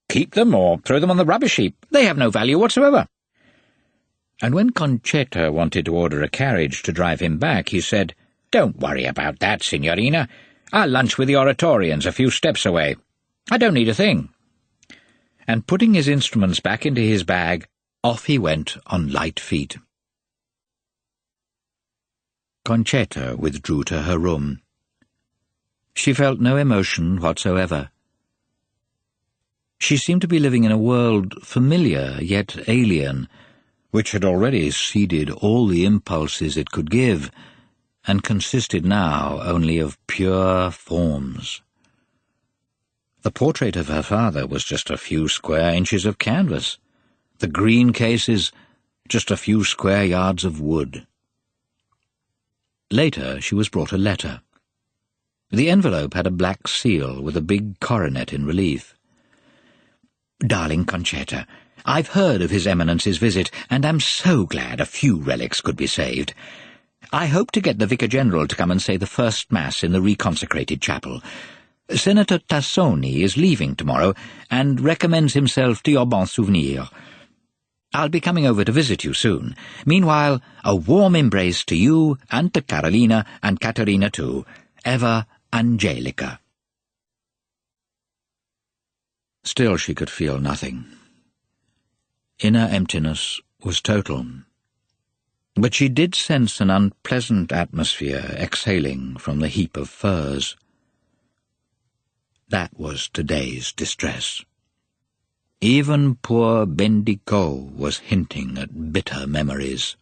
Keep them or throw them on the rubbish heap. They have no value whatsoever." And when Concetta wanted to order a carriage to drive him back, he said, "Don't worry about that, Signorina. I'll lunch with the Oratorians a few steps away. I don't need a thing." And putting his instruments back into his bag, off he went on light feet. Concetta withdrew to her room. She felt no emotion whatsoever. She seemed to be living in a world familiar yet alien, which had already ceded all the impulses it could give, and consisted now only of pure forms. The portrait of her father was just a few square inches of canvas, the green cases just a few square yards of wood. Later she was brought a letter. The envelope had a black seal with a big coronet in relief. "Darling Concetta, I've heard of His Eminence's visit, and am so glad a few relics could be saved. I hope to get the Vicar-General to come and say the first Mass in the reconsecrated chapel. Senator Tassoni is leaving tomorrow, and recommends himself to your bon souvenir. I'll be coming over to visit you soon. Meanwhile, a warm embrace to you and to Carolina and Caterina too. Ever Angelica." Still she could feel nothing. Inner emptiness was total. But she did sense an unpleasant atmosphere exhaling from the heap of furs. That was today's distress. Even poor Bendico was hinting at bitter memories.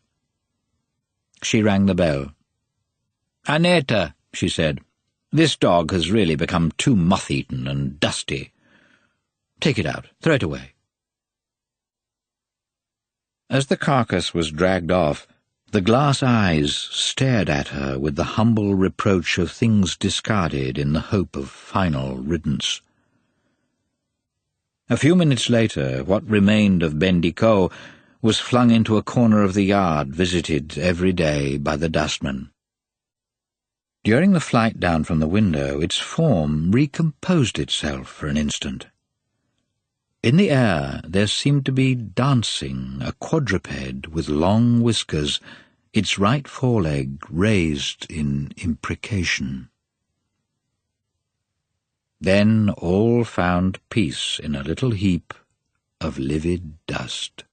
She rang the bell. "Annetta," she said, "this dog has really become too moth-eaten and dusty. Take it out, throw it away." As the carcass was dragged off, the glass eyes stared at her with the humble reproach of things discarded in the hope of final riddance. A few minutes later, what remained of Bendico was flung into a corner of the yard visited every day by the dustman. During the flight down from the window, its form recomposed itself for an instant. In the air there seemed to be dancing a quadruped with long whiskers, its right foreleg raised in imprecation. Then all found peace in a little heap of livid dust.